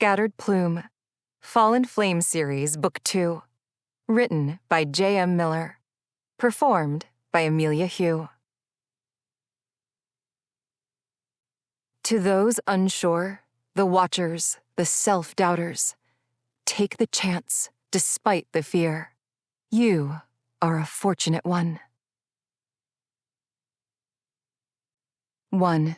Scattered Plume, Fallen Flame Series, Book 2. Written by J.M. Miller. Performed by Amelia Hugh. To those unsure, the watchers, the self-doubters, take the chance despite the fear. You are a fortunate one. 1.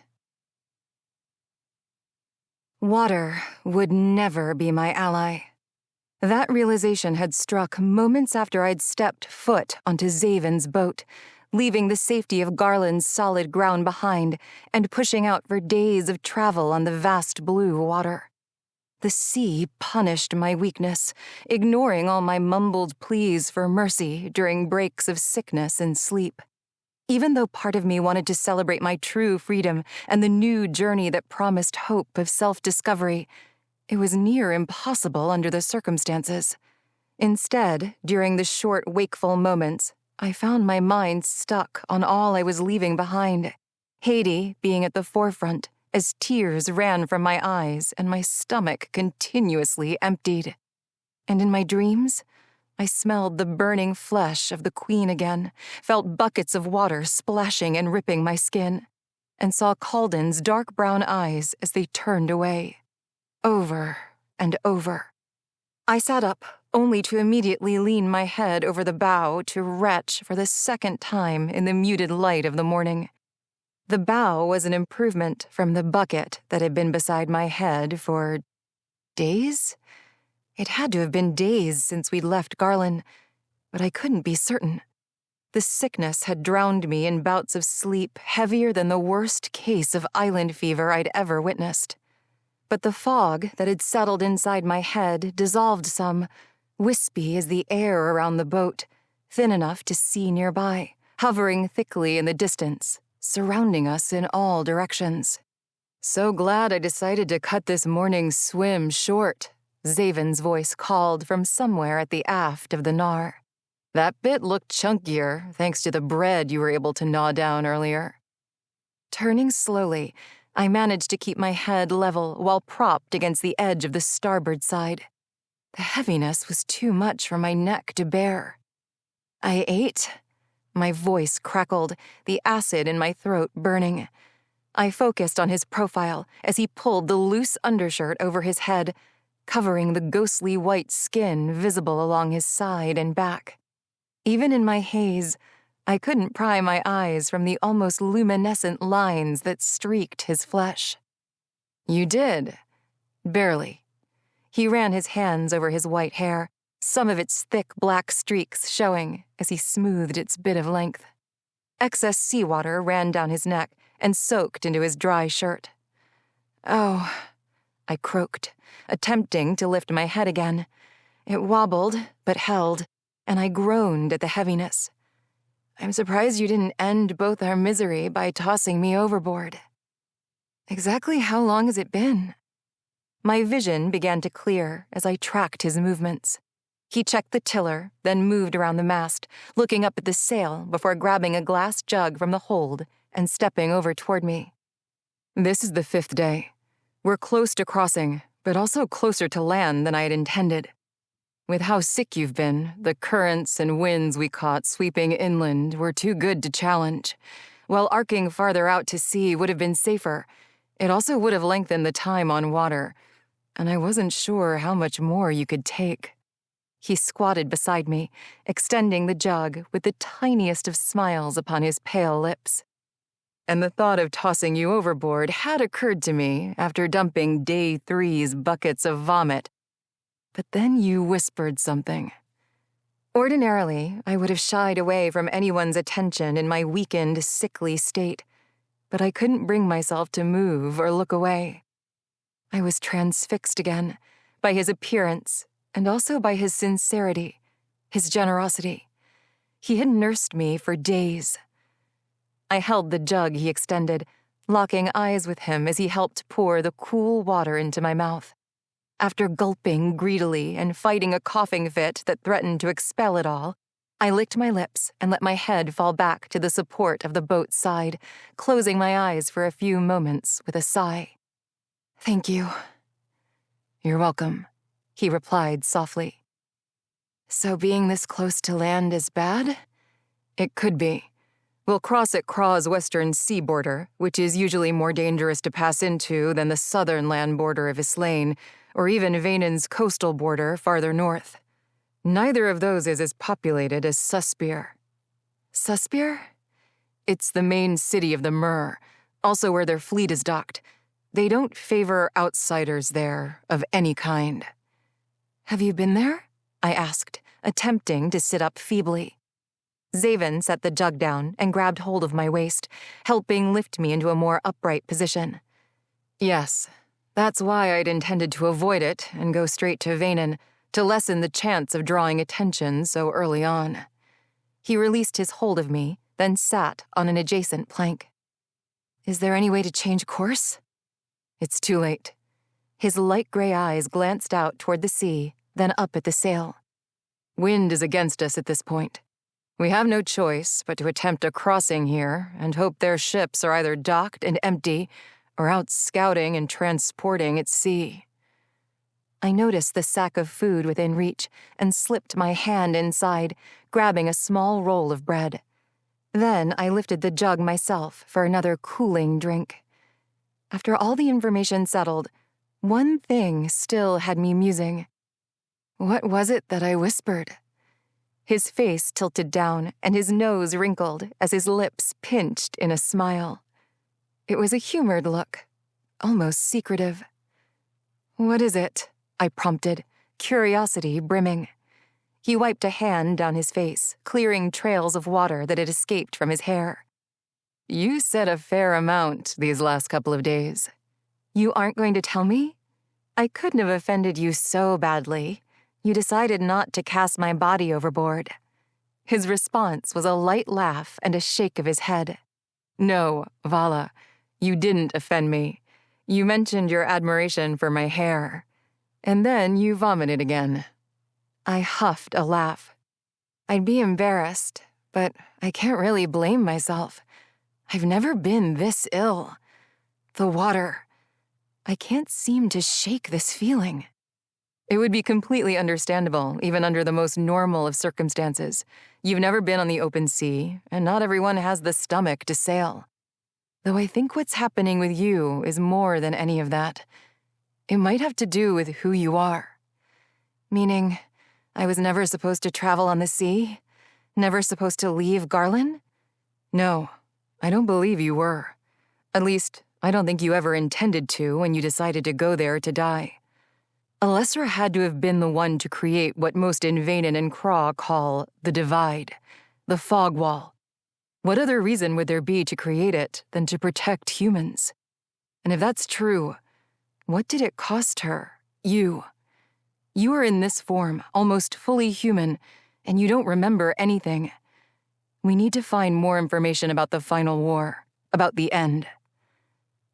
Water would never be my ally. That realization had struck moments after I'd stepped foot onto Xavyn's boat, leaving the safety of Garlin's solid ground behind and pushing out for days of travel on the vast blue water. The sea punished my weakness, ignoring all my mumbled pleas for mercy during breaks of sickness and sleep. Even though part of me wanted to celebrate my true freedom and the new journey that promised hope of self-discovery, it was near impossible under the circumstances. Instead, during the short, wakeful moments, I found my mind stuck on all I was leaving behind, Haiti being at the forefront as tears ran from my eyes and my stomach continuously emptied. And in my dreams, I smelled the burning flesh of the queen again, felt buckets of water splashing and ripping my skin, and saw Calden's dark brown eyes as they turned away. Over and over. I sat up, only to immediately lean my head over the bow to retch for the second time in the muted light of the morning. The bow was an improvement from the bucket that had been beside my head for days? It had to have been days since we'd left Garlin, but I couldn't be certain. The sickness had drowned me in bouts of sleep heavier than the worst case of island fever I'd ever witnessed. But the fog that had settled inside my head dissolved some, wispy as the air around the boat, thin enough to see nearby, hovering thickly in the distance, surrounding us in all directions. So glad I decided to cut this morning's swim short, Xavyn's voice called from somewhere at the aft of the Nar. That bit looked chunkier, thanks to the bread you were able to gnaw down earlier. Turning slowly, I managed to keep my head level while propped against the edge of the starboard side. The heaviness was too much for my neck to bear. I ate. My voice crackled, the acid in my throat burning. I focused on his profile as he pulled the loose undershirt over his head, covering the ghostly white skin visible along his side and back. Even in my haze, I couldn't pry my eyes from the almost luminescent lines that streaked his flesh. You did. Barely. He ran his hands over his white hair, some of its thick black streaks showing as he smoothed its bit of length. Excess seawater ran down his neck and soaked into his dry shirt. Oh, I croaked, attempting to lift my head again. It wobbled, but held, and I groaned at the heaviness. I'm surprised you didn't end both our misery by tossing me overboard. Exactly how long has it been? My vision began to clear as I tracked his movements. He checked the tiller, then moved around the mast, looking up at the sail before grabbing a glass jug from the hold and stepping over toward me. This is the 5th day. We're close to crossing, but also closer to land than I had intended. With how sick you've been, the currents and winds we caught sweeping inland were too good to challenge. While arcing farther out to sea would have been safer, it also would have lengthened the time on water, and I wasn't sure how much more you could take. He squatted beside me, extending the jug with the tiniest of smiles upon his pale lips. And the thought of tossing you overboard had occurred to me after dumping Day 3's buckets of vomit. But then you whispered something. Ordinarily, I would have shied away from anyone's attention in my weakened, sickly state, but I couldn't bring myself to move or look away. I was transfixed again by his appearance and also by his sincerity, his generosity. He had nursed me for days. I held the jug he extended, locking eyes with him as he helped pour the cool water into my mouth. After gulping greedily and fighting a coughing fit that threatened to expel it all, I licked my lips and let my head fall back to the support of the boat's side, closing my eyes for a few moments with a sigh. Thank you. You're welcome, he replied softly. So being this close to land is bad? It could be. We'll cross at Kraw's western sea border, which is usually more dangerous to pass into than the southern land border of Islain, or even Vaynon's coastal border farther north. Neither of those is as populated as Suspier. Suspier? It's the main city of the Myr, also where their fleet is docked. They don't favor outsiders there, of any kind. Have you been there? I asked, attempting to sit up feebly. Xavyn set the jug down and grabbed hold of my waist, helping lift me into a more upright position. Yes, that's why I'd intended to avoid it and go straight to Vaynon, to lessen the chance of drawing attention so early on. He released his hold of me, then sat on an adjacent plank. Is there any way to change course? It's too late. His light gray eyes glanced out toward the sea, then up at the sail. Wind is against us at this point. We have no choice but to attempt a crossing here and hope their ships are either docked and empty or out scouting and transporting at sea. I noticed the sack of food within reach and slipped my hand inside, grabbing a small roll of bread. Then I lifted the jug myself for another cooling drink. After all the information settled, one thing still had me musing. What was it that I whispered? His face tilted down and his nose wrinkled as his lips pinched in a smile. It was a humored look, almost secretive. What is it? I prompted, curiosity brimming. He wiped a hand down his face, clearing trails of water that had escaped from his hair. You said a fair amount these last couple of days. You aren't going to tell me? I couldn't have offended you so badly. You decided not to cast my body overboard. His response was a light laugh and a shake of his head. No, Vala, you didn't offend me. You mentioned your admiration for my hair. And then you vomited again. I huffed a laugh. I'd be embarrassed, but I can't really blame myself. I've never been this ill. The water. I can't seem to shake this feeling. It would be completely understandable, even under the most normal of circumstances. You've never been on the open sea, and not everyone has the stomach to sail. Though I think what's happening with you is more than any of that. It might have to do with who you are. Meaning, I was never supposed to travel on the sea? Never supposed to leave Garlin? No, I don't believe you were. At least, I don't think you ever intended to when you decided to go there to die. Alessra had to have been the one to create what most in Vaynon and Kraw call the divide, the fog wall. What other reason would there be to create it than to protect humans? And if that's true, what did it cost her, you? You are in this form, almost fully human, and you don't remember anything. We need to find more information about the final war, about the end.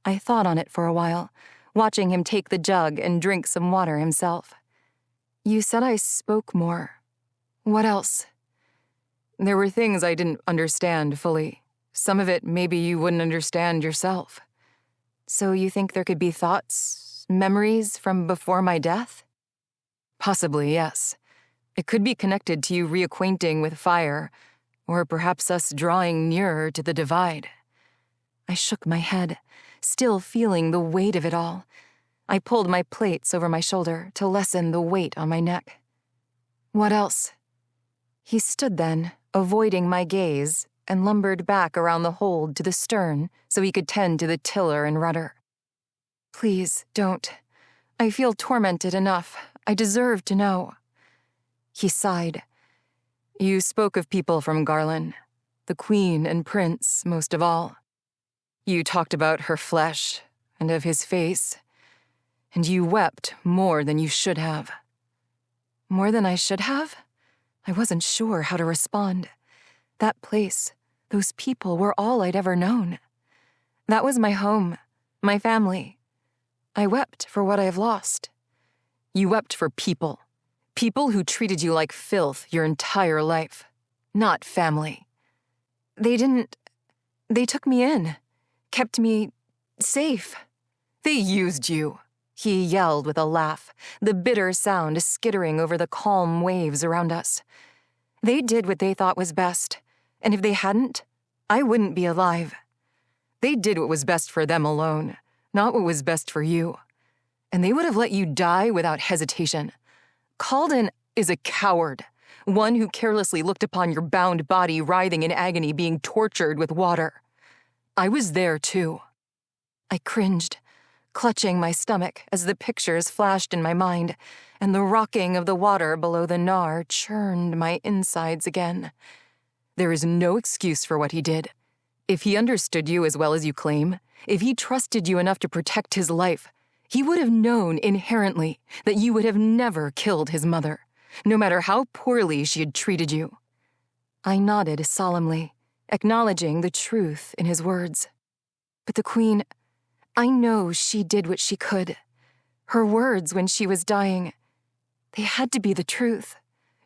I thought on it for a while, watching him take the jug and drink some water himself. You said I spoke more. What else? There were things I didn't understand fully. Some of it maybe you wouldn't understand yourself. So you think there could be thoughts, memories from before my death? Possibly, yes. It could be connected to you reacquainting with fire, or perhaps us drawing nearer to the divide. I shook my head, still feeling the weight of it all. I pulled my plates over my shoulder to lessen the weight on my neck. What else? He stood then, avoiding my gaze, and lumbered back around the hold to the stern so he could tend to the tiller and rudder. Please, don't. I feel tormented enough. I deserve to know. He sighed. You spoke of people from Garlin, the queen and prince most of all. You talked about her flesh and of his face, and you wept more than you should have. More than I should have? I wasn't sure how to respond. That place, those people were all I'd ever known. That was my home, my family. I wept for what I have lost. You wept for people. People who treated you like filth your entire life. Not family. They took me in. Kept me safe. They used you. he yelled with a laugh, the bitter sound skittering over the calm waves around us. They did what they thought was best, and if they hadn't, I wouldn't be alive. They did what was best for them alone, not what was best for you. And they would have let you die without hesitation. Garlin is a coward, one who carelessly looked upon your bound body writhing in agony being tortured with water. I was there too. I cringed, clutching my stomach as the pictures flashed in my mind, and the rocking of the water below the Nar churned my insides again. There is no excuse for what he did. If he understood you as well as you claim, if he trusted you enough to protect his life, he would have known inherently that you would have never killed his mother, no matter how poorly she had treated you. I nodded solemnly, acknowledging the truth in his words. But the Queen, I know she did what she could. Her words when she was dying, they had to be the truth.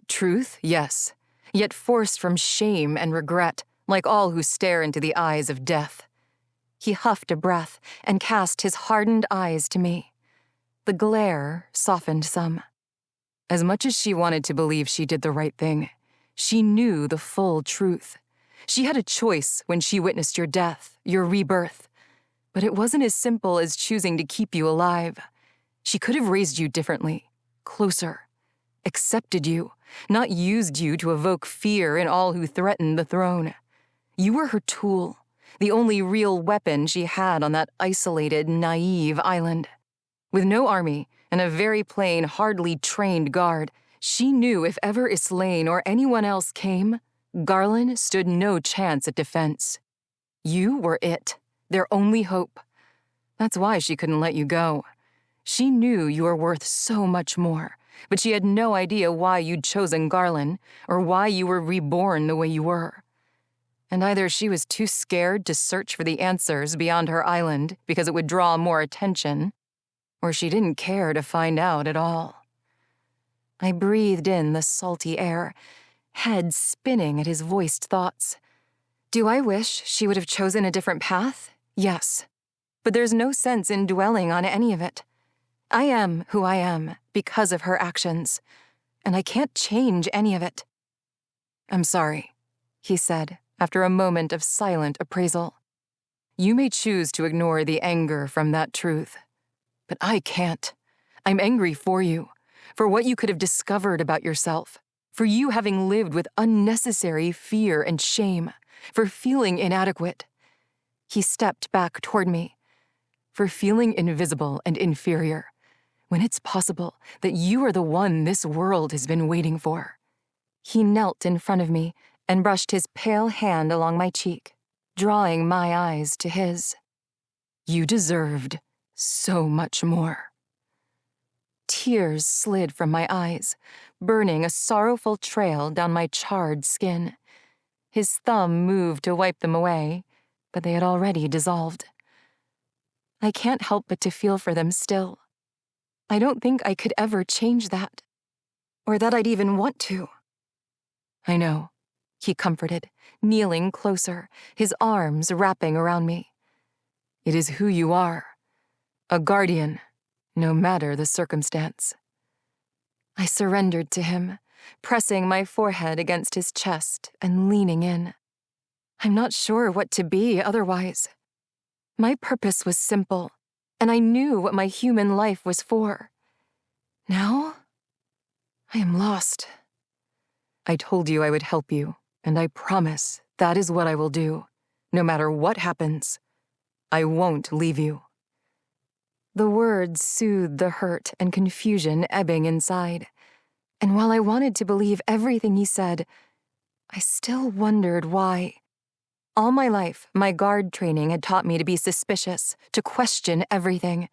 Truth, yes, yet forced from shame and regret, like all who stare into the eyes of death. He huffed a breath and cast his hardened eyes to me. The glare softened some. As much as she wanted to believe she did the right thing, she knew the full truth. She had a choice when she witnessed your death, your rebirth. But it wasn't as simple as choosing to keep you alive. She could have raised you differently, closer, accepted you, not used you to evoke fear in all who threatened the throne. You were her tool, the only real weapon she had on that isolated, naive island. With no army and a very plain, hardly trained guard, she knew if ever Islain or anyone else came, Garlin stood no chance at defense. You were it, their only hope. That's why she couldn't let you go. She knew you were worth so much more, but she had no idea why you'd chosen Garlin or why you were reborn the way you were. And either she was too scared to search for the answers beyond her island because it would draw more attention, or she didn't care to find out at all. I breathed in the salty air, head spinning at his voiced thoughts. Do I wish she would have chosen a different path? Yes. But there's no sense in dwelling on any of it. I am who I am because of her actions, and I can't change any of it. I'm sorry, he said, after a moment of silent appraisal. You may choose to ignore the anger from that truth, but I can't. I'm angry for you, for what you could have discovered about yourself, for you having lived with unnecessary fear and shame, for feeling inadequate. He stepped back toward me, for feeling invisible and inferior, when it's possible that you are the one this world has been waiting for. He knelt in front of me and brushed his pale hand along my cheek, drawing my eyes to his. You deserved so much more. Tears slid from my eyes, burning a sorrowful trail down my charred skin. His thumb moved to wipe them away, but they had already dissolved. I can't help but to feel for them still. I don't think I could ever change that, or that I'd even want to. I know, he comforted, kneeling closer, his arms wrapping around me. It is who you are, a guardian, no matter the circumstance. I surrendered to him, pressing my forehead against his chest and leaning in. I'm not sure what to be otherwise. My purpose was simple, and I knew what my human life was for. Now, I am lost. I told you I would help you, and I promise that is what I will do. No matter what happens, I won't leave you. The words soothed the hurt and confusion ebbing inside, and while I wanted to believe everything he said, I still wondered why. All my life, my guard training had taught me to be suspicious, to question everything.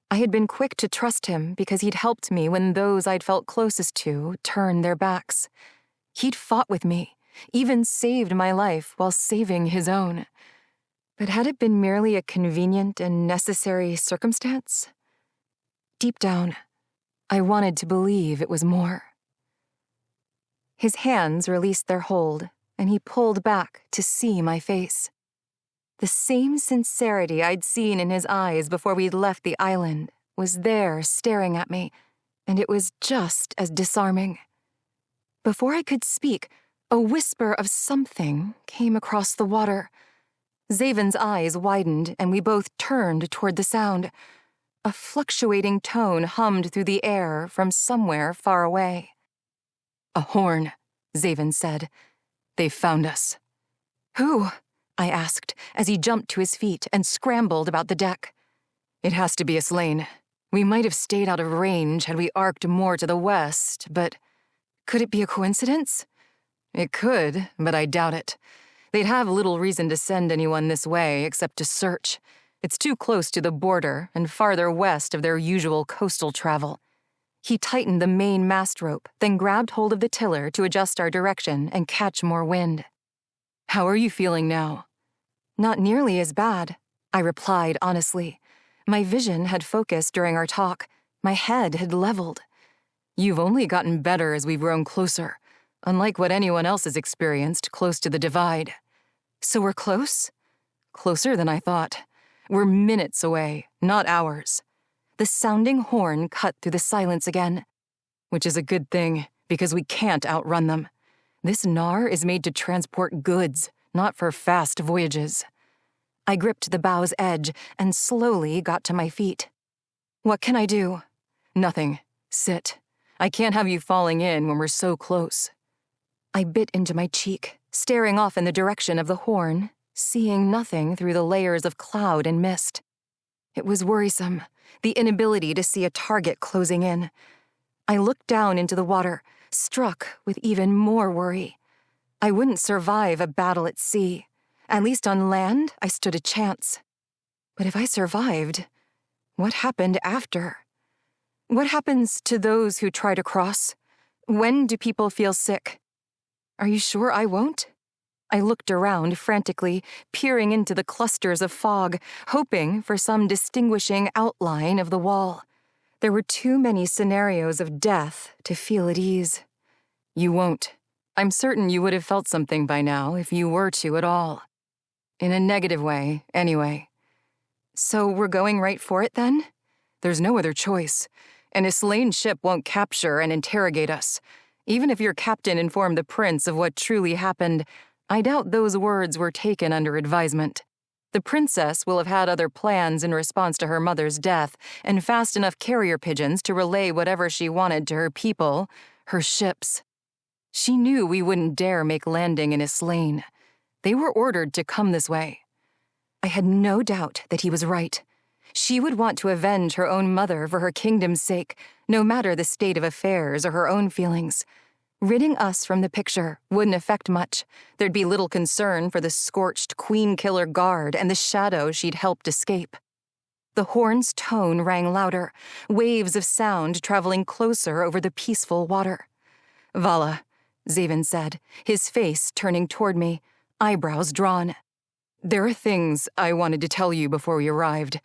I had been quick to trust him because he'd helped me when those I'd felt closest to turned their backs. He'd fought with me, even saved my life while saving his own. But had it been merely a convenient and necessary circumstance? Deep down, I wanted to believe it was more. His hands released their hold, and he pulled back to see my face. The same sincerity I'd seen in his eyes before we'd left the island was there staring at me, and it was just as disarming. Before I could speak, a whisper of something came across the water. Xavyn's eyes widened, and we both turned toward the sound. A fluctuating tone hummed through the air from somewhere far away. "A horn," Xavyn said. "They've found us." "Who?" I asked, as he jumped to his feet and scrambled about the deck. "It has to be Islain. We might have stayed out of range had we arced more to the west, but could it be a coincidence?" "It could, but I doubt it. They'd have little reason to send anyone this way except to search. It's too close to the border and farther west of their usual coastal travel." He tightened the main mast rope, then grabbed hold of the tiller to adjust our direction and catch more wind. "How are you feeling now?" "Not nearly as bad," I replied honestly. My vision had focused during our talk. My head had leveled. "You've only gotten better as we've grown closer, unlike what anyone else has experienced close to the divide." "So we're close?" "Closer than I thought. We're minutes away, not hours." The sounding horn cut through the silence again. "Which is a good thing, because we can't outrun them. This Nar is made to transport goods, not for fast voyages." I gripped the bow's edge and slowly got to my feet. "What can I do?" "Nothing. Sit. I can't have you falling in when we're so close." I bit into my cheek, staring off in the direction of the horn, seeing nothing through the layers of cloud and mist. It was worrisome, the inability to see a target closing in. I looked down into the water, struck with even more worry. I wouldn't survive a battle at sea. At least on land, I stood a chance. But if I survived, what happened after? What happens to those who try to cross? When do people feel sick? Are you sure I won't? I looked around frantically, peering into the clusters of fog, hoping for some distinguishing outline of the wall. There were too many scenarios of death to feel at ease. "You won't. I'm certain you would have felt something by now if you were to at all. In a negative way, anyway." "So we're going right for it then?" "There's no other choice. An Islain ship won't capture and interrogate us. Even if your captain informed the prince of what truly happened, I doubt those words were taken under advisement. The princess will have had other plans in response to her mother's death, and fast enough carrier pigeons to relay whatever she wanted to her people, her ships. She knew we wouldn't dare make landing in Islain. They were ordered to come this way." I had no doubt that he was right. She would want to avenge her own mother for her kingdom's sake, no matter the state of affairs or her own feelings. Ridding us from the picture wouldn't affect much. There'd be little concern for the scorched queen-killer guard and the shadow she'd helped escape. The horn's tone rang louder, waves of sound traveling closer over the peaceful water. "Vala," Xavyn said, his face turning toward me, eyebrows drawn. "There are things I wanted to tell you before we arrived.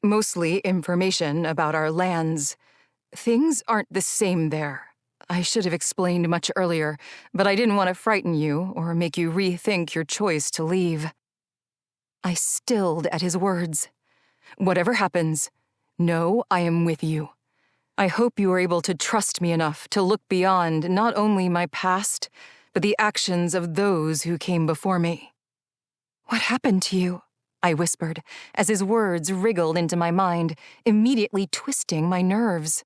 Mostly information about our lands. Things aren't the same there. I should have explained much earlier, but I didn't want to frighten you or make you rethink your choice to leave." I stilled at his words. "Whatever happens, know I am with you. I hope you are able to trust me enough to look beyond not only my past, but the actions of those who came before me." "What happened to you?" I whispered, as his words wriggled into my mind, immediately twisting my nerves.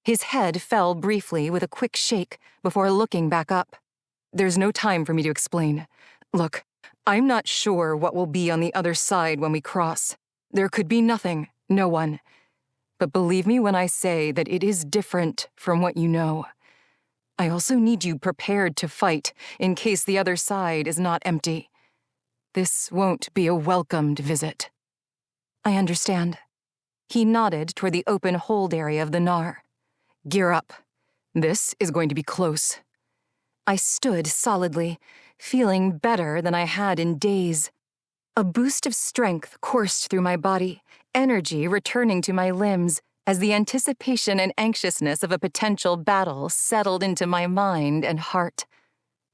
His head fell briefly with a quick shake before looking back up. "There's no time for me to explain. Look, I'm not sure what will be on the other side when we cross. There could be nothing, no one. But believe me when I say that it is different from what you know. I also need you prepared to fight in case the other side is not empty. This won't be a welcomed visit." "I understand." He nodded toward the open hold area of the Nar. "Gear up. This is going to be close." I stood solidly, feeling better than I had in days. A boost of strength coursed through my body, energy returning to my limbs as the anticipation and anxiousness of a potential battle settled into my mind and heart.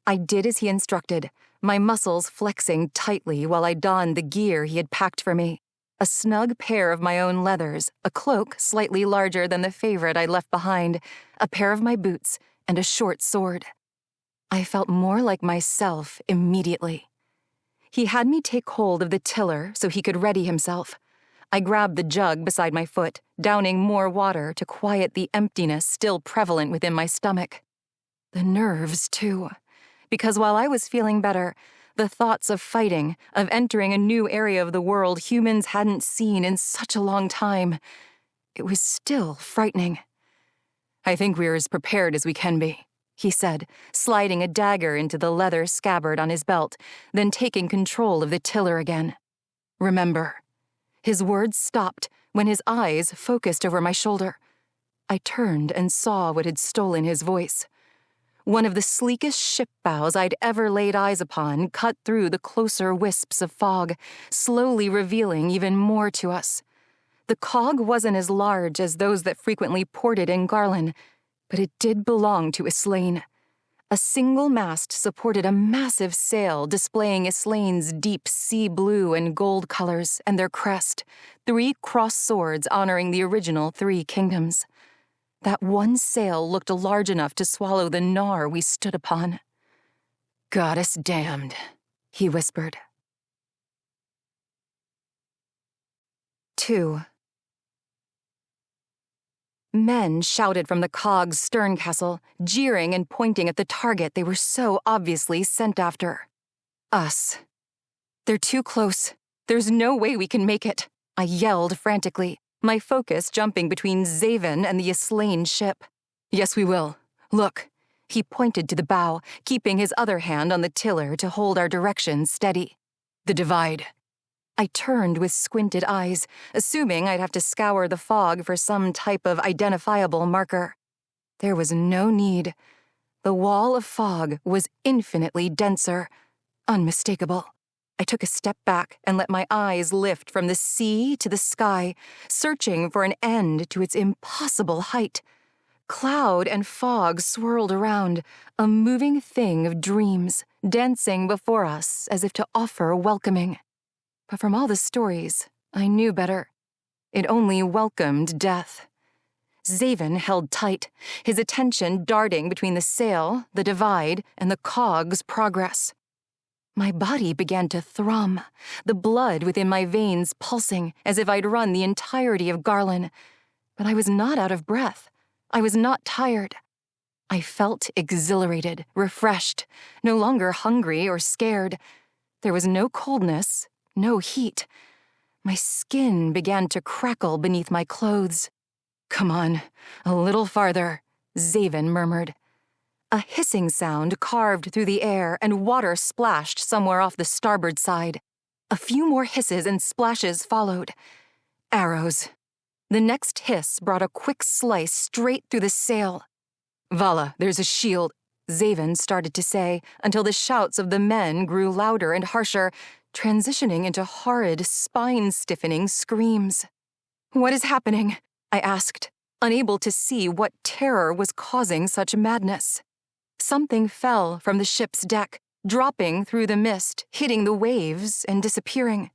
I did as he instructed, my muscles flexing tightly while I donned the gear he had packed for me. A snug pair of my own leathers, a cloak slightly larger than the favorite I'd left behind, a pair of my boots, and a short sword. I felt more like myself immediately. He had me take hold of the tiller so he could ready himself. I grabbed the jug beside my foot, downing more water to quiet the emptiness still prevalent within my stomach. The nerves, too. Because while I was feeling better, the thoughts of fighting, of entering a new area of the world humans hadn't seen in such a long time, it was still frightening. I think we're as prepared as we can be, he said, sliding a dagger into the leather scabbard on his belt, then taking control of the tiller again. Remember. His words stopped when his eyes focused over my shoulder. I turned and saw what had stolen his voice. One of the sleekest ship bows I'd ever laid eyes upon cut through the closer wisps of fog, slowly revealing even more to us. The cog wasn't as large as those that frequently ported in Garlin, but it did belong to Islain. A single mast supported a massive sail displaying Islain's deep sea blue and gold colors and their crest, 3 crossed swords honoring the original 3 kingdoms. That one sail looked large enough to swallow the gnar we stood upon. "Goddess damned," he whispered. 2. Men shouted from the cog's stern castle, jeering and pointing at the target they were so obviously sent after. Us. "They're too close. There's no way we can make it," I yelled frantically, my focus jumping between Xavyn and the Islain ship. "Yes, we will. Look." He pointed to the bow, keeping his other hand on the tiller to hold our direction steady. "The divide." I turned with squinted eyes, assuming I'd have to scour the fog for some type of identifiable marker. There was no need. The wall of fog was infinitely denser, unmistakable. I took a step back and let my eyes lift from the sea to the sky, searching for an end to its impossible height. Cloud and fog swirled around, a moving thing of dreams, dancing before us as if to offer welcoming. But from all the stories, I knew better. It only welcomed death. Xavyn held tight, his attention darting between the sail, the divide, and the cog's progress. My body began to thrum, the blood within my veins pulsing as if I'd run the entirety of Garlin. But I was not out of breath. I was not tired. I felt exhilarated, refreshed, no longer hungry or scared. There was no coldness, no heat. My skin began to crackle beneath my clothes. "Come on, a little farther," Xavyn murmured. A hissing sound carved through the air and water splashed somewhere off the starboard side. A few more hisses and splashes followed. Arrows. The next hiss brought a quick slice straight through the sail. "Vala, there's a shield," Xavyn started to say, until the shouts of the men grew louder and harsher, transitioning into horrid, spine-stiffening screams. "What is happening?" I asked, unable to see what terror was causing such madness. Something fell from the ship's deck, dropping through the mist, hitting the waves, and disappearing.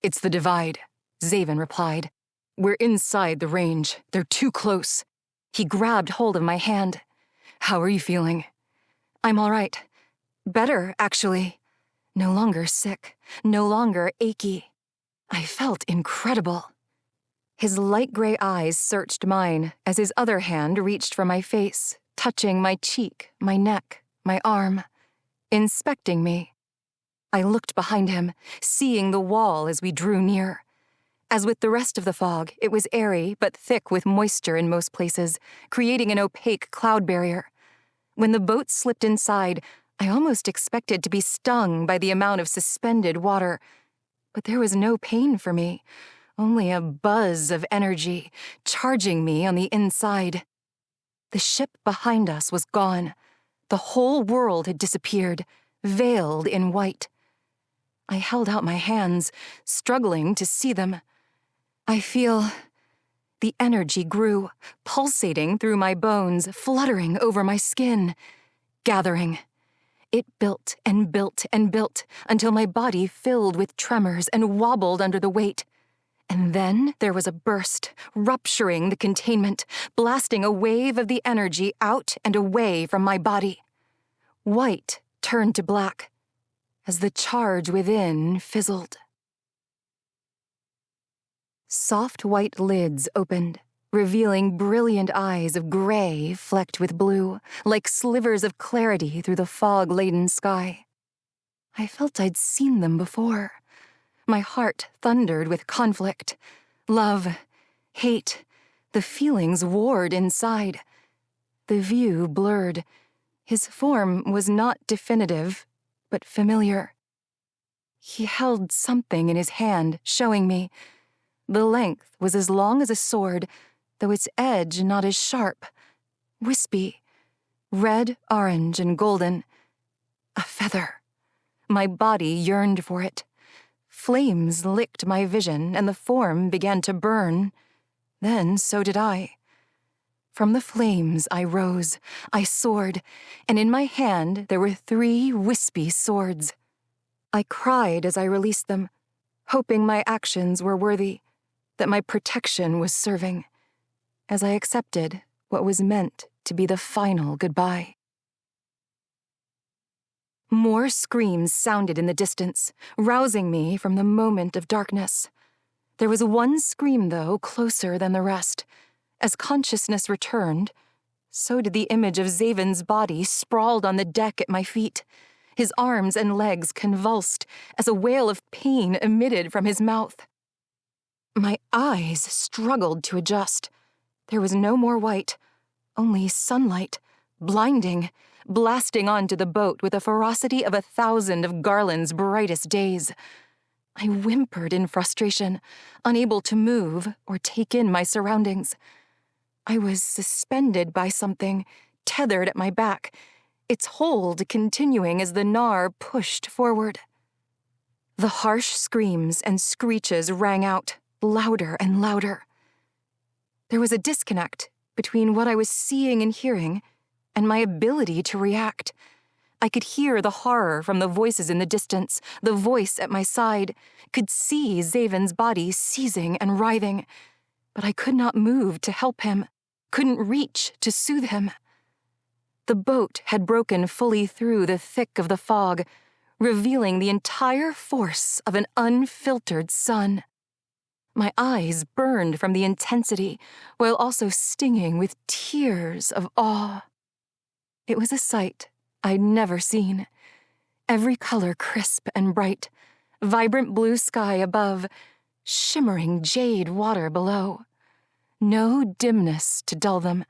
"It's the divide," Xavyn replied. "We're inside the range. They're too close." He grabbed hold of my hand. "How are you feeling?" "I'm all right. Better, actually. No longer sick, no longer achy. I felt incredible." His light gray eyes searched mine as his other hand reached for my face, touching my cheek, my neck, my arm, inspecting me. I looked behind him, seeing the wall as we drew near. As with the rest of the fog, it was airy but thick with moisture in most places, creating an opaque cloud barrier. When the boat slipped inside, I almost expected to be stung by the amount of suspended water. But there was no pain for me, only a buzz of energy, charging me on the inside. The ship behind us was gone. The whole world had disappeared, veiled in white. I held out my hands, struggling to see them. I feel... The energy grew, pulsating through my bones, fluttering over my skin, gathering. It built and built and built until my body filled with tremors and wobbled under the weight. And then there was a burst, rupturing the containment, blasting a wave of the energy out and away from my body. White turned to black as the charge within fizzled. Soft white lids opened, revealing brilliant eyes of gray flecked with blue, like slivers of clarity through the fog-laden sky. I felt I'd seen them before. My heart thundered with conflict. Love, hate, the feelings warred inside. The view blurred. His form was not definitive, but familiar. He held something in his hand, showing me. The length was as long as a sword, though its edge not as sharp. Wispy. Red, orange, and golden. A feather. My body yearned for it. Flames licked my vision, and the form began to burn. Then so did I. From the flames I rose, I soared, and in my hand there were 3 wispy swords. I cried as I released them, hoping my actions were worthy, that my protection was serving, as I accepted what was meant to be the final goodbye. More screams sounded in the distance, rousing me from the moment of darkness. There was one scream, though, closer than the rest. As consciousness returned, so did the image of Xavyn's body sprawled on the deck at my feet. His arms and legs convulsed as a wail of pain emitted from his mouth. My eyes struggled to adjust. There was no more white, only sunlight, blinding, blasting onto the boat with the ferocity of 1,000 of Garlin's brightest days. I whimpered in frustration, unable to move or take in my surroundings. I was suspended by something, tethered at my back, its hold continuing as the Nar pushed forward. The harsh screams and screeches rang out, louder and louder. There was a disconnect between what I was seeing and hearing and my ability to react. I could hear the horror from the voices in the distance, the voice at my side, could see Xavyn's body seizing and writhing, but I could not move to help him, couldn't reach to soothe him. The boat had broken fully through the thick of the fog, revealing the entire force of an unfiltered sun. My eyes burned from the intensity, while also stinging with tears of awe. It was a sight I'd never seen. Every color crisp and bright, vibrant blue sky above, shimmering jade water below. No dimness to dull them.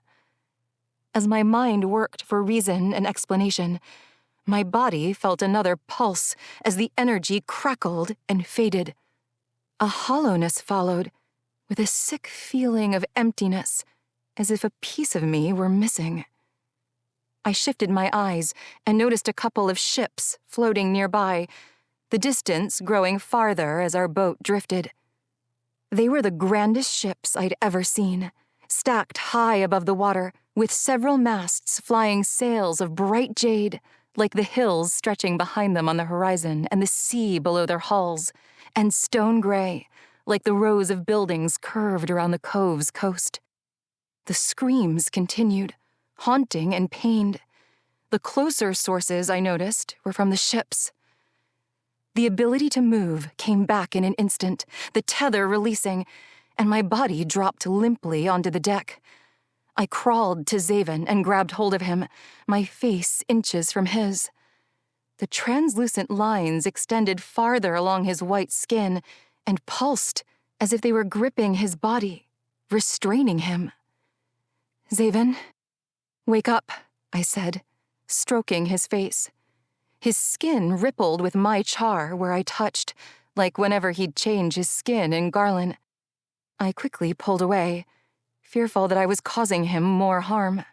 As my mind worked for reason and explanation, my body felt another pulse as the energy crackled and faded. A hollowness followed, with a sick feeling of emptiness, as if a piece of me were missing. I shifted my eyes and noticed a couple of ships floating nearby, the distance growing farther as our boat drifted. They were the grandest ships I'd ever seen, stacked high above the water, with several masts flying sails of bright jade, like the hills stretching behind them on the horizon and the sea below their hulls, and stone gray, like the rows of buildings curved around the cove's coast. The screams continued, haunting and pained. The closer sources, I noticed, were from the ships. The ability to move came back in an instant, the tether releasing, and my body dropped limply onto the deck. I crawled to Xavyn and grabbed hold of him, my face inches from his. The translucent lines extended farther along his white skin and pulsed as if they were gripping his body, restraining him. "Xavyn, wake up," I said, stroking his face. His skin rippled with my char where I touched, like whenever he'd change his skin in Garlin. I quickly pulled away, fearful that I was causing him more harm.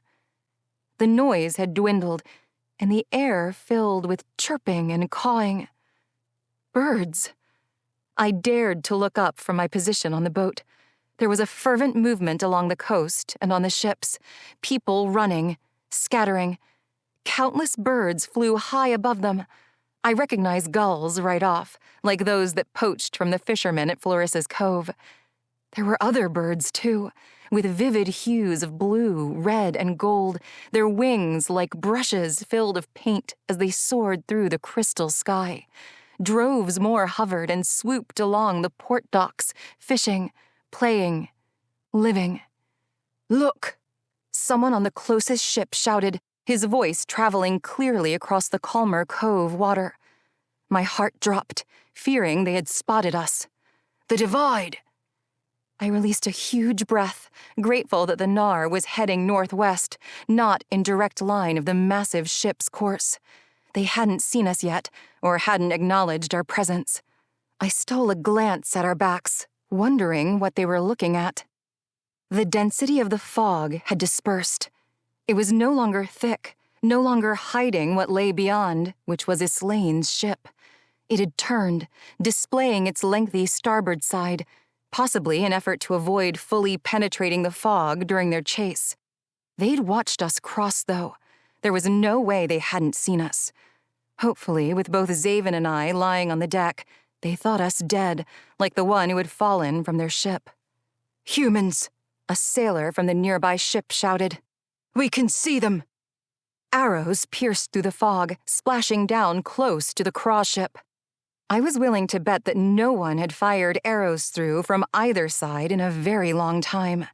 The noise had dwindled, and the air filled with chirping and cawing. Birds. I dared to look up from my position on the boat. There was a fervent movement along the coast and on the ships, people running, scattering. Countless birds flew high above them. I recognize gulls right off, like those that poached from the fishermen at Floris's Cove. There were other birds, too, with vivid hues of blue, red, and gold, their wings like brushes filled of paint as they soared through the crystal sky. Droves more hovered and swooped along the port docks, fishing, playing, living. "Look!" Someone on the closest ship shouted, his voice traveling clearly across the calmer cove water. My heart dropped, fearing they had spotted us. "The divide!" I released a huge breath, grateful that the Nar was heading northwest, not in direct line of the massive ship's course. They hadn't seen us yet, or hadn't acknowledged our presence. I stole a glance at our backs, wondering what they were looking at. The density of the fog had dispersed. It was no longer thick, no longer hiding what lay beyond, which was Islain's ship. It had turned, displaying its lengthy starboard side, possibly an effort to avoid fully penetrating the fog during their chase. They'd watched us cross, though. There was no way they hadn't seen us. Hopefully, with both Xavyn and I lying on the deck, they thought us dead, like the one who had fallen from their ship. "Humans!" a sailor from the nearby ship shouted. "We can see them!" Arrows pierced through the fog, splashing down close to the Craw ship. I was willing to bet that no one had fired arrows through from either side in a very long time.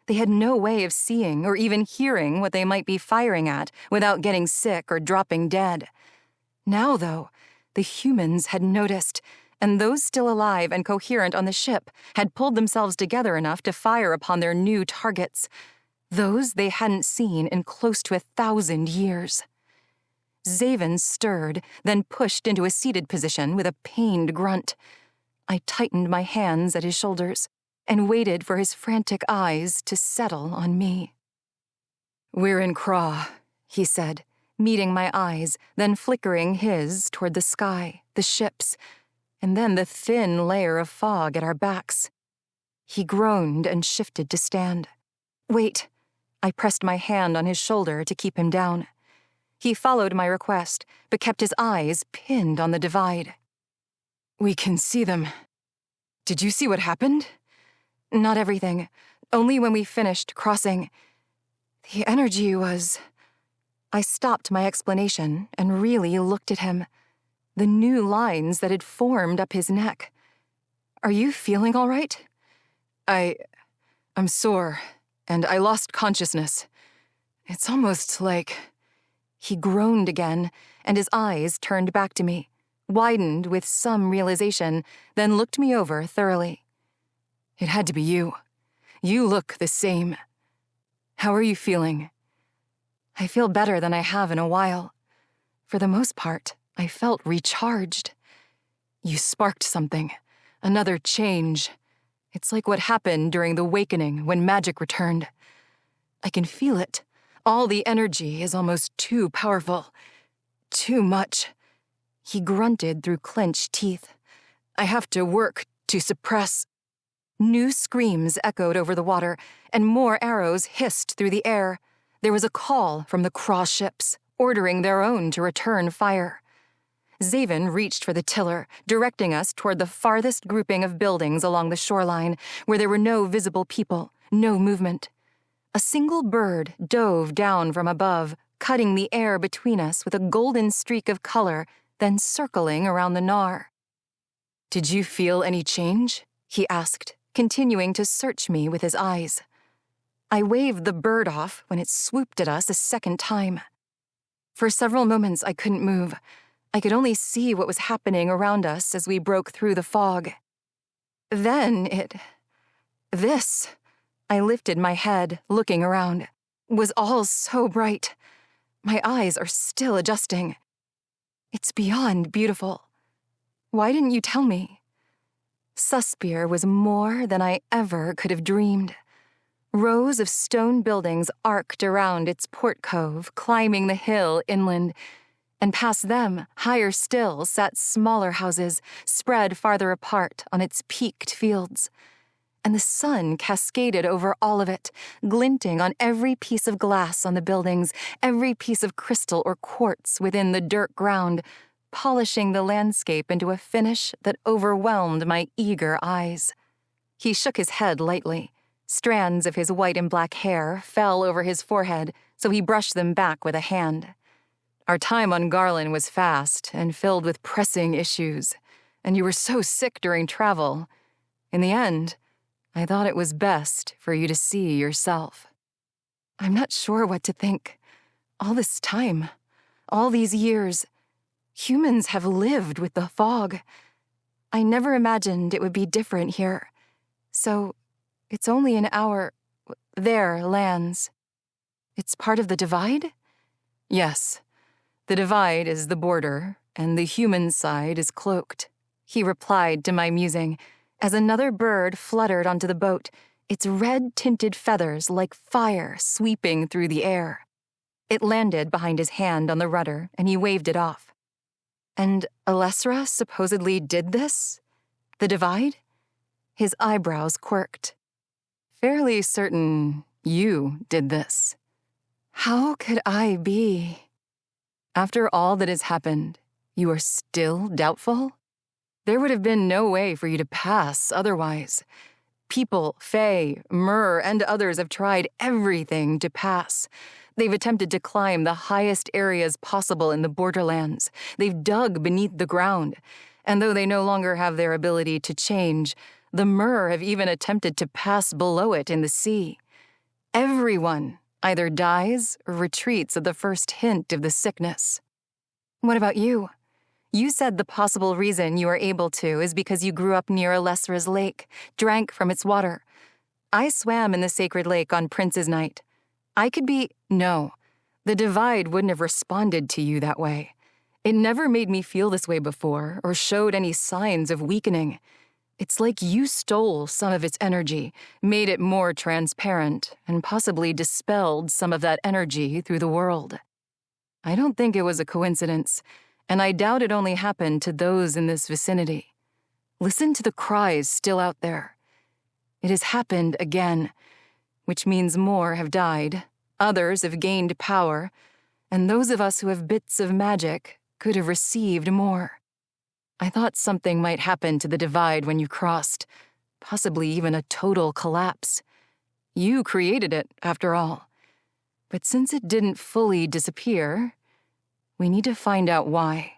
They had no way of seeing or even hearing what they might be firing at without getting sick or dropping dead. Now, though, the humans had noticed, and those still alive and coherent on the ship had pulled themselves together enough to fire upon their new targets, those they hadn't seen in close to 1,000 years. Xavyn stirred, then pushed into a seated position with a pained grunt. I tightened my hands at his shoulders and waited for his frantic eyes to settle on me. "We're in Craw," he said, meeting my eyes, then flickering his toward the sky, the ships, and then the thin layer of fog at our backs. He groaned and shifted to stand. "Wait." I pressed my hand on his shoulder to keep him down. He followed my request, but kept his eyes pinned on the divide. "We can see them. Did you see what happened?" "Not everything. Only when we finished crossing. The energy was..." I stopped my explanation and really looked at him. The new lines that had formed up his neck. "Are you feeling all right?" I'm sore, and I lost consciousness. It's almost like..." He groaned again, and his eyes turned back to me, widened with some realization, then looked me over thoroughly. "It had to be you. You look the same. How are you feeling?" "I feel better than I have in a while. For the most part, I felt recharged. You sparked something, another change. It's like what happened during the Awakening when magic returned. I can feel it. All the energy is almost too powerful. Too much." He grunted through clenched teeth. "I have to work to suppress..." New screams echoed over the water, and more arrows hissed through the air. There was a call from the Craw ships, ordering their own to return fire. Xavyn reached for the tiller, directing us toward the farthest grouping of buildings along the shoreline, where there were no visible people, no movement. A single bird dove down from above, cutting the air between us with a golden streak of color, then circling around the Nar. "Did you feel any change?" he asked, continuing to search me with his eyes. I waved the bird off when it swooped at us a second time. For several moments I couldn't move. I could only see what was happening around us as we broke through the fog. Then this, I lifted my head, looking around, was all so bright. My eyes are still adjusting. It's beyond beautiful. Why didn't you tell me? Suspier was more than I ever could have dreamed. Rows of stone buildings arced around its port cove, climbing the hill inland, and past them, higher still, sat smaller houses, spread farther apart on its peaked fields. And the sun cascaded over all of it, glinting on every piece of glass on the buildings, every piece of crystal or quartz within the dirt ground, polishing the landscape into a finish that overwhelmed my eager eyes. He shook his head lightly. Strands of his white and black hair fell over his forehead, so he brushed them back with a hand. Our time on Garlin was fast and filled with pressing issues, and you were so sick during travel. In the end, I thought it was best for you to see yourself. I'm not sure what to think. All this time, all these years, humans have lived with the fog. I never imagined it would be different here. So, it's only an hour. There lands. It's part of the divide? Yes. The divide is the border, and the human side is cloaked, he replied to my musing, as another bird fluttered onto the boat, its red-tinted feathers like fire sweeping through the air. It landed behind his hand on the rudder, and he waved it off. And Alessra supposedly did this? The divide? His eyebrows quirked. Fairly certain you did this. How could I be? After all that has happened, you are still doubtful? There would have been no way for you to pass otherwise. People, Fae, Myr, and others have tried everything to pass. They've attempted to climb the highest areas possible in the borderlands. They've dug beneath the ground. And though they no longer have their ability to change, the Myr have even attempted to pass below it in the sea. Everyone either dies or retreats at the first hint of the sickness. What about you? You said the possible reason you are able to is because you grew up near Alessra's lake, drank from its water. I swam in the sacred lake on Prince's Night. I could be— No, the divide wouldn't have responded to you that way. It never made me feel this way before or showed any signs of weakening. It's like you stole some of its energy, made it more transparent, and possibly dispelled some of that energy through the world. I don't think it was a coincidence, and I doubt it only happened to those in this vicinity. Listen to the cries still out there. It has happened again, which means more have died, others have gained power, and those of us who have bits of magic could have received more. I thought something might happen to the divide when you crossed, possibly even a total collapse. You created it, after all. But since it didn't fully disappear, we need to find out why.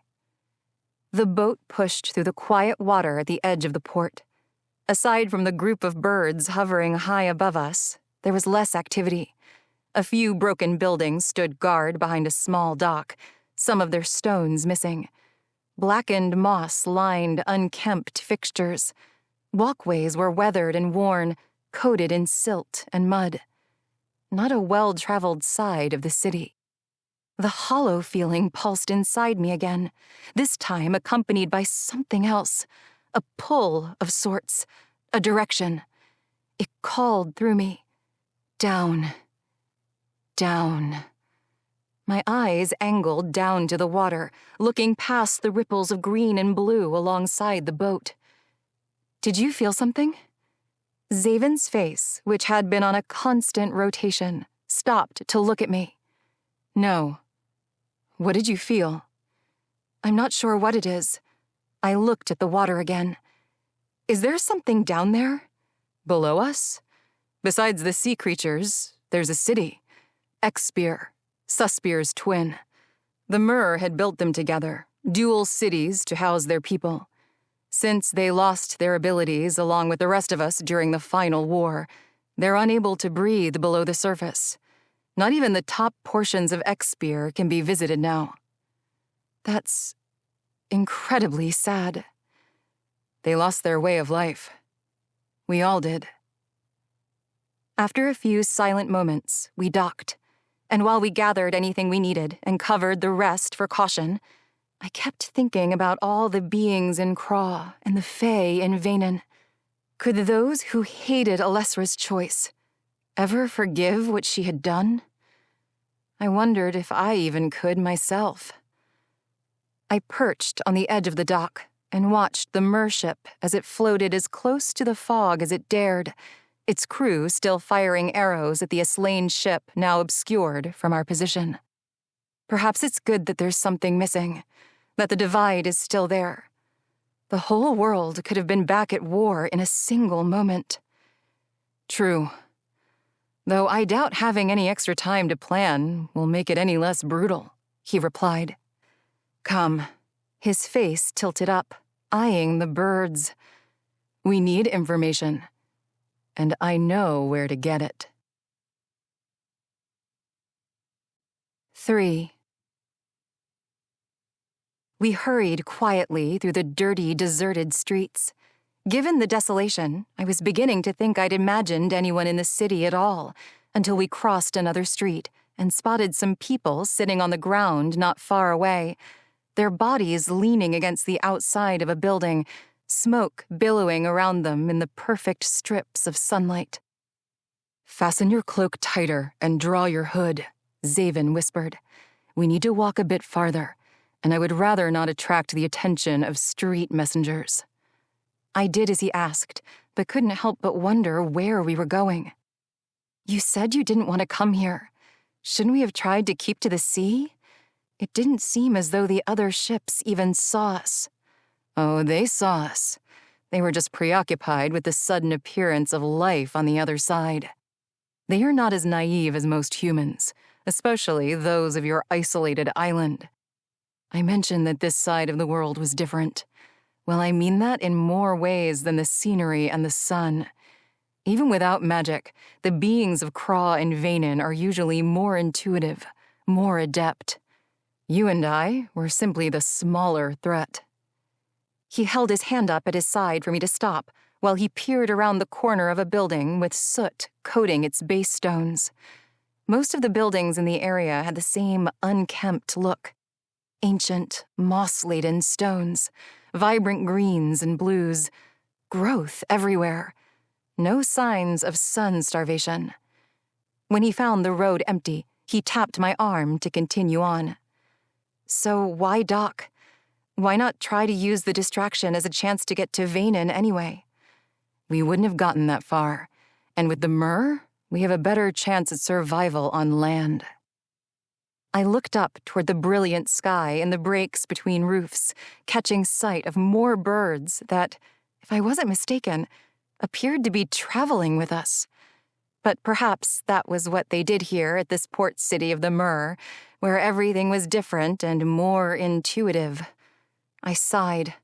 The boat pushed through the quiet water at the edge of the port. Aside from the group of birds hovering high above us, there was less activity. A few broken buildings stood guard behind a small dock, some of their stones missing. Blackened moss lined unkempt fixtures. Walkways were weathered and worn, coated in silt and mud. Not a well-traveled side of the city. The hollow feeling pulsed inside me again, this time accompanied by something else, a pull of sorts, a direction. It called through me. Down. Down. My eyes angled down to the water, looking past the ripples of green and blue alongside the boat. Did you feel something? Xavyn's face, which had been on a constant rotation, stopped to look at me. No. What did you feel? I'm not sure what it is. I looked at the water again. Is there something down there? Below us? Besides the sea creatures, there's a city. Expeir. Suspir's twin. The Myr had built them together, dual cities to house their people. Since they lost their abilities along with the rest of us during the final war, they're unable to breathe below the surface. Not even the top portions of Expeir can be visited now. That's incredibly sad. They lost their way of life. We all did. After a few silent moments, we docked. And while we gathered anything we needed and covered the rest for caution, I kept thinking about all the beings in Craw and the Fae in Vanen. Could those who hated Alessra's choice ever forgive what she had done? I wondered if I even could myself. I perched on the edge of the dock and watched the Myr ship as it floated as close to the fog as it dared, its crew still firing arrows at the Islain ship now obscured from our position. Perhaps it's good that there's something missing. that the divide is still there. The whole world could have been back at war in a single moment. True. Though I doubt having any extra time to plan will make it any less brutal, he replied. Come. His face tilted up, eyeing the birds. We need information, and I know where to get it. 3. We hurried quietly through the dirty, deserted streets. Given the desolation, I was beginning to think I'd imagined anyone in the city at all, until we crossed another street and spotted some people sitting on the ground not far away, their bodies leaning against the outside of a building, smoke billowing around them in the perfect strips of sunlight. Fasten your cloak tighter and draw your hood, Xavyn whispered. We need to walk a bit farther, and I would rather not attract the attention of street messengers. I did as he asked, but couldn't help but wonder where we were going. You said you didn't want to come here. Shouldn't we have tried to keep to the sea? It didn't seem as though the other ships even saw us. Oh, they saw us. They were just preoccupied with the sudden appearance of life on the other side. They are not as naive as most humans, especially those of your isolated island. I mentioned that this side of the world was different. Well, I mean that in more ways than the scenery and the sun. Even without magic, the beings of Craw and Vanen are usually more intuitive, more adept. You and I were simply the smaller threat. He held his hand up at his side for me to stop, while he peered around the corner of a building with soot coating its base stones. Most of the buildings in the area had the same unkempt look. Ancient, moss-laden stones, vibrant greens and blues, growth everywhere. No signs of sun starvation. When he found the road empty, he tapped my arm to continue on. So why dock? Why not try to use the distraction as a chance to get to Vanen anyway? We wouldn't have gotten that far, and with the Myr, we have a better chance at survival on land. I looked up toward the brilliant sky and the breaks between roofs, catching sight of more birds that, if I wasn't mistaken, appeared to be traveling with us. But perhaps that was what they did here at this port city of the Myr, where everything was different and more intuitive. I sighed,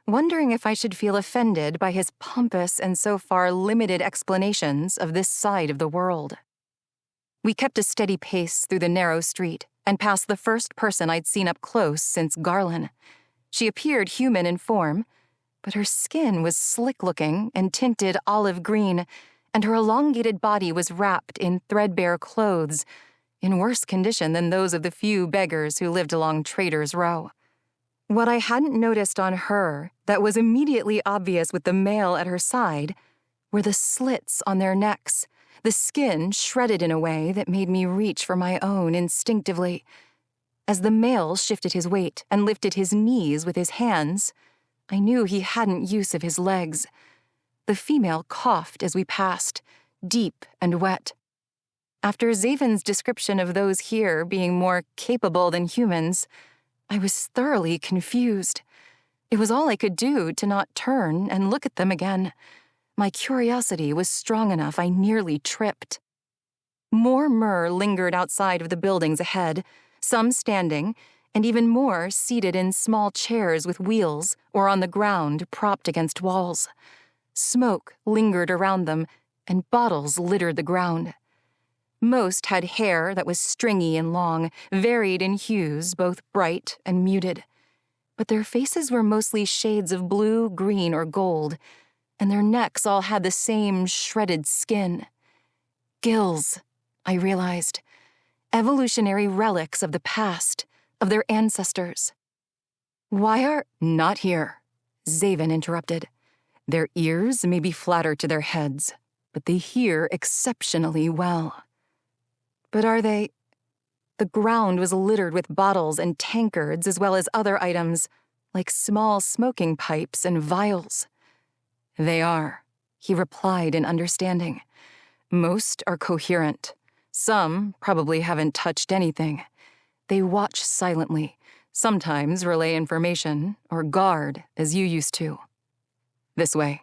wondering if I should feel offended by his pompous and so far limited explanations of this side of the world. We kept a steady pace through the narrow street and passed the first person I'd seen up close since Garlin. She appeared human in form, but her skin was slick-looking and tinted olive green, and her elongated body was wrapped in threadbare clothes, in worse condition than those of the few beggars who lived along Trader's Row. What I hadn't noticed on her that was immediately obvious with the male at her side were the slits on their necks, the skin shredded in a way that made me reach for my own instinctively. As the male shifted his weight and lifted his knees with his hands, I knew he hadn't use of his legs. The female coughed as we passed, deep and wet. After Xavyn's description of those here being more capable than humans, I was thoroughly confused. It was all I could do to not turn and look at them again. My curiosity was strong enough I nearly tripped. More Myr lingered outside of the buildings ahead, some standing, and even more seated in small chairs with wheels or on the ground propped against walls. Smoke lingered around them, and bottles littered the ground. Most had hair that was stringy and long, varied in hues, both bright and muted. But their faces were mostly shades of blue, green, or gold, and their necks all had the same shredded skin. Gills, I realized. Evolutionary relics of the past, of their ancestors. Why are— Not here, Xavyn interrupted. Their ears may be flatter to their heads, but they hear exceptionally well. But are they— The ground was littered with bottles and tankards as well as other items, like small smoking pipes and vials. They are, he replied in understanding. Most are coherent. Some probably haven't touched anything. They watch silently, sometimes relay information or guard as you used to. This way.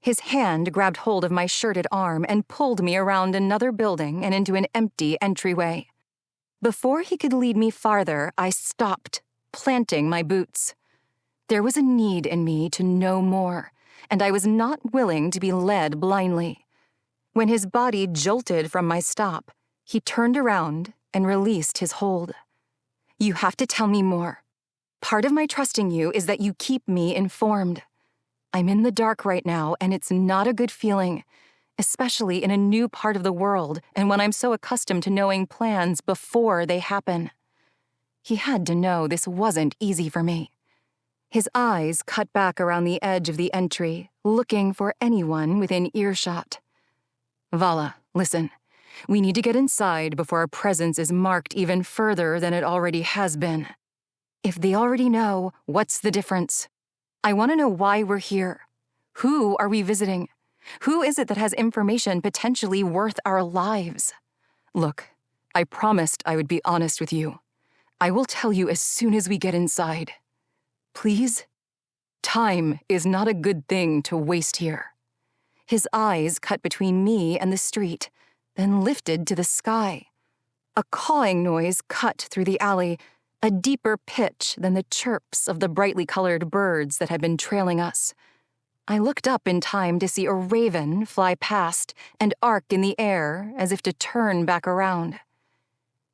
His hand grabbed hold of my shirted arm and pulled me around another building and into an empty entryway. Before he could lead me farther, I stopped, planting my boots. There was a need in me to know more, and I was not willing to be led blindly. When his body jolted from my stop, he turned around and released his hold. You have to tell me more. Part of my trusting you is that you keep me informed. I'm in the dark right now, and it's not a good feeling, especially in a new part of the world and when I'm so accustomed to knowing plans before they happen. He had to know this wasn't easy for me. His eyes cut back around the edge of the entry, looking for anyone within earshot. Vala, listen. We need to get inside before our presence is marked even further than it already has been. If they already know, what's the difference? I want to know why we're here. Who are we visiting? Who is it that has information potentially worth our lives? Look, I promised I would be honest with you. I will tell you as soon as we get inside. Please? Time is not a good thing to waste here. His eyes cut between me and the street, then lifted to the sky. A cawing noise cut through the alley, a deeper pitch than the chirps of the brightly colored birds that had been trailing us. I looked up in time to see a raven fly past and arc in the air as if to turn back around.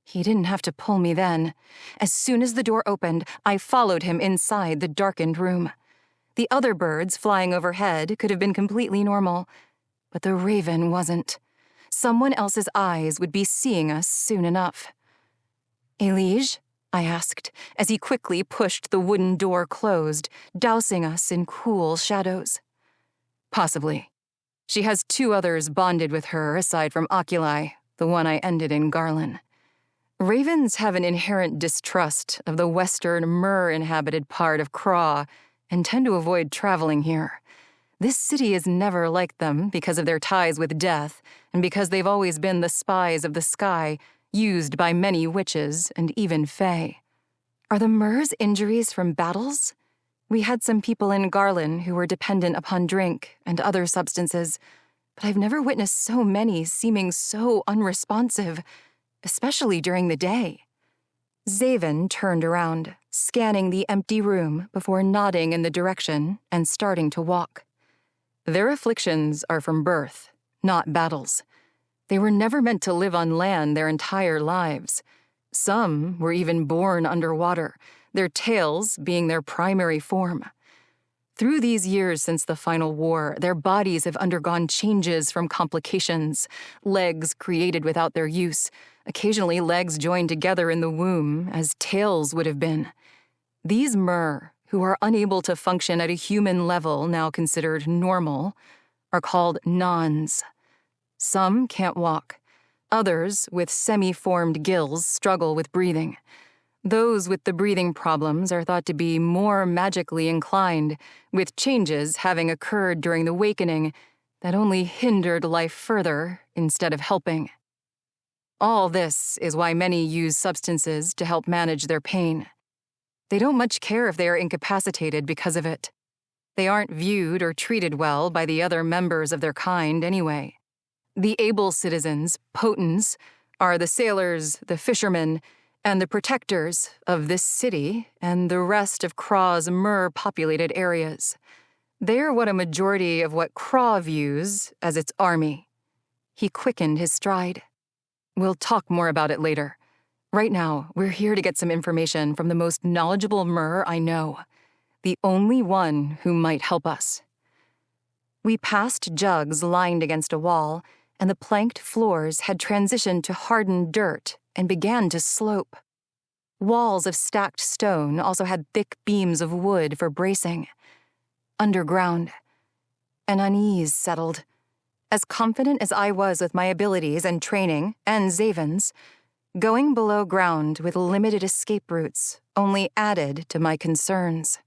He didn't have to pull me then. As soon as the door opened, I followed him inside the darkened room. The other birds flying overhead could have been completely normal, but the raven wasn't. Someone else's eyes would be seeing us soon enough. Elige? I asked, as he quickly pushed the wooden door closed, dousing us in cool shadows. Possibly. She has 2 others bonded with her aside from Oculi, the one I ended in Garlin. Ravens have an inherent distrust of the western myrrh-inhabited part of Craw and tend to avoid traveling here. This city is never like them because of their ties with death and because they've always been the spies of the sky, used by many witches and even fae. Are the myrrh's injuries from battles? We had some people in Garlin who were dependent upon drink and other substances, but I've never witnessed so many seeming so unresponsive, especially during the day. Xavyn turned around, scanning the empty room before nodding in the direction and starting to walk. Their afflictions are from birth, not battles. They were never meant to live on land their entire lives. Some were even born underwater, their tails being their primary form. Through these years since the final war, their bodies have undergone changes from complications, legs created without their use, occasionally legs joined together in the womb, as tails would have been. These myrrh, who are unable to function at a human level now considered normal, are called nons. Some can't walk. Others, with semi-formed gills, struggle with breathing. Those with the breathing problems are thought to be more magically inclined, with changes having occurred during the awakening that only hindered life further instead of helping. All this is why many use substances to help manage their pain. They don't much care if they are incapacitated because of it. They aren't viewed or treated well by the other members of their kind anyway. The able citizens, potents, are the sailors, the fishermen, and the protectors of this city and the rest of Craw's myrrh-populated areas. They are what a majority of what Craw views as its army. He quickened his stride. We'll talk more about it later. Right now, we're here to get some information from the most knowledgeable myrrh I know, the only one who might help us. We passed jugs lined against a wall, and the planked floors had transitioned to hardened dirt and began to slope. Walls of stacked stone also had thick beams of wood for bracing. Underground, an unease settled. As confident as I was with my abilities and training, and Xavyn's, going below ground with limited escape routes only added to my concerns.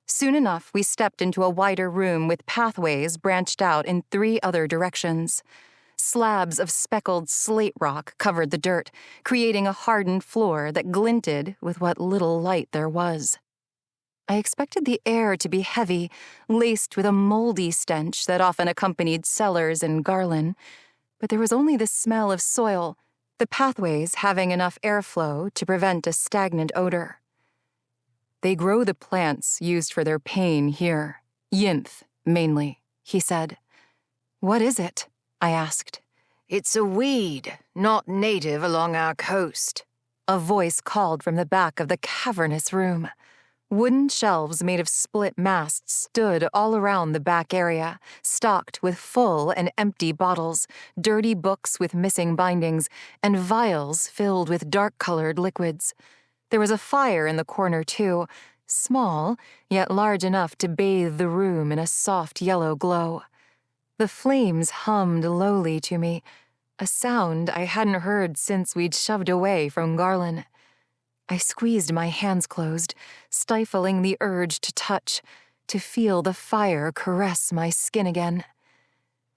Soon enough, we stepped into a wider room with pathways branched out in 3 other directions. Slabs of speckled slate rock covered the dirt, creating a hardened floor that glinted with what little light there was. I expected the air to be heavy, laced with a moldy stench that often accompanied cellars in Garlin, but there was only the smell of soil, the pathways having enough airflow to prevent a stagnant odor. They grow the plants used for their pain here, yinth, mainly, he said. What is it? I asked. It's a weed, not native along our coast. A voice called from the back of the cavernous room. Wooden shelves made of split masts stood all around the back area, stocked with full and empty bottles, dirty books with missing bindings, and vials filled with dark-colored liquids. There was a fire in the corner, too, small, yet large enough to bathe the room in a soft yellow glow. The flames hummed lowly to me, a sound I hadn't heard since we'd shoved away from Garlin. I squeezed my hands closed, stifling the urge to touch, to feel the fire caress my skin again.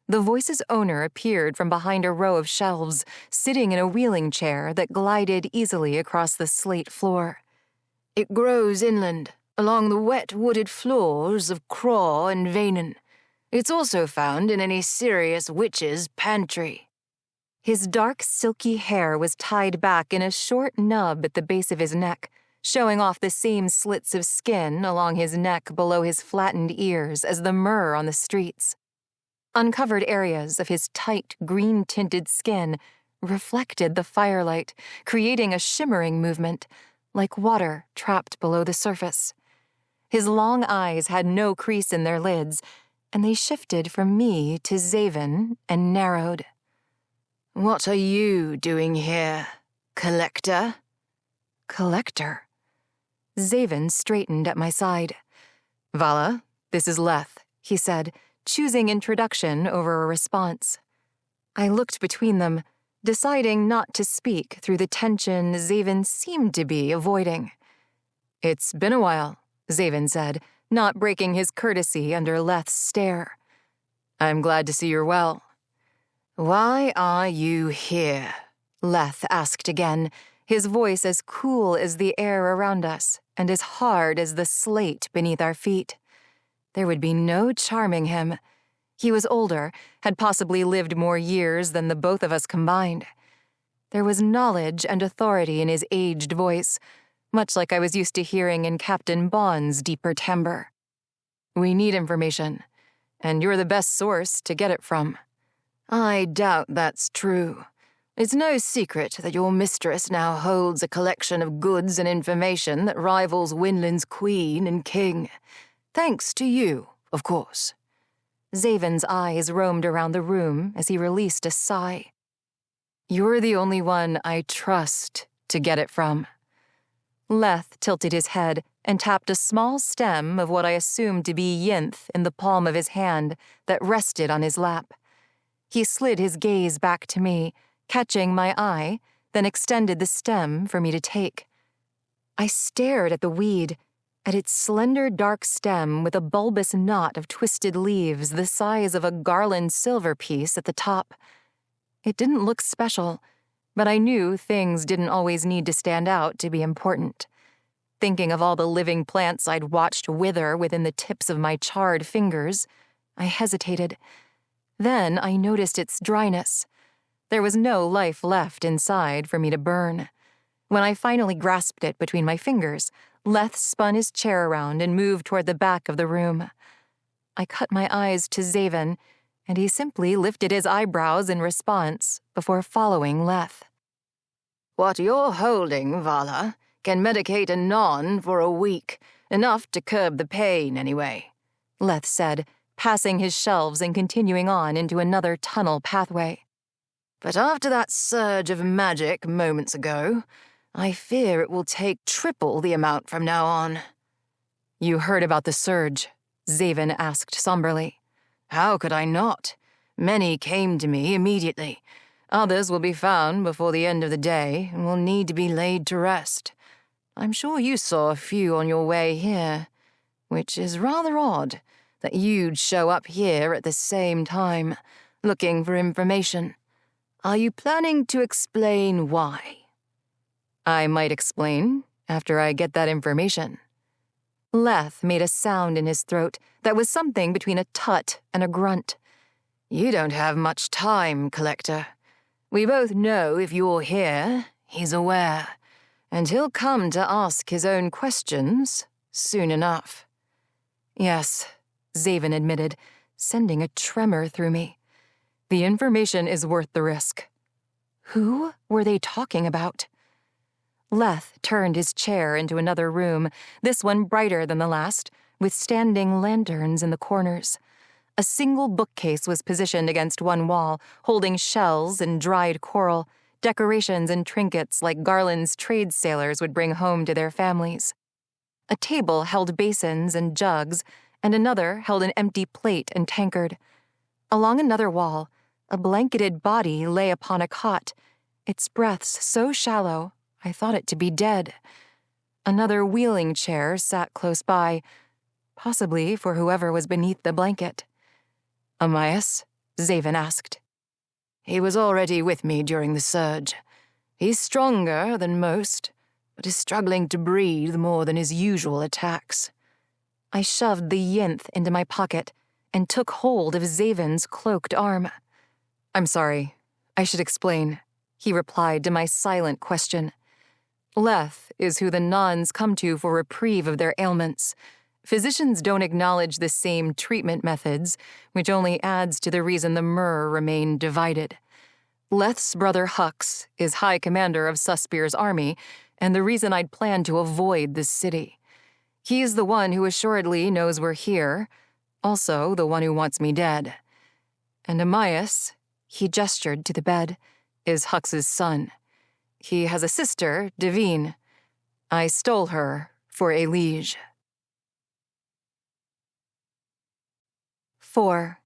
The voice's owner appeared from behind a row of shelves, sitting in a wheeling chair that glided easily across the slate floor. It grows inland, along the wet wooded floors of Craw and Vanen. It's also found in any serious witch's pantry. His dark, silky hair was tied back in a short nub at the base of his neck, showing off the same slits of skin along his neck below his flattened ears as the myrrh on the streets. Uncovered areas of his tight, green-tinted skin reflected the firelight, creating a shimmering movement, like water trapped below the surface. His long eyes had no crease in their lids, and they shifted from me to Xavyn and narrowed. What are you doing here, collector? Collector? Xavyn straightened at my side. Vala, this is Leth, he said, choosing introduction over a response. I looked between them, deciding not to speak through the tension Xavyn seemed to be avoiding. It's been a while, Xavyn said, not breaking his courtesy under Leth's stare. I'm glad to see you're well. Why are you here? Leth asked again, his voice as cool as the air around us and as hard as the slate beneath our feet. There would be no charming him. He was older, had possibly lived more years than the both of us combined. There was knowledge and authority in his aged voice, much like I was used to hearing in Captain Bond's deeper timbre. We need information, and you're the best source to get it from. I doubt that's true. It's no secret that your mistress now holds a collection of goods and information that rivals Winland's queen and king. Thanks to you, of course. Xavyn's eyes roamed around the room as he released a sigh. You're the only one I trust to get it from. Leth tilted his head and tapped a small stem of what I assumed to be yinth in the palm of his hand that rested on his lap. He slid his gaze back to me, catching my eye, then extended the stem for me to take. I stared at the weed, at its slender dark stem with a bulbous knot of twisted leaves the size of a Garlin silver piece at the top. It didn't look special, but I knew things didn't always need to stand out to be important. Thinking of all the living plants I'd watched wither within the tips of my charred fingers, I hesitated. Then I noticed its dryness. There was no life left inside for me to burn. When I finally grasped it between my fingers, Leth spun his chair around and moved toward the back of the room. I cut my eyes to Xavyn, and he simply lifted his eyebrows in response before following Leth. What you're holding, Vala, can medicate a non for a week, enough to curb the pain anyway, Leth said, passing his shelves and continuing on into another tunnel pathway. But after that surge of magic moments ago, I fear it will take triple the amount from now on. You heard about the surge? Xavyn asked somberly. How could I not? Many came to me immediately. Others will be found before the end of the day and will need to be laid to rest. I'm sure you saw a few on your way here, which is rather odd that you'd show up here at the same time, looking for information. Are you planning to explain why? I might explain after I get that information. Leth made a sound in his throat that was something between a tut and a grunt. You don't have much time, Collector. We both know if you're here, he's aware, and he'll come to ask his own questions soon enough. Yes, Xavyn admitted, sending a tremor through me. The information is worth the risk. Who were they talking about? Leth turned his chair into another room, this one brighter than the last, with standing lanterns in the corners. A single bookcase was positioned against one wall, holding shells and dried coral, decorations and trinkets like Garlin's trade sailors would bring home to their families. A table held basins and jugs, and another held an empty plate and tankard. Along another wall, a blanketed body lay upon a cot, its breaths so shallow I thought it to be dead. Another wheeling chair sat close by, possibly for whoever was beneath the blanket. Amias? Xavyn asked. He was already with me during the surge. He's stronger than most, but is struggling to breathe more than his usual attacks. I shoved the yinth into my pocket and took hold of Xavyn's cloaked arm. I'm sorry. I should explain, he replied to my silent question. Leth is who the nuns come to for reprieve of their ailments. Physicians don't acknowledge the same treatment methods, which only adds to the reason the Myrrh remain divided. Leth's brother Hux is High Commander of Suspir's army, and the reason I'd planned to avoid this city. He's the one who assuredly knows we're here, also the one who wants me dead. And Amias, he gestured to the bed, is Hux's son. He has a sister, Devine. I stole her for a liege. 4.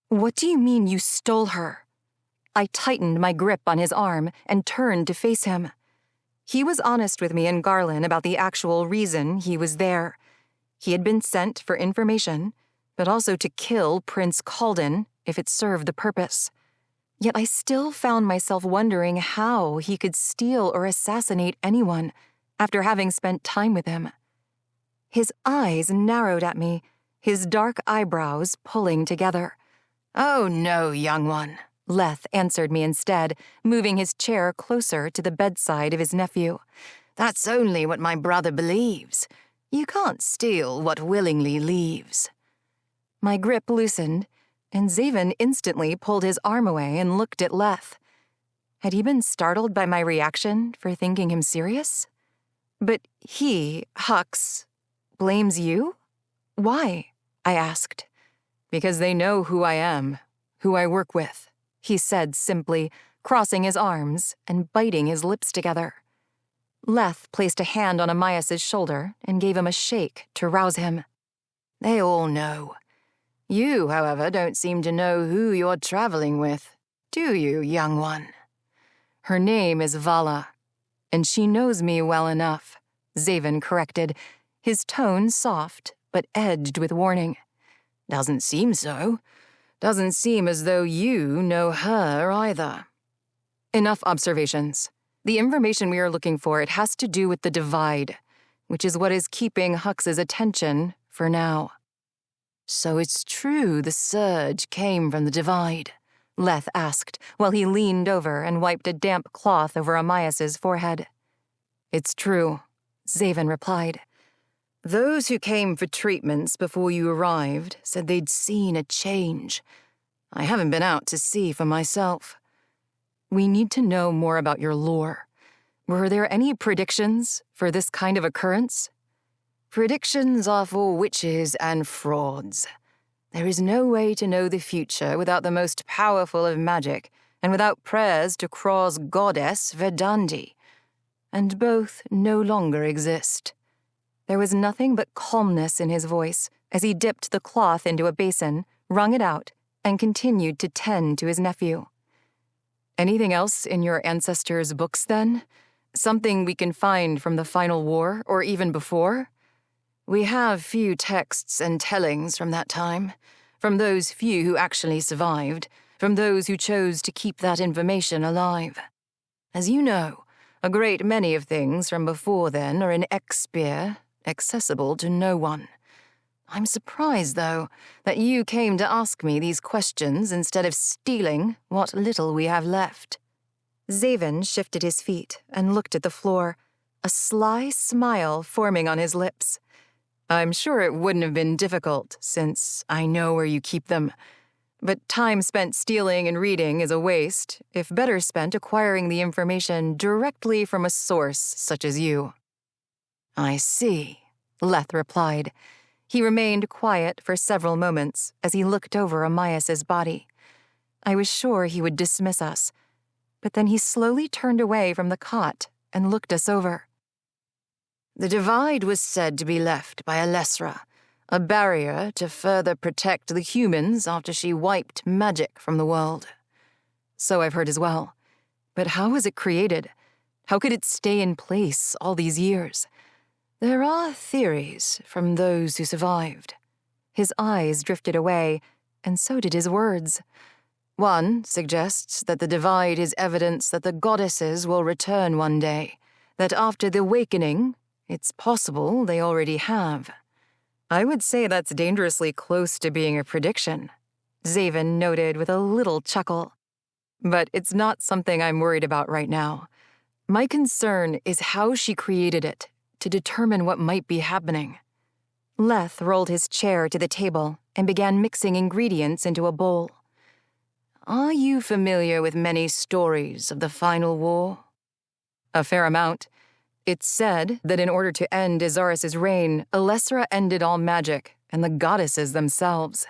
What do you mean you stole her? I tightened my grip on his arm and turned to face him. He was honest with me and Garlin about the actual reason he was there. He had been sent for information, but also to kill Prince Calden if it served the purpose. Yet I still found myself wondering how he could steal or assassinate anyone after having spent time with him. His eyes narrowed at me, his dark eyebrows pulling together. Oh no, young one, Leth answered me instead, moving his chair closer to the bedside of his nephew. That's only what my brother believes. You can't steal what willingly leaves. My grip loosened, and Xavyn instantly pulled his arm away and looked at Leth. Had he been startled by my reaction for thinking him serious? But he, Hux, blames you? Why? I asked. Because they know who I am, who I work with, he said simply, crossing his arms and biting his lips together. Leth placed a hand on Amias' shoulder and gave him a shake to rouse him. They all know. You, however, don't seem to know who you're traveling with, do you, young one? Her name is Vala, and she knows me well enough, Xavyn corrected, his tone soft but edged with warning. Doesn't seem so. Doesn't seem as though you know her either. Enough observations. The information we are looking for, it has to do with the divide, which is what is keeping Hux's attention for now. So it's true the surge came from the divide? Leth asked, while he leaned over and wiped a damp cloth over Amias' forehead. It's true, Xavyn replied. Those who came for treatments before you arrived said they'd seen a change. I haven't been out to see for myself. We need to know more about your lore. Were there any predictions for this kind of occurrence? Predictions are for witches and frauds. There is no way to know the future without the most powerful of magic and without prayers to Krau's goddess Verdandi. And both no longer exist. There was nothing but calmness in his voice as he dipped the cloth into a basin, wrung it out, and continued to tend to his nephew. Anything else in your ancestors' books, then? Something we can find from the final war, or even before? We have few texts and tellings from that time, from those few who actually survived, from those who chose to keep that information alive. As you know, a great many of things from before then are in X-Spear, accessible to no one. I'm surprised, though, that you came to ask me these questions instead of stealing what little we have left." Xavyn shifted his feet and looked at the floor, a sly smile forming on his lips. "I'm sure it wouldn't have been difficult, since I know where you keep them. But time spent stealing and reading is a waste, if better spent acquiring the information directly from a source such as you." "I see," Leth replied. He remained quiet for several moments as he looked over Amias's body. I was sure he would dismiss us, but then he slowly turned away from the cot and looked us over. "The divide was said to be left by Alessra, a barrier to further protect the humans after she wiped magic from the world." "So I've heard as well. But how was it created? How could it stay in place all these years?" "There are theories from those who survived." His eyes drifted away, and so did his words. "One suggests that the divide is evidence that the goddesses will return one day, that after the awakening, it's possible they already have." "I would say that's dangerously close to being a prediction," Xavyn noted with a little chuckle. "But it's not something I'm worried about right now. My concern is how she created it, to determine what might be happening." Leth rolled his chair to the table and began mixing ingredients into a bowl. "Are you familiar with many stories of the final war?" "A fair amount. It's said that in order to end Izaris's reign, Alessra ended all magic and the goddesses themselves.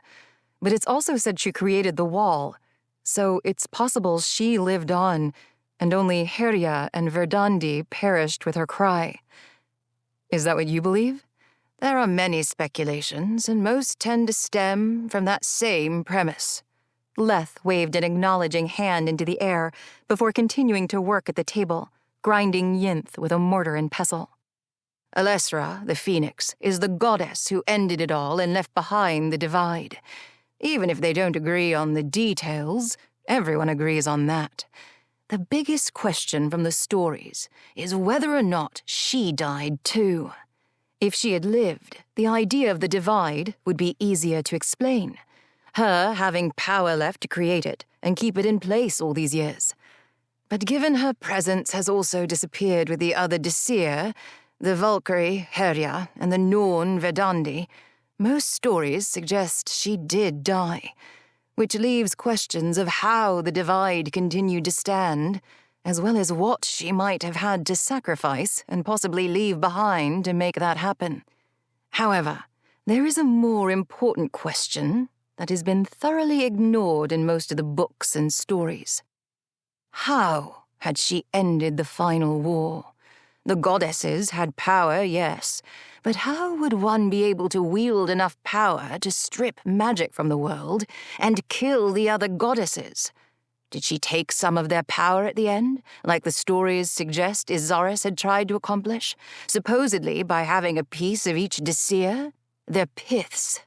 But it's also said she created the wall, so it's possible she lived on, and only Heria and Verdandi perished with her cry. Is that what you believe?" "There are many speculations, and most tend to stem from that same premise." Leth waved an acknowledging hand into the air before continuing to work at the table, grinding yinth with a mortar and pestle. "Alessra, the Phoenix, is the goddess who ended it all and left behind the divide. Even if they don't agree on the details, everyone agrees on that. The biggest question from the stories is whether or not she died too. If she had lived, the idea of the divide would be easier to explain. Her having power left to create it and keep it in place all these years. But given her presence has also disappeared with the other Disir, the Valkyrie, Heria, and the Norn, Verdandi, most stories suggest she did die, which leaves questions of how the divide continued to stand, as well as what she might have had to sacrifice and possibly leave behind to make that happen. However, there is a more important question that has been thoroughly ignored in most of the books and stories. How had she ended the final war? The goddesses had power, yes, but how would one be able to wield enough power to strip magic from the world and kill the other goddesses? Did she take some of their power at the end, like the stories suggest Izaris had tried to accomplish, supposedly by having a piece of each Disir? Their piths.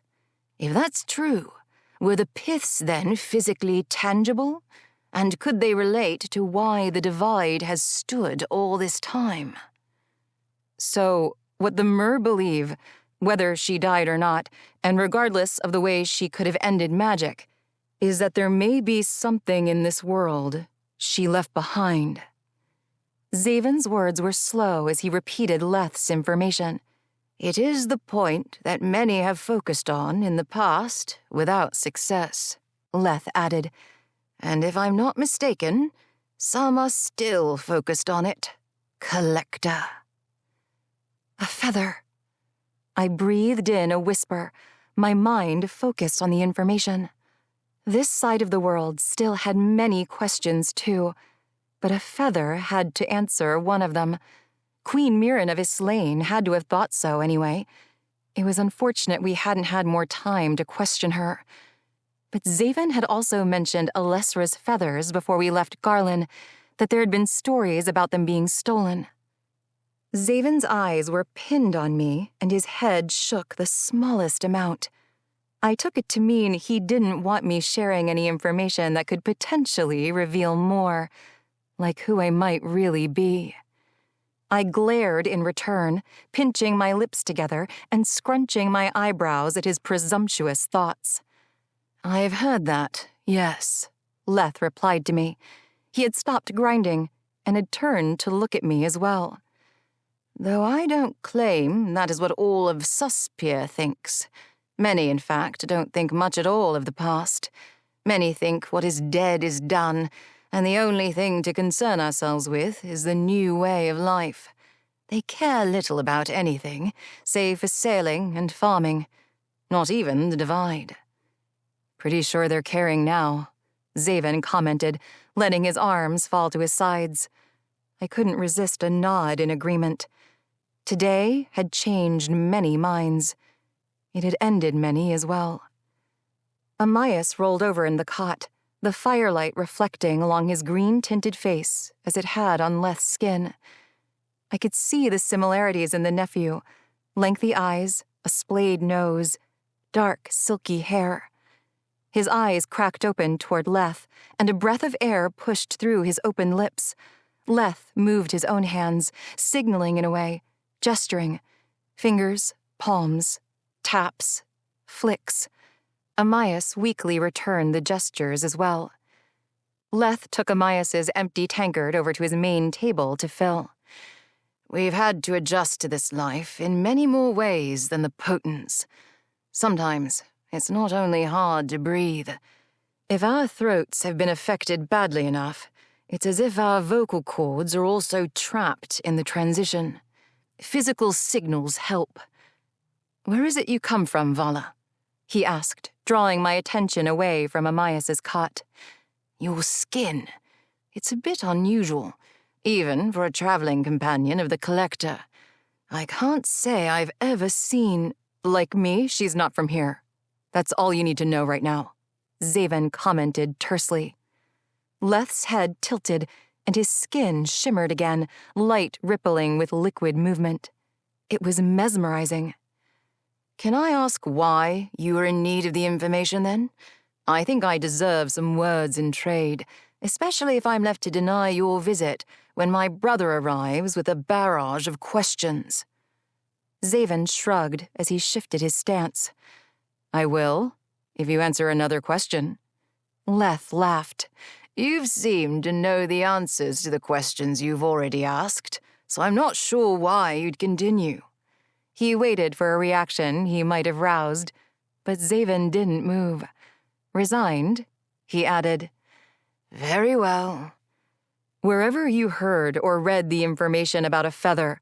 If that's true, were the piths then physically tangible? And could they relate to why the divide has stood all this time? So, what the Mer believe, whether she died or not, and regardless of the way she could have ended magic, is that there may be something in this world she left behind. Xavyn's words were slow as he repeated Leth's information. It is the point that many have focused on in the past without success, Leth added. And if I'm not mistaken, some are still focused on it. Collector. A feather. I breathed in a whisper, my mind focused on the information. This side of the world still had many questions, too, but a feather had to answer one of them. Queen Mirren of Islain had to have thought so anyway. It was unfortunate we hadn't had more time to question her. But Xavyn had also mentioned Alessra's feathers before we left Garlin, that there had been stories about them being stolen. Xavyn's eyes were pinned on me, and his head shook the smallest amount. I took it to mean he didn't want me sharing any information that could potentially reveal more, like who I might really be. I glared in return, pinching my lips together and scrunching my eyebrows at his presumptuous thoughts. "I've heard that, yes," Leth replied to me. He had stopped grinding and had turned to look at me as well. "Though I don't claim that is what all of Suspier thinks. Many, in fact, don't think much at all of the past. Many think what is dead is done, and the only thing to concern ourselves with is the new way of life. They care little about anything, save for sailing and farming. Not even the Divide." "Pretty sure they're caring now," Xavyn commented, letting his arms fall to his sides. I couldn't resist a nod in agreement. Today had changed many minds. It had ended many as well. Amias rolled over in the cot, the firelight reflecting along his green-tinted face as it had on Leth's skin. I could see the similarities in the nephew: lengthy eyes, a splayed nose, dark, silky hair. His eyes cracked open toward Leth, and a breath of air pushed through his open lips. Leth moved his own hands, signaling in a way, gesturing. Fingers, palms, taps, flicks. Amias weakly returned the gestures as well. Leth took Amias's empty tankard over to his main table to fill. "We've had to adjust to this life in many more ways than the Potents. Sometimes it's not only hard to breathe. If our throats have been affected badly enough, it's as if our vocal cords are also trapped in the transition. Physical signals help." "Where is it you come from, Vala?" he asked, drawing my attention away from Amias's cot. "Your skin. It's a bit unusual, even for a traveling companion of the Collector. I can't say I've ever seen—" "Like me, she's not from here. That's all you need to know right now," Xavyn commented tersely. Leth's head tilted, and his skin shimmered again, light rippling with liquid movement. It was mesmerizing. "Can I ask why you are in need of the information, then? I think I deserve some words in trade, especially if I'm left to deny your visit when my brother arrives with a barrage of questions." Xavyn shrugged as he shifted his stance. "I will, if you answer another question." Leth laughed. "You've seemed to know the answers to the questions you've already asked, so I'm not sure why you'd continue." He waited for a reaction he might have roused, but Xavyn didn't move. Resigned, he added, "Very well." "Wherever you heard or read the information about a feather,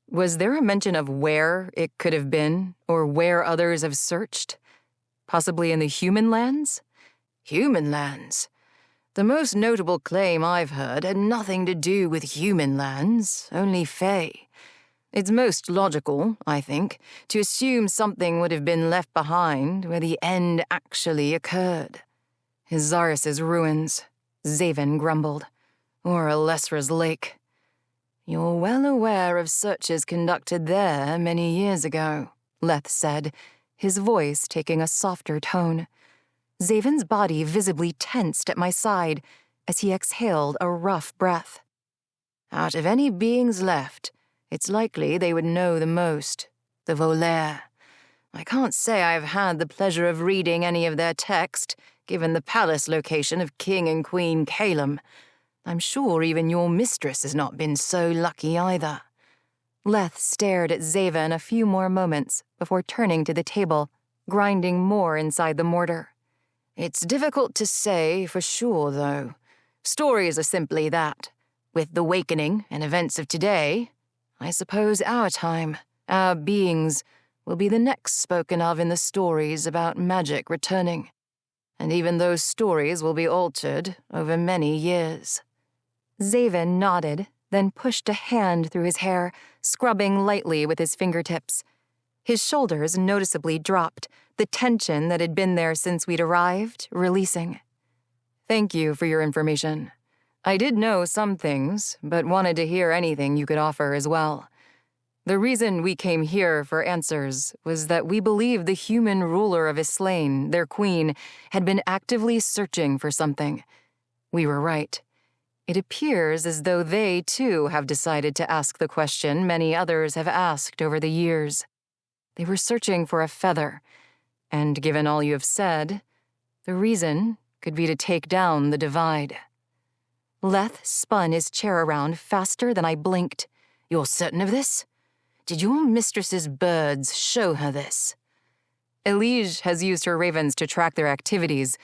was there a mention of where it could have been, or where others have searched? Possibly in the human lands?" "Human lands? The most notable claim I've heard had nothing to do with human lands, only Fae. It's most logical, I think, to assume something would have been left behind where the end actually occurred." "Zaris's ruins," Xavyn grumbled. "Or Alesra's lake. You're well aware of searches conducted there many years ago," Leth said, his voice taking a softer tone. Xavyn's body visibly tensed at my side as he exhaled a rough breath. "Out of any beings left, it's likely they would know the most, the Volaire. I can't say I've had the pleasure of reading any of their text, given the palace location of King and Queen Calum. I'm sure even your mistress has not been so lucky either." Leth stared at Xavyn a few more moments before turning to the table, grinding more inside the mortar. "It's difficult to say for sure, though. Stories are simply that. With the Wakening and events of today, I suppose our time, our beings, will be the next spoken of in the stories about magic returning. And even those stories will be altered over many years." Xavyn nodded, then pushed a hand through his hair, scrubbing lightly with his fingertips. His shoulders noticeably dropped, the tension that had been there since we'd arrived releasing. "Thank you for your information. I did know some things, but wanted to hear anything you could offer as well. The reason we came here for answers was that we believed the human ruler of Islain, their queen, had been actively searching for something. We were right. It appears as though they, too, have decided to ask the question many others have asked over the years. They were searching for a feather, and given all you have said, the reason could be to take down the divide. Leth spun his chair around faster than I blinked. You're certain of this? Did your mistress's birds show her this? Elige has used her ravens to track their activities,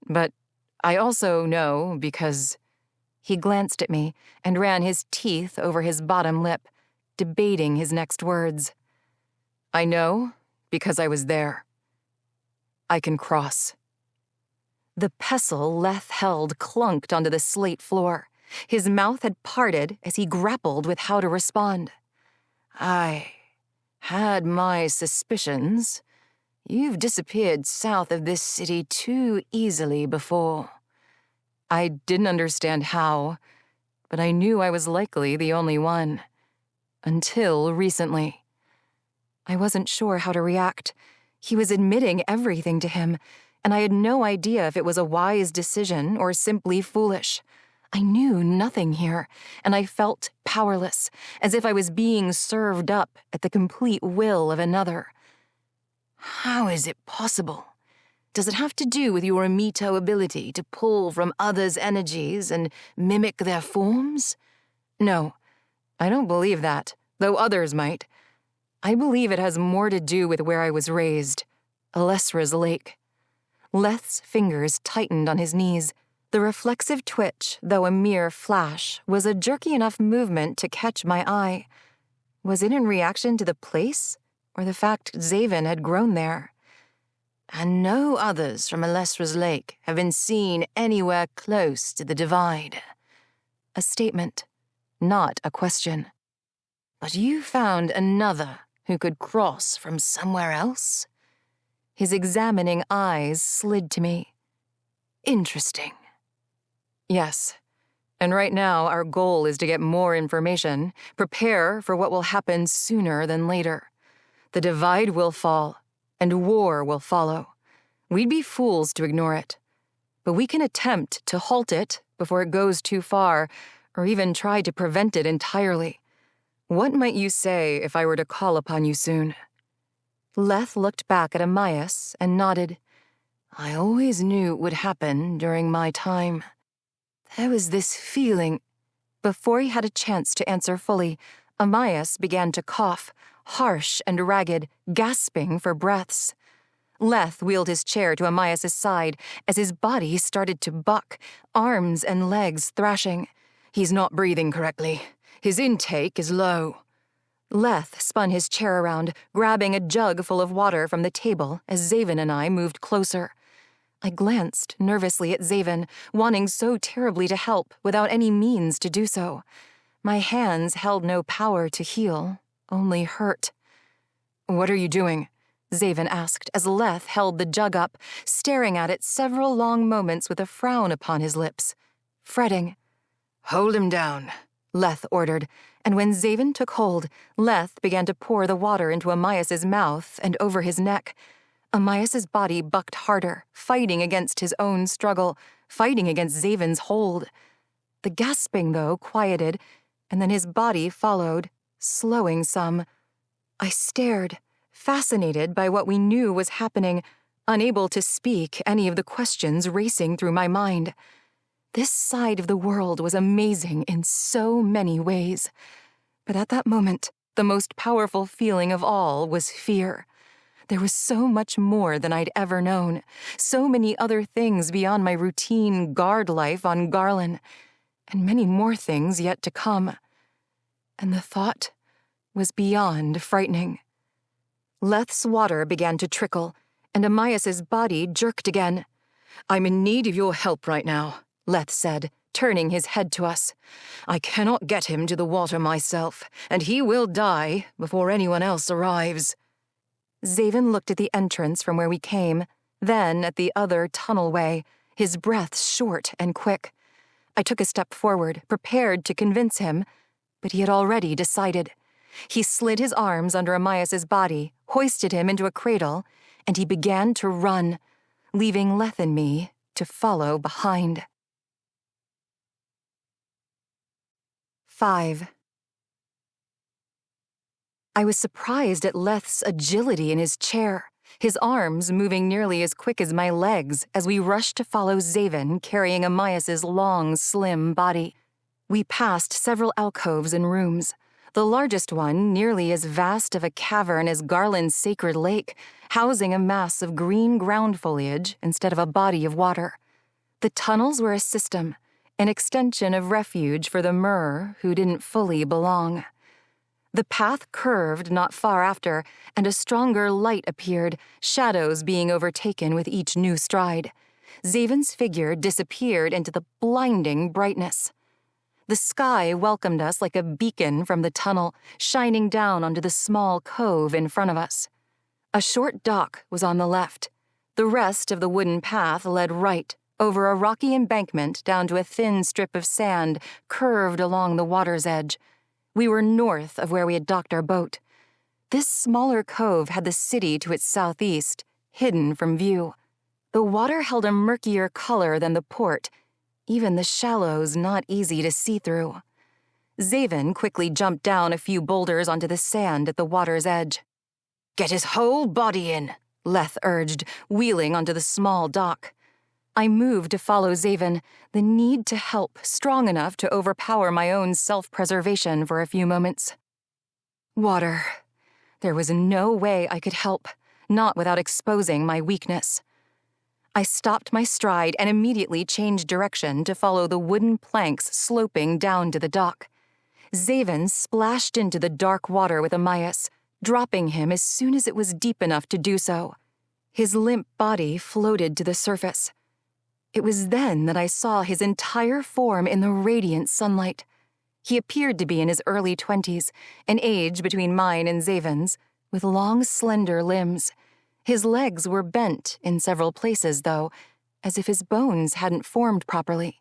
but I also know because... He glanced at me and ran his teeth over his bottom lip, debating his next words. I know because I was there. I can cross. The pestle Leth held clunked onto the slate floor. His mouth had parted as he grappled with how to respond. I had my suspicions. You've disappeared south of this city too easily before. I didn't understand how, but I knew I was likely the only one. Until recently. I wasn't sure how to react. He was admitting everything to him, and I had no idea if it was a wise decision or simply foolish. I knew nothing here, and I felt powerless, as if I was being served up at the complete will of another. How is it possible? Does it have to do with your imito ability to pull from others' energies and mimic their forms? No, I don't believe that, though others might. I believe it has more to do with where I was raised, Alessra's lake. Leth's fingers tightened on his knees. The reflexive twitch, though a mere flash, was a jerky enough movement to catch my eye. Was it in reaction to the place, or the fact Xavyn had grown there? And no others from Alessra's lake have been seen anywhere close to the divide. A statement, not a question. But you found another who could cross from somewhere else? His examining eyes slid to me. Interesting. Yes, and right now our goal is to get more information, prepare for what will happen sooner than later. The divide will fall, and war will follow. We'd be fools to ignore it. But we can attempt to halt it before it goes too far, or even try to prevent it entirely. What might you say if I were to call upon you soon? Leth looked back at Amias and nodded. I always knew it would happen during my time. There was this feeling. Before he had a chance to answer fully, Amias began to cough, harsh and ragged, gasping for breaths. Leth wheeled his chair to Amias' side as his body started to buck, arms and legs thrashing. He's not breathing correctly. His intake is low. Leth spun his chair around, grabbing a jug full of water from the table as Xavyn and I moved closer. I glanced nervously at Xavyn, wanting so terribly to help without any means to do so. My hands held no power to heal, only hurt. What are you doing? Xavyn asked as Leth held the jug up, staring at it several long moments with a frown upon his lips. Fretting. Hold him down, Leth ordered, and when Xavyn took hold, Leth began to pour the water into Amias' mouth and over his neck. Amias' body bucked harder, fighting against his own struggle, fighting against Xavyn's hold. The gasping, though, quieted, and then his body followed, slowing some. I stared, fascinated by what we knew was happening, unable to speak any of the questions racing through my mind. This side of the world was amazing in so many ways. But at that moment, the most powerful feeling of all was fear. There was so much more than I'd ever known, so many other things beyond my routine guard life on Garlin, and many more things yet to come. And the thought was beyond frightening. Leth's water began to trickle, and Amias' body jerked again. I'm in need of your help right now, Leth said, turning his head to us. I cannot get him to the water myself, and he will die before anyone else arrives. Xavyn looked at the entrance from where we came, then at the other tunnelway, his breath short and quick. I took a step forward, prepared to convince him, but he had already decided. He slid his arms under Amias's body, hoisted him into a cradle, and he began to run, leaving Leth and me to follow behind. 5. I was surprised at Leth's agility in his chair, his arms moving nearly as quick as my legs as we rushed to follow Xavyn carrying Amias's long, slim body. We passed several alcoves and rooms, the largest one nearly as vast of a cavern as Garlin's sacred lake, housing a mass of green ground foliage instead of a body of water. The tunnels were a system, an extension of refuge for the Mer who didn't fully belong. The path curved not far after, and a stronger light appeared, shadows being overtaken with each new stride. Xavyn's figure disappeared into the blinding brightness. The sky welcomed us like a beacon from the tunnel, shining down onto the small cove in front of us. A short dock was on the left. The rest of the wooden path led right, over a rocky embankment down to a thin strip of sand curved along the water's edge. We were north of where we had docked our boat. This smaller cove had the city to its southeast, hidden from view. The water held a murkier color than the port, even the shallows not easy to see through. Xavyn quickly jumped down a few boulders onto the sand at the water's edge. "Get his whole body in," Leth urged, wheeling onto the small dock. I moved to follow Xavyn, the need to help strong enough to overpower my own self-preservation for a few moments. Water. There was no way I could help, not without exposing my weakness. I stopped my stride and immediately changed direction to follow the wooden planks sloping down to the dock. Xavyn splashed into the dark water with Amias, dropping him as soon as it was deep enough to do so. His limp body floated to the surface. It was then that I saw his entire form in the radiant sunlight. He appeared to be in his early 20s, an age between mine and Xavyn's, with long, slender limbs. His legs were bent in several places, though, as if his bones hadn't formed properly.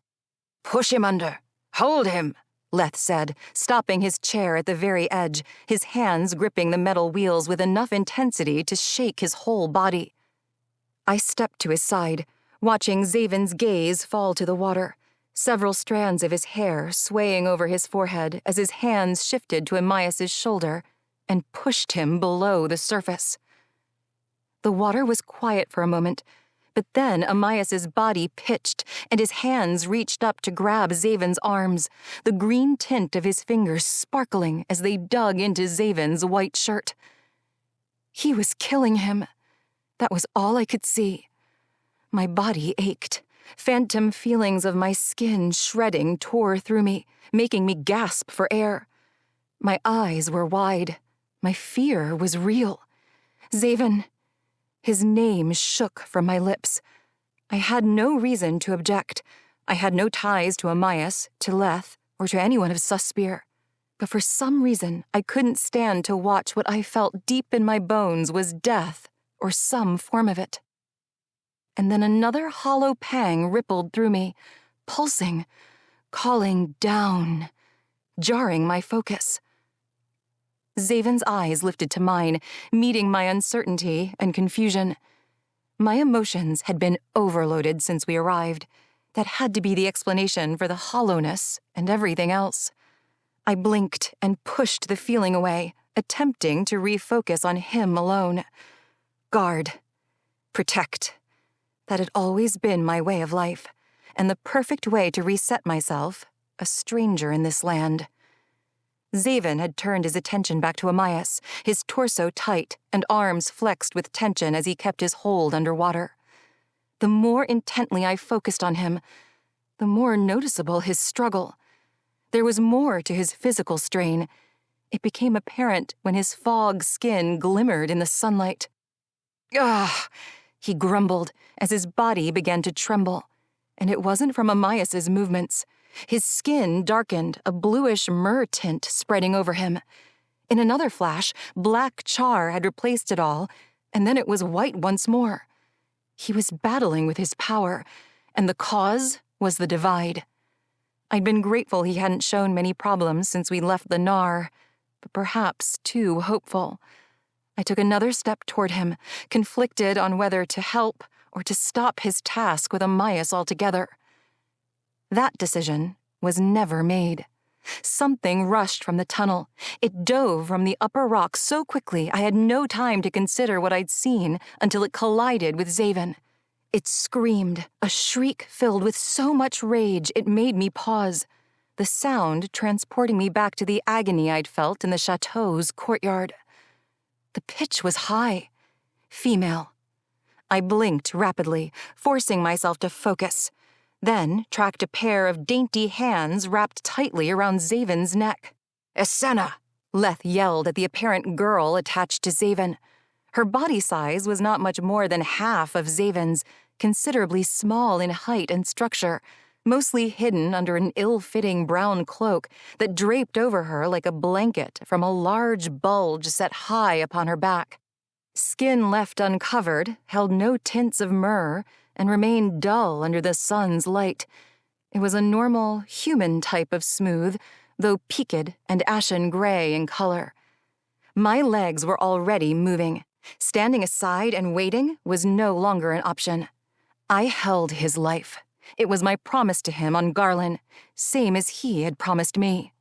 "Push him under. Hold him," Leth said, stopping his chair at the very edge, his hands gripping the metal wheels with enough intensity to shake his whole body. I stepped to his side, watching Xavyn's gaze fall to the water, several strands of his hair swaying over his forehead as his hands shifted to Amias's shoulder and pushed him below the surface. The water was quiet for a moment, but then Amias's body pitched and his hands reached up to grab Xavyn's arms, the green tint of his fingers sparkling as they dug into Xavyn's white shirt. He was killing him. That was all I could see. My body ached. Phantom feelings of my skin shredding tore through me, making me gasp for air. My eyes were wide. My fear was real. Xavyn. His name shook from my lips. I had no reason to object. I had no ties to Amias, to Leth, or to anyone of Suspiir. But for some reason, I couldn't stand to watch what I felt deep in my bones was death, or some form of it. And then another hollow pang rippled through me, pulsing, calling down, jarring my focus. Xavyn's eyes lifted to mine, meeting my uncertainty and confusion. My emotions had been overloaded since we arrived. That had to be the explanation for the hollowness and everything else. I blinked and pushed the feeling away, attempting to refocus on him alone. Guard. Protect. That had always been my way of life, and the perfect way to reset myself, a stranger in this land. Xavyn had turned his attention back to Amias, his torso tight and arms flexed with tension as he kept his hold underwater. The more intently I focused on him, the more noticeable his struggle. There was more to his physical strain. It became apparent when his fog skin glimmered in the sunlight. "Ah!" he grumbled as his body began to tremble. And it wasn't from Amias's movements. His skin darkened, a bluish myrrh tint spreading over him. In another flash, black char had replaced it all, and then it was white once more. He was battling with his power, and the cause was the divide. I'd been grateful he hadn't shown many problems since we left the Nar, but perhaps too hopeful. I took another step toward him, conflicted on whether to help or to stop his task with Amias altogether. That decision was never made. Something rushed from the tunnel. It dove from the upper rock so quickly I had no time to consider what I'd seen until it collided with Xavyn. It screamed, a shriek filled with so much rage it made me pause, the sound transporting me back to the agony I'd felt in the chateau's courtyard. The pitch was high. Female. I blinked rapidly, forcing myself to focus, then tracked a pair of dainty hands wrapped tightly around Xavyn's neck. "Essenna!" Leth yelled at the apparent girl attached to Xavyn. Her body size was not much more than half of Xavyn's, considerably small in height and structure, mostly hidden under an ill-fitting brown cloak that draped over her like a blanket from a large bulge set high upon her back. Skin left uncovered held no tints of myrrh and remained dull under the sun's light. It was a normal, human type of smooth, though peaked and ashen gray in color. My legs were already moving. Standing aside and waiting was no longer an option. I held his life. It was my promise to him on Garlin, same as he had promised me.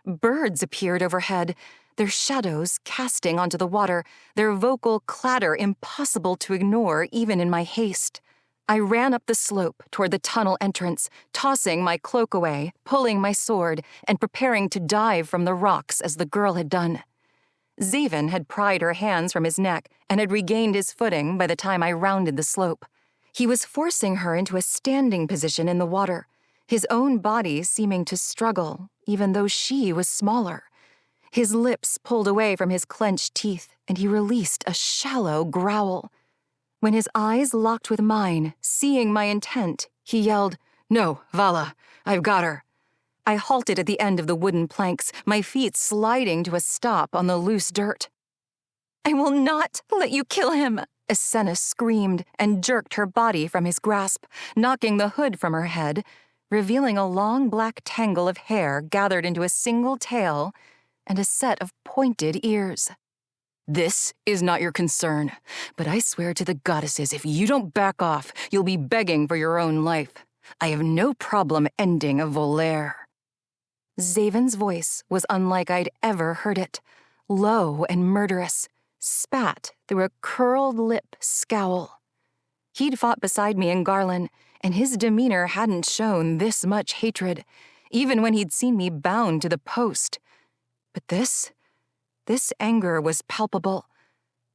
Birds appeared overhead, their shadows casting onto the water, their vocal clatter impossible to ignore even in my haste. I ran up the slope toward the tunnel entrance, tossing my cloak away, pulling my sword, and preparing to dive from the rocks as the girl had done. Xavyn had pried her hands from his neck and had regained his footing by the time I rounded the slope. He was forcing her into a standing position in the water, his own body seeming to struggle, even though she was smaller. His lips pulled away from his clenched teeth, and he released a shallow growl. When his eyes locked with mine, seeing my intent, he yelled, "No, Vala, I've got her." I halted at the end of the wooden planks, my feet sliding to a stop on the loose dirt. "I will not let you kill him," Essenna screamed and jerked her body from his grasp, knocking the hood from her head, revealing a long black tangle of hair gathered into a single tail and a set of pointed ears. "This is not your concern, but I swear to the goddesses if you don't back off, you'll be begging for your own life. I have no problem ending a volaire." Xavyn's voice was unlike I'd ever heard it, low and murderous, spat through a curled lip scowl. He'd fought beside me in Garlin, and his demeanor hadn't shown this much hatred, even when he'd seen me bound to the post. But this anger was palpable.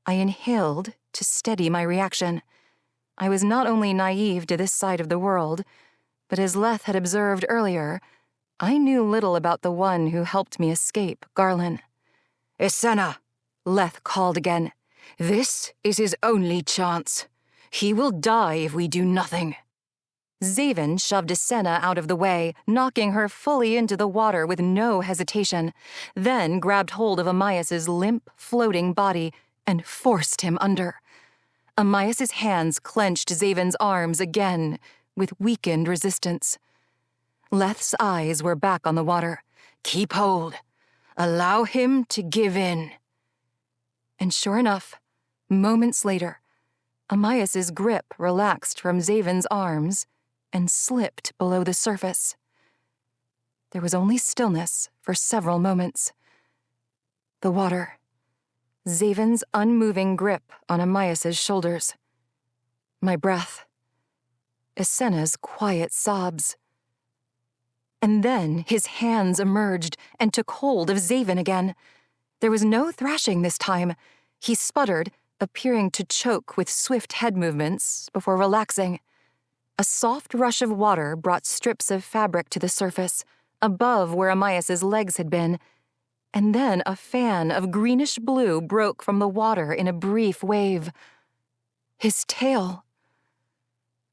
I inhaled to steady my reaction. I was not only naive to this side of the world, but as Leth had observed earlier, I knew little about the one who helped me escape Garlin. "Essenna," Leth called again. "This is his only chance. He will die if we do nothing." Xavyn shoved Essenna out of the way, knocking her fully into the water with no hesitation, then grabbed hold of Amias's limp, floating body and forced him under. Amias's hands clenched Xavyn's arms again, with weakened resistance. Leth's eyes were back on the water. "Keep hold. Allow him to give in." And sure enough, moments later, Amias's grip relaxed from Xavyn's arms and slipped below the surface. There was only stillness for several moments. The water. Xavyn's unmoving grip on Amias's shoulders. My breath. Essenna's quiet sobs. And then his hands emerged and took hold of Xavyn again. There was no thrashing this time. He sputtered, appearing to choke with swift head movements before relaxing. A soft rush of water brought strips of fabric to the surface, above where Amias's legs had been, and then a fan of greenish blue broke from the water in a brief wave. His tail.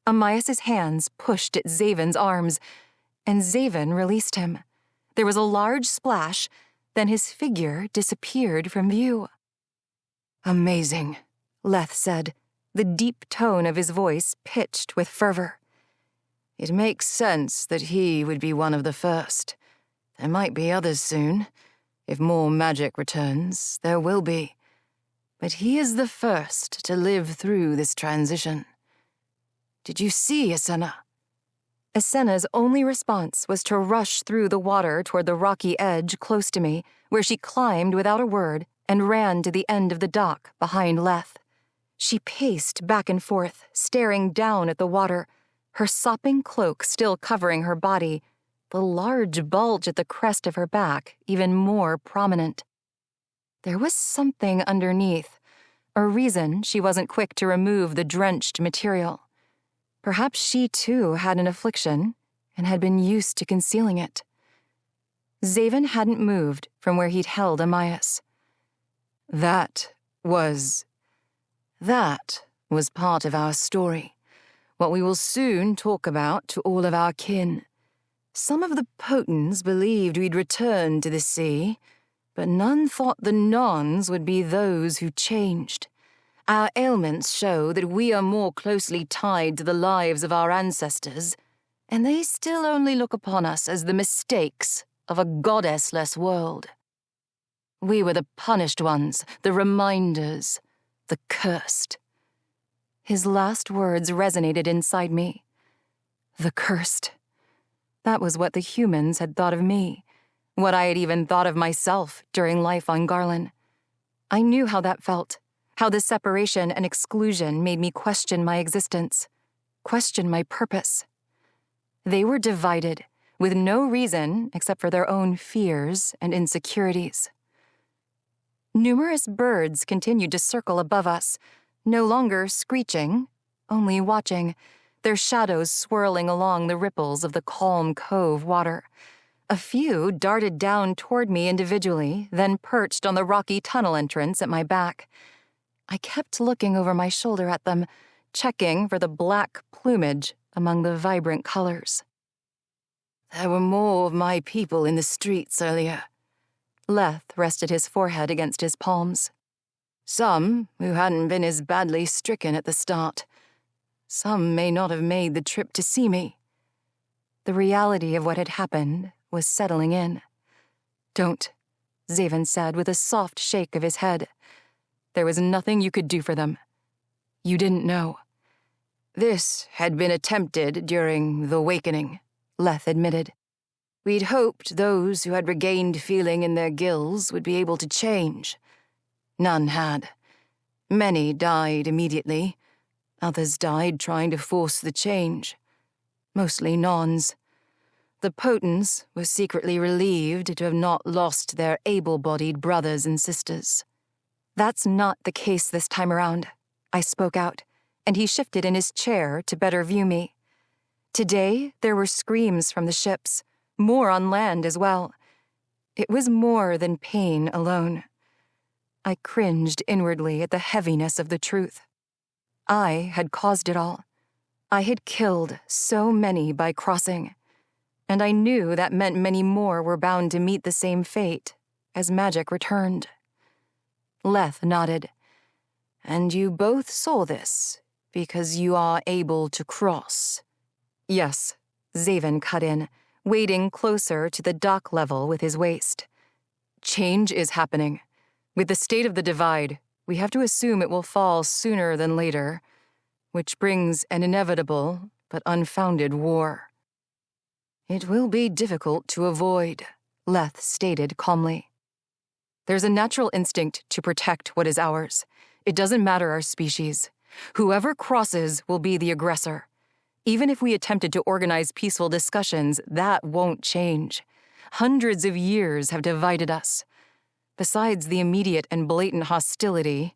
Amias's hands pushed at Xavyn's arms, and Xavyn released him. There was a large splash, then his figure disappeared from view. "Amazing," Leth said, the deep tone of his voice pitched with fervor. "It makes sense that he would be one of the first. There might be others soon. If more magic returns, there will be. But he is the first to live through this transition. Did you see Asenna? Asenna's only response was to rush through the water toward the rocky edge close to me, where she climbed without a word and ran to the end of the dock behind Leth. She paced back and forth, staring down at the water, her sopping cloak still covering her body, the large bulge at the crest of her back even more prominent. There was something underneath, a reason she wasn't quick to remove the drenched material. Perhaps she too had an affliction and had been used to concealing it. Xavyn hadn't moved from where he'd held Amias. That was part of our story, what we will soon talk about to all of our kin. Some of the Potens believed we'd return to the sea, but none thought the Nons would be those who changed. Our ailments show that we are more closely tied to the lives of our ancestors, and they still only look upon us as the mistakes of a goddessless world. We were the punished ones, the reminders, the cursed. His last words resonated inside me. The cursed. That was what the humans had thought of me, what I had even thought of myself during life on Garlin. I knew how that felt, how the separation and exclusion made me question my existence, question my purpose. They were divided, with no reason except for their own fears and insecurities. Numerous birds continued to circle above us, no longer screeching, only watching, their shadows swirling along the ripples of the calm cove water. A few darted down toward me individually, then perched on the rocky tunnel entrance at my back. I kept looking over my shoulder at them, checking for the black plumage among the vibrant colors. There were more of my people in the streets earlier. Leth rested his forehead against his palms. Some who hadn't been as badly stricken at the start. Some may not have made the trip to see me. The reality of what had happened was settling in. Don't, Xavyn said with a soft shake of his head. There was nothing you could do for them. You didn't know. This had been attempted during the Awakening, Leth admitted. We'd hoped those who had regained feeling in their gills would be able to change. None had. Many died immediately. Others died trying to force the change. Mostly Nons. The Potens were secretly relieved to have not lost their able-bodied brothers and sisters. That's not the case this time around, I spoke out, and he shifted in his chair to better view me. Today, there were screams from the ships, more on land as well. It was more than pain alone. I cringed inwardly at the heaviness of the truth. I had caused it all. I had killed so many by crossing, and I knew that meant many more were bound to meet the same fate as magic returned. Leth nodded. And you both saw this because you are able to cross. Yes, Xavyn cut in, wading closer to the dock level with his waist. Change is happening. With the state of the divide, we have to assume it will fall sooner than later, which brings an inevitable but unfounded war. It will be difficult to avoid, Leth stated calmly. There's a natural instinct to protect what is ours. It doesn't matter our species. Whoever crosses will be the aggressor. Even if we attempted to organize peaceful discussions, that won't change. Hundreds of years have divided us. Besides the immediate and blatant hostility,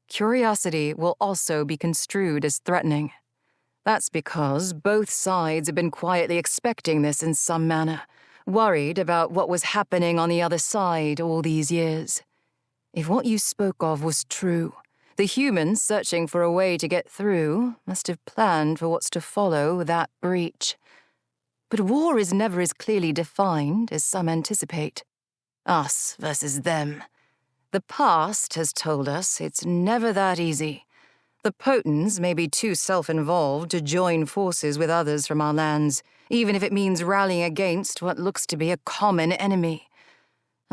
curiosity will also be construed as threatening. That's because both sides have been quietly expecting this in some manner, worried about what was happening on the other side all these years. If what you spoke of was true, the humans searching for a way to get through must have planned for what's to follow that breach. But war is never as clearly defined as some anticipate. Us versus them. The past has told us it's never that easy. The Potens may be too self-involved to join forces with others from our lands, even if it means rallying against what looks to be a common enemy.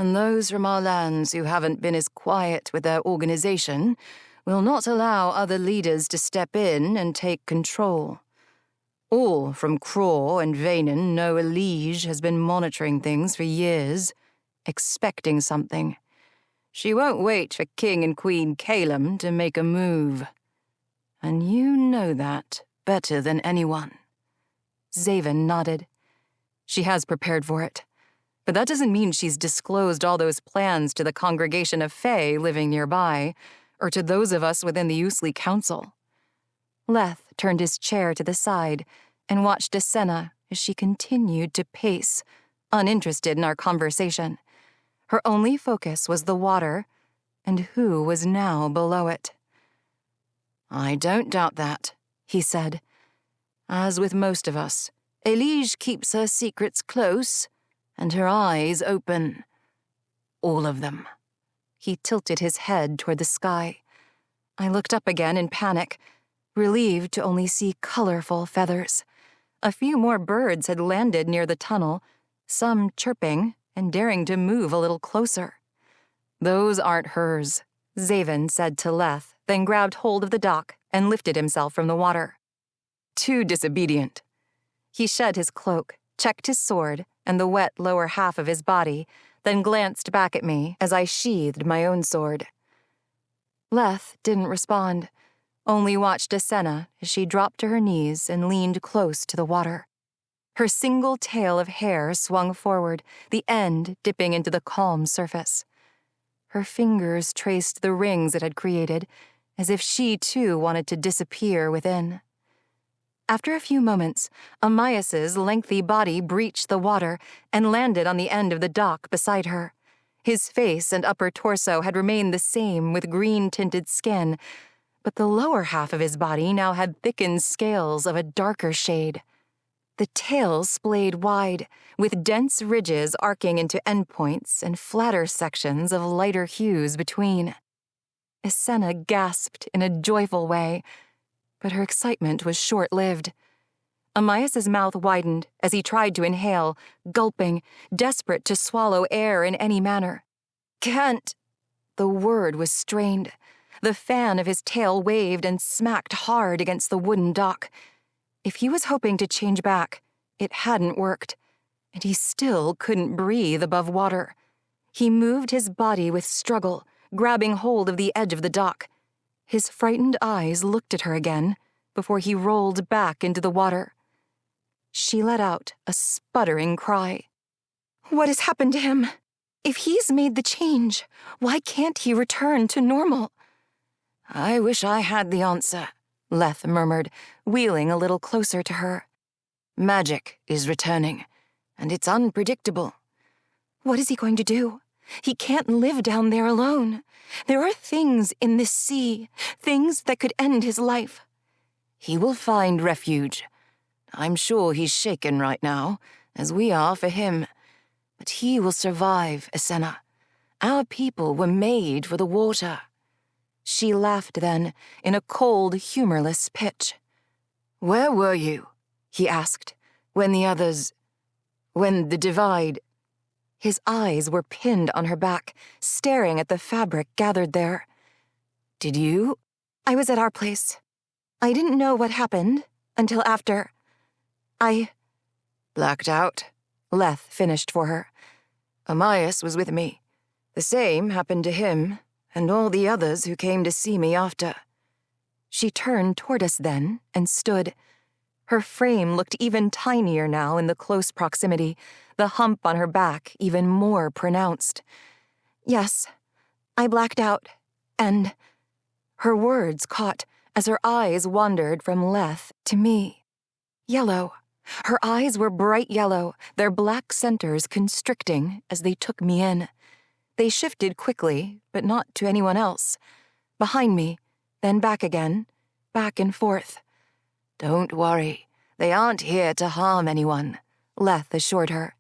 and those from our lands who haven't been as quiet with their organization will not allow other leaders to step in and take control. All from Craw and Vanen know a liege has been monitoring things for years, expecting something. She won't wait for King and Queen Calum to make a move. And you know that better than anyone. Xavyn nodded. She has prepared for it. But that doesn't mean she's disclosed all those plans to the congregation of Fae living nearby, or to those of us within the Usley Council. Leth turned his chair to the side and watched Asenna as she continued to pace, uninterested in our conversation. Her only focus was the water and who was now below it. I don't doubt that, he said. As with most of us, Elige keeps her secrets close and her eyes open. All of them. He tilted his head toward the sky. I looked up again in panic, relieved to only see colorful feathers. A few more birds had landed near the tunnel, some chirping and daring to move a little closer. "Those aren't hers," Xavyn said to Leth, then grabbed hold of the dock and lifted himself from the water. "Too disobedient." He shed his cloak, checked his sword and the wet lower half of his body, then glanced back at me as I sheathed my own sword. Leth didn't respond, only watched Asenna as she dropped to her knees and leaned close to the water. Her single tail of hair swung forward, the end dipping into the calm surface. Her fingers traced the rings it had created, as if she too wanted to disappear within. After a few moments, Amias's lengthy body breached the water and landed on the end of the dock beside her. His face and upper torso had remained the same with green-tinted skin, but the lower half of his body now had thickened scales of a darker shade. The tail splayed wide, with dense ridges arcing into endpoints and flatter sections of lighter hues between. Asenna gasped in a joyful way, but her excitement was short-lived. Amias's mouth widened as he tried to inhale, gulping, desperate to swallow air in any manner. "Can't." The word was strained. The fan of his tail waved and smacked hard against the wooden dock. If he was hoping to change back, it hadn't worked, and he still couldn't breathe above water. He moved his body with struggle, grabbing hold of the edge of the dock. His frightened eyes looked at her again before he rolled back into the water. She let out a sputtering cry. "What has happened to him? If he's made the change, why can't he return to normal?" "I wish I had the answer," Leth murmured, wheeling a little closer to her. "Magic is returning, and it's unpredictable." "What is he going to do? He can't live down there alone. There are things in this sea, things that could end his life." "He will find refuge. I'm sure he's shaken right now, as we are for him. But he will survive, Asenna. Our people were made for the water." She laughed then, in a cold, humorless pitch. "Where were you," he asked, when the divide—" His eyes were pinned on her back, staring at the fabric gathered there. "Did you?" "I was at our place. I didn't know what happened until after. I—" "Blacked out," Leth finished for her. "Amias was with me. The same happened to him, and all the others who came to see me after." She turned toward us then and stood. Her frame looked even tinier now in the close proximity, the hump on her back even more pronounced. "Yes, I blacked out, and—" Her words caught as her eyes wandered from Leth to me. Yellow. Her eyes were bright yellow, their black centers constricting as they took me in. They shifted quickly, but not to anyone else. Behind me, then back again, back and forth. "Don't worry, they aren't here to harm anyone," Leth assured her.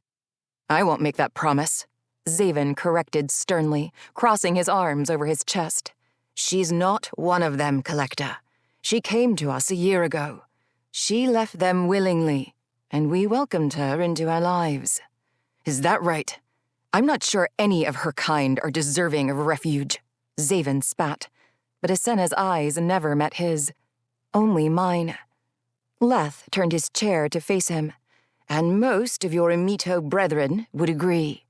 "I won't make that promise," Xavyn corrected sternly, crossing his arms over his chest. "She's not one of them, Collector. She came to us a year ago. She left them willingly, and we welcomed her into our lives." "Is that right?" I'm not sure any of her kind are deserving of refuge, Xavyn spat, but Isena's eyes never met his. Only mine. Leth turned his chair to face him. And most of your Imito brethren would agree.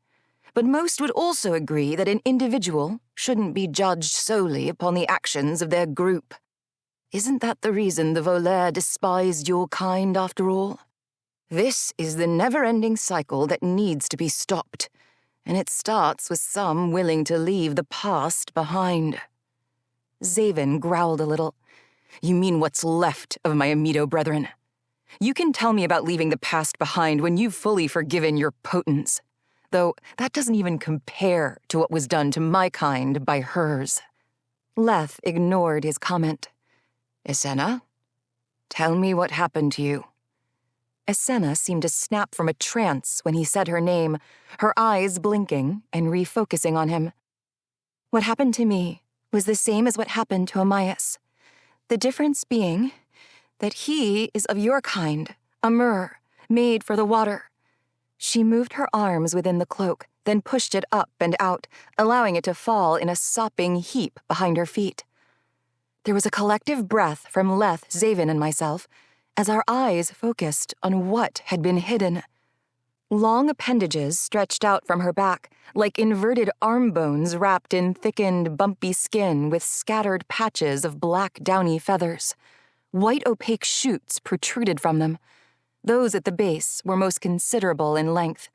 But most would also agree that an individual shouldn't be judged solely upon the actions of their group. Isn't that the reason the Volaire despised your kind, after all? This is the never-ending cycle that needs to be stopped, and it starts with some willing to leave the past behind. Xavyn growled a little. You mean what's left of my Imito brethren? You can tell me about leaving the past behind when you've fully forgiven your potents, though that doesn't even compare to what was done to my kind by hers. Leth ignored his comment. Isena, tell me what happened to you. Isena seemed to snap from a trance when he said her name, her eyes blinking and refocusing on him. What happened to me was the same as what happened to Amias. The difference being that he is of your kind, a mer, made for the water. She moved her arms within the cloak, then pushed it up and out, allowing it to fall in a sopping heap behind her feet. There was a collective breath from Leth, Xavyn, and myself as our eyes focused on what had been hidden. Long appendages stretched out from her back, like inverted arm bones wrapped in thickened, bumpy skin with scattered patches of black, downy feathers. White opaque shoots protruded from them. Those at the base were most considerable in length.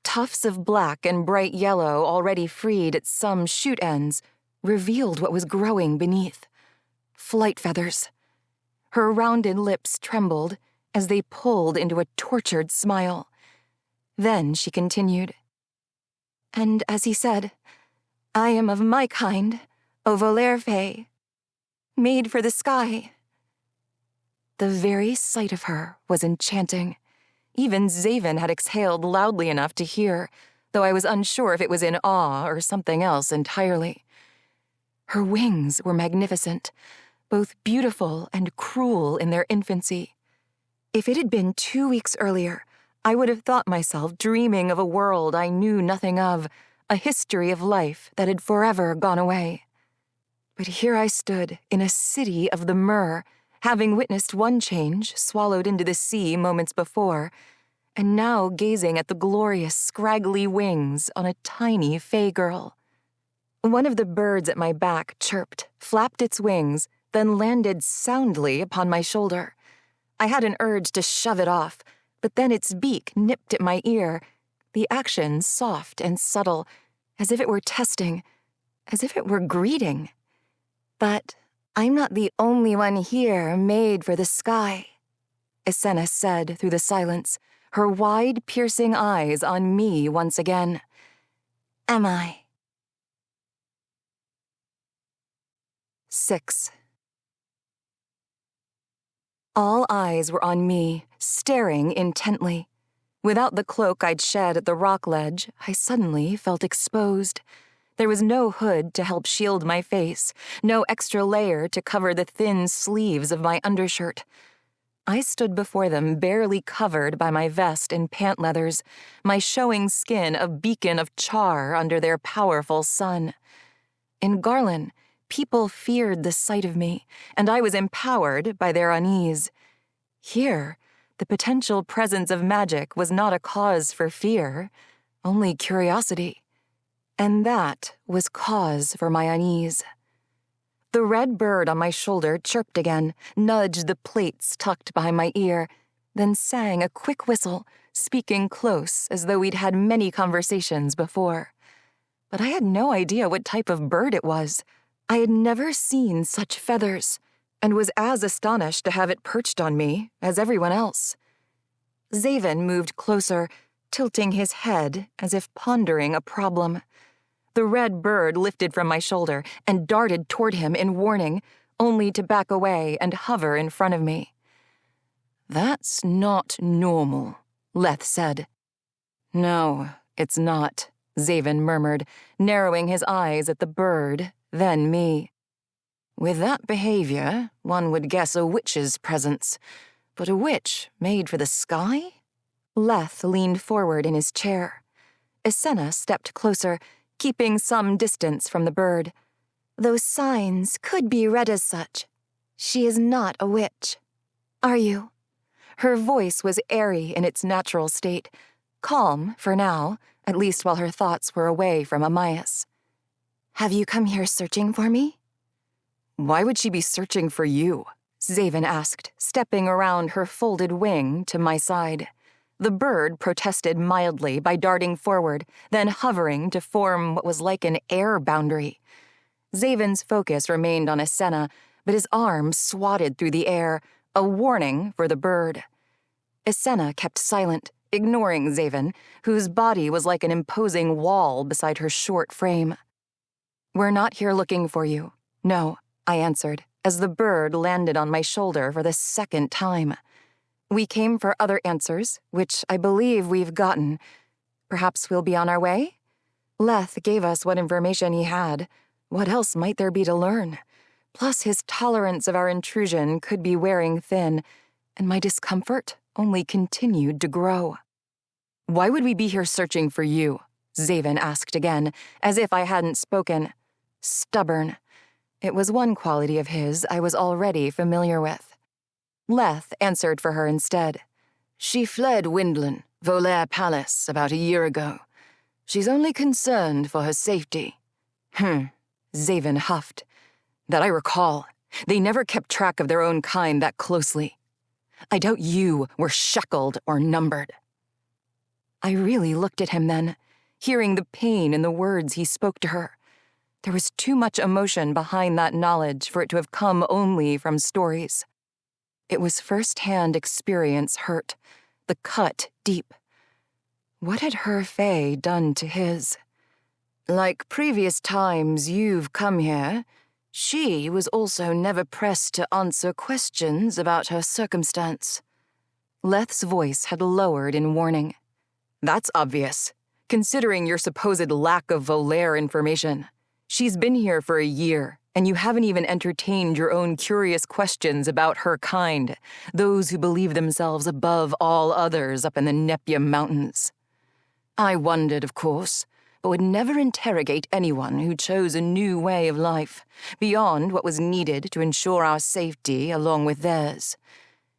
Tufts of black and bright yellow already freed at some shoot ends revealed what was growing beneath. Flight feathers. Her rounded lips trembled as they pulled into a tortured smile. Then she continued. And as he said, I am of my kind, O Volaire Fae, made for the sky. The very sight of her was enchanting. Even Xavyn had exhaled loudly enough to hear, though I was unsure if it was in awe or something else entirely. Her wings were magnificent, both beautiful and cruel in their infancy. If it had been 2 weeks earlier, I would have thought myself dreaming of a world I knew nothing of, a history of life that had forever gone away. But here I stood in a city of the Mer, having witnessed one change swallowed into the sea moments before, and now gazing at the glorious, scraggly wings on a tiny Fae girl. One of the birds at my back chirped, flapped its wings, then landed soundly upon my shoulder. I had an urge to shove it off, but then its beak nipped at my ear, the action soft and subtle, as if it were testing, as if it were greeting. But I'm not the only one here made for the sky, Isena said through the silence, her wide, piercing eyes on me once again. Am I? 6. All eyes were on me, staring intently. Without the cloak I'd shed at the rock ledge, I suddenly felt exposed. There was no hood to help shield my face, no extra layer to cover the thin sleeves of my undershirt. I stood before them barely covered by my vest and pant leathers, my showing skin a beacon of char under their powerful sun. In Garlin, people feared the sight of me, and I was empowered by their unease. Here, the potential presence of magic was not a cause for fear, only curiosity. And that was cause for my unease. The red bird on my shoulder chirped again, nudged the plaits tucked behind my ear, then sang a quick whistle, speaking close as though we'd had many conversations before. But I had no idea what type of bird it was. I had never seen such feathers, and was as astonished to have it perched on me as everyone else. Xavyn moved closer, tilting his head as if pondering a problem. The red bird lifted from my shoulder and darted toward him in warning, only to back away and hover in front of me. That's not normal, Leth said. No, it's not, Xavyn murmured, narrowing his eyes at the bird, then me. With that behavior, one would guess a witch's presence, but a witch made for the sky? Leth leaned forward in his chair. Islain stepped closer, keeping some distance from the bird. Those signs could be read as such. She is not a witch. Are you? Her voice was airy in its natural state, calm for now, at least while her thoughts were away from Amias. Have you come here searching for me? Why would she be searching for you? Xavyn asked, stepping around her folded wing to my side. The bird protested mildly by darting forward, then hovering to form what was like an air boundary. Xavyn's focus remained on Islain, but his arm swatted through the air, a warning for the bird. Islain kept silent, ignoring Xavyn, whose body was like an imposing wall beside her short frame. We're not here looking for you. No, I answered, as the bird landed on my shoulder for the second time. We came for other answers, which I believe we've gotten. Perhaps we'll be on our way? Leth gave us what information he had. What else might there be to learn? Plus, his tolerance of our intrusion could be wearing thin, and my discomfort only continued to grow. Why would we be here searching for you? Xavyn asked again, as if I hadn't spoken. Stubborn. It was one quality of his I was already familiar with. Leth answered for her instead. She fled Windlin, Volair Palace, about a year ago. She's only concerned for her safety. Xavyn huffed. That I recall. They never kept track of their own kind that closely. I doubt you were shackled or numbered. I really looked at him then, hearing the pain in the words he spoke to her. There was too much emotion behind that knowledge for it to have come only from stories. It was first-hand experience hurt, the cut deep. What had her fae done to his? Like previous times you've come here, she was also never pressed to answer questions about her circumstance. Leth's voice had lowered in warning. That's obvious, considering your supposed lack of Volair information. She's been here for a year, and you haven't even entertained your own curious questions about her kind, those who believe themselves above all others up in the Nepia Mountains. I wondered, of course, but would never interrogate anyone who chose a new way of life, beyond what was needed to ensure our safety along with theirs.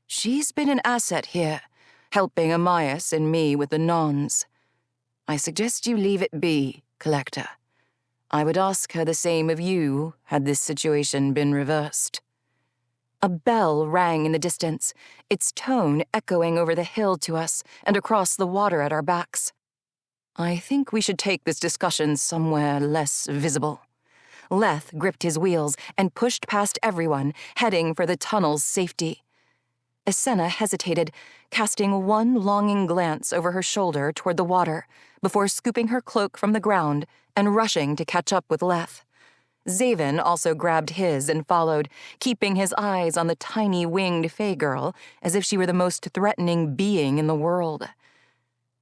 She's been an asset here, helping Amias and me with the Nons. I suggest you leave it be, Collector. I would ask her the same of you had this situation been reversed. A bell rang in the distance, its tone echoing over the hill to us and across the water at our backs. I think we should take this discussion somewhere less visible. Leth gripped his wheels and pushed past everyone, heading for the tunnel's safety. Islain hesitated, casting one longing glance over her shoulder toward the water, before scooping her cloak from the ground and rushing to catch up with Leth. Xavyn also grabbed his and followed, keeping his eyes on the tiny winged fae girl as if she were the most threatening being in the world.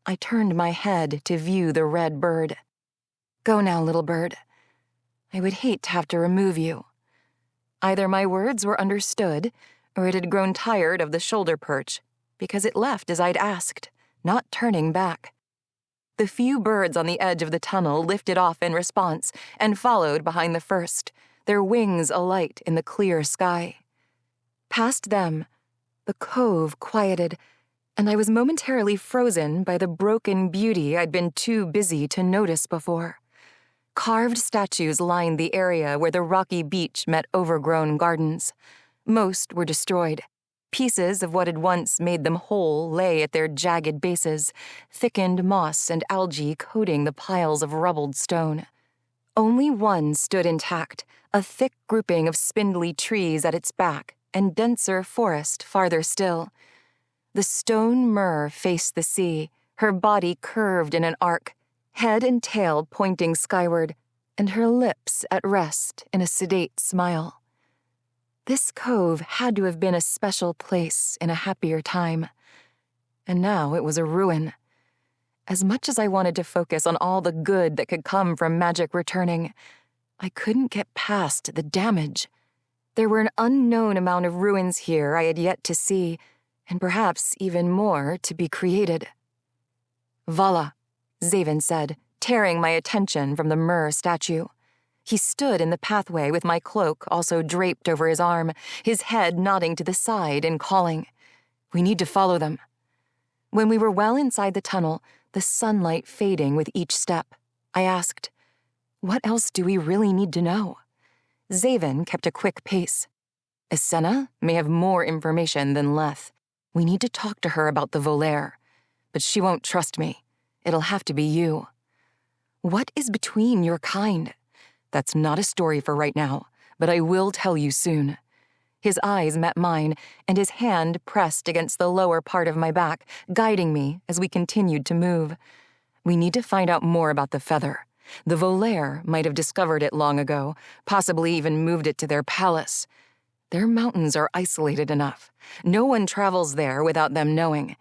I turned my head to view the red bird. Go now, little bird. I would hate to have to remove you. Either my words were understood, or it had grown tired of the shoulder perch, because it left as I'd asked, not turning back. The few birds on the edge of the tunnel lifted off in response and followed behind the first, their wings alight in the clear sky. Past them, the cove quieted, and I was momentarily frozen by the broken beauty I'd been too busy to notice before. Carved statues lined the area where the rocky beach met overgrown gardens. Most were destroyed. Pieces of what had once made them whole lay at their jagged bases, thickened moss and algae coating the piles of rubbled stone. Only one stood intact, a thick grouping of spindly trees at its back and denser forest farther still. The stone myrrh faced the sea, her body curved in an arc, head and tail pointing skyward, and her lips at rest in a sedate smile. This cove had to have been a special place in a happier time. And now it was a ruin. As much as I wanted to focus on all the good that could come from magic returning, I couldn't get past the damage. There were an unknown amount of ruins here I had yet to see, and perhaps even more to be created. Vala, Xavyn said, tearing my attention from the Myrrh statue. He stood in the pathway with my cloak also draped over his arm, his head nodding to the side and calling. We need to follow them. When we were well inside the tunnel, the sunlight fading with each step, I asked, what else do we really need to know? Xavyn kept a quick pace. Isenna may have more information than Leth. We need to talk to her about the Volaire. But she won't trust me. It'll have to be you. What is between your kind? That's not a story for right now, but I will tell you soon. His eyes met mine, and his hand pressed against the lower part of my back, guiding me as we continued to move. We need to find out more about the feather. The Volaire might have discovered it long ago, possibly even moved it to their palace. Their mountains are isolated enough. No one travels there without them knowing.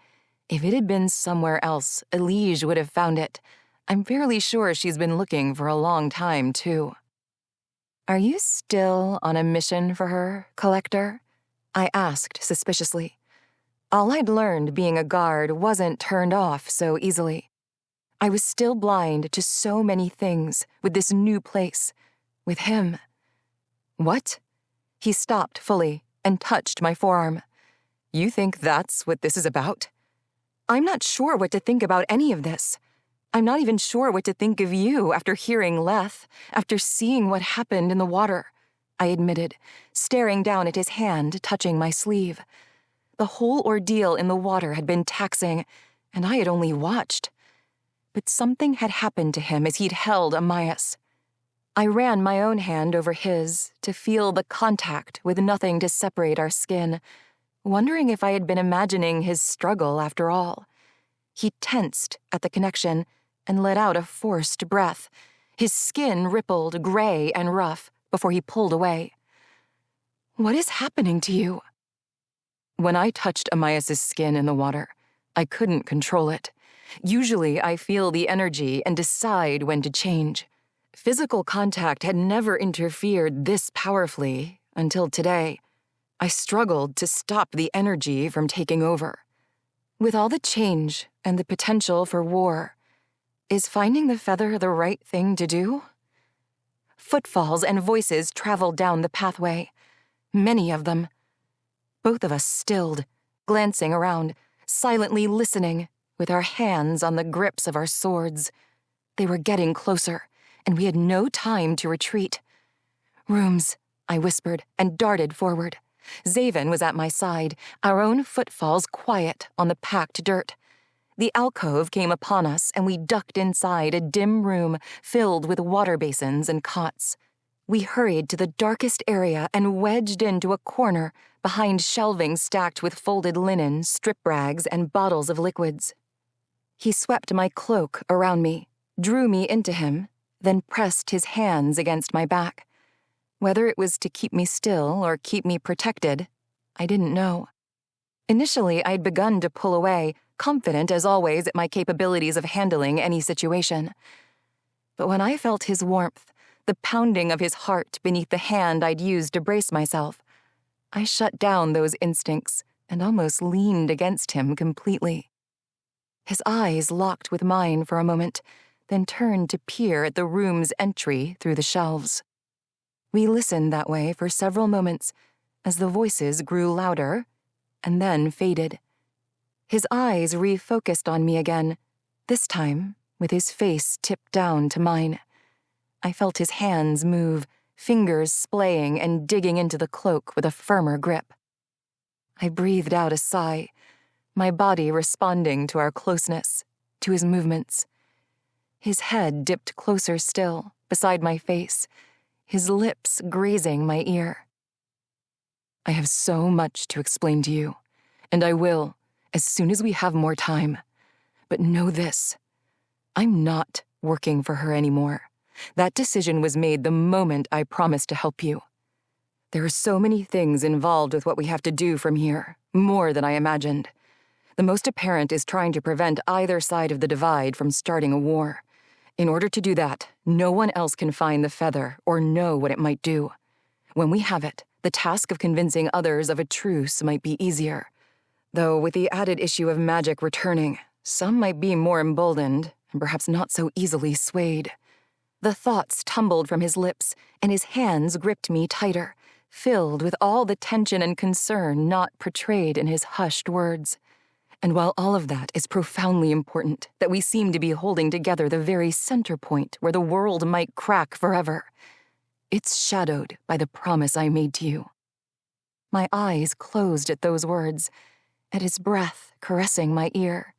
If it had been somewhere else, Elige would have found it. I'm fairly sure she's been looking for a long time, too. Are you still on a mission for her, Collector? I asked suspiciously. All I'd learned being a guard wasn't turned off so easily. I was still blind to so many things with this new place, with him. What? He stopped fully and touched my forearm. You think that's what this is about? I'm not sure what to think about any of this. I'm not even sure what to think of you after hearing Leth, after seeing what happened in the water, I admitted, staring down at his hand touching my sleeve. The whole ordeal in the water had been taxing, and I had only watched. But something had happened to him as he'd held Amias. I ran my own hand over his to feel the contact with nothing to separate our skin, wondering if I had been imagining his struggle after all. He tensed at the connection and let out a forced breath. His skin rippled gray and rough before he pulled away. What is happening to you? When I touched Amias's skin in the water, I couldn't control it. Usually I feel the energy and decide when to change. Physical contact had never interfered this powerfully until today. I struggled to stop the energy from taking over. With all the change and the potential for war, is finding the feather the right thing to do? Footfalls and voices traveled down the pathway, many of them. Both of us stilled, glancing around, silently listening, with our hands on the grips of our swords. They were getting closer, and we had no time to retreat. Rooms, I whispered, and darted forward. Xavyn was at my side, our own footfalls quiet on the packed dirt. The alcove came upon us, and we ducked inside a dim room filled with water basins and cots. We hurried to the darkest area and wedged into a corner behind shelving stacked with folded linen, strip rags, and bottles of liquids. He swept my cloak around me, drew me into him, then pressed his hands against my back. Whether it was to keep me still or keep me protected, I didn't know. Initially, I'd begun to pull away, confident as always at my capabilities of handling any situation. But when I felt his warmth, the pounding of his heart beneath the hand I'd used to brace myself, I shut down those instincts and almost leaned against him completely. His eyes locked with mine for a moment, then turned to peer at the room's entry through the shelves. We listened that way for several moments as the voices grew louder and then faded. His eyes refocused on me again, this time with his face tipped down to mine. I felt his hands move, fingers splaying and digging into the cloak with a firmer grip. I breathed out a sigh, my body responding to our closeness, to his movements. His head dipped closer still, beside my face, his lips grazing my ear. I have so much to explain to you, and I will, as soon as we have more time. But know this, I'm not working for her anymore. That decision was made the moment I promised to help you. There are so many things involved with what we have to do from here, more than I imagined. The most apparent is trying to prevent either side of the divide from starting a war. In order to do that, no one else can find the feather or know what it might do. When we have it, the task of convincing others of a truce might be easier. Though with the added issue of magic returning, some might be more emboldened, and perhaps not so easily swayed. The thoughts tumbled from his lips, and his hands gripped me tighter, filled with all the tension and concern not portrayed in his hushed words. And while all of that is profoundly important, that we seem to be holding together the very center point where the world might crack forever, it's shadowed by the promise I made to you. My eyes closed at those words, at his breath caressing my ear.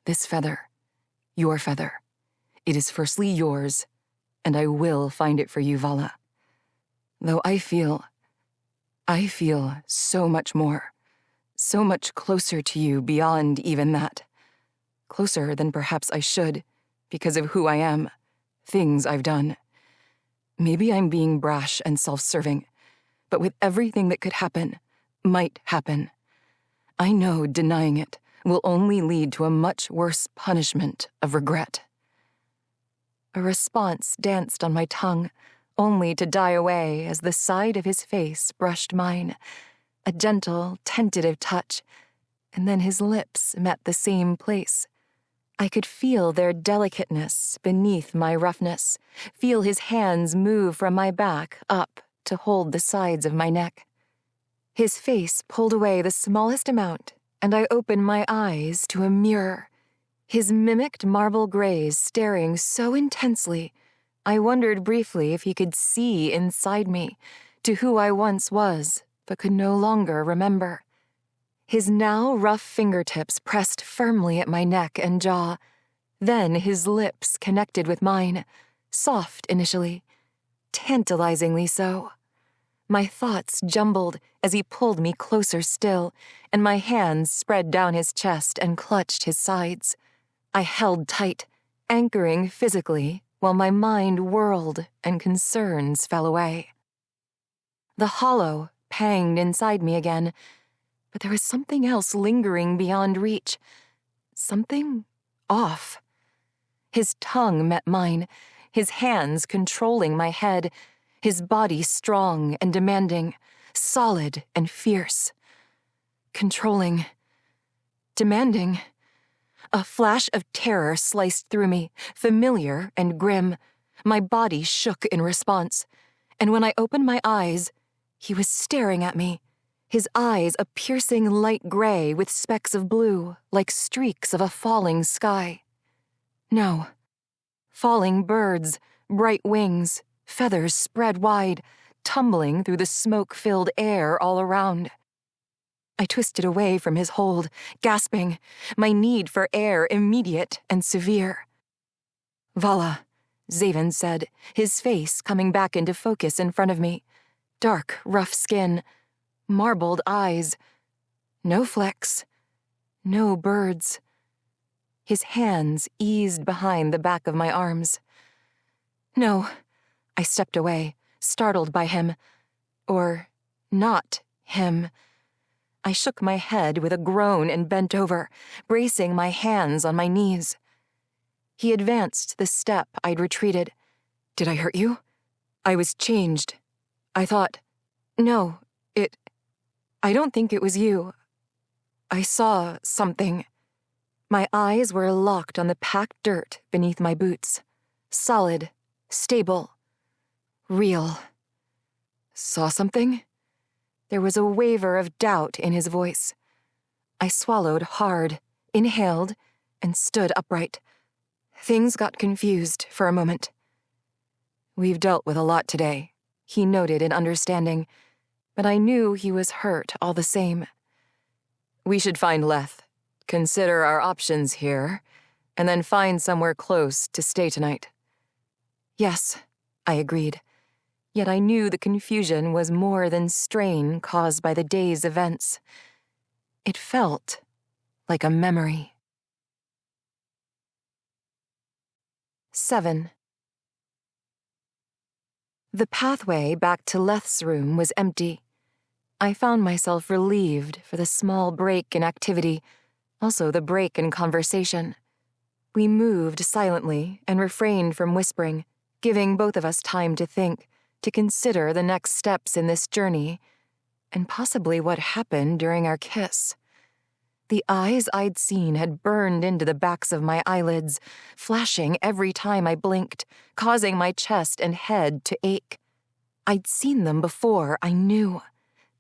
This feather, your feather, it is firstly yours, and I will find it for you, Vala. Though I feel so much more, so much closer to you beyond even that. Closer than perhaps I should, because of who I am, things I've done. Maybe I'm being brash and self-serving, but with everything that could happen, might happen, I know denying it will only lead to a much worse punishment of regret. A response danced on my tongue, only to die away as the side of his face brushed mine, a gentle, tentative touch, and then his lips met the same place. I could feel their delicateness beneath my roughness, feel his hands move from my back up to hold the sides of my neck. His face pulled away the smallest amount, and I opened my eyes to a mirror, his mimicked marble grays staring so intensely, I wondered briefly if he could see inside me, to who I once was, but could no longer remember. His now rough fingertips pressed firmly at my neck and jaw. Then his lips connected with mine, soft initially, tantalizingly so. My thoughts jumbled as he pulled me closer still, and my hands spread down his chest and clutched his sides. I held tight, anchoring physically, while my mind whirled and concerns fell away. The hollow panged inside me again, but there was something else lingering beyond reach. Something off. His tongue met mine, his hands controlling my head, his body strong and demanding, solid and fierce. Controlling. Demanding. A flash of terror sliced through me, familiar and grim. My body shook in response, and when I opened my eyes, he was staring at me, his eyes a piercing light gray with specks of blue, like streaks of a falling sky. No. Falling birds, bright wings, feathers spread wide, tumbling through the smoke-filled air all around. I twisted away from his hold, gasping, my need for air immediate and severe. Vala, Xavyn said, his face coming back into focus in front of me. Dark, rough skin, marbled eyes. No flecks. No birds. His hands eased behind the back of my arms. No, I stepped away, startled by him. Or not him. I shook my head with a groan and bent over, bracing my hands on my knees. He advanced the step I'd retreated. Did I hurt you? I was changed. I thought, no, I don't think it was you. I saw something. My eyes were locked on the packed dirt beneath my boots. Solid, stable, real. Saw something? There was a waver of doubt in his voice. I swallowed hard, inhaled, and stood upright. Things got confused for a moment. We've dealt with a lot today, he noted in understanding, but I knew he was hurt all the same. We should find Leth, consider our options here, and then find somewhere close to stay tonight. Yes, I agreed. Yet I knew the confusion was more than strain caused by the day's events. It felt like a memory. 7. The pathway back to Leth's room was empty. I found myself relieved for the small break in activity, also the break in conversation. We moved silently and refrained from whispering, giving both of us time to think, to consider the next steps in this journey, and possibly what happened during our kiss. The eyes I'd seen had burned into the backs of my eyelids, flashing every time I blinked, causing my chest and head to ache. I'd seen them before, I knew.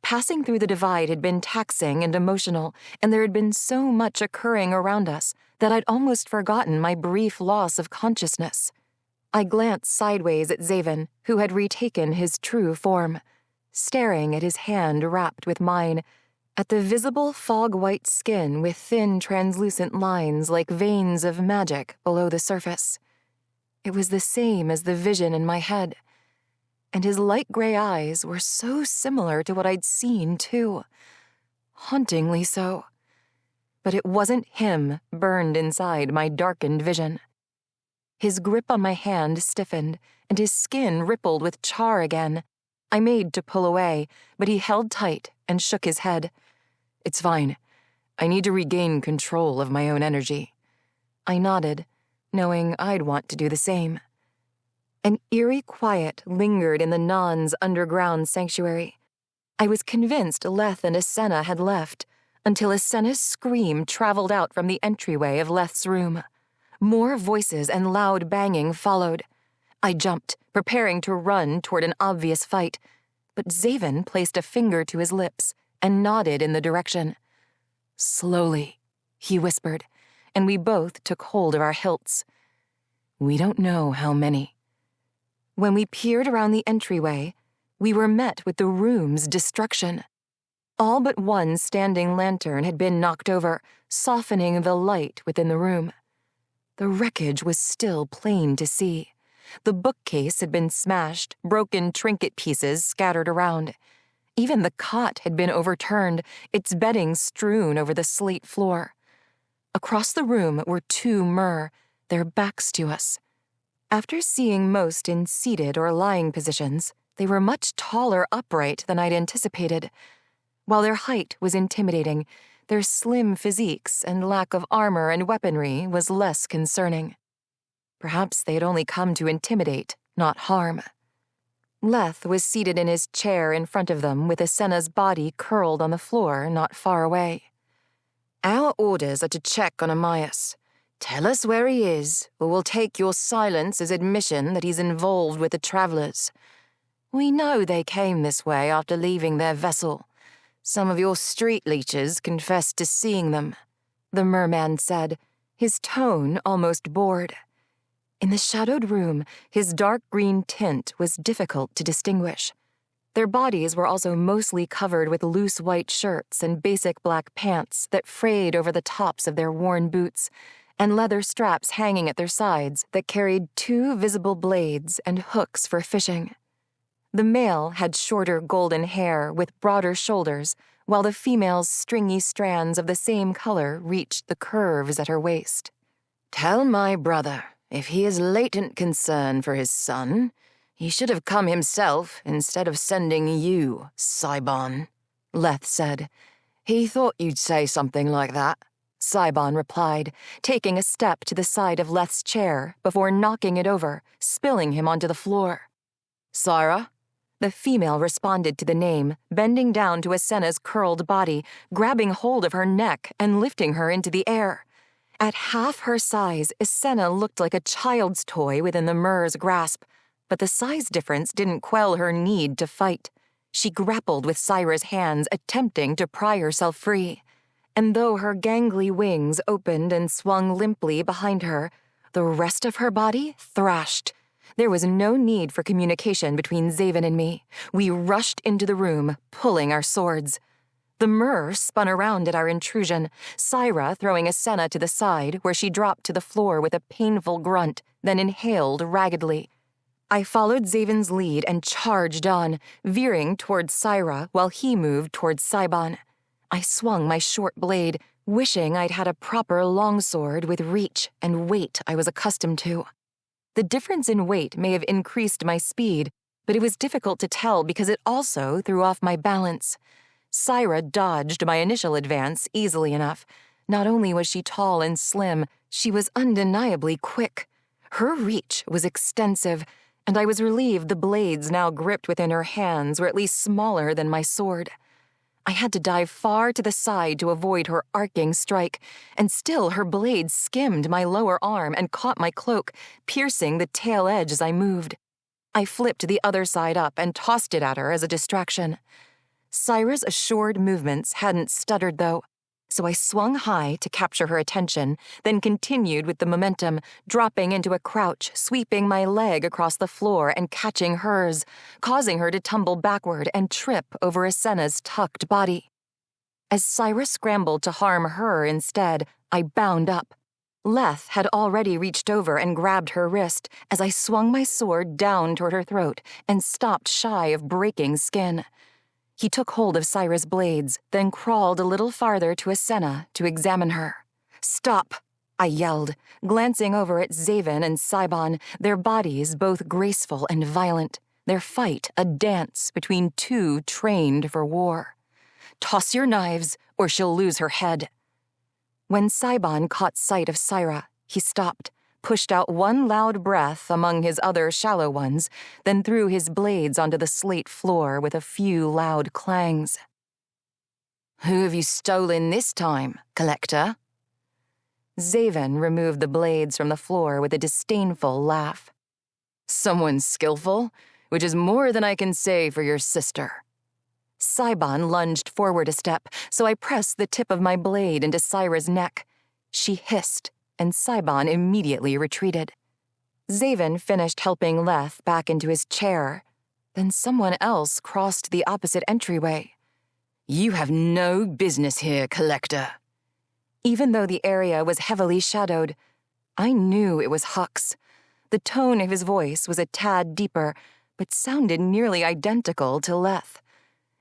Passing through the divide had been taxing and emotional, and there had been so much occurring around us that I'd almost forgotten my brief loss of consciousness. I glanced sideways at Xavyn, who had retaken his true form, staring at his hand wrapped with mine, at the visible fog-white skin with thin, translucent lines like veins of magic below the surface. It was the same as the vision in my head, and his light gray eyes were so similar to what I'd seen, too. Hauntingly so. But it wasn't him burned inside my darkened vision. His grip on my hand stiffened, and his skin rippled with char again. I made to pull away, but he held tight and shook his head. "It's fine. I need to regain control of my own energy." I nodded, knowing I'd want to do the same. An eerie quiet lingered in the Non's underground sanctuary. I was convinced Leth and Asenna had left, until Asenna's scream traveled out from the entryway of Leth's room. More voices and loud banging followed. I jumped, preparing to run toward an obvious fight, but Xavyn placed a finger to his lips and nodded in the direction. "Slowly," he whispered, and we both took hold of our hilts. "We don't know how many." When we peered around the entryway, we were met with the room's destruction. All but one standing lantern had been knocked over, softening the light within the room. The wreckage was still plain to see. The bookcase had been smashed, broken trinket pieces scattered around. Even the cot had been overturned, its bedding strewn over the slate floor. Across the room were two Mer, their backs to us. After seeing most in seated or lying positions, they were much taller upright than I'd anticipated. While their height was intimidating, their slim physiques and lack of armor and weaponry was less concerning. Perhaps they had only come to intimidate, not harm. Leth was seated in his chair in front of them with Asenna's body curled on the floor not far away. "Our orders are to check on Amias. Tell us where he is, or we'll take your silence as admission that he's involved with the travelers. We know they came this way after leaving their vessel. Some of your street leeches confessed to seeing them," the merman said, his tone almost bored. In the shadowed room, his dark green tint was difficult to distinguish. Their bodies were also mostly covered with loose white shirts and basic black pants that frayed over the tops of their worn boots, and leather straps hanging at their sides that carried two visible blades and hooks for fishing. The male had shorter golden hair with broader shoulders, while the female's stringy strands of the same color reached the curves at her waist. "Tell my brother, if he has latent concern for his son, he should have come himself instead of sending you, Saibon," Leth said. "He thought you'd say something like that," Saibon replied, taking a step to the side of Leth's chair before knocking it over, spilling him onto the floor. "Syra?" The female responded to the name, bending down to Asenna's curled body, grabbing hold of her neck and lifting her into the air. At half her size, Asenna looked like a child's toy within the Mer's grasp, but the size difference didn't quell her need to fight. She grappled with Syra's hands, attempting to pry herself free. And though her gangly wings opened and swung limply behind her, the rest of her body thrashed. There was no need for communication between Xavyn and me. We rushed into the room, pulling our swords. The Mer spun around at our intrusion, Syra throwing Asenna to the side, where she dropped to the floor with a painful grunt, then inhaled raggedly. I followed Xavyn's lead and charged on, veering towards Syra while he moved towards Saibon. I swung my short blade, wishing I'd had a proper longsword with reach and weight I was accustomed to. The difference in weight may have increased my speed, but it was difficult to tell because it also threw off my balance. Syra dodged my initial advance easily enough. Not only was she tall and slim, she was undeniably quick. Her reach was extensive, and I was relieved the blades now gripped within her hands were at least smaller than my sword. I had to dive far to the side to avoid her arcing strike, and still her blade skimmed my lower arm and caught my cloak, piercing the tail edge as I moved. I flipped the other side up and tossed it at her as a distraction. Syra's assured movements hadn't stuttered, though, so I swung high to capture her attention, then continued with the momentum, dropping into a crouch, sweeping my leg across the floor and catching hers, causing her to tumble backward and trip over Asenna's tucked body. As Syra scrambled to harm her instead, I bound up. Leth had already reached over and grabbed her wrist as I swung my sword down toward her throat and stopped shy of breaking skin. He took hold of Syra's blades, then crawled a little farther to Asenna to examine her. "Stop!" I yelled, glancing over at Xavyn and Cybon, their bodies both graceful and violent, their fight a dance between two trained for war. "Toss your knives, or she'll lose her head." When Cybon caught sight of Syra, he stopped, pushed out one loud breath among his other shallow ones, then threw his blades onto the slate floor with a few loud clangs. "Who have you stolen this time, collector?" Xavyn removed the blades from the floor with a disdainful laugh. "Someone skillful, which is more than I can say for your sister." Cybon lunged forward a step, so I pressed the tip of my blade into Syra's neck. She hissed, and Cybon immediately retreated. Xavyn finished helping Leth back into his chair. Then someone else crossed the opposite entryway. "You have no business here, collector." Even though the area was heavily shadowed, I knew it was Hux. The tone of his voice was a tad deeper, but sounded nearly identical to Leth.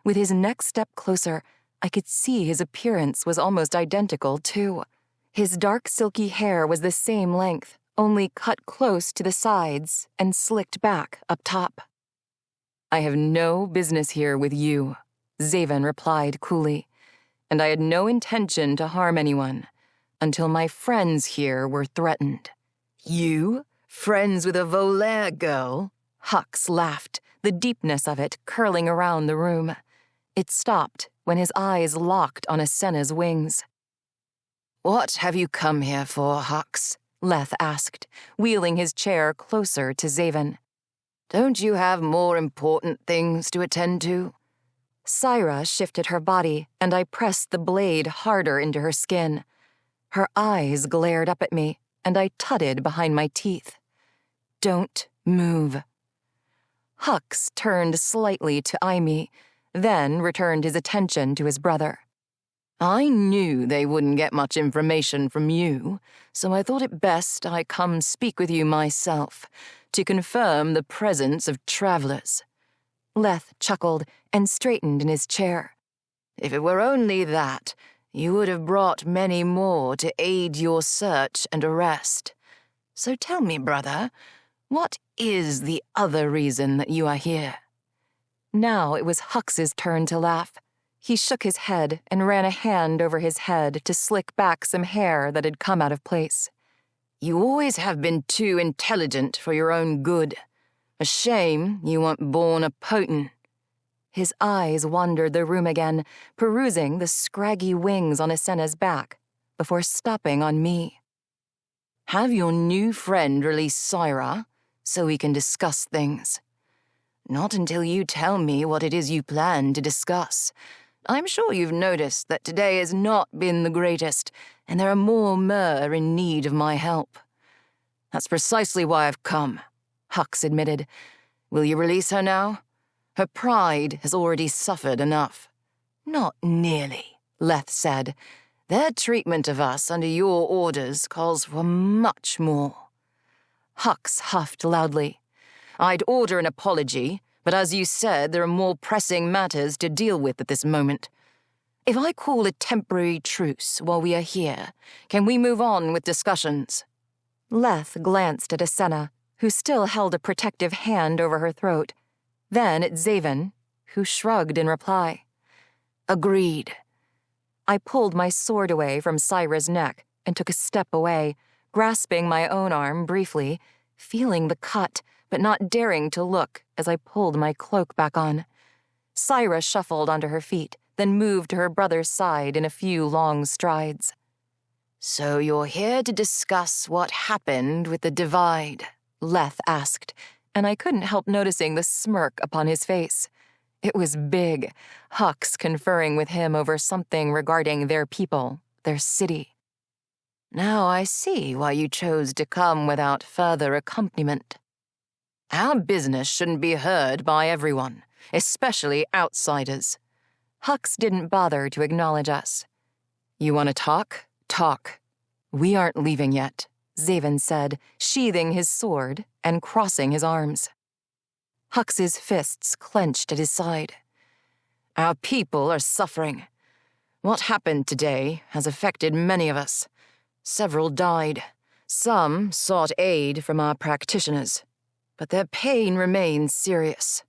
With his next step closer, I could see his appearance was almost identical, too. His dark silky hair was the same length, only cut close to the sides and slicked back up top. "I have no business here with you," Xavyn replied coolly, "and I had no intention to harm anyone until my friends here were threatened." "You? Friends with a Volaire girl?" Hux laughed, the deepness of it curling around the room. It stopped when his eyes locked on Asenna's wings. "What have you come here for, Hux?" Leth asked, wheeling his chair closer to Xavyn. "Don't you have more important things to attend to?" Syra shifted her body, and I pressed the blade harder into her skin. Her eyes glared up at me, and I tutted behind my teeth. "Don't move." Hux turned slightly to eye me, then returned his attention to his brother. "I knew they wouldn't get much information from you, so I thought it best I come speak with you myself, to confirm the presence of travelers." Leth chuckled and straightened in his chair. "If it were only that, you would have brought many more to aid your search and arrest. So tell me, brother, what is the other reason that you are here?" Now it was Hux's turn to laugh. He shook his head and ran a hand over his head to slick back some hair that had come out of place. "You always have been too intelligent for your own good. A shame you weren't born a potent." His eyes wandered the room again, perusing the scraggy wings on Asenna's back, before stopping on me. "Have your new friend release Syra, so we can discuss things." "Not until you tell me what it is you plan to discuss. I'm sure you've noticed that today has not been the greatest, and there are more mer in need of my help." "That's precisely why I've come," Hux admitted. "Will you release her now? Her pride has already suffered enough." "Not nearly," Leth said. "Their treatment of us under your orders calls for much more." Hux huffed loudly. "I'd order an apology, but as you said, there are more pressing matters to deal with at this moment. If I call a temporary truce while we are here, can we move on with discussions?" Leth glanced at Asenna, who still held a protective hand over her throat, then at Xavyn, who shrugged in reply. "Agreed." I pulled my sword away from Syra's neck and took a step away, grasping my own arm briefly, feeling the cut, but not daring to look as I pulled my cloak back on. Syra shuffled onto her feet, then moved to her brother's side in a few long strides. "So you're here to discuss what happened with the divide?" Leth asked, and I couldn't help noticing the smirk upon his face. It was big, Hux conferring with him over something regarding their people, their city. "Now I see why you chose to come without further accompaniment. Our business shouldn't be heard by everyone, especially outsiders." Hux didn't bother to acknowledge us. "You want to talk? Talk. We aren't leaving yet," Xavyn said, sheathing his sword and crossing his arms. Hux's fists clenched at his side. "Our people are suffering. What happened today has affected many of us. Several died. Some sought aid from our practitioners, but their pain remains serious."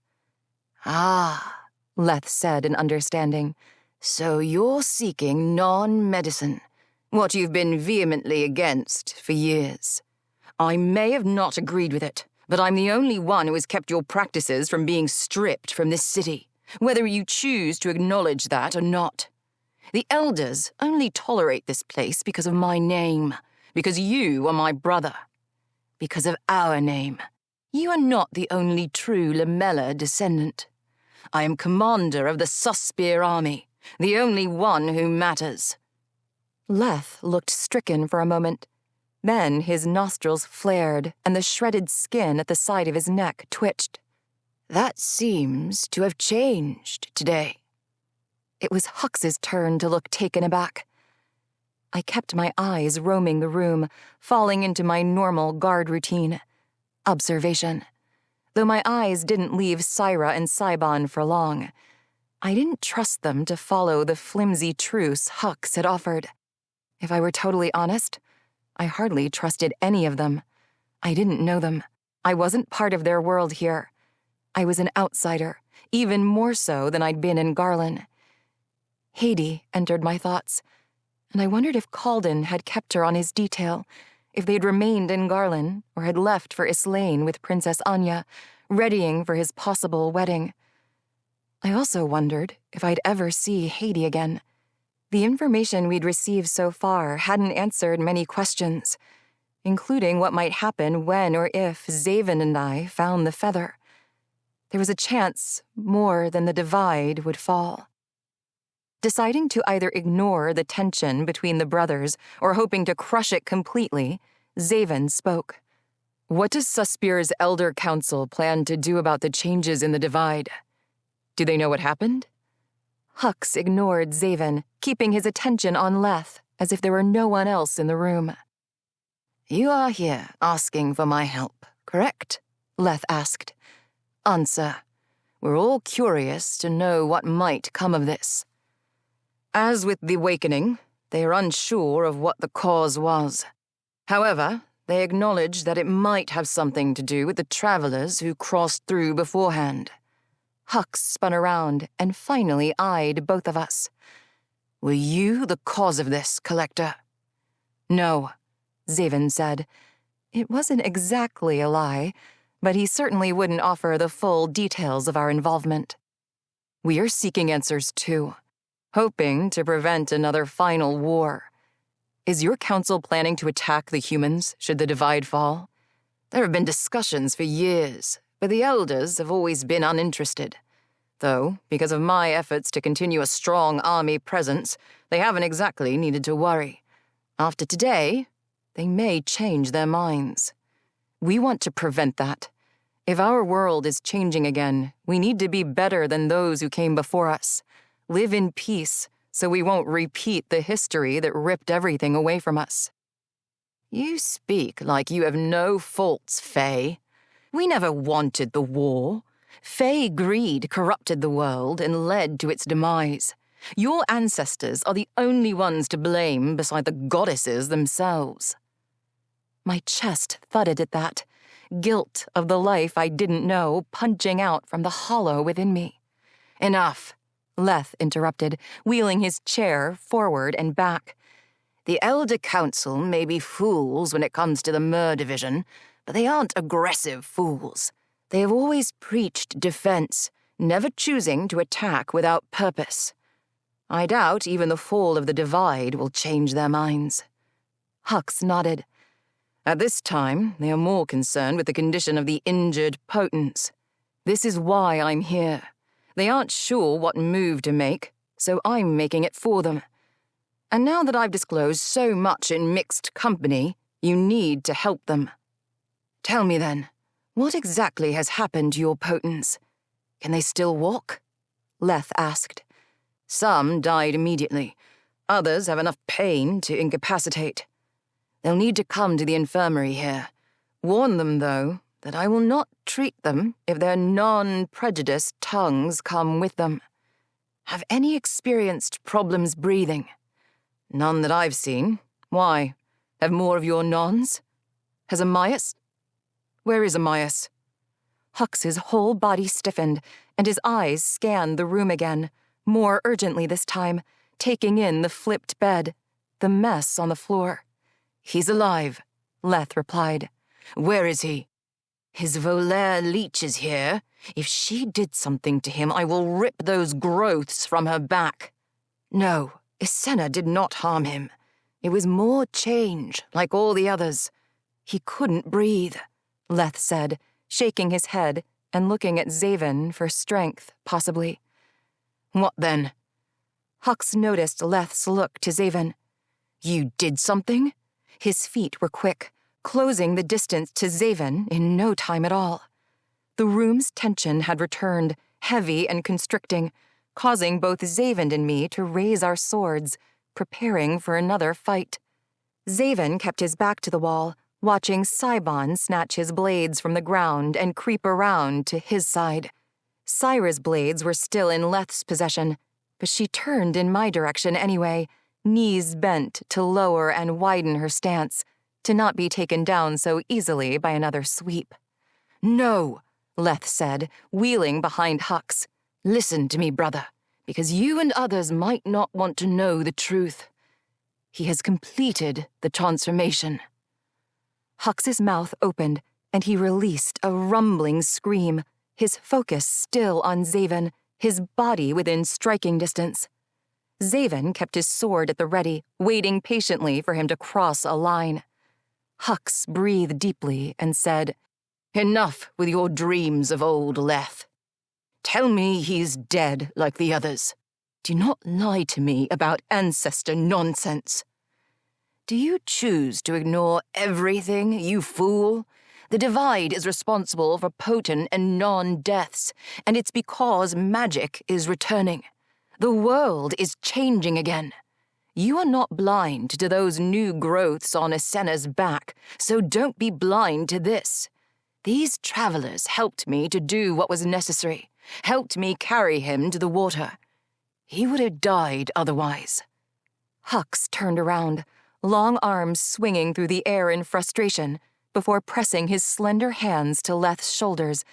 "Ah," Leth said in understanding. "So you're seeking non-medicine, what you've been vehemently against for years. I may have not agreed with it, but I'm the only one who has kept your practices from being stripped from this city, whether you choose to acknowledge that or not. The elders only tolerate this place because of my name, because you are my brother, because of our name. You are not the only true Lamella descendant. I am commander of the Suspir army, the only one who matters." Leth looked stricken for a moment. Then his nostrils flared and the shredded skin at the side of his neck twitched. "That seems to have changed today." It was Hux's turn to look taken aback. I kept my eyes roaming the room, falling into my normal guard routine. Observation. Though my eyes didn't leave Syra and Sibon for long, I didn't trust them to follow the flimsy truce Hux had offered. If I were totally honest, I hardly trusted any of them. I didn't know them. I wasn't part of their world here. I was an outsider, even more so than I'd been in Garlin. Haiti entered my thoughts, and I wondered if Calden had kept her on his detail, if they'd remained in Garlin or had left for Islain with Princess Anya, readying for his possible wedding. I also wondered if I'd ever see Haiti again. The information we'd received so far hadn't answered many questions, including what might happen when or if Xavyn and I found the feather. There was a chance more than the divide would fall. Deciding to either ignore the tension between the brothers or hoping to crush it completely, Xavyn spoke. "What does Suspir's Elder Council plan to do about the changes in the divide? Do they know what happened?" Hux ignored Xavyn, keeping his attention on Leth, as if there were no one else in the room. "You are here asking for my help, correct?" Leth asked. "Answer. We're all curious to know what might come of this." As with the awakening, they are unsure of what the cause was. However, they acknowledge that it might have something to do with the travelers who crossed through beforehand. Hux spun around and finally eyed both of us. "Were you the cause of this, Collector?" "No," Xavyn said. It wasn't exactly a lie, but he certainly wouldn't offer the full details of our involvement. "We are seeking answers too, hoping to prevent another final war. Is your council planning to attack the humans should the divide fall?" "There have been discussions for years, but the elders have always been uninterested. Though, because of my efforts to continue a strong army presence, they haven't exactly needed to worry. After today, they may change their minds. We want to prevent that. If our world is changing again, we need to be better than those who came before us. Live in peace, so we won't repeat the history that ripped everything away from us." "You speak like you have no faults, Faye. We never wanted the war. Faye greed corrupted the world and led to its demise. Your ancestors are the only ones to blame beside the goddesses themselves." My chest thudded at that, guilt of the life I didn't know punching out from the hollow within me. "Enough," Leth interrupted, wheeling his chair forward and back. "The Elder Council may be fools when it comes to the Mer Division, but they aren't aggressive fools. They have always preached defense, never choosing to attack without purpose. I doubt even the fall of the divide will change their minds. Hux nodded. At this time, they are more concerned with the condition of the injured potents. This is why I'm here. They aren't sure what move to make, so I'm making it for them. And now that I've disclosed so much in mixed company, you need to help them. Tell me then, what exactly has happened to your potents? Can they still walk? Leth asked. Some died immediately. Others have enough pain to incapacitate. They'll need to come to the infirmary here. Warn them, though, that I will not treat them if their non-prejudiced tongues come with them. Have any experienced problems breathing? None that I've seen. Why? Have more of your nons? Has Amias? Where is Amias? Hux's whole body stiffened, and his eyes scanned the room again, more urgently this time, taking in the flipped bed, the mess on the floor. He's alive, Leth replied. Where is he? His Volaire leech is here. If she did something to him, I will rip those growths from her back. No, Isenna did not harm him. It was more change, like all the others. He couldn't breathe, Leth said, shaking his head and looking at Xavyn for strength, possibly. What then? Hux noticed Leth's look to Xavyn. You did something? His feet were quick, closing the distance to Xavyn in no time at all. The room's tension had returned, heavy and constricting, causing both Xavyn and me to raise our swords, preparing for another fight. Xavyn kept his back to the wall, watching Cybon snatch his blades from the ground and creep around to his side. Syra's blades were still in Leth's possession, but she turned in my direction anyway, knees bent to lower and widen her stance, to not be taken down so easily by another sweep. No, Leth said, wheeling behind Hux. Listen to me, brother, because you and others might not want to know the truth. He has completed the transformation. Hux's mouth opened, and he released a rumbling scream, his focus still on Xavyn, his body within striking distance. Xavyn kept his sword at the ready, waiting patiently for him to cross a line. Hux breathed deeply and said, Enough with your dreams of old Leth. Tell me he's dead like the others. Do not lie to me about ancestor nonsense. Do you choose to ignore everything, you fool? The divide is responsible for potent and non-deaths, and it's because magic is returning. The world is changing again. You are not blind to those new growths on Isenna's back, so don't be blind to this. These travelers helped me to do what was necessary, helped me carry him to the water. He would have died otherwise. Hux turned around, long arms swinging through the air in frustration, before pressing his slender hands to Leth's shoulders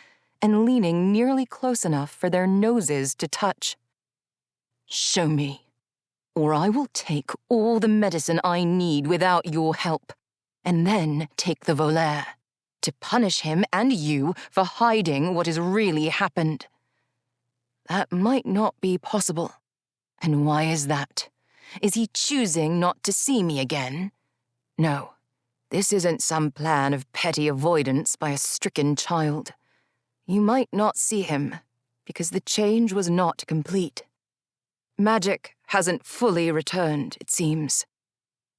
and leaning nearly close enough for their noses to touch. Show me, or I will take all the medicine I need without your help, and then take the Volaire, to punish him and you for hiding what has really happened. That might not be possible. And why is that? Is he choosing not to see me again? No, this isn't some plan of petty avoidance by a stricken child. You might not see him, because the change was not complete. Magic hasn't fully returned, it seems.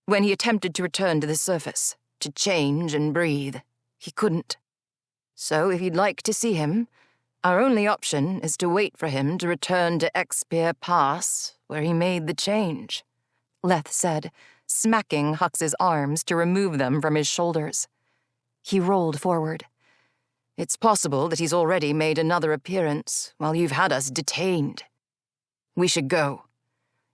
When he attempted to return to the surface, to change and breathe, he couldn't. So if you'd like to see him, our only option is to wait for him to return to Expier Pass, where he made the change, Leth said, smacking Hux's arms to remove them from his shoulders. He rolled forward. It's possible that he's already made another appearance while you've had us detained. We should go.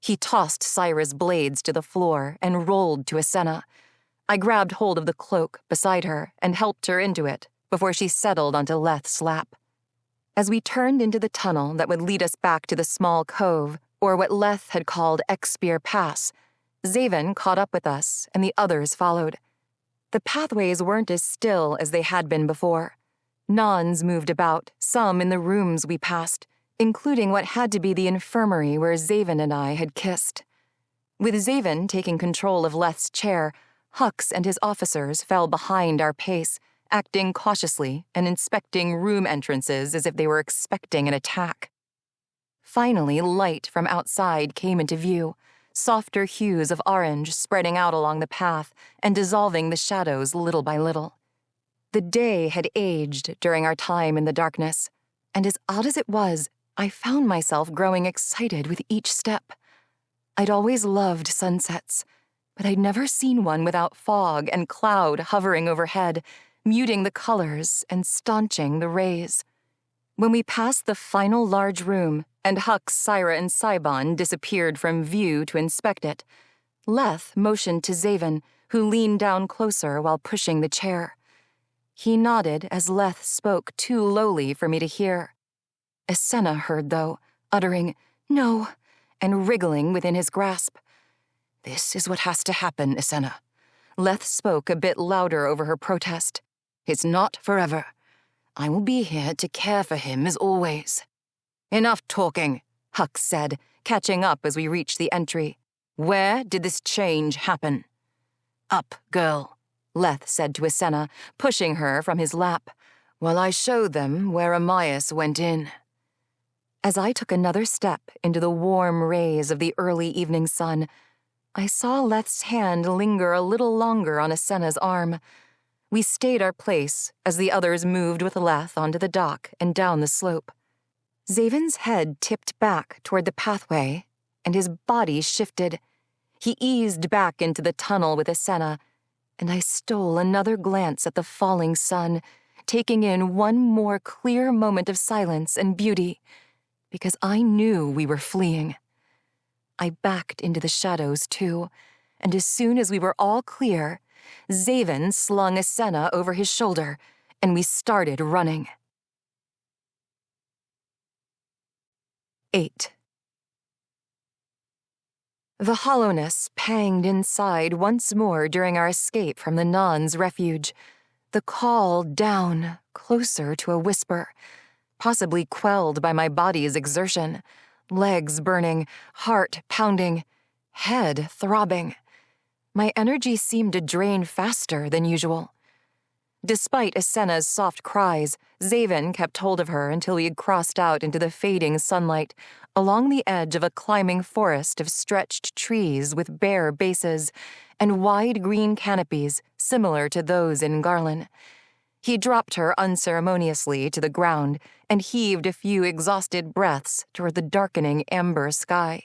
He tossed Syra's blades to the floor and rolled to Isenna. I grabbed hold of the cloak beside her and helped her into it before she settled onto Leth's lap. As we turned into the tunnel that would lead us back to the small cove, or what Leth had called Expier Pass, Xavyn caught up with us and the others followed. The pathways weren't as still as they had been before. Nons moved about, some in the rooms we passed, including what had to be the infirmary where Xavyn and I had kissed. With Xavyn taking control of Leth's chair, Hux and his officers fell behind our pace, acting cautiously and inspecting room entrances as if they were expecting an attack. Finally, light from outside came into view, softer hues of orange spreading out along the path and dissolving the shadows little by little. The day had aged during our time in the darkness, and as odd as it was, I found myself growing excited with each step. I'd always loved sunsets, but I'd never seen one without fog and cloud hovering overhead, muting the colors and staunching the rays. When we passed the final large room and Hux, Syra, and Cybon disappeared from view to inspect it, Leth motioned to Xavyn, who leaned down closer while pushing the chair. He nodded as Leth spoke too lowly for me to hear. Isenna heard, though, uttering, "No," and wriggling within his grasp. "This is what has to happen, Isenna." Leth spoke a bit louder over her protest. "It's not forever. I will be here to care for him as always." "Enough talking," Hux said, catching up as we reached the entry. "Where did this change happen?" "Up, girl," Leth said to Isenna, pushing her from his lap, "while I show them where Amias went in." As I took another step into the warm rays of the early evening sun, I saw Leth's hand linger a little longer on Isenna's arm. We stayed our place as the others moved with Leth onto the dock and down the slope. Xavyn's head tipped back toward the pathway, and his body shifted. He eased back into the tunnel with Isenna, and I stole another glance at the falling sun, taking in one more clear moment of silence and beauty, because I knew we were fleeing. I backed into the shadows, too, and as soon as we were all clear, Xavyn slung Isenna over his shoulder, and we started running. 8. The hollowness panged inside once more during our escape from the Non's refuge, the call down, closer to a whisper, possibly quelled by my body's exertion, legs burning, heart pounding, head throbbing. My energy seemed to drain faster than usual. Despite Isenna's soft cries, Xavyn kept hold of her until we had crossed out into the fading sunlight, along the edge of a climbing forest of stretched trees with bare bases and wide green canopies similar to those in Garlin. He dropped her unceremoniously to the ground and heaved a few exhausted breaths toward the darkening amber sky.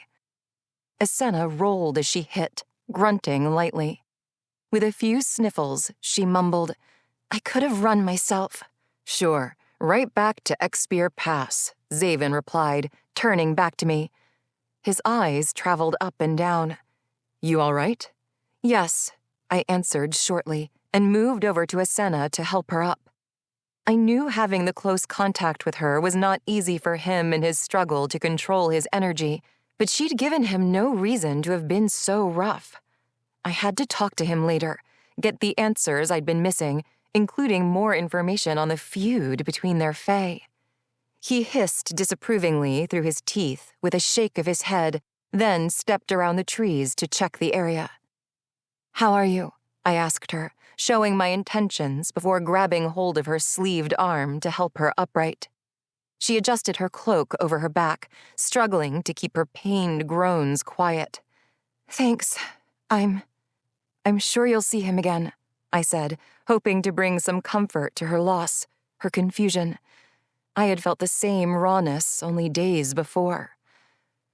Isenna rolled as she hit, grunting lightly. With a few sniffles, she mumbled, "I could have run myself." "Sure, right back to Expier Pass," Xavyn replied, turning back to me. His eyes traveled up and down. "You all right?" "Yes," I answered shortly, and moved over to Isenna to help her up. I knew having the close contact with her was not easy for him in his struggle to control his energy, but she'd given him no reason to have been so rough. I had to talk to him later, get the answers I'd been missing, including more information on the feud between their fae. He hissed disapprovingly through his teeth with a shake of his head, then stepped around the trees to check the area. "How are you?" I asked her, showing my intentions before grabbing hold of her sleeved arm to help her upright. She adjusted her cloak over her back, struggling to keep her pained groans quiet. "Thanks. I'm sure you'll see him again," I said, hoping to bring some comfort to her loss, her confusion. I had felt the same rawness only days before.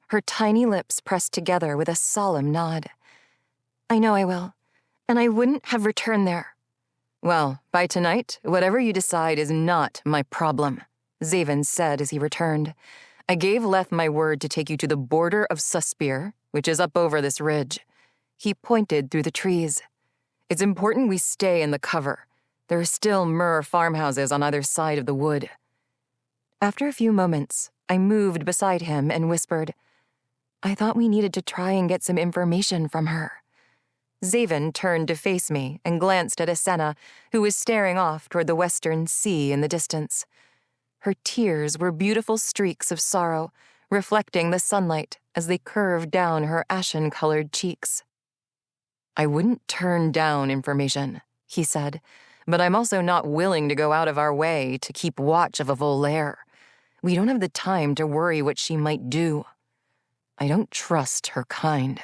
Her tiny lips pressed together with a solemn nod. "I know I will, and I wouldn't have returned there." "Well, by tonight, whatever you decide is not my problem," Xavyn said as he returned. "I gave Leth my word to take you to the border of Suspier, which is up over this ridge." He pointed through the trees. "It's important we stay in the cover. There are still Myrrh farmhouses on either side of the wood." After a few moments, I moved beside him and whispered, "I thought we needed to try and get some information from her." Xavyn turned to face me and glanced at Isenna, who was staring off toward the western sea in the distance. Her tears were beautiful streaks of sorrow, reflecting the sunlight as they curved down her ashen-colored cheeks. "I wouldn't turn down information," he said, "but I'm also not willing to go out of our way to keep watch of a Volaire. We don't have the time to worry what she might do. I don't trust her kind."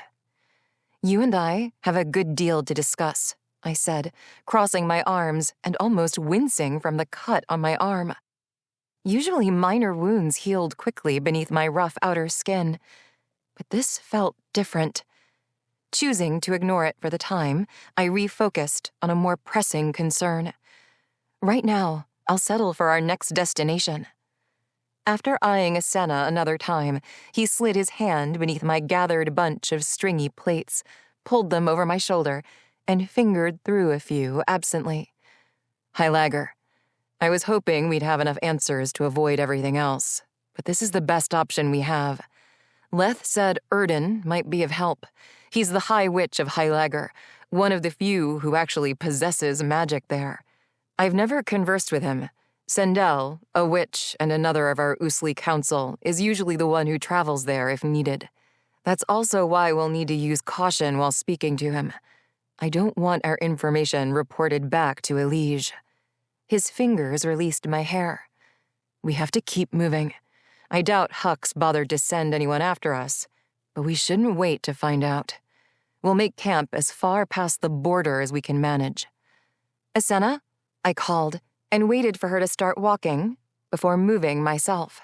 "You and I have a good deal to discuss," I said, crossing my arms and almost wincing from the cut on my arm. Usually minor wounds healed quickly beneath my rough outer skin, but this felt different. Choosing to ignore it for the time, I refocused on a more pressing concern. Right now, I'll settle for our next destination. After eyeing Asenna another time, he slid his hand beneath my gathered bunch of stringy plates, pulled them over my shoulder, and fingered through a few absently. "Highlager, I was hoping we'd have enough answers to avoid everything else, but this is the best option we have. Leth said Erden might be of help. He's the High Witch of Highlager, one of the few who actually possesses magic there. I've never conversed with him. Sendel, a witch and another of our Usli council, is usually the one who travels there if needed. That's also why we'll need to use caution while speaking to him. I don't want our information reported back to Elige." His fingers released my hair. "We have to keep moving. I doubt Hux bothered to send anyone after us, but we shouldn't wait to find out. We'll make camp as far past the border as we can manage." "Asenna?" I called, and waited for her to start walking before moving myself.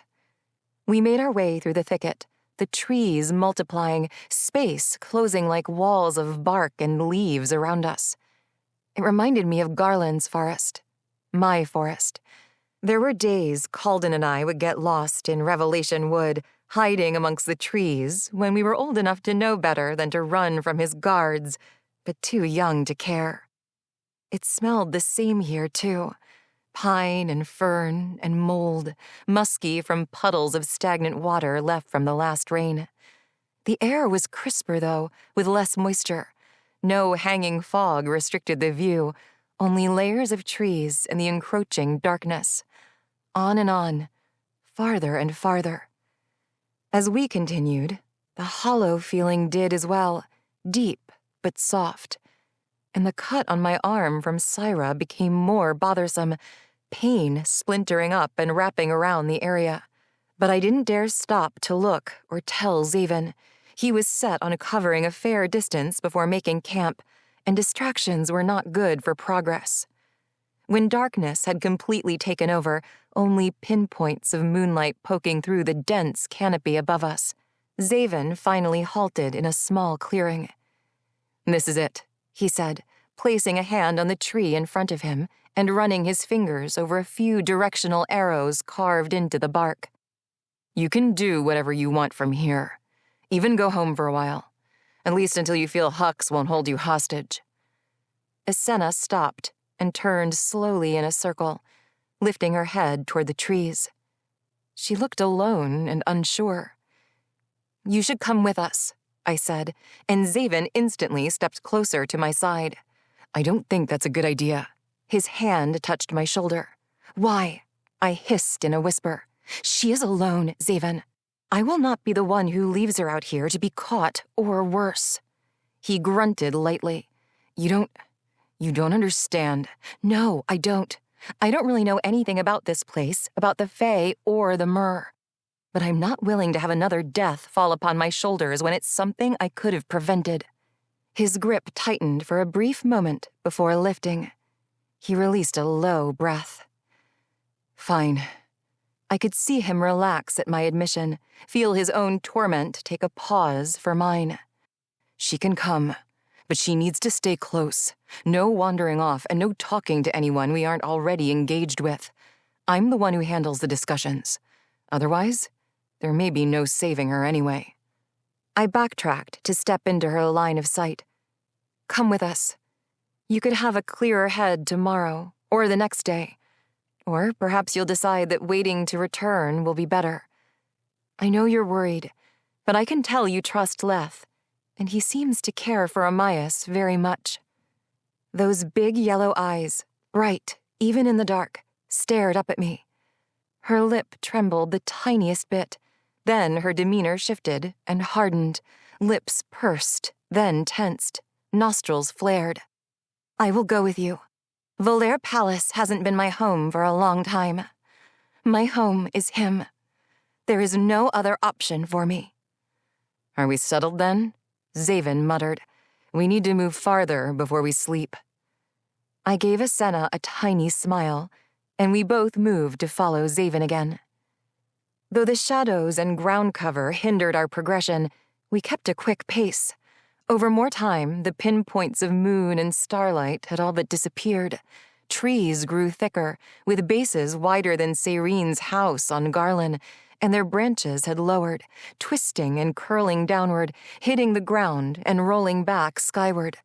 We made our way through the thicket, the trees multiplying, space closing like walls of bark and leaves around us. It reminded me of Garlin's forest, my forest. There were days Calden and I would get lost in Revelation Wood, hiding amongst the trees when we were old enough to know better than to run from his guards, but too young to care. It smelled the same here, too. Pine and fern and mold, musky from puddles of stagnant water left from the last rain. The air was crisper, though, with less moisture. No hanging fog restricted the view, only layers of trees and the encroaching darkness. On, farther and farther. As we continued, the hollow feeling did as well, deep but soft. And the cut on my arm from Syra became more bothersome, pain splintering up and wrapping around the area. But I didn't dare stop to look or tell Xavyn. He was set on covering a fair distance before making camp, and distractions were not good for progress. When darkness had completely taken over, only pinpoints of moonlight poking through the dense canopy above us, Xavyn finally halted in a small clearing. "This is it," he said, placing a hand on the tree in front of him and running his fingers over a few directional arrows carved into the bark. "You can do whatever you want from here. Even go home for a while. At least until you feel Hux won't hold you hostage." Asenna stopped and turned slowly in a circle, lifting her head toward the trees. She looked alone and unsure. "You should come with us," I said, and Xavyn instantly stepped closer to my side. "I don't think that's a good idea." His hand touched my shoulder. "Why?" I hissed in a whisper. "She is alone, Xavyn. I will not be the one who leaves her out here to be caught or worse." He grunted lightly. You don't understand." "No, I don't. I don't really know anything about this place, about the Fae or the Myrrh. But I'm not willing to have another death fall upon my shoulders when it's something I could have prevented." His grip tightened for a brief moment before lifting. He released a low breath. "Fine." I could see him relax at my admission, feel his own torment take a pause for mine. "She can come, but she needs to stay close. No wandering off and no talking to anyone we aren't already engaged with. I'm the one who handles the discussions. Otherwise, there may be no saving her anyway." I backtracked to step into her line of sight. "Come with us. You could have a clearer head tomorrow or the next day. Or perhaps you'll decide that waiting to return will be better. I know you're worried, but I can tell you trust Leth, and he seems to care for Amias very much." Those big yellow eyes, bright even in the dark, stared up at me. Her lip trembled the tiniest bit. Then her demeanor shifted and hardened. Lips pursed, then tensed. Nostrils flared. "I will go with you. Volair Palace hasn't been my home for a long time. My home is him. There is no other option for me." "Are we settled then?" Xavyn muttered. "We need to move farther before we sleep." I gave Asenna a tiny smile, and we both moved to follow Xavyn again. Though the shadows and ground cover hindered our progression, we kept a quick pace. Over more time, the pinpoints of moon and starlight had all but disappeared. Trees grew thicker, with bases wider than Saren's house on Garlin, and their branches had lowered, twisting and curling downward, hitting the ground and rolling back skyward.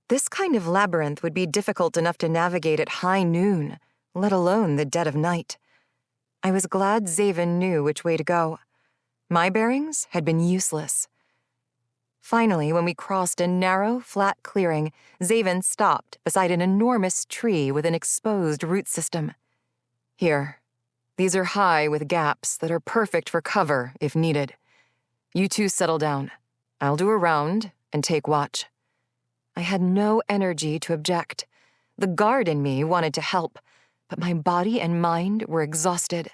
This kind of labyrinth would be difficult enough to navigate at high noon, let alone the dead of night. I was glad Xavyn knew which way to go. My bearings had been useless. Finally, when we crossed a narrow, flat clearing, Xavyn stopped beside an enormous tree with an exposed root system. "Here. These are high with gaps that are perfect for cover if needed. You two settle down. I'll do a round and take watch." I had no energy to object. The guard in me wanted to help, but my body and mind were exhausted.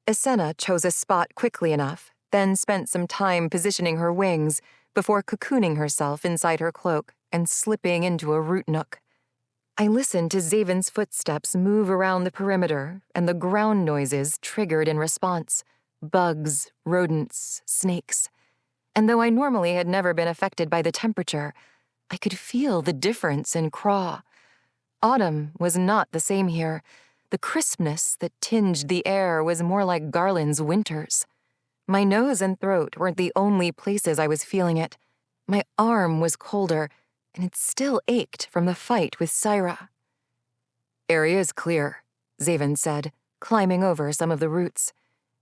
Asenna chose a spot quickly enough, then spent some time positioning her wings before cocooning herself inside her cloak and slipping into a root nook. I listened to Xavyn's footsteps move around the perimeter and the ground noises triggered in response. Bugs, rodents, snakes. And though I normally had never been affected by the temperature, I could feel the difference in Craw. Autumn was not the same here. The crispness that tinged the air was more like Garlin's winters. My nose and throat weren't the only places I was feeling it. My arm was colder, and it still ached from the fight with Syra. "Area is clear," Xavyn said, climbing over some of the roots.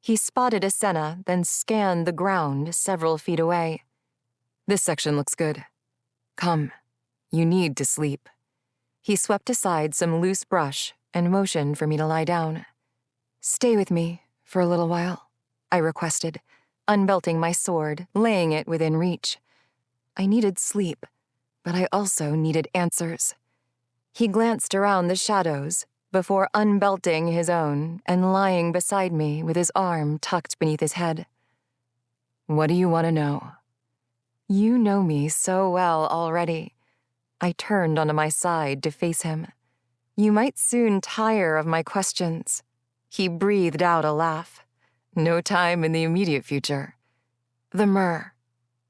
He spotted Asenna, then scanned the ground several feet away. "This section looks good. Come, you need to sleep." He swept aside some loose brush and motioned for me to lie down. "Stay with me for a little while," I requested, unbelting my sword, laying it within reach. I needed sleep, but I also needed answers. He glanced around the shadows before unbelting his own and lying beside me with his arm tucked beneath his head. "What do you want to know?" "You know me so well already." I turned onto my side to face him. "You might soon tire of my questions." He breathed out a laugh. "No time in the immediate future." "The Myr.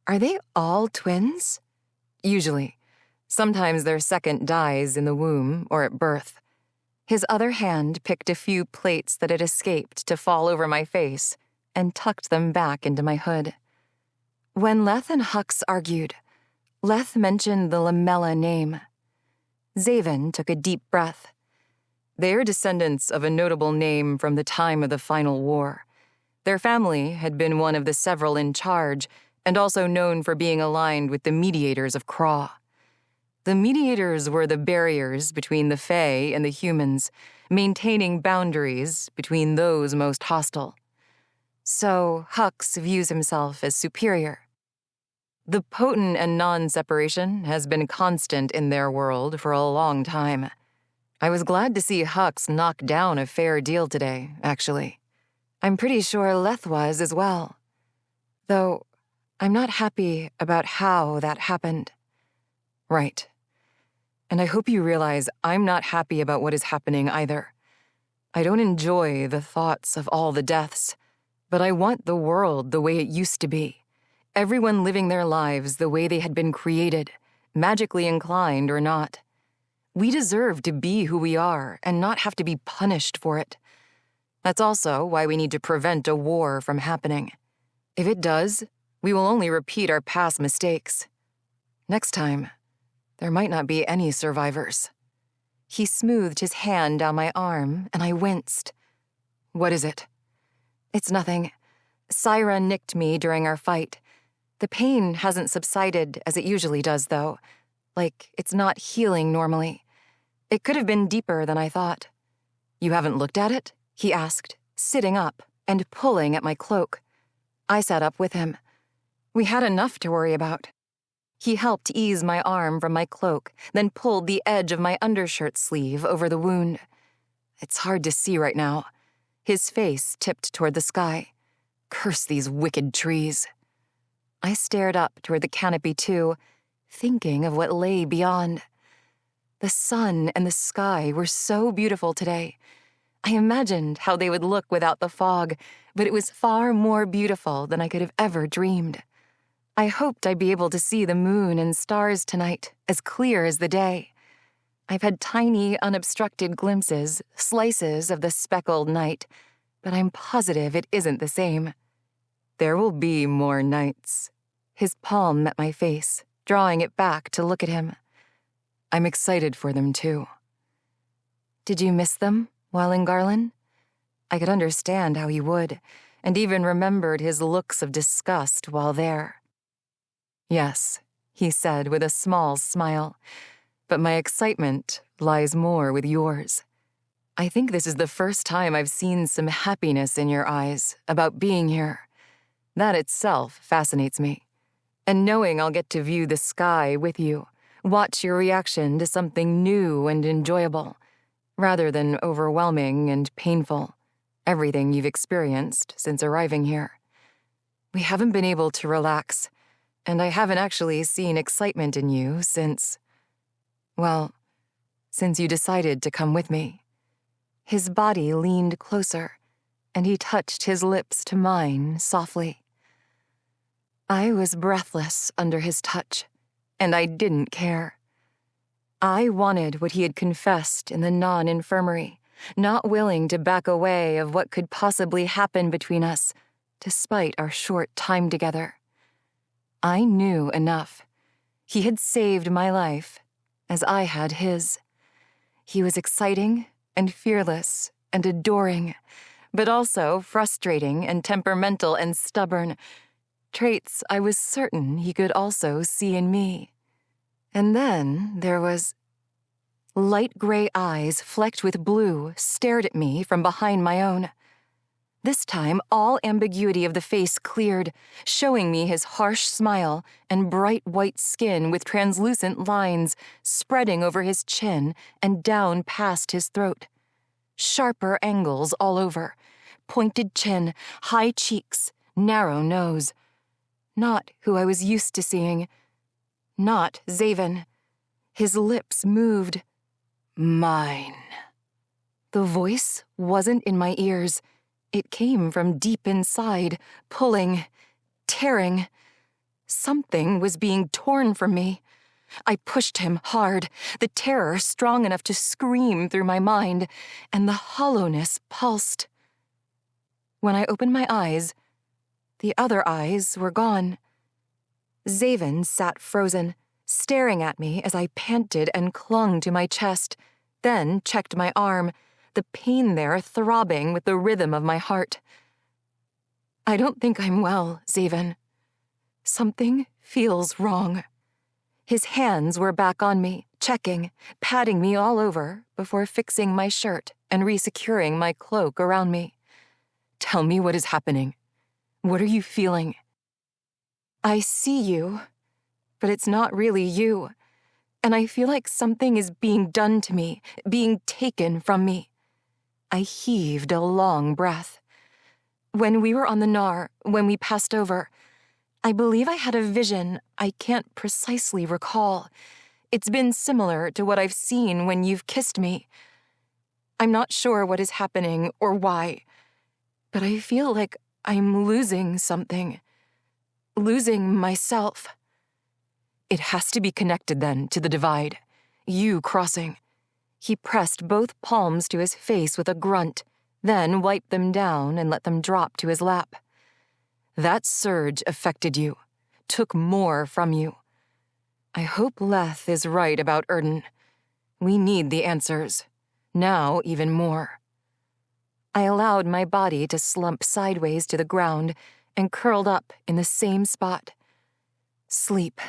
Are they all twins?" "Usually. Sometimes their second dies in the womb or at birth." His other hand picked a few plates that had escaped to fall over my face and tucked them back into my hood. "When Leth and Hux argued, Leth mentioned the Lamella name." Xavyn took a deep breath. "They are descendants of a notable name from the time of the Final War. Their family had been one of the several in charge, and also known for being aligned with the Mediators of Craw. The Mediators were the barriers between the Fae and the humans, maintaining boundaries between those most hostile." "So Hux views himself as superior." "The potent and non-separation has been constant in their world for a long time. I was glad to see Hux knock down a fair deal today, actually." "I'm pretty sure Leth was as well. Though I'm not happy about how that happened." "Right. And I hope you realize I'm not happy about what is happening either. I don't enjoy the thoughts of all the deaths, but I want the world the way it used to be. Everyone living their lives the way they had been created, magically inclined or not. We deserve to be who we are and not have to be punished for it. That's also why we need to prevent a war from happening. If it does, we will only repeat our past mistakes. Next time, there might not be any survivors." He smoothed his hand down my arm, and I winced. "What is it?" "It's nothing. Syra nicked me during our fight. The pain hasn't subsided as it usually does, though. Like it's not healing normally. It could have been deeper than I thought." "You haven't looked at it?" he asked, sitting up and pulling at my cloak. I sat up with him. We had enough to worry about. He helped ease my arm from my cloak, then pulled the edge of my undershirt sleeve over the wound. It's hard to see right now. His face tipped toward the sky. Curse these wicked trees. I stared up toward the canopy too, thinking of what lay beyond. The sun and the sky were so beautiful today. I imagined how they would look without the fog, but it was far more beautiful than I could have ever dreamed. I hoped I'd be able to see the moon and stars tonight, as clear as the day. I've had tiny, unobstructed glimpses, slices of the speckled night, but I'm positive it isn't the same. There will be more nights. His palm met my face, drawing it back to look at him. I'm excited for them, too. Did you miss them while in Garlin? I could understand how he would, and even remembered his looks of disgust while there. Yes, he said with a small smile, but my excitement lies more with yours. I think this is the first time I've seen some happiness in your eyes about being here. That itself fascinates me. And knowing I'll get to view the sky with you, watch your reaction to something new and enjoyable, rather than overwhelming and painful, everything you've experienced since arriving here. We haven't been able to relax, and I haven't actually seen excitement in you since you decided to come with me. His body leaned closer, and he touched his lips to mine softly. I was breathless under his touch, and I didn't care. I wanted what he had confessed in the non-infirmary, not willing to back away of what could possibly happen between us, despite our short time together. I knew enough. He had saved my life, as I had his. He was exciting and fearless and adoring, but also frustrating and temperamental and stubborn, traits I was certain he could also see in me. And then there was... Light gray eyes flecked with blue stared at me from behind my own. This time, all ambiguity of the face cleared, showing me his harsh smile and bright white skin with translucent lines spreading over his chin and down past his throat. Sharper angles all over, pointed chin, high cheeks, narrow nose. Not who I was used to seeing. Not Xavyn. His lips moved. Mine. The voice wasn't in my ears. It came from deep inside, pulling, tearing. Something was being torn from me. I pushed him hard, the terror strong enough to scream through my mind, and the hollowness pulsed. When I opened my eyes, the other eyes were gone. Xavyn sat frozen, staring at me as I panted and clung to my chest, then checked my arm, the pain there throbbing with the rhythm of my heart. I don't think I'm well, Xavyn. Something feels wrong. His hands were back on me, checking, patting me all over before fixing my shirt and resecuring my cloak around me. Tell me what is happening. What are you feeling? I see you, but it's not really you, and I feel like something is being done to me, being taken from me. I heaved a long breath. When we were on the Nar, when we passed over, I believe I had a vision I can't precisely recall. It's been similar to what I've seen when you've kissed me. I'm not sure what is happening or why, but I feel like I'm losing something. Losing myself. It has to be connected then to the divide. You crossing. He pressed both palms to his face with a grunt, then wiped them down and let them drop to his lap. That surge affected you, took more from you. I hope Leth is right about Erden. We need the answers. Now even more. I allowed my body to slump sideways to the ground and curled up in the same spot. Sleep.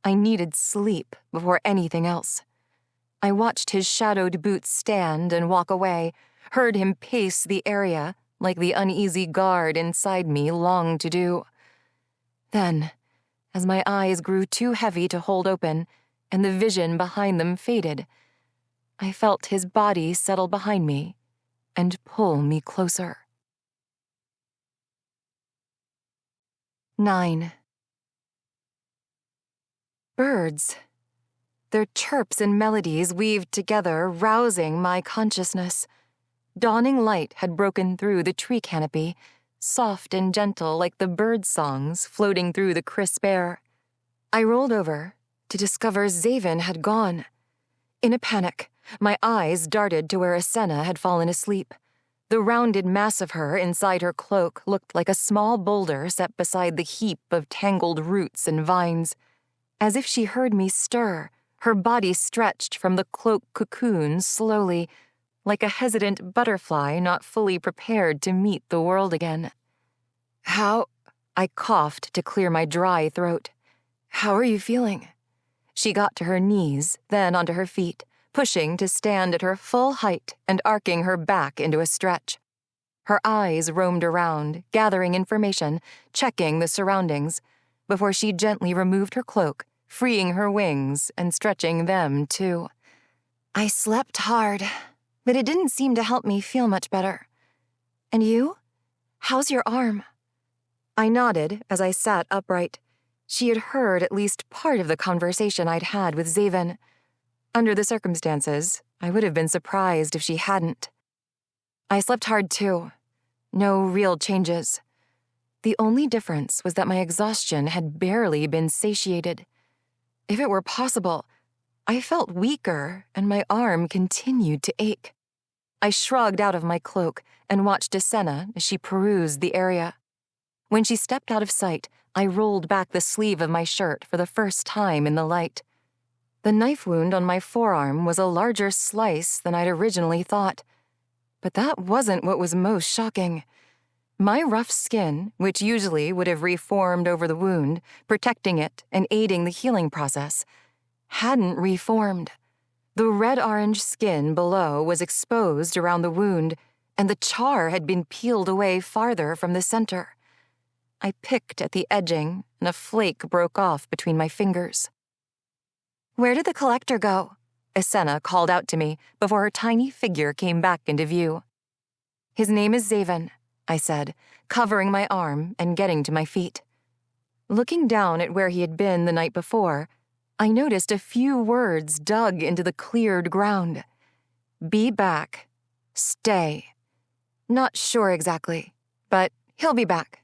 I needed sleep before anything else. I watched his shadowed boots stand and walk away, heard him pace the area, like the uneasy guard inside me longed to do. Then, as my eyes grew too heavy to hold open and the vision behind them faded, I felt his body settle behind me and pull me closer. 9. Birds. Their chirps and melodies weaved together, rousing my consciousness. Dawning light had broken through the tree canopy, soft and gentle like the bird songs floating through the crisp air. I rolled over to discover Xavyn had gone. In a panic, my eyes darted to where Islain had fallen asleep. The rounded mass of her inside her cloak looked like a small boulder set beside the heap of tangled roots and vines. As if she heard me stir, her body stretched from the cloak cocoon slowly, like a hesitant butterfly not fully prepared to meet the world again. "How?" I coughed to clear my dry throat. "How are you feeling?" She got to her knees, then onto her feet, pushing to stand at her full height and arcing her back into a stretch. Her eyes roamed around, gathering information, checking the surroundings, before she gently removed her cloak, freeing her wings and stretching them too. "I slept hard, but it didn't seem to help me feel much better. And you? How's your arm?" I nodded as I sat upright. She had heard at least part of the conversation I'd had with Xavyn. Under the circumstances, I would have been surprised if she hadn't. "I slept hard too. No real changes. The only difference was that my exhaustion had barely been satiated. If it were possible, I felt weaker and my arm continued to ache." I shrugged out of my cloak and watched Islain as she perused the area. When she stepped out of sight, I rolled back the sleeve of my shirt for the first time in the light. The knife wound on my forearm was a larger slice than I'd originally thought. But that wasn't what was most shocking. My rough skin, which usually would have reformed over the wound, protecting it and aiding the healing process, hadn't reformed. The red-orange skin below was exposed around the wound, and the char had been peeled away farther from the center. I picked at the edging, and a flake broke off between my fingers. "Where did the collector go?" Islain called out to me before her tiny figure came back into view. "His name is Xavyn," I said, covering my arm and getting to my feet. Looking down at where he had been the night before, I noticed a few words dug into the cleared ground. "Be back. Stay." Not sure exactly, but he'll be back.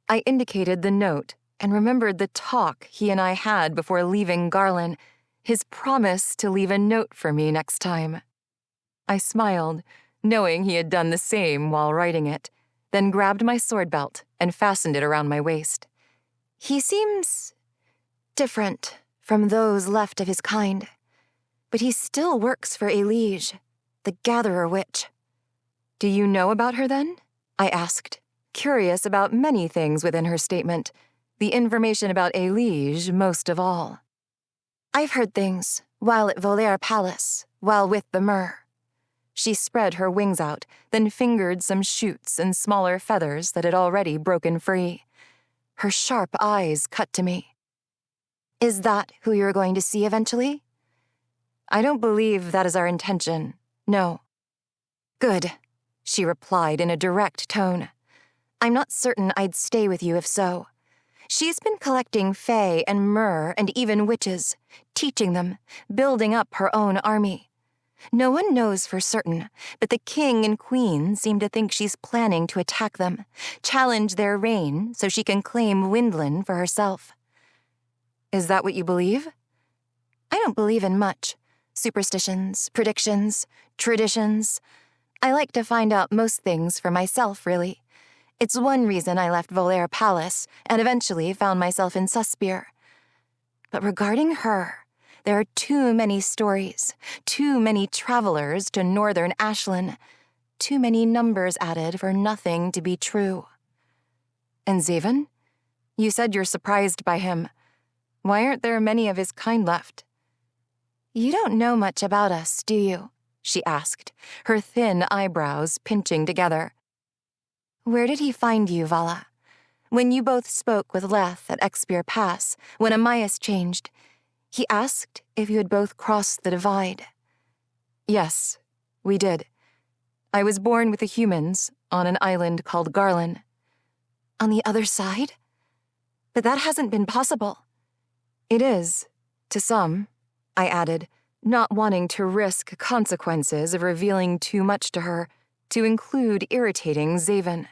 I indicated the note and remembered the talk he and I had before leaving Garlin, his promise to leave a note for me next time. I smiled, knowing he had done the same while writing it, then grabbed my sword belt and fastened it around my waist. "He seems different from those left of his kind, but he still works for Elige, the Gatherer Witch." "Do you know about her then?" I asked, curious about many things within her statement, the information about Elige most of all. "I've heard things while at Volair Palace, while with the Myr." She spread her wings out, then fingered some shoots and smaller feathers that had already broken free. Her sharp eyes cut to me. "Is that who you're going to see eventually?" "I don't believe that is our intention, no." "Good," she replied in a direct tone. "I'm not certain I'd stay with you if so. She's been collecting fae and myr and even witches, teaching them, building up her own army. No one knows for certain, but the king and queen seem to think she's planning to attack them, challenge their reign so she can claim Windlin for herself." "Is that what you believe?" "I don't believe in much. Superstitions, predictions, traditions. I like to find out most things for myself, really. It's one reason I left Volair Palace and eventually found myself in Suspier. But regarding her, there are too many stories, too many travelers to northern Islain, too many numbers added for nothing to be true." "And Xavyn? You said you're surprised by him. Why aren't there many of his kind left?" "You don't know much about us, do you?" she asked, her thin eyebrows pinching together. Where did he find you, Vala? When you both spoke with Leth at Expier Pass, when Amias changed, he asked if you had both crossed the divide. Yes, we did. I was born with the humans on an island called Garlin. On the other side? But that hasn't been possible. It is, to some, I added, not wanting to risk consequences of revealing too much to her, to include irritating Xavyn.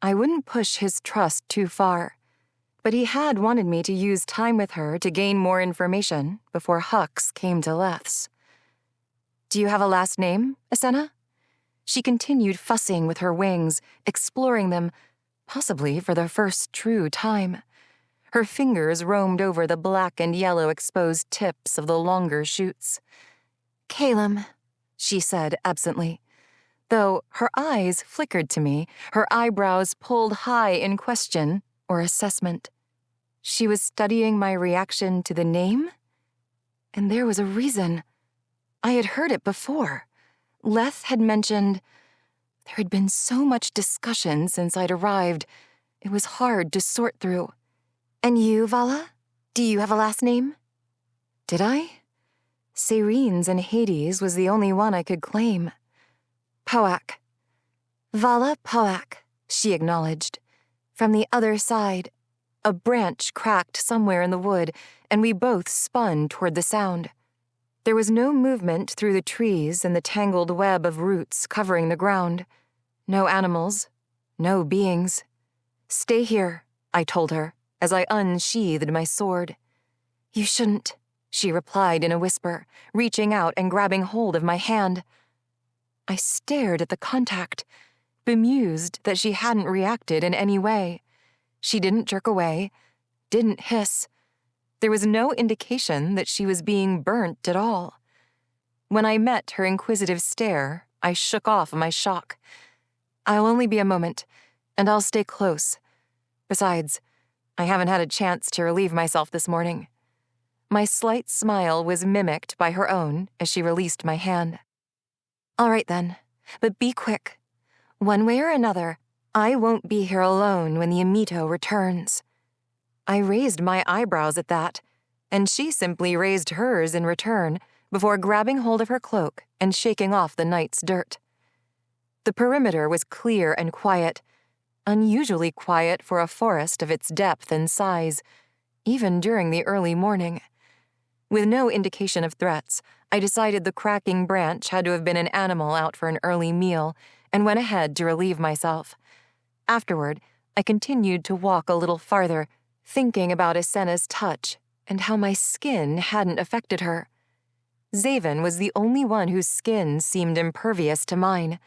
I wouldn't push his trust too far, but he had wanted me to use time with her to gain more information before Hux came to Leth's. Do you have a last name, Asenna? She continued fussing with her wings, exploring them, possibly for the first true time. Her fingers roamed over the black and yellow exposed tips of the longer shoots. Calum, she said absently, though her eyes flickered to me, her eyebrows pulled high in question or assessment. She was studying my reaction to the name? And there was a reason. I had heard it before. Leth had mentioned there had been so much discussion since I'd arrived. It was hard to sort through. And you, Vala? Do you have a last name? Did I? Serene's and Hades was the only one I could claim. Poak. Vala Poak, she acknowledged. From the other side, a branch cracked somewhere in the wood, and we both spun toward the sound. There was no movement through the trees and the tangled web of roots covering the ground. No animals, no beings. Stay here, I told her, as I unsheathed my sword. You shouldn't, she replied in a whisper, reaching out and grabbing hold of my hand. I stared at the contact, bemused that she hadn't reacted in any way. She didn't jerk away, didn't hiss. There was no indication that she was being burnt at all. When I met her inquisitive stare, I shook off my shock. I'll only be a moment, and I'll stay close. Besides, I haven't had a chance to relieve myself this morning. My slight smile was mimicked by her own as she released my hand. All right then, but be quick. One way or another, I won't be here alone when the Amito returns. I raised my eyebrows at that, and she simply raised hers in return before grabbing hold of her cloak and shaking off the night's dirt. The perimeter was clear and quiet, unusually quiet for a forest of its depth and size, even during the early morning. With no indication of threats, I decided the cracking branch had to have been an animal out for an early meal and went ahead to relieve myself. Afterward, I continued to walk a little farther, thinking about Asenna's touch and how my skin hadn't affected her. Xavyn was the only one whose skin seemed impervious to mine,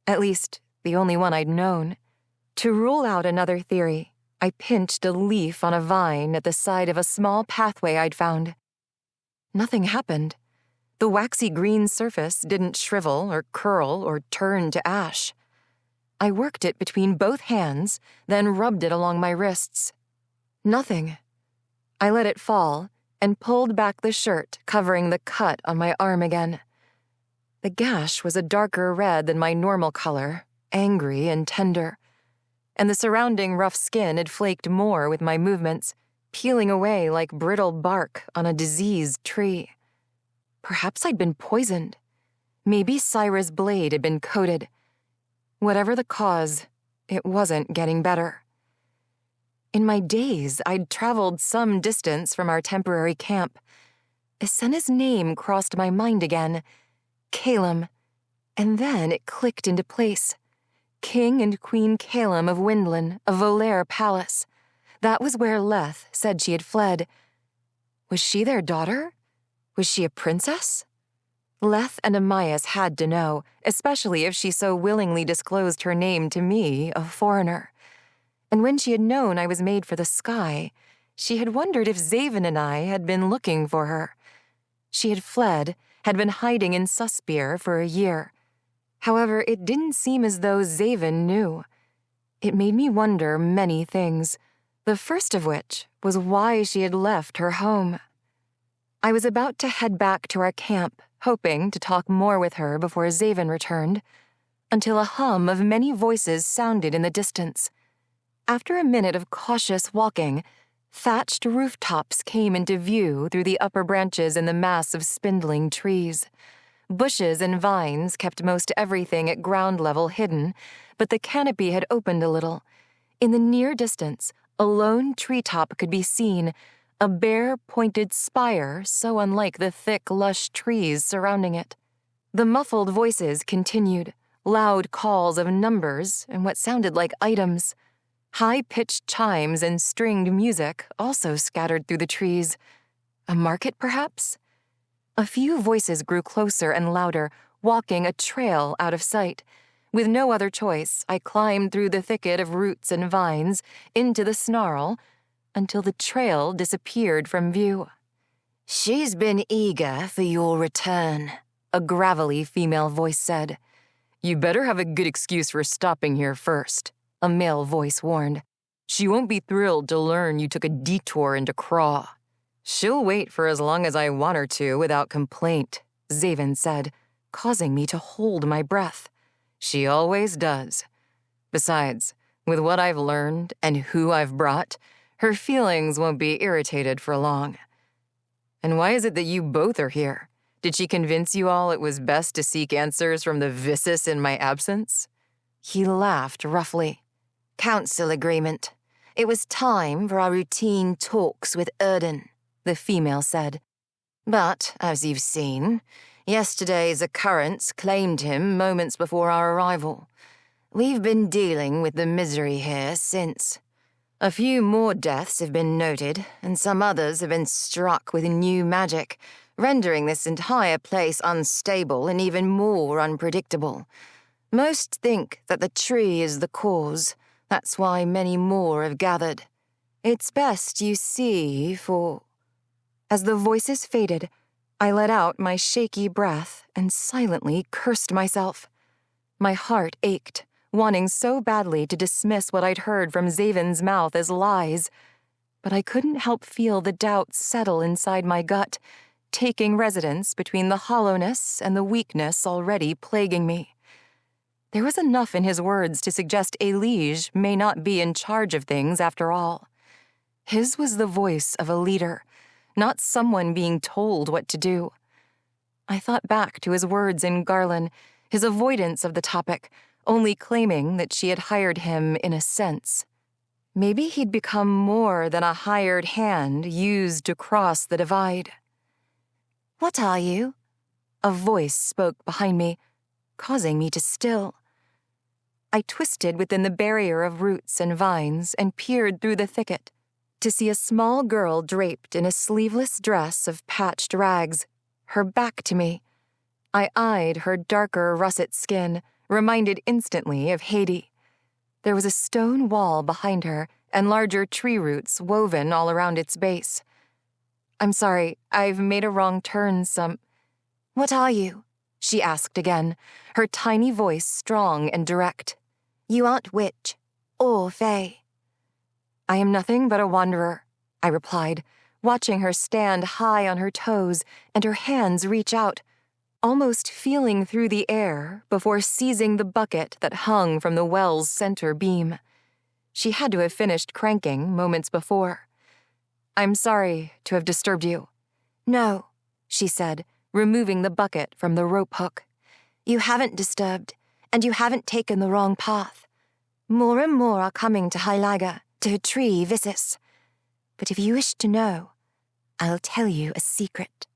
at least the only one I'd known. To rule out another theory, I pinched a leaf on a vine at the side of a small pathway I'd found. Nothing happened. The waxy green surface didn't shrivel or curl or turn to ash. I worked it between both hands, then rubbed it along my wrists. Nothing. I let it fall and pulled back the shirt covering the cut on my arm again. The gash was a darker red than my normal color, angry and tender, and the surrounding rough skin had flaked more with my movements, peeling away like brittle bark on a diseased tree. Perhaps I'd been poisoned. Maybe Syra's blade had been coated. Whatever the cause, it wasn't getting better. In my daze, I'd traveled some distance from our temporary camp. Asenna's name crossed my mind again. Calum. And then it clicked into place. King and Queen Calum of Windlin, of Volaire Palace. That was where Leth said she had fled. Was she their daughter? Was she a princess? Leth and Amias had to know, especially if she so willingly disclosed her name to me, a foreigner. And when she had known I was made for the sky, she had wondered if Xavyn and I had been looking for her. She had fled, had been hiding in Suspier for a year. However, it didn't seem as though Xavyn knew. It made me wonder many things, the first of which was why she had left her home. I was about to head back to our camp, hoping to talk more with her before Xavyn returned. until a hum of many voices sounded in the distance. After a minute of cautious walking, thatched rooftops came into view through the upper branches in the mass of spindling trees. Bushes and vines kept most everything at ground level hidden, but the canopy had opened a little. In the near distance, a lone treetop could be seen, a bare, pointed spire so unlike the thick, lush trees surrounding it. The muffled voices continued, loud calls of numbers and what sounded like items. High-pitched chimes and stringed music also scattered through the trees. A market, perhaps? A few voices grew closer and louder, walking a trail out of sight. With no other choice, I climbed through the thicket of roots and vines into the snarl until the trail disappeared from view. "She's been eager for your return," a gravelly female voice said. "You better have a good excuse for stopping here first," a male voice warned. "She won't be thrilled to learn you took a detour into Craw." "She'll wait for as long as I want her to without complaint," Xavyn said, causing me to hold my breath. "She always does. Besides, with what I've learned and who I've brought, her feelings won't be irritated for long. And why is it that you both are here? Did she convince you all it was best to seek answers from the Vissus in my absence?" He laughed roughly. "Council agreement. It was time for our routine talks with Erden," the female said. "But, as you've seen, yesterday's occurrence claimed him moments before our arrival. We've been dealing with the misery here since. A few more deaths have been noted, and some others have been struck with new magic, rendering this entire place unstable and even more unpredictable. Most think that the tree is the cause. That's why many more have gathered. It's best you see for—" As the voices faded, I let out my shaky breath and silently cursed myself. My heart ached, wanting so badly to dismiss what I'd heard from Xavyn's mouth as lies, but I couldn't help feel the doubt settle inside my gut, taking residence between the hollowness and the weakness already plaguing me. There was enough in his words to suggest a liege may not be in charge of things after all. His was the voice of a leader, not someone being told what to do. I thought back to his words in Garlin, his avoidance of the topic, only claiming that she had hired him in a sense. Maybe he'd become more than a hired hand used to cross the divide. "What are you?" A voice spoke behind me, causing me to still. I twisted within the barrier of roots and vines and peered through the thicket to see a small girl draped in a sleeveless dress of patched rags, her back to me. I eyed her darker russet skin, reminded instantly of Haiti. There was a stone wall behind her and larger tree roots woven all around its base. "I'm sorry, I've made a wrong turn "What are you?" she asked again, her tiny voice strong and direct. "You aren't witch or fae." "I am nothing but a wanderer," I replied, watching her stand high on her toes and her hands reach out, almost feeling through the air before seizing the bucket that hung from the well's center beam. She had to have finished cranking moments before. "I'm sorry to have disturbed you." "No," she said, removing the bucket from the rope hook. "You haven't disturbed, and you haven't taken the wrong path. More and more are coming to Hylaga, to her tree Vissus. But if you wish to know, I'll tell you a secret."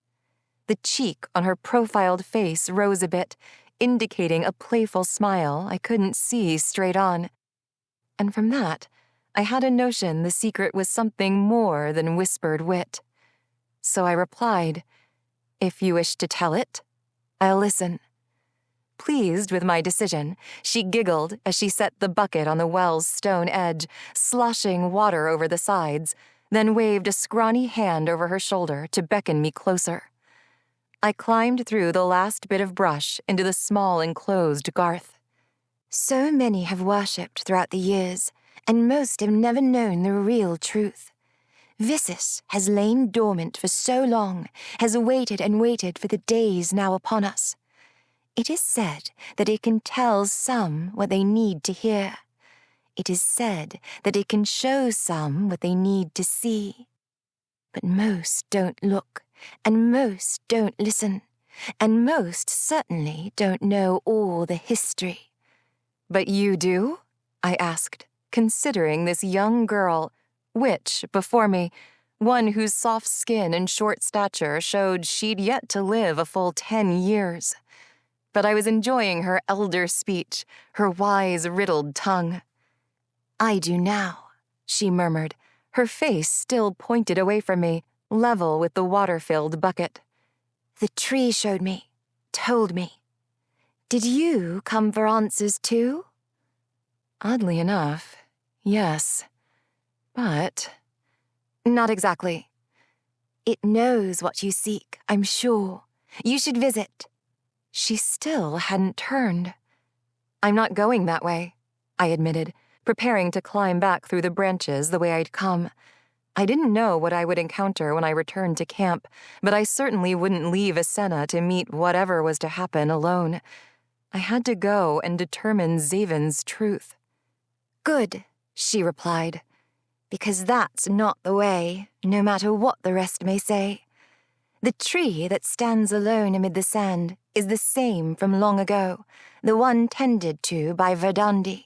The cheek on her profiled face rose a bit, indicating a playful smile I couldn't see straight on. And from that, I had a notion the secret was something more than whispered wit. So I replied, "If you wish to tell it, I'll listen." Pleased with my decision, she giggled as she set the bucket on the well's stone edge, sloshing water over the sides, then waved a scrawny hand over her shoulder to beckon me closer. I climbed through the last bit of brush into the small enclosed garth. "So many have worshipped throughout the years, and most have never known the real truth. Vissus has lain dormant for so long, has waited and waited for the days now upon us. It is said that it can tell some what they need to hear. It is said that it can show some what they need to see. But most don't look, and most don't listen, and most certainly don't know all the history. But you do? I asked, considering this young girl, which, before me, one whose soft skin and short stature showed she'd yet to live a full 10 years. But I was enjoying her elder speech, her wise, riddled tongue. I do now, she murmured, her face still pointed away from me, level with the water-filled bucket. The tree showed me, told me. Did you come for answers too? Oddly enough, yes. But not exactly. It knows what you seek, I'm sure. You should visit. She still hadn't turned. I'm not going that way, I admitted, preparing to climb back through the branches the way I'd come. I didn't know what I would encounter when I returned to camp, but I certainly wouldn't leave Islain to meet whatever was to happen alone. I had to go and determine Xavyn's truth. Good, she replied, because that's not the way, no matter what the rest may say. The tree that stands alone amid the sand is the same from long ago, the one tended to by Verdandi,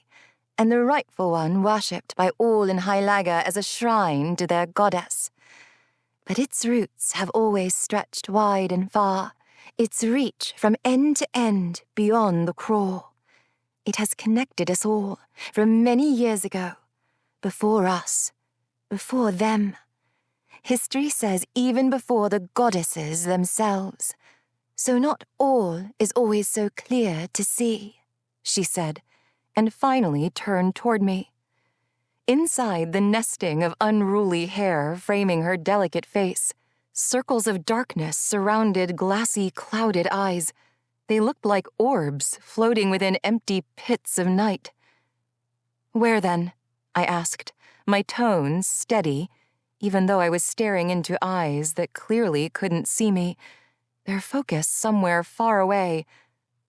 and the rightful one worshipped by all in Hylaga as a shrine to their goddess. But its roots have always stretched wide and far, its reach from end to end beyond the craw. It has connected us all from many years ago, before us, before them. History says even before the goddesses themselves. So not all is always so clear to see, she said, and finally turned toward me. Inside the nesting of unruly hair framing her delicate face, circles of darkness surrounded glassy, clouded eyes. They looked like orbs floating within empty pits of night. Where then? I asked, my tone steady, even though I was staring into eyes that clearly couldn't see me, their focus somewhere far away,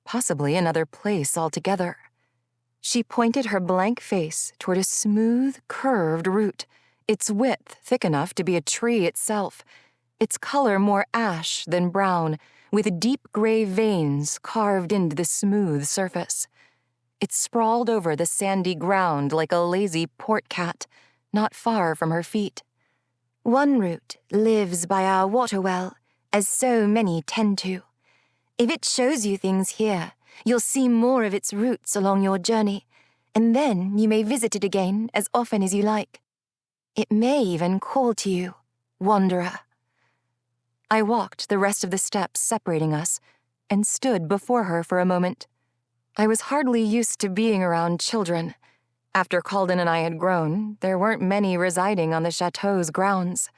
possibly another place altogether. She pointed her blank face toward a smooth, curved root, its width thick enough to be a tree itself, its color more ash than brown, with deep gray veins carved into the smooth surface. It sprawled over the sandy ground like a lazy port cat, not far from her feet. One root lives by our water well, as so many tend to. If it shows you things here, you'll see more of its roots along your journey, and then you may visit it again as often as you like. It may even call to you, wanderer. I walked the rest of the steps separating us and stood before her for a moment. I was hardly used to being around children. After Garlin and I had grown, there weren't many residing on the chateau's grounds.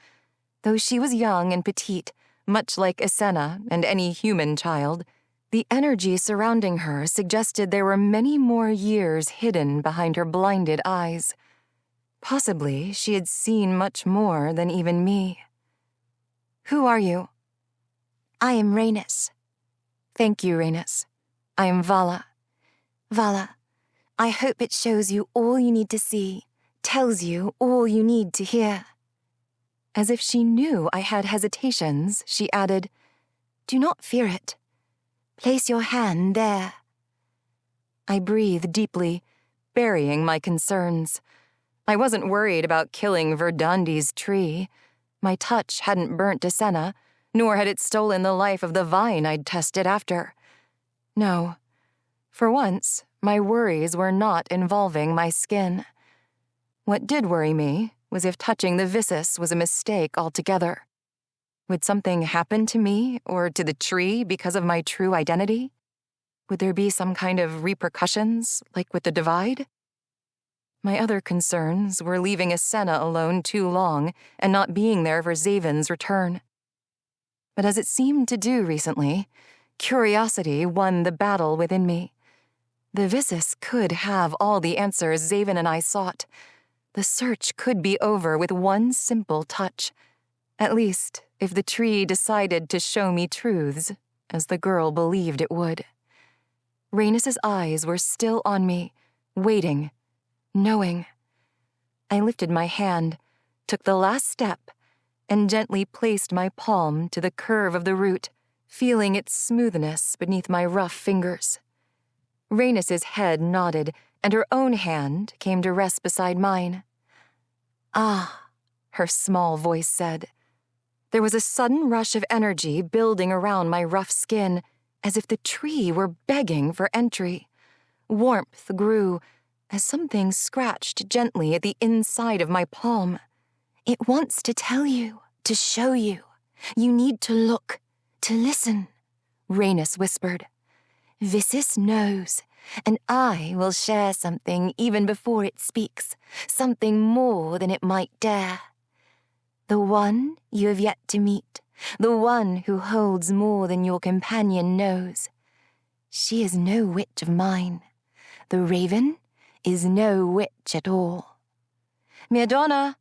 Though she was young and petite, much like Islain and any human child, the energy surrounding her suggested there were many more years hidden behind her blinded eyes. Possibly she had seen much more than even me. Who are you? I am Rhaenys. Thank you, Rhaenys. I am Vala. Vala, I hope it shows you all you need to see, tells you all you need to hear. As if she knew I had hesitations, she added, Do not fear it. Place your hand there. I breathed deeply, burying my concerns. I wasn't worried about killing Verdandi's tree. My touch hadn't burnt Islain, nor had it stolen the life of the vine I'd tested after. No. For once, my worries were not involving my skin. What did worry me was if touching the viscus was a mistake altogether. Would something happen to me or to the tree because of my true identity? Would there be some kind of repercussions, like with the divide? My other concerns were leaving Islain alone too long and not being there for Xavyn's return. But as it seemed to do recently, curiosity won the battle within me. The viscus could have all the answers Xavyn and I sought. The search could be over with one simple touch. At least, if the tree decided to show me truths, as the girl believed it would. Rhaenys' eyes were still on me, waiting, knowing. I lifted my hand, took the last step, and gently placed my palm to the curve of the root, feeling its smoothness beneath my rough fingers. Rhaenys' head nodded, and her own hand came to rest beside mine. "Ah," her small voice said. There was a sudden rush of energy building around my rough skin, as if the tree were begging for entry. Warmth grew as something scratched gently at the inside of my palm. "It wants to tell you, to show you. You need to look, to listen," Rhaenys whispered. "Visis knows, and I will share something even before it speaks, something more than it might dare. The one you have yet to meet, the one who holds more than your companion knows. She is no witch of mine. The raven is no witch at all." "Madonna,"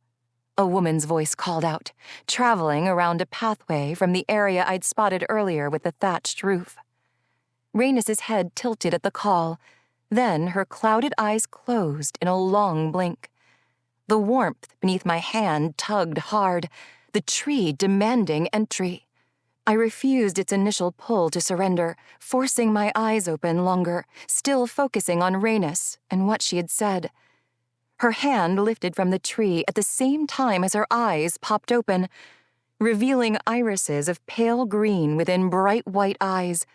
a woman's voice called out, traveling around a pathway from the area I'd spotted earlier with the thatched roof. Rhaenys' head tilted at the call, then her clouded eyes closed in a long blink. The warmth beneath my hand tugged hard, the tree demanding entry. I refused its initial pull to surrender, forcing my eyes open longer, still focusing on Rhaenys and what she had said. Her hand lifted from the tree at the same time as her eyes popped open, revealing irises of pale green within bright white eyes,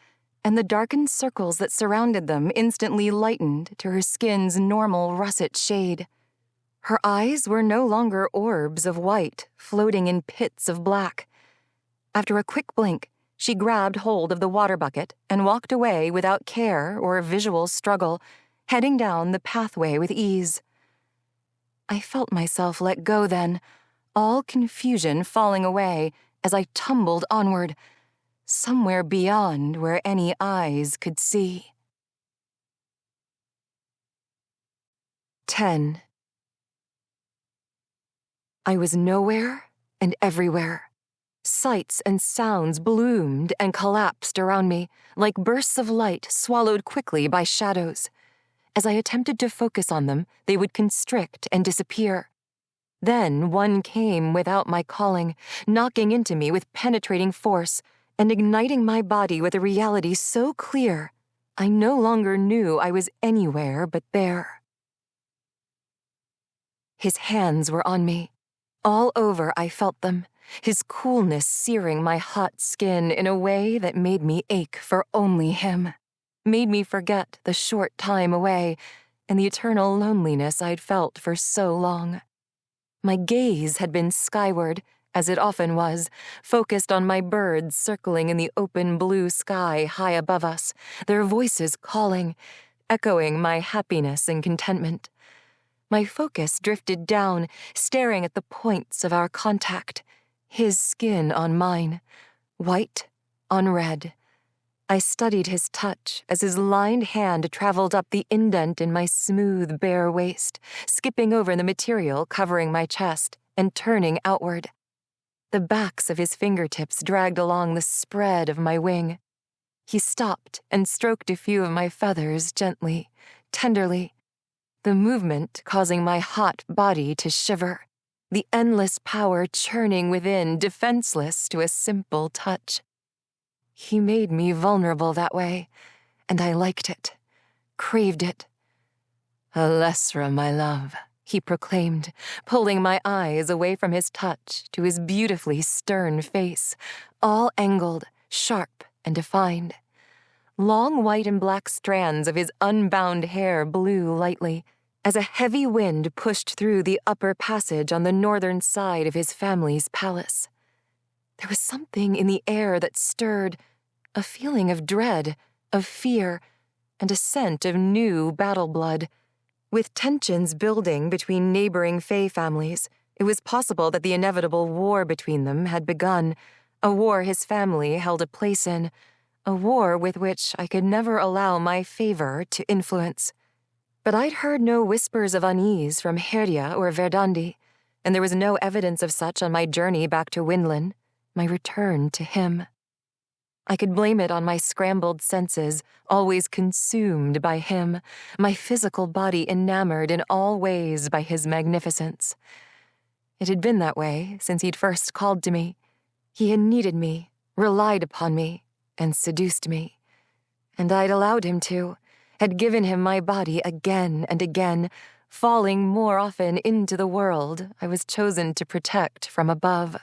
and the darkened circles that surrounded them instantly lightened to her skin's normal russet shade. Her eyes were no longer orbs of white floating in pits of black. After a quick blink, she grabbed hold of the water bucket and walked away without care or visual struggle, heading down the pathway with ease. I felt myself let go then, all confusion falling away as I tumbled onward, somewhere beyond where any eyes could see. 10. I was nowhere and everywhere. Sights and sounds bloomed and collapsed around me, like bursts of light swallowed quickly by shadows. As I attempted to focus on them, they would constrict and disappear. Then one came without my calling, knocking into me with penetrating force and igniting my body with a reality so clear, I no longer knew I was anywhere but there. His hands were on me. All over I felt them, his coolness searing my hot skin in a way that made me ache for only him, made me forget the short time away and the eternal loneliness I'd felt for so long. My gaze had been skyward, as it often was, focused on my birds circling in the open blue sky high above us, their voices calling, echoing my happiness and contentment. My focus drifted down, staring at the points of our contact, his skin on mine, white on red. I studied his touch as his lined hand traveled up the indent in my smooth, bare waist, skipping over the material covering my chest and turning outward. The backs of his fingertips dragged along the spread of my wing. He stopped and stroked a few of my feathers gently, tenderly, the movement causing my hot body to shiver, the endless power churning within, defenseless to a simple touch. He made me vulnerable that way, and I liked it, craved it. "Alessra, my love," he proclaimed, pulling my eyes away from his touch to his beautifully stern face, all angled, sharp, and defined. Long white and black strands of his unbound hair blew lightly as a heavy wind pushed through the upper passage on the northern side of his family's palace. There was something in the air that stirred, a feeling of dread, of fear, and a scent of new battle blood. With tensions building between neighboring Fae families, it was possible that the inevitable war between them had begun, a war his family held a place in, a war with which I could never allow my favor to influence. But I'd heard no whispers of unease from Herdia or Verdandi, and there was no evidence of such on my journey back to Windlin, my return to him. I could blame it on my scrambled senses, always consumed by him, my physical body enamored in all ways by his magnificence. It had been that way since he'd first called to me. He had needed me, relied upon me, and seduced me. And I'd allowed him to, had given him my body again and again, falling more often into the world I was chosen to protect from above.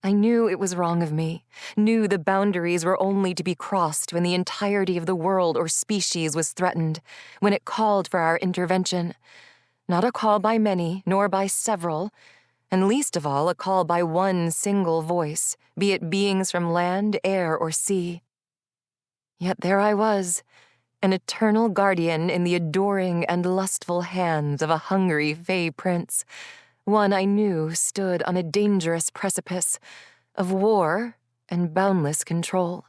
I knew it was wrong of me, knew the boundaries were only to be crossed when the entirety of the world or species was threatened, when it called for our intervention. Not a call by many, nor by several, and least of all a call by one single voice, be it beings from land, air, or sea. Yet there I was, an eternal guardian in the adoring and lustful hands of a hungry fey prince, one I knew stood on a dangerous precipice of war and boundless control.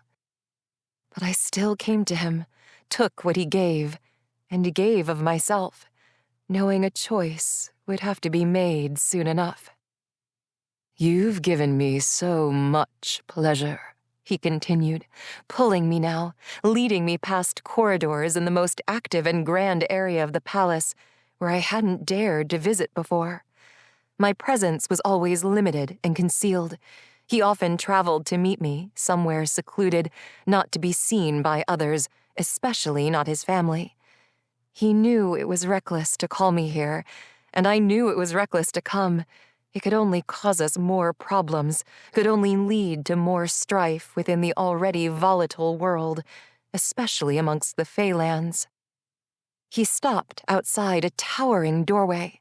But I still came to him, took what he gave, and gave of myself, knowing a choice would have to be made soon enough. "You've given me so much pleasure," he continued, pulling me now, leading me past corridors in the most active and grand area of the palace, where I hadn't dared to visit before. My presence was always limited and concealed. He often traveled to meet me, somewhere secluded, not to be seen by others, especially not his family. He knew it was reckless to call me here, and I knew it was reckless to come. It could only cause us more problems, could only lead to more strife within the already volatile world, especially amongst the Feylands. He stopped outside a towering doorway.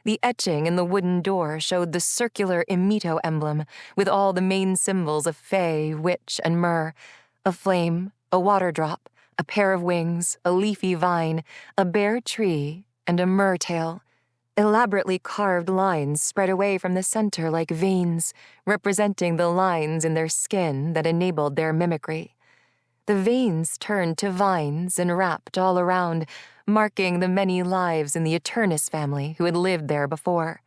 The etching in the wooden door showed the circular Imito emblem with all the main symbols of Fey, Witch, and Myrrh: a flame, a water drop, a pair of wings, a leafy vine, a bare tree, and a myrrh tail. Elaborately carved lines spread away from the center like veins, representing the lines in their skin that enabled their mimicry. The veins turned to vines and wrapped all around, marking the many lives in the Eternus family who had lived there before.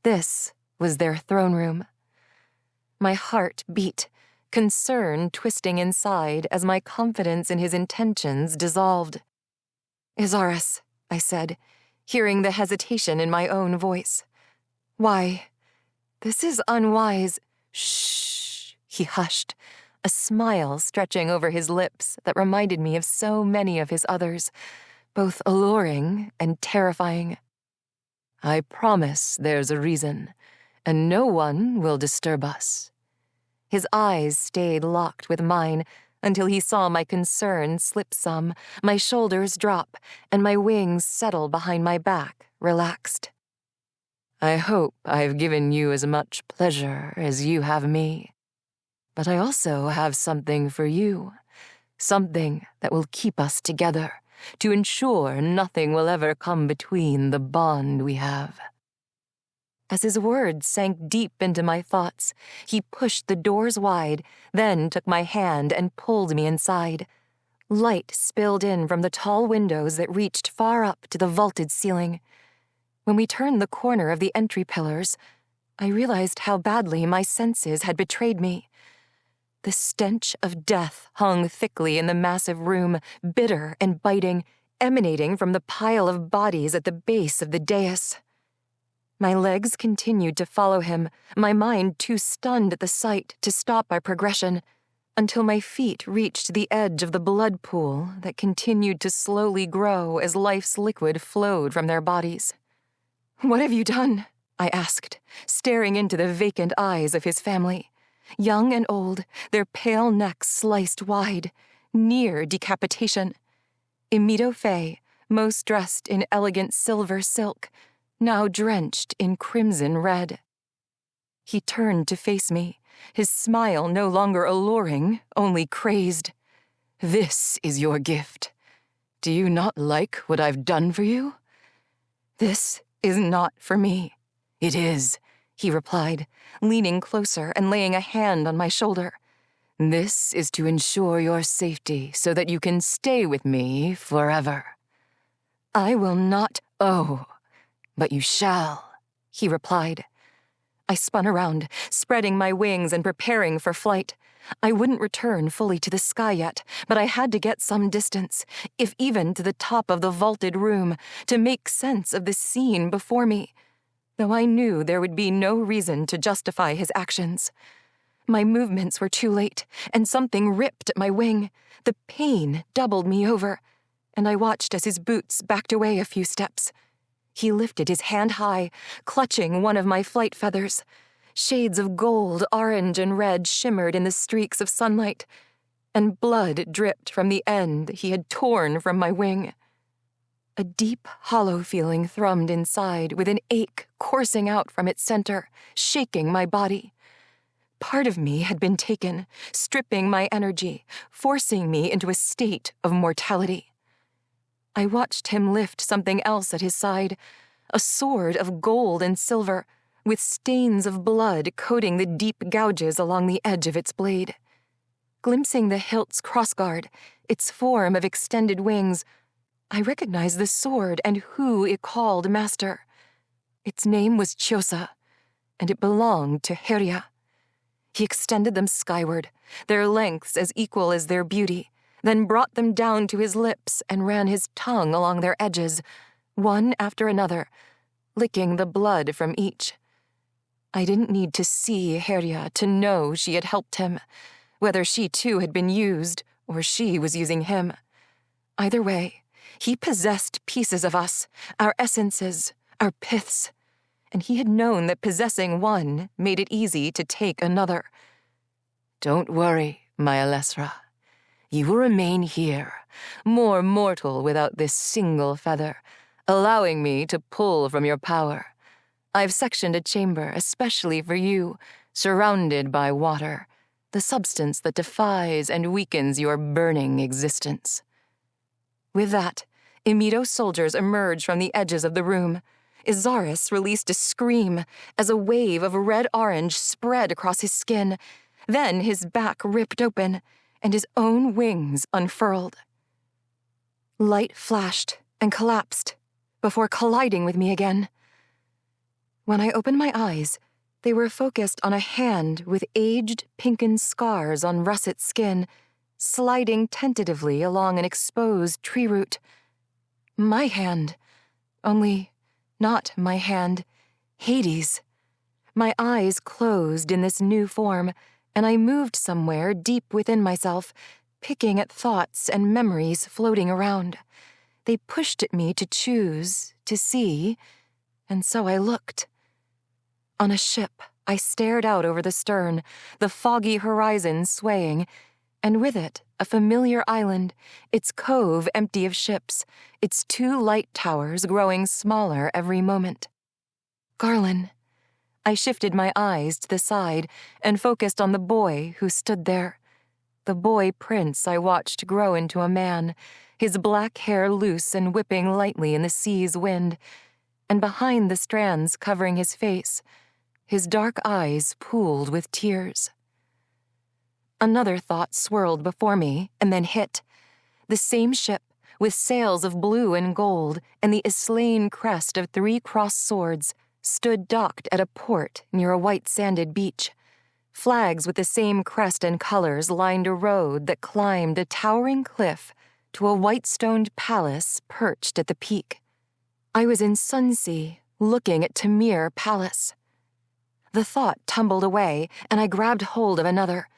This was their throne room. My heart beat, concern twisting inside as my confidence in his intentions dissolved. "Isaris," I said, hearing the hesitation in my own voice. "Why? This is unwise." "Shh," he hushed, a smile stretching over his lips that reminded me of so many of his others, both alluring and terrifying. "I promise there's a reason, and no one will disturb us." His eyes stayed locked with mine until he saw my concern slip some, my shoulders drop, and my wings settle behind my back, relaxed. "I hope I've given you as much pleasure as you have me. But I also have something for you, something that will keep us together, to ensure nothing will ever come between the bond we have." As his words sank deep into my thoughts, he pushed the doors wide, then took my hand and pulled me inside. Light spilled in from the tall windows that reached far up to the vaulted ceiling. When we turned the corner of the entry pillars, I realized how badly my senses had betrayed me. The stench of death hung thickly in the massive room, bitter and biting, emanating from the pile of bodies at the base of the dais. My legs continued to follow him, my mind too stunned at the sight to stop our progression, until my feet reached the edge of the blood pool that continued to slowly grow as life's liquid flowed from their bodies. "What have you done?" I asked, staring into the vacant eyes of his family. Young and old, their pale necks sliced wide, near decapitation. Imito Fey, most dressed in elegant silver silk, now drenched in crimson red. He turned to face me, his smile no longer alluring, only crazed. "This is your gift. Do you not like what I've done for you?" "This is not for me." "It is," he replied, leaning closer and laying a hand on my shoulder. "This is to ensure your safety so that you can stay with me forever." "I will not." "Oh, but you shall," he replied. I spun around, spreading my wings and preparing for flight. I wouldn't return fully to the sky yet, but I had to get some distance, if even to the top of the vaulted room, to make sense of the scene before me, though I knew there would be no reason to justify his actions. My movements were too late, and something ripped at my wing. The pain doubled me over, and I watched as his boots backed away a few steps. He lifted his hand high, clutching one of my flight feathers. Shades of gold, orange, and red shimmered in the streaks of sunlight, and blood dripped from the end he had torn from my wing. A deep, hollow feeling thrummed inside, with an ache coursing out from its center, shaking my body. Part of me had been taken, stripping my energy, forcing me into a state of mortality. I watched him lift something else at his side, a sword of gold and silver, with stains of blood coating the deep gouges along the edge of its blade. Glimpsing the hilt's crossguard, its form of extended wings, I recognized the sword and who it called master. Its name was Chiosa, and it belonged to Herya. He extended them skyward, their lengths as equal as their beauty, then brought them down to his lips and ran his tongue along their edges, one after another, licking the blood from each. I didn't need to see Herya to know she had helped him, whether she too had been used or she was using him. Either way, he possessed pieces of us, our essences, our piths, and he had known that possessing one made it easy to take another. Don't worry, my Alessra. You will remain here, more mortal without this single feather, allowing me to pull from your power. I've sectioned a chamber especially for you, surrounded by water, the substance that defies and weakens your burning existence. With that, Emido's soldiers emerged from the edges of the room. Izaris released a scream as a wave of red-orange spread across his skin. Then his back ripped open, and his own wings unfurled. Light flashed and collapsed before colliding with me again. When I opened my eyes, they were focused on a hand with aged, pinkened scars on russet skin, sliding tentatively along an exposed tree root. My hand, only not my hand, Hades. My eyes closed in this new form, and I moved somewhere deep within myself, picking at thoughts and memories floating around. They pushed at me to choose, to see, and so I looked. On a ship, I stared out over the stern, the foggy horizon swaying, and with it, a familiar island, its cove empty of ships, its 2 light towers growing smaller every moment. Garlin. I shifted my eyes to the side and focused on the boy who stood there. The boy prince I watched grow into a man, his black hair loose and whipping lightly in the sea's wind, and behind the strands covering his face, his dark eyes pooled with tears. Another thought swirled before me and then hit. The same ship, with sails of blue and gold and the Islain crest of 3 crossed swords, stood docked at a port near a white-sanded beach. Flags with the same crest and colors lined a road that climbed a towering cliff to a white-stoned palace perched at the peak. I was in Sunsea, looking at Tamir Palace. The thought tumbled away, and I grabbed hold of another.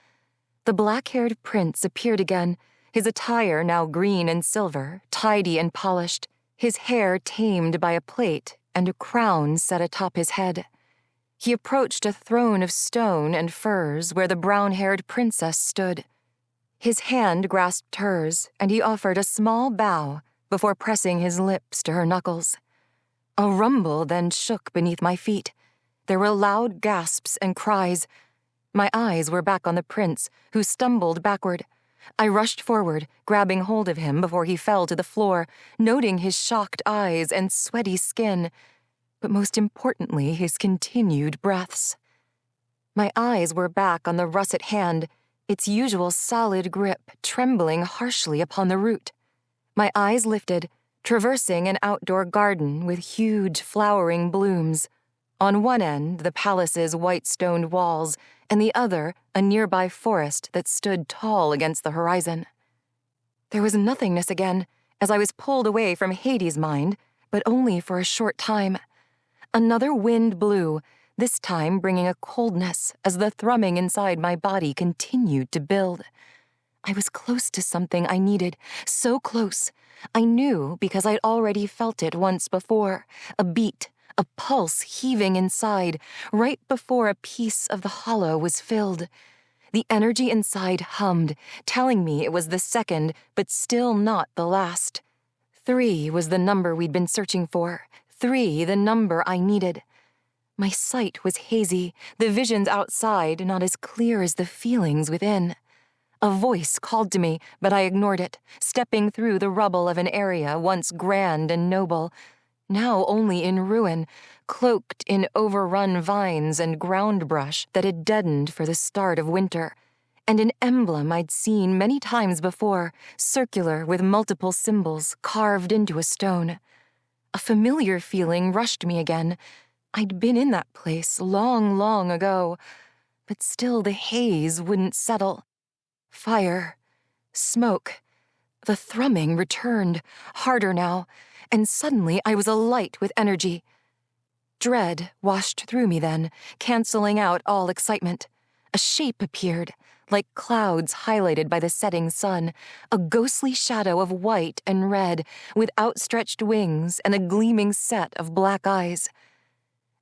The black-haired prince appeared again, his attire now green and silver, tidy and polished, his hair tamed by a plait and a crown set atop his head. He approached a throne of stone and furs where the brown-haired princess stood. His hand grasped hers, and he offered a small bow before pressing his lips to her knuckles. A rumble then shook beneath my feet. There were loud gasps and cries. My eyes were back on the prince, who stumbled backward. I rushed forward, grabbing hold of him before he fell to the floor, noting his shocked eyes and sweaty skin, but most importantly, his continued breaths. My eyes were back on the russet hand, its usual solid grip trembling harshly upon the root. My eyes lifted, traversing an outdoor garden with huge flowering blooms. On one end, the palace's white-stoned walls, and the other, a nearby forest that stood tall against the horizon. There was nothingness again, as I was pulled away from Hades' mind, but only for a short time. Another wind blew, this time bringing a coldness as the thrumming inside my body continued to build. I was close to something I needed, so close. I knew because I'd already felt it once before, a beat, a pulse heaving inside, right before a piece of the hollow was filled. The energy inside hummed, telling me it was the second, but still not the last. 3 was the number we'd been searching for. 3, the number I needed. My sight was hazy, the visions outside not as clear as the feelings within. A voice called to me, but I ignored it, stepping through the rubble of an area once grand and noble, now only in ruin, cloaked in overrun vines and ground brush that had deadened for the start of winter, and an emblem I'd seen many times before, circular with multiple symbols carved into a stone. A familiar feeling rushed me again. I'd been in that place long, long ago, but still the haze wouldn't settle. Fire, smoke, the thrumming returned, harder now, and suddenly I was alight with energy. Dread washed through me then, canceling out all excitement. A shape appeared, like clouds highlighted by the setting sun, a ghostly shadow of white and red, with outstretched wings and a gleaming set of black eyes.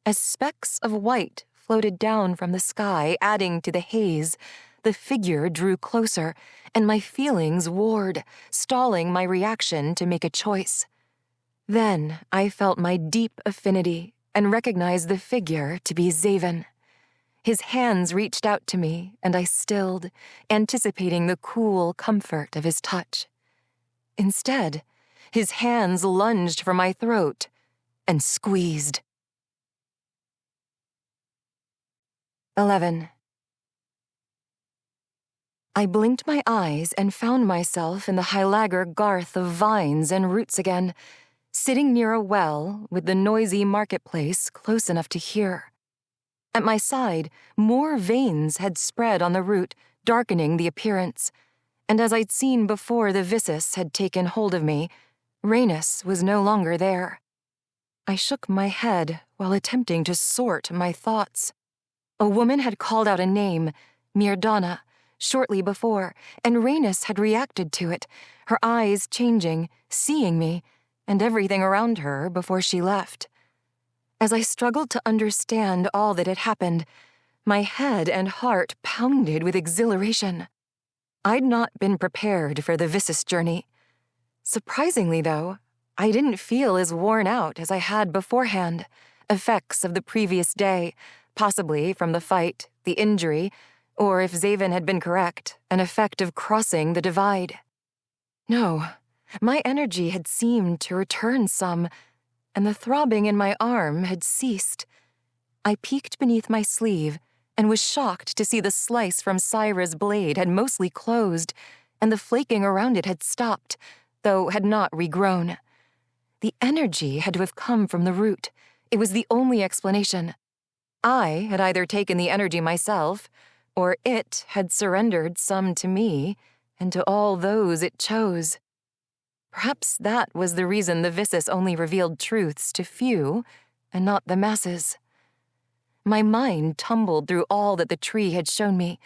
As specks of white floated down from the sky, adding to the haze, the figure drew closer, and my feelings warred, stalling my reaction to make a choice. Then I felt my deep affinity and recognized the figure to be Xavyn. His hands reached out to me, and I stilled, anticipating the cool comfort of his touch. Instead, his hands lunged for my throat and squeezed. 11. I blinked my eyes and found myself in the Hylager garth of vines and roots again, sitting near a well with the noisy marketplace close enough to hear. At my side, more veins had spread on the root, darkening the appearance, and as I'd seen before the Vissus had taken hold of me, Rhaenys was no longer there. I shook my head while attempting to sort my thoughts. A woman had called out a name, Mirdana, shortly before, and Rhaenys had reacted to it, her eyes changing, seeing me, and everything around her before she left. As I struggled to understand all that had happened, my head and heart pounded with exhilaration. I'd not been prepared for the Vissus journey. Surprisingly, though, I didn't feel as worn out as I had beforehand, effects of the previous day, possibly from the fight, the injury, or if Xavyn had been correct, an effect of crossing the divide. No, my energy had seemed to return some, and the throbbing in my arm had ceased. I peeked beneath my sleeve and was shocked to see the slice from Syra's blade had mostly closed, and the flaking around it had stopped, though had not regrown. The energy had to have come from the root. It was the only explanation. I had either taken the energy myself, or it had surrendered some to me and to all those it chose. Perhaps that was the reason the Vissus only revealed truths to few and not the masses. My mind tumbled through all that the tree had shown me,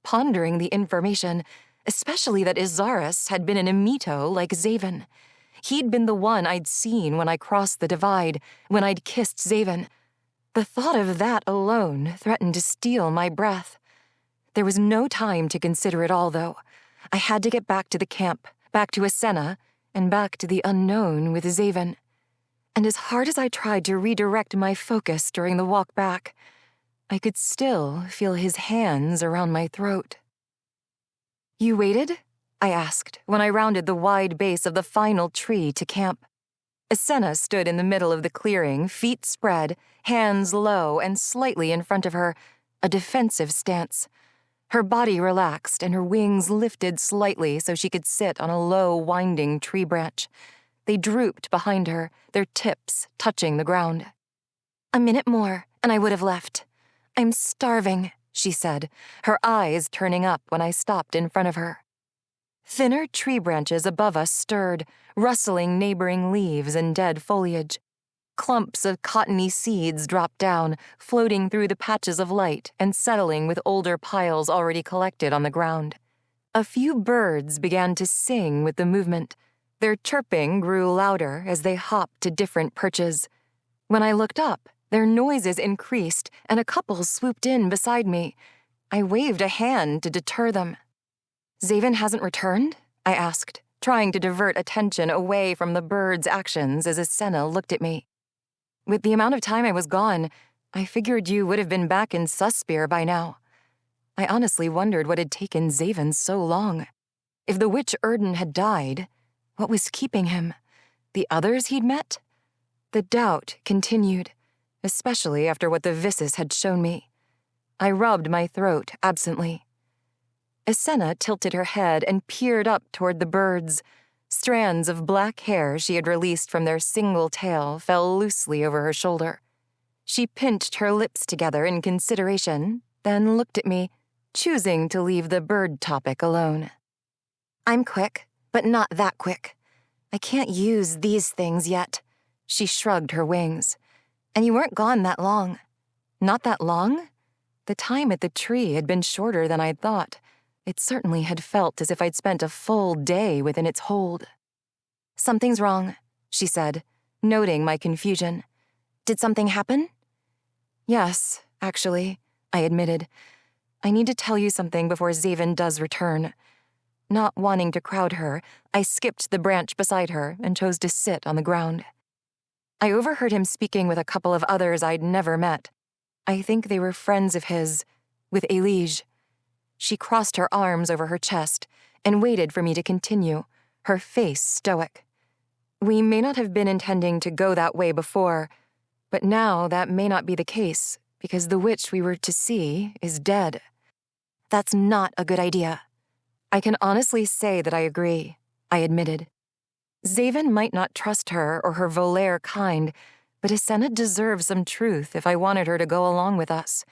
pondering the information, especially that Izaris had been an imito like Xavyn. He'd been the one I'd seen when I crossed the divide, when I'd kissed Xavyn. The thought of that alone threatened to steal my breath. There was no time to consider it all, though. I had to get back to the camp, back to Asenna, and back to the unknown with Xavyn. And as hard as I tried to redirect my focus during the walk back, I could still feel his hands around my throat. "You waited?" I asked when I rounded the wide base of the final tree to camp. Asenna stood in the middle of the clearing, feet spread, hands low and slightly in front of her, a defensive stance. Her body relaxed and her wings lifted slightly so she could sit on a low, winding tree branch. They drooped behind her, their tips touching the ground. "A minute more, and I would have left. I'm starving, she said, her eyes turning up when I stopped in front of her. Thinner tree branches above us stirred, rustling neighboring leaves and dead foliage. Clumps of cottony seeds dropped down, floating through the patches of light and settling with older piles already collected on the ground. A few birds began to sing with the movement. Their chirping grew louder as they hopped to different perches. When I looked up, their noises increased, and a couple swooped in beside me. I waved a hand to deter them. "Xavyn hasn't returned?" I asked, trying to divert attention away from the bird's actions as Islain looked at me. "With the amount of time I was gone, I figured you would have been back in Suspir by now." I honestly wondered what had taken Xavyn so long. If the witch Erden had died, what was keeping him? The others he'd met? The doubt continued, especially after what the Vissus had shown me. I rubbed my throat absently. Islain tilted her head and peered up toward the birds. Strands of black hair she had released from their single tail fell loosely over her shoulder. She pinched her lips together in consideration, then looked at me, choosing to leave the bird topic alone. "I'm quick, but not that quick. I can't use these things yet." She shrugged her wings. "And you weren't gone that long." "Not that long?" The time at the tree had been shorter than I'd thought. It certainly had felt as if I'd spent a full day within its hold. "Something's wrong," she said, noting my confusion. "Did something happen?" "Yes, actually," I admitted. "I need to tell you something before Xavyn does return." Not wanting to crowd her, I skipped the branch beside her and chose to sit on the ground. I overheard him speaking with a couple of others I'd never met. I think they were friends of his, with Elige. She crossed her arms over her chest and waited for me to continue, her face stoic. "We may not have been intending to go that way before, but now that may not be the case, because the witch we were to see is dead." "That's not a good idea." "I can honestly say that I agree," I admitted. Xavyn might not trust her or her Volaire kind, but Islain deserved some truth if I wanted her to go along with us,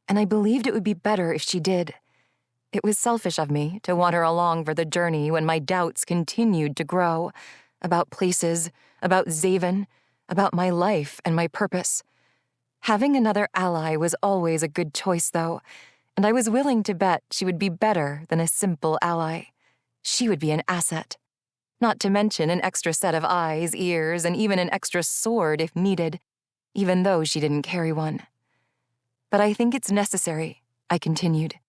and I believed it would be better if she did. It was selfish of me to want her along for the journey when my doubts continued to grow, about places, about Xavyn, about my life and my purpose. Having another ally was always a good choice, though, and I was willing to bet she would be better than a simple ally. She would be an asset. Not to mention an extra set of eyes, ears, and even an extra sword if needed, even though she didn't carry one. "But I think it's necessary," I continued.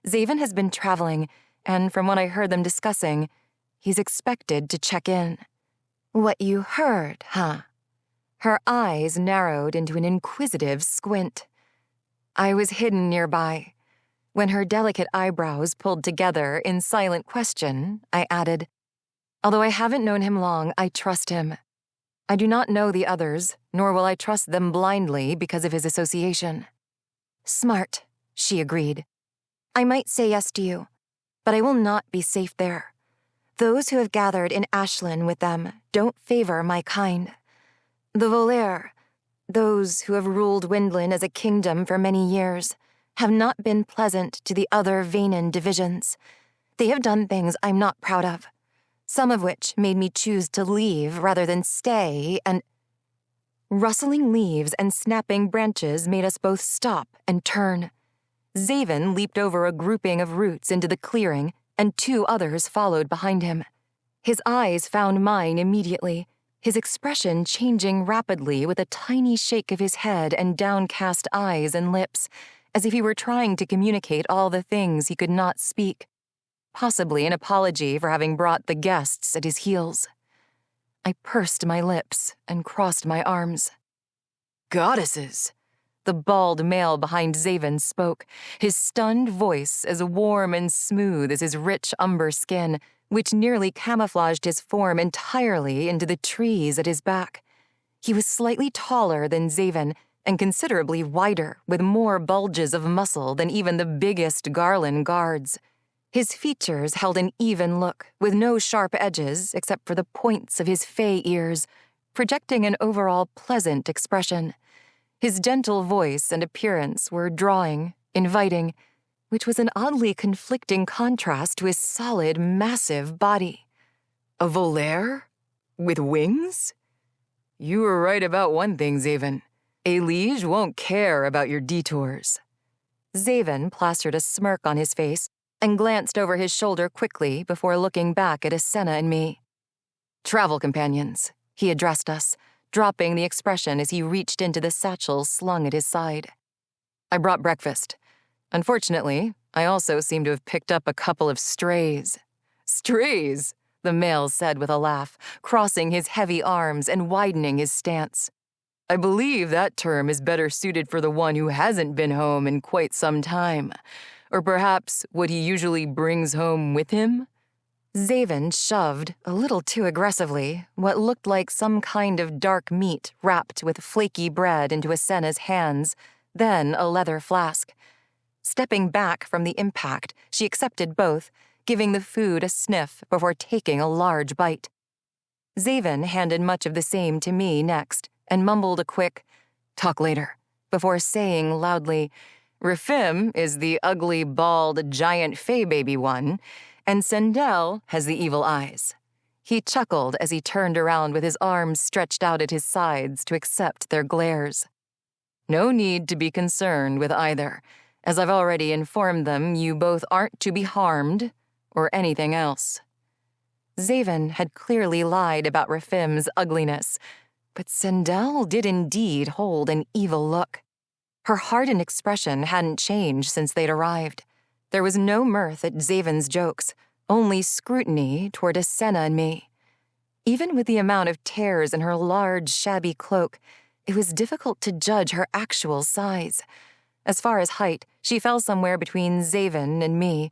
"Xavyn has been traveling, and from what I heard them discussing, he's expected to check in." "What you heard, huh?" Her eyes narrowed into an inquisitive squint. I was hidden nearby. When her delicate eyebrows pulled together in silent question, I added, "Although I haven't known him long, I trust him. I do not know the others, nor will I trust them blindly because of his association." "Smart," she agreed. "I might say yes to you, but I will not be safe there. Those who have gathered in Islain with them don't favor my kind. The Volaire, those who have ruled Windlin as a kingdom for many years, have not been pleasant to the other Vanen divisions. They have done things I'm not proud of, some of which made me choose to leave rather than stay, and—" Rustling leaves and snapping branches made us both stop and turn. Xavyn leaped over a grouping of roots into the clearing, and two others followed behind him. His eyes found mine immediately, his expression changing rapidly with a tiny shake of his head and downcast eyes and lips, as if he were trying to communicate all the things he could not speak, possibly an apology for having brought the guests at his heels. I pursed my lips and crossed my arms. "Goddesses!" The bald male behind Xavyn spoke, his stunned voice as warm and smooth as his rich umber skin, which nearly camouflaged his form entirely into the trees at his back. He was slightly taller than Xavyn and considerably wider, with more bulges of muscle than even the biggest Garlin guards. His features held an even look, with no sharp edges except for the points of his fey ears, projecting an overall pleasant expression. His gentle voice and appearance were drawing, inviting, which was an oddly conflicting contrast to his solid, massive body. A volaire? With wings? You were right about one thing, Xavyn. A liege won't care about your detours. Xavyn plastered a smirk on his face and glanced over his shoulder quickly before looking back at Asenna and me. Travel companions, he addressed us, dropping the expression as he reached into the satchel slung at his side. I brought breakfast. Unfortunately, I also seem to have picked up a couple of strays. Strays? The male said with a laugh, crossing his heavy arms and widening his stance. I believe that term is better suited for the one who hasn't been home in quite some time. Or perhaps what he usually brings home with him? Xavyn shoved, a little too aggressively, what looked like some kind of dark meat wrapped with flaky bread into Asenna's hands, then a leather flask. Stepping back from the impact, she accepted both, giving the food a sniff before taking a large bite. Xavyn handed much of the same to me next, and mumbled a quick, "Talk later," before saying loudly, "Rifim is the ugly, bald, giant fae baby one, and Sendel has the evil eyes." He chuckled as he turned around with his arms stretched out at his sides to accept their glares. No need to be concerned with either, as I've already informed them you both aren't to be harmed or anything else. Xavyn had clearly lied about Rifim's ugliness, but Sendel did indeed hold an evil look. Her hardened expression hadn't changed since they'd arrived. There was no mirth at Xavyn's jokes, only scrutiny toward Asenna and me. Even with the amount of tears in her large, shabby cloak, it was difficult to judge her actual size. As far as height, she fell somewhere between Xavyn and me.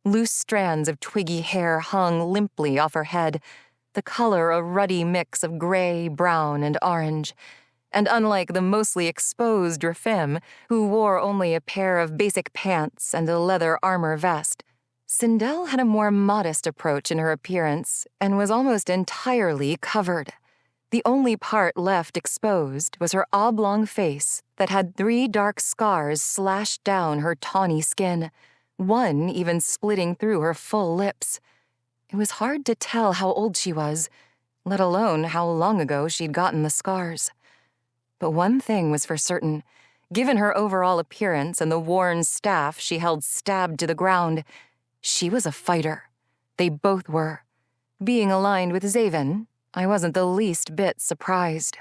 Loose strands of twiggy hair hung limply off her head, the color a ruddy mix of gray, brown, and orange. And unlike the mostly exposed Rifim, who wore only a pair of basic pants and a leather armor vest, Sendel had a more modest approach in her appearance and was almost entirely covered. The only part left exposed was her oblong face that had 3 dark scars slashed down her tawny skin, one even splitting through her full lips. It was hard to tell how old she was, let alone how long ago she'd gotten the scars. But one thing was for certain. Given her overall appearance and the worn staff she held stabbed to the ground, she was a fighter. They both were. Being aligned with Xavyn, I wasn't the least bit surprised.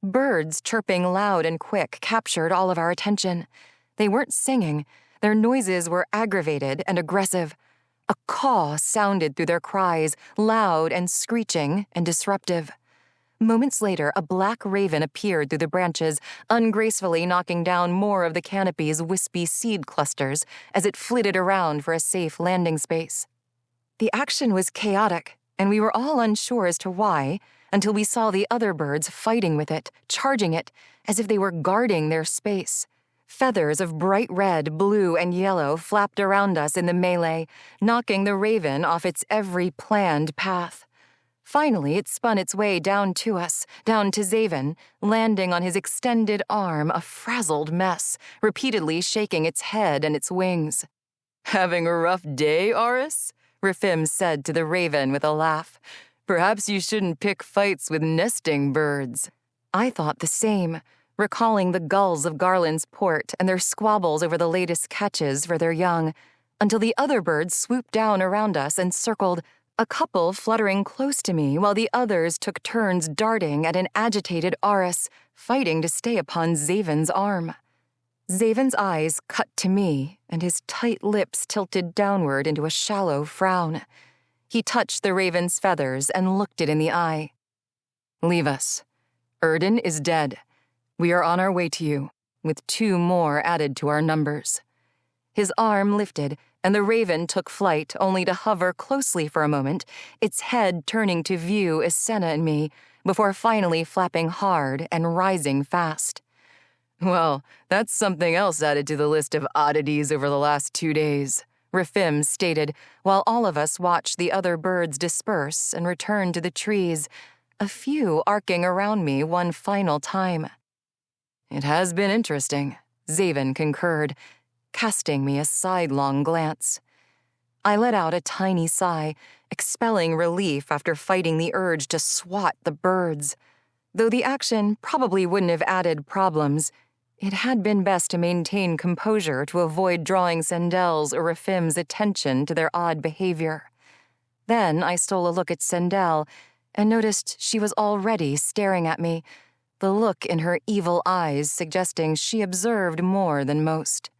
Birds chirping loud and quick captured all of our attention. They weren't singing. Their noises were aggravated and aggressive. A caw sounded through their cries, loud and screeching and disruptive. Moments later, a black raven appeared through the branches, ungracefully knocking down more of the canopy's wispy seed clusters as it flitted around for a safe landing space. The action was chaotic, and we were all unsure as to why, until we saw the other birds fighting with it, charging it, as if they were guarding their space. Feathers of bright red, blue, and yellow flapped around us in the melee, knocking the raven off its every planned path. Finally, it spun its way down to us, down to Xavyn, landing on his extended arm, a frazzled mess, repeatedly shaking its head and its wings. "Having a rough day, Aris?" Rifim said to the raven with a laugh. "Perhaps you shouldn't pick fights with nesting birds." I thought the same, recalling the gulls of Garlin's port and their squabbles over the latest catches for their young, until the other birds swooped down around us and circled, a couple fluttering close to me while the others took turns darting at an agitated Aris, fighting to stay upon Xavyn's arm. Xavyn's eyes cut to me, and his tight lips tilted downward into a shallow frown. He touched the raven's feathers and looked it in the eye. "Leave us. Erden is dead. We are on our way to you, with 2 more added to our numbers." His arm lifted, and the raven took flight only to hover closely for a moment, its head turning to view Asenna and me, before finally flapping hard and rising fast. "Well, that's something else added to the list of oddities over the last 2 days," Rifim stated, while all of us watched the other birds disperse and return to the trees, a few arcing around me one final time. It has been interesting, Xavyn concurred, casting me a sidelong glance. I let out a tiny sigh, expelling relief after fighting the urge to swat the birds. Though the action probably wouldn't have added problems, it had been best to maintain composure to avoid drawing Sendel's or Rafim's attention to their odd behavior. Then I stole a look at Sendel and noticed she was already staring at me, the look in her evil eyes suggesting she observed more than most.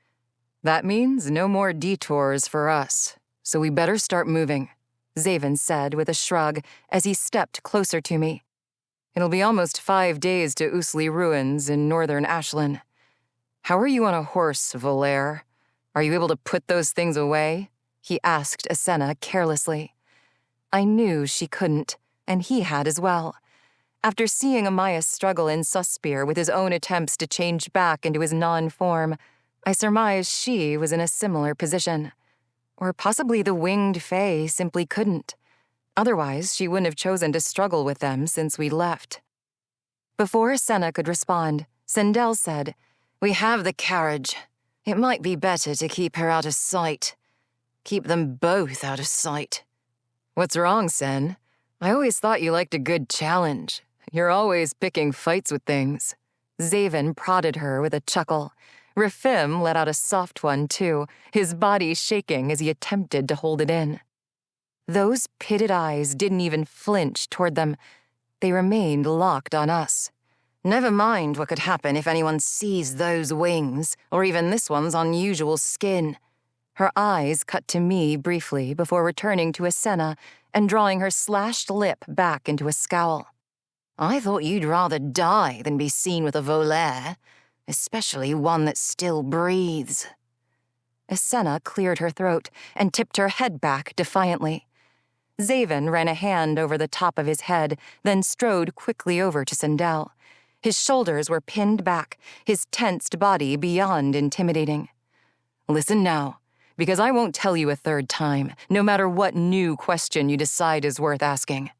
That means no more detours for us, so we better start moving, Xavyn said with a shrug as he stepped closer to me. It'll be almost 5 days to Usli Ruins in northern Islain. How are you on a horse, Volaire? Are you able to put those things away? He asked Asenna carelessly. I knew she couldn't, and he had as well. After seeing Amaya struggle in Suspir with his own attempts to change back into his non-form, I surmised she was in a similar position. Or possibly the winged fae simply couldn't. Otherwise, she wouldn't have chosen to struggle with them since we left. Before Asenna could respond, Sendel said, "We have the carriage. It might be better to keep her out of sight. Keep them both out of sight." "What's wrong, Sen? I always thought you liked a good challenge. You're always picking fights with things." Xavyn prodded her with a chuckle. Rafim let out a soft one, too, his body shaking as he attempted to hold it in. Those pitted eyes didn't even flinch toward them. They remained locked on us. "Never mind what could happen if anyone sees those wings, or even this one's unusual skin." Her eyes cut to me briefly before returning to Asenna and drawing her slashed lip back into a scowl. "I thought you'd rather die than be seen with a Volaire, especially one that still breathes." Asenna cleared her throat and tipped her head back defiantly. Xavyn ran a hand over the top of his head, then strode quickly over to Sendel. His shoulders were pinned back, his tensed body beyond intimidating. "Listen now, because I won't tell you a third time, no matter what new question you decide is worth asking.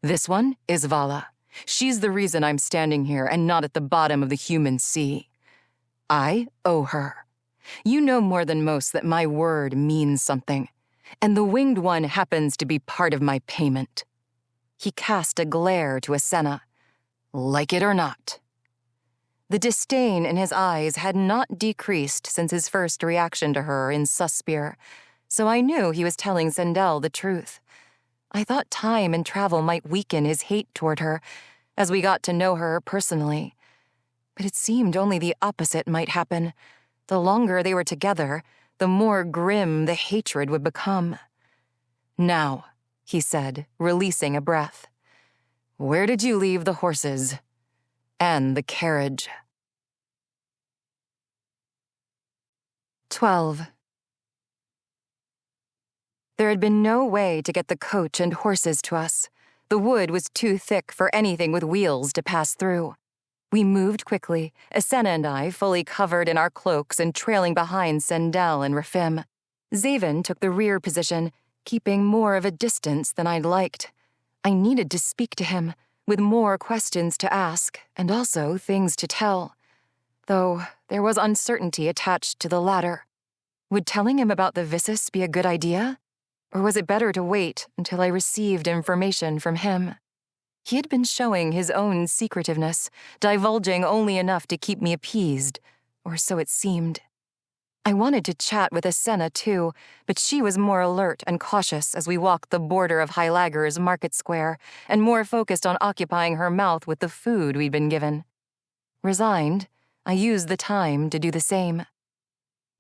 This one is Vala. She's the reason I'm standing here and not at the bottom of the human sea. I owe her. You know more than most that my word means something, and the winged one happens to be part of my payment." He cast a glare to Asenna. "Like it or not." The disdain in his eyes had not decreased since his first reaction to her in Suspir, so I knew he was telling Sendel the truth. I thought time and travel might weaken his hate toward her, as we got to know her personally. But it seemed only the opposite might happen. The longer they were together, the more grim the hatred would become. "Now," he said, releasing a breath. "Where did you leave the horses? And the carriage?" 12. There had been no way to get the coach and horses to us. The wood was too thick for anything with wheels to pass through. We moved quickly, Asenna and I fully covered in our cloaks and trailing behind Sendel and Rafim. Xavyn took the rear position, keeping more of a distance than I'd liked. I needed to speak to him, with more questions to ask, and also things to tell. Though there was uncertainty attached to the latter. Would telling him about the Vissus be a good idea? Or was it better to wait until I received information from him? He had been showing his own secretiveness, divulging only enough to keep me appeased, or so it seemed. I wanted to chat with Asenna too, but she was more alert and cautious as we walked the border of Heilager's market square, and more focused on occupying her mouth with the food we'd been given. Resigned, I used the time to do the same.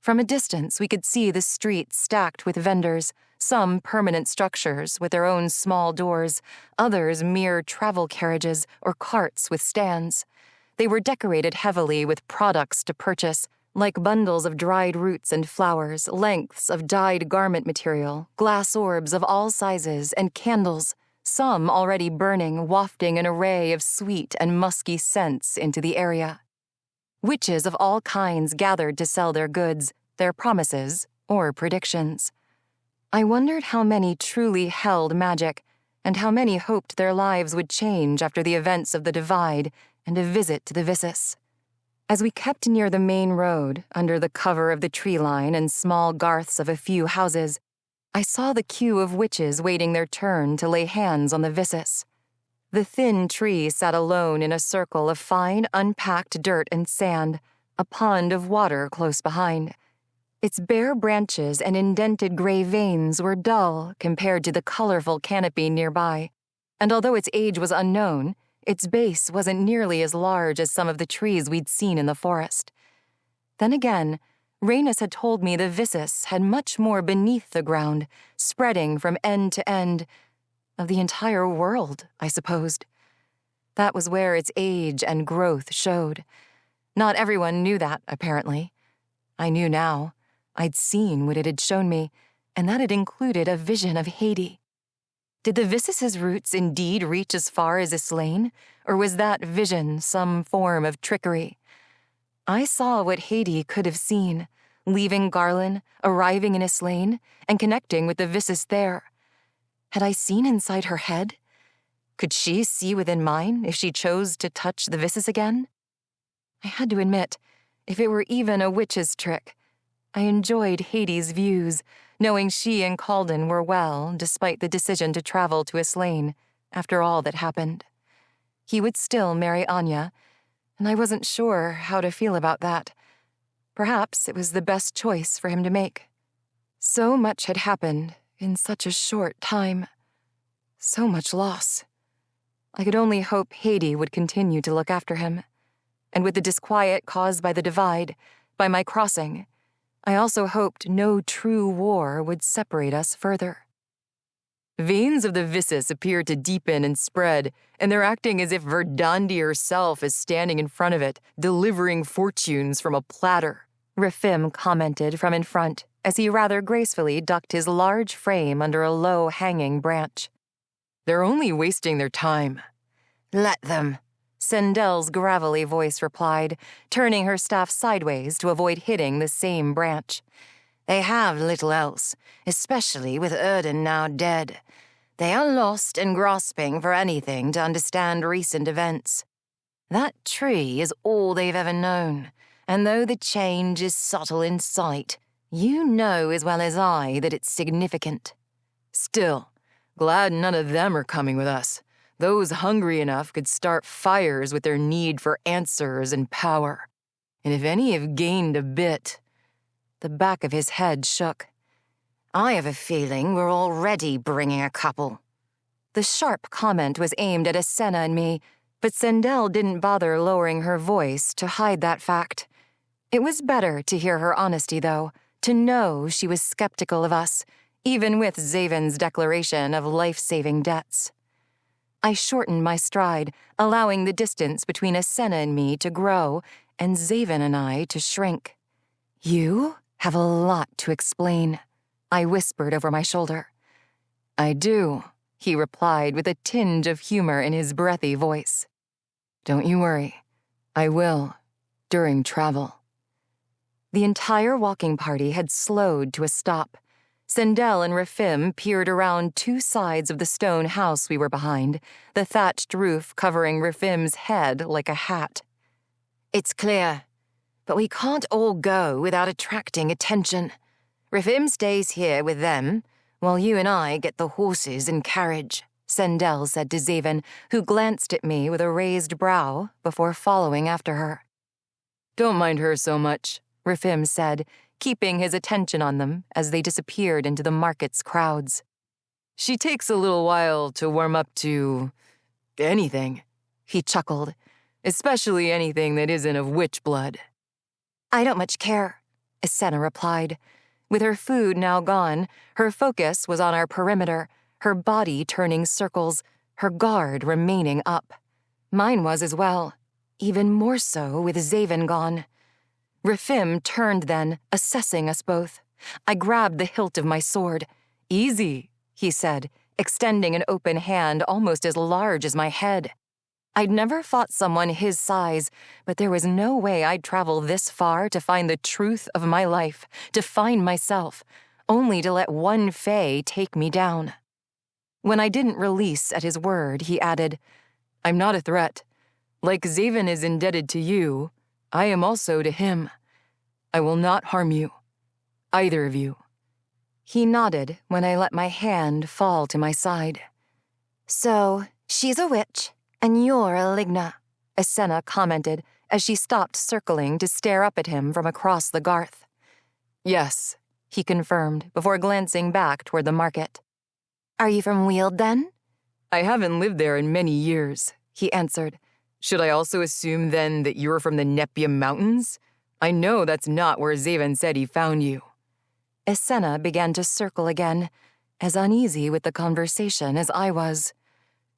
From a distance, we could see the street stacked with vendors, some permanent structures with their own small doors, others mere travel carriages or carts with stands. They were decorated heavily with products to purchase, like bundles of dried roots and flowers, lengths of dyed garment material, glass orbs of all sizes, and candles, some already burning, wafting an array of sweet and musky scents into the area. Witches of all kinds gathered to sell their goods, their promises, or predictions. I wondered how many truly held magic, and how many hoped their lives would change after the events of the Divide and a visit to the Vissus. As we kept near the main road, under the cover of the tree line and small garths of a few houses, I saw the queue of witches waiting their turn to lay hands on the viscous. The thin tree sat alone in a circle of fine, unpacked dirt and sand, a pond of water close behind. Its bare branches and indented gray veins were dull compared to the colorful canopy nearby, and although its age was unknown, its base wasn't nearly as large as some of the trees we'd seen in the forest. Then again, Rhaenys had told me the viscous had much more beneath the ground, spreading from end to end of the entire world, I supposed. That was where its age and growth showed. Not everyone knew that, apparently. I knew now. I'd seen what it had shown me, and that it included a vision of Haiti. Did the viscus's roots indeed reach as far as Islain, or was that vision some form of trickery? I saw what Haiti could have seen, leaving Garlin, arriving in Islain, and connecting with the viscous there. Had I seen inside her head? Could she see within mine if she chose to touch the viscous again? I had to admit, if it were even a witch's trick, I enjoyed Haiti's views, knowing she and Calden were well despite the decision to travel to Islain after all that happened. He would still marry Anya, and I wasn't sure how to feel about that. Perhaps it was the best choice for him to make. So much had happened in such a short time. So much loss. I could only hope Haiti would continue to look after him. And with the disquiet caused by the divide, by my crossing, I also hoped no true war would separate us further. Veins of the viscous appear to deepen and spread, and they're acting as if Verdandi herself is standing in front of it, delivering fortunes from a platter, Rifim commented from in front, as he rather gracefully ducked his large frame under a low-hanging branch. They're only wasting their time. Let them, Sendel's gravelly voice replied, turning her staff sideways to avoid hitting the same branch. They have little else, especially with Erden now dead. They are lost and grasping for anything to understand recent events. That tree is all they've ever known, and though the change is subtle in sight, you know as well as I that it's significant. Still, glad none of them are coming with us. Those hungry enough could start fires with their need for answers and power. And if any have gained a bit... The back of his head shook. I have a feeling we're already bringing a couple. The sharp comment was aimed at Asenna and me, but Sendel didn't bother lowering her voice to hide that fact. It was better to hear her honesty, though, to know she was skeptical of us, even with Xavyn's declaration of life-saving debts. I shortened my stride, allowing the distance between Asenna and me to grow, and Xavyn and I to shrink. You have a lot to explain, I whispered over my shoulder. I do, he replied with a tinge of humor in his breathy voice. Don't you worry. I will, during travel. The entire walking party had slowed to a stop. Sendel and Rifim peered around two sides of the stone house we were behind, the thatched roof covering Rifim's head like a hat. It's clear, but we can't all go without attracting attention. Rifim stays here with them, while you and I get the horses and carriage, Sendel said to Xavyn, who glanced at me with a raised brow before following after her. Don't mind her so much, Rifim said, keeping his attention on them as they disappeared into the market's crowds. She takes a little while to warm up to... anything, he chuckled. Especially anything that isn't of witch blood. I don't much care, Asenna replied. With her food now gone, her focus was on our perimeter, her body turning circles, her guard remaining up. Mine was as well, even more so with Xavyn gone. Rifim turned then, assessing us both. I grabbed the hilt of my sword. Easy, he said, extending an open hand almost as large as my head. I'd never fought someone his size, but there was no way I'd travel this far to find the truth of my life, to find myself, only to let one fae take me down. When I didn't release at his word, he added, I'm not a threat. Like Xavyn is indebted to you, I am also to him. I will not harm you. Either of you." He nodded when I let my hand fall to my side. "So, she's a witch, and you're a Ligna," Isenna commented as she stopped circling to stare up at him from across the garth. "Yes," he confirmed before glancing back toward the market. "Are you from Weald, then?" "I haven't lived there in many years," he answered. "Should I also assume, then, that you're from the Nepia Mountains? I know that's not where Xavyn said he found you." Isenna began to circle again, as uneasy with the conversation as I was.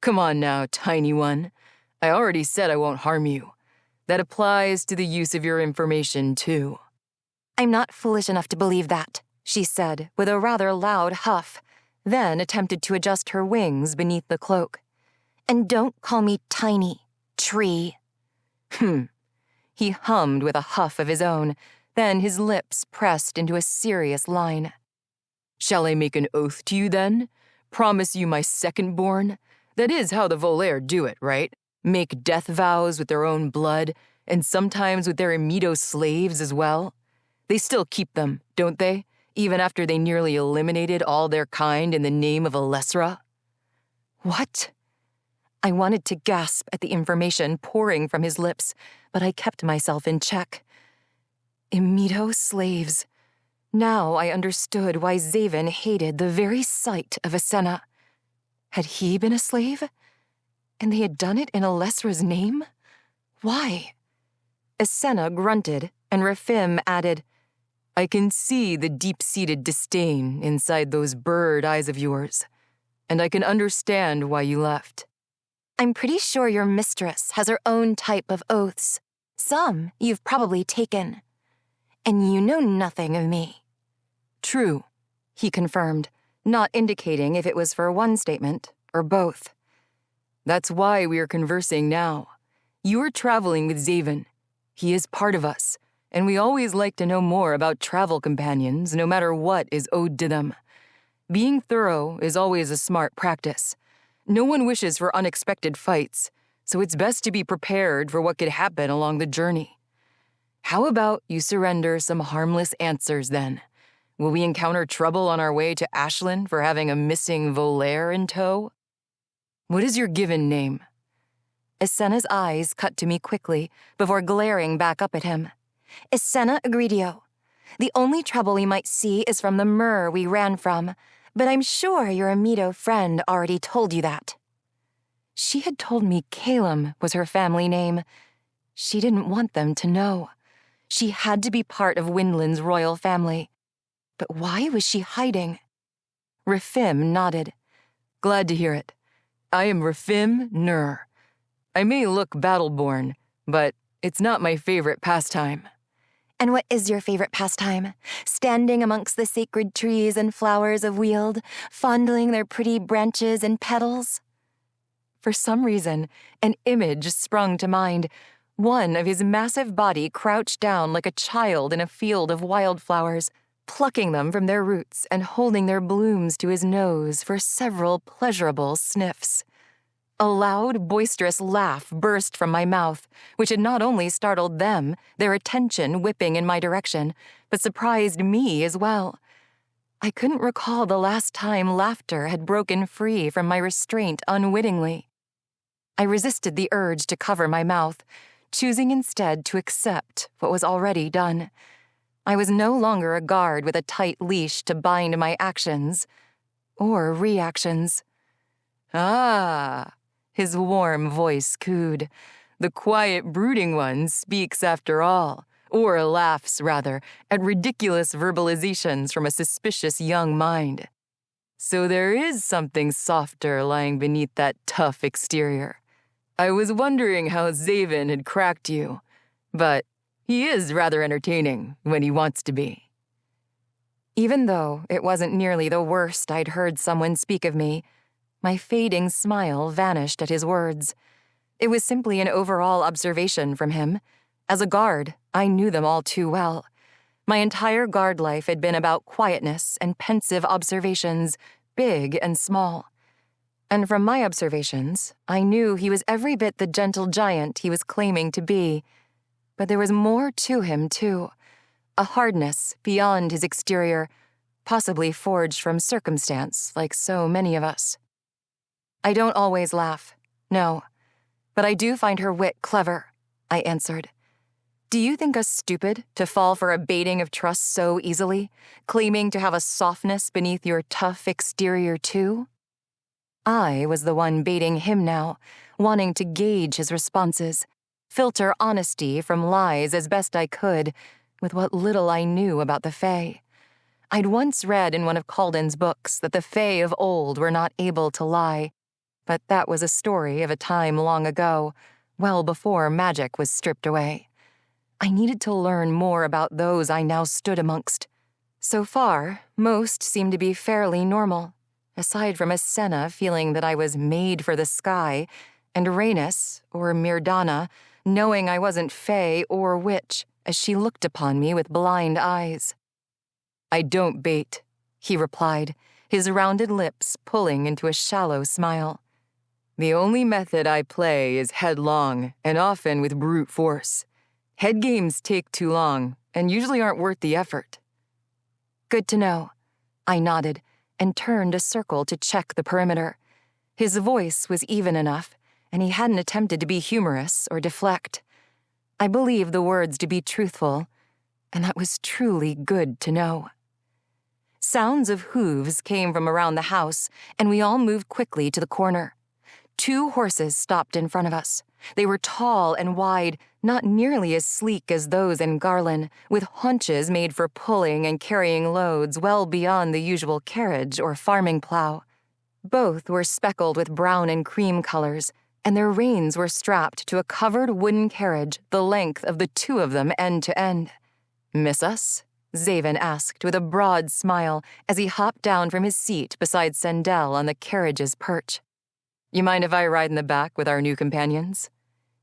"Come on now, tiny one. I already said I won't harm you. That applies to the use of your information, too." "I'm not foolish enough to believe that," she said with a rather loud huff, then attempted to adjust her wings beneath the cloak. "And don't call me tiny, tree." He hummed with a huff of his own, then his lips pressed into a serious line. "Shall I make an oath to you, then? Promise you my second-born? That is how the Volair do it, right? Make death vows with their own blood, and sometimes with their Imito slaves as well. They still keep them, don't they? Even after they nearly eliminated all their kind in the name of Alessra?" What? I wanted to gasp at the information pouring from his lips, but I kept myself in check. Imito slaves. Now I understood why Xavyn hated the very sight of Isenna. Had he been a slave? And they had done it in Alessra's name? Why? Isenna grunted, and Rafim added, "I can see the deep-seated disdain inside those bird eyes of yours, and I can understand why you left." "I'm pretty sure your mistress has her own type of oaths. Some you've probably taken. And you know nothing of me." "True," he confirmed, not indicating if it was for one statement or both. "That's why we are conversing now. You are traveling with Xavyn. He is part of us, and we always like to know more about travel companions, no matter what is owed to them. Being thorough is always a smart practice. No one wishes for unexpected fights, so it's best to be prepared for what could happen along the journey. How about you surrender some harmless answers, then? Will we encounter trouble on our way to Islain for having a missing Volair in tow? What is your given name?" Isenna's eyes cut to me quickly before glaring back up at him. "Isenna Egredio. The only trouble we might see is from the myrrh we ran from, but I'm sure your Imito friend already told you that." She had told me Calum was her family name. She didn't want them to know. She had to be part of Windland's royal family. But why was she hiding? Rafim nodded. "Glad to hear it. I am Rafim Nur. I may look battle-born, but it's not my favorite pastime." "And what is your favorite pastime? Standing amongst the sacred trees and flowers of Weald, fondling their pretty branches and petals?" For some reason, an image sprung to mind. One of his massive body crouched down like a child in a field of wildflowers, plucking them from their roots and holding their blooms to his nose for several pleasurable sniffs. A loud, boisterous laugh burst from my mouth, which had not only startled them, their attention whipping in my direction, but surprised me as well. I couldn't recall the last time laughter had broken free from my restraint unwittingly. I resisted the urge to cover my mouth, choosing instead to accept what was already done. I was no longer a guard with a tight leash to bind my actions or reactions. "Ah," his warm voice cooed. "The quiet, brooding one speaks after all, or laughs, rather, at ridiculous verbalizations from a suspicious young mind. So there is something softer lying beneath that tough exterior. I was wondering how Xavyn had cracked you, but he is rather entertaining when he wants to be." Even though it wasn't nearly the worst I'd heard someone speak of me, my fading smile vanished at his words. It was simply an overall observation from him. As a guard, I knew them all too well. My entire guard life had been about quietness and pensive observations, big and small. And from my observations, I knew he was every bit the gentle giant he was claiming to be. but there was more to him, too. A hardness beyond his exterior, possibly forged from circumstance, like so many of us. I don't always laugh, no, but I do find her wit clever, I answered. Do you think us stupid to fall for a baiting of trust so easily, claiming to have a softness beneath your tough exterior, too? I was the one baiting him now, wanting to gauge his responses, filter honesty from lies as best I could, with what little I knew about the Fae. I'd once read in one of Calden's books that the Fae of old were not able to lie, but that was a story of a time long ago, well before magic was stripped away. I needed to learn more about those I now stood amongst. So far, most seemed to be fairly normal, aside from Senna feeling that I was made for the sky, and Rhaenys, or Myrdanna, knowing I wasn't Fae or witch, as she looked upon me with blind eyes. I don't bait, he replied, his rounded lips pulling into a shallow smile. The only method I play is headlong, and often with brute force. Head games take too long, and usually aren't worth the effort. Good to know. I nodded, and turned a circle to check the perimeter. His voice was even enough, and he hadn't attempted to be humorous or deflect. I believed the words to be truthful, and that was truly good to know. Sounds of hooves came from around the house, and we all moved quickly to the corner. 2 horses stopped in front of us. They were tall and wide, not nearly as sleek as those in Garlin, with haunches made for pulling and carrying loads well beyond the usual carriage or farming plow. Both were speckled with brown and cream colors, and their reins were strapped to a covered wooden carriage the length of the 2 of them end to end. Miss us? Xavyn asked with a broad smile as he hopped down from his seat beside Sendel on the carriage's perch. You mind if I ride in the back with our new companions?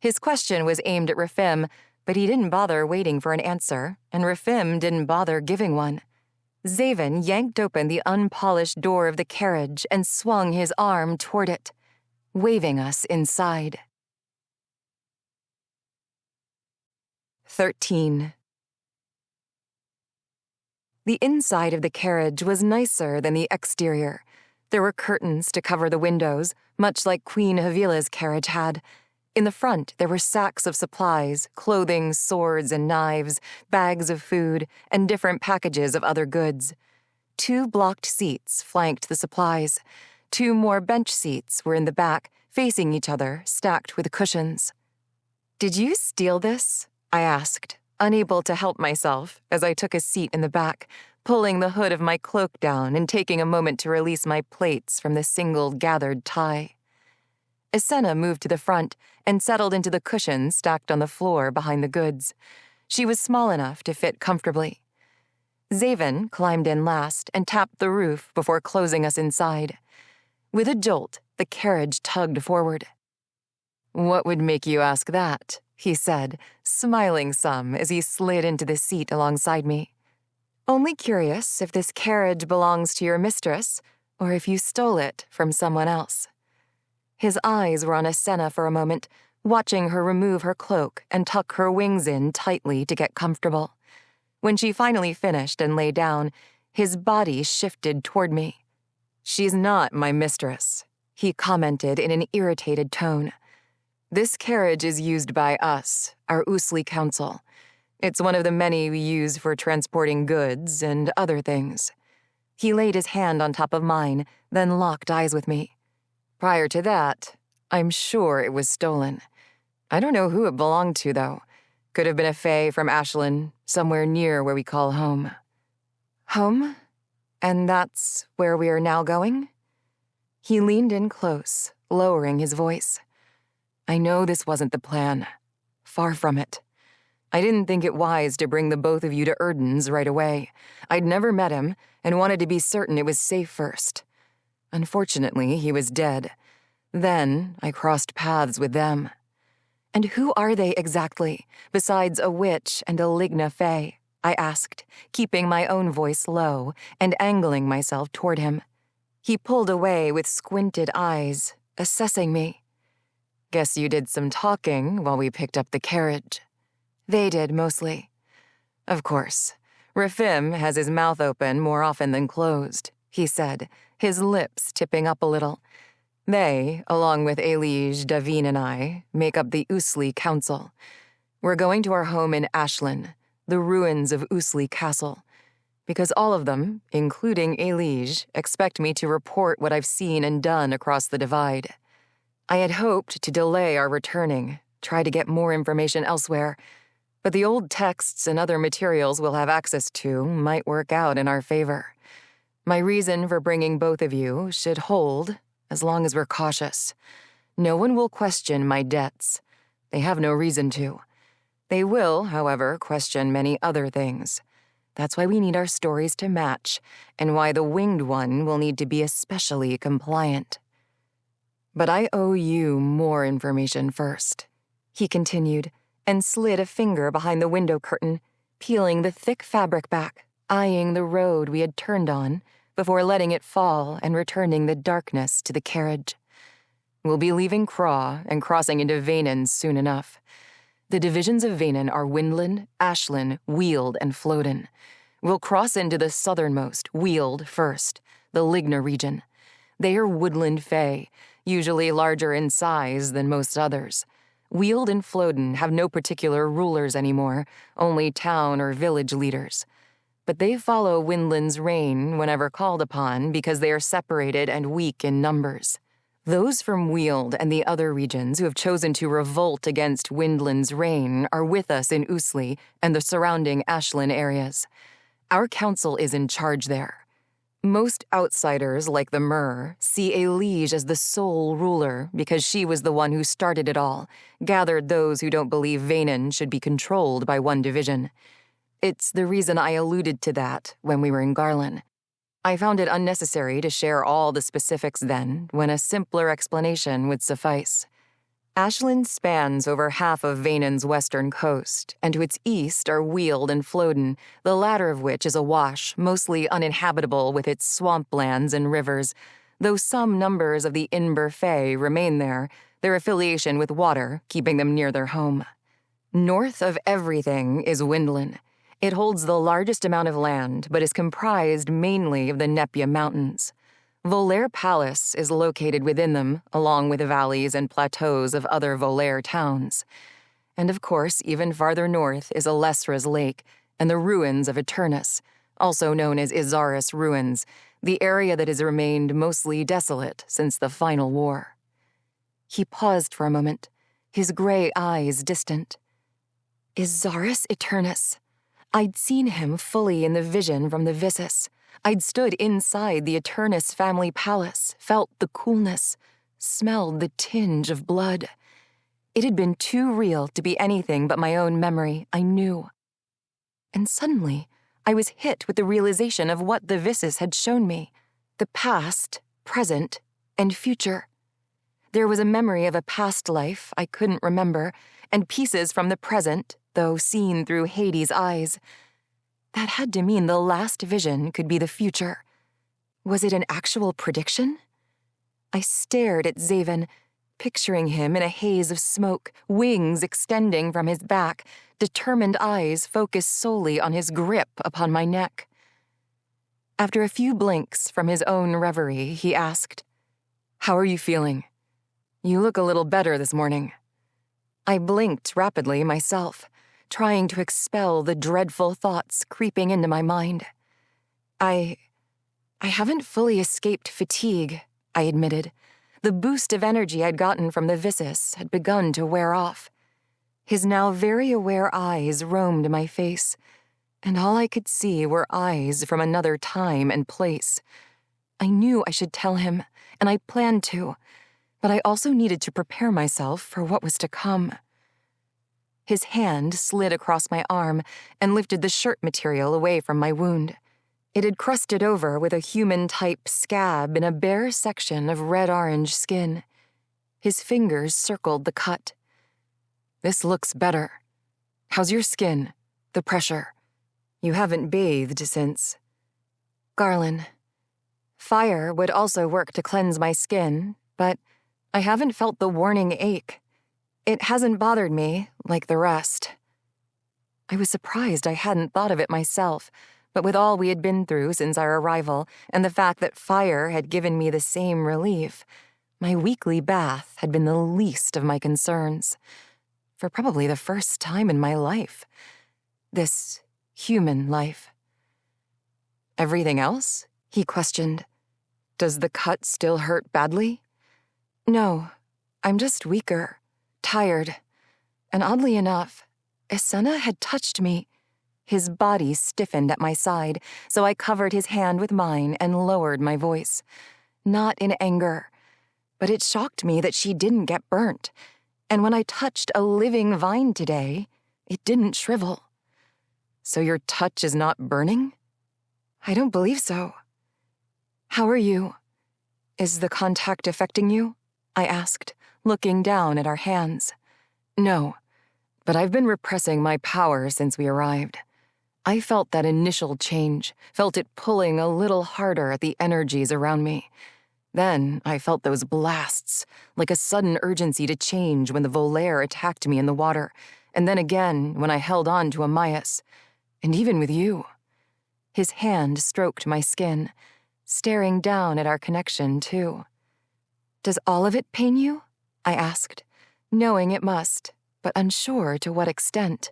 His question was aimed at Rafim, but he didn't bother waiting for an answer, and Rafim didn't bother giving one. Xavyn yanked open the unpolished door of the carriage and swung his arm toward it, waving us inside. 13. The inside of the carriage was nicer than the exterior. There were curtains to cover the windows, much like Queen Havila's carriage had. In the front, there were sacks of supplies, clothing, swords and knives, bags of food, and different packages of other goods. 2 blocked seats flanked the supplies. 2 more bench seats were in the back, facing each other, stacked with cushions. Did you steal this? I asked, unable to help myself as I took a seat in the back, pulling the hood of my cloak down and taking a moment to release my plaits from the single gathered tie. Isenna moved to the front and settled into the cushions stacked on the floor behind the goods. She was small enough to fit comfortably. Xavyn climbed in last and tapped the roof before closing us inside. With a jolt, the carriage tugged forward. What would make you ask that? He said, smiling some as he slid into the seat alongside me. Only curious if this carriage belongs to your mistress, or if you stole it from someone else. His eyes were on Isenna for a moment, watching her remove her cloak and tuck her wings in tightly to get comfortable. When she finally finished and lay down, his body shifted toward me. She's not my mistress, he commented in an irritated tone. This carriage is used by us, our Oosli Council. It's one of the many we use for transporting goods and other things. He laid his hand on top of mine, then locked eyes with me. Prior to that, I'm sure it was stolen. I don't know who it belonged to, though. Could have been a fae from Islain, somewhere near where we call home. Home? And that's where we are now going? He leaned in close, lowering his voice. I know this wasn't the plan. Far from it. I didn't think it wise to bring the both of you to Erden's right away. I'd never met him and wanted to be certain it was safe first. Unfortunately, he was dead. Then I crossed paths with them. And who are they exactly, besides a witch and a Ligna Fae? I asked, keeping my own voice low and angling myself toward him. He pulled away with squinted eyes, assessing me. Guess you did some talking while we picked up the carriage. They did, mostly. Of course. Rafim has his mouth open more often than closed, he said, his lips tipping up a little. They, along with Elige, Xavyn, and I, make up the Islain Council. We're going to our home in Islain, the ruins of Islain Castle, because all of them, including Elige, expect me to report what I've seen and done across the divide. I had hoped to delay our returning, try to get more information elsewhere, but the old texts and other materials we'll have access to might work out in our favor. My reason for bringing both of you should hold, as long as we're cautious. No one will question my debts. They have no reason to. They will, however, question many other things. That's why we need our stories to match, and why the winged one will need to be especially compliant. But I owe you more information first, he continued, and slid a finger behind the window curtain, peeling the thick fabric back, eyeing the road we had turned on, before letting it fall and returning the darkness to the carriage. We'll be leaving Craw and crossing into Vaenen soon enough. The divisions of Vaenen are Windland, Islain, Weald, and Floden. We'll cross into the southernmost, Weald, first, the Ligna region. They are woodland fae, usually larger in size than most others. Weald and Floden have no particular rulers anymore, only town or village leaders. But they follow Windland's reign whenever called upon because they are separated and weak in numbers. Those from Weald and the other regions who have chosen to revolt against Windland's reign are with us in Islain and the surrounding Islain areas. Our council is in charge there. Most outsiders, like the Myr, see Elige as the sole ruler because she was the one who started it all, gathered those who don't believe Vaenen should be controlled by one division. It's the reason I alluded to that when we were in Garlin. I found it unnecessary to share all the specifics then, when a simpler explanation would suffice. Islain spans over half of Vaenen's western coast, and to its east are Weald and Floden, the latter of which is awash, mostly uninhabitable with its swamplands and rivers, though some numbers of the Inber Fae remain there, their affiliation with water keeping them near their home. North of everything is Windland. It holds the largest amount of land, but is comprised mainly of the Nepia Mountains. Volair Palace is located within them, along with the valleys and plateaus of other Volair towns. And of course, even farther north is Alesra's Lake and the ruins of Eternus, also known as Izaris Ruins, the area that has remained mostly desolate since the final war. He paused for a moment, his gray eyes distant. Izaris Eternus. I'd seen him fully in the vision from the Vissus. I'd stood inside the Eternus family palace, felt the coolness, smelled the tinge of blood. It had been too real to be anything but my own memory, I knew. And suddenly, I was hit with the realization of what the Vissus had shown me, the past, present, and future. There was a memory of a past life I couldn't remember, and pieces from the present, though seen through Hades' eyes. That had to mean the last vision could be the future. Was it an actual prediction? I stared at Xavyn, picturing him in a haze of smoke, wings extending from his back, determined eyes focused solely on his grip upon my neck. After a few blinks from his own reverie, he asked, "How are you feeling? You look a little better this morning." I blinked rapidly myself, trying to expel the dreadful thoughts creeping into my mind. I haven't fully escaped fatigue, I admitted. The boost of energy I'd gotten from the Vissus had begun to wear off. His now very aware eyes roamed my face, and all I could see were eyes from another time and place. I knew I should tell him, and I planned to, but I also needed to prepare myself for what was to come. His hand slid across my arm and lifted the shirt material away from my wound. It had crusted over with a human-type scab in a bare section of red-orange skin. His fingers circled the cut. "This looks better. How's your skin? The pressure? You haven't bathed since." "Garlin. Fire would also work to cleanse my skin, but I haven't felt the warning ache. It hasn't bothered me, like the rest." I was surprised I hadn't thought of it myself, but with all we had been through since our arrival and the fact that fire had given me the same relief, my weekly bath had been the least of my concerns. For probably the first time in my life. This human life. Everything else? He questioned. Does the cut still hurt badly? No, I'm just weaker, tired. And oddly enough, Isenna had touched me. His body stiffened at my side, so I covered his hand with mine and lowered my voice. Not in anger, but it shocked me that she didn't get burnt. And when I touched a living vine today, it didn't shrivel. So your touch is not burning? I don't believe so. How are you? Is the contact affecting you? I asked, looking down at our hands. No, but I've been repressing my power since we arrived. I felt that initial change, felt it pulling a little harder at the energies around me. Then I felt those blasts, like a sudden urgency to change when the volaire attacked me in the water, and then again when I held on to Amias, and even with you. His hand stroked my skin, staring down at our connection, too. Does all of it pain you? I asked, knowing it must, but unsure to what extent.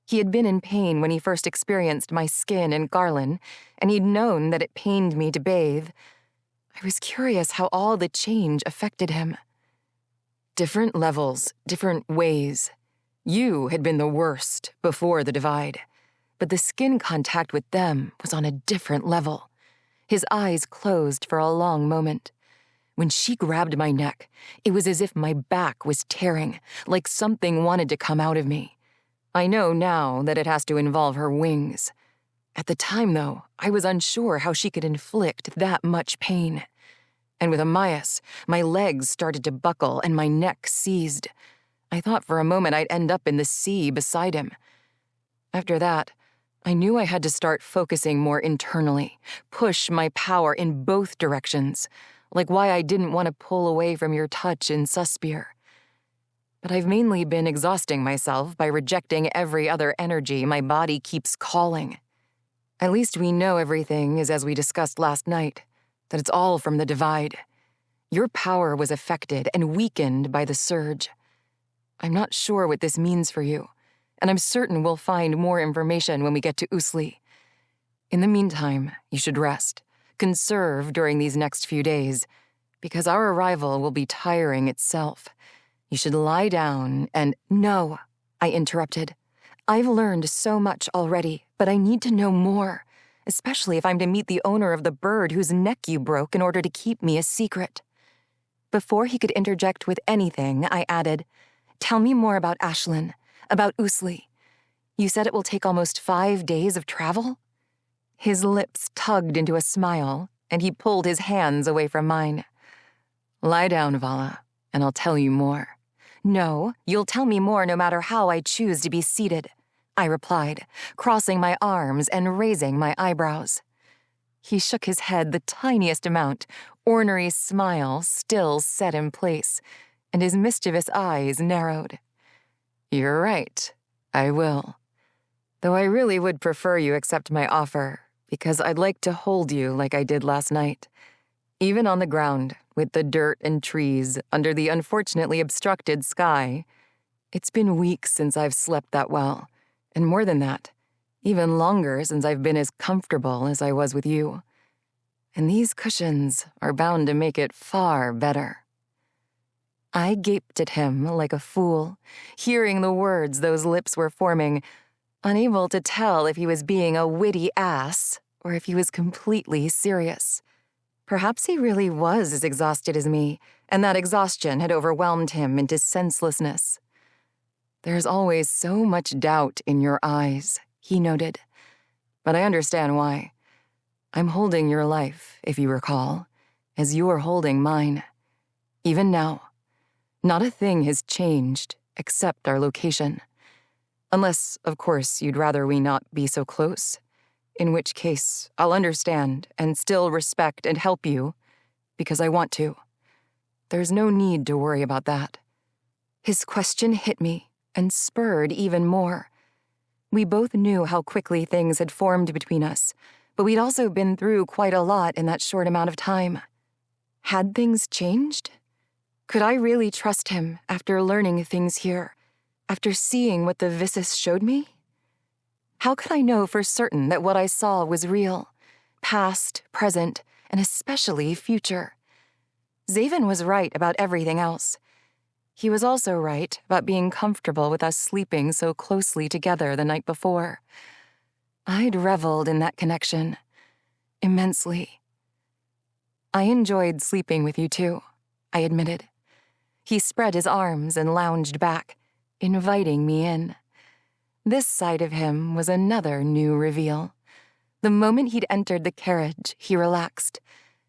He had been in pain when he first experienced my skin in Garlin, and he'd known that it pained me to bathe. I was curious how all the change affected him. Different levels, different ways. You had been the worst before the divide, but the skin contact with them was on a different level. His eyes closed for a long moment. When she grabbed my neck, it was as if my back was tearing, like something wanted to come out of me. I know now that it has to involve her wings. At the time, though, I was unsure how she could inflict that much pain. And with Amias, my legs started to buckle and my neck seized. I thought for a moment I'd end up in the sea beside him. After that, I knew I had to start focusing more internally, push my power in both directions, like why I didn't want to pull away from your touch in Suspier. But I've mainly been exhausting myself by rejecting every other energy my body keeps calling. At least we know everything is as we discussed last night, that it's all from the divide. Your power was affected and weakened by the surge. I'm not sure what this means for you, and I'm certain we'll find more information when we get to Islain. In the meantime, you should rest, conserve during these next few days, because our arrival will be tiring itself. You should lie down and— No, I interrupted. I've learned so much already, but I need to know more, especially if I'm to meet the owner of the bird whose neck you broke in order to keep me a secret. Before he could interject with anything, I added, Tell me more about Islain, about Islain. You said it will take almost 5 days of travel? His lips tugged into a smile, and he pulled his hands away from mine. Lie down, Vala, and I'll tell you more. No, you'll tell me more no matter how I choose to be seated, I replied, crossing my arms and raising my eyebrows. He shook his head the tiniest amount, ornery smile still set in place, and his mischievous eyes narrowed. You're right, I will. Though I really would prefer you accept my offer, because I'd like to hold you like I did last night. Even on the ground, with the dirt and trees under the unfortunately obstructed sky. It's been weeks since I've slept that well, and more than that, even longer since I've been as comfortable as I was with you. And these cushions are bound to make it far better. I gaped at him like a fool, hearing the words those lips were forming, unable to tell if he was being a witty ass or if he was completely serious. Perhaps he really was as exhausted as me, and that exhaustion had overwhelmed him into senselessness. There's always so much doubt in your eyes, he noted. But I understand why. I'm holding your life, if you recall, as you're holding mine. Even now, not a thing has changed except our location. Unless, of course, you'd rather we not be so close. In which case, I'll understand and still respect and help you, because I want to. There's no need to worry about that. His question hit me and spurred even more. We both knew how quickly things had formed between us, but we'd also been through quite a lot in that short amount of time. Had things changed? Could I really trust him after learning things here, after seeing what the Vissus showed me? How could I know for certain that what I saw was real, past, present, and especially future? Xavyn was right about everything else. He was also right about being comfortable with us sleeping so closely together the night before. I'd reveled in that connection, immensely. I enjoyed sleeping with you too, I admitted. He spread his arms and lounged back, inviting me in. This side of him was another new reveal. The moment he'd entered the carriage, he relaxed.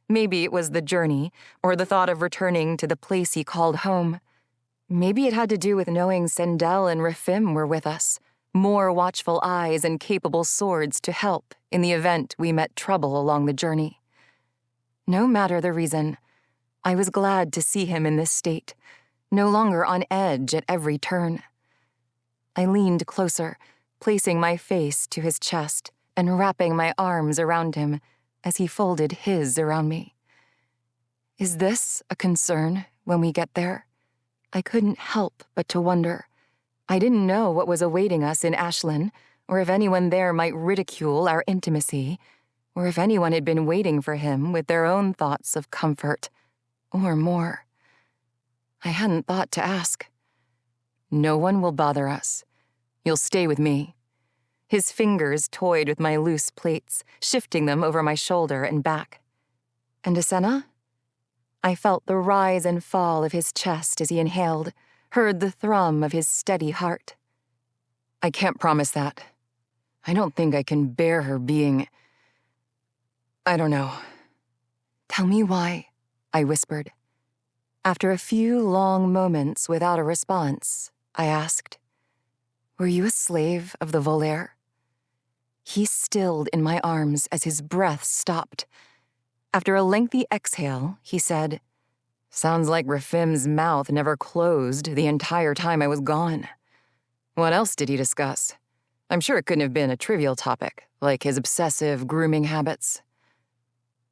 Maybe it was the journey, or the thought of returning to the place he called home. Maybe it had to do with knowing Sendel and Rafim were with us, more watchful eyes and capable swords to help in the event we met trouble along the journey. No matter the reason, I was glad to see him in this state, no longer on edge at every turn. I leaned closer, placing my face to his chest and wrapping my arms around him as he folded his around me. Is this a concern when we get there? I couldn't help but to wonder. I didn't know what was awaiting us in Islain, or if anyone there might ridicule our intimacy, or if anyone had been waiting for him with their own thoughts of comfort, or more. I hadn't thought to ask. No one will bother us. You'll stay with me. His fingers toyed with my loose plaits, shifting them over my shoulder and back. And Asenna? I felt the rise and fall of his chest as he inhaled, heard the thrum of his steady heart. I can't promise that. I don't think I can bear her being... I don't know. Tell me why, I whispered. After a few long moments without a response, I asked, were you a slave of the Volair? He stilled in my arms as his breath stopped. After a lengthy exhale, he said, sounds like Rafim's mouth never closed the entire time I was gone. What else did he discuss? I'm sure it couldn't have been a trivial topic, like his obsessive grooming habits.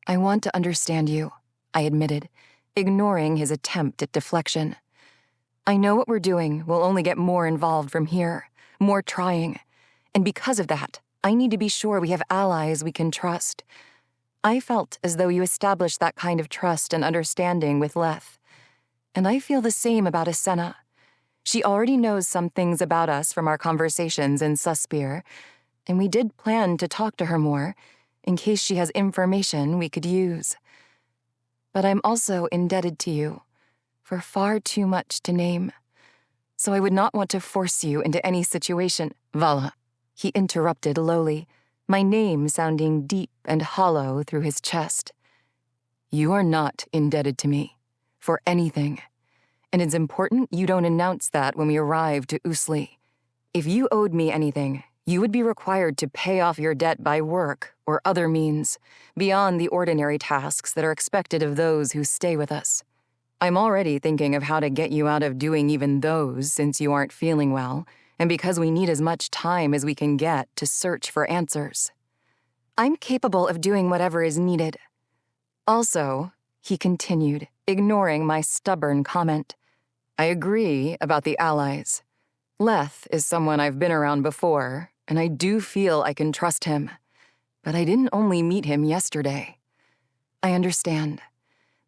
I want to understand you, I admitted, ignoring his attempt at deflection. I know what we're doing will only get more involved from here, more trying, and because of that, I need to be sure we have allies we can trust. I felt as though you established that kind of trust and understanding with Leth. And I feel the same about Asenna. She already knows some things about us from our conversations in Suspier, and we did plan to talk to her more, in case she has information we could use. But I'm also indebted to you, for far too much to name. So I would not want to force you into any situation. Vala, he interrupted lowly, my name sounding deep and hollow through his chest. You are not indebted to me, for anything, and it's important you don't announce that when we arrive to Islain. If you owed me anything, you would be required to pay off your debt by work or other means, beyond the ordinary tasks that are expected of those who stay with us. I'm already thinking of how to get you out of doing even those since you aren't feeling well, and because we need as much time as we can get to search for answers. I'm capable of doing whatever is needed. Also, he continued, ignoring my stubborn comment, I agree about the allies. Leth is someone I've been around before, and I do feel I can trust him. But I didn't only meet him yesterday. I understand.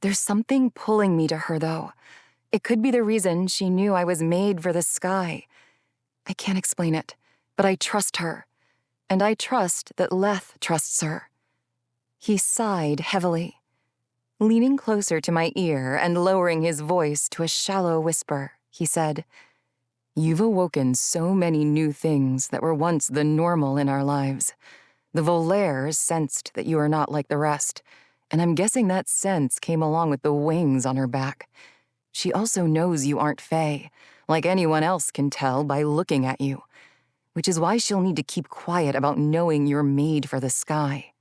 There's something pulling me to her, though. It could be the reason she knew I was made for the sky. I can't explain it, but I trust her. And I trust that Leth trusts her. He sighed heavily, leaning closer to my ear and lowering his voice to a shallow whisper. He said, You've awoken so many new things that were once the normal in our lives. The Volair sensed that you are not like the rest, and I'm guessing that sense came along with the wings on her back. She also knows you aren't Fae, like anyone else can tell by looking at you, which is why she'll need to keep quiet about knowing you're made for the sky.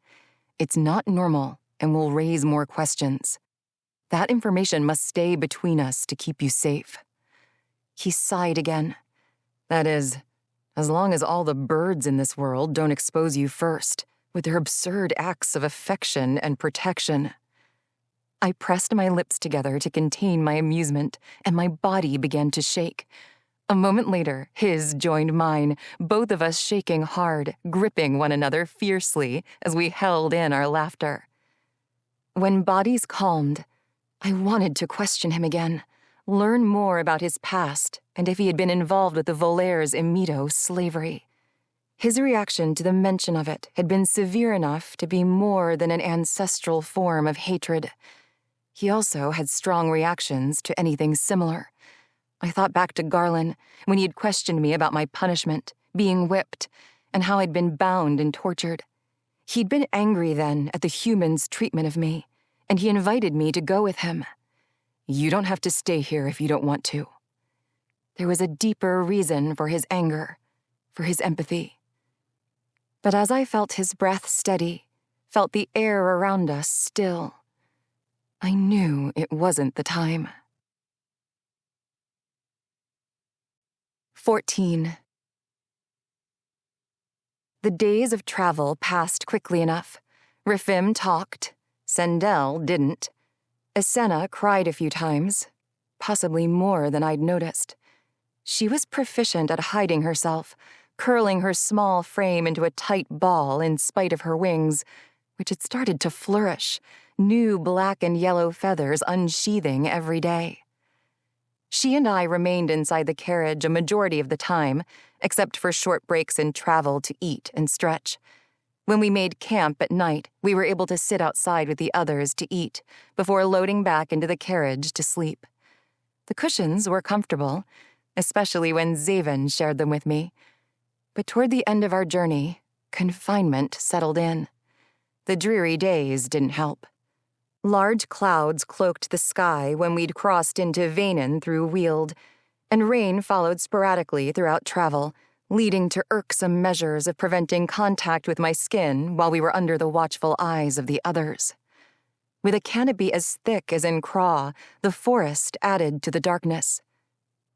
It's not normal and will raise more questions. That information must stay between us to keep you safe. He sighed again. That is, As long as all the birds in this world don't expose you first, with their absurd acts of affection and protection. I pressed my lips together to contain my amusement, and my body began to shake. A moment later, his joined mine, both of us shaking hard, gripping one another fiercely as we held in our laughter. When bodies calmed, I wanted to question him again, learn more about his past and if he had been involved with the Volaire's Imito slavery. His reaction to the mention of it had been severe enough to be more than an ancestral form of hatred. He also had strong reactions to anything similar. I thought back to Garlin, when he had questioned me about my punishment, being whipped, and how I'd been bound and tortured. He'd been angry then at the humans' treatment of me, and he invited me to go with him. You don't have to stay here if you don't want to. There was a deeper reason for his anger, for his empathy. But as I felt his breath steady, felt the air around us still, I knew it wasn't the time. 14. The days of travel passed quickly enough. Rifim talked. Sendel didn't. Islain cried a few times, possibly more than I'd noticed. She was proficient at hiding herself, curling her small frame into a tight ball in spite of her wings, which had started to flourish, new black and yellow feathers unsheathing every day. She and I remained inside the carriage a majority of the time, except for short breaks in travel to eat and stretch. When we made camp at night, we were able to sit outside with the others to eat, before loading back into the carriage to sleep. The cushions were comfortable, especially when Xavyn shared them with me. But toward the end of our journey, confinement settled in. The dreary days didn't help. Large clouds cloaked the sky when we'd crossed into Vanen through Weald, and rain followed sporadically throughout travel, leading to irksome measures of preventing contact with my skin while we were under the watchful eyes of the others. With a canopy as thick as in Craw, the forest added to the darkness.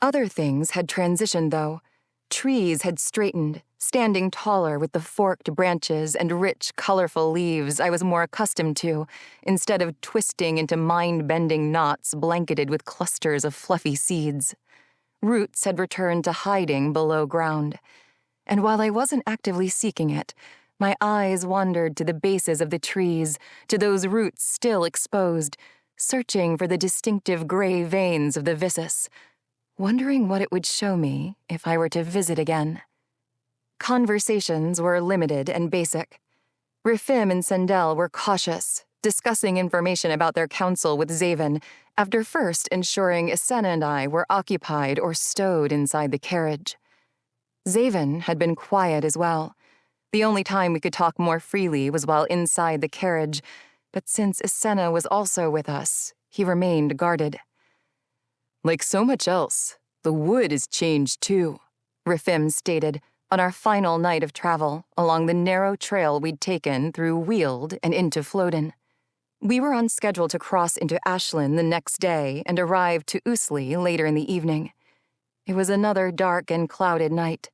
Other things had transitioned, though. Trees had straightened, standing taller with the forked branches and rich, colorful leaves I was more accustomed to, instead of twisting into mind-bending knots blanketed with clusters of fluffy seeds. Roots had returned to hiding below ground, and while I wasn't actively seeking it, my eyes wandered to the bases of the trees, to those roots still exposed, searching for the distinctive gray veins of the viscus, wondering what it would show me if I were to visit again. Conversations were limited and basic. Rifim and Sendel were cautious, discussing information about their council with Xavyn, after first ensuring Islain and I were occupied or stowed inside the carriage. Xavyn had been quiet as well. The only time we could talk more freely was while inside the carriage, but since Islain was also with us, he remained guarded. Like so much else, the wood has changed too, Rifim stated on our final night of travel along the narrow trail we'd taken through Weald and into Floden. We were on schedule to cross into Islain the next day and arrive to Islain later in the evening. It was another dark and clouded night.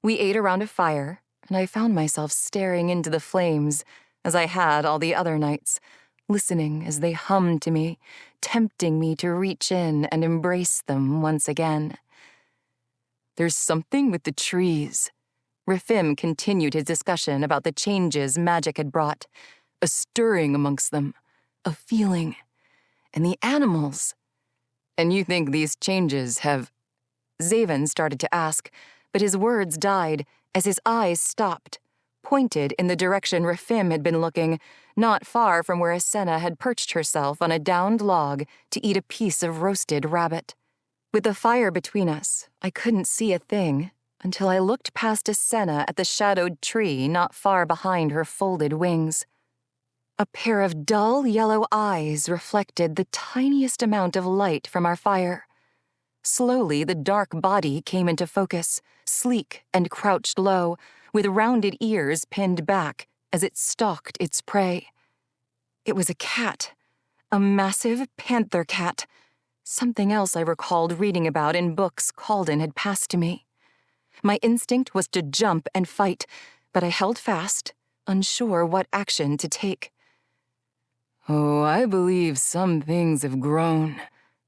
We ate around a fire, and I found myself staring into the flames, as I had all the other nights, listening as they hummed to me, tempting me to reach in and embrace them once again. There's something with the trees. Rifim continued his discussion about the changes magic had brought, a stirring amongst them, a feeling, and the animals. And you think these changes have... Xavyn started to ask, but his words died as his eyes stopped, pointed in the direction Rifim had been looking, not far from where Islain had perched herself on a downed log to eat a piece of roasted rabbit. With the fire between us, I couldn't see a thing until I looked past Islain at the shadowed tree not far behind her folded wings. A pair of dull yellow eyes reflected the tiniest amount of light from our fire. Slowly, the dark body came into focus, sleek and crouched low, with rounded ears pinned back as it stalked its prey. It was a cat, a massive panther cat, something else I recalled reading about in books Calden had passed to me. My instinct was to jump and fight, but I held fast, unsure what action to take. "Oh, I believe some things have grown,"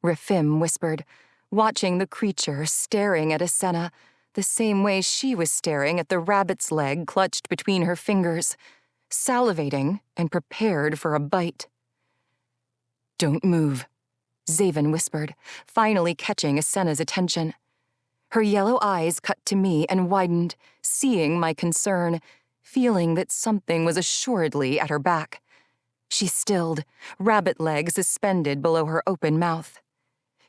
Rifim whispered, watching the creature staring at Asenna, the same way she was staring at the rabbit's leg clutched between her fingers, salivating and prepared for a bite. "Don't move," Xavyn whispered, finally catching Asenna's attention. Her yellow eyes cut to me and widened, seeing my concern, feeling that something was assuredly at her back. She stilled, rabbit leg suspended below her open mouth.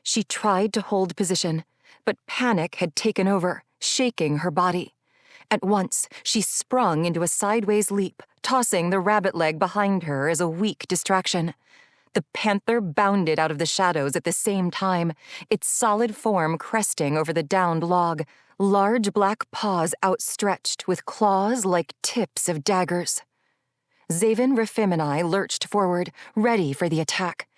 She tried to hold position, but panic had taken over, shaking her body. At once, she sprung into a sideways leap, tossing the rabbit leg behind her as a weak distraction. The panther bounded out of the shadows at the same time, its solid form cresting over the downed log, large black paws outstretched with claws like tips of daggers. Xavyn, Rifim, and I lurched forward, ready for the attack.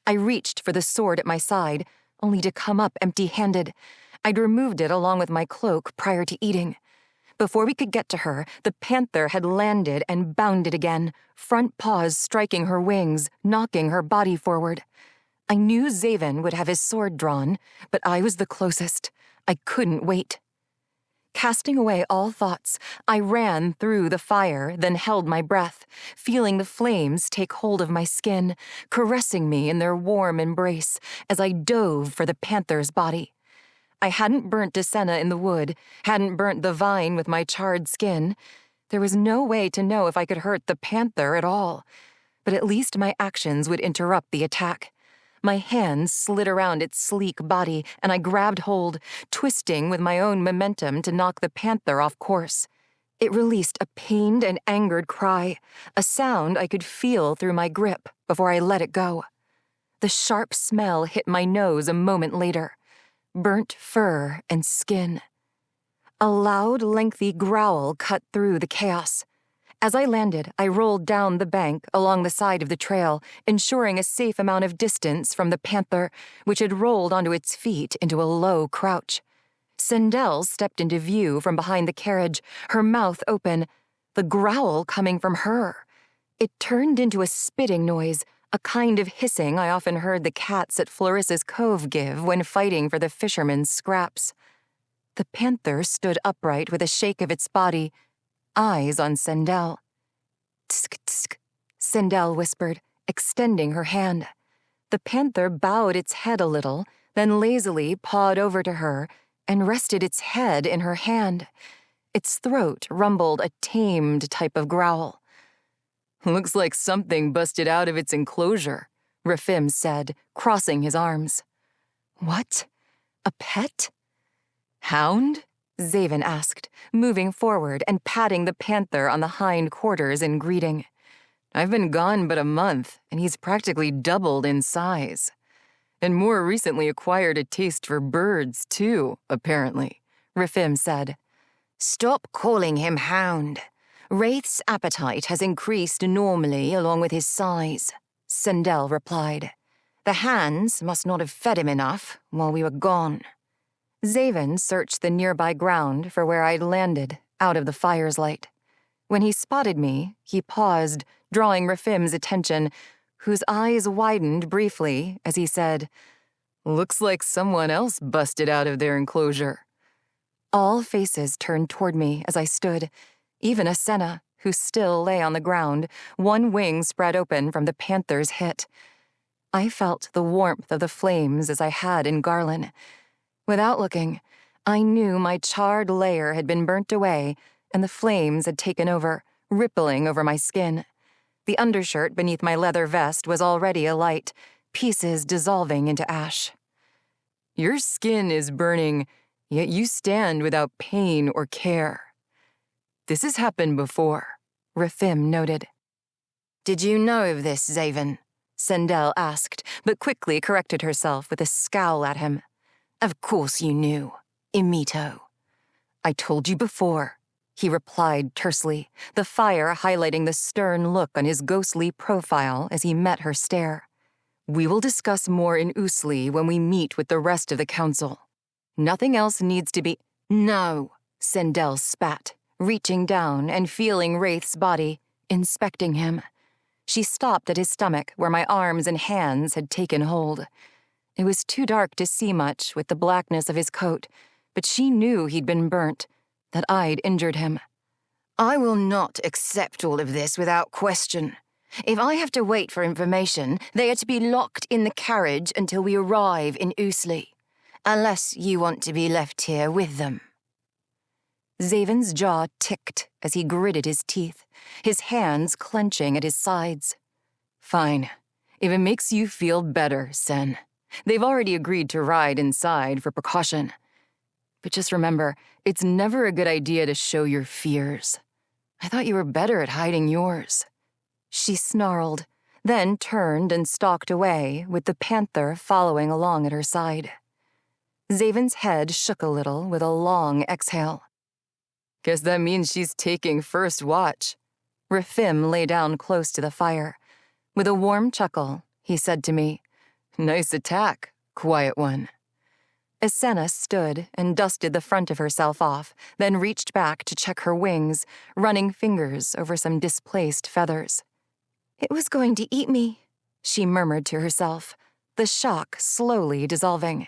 I reached for the sword at my side, only to come up empty-handed. I'd removed it along with my cloak prior to eating. Before we could get to her, the panther had landed and bounded again, front paws striking her wings, knocking her body forward. I knew Xavyn would have his sword drawn, but I was the closest. I couldn't wait. Casting away all thoughts, I ran through the fire, then held my breath, feeling the flames take hold of my skin, caressing me in their warm embrace as I dove for the panther's body. I hadn't burnt Asenna in the wood, hadn't burnt the vine with my charred skin. There was no way to know if I could hurt the panther at all, but at least my actions would interrupt the attack. My hands slid around its sleek body, and I grabbed hold, twisting with my own momentum to knock the panther off course. It released a pained and angered cry, a sound I could feel through my grip before I let it go. The sharp smell hit my nose a moment later. Burnt fur and skin. A loud, lengthy growl cut through the chaos. As I landed, I rolled down the bank along the side of the trail, ensuring a safe amount of distance from the panther, which had rolled onto its feet into a low crouch. Sendel stepped into view from behind the carriage, her mouth open, the growl coming from her. It turned into a spitting noise, a kind of hissing I often heard the cats at Florissa's Cove give when fighting for the fishermen's scraps. The panther stood upright with a shake of its body, eyes on Sendel. "Tsk, tsk," Sendel whispered, extending her hand. The panther bowed its head a little, then lazily pawed over to her and rested its head in her hand. Its throat rumbled a tamed type of growl. "Looks like something busted out of its enclosure," Rifim said, crossing his arms. "What? A pet?" "Hound?" Xavyn asked, moving forward and patting the panther on the hind quarters in greeting. "I've been gone but a month, and he's practically doubled in size. And more recently acquired a taste for birds, too, apparently," Rifim said. "Stop calling him Hound. Wraith's appetite has increased normally along with his size," Sendel replied. "The hands must not have fed him enough while we were gone." Xavyn searched the nearby ground for where I'd landed, out of the fire's light. When he spotted me, he paused, drawing Rifim's attention, whose eyes widened briefly as he said, "Looks like someone else busted out of their enclosure." All faces turned toward me as I stood, even Asenna, who still lay on the ground, one wing spread open from the panther's hit. I felt the warmth of the flames as I had in Garlin. Without looking, I knew my charred layer had been burnt away and the flames had taken over, rippling over my skin. The undershirt beneath my leather vest was already alight, pieces dissolving into ash. "Your skin is burning, yet you stand without pain or care. This has happened before," Rifim noted. "Did you know of this, Xavyn?" Sendel asked, but quickly corrected herself with a scowl at him. "Of course you knew. Imito." "I told you before," he replied tersely, the fire highlighting the stern look on his ghostly profile as he met her stare. "We will discuss more in Islain when we meet with the rest of the council. Nothing else needs to be—" "No," Sendel spat, reaching down and feeling Wraith's body, inspecting him. She stopped at his stomach where my arms and hands had taken hold. It was too dark to see much with the blackness of his coat, but she knew he'd been burnt, that I'd injured him. I will not accept all of this without question. If I have to wait for information, they are to be locked in the carriage until we arrive in Islain, unless you want to be left here with them. Xavyn's jaw ticked as he gritted his teeth, his hands clenching at his sides. Fine. If it makes you feel better, Sen. They've already agreed to ride inside for precaution. But just remember, it's never a good idea to show your fears. I thought you were better at hiding yours. She snarled, then turned and stalked away with the panther following along at her side. Xavyn's head shook a little with a long exhale. Guess that means she's taking first watch. Rifim lay down close to the fire. With a warm chuckle, he said to me, Nice attack, quiet one. Islain stood and dusted the front of herself off, then reached back to check her wings, running fingers over some displaced feathers. It was going to eat me, she murmured to herself, the shock slowly dissolving.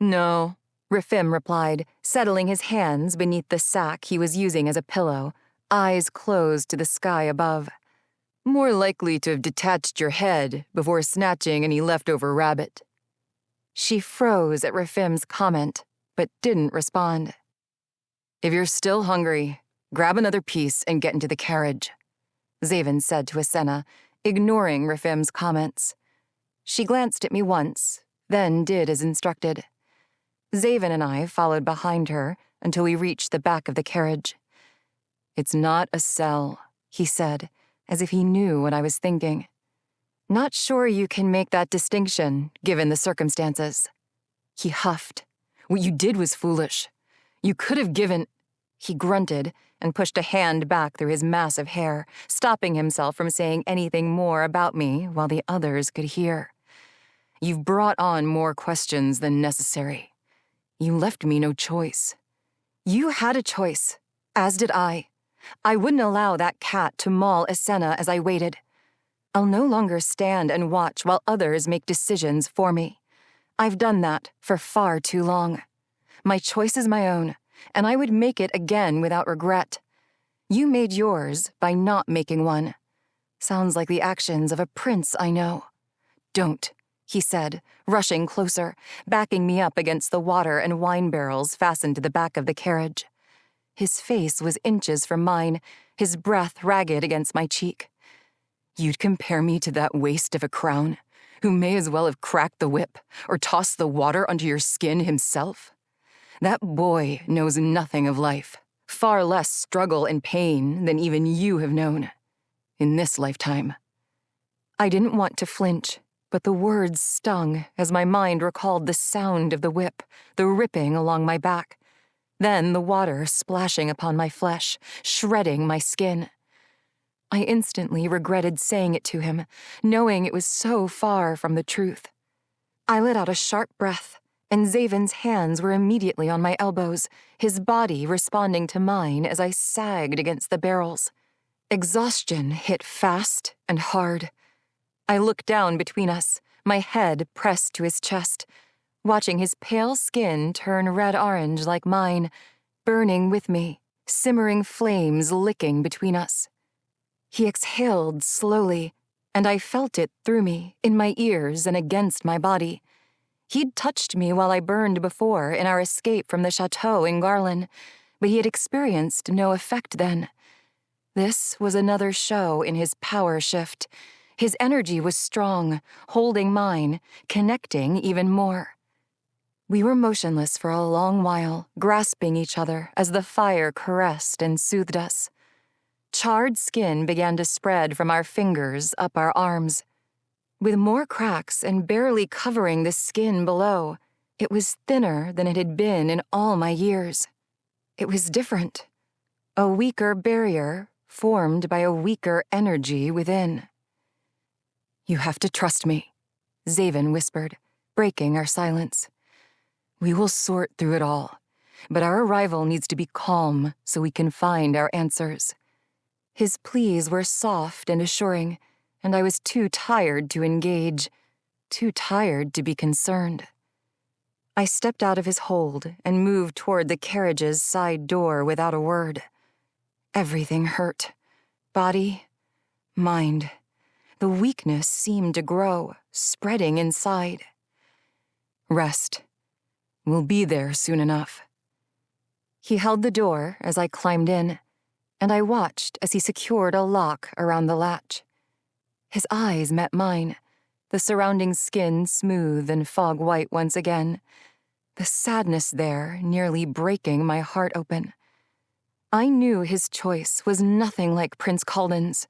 No, Rifim replied, settling his hands beneath the sack he was using as a pillow, eyes closed to the sky above. More likely to have detached your head before snatching any leftover rabbit. She froze at Rifim's comment, but didn't respond. If you're still hungry, grab another piece and get into the carriage, Xavyn said to Islain, ignoring Rifim's comments. She glanced at me once, then did as instructed. Xavyn and I followed behind her until we reached the back of the carriage. It's not a cell, he said, as if he knew what I was thinking. Not sure you can make that distinction, given the circumstances. He huffed. What you did was foolish. You could have given... He grunted and pushed a hand back through his massive hair, stopping himself from saying anything more about me while the others could hear. You've brought on more questions than necessary. You left me no choice. You had a choice, as did I. I wouldn't allow that cat to maul Islain as I waited. I'll no longer stand and watch while others make decisions for me. I've done that for far too long. My choice is my own, and I would make it again without regret. You made yours by not making one. Sounds like the actions of a prince I know. Don't, he said, rushing closer, backing me up against the water and wine barrels fastened to the back of the carriage. His face was inches from mine, his breath ragged against my cheek. You'd compare me to that waste of a crown, who may as well have cracked the whip or tossed the water onto your skin himself? That boy knows nothing of life, far less struggle and pain than even you have known. In this lifetime. I didn't want to flinch, but the words stung as my mind recalled the sound of the whip, the ripping along my back. Then the water splashing upon my flesh, shredding my skin. I instantly regretted saying it to him, knowing it was so far from the truth. I let out a sharp breath, and Xavyn's hands were immediately on my elbows, his body responding to mine as I sagged against the barrels. Exhaustion hit fast and hard. I looked down between us, my head pressed to his chest, watching his pale skin turn red-orange like mine, burning with me, simmering flames licking between us. He exhaled slowly, and I felt it through me, in my ears and against my body. He'd touched me while I burned before in our escape from the chateau in Garlin, but he had experienced no effect then. This was another show in his power shift. His energy was strong, holding mine, connecting even more. We were motionless for a long while, grasping each other as the fire caressed and soothed us. Charred skin began to spread from our fingers up our arms. With more cracks and barely covering the skin below, it was thinner than it had been in all my years. It was different. A weaker barrier formed by a weaker energy within. You have to trust me, Xavyn whispered, breaking our silence. We will sort through it all. but our arrival needs to be calm so we can find our answers." His pleas were soft and assuring, and I was too tired to engage, too tired to be concerned. I stepped out of his hold and moved toward the carriage's side door without a word. Everything hurt. Body, mind. The weakness seemed to grow, spreading inside. "Rest. We'll be there soon enough." He held the door as I climbed in, and I watched as he secured a lock around the latch. His eyes met mine, the surrounding skin smooth and fog-white once again, the sadness there nearly breaking my heart open. I knew his choice was nothing like Prince Calden's,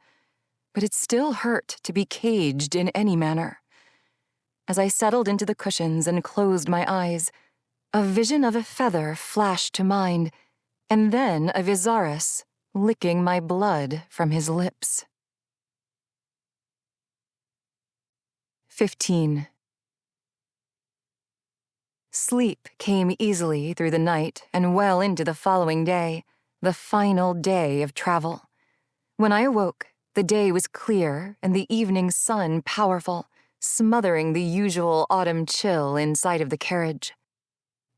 but it still hurt to be caged in any manner. As I settled into the cushions and closed my eyes, a vision of a feather flashed to mind, and then of Viserys licking my blood from his lips. 15. Sleep came easily through the night and well into the following day, the final day of travel. When I awoke, the day was clear and the evening sun powerful, smothering the usual autumn chill inside of the carriage.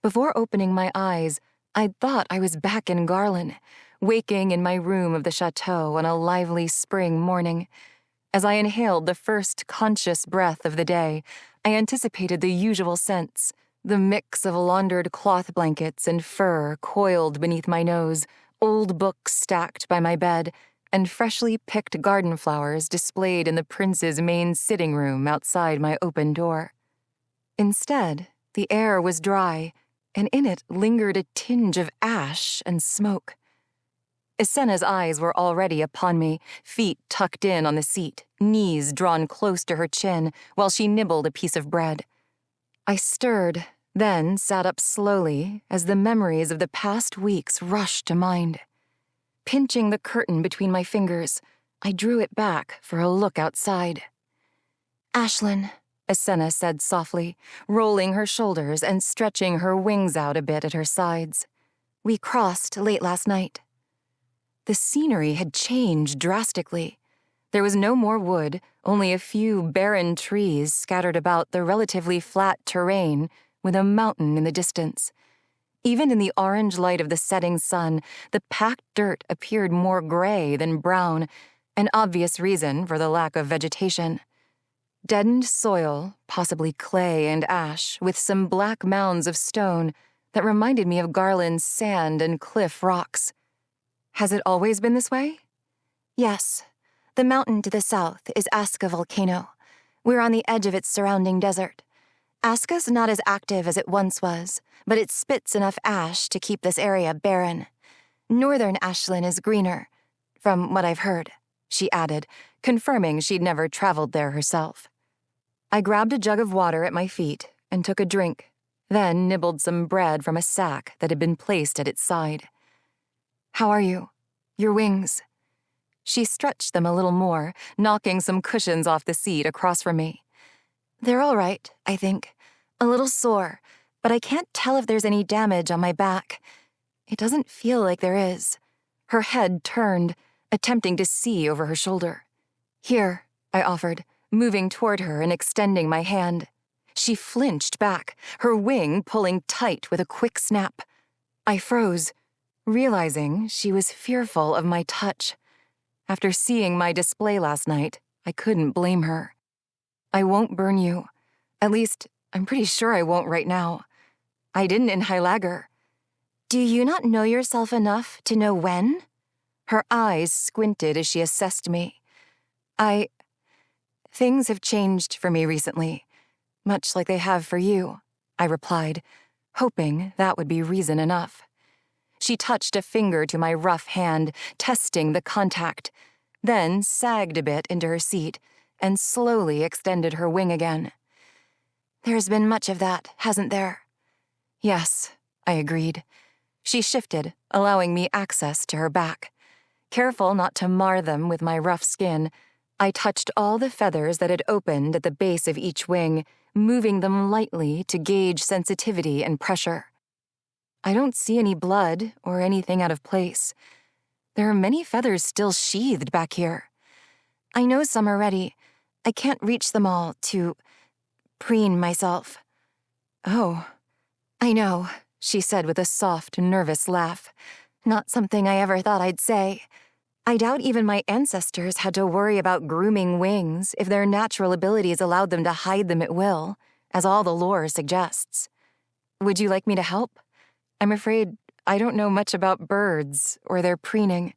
Before opening my eyes, I thought I was back in Garlin, waking in my room of the chateau on a lively spring morning. As I inhaled the first conscious breath of the day, I anticipated the usual scents, the mix of laundered cloth blankets and fur coiled beneath my nose, old books stacked by my bed, and freshly picked garden flowers displayed in the prince's main sitting room outside my open door. Instead, the air was dry, and in it lingered a tinge of ash and smoke. Isena's eyes were already upon me, feet tucked in on the seat, knees drawn close to her chin while she nibbled a piece of bread. I stirred, then sat up slowly as the memories of the past weeks rushed to mind. Pinching the curtain between my fingers, I drew it back for a look outside. "Islain," Isenna said softly, rolling her shoulders and stretching her wings out a bit at her sides. "We crossed late last night." The scenery had changed drastically. There was no more wood, only a few barren trees scattered about the relatively flat terrain with a mountain in the distance. Even in the orange light of the setting sun, the packed dirt appeared more gray than brown, an obvious reason for the lack of vegetation. Deadened soil, possibly clay and ash, with some black mounds of stone that reminded me of Garlin's sand and cliff rocks. Has it always been this way? "Yes. The mountain to the south is Aska Volcano. We're on the edge of its surrounding desert. Aska's not as active as it once was, but it spits enough ash to keep this area barren. Northern Islain is greener, from what I've heard," she added, confirming she'd never traveled there herself. I grabbed a jug of water at my feet and took a drink, then nibbled some bread from a sack that had been placed at its side. "How are you? Your wings?" She stretched them a little more, knocking some cushions off the seat across from me. "They're all right, I think. A little sore, but I can't tell if there's any damage on my back. It doesn't feel like there is." Her head turned, attempting to see over her shoulder. "Here," I offered, moving toward her and extending my hand. She flinched back, her wing pulling tight with a quick snap. I froze, realizing she was fearful of my touch. After seeing my display last night, I couldn't blame her. "I won't burn you. At least, I'm pretty sure I won't right now. I didn't in Heilager." "Do you not know yourself enough to know when?" Her eyes squinted as she assessed me. Things have changed for me recently, much like they have for you," I replied, hoping that would be reason enough. She touched a finger to my rough hand, testing the contact, then sagged a bit into her seat and slowly extended her wing again. "There's been much of that, hasn't there?" "Yes," I agreed. She shifted, allowing me access to her back. Careful not to mar them with my rough skin, I touched all the feathers that had opened at the base of each wing, moving them lightly to gauge sensitivity and pressure. I don't see any blood or anything out of place. There are many feathers still sheathed back here. I know some already. I can't reach them all to preen myself. Oh. I know, she said with a soft, nervous laugh. Not something I ever thought I'd say. I doubt even my ancestors had to worry about grooming wings if their natural abilities allowed them to hide them at will, as all the lore suggests. Would you like me to help? I'm afraid I don't know much about birds or their preening.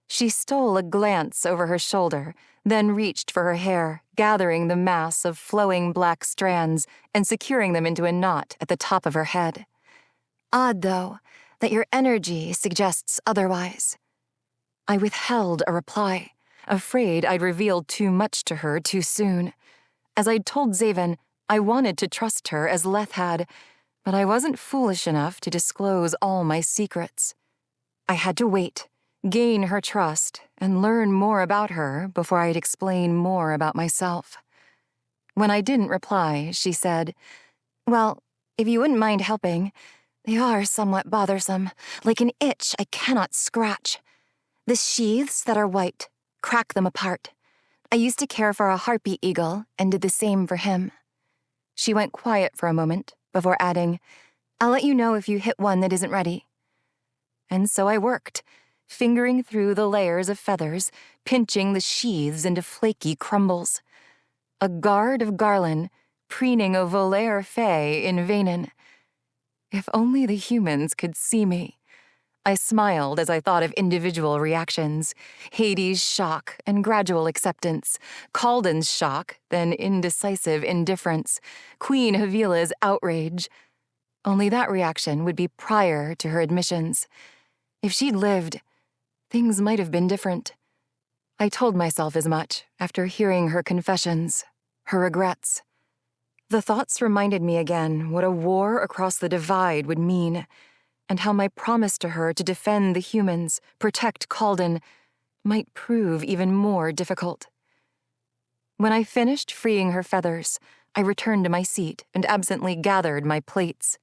She stole a glance over her shoulder, then reached for her hair, gathering the mass of flowing black strands and securing them into a knot at the top of her head. Odd, though, that your energy suggests otherwise. I withheld a reply, afraid I'd revealed too much to her too soon. As I'd told Xavyn, I wanted to trust her as Leth had, but I wasn't foolish enough to disclose all my secrets. I had to wait, gain her trust, and learn more about her before I'd explain more about myself. When I didn't reply, she said, "Well, if you wouldn't mind helping, they are somewhat bothersome, like an itch I cannot scratch. The sheaths that are white, crack them apart. I used to care for a harpy eagle and did the same for him." She went quiet for a moment before adding, "I'll let you know if you hit one that isn't ready." And so I worked, fingering through the layers of feathers, pinching the sheaths into flaky crumbles. A guard of Garlin, preening a Volaire Fae in Vanen. If only the humans could see me. I smiled as I thought of individual reactions. Hades' shock and gradual acceptance. Calden's shock, then indecisive indifference. Queen Havila's outrage. Only that reaction would be prior to her admissions. If she'd lived, things might have been different. I told myself as much after hearing her confessions, her regrets. The thoughts reminded me again what a war across the divide would mean, and how my promise to her to defend the humans, protect Calden, might prove even more difficult. When I finished freeing her feathers, I returned to my seat and absently gathered my plaits.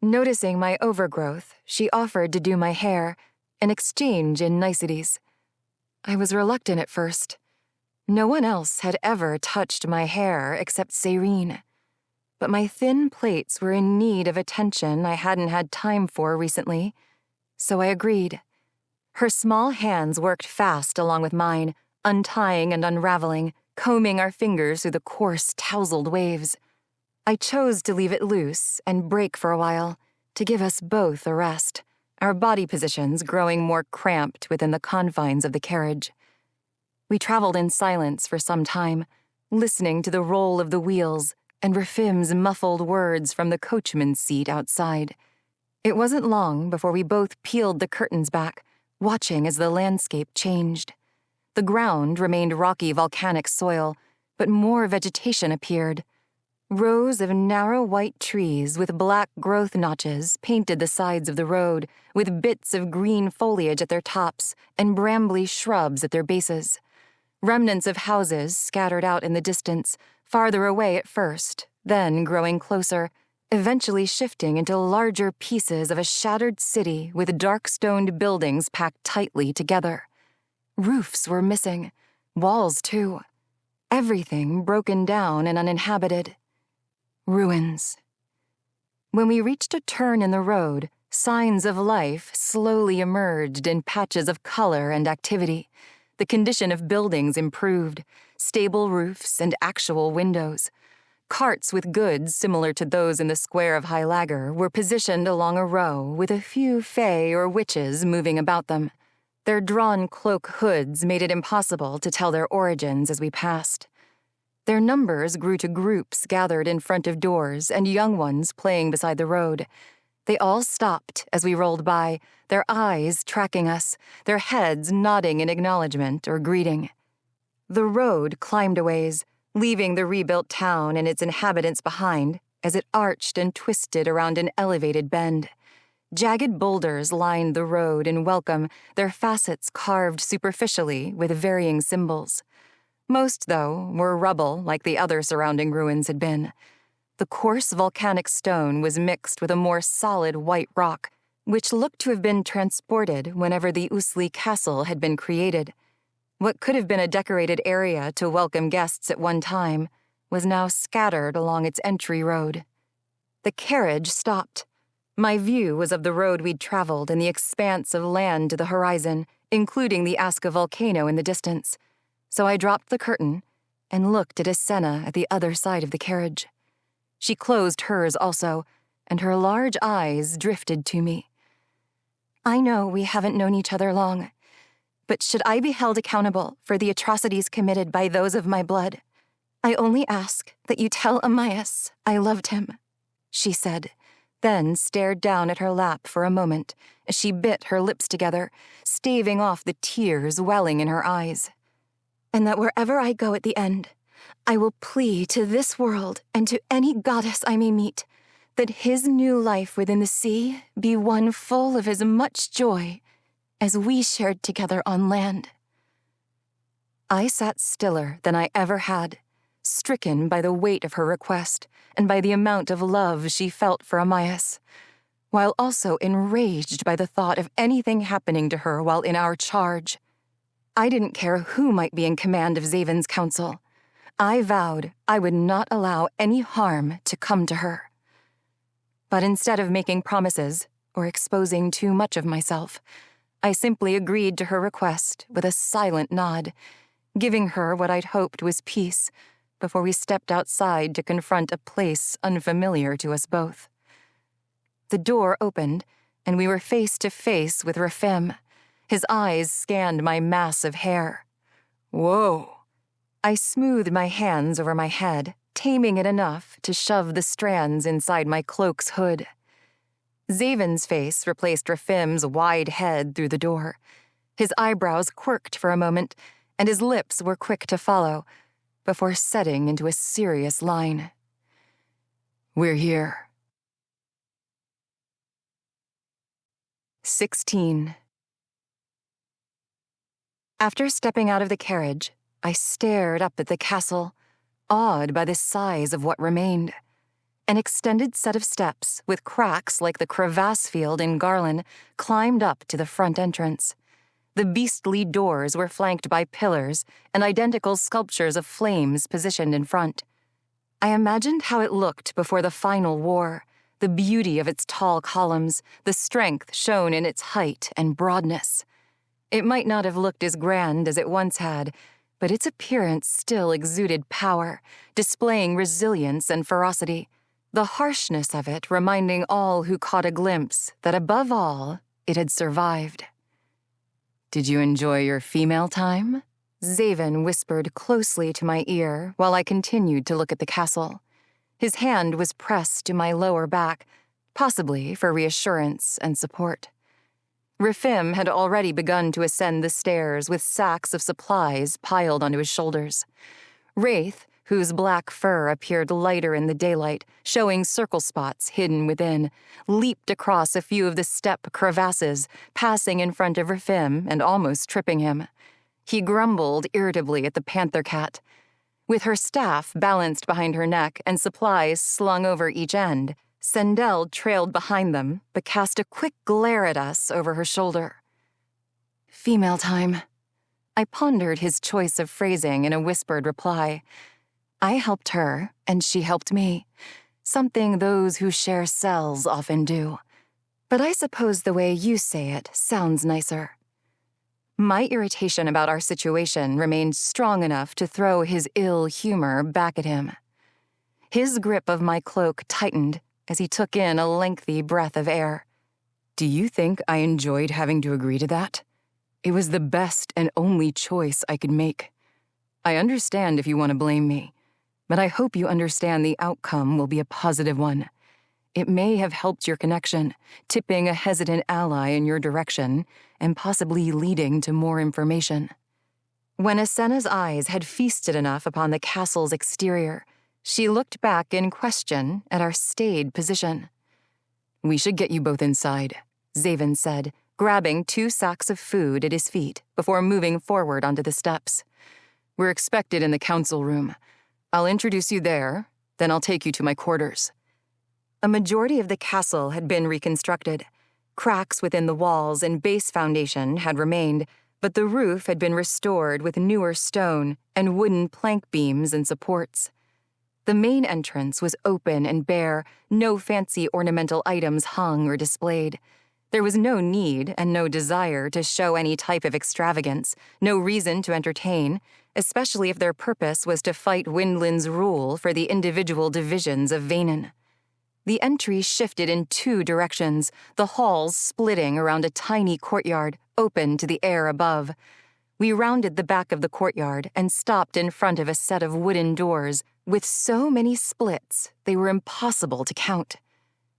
Noticing my overgrowth, she offered to do my hair, an exchange in niceties. I was reluctant at first. No one else had ever touched my hair except Serene. But my thin plaits were in need of attention I hadn't had time for recently, so I agreed. Her small hands worked fast along with mine, untying and unraveling, combing our fingers through the coarse, tousled waves. I chose to leave it loose and break for a while, to give us both a rest, our body positions growing more cramped within the confines of the carriage. We traveled in silence for some time, listening to the roll of the wheels and Rafim's muffled words from the coachman's seat outside. It wasn't long before we both peeled the curtains back, watching as the landscape changed. The ground remained rocky volcanic soil, but more vegetation appeared. Rows of narrow white trees with black growth notches painted the sides of the road, with bits of green foliage at their tops and brambly shrubs at their bases. Remnants of houses scattered out in the distance, farther away at first, then growing closer, eventually shifting into larger pieces of a shattered city with dark-stoned buildings packed tightly together. Roofs were missing, walls too. Everything broken down and uninhabited. Ruins. When we reached a turn in the road, signs of life slowly emerged in patches of color and activity. The condition of buildings improved, stable roofs and actual windows. Carts with goods similar to those in the square of High Lager were positioned along a row with a few fae or witches moving about them. Their drawn cloak hoods made it impossible to tell their origins as we passed. Their numbers grew to groups gathered in front of doors and young ones playing beside the road. They all stopped as we rolled by, their eyes tracking us, their heads nodding in acknowledgement or greeting. The road climbed a ways, leaving the rebuilt town and its inhabitants behind as it arched and twisted around an elevated bend. Jagged boulders lined the road in welcome, their facets carved superficially with varying symbols. Most, though, were rubble like the other surrounding ruins had been. The coarse volcanic stone was mixed with a more solid white rock, which looked to have been transported whenever the Islain castle had been created. What could have been a decorated area to welcome guests at one time was now scattered along its entry road. The carriage stopped. My view was of the road we'd traveled and the expanse of land to the horizon, including the Aska volcano in the distance, so I dropped the curtain and looked at Islain at the other side of the carriage. She closed hers also, and her large eyes drifted to me. I know we haven't known each other long, but should I be held accountable for the atrocities committed by those of my blood, I only ask that you tell Amias I loved him, she said, then stared down at her lap for a moment as she bit her lips together, staving off the tears welling in her eyes. And that wherever I go at the end, I will plead to this world and to any goddess I may meet that his new life within the sea be one full of as much joy as we shared together on land. I sat stiller than I ever had, stricken by the weight of her request and by the amount of love she felt for Amias, while also enraged by the thought of anything happening to her while in our charge. I didn't care who might be in command of Xavyn's council. I vowed I would not allow any harm to come to her. But instead of making promises or exposing too much of myself, I simply agreed to her request with a silent nod, giving her what I'd hoped was peace before we stepped outside to confront a place unfamiliar to us both. The door opened, and we were face to face with Rafim. His eyes scanned my mass of hair. Whoa! I smoothed my hands over my head, taming it enough to shove the strands inside my cloak's hood. Xavyn's face replaced Rafim's wide head through the door. His eyebrows quirked for a moment, and his lips were quick to follow, before setting into a serious line. We're here. 16. After stepping out of the carriage, I stared up at the castle, awed by the size of what remained. An extended set of steps, with cracks like the crevasse field in Garlin, climbed up to the front entrance. The beastly doors were flanked by pillars and identical sculptures of flames positioned in front. I imagined how it looked before the final war, the beauty of its tall columns, the strength shown in its height and broadness. It might not have looked as grand as it once had, but its appearance still exuded power, displaying resilience and ferocity, the harshness of it reminding all who caught a glimpse that above all, it had survived. Did you enjoy your female time? Xavyn whispered closely to my ear while I continued to look at the castle. His hand was pressed to my lower back, possibly for reassurance and support. Rafim had already begun to ascend the stairs with sacks of supplies piled onto his shoulders. Wraith, whose black fur appeared lighter in the daylight, showing circle spots hidden within, leaped across a few of the step crevasses, passing in front of Rafim and almost tripping him. He grumbled irritably at the panther cat. With her staff balanced behind her neck and supplies slung over each end, Sendel trailed behind them, but cast a quick glare at us over her shoulder. Female time. I pondered his choice of phrasing in a whispered reply. I helped her, and she helped me, something those who share cells often do. But I suppose the way you say it sounds nicer. My irritation about our situation remained strong enough to throw his ill humor back at him. His grip of my cloak tightened as he took in a lengthy breath of air. Do you think I enjoyed having to agree to that? It was the best and only choice I could make. I understand if you want to blame me, but I hope you understand the outcome will be a positive one. It may have helped your connection, tipping a hesitant ally in your direction and possibly leading to more information. When Asena's eyes had feasted enough upon the castle's exterior, she looked back in question at our staid position. We should get you both inside, Xavyn said, grabbing 2 sacks of food at his feet before moving forward onto the steps. We're expected in the council room. I'll introduce you there, Then I'll take you to my quarters." A majority of the castle had been reconstructed. Cracks within the walls and base foundation had remained, but the roof had been restored with newer stone and wooden plank beams and supports. The main entrance was open and bare, no fancy ornamental items hung or displayed. There was no need and no desire to show any type of extravagance, no reason to entertain, especially if their purpose was to fight Windland's rule for the individual divisions of Vaenen. The entry shifted in two directions, the halls splitting around a tiny courtyard, open to the air above. We rounded the back of the courtyard and stopped in front of a set of wooden doors with so many splits they were impossible to count.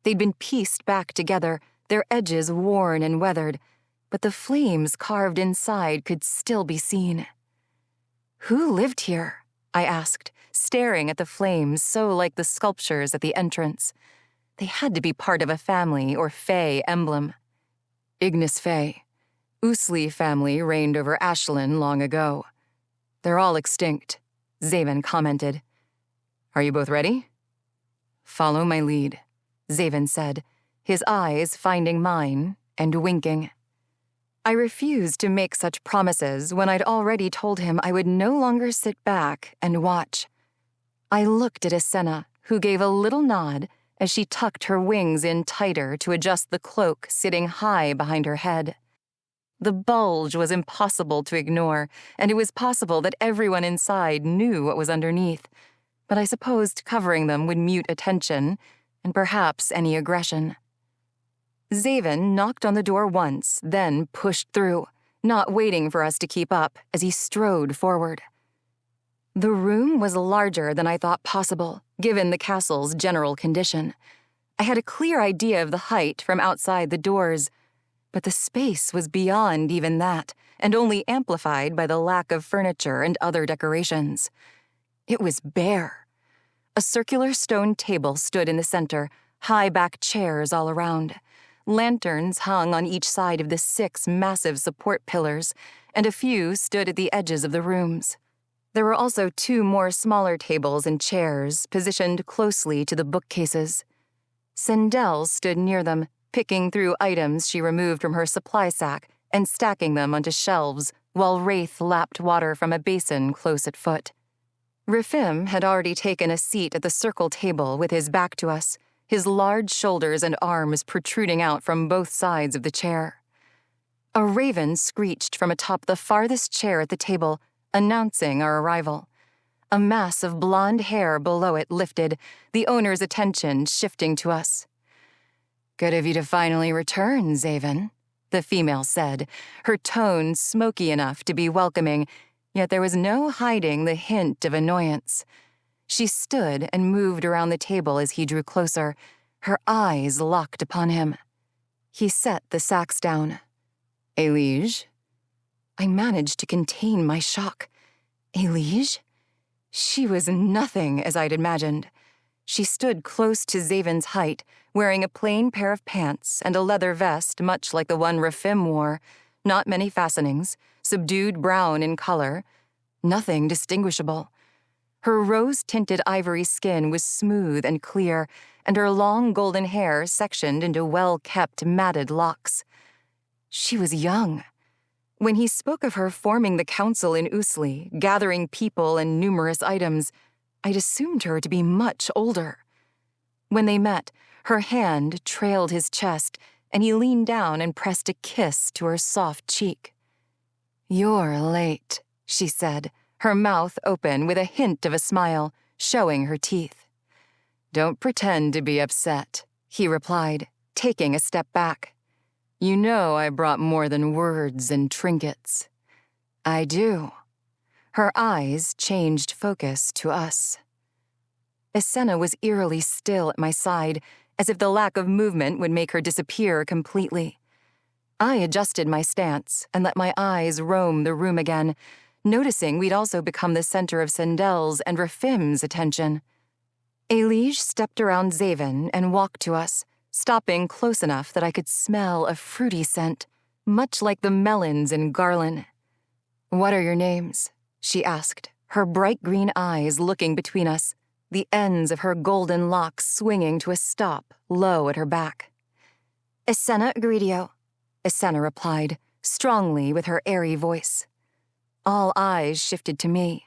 They'd been pieced back together, their edges worn and weathered, but the flames carved inside could still be seen. "Who lived here?" I asked, staring at the flames so like the sculptures at the entrance. They had to be part of a family or Fae emblem. "Ignis Fae. Islain family reigned over Islain long ago. They're all extinct," Xavyn commented. "Are you both ready?" "Follow my lead," Xavyn said, his eyes finding mine and winking. I refused to make such promises when I'd already told him I would no longer sit back and watch. I looked at Islain, who gave a little nod as she tucked her wings in tighter to adjust the cloak sitting high behind her head. The bulge was impossible to ignore, and it was possible that everyone inside knew what was underneath, but I supposed covering them would mute attention and perhaps any aggression. Xavyn knocked on the door once, then pushed through, not waiting for us to keep up as he strode forward. The room was larger than I thought possible, given the castle's general condition. I had a clear idea of the height from outside the doors, but the space was beyond even that, and only amplified by the lack of furniture and other decorations. It was bare. A circular stone table stood in the center, high-back chairs all around. Lanterns hung on each side of the 6 massive support pillars, and a few stood at the edges of the rooms. There were also 2 more smaller tables and chairs positioned closely to the bookcases. Sindel stood near them, picking through items she removed from her supply sack and stacking them onto shelves, while Wraith lapped water from a basin close at foot. Rifim had already taken a seat at the circle table with his back to us, his large shoulders and arms protruding out from both sides of the chair. A raven screeched from atop the farthest chair at the table, announcing our arrival. A mass of blonde hair below it lifted, the owner's attention shifting to us. "Good of you to finally return, Xavyn," the female said, her tone smoky enough to be welcoming, yet there was no hiding the hint of annoyance. She stood and moved around the table as he drew closer, her eyes locked upon him. He set the sacks down. "Elige?" I managed to contain my shock. Elige? She was nothing as I'd imagined. She stood close to Xavyn's height, wearing a plain pair of pants and a leather vest much like the one Rifim wore, not many fastenings, subdued brown in color, nothing distinguishable. Her rose-tinted ivory skin was smooth and clear, and her long golden hair sectioned into well-kept matted locks. She was young. When he spoke of her forming the council in Islain, gathering people and numerous items, I'd assumed her to be much older. When they met, her hand trailed his chest, and he leaned down and pressed a kiss to her soft cheek. "You're late," she said, her mouth open with a hint of a smile, showing her teeth. "Don't pretend to be upset," he replied, taking a step back. "You know I brought more than words and trinkets." "I do." Her eyes changed focus to us. Islain was eerily still at my side, as if the lack of movement would make her disappear completely. I adjusted my stance and let my eyes roam the room again, noticing we'd also become the center of Sindel's and Rifim's attention. Elige stepped around Xavyn and walked to us, stopping close enough that I could smell a fruity scent, much like the melons in Garlin. "What are your names?" she asked, her bright green eyes looking between us. the ends of her golden locks swinging to a stop low at her back. Isenna Egredio, Isenna replied, strongly with her airy voice. All eyes shifted to me.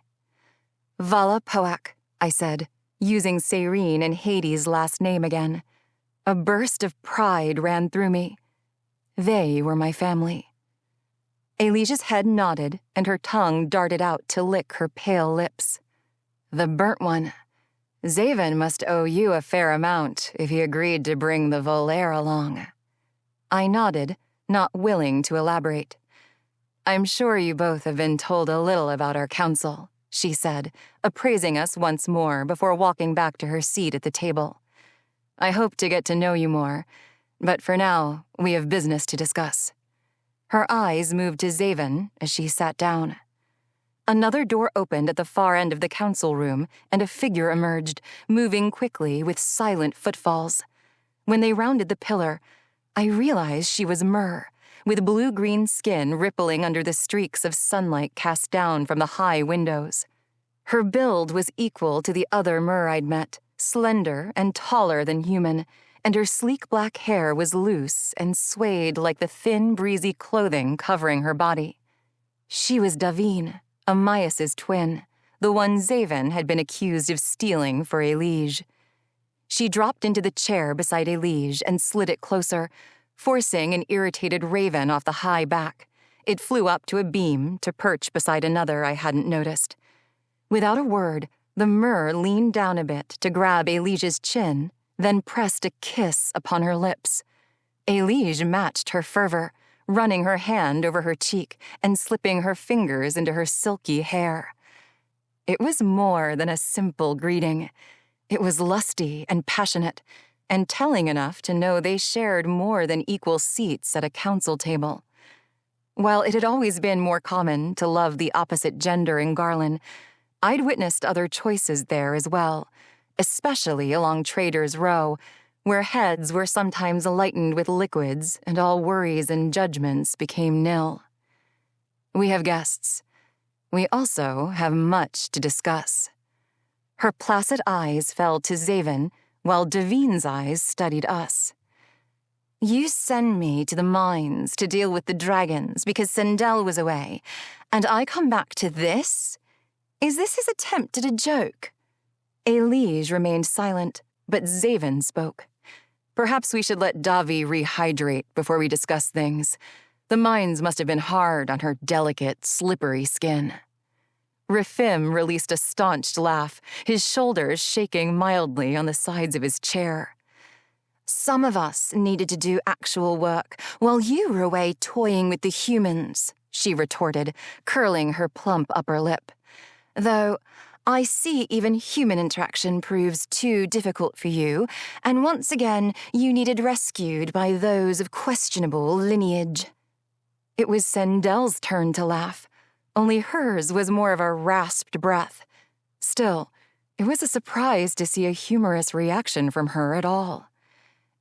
Vala Poak, I said, using Serene and Hades' last name again. A burst of pride ran through me. They were my family. Alicia's head nodded, and her tongue darted out to lick her pale lips. The burnt one. Xavyn must owe you a fair amount if he agreed to bring the Volaire along. I nodded, not willing to elaborate. I'm sure you both have been told a little about our council, she said, appraising us once more before walking back to her seat at the table. I hope to get to know you more, but for now, we have business to discuss. Her eyes moved to Xavyn as she sat down. Another door opened at the far end of the council room, and a figure emerged, moving quickly with silent footfalls. When they rounded the pillar, I realized she was Myr, with blue-green skin rippling under the streaks of sunlight cast down from the high windows. Her build was equal to the other Myr I'd met, slender and taller than human, and her sleek black hair was loose and swayed like the thin, breezy clothing covering her body. She was Davine, Amias's twin, the one Xavyn had been accused of stealing for Elige. She dropped into the chair beside Elige and slid it closer, forcing an irritated raven off the high back. It flew up to a beam to perch beside another I hadn't noticed. Without a word, the Myr leaned down a bit to grab Elige's chin, then pressed a kiss upon her lips. Elige matched her fervor, running her hand over her cheek and slipping her fingers into her silky hair. It was more than a simple greeting. It was lusty and passionate, and telling enough to know they shared more than equal seats at a council table. While it had always been more common to love the opposite gender in Garlin, I'd witnessed other choices there as well, especially along Trader's Row, where heads were sometimes lightened with liquids and all worries and judgments became nil. We have guests. We also have much to discuss. Her placid eyes fell to Xavyn, while Davine's eyes studied us. You send me to the mines to deal with the dragons because Sindel was away, and I come back to this? Is this his attempt at a joke? Elige remained silent, but Xavyn spoke. Perhaps we should let Davi rehydrate before we discuss things. The mines must have been hard on her delicate, slippery skin. Rifim released a staunched laugh, his shoulders shaking mildly on the sides of his chair. Some of us needed to do actual work, while you were away toying with the humans, she retorted, curling her plump upper lip. Though, I see even human interaction proves too difficult for you, and once again you needed rescued by those of questionable lineage. It was Sendel's turn to laugh, only hers was more of a rasped breath. Still, it was a surprise to see a humorous reaction from her at all.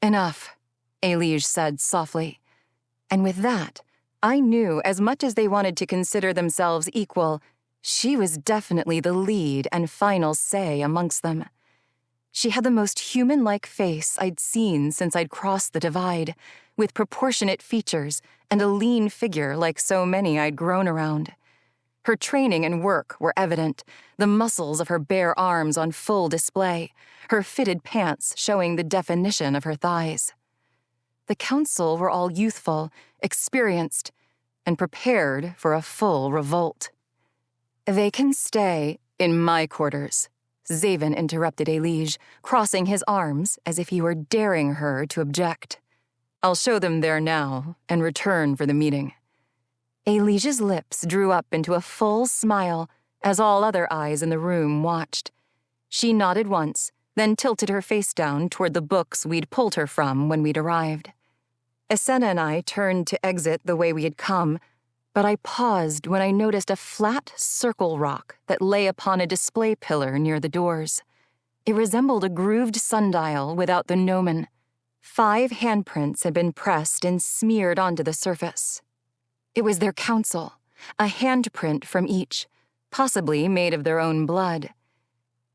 Enough, Elige said softly. And with that, I knew as much as they wanted to consider themselves equal, she was definitely the lead and final say amongst them. She had the most human-like face I'd seen since I'd crossed the divide, with proportionate features and a lean figure like so many I'd grown around. Her training and work were evident, the muscles of her bare arms on full display, her fitted pants showing the definition of her thighs. The council were all youthful, experienced, and prepared for a full revolt. They can stay in my quarters, Xavyn interrupted Elige, crossing his arms as if he were daring her to object. I'll show them there now and return for the meeting. Elige's lips drew up into a full smile as all other eyes in the room watched. She nodded once, then tilted her face down toward the books we'd pulled her from when we'd arrived. Isenna and I turned to exit the way we had come, but I paused when I noticed a flat circle rock that lay upon a display pillar near the doors. It resembled a grooved sundial without the gnomon. 5 handprints had been pressed and smeared onto the surface. It was their council, a handprint from each, possibly made of their own blood.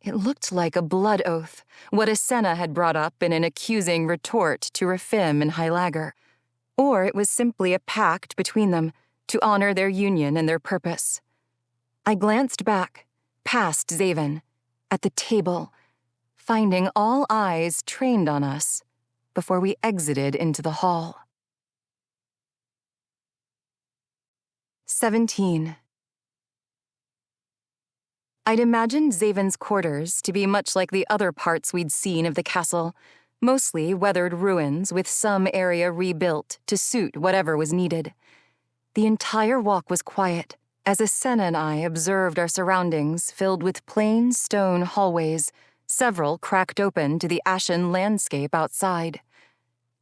It looked like a blood oath, what Asenna had brought up in an accusing retort to Rafim and Hylager. Or it was simply a pact between them to honor their union and their purpose. I glanced back, past Xavyn, at the table, finding all eyes trained on us before we exited into the hall. 17. I'd imagined Xavyn's quarters to be much like the other parts we'd seen of the castle, mostly weathered ruins with some area rebuilt to suit whatever was needed. The entire walk was quiet, as Asenna and I observed our surroundings filled with plain stone hallways, several cracked open to the ashen landscape outside.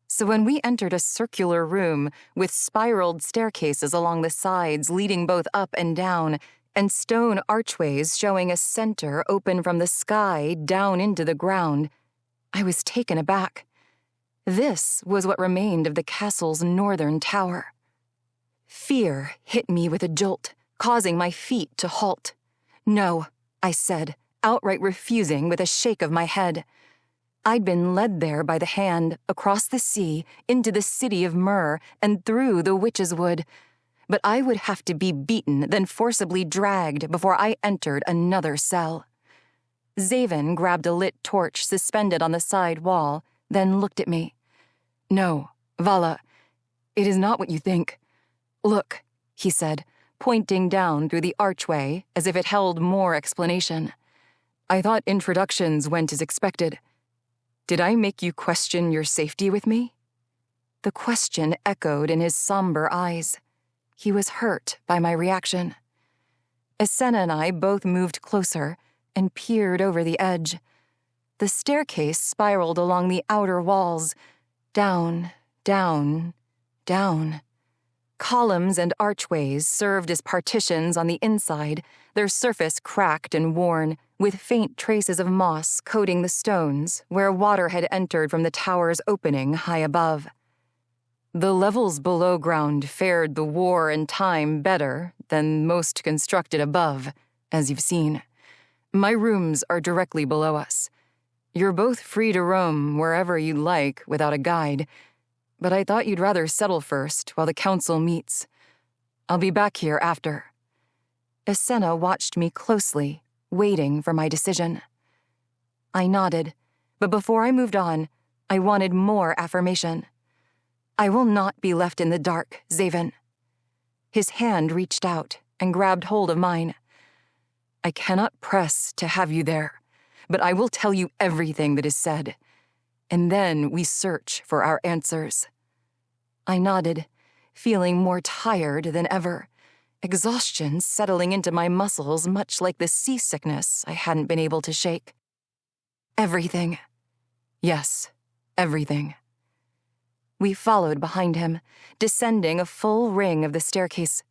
So when we entered a circular room with spiraled staircases along the sides leading both up and down, and stone archways showing a center open from the sky down into the ground, I was taken aback. This was what remained of the castle's northern tower. Fear hit me with a jolt, causing my feet to halt. No, I said, outright refusing with a shake of my head. I'd been led there by the hand, across the sea, into the city of Myrrh, and through the Witch's Wood. But I would have to be beaten, then forcibly dragged before I entered another cell. Xavyn grabbed a lit torch suspended on the side wall, then looked at me. No, Vala, it is not what you think. Look, he said, pointing down through the archway as if it held more explanation. I thought introductions went as expected. Did I make you question your safety with me? The question echoed in his somber eyes. He was hurt by my reaction. Asenna and I both moved closer and peered over the edge. The staircase spiraled along the outer walls, down, down, down. Columns and archways served as partitions on the inside, their surface cracked and worn, with faint traces of moss coating the stones where water had entered from the tower's opening high above. The levels below ground fared the war and time better than most constructed above, as you've seen. My rooms are directly below us. You're both free to roam wherever you'd like without a guide, but I thought you'd rather settle first while the council meets. I'll be back here after. Asenna watched me closely, waiting for my decision. I nodded, but before I moved on, I wanted more affirmation. I will not be left in the dark, Xavyn. His hand reached out and grabbed hold of mine. I cannot press to have you there, but I will tell you everything that is said, and then we search for our answers. I nodded, feeling more tired than ever, exhaustion settling into my muscles much like the seasickness I hadn't been able to shake. Everything. Yes, everything. We followed behind him, descending a full ring of the staircase.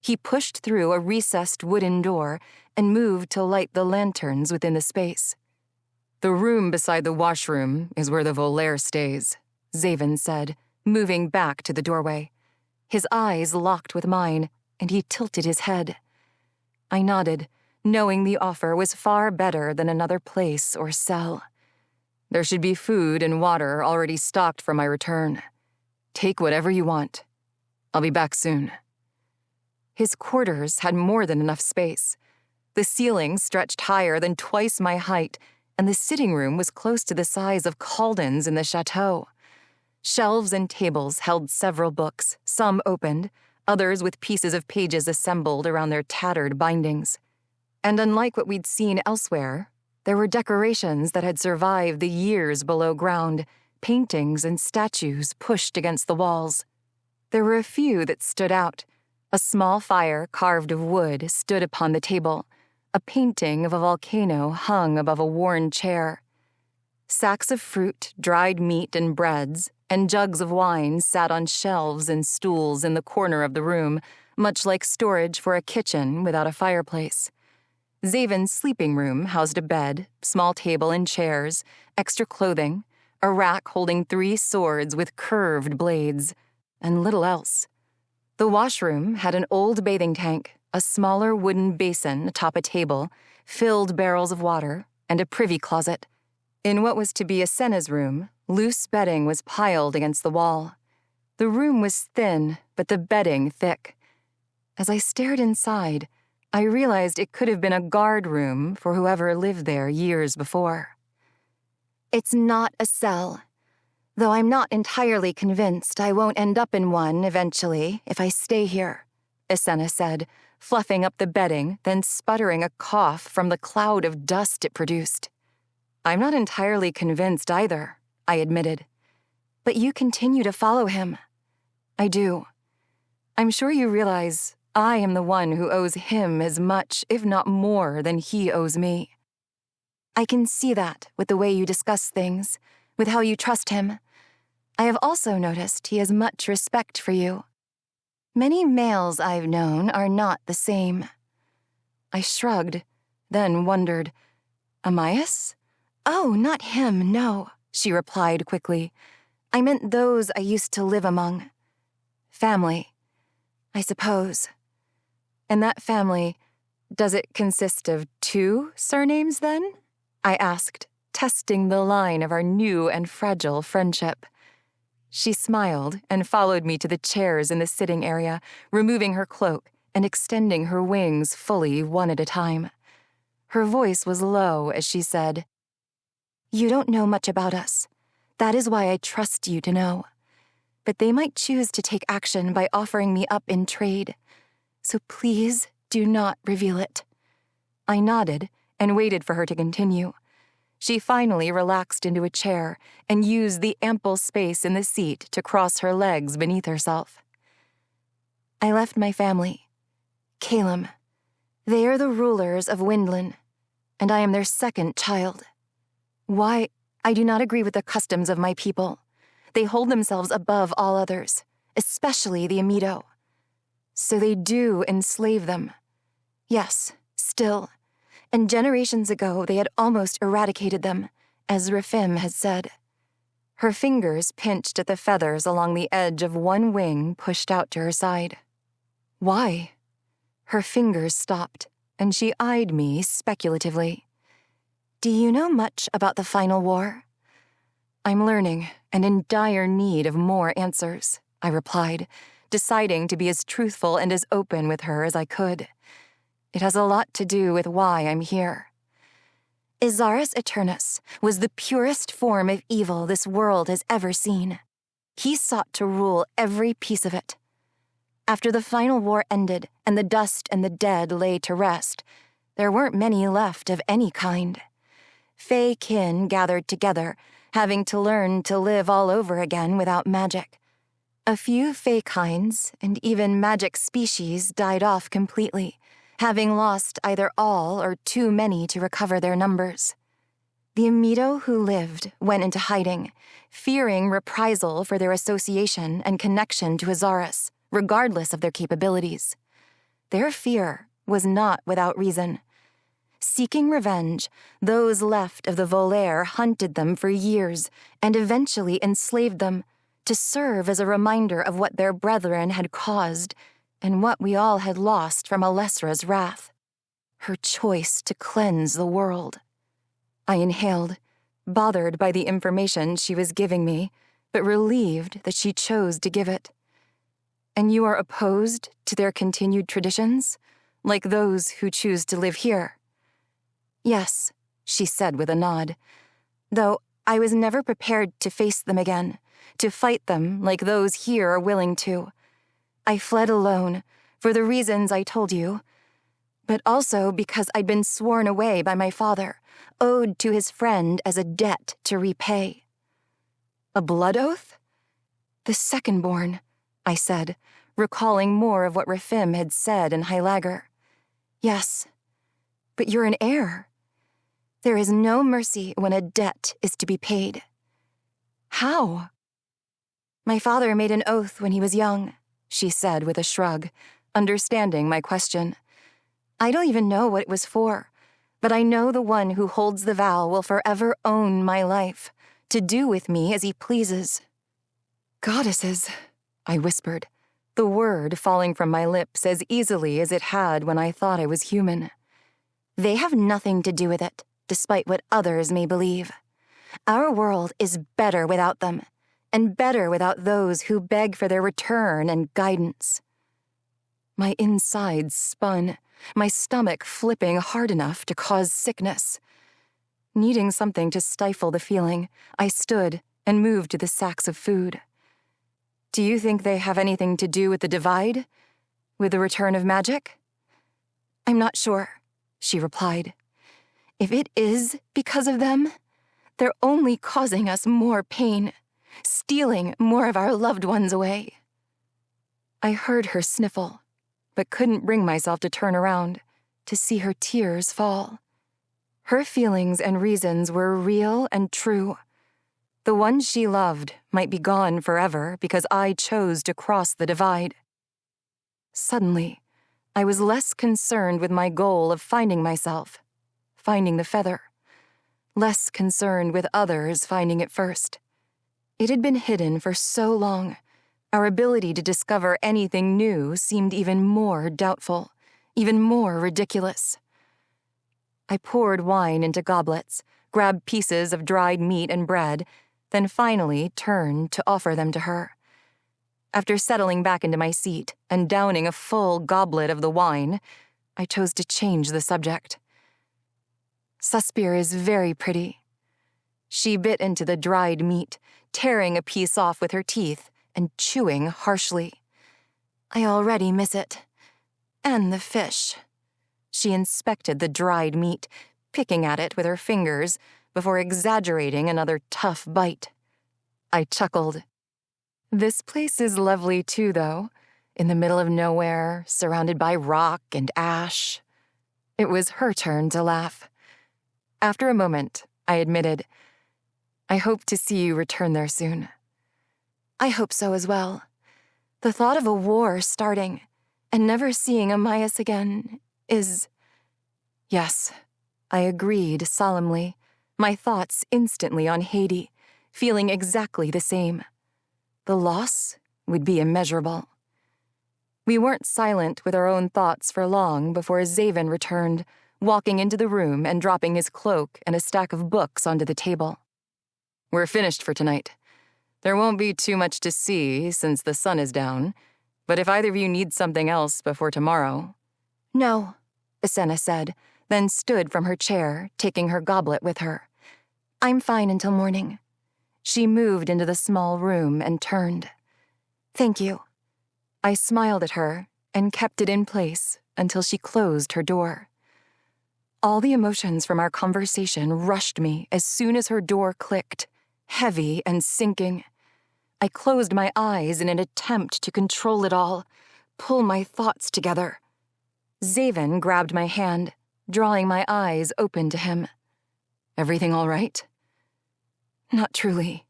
He pushed through a recessed wooden door and moved to light the lanterns within the space. The room beside the washroom is where the Volaire stays, Xavyn said, moving back to the doorway. His eyes locked with mine, and he tilted his head. I nodded, knowing the offer was far better than another place or cell. There should be food and water already stocked for my return. Take whatever you want. I'll be back soon. His quarters had more than enough space. The ceiling stretched higher than twice my height, and the sitting room was close to the size of Calden's in the chateau. Shelves and tables held several books, some opened, others with pieces of pages assembled around their tattered bindings. And unlike what we'd seen elsewhere, there were decorations that had survived the years below ground, paintings and statues pushed against the walls. There were a few that stood out. A small fire carved of wood stood upon the table. A painting of a volcano hung above a worn chair. Sacks of fruit, dried meat, and breads, and jugs of wine sat on shelves and stools in the corner of the room, much like storage for a kitchen without a fireplace. Xavyn's sleeping room housed a bed, small table and chairs, extra clothing, a rack holding 3 swords with curved blades, and little else. The washroom had an old bathing tank, a smaller wooden basin atop a table, filled barrels of water, and a privy closet. In what was to be Asenna's room, loose bedding was piled against the wall. The room was thin, but the bedding thick. As I stared inside, I realized it could have been a guard room for whoever lived there years before. It's not a cell, though I'm not entirely convinced I won't end up in one eventually if I stay here, Islain said, fluffing up the bedding, then sputtering a cough from the cloud of dust it produced. I'm not entirely convinced either, I admitted. But you continue to follow him. I do. I'm sure you realize I am the one who owes him as much, if not more, than he owes me. I can see that with the way you discuss things, with how you trust him. I have also noticed he has much respect for you. Many males I've known are not the same. I shrugged, then wondered, Amias? Oh, not him, no, she replied quickly. I meant those I used to live among. Family, I suppose. And that family, does it consist of 2 surnames then? I asked, testing the line of our new and fragile friendship. She smiled and followed me to the chairs in the sitting area, removing her cloak and extending her wings fully one at a time. Her voice was low as she said, You don't know much about us. That is why I trust you to know. But they might choose to take action by offering me up in trade. So please do not reveal it. I nodded and waited for her to continue. She finally relaxed into a chair and used the ample space in the seat to cross her legs beneath herself. I left my family. Calum. They are the rulers of Windlin, and I am their second child. Why? I do not agree with the customs of my people. They hold themselves above all others, especially the Amido. So they do enslave them. Yes, still. And generations ago they had almost eradicated them, as Rafim had said. Her fingers pinched at the feathers along the edge of one wing pushed out to her side. Why? Her fingers stopped, and she eyed me speculatively. Do you know much about the final war? I'm learning, and in dire need of more answers, I replied, deciding to be as truthful and as open with her as I could. It has a lot to do with why I'm here. Izaris Eternus was the purest form of evil this world has ever seen. He sought to rule every piece of it. After the final war ended and the dust and the dead lay to rest, there weren't many left of any kind. Fae kin gathered together, having to learn to live all over again without magic. A few Fae kinds and even magic species died off completely, having lost either all or too many to recover their numbers. The Amido who lived went into hiding, fearing reprisal for their association and connection to Izaris, regardless of their capabilities. Their fear was not without reason. Seeking revenge, those left of the Volaire hunted them for years and eventually enslaved them to serve as a reminder of what their brethren had caused and what we all had lost from Alessra's wrath. Her choice to cleanse the world. I inhaled, bothered by the information she was giving me, but relieved that she chose to give it. And you are opposed to their continued traditions, like those who choose to live here? Yes, she said with a nod, though I was never prepared to face them again, to fight them like those here are willing to. I fled alone, for the reasons I told you, but also because I'd been sworn away by my father, owed to his friend as a debt to repay. A blood oath? The second-born, I said, recalling more of what Rafim had said in Heilager. Yes, but you're an heir. There is no mercy when a debt is to be paid. How? My father made an oath when he was young, she said with a shrug, understanding my question. I don't even know what it was for, but I know the one who holds the vow will forever own my life, to do with me as he pleases. Goddesses, I whispered, the word falling from my lips as easily as it had when I thought I was human. They have nothing to do with it, despite what others may believe. Our world is better without them, and better without those who beg for their return and guidance. My insides spun, my stomach flipping hard enough to cause sickness. Needing something to stifle the feeling, I stood and moved to the sacks of food. Do you think they have anything to do with the divide? With the return of magic? I'm not sure, she replied. If it is because of them, they're only causing us more pain, stealing more of our loved ones away. I heard her sniffle, but couldn't bring myself to turn around, to see her tears fall. Her feelings and reasons were real and true. The ones she loved might be gone forever because I chose to cross the divide. Suddenly, I was less concerned with my goal of finding myself, finding the feather, less concerned with others finding it first. It had been hidden for so long. Our ability to discover anything new seemed even more doubtful, even more ridiculous. I poured wine into goblets, grabbed pieces of dried meat and bread, then finally turned to offer them to her. After settling back into my seat and downing a full goblet of the wine, I chose to change the subject. Suspir is very pretty. She bit into the dried meat, tearing a piece off with her teeth and chewing harshly. I already miss it. And the fish. She inspected the dried meat, picking at it with her fingers before exaggerating another tough bite. I chuckled. This place is lovely too, though, in the middle of nowhere, surrounded by rock and ash. It was her turn to laugh. After a moment, I admitted, I hope to see you return there soon. I hope so as well. The thought of a war starting and never seeing Amias again is... Yes, I agreed solemnly, my thoughts instantly on Haiti, feeling exactly the same. The loss would be immeasurable. We weren't silent with our own thoughts for long before Xavyn returned, walking into the room and dropping his cloak and a stack of books onto the table. We're finished for tonight. There won't be too much to see since the sun is down, but if either of you need something else before tomorrow... No, Asenna said, then stood from her chair, taking her goblet with her. I'm fine until morning. She moved into the small room and turned. Thank you. I smiled at her and kept it in place until she closed her door. All the emotions from our conversation rushed me as soon as her door clicked, heavy and sinking. I closed my eyes in an attempt to control it all, pull my thoughts together. Xavyn grabbed my hand, drawing my eyes open to him. Everything all right? Not truly.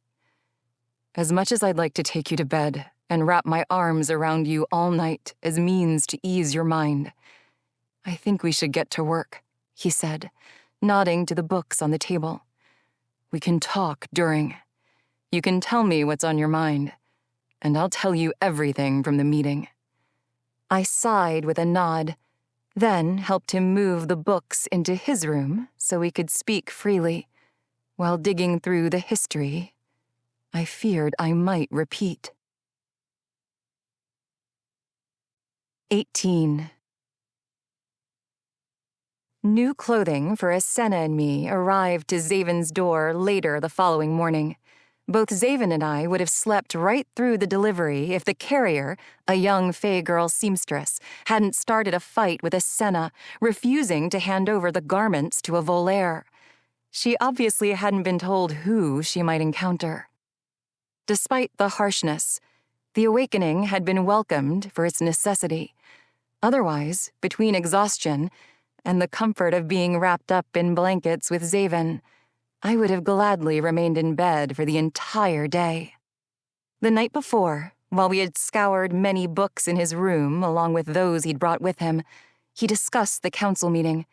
As much as I'd like to take you to bed and wrap my arms around you all night as means to ease your mind, I think we should get to work, he said, nodding to the books on the table. We can talk during. You can tell me what's on your mind, and I'll tell you everything from the meeting. I sighed with a nod, then helped him move the books into his room so we could speak freely, while digging through the history I feared I might repeat. 18. New clothing for Asenna and me arrived to Xavyn's door later the following morning. Both Xavyn and I would have slept right through the delivery if the carrier, a young Fey girl seamstress, hadn't started a fight with Asenna, refusing to hand over the garments to a volaire. She obviously hadn't been told who she might encounter. Despite the harshness, the awakening had been welcomed for its necessity. Otherwise, between exhaustion and the comfort of being wrapped up in blankets with Xavyn, I would have gladly remained in bed for the entire day. The night before, while we had scoured many books in his room along with those he'd brought with him, he discussed the council meeting.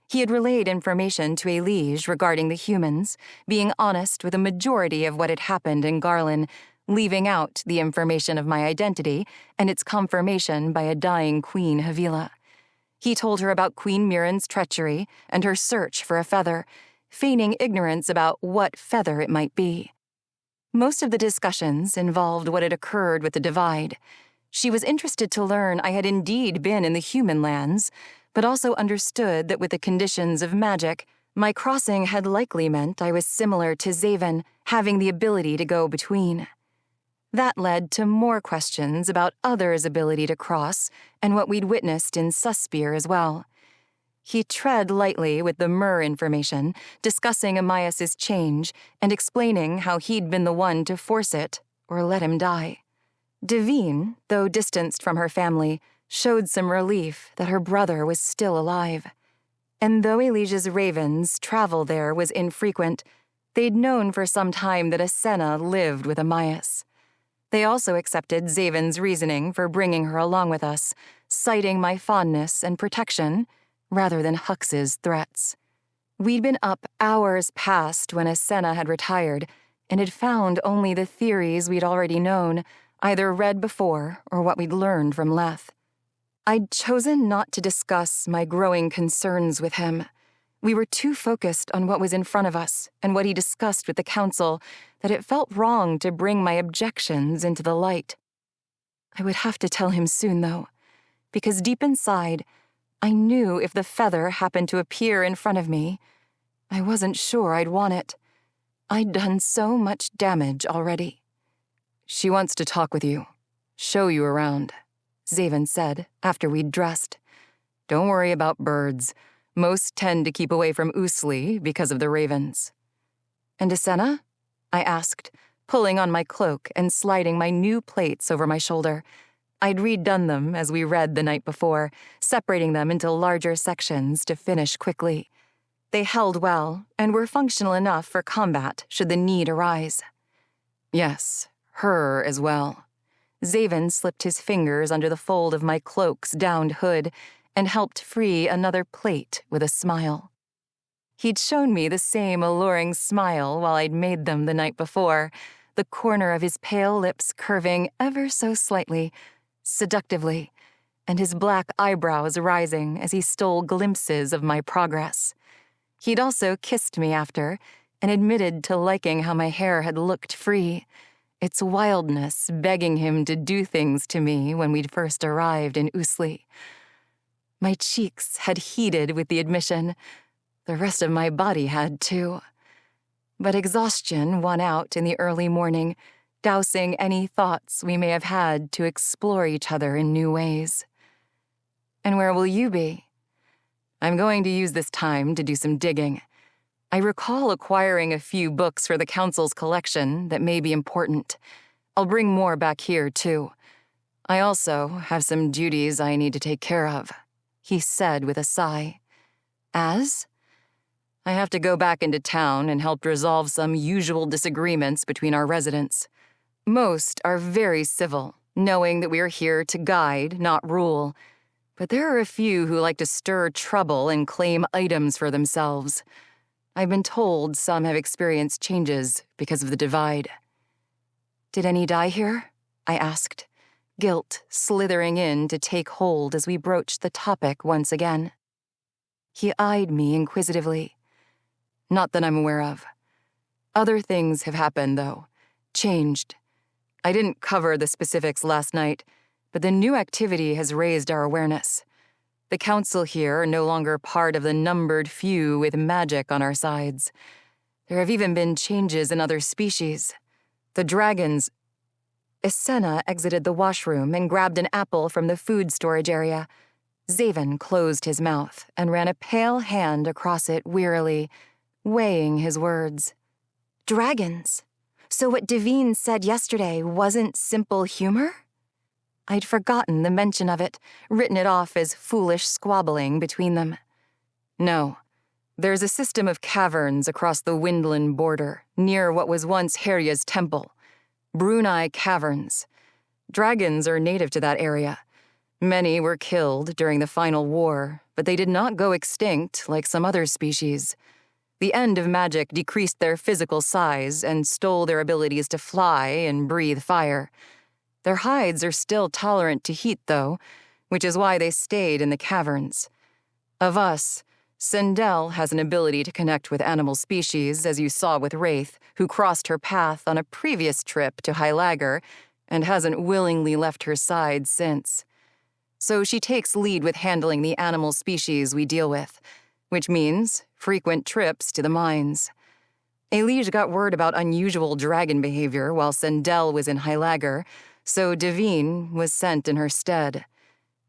He had relayed information to a liege regarding the humans, being honest with a majority of what had happened in Garlin, leaving out the information of my identity and its confirmation by a dying Queen Havila. He told her about Queen Mirren's treachery and her search for a feather, feigning ignorance about what feather it might be. Most of the discussions involved what had occurred with the divide. She was interested to learn I had indeed been in the human lands, but also understood that with the conditions of magic, my crossing had likely meant I was similar to Xavyn, having the ability to go between. That led to more questions about others' ability to cross and what we'd witnessed in Suspier as well. He tread lightly with the Myrrh information, discussing Amias's change and explaining how he'd been the one to force it or let him die. Xavyn, though distanced from her family, showed some relief that her brother was still alive. And though Elysia's ravens' travel there was infrequent, they'd known for some time that Asenna lived with Amias. They also accepted Xavyn's reasoning for bringing her along with us, citing my fondness and protection rather than Hux's threats. We'd been up hours past when Asenna had retired and had found only the theories we'd already known, either read before or what we'd learned from Leth. I'd chosen not to discuss my growing concerns with him. We were too focused on what was in front of us and what he discussed with the council that it felt wrong to bring my objections into the light. I would have to tell him soon, though, because deep inside, I knew if the feather happened to appear in front of me, I wasn't sure I'd want it. I'd done so much damage already. She wants to talk with you, show you around, Xavyn said after we'd dressed. Don't worry about birds. Most tend to keep away from Islain because of the ravens. And Asenna? I asked, pulling on my cloak and sliding my new plates over my shoulder. I'd redone them as we read the night before, separating them into larger sections to finish quickly. They held well and were functional enough for combat should the need arise. Yes, her as well. Xavyn slipped his fingers under the fold of my cloak's downed hood and helped free another plate with a smile. He'd shown me the same alluring smile while I'd made them the night before, the corner of his pale lips curving ever so slightly, seductively, and his black eyebrows rising as he stole glimpses of my progress. He'd also kissed me after and admitted to liking how my hair had looked free, its wildness begging him to do things to me when we'd first arrived in Islain. My cheeks had heated with the admission. The rest of my body had too. But exhaustion won out in the early morning, dousing any thoughts we may have had to explore each other in new ways. And where will you be? I'm going to use this time to do some digging. I recall acquiring a few books for the Council's collection that may be important. I'll bring more back here, too. I also have some duties I need to take care of, he said with a sigh. As? I have to go back into town and help resolve some usual disagreements between our residents. Most are very civil, knowing that we are here to guide, not rule. But there are a few who like to stir trouble and claim items for themselves. I've been told some have experienced changes because of the divide. Did any die here? I asked, guilt slithering in to take hold as we broached the topic once again. He eyed me inquisitively. Not that I'm aware of. Other things have happened, though. Changed. I didn't cover the specifics last night, but the new activity has raised our awareness. The council here are no longer part of the numbered few with magic on our sides. There have even been changes in other species. The dragons... Asenna exited the washroom and grabbed an apple from the food storage area. Xavyn closed his mouth and ran a pale hand across it wearily, weighing his words. Dragons? So what Xavyn said yesterday wasn't simple humor? I'd forgotten the mention of it, written it off as foolish squabbling between them. No, there's a system of caverns across the Windland border, near what was once Herya's temple. Brunei Caverns. Dragons are native to that area. Many were killed during the final war, but they did not go extinct like some other species. The end of magic decreased their physical size and stole their abilities to fly and breathe fire. Their hides are still tolerant to heat, though, which is why they stayed in the caverns. Of us, Sindel has an ability to connect with animal species, as you saw with Wraith, who crossed her path on a previous trip to Hylager and hasn't willingly left her side since. So she takes lead with handling the animal species we deal with, which means frequent trips to the mines. Elige got word about unusual dragon behavior while Sindel was in Hylager, so Xavyn was sent in her stead.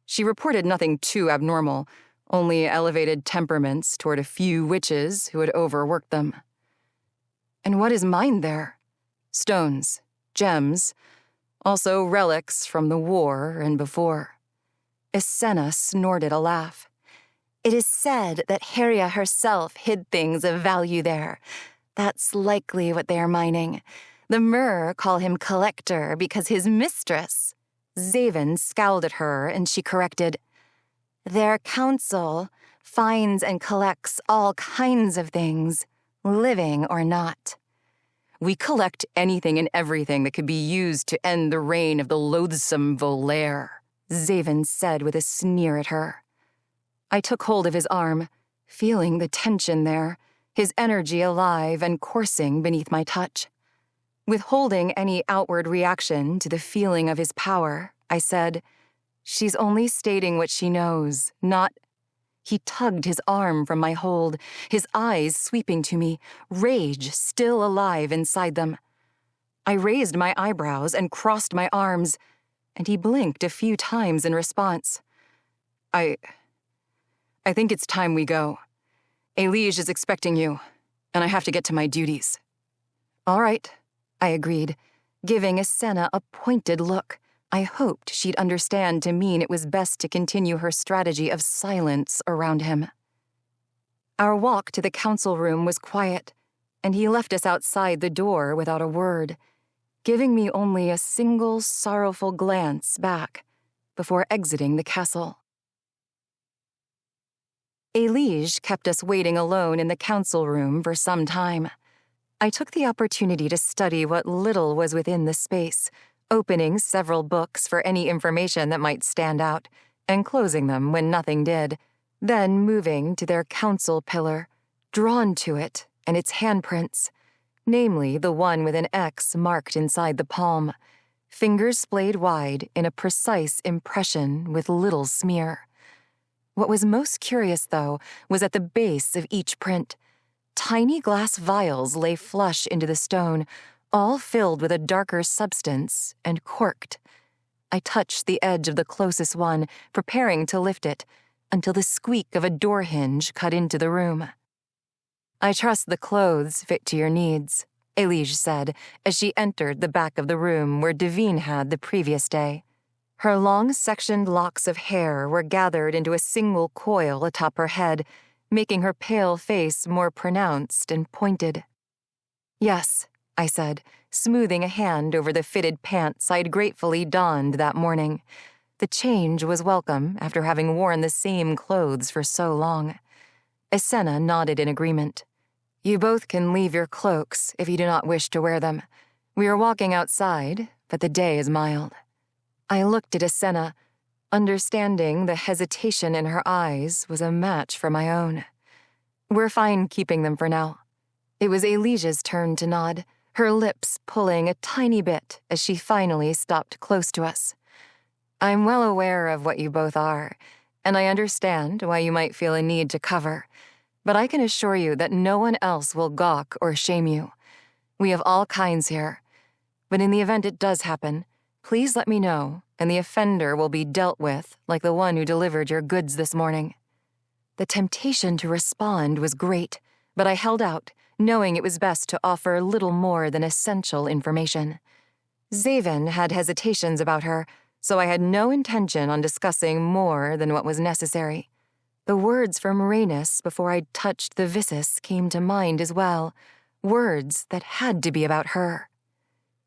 She reported nothing too abnormal, only elevated temperaments toward a few witches who had overworked them. And what is mine there? Stones, gems, also relics from the war and before. Islain snorted a laugh. It is said that Heria herself hid things of value there. That's likely what they are mining. The Myr call him Collector because his mistress. Xavyn scowled at her and she corrected. Their council finds and collects all kinds of things, living or not. We collect anything and everything that could be used to end the reign of the loathsome Volaire, Xavyn said with a sneer at her. I took hold of his arm, feeling the tension there, his energy alive and coursing beneath my touch. Withholding any outward reaction to the feeling of his power, I said, "She's only stating what she knows, not—" He tugged his arm from my hold, his eyes sweeping to me, rage still alive inside them. I raised my eyebrows and crossed my arms, and he blinked a few times in response. I think it's time we go. Elige is expecting you, and I have to get to my duties." "All right," I agreed, giving Islain a pointed look. I hoped she'd understand to mean it was best to continue her strategy of silence around him. Our walk to the council room was quiet, and he left us outside the door without a word, giving me only a single sorrowful glance back before exiting the castle. Elige kept us waiting alone in the council room for some time. I took the opportunity to study what little was within the space, opening several books for any information that might stand out, and closing them when nothing did, then moving to their council pillar, drawn to it and its handprints, namely the one with an X marked inside the palm, fingers splayed wide in a precise impression with little smear. What was most curious, though, was at the base of each print. Tiny glass vials lay flush into the stone, all filled with a darker substance and corked. I touched the edge of the closest one, preparing to lift it, until the squeak of a door hinge cut into the room. "I trust the clothes fit to your needs," Elige said as she entered the back of the room where Xavyn had the previous day. Her long sectioned locks of hair were gathered into a single coil atop her head, making her pale face more pronounced and pointed. "Yes," I said, smoothing a hand over the fitted pants I'd gratefully donned that morning. The change was welcome after having worn the same clothes for so long. Islain nodded in agreement. "You both can leave your cloaks if you do not wish to wear them. We are walking outside, but the day is mild." I looked at Islain, understanding the hesitation in her eyes was a match for my own. "We're fine keeping them for now." It was Elige's turn to nod, her lips pulling a tiny bit as she finally stopped close to us. "I'm well aware of what you both are, and I understand why you might feel a need to cover, but I can assure you that no one else will gawk or shame you. We have all kinds here, but in the event it does happen, please let me know, and the offender will be dealt with like the one who delivered your goods this morning." The temptation to respond was great, but I held out, knowing it was best to offer little more than essential information. Xavyn had hesitations about her, so I had no intention on discussing more than what was necessary. The words from Rhaenys before I'd touched the Vissus came to mind as well, words that had to be about her.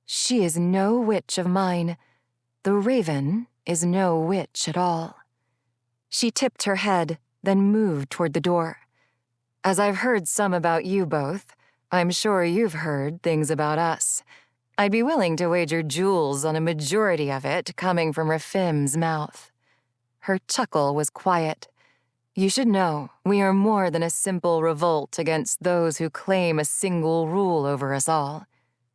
"She is no witch of mine. The Raven is no witch at all." She tipped her head, then moved toward the door. "As I've heard some about you both, I'm sure you've heard things about us. I'd be willing to wager jewels on a majority of it coming from Rafim's mouth." Her chuckle was quiet. You should know, we are more than a simple revolt against those who claim a single rule over us all.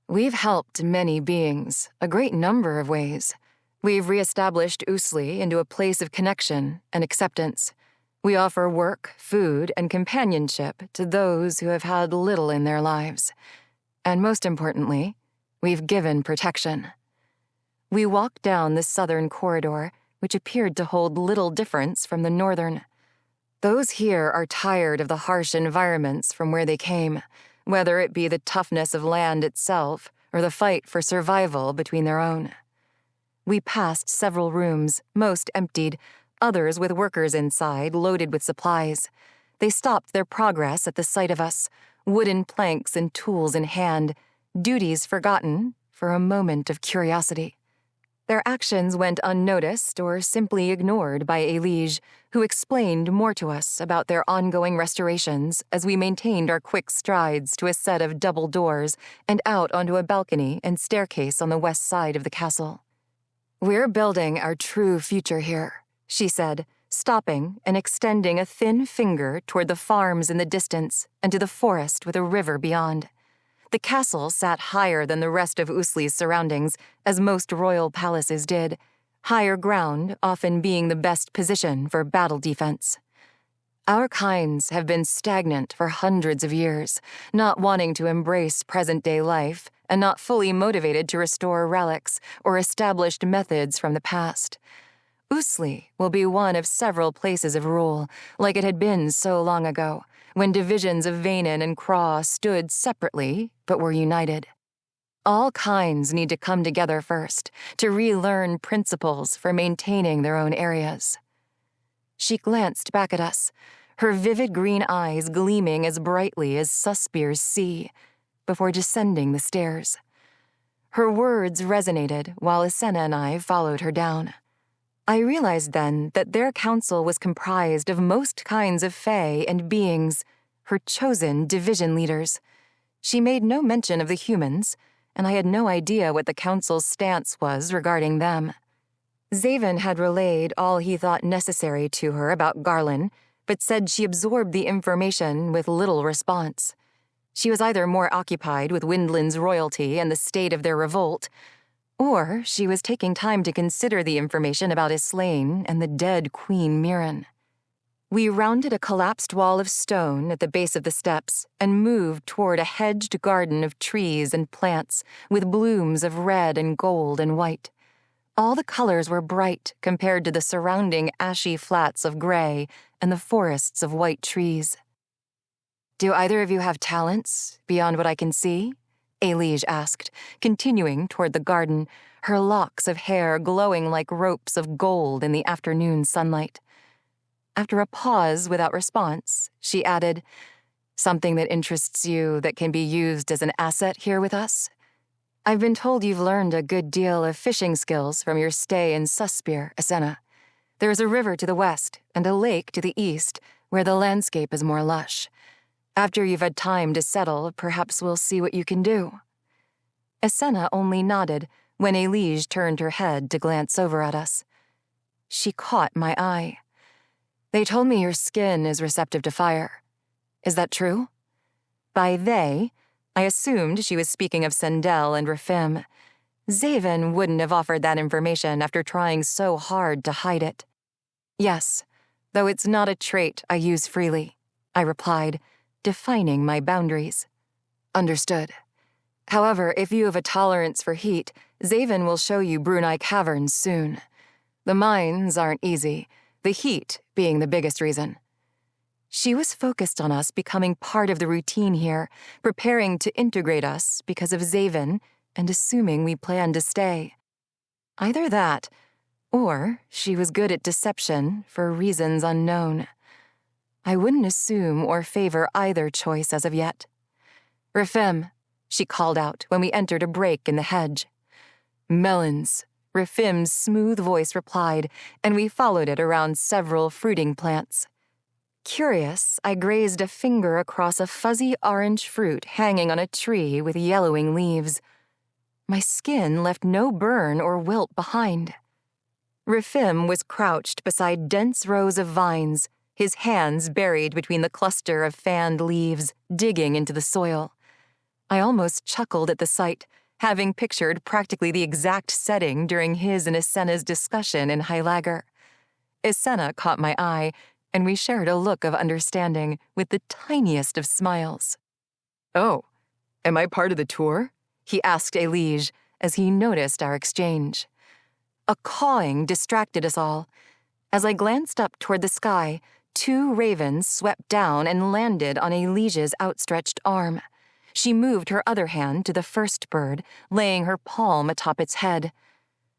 We've helped many beings, a great number of ways. We've reestablished Islain into a place of connection and acceptance. We offer work, food, and companionship to those who have had little in their lives. And most importantly, we've given protection. We walked down the southern corridor, which appeared to hold little difference from the northern. Those here are tired of the harsh environments from where they came, whether it be the toughness of land itself or the fight for survival between their own. We passed several rooms, most emptied, others with workers inside loaded with supplies. They stopped their progress at the sight of us, wooden planks and tools in hand, duties forgotten for a moment of curiosity. Their actions went unnoticed or simply ignored by Islain, who explained more to us about their ongoing restorations as we maintained our quick strides to a set of double doors and out onto a balcony and staircase on the west side of the castle. "We're building our true future here," she said, stopping and extending a thin finger toward the farms in the distance and to the forest with a river beyond. The castle sat higher than the rest of Islain's surroundings, as most royal palaces did, higher ground often being the best position for battle defense. Our kinds have been stagnant for hundreds of years, not wanting to embrace present-day life and not fully motivated to restore relics or established methods from the past. Islain will be one of several places of rule, like it had been so long ago, when divisions of Vanen and Craw stood separately but were united. All kinds need to come together first to relearn principles for maintaining their own areas. She glanced back at us, her vivid green eyes gleaming as brightly as Suspir's sea, before descending the stairs. Her words resonated while Isenna and I followed her down. I realized then that their council was comprised of most kinds of fae and beings, her chosen division leaders. She made no mention of the humans, and I had no idea what the council's stance was regarding them. Xavyn had relayed all he thought necessary to her about Garlin, but said she absorbed the information with little response. She was either more occupied with Windland's royalty and the state of their revolt, or she was taking time to consider the information about Islain and the dead Queen Mirren. We rounded a collapsed wall of stone at the base of the steps and moved toward a hedged garden of trees and plants with blooms of red and gold and white. All the colors were bright compared to the surrounding ashy flats of gray and the forests of white trees. "Do either of you have talents beyond what I can see?" Islain asked, continuing toward the garden, her locks of hair glowing like ropes of gold in the afternoon sunlight. After a pause without response, she added, "Something that interests you that can be used as an asset here with us? I've been told you've learned a good deal of fishing skills from your stay in Suspir, Isenna. There's a river to the west and a lake to the east where the landscape is more lush. After you've had time to settle, perhaps we'll see what you can do." Isenna only nodded when Islain turned her head to glance over at us. She caught my eye. "They told me your skin is receptive to fire. Is that true?" By they, I assumed she was speaking of Sendel and Rifim. Xavyn wouldn't have offered that information after trying so hard to hide it. "Yes, though it's not a trait I use freely," I replied, defining my boundaries. "Understood. However, if you have a tolerance for heat, Xavyn will show you Brunei Caverns soon. The mines aren't easy, the heat being the biggest reason." She was focused on us becoming part of the routine here, preparing to integrate us because of Xavyn and assuming we planned to stay. Either that, or she was good at deception for reasons unknown. I wouldn't assume or favor either choice as of yet. "Rifim," she called out when we entered a break in the hedge. "Melons," Rifim's smooth voice replied, and we followed it around several fruiting plants. Curious, I grazed a finger across a fuzzy orange fruit hanging on a tree with yellowing leaves. My skin left no burn or wilt behind. Rifim was crouched beside dense rows of vines, his hands buried between the cluster of fanned leaves, digging into the soil. I almost chuckled at the sight, having pictured practically the exact setting during his and Isena's discussion in Heilager. Isena caught my eye, and we shared a look of understanding with the tiniest of smiles. "Oh, am I part of the tour?" he asked Elige as he noticed our exchange. A cawing distracted us all. As I glanced up toward the sky, 2 ravens swept down and landed on Elige's outstretched arm. She moved her other hand to the first bird, laying her palm atop its head.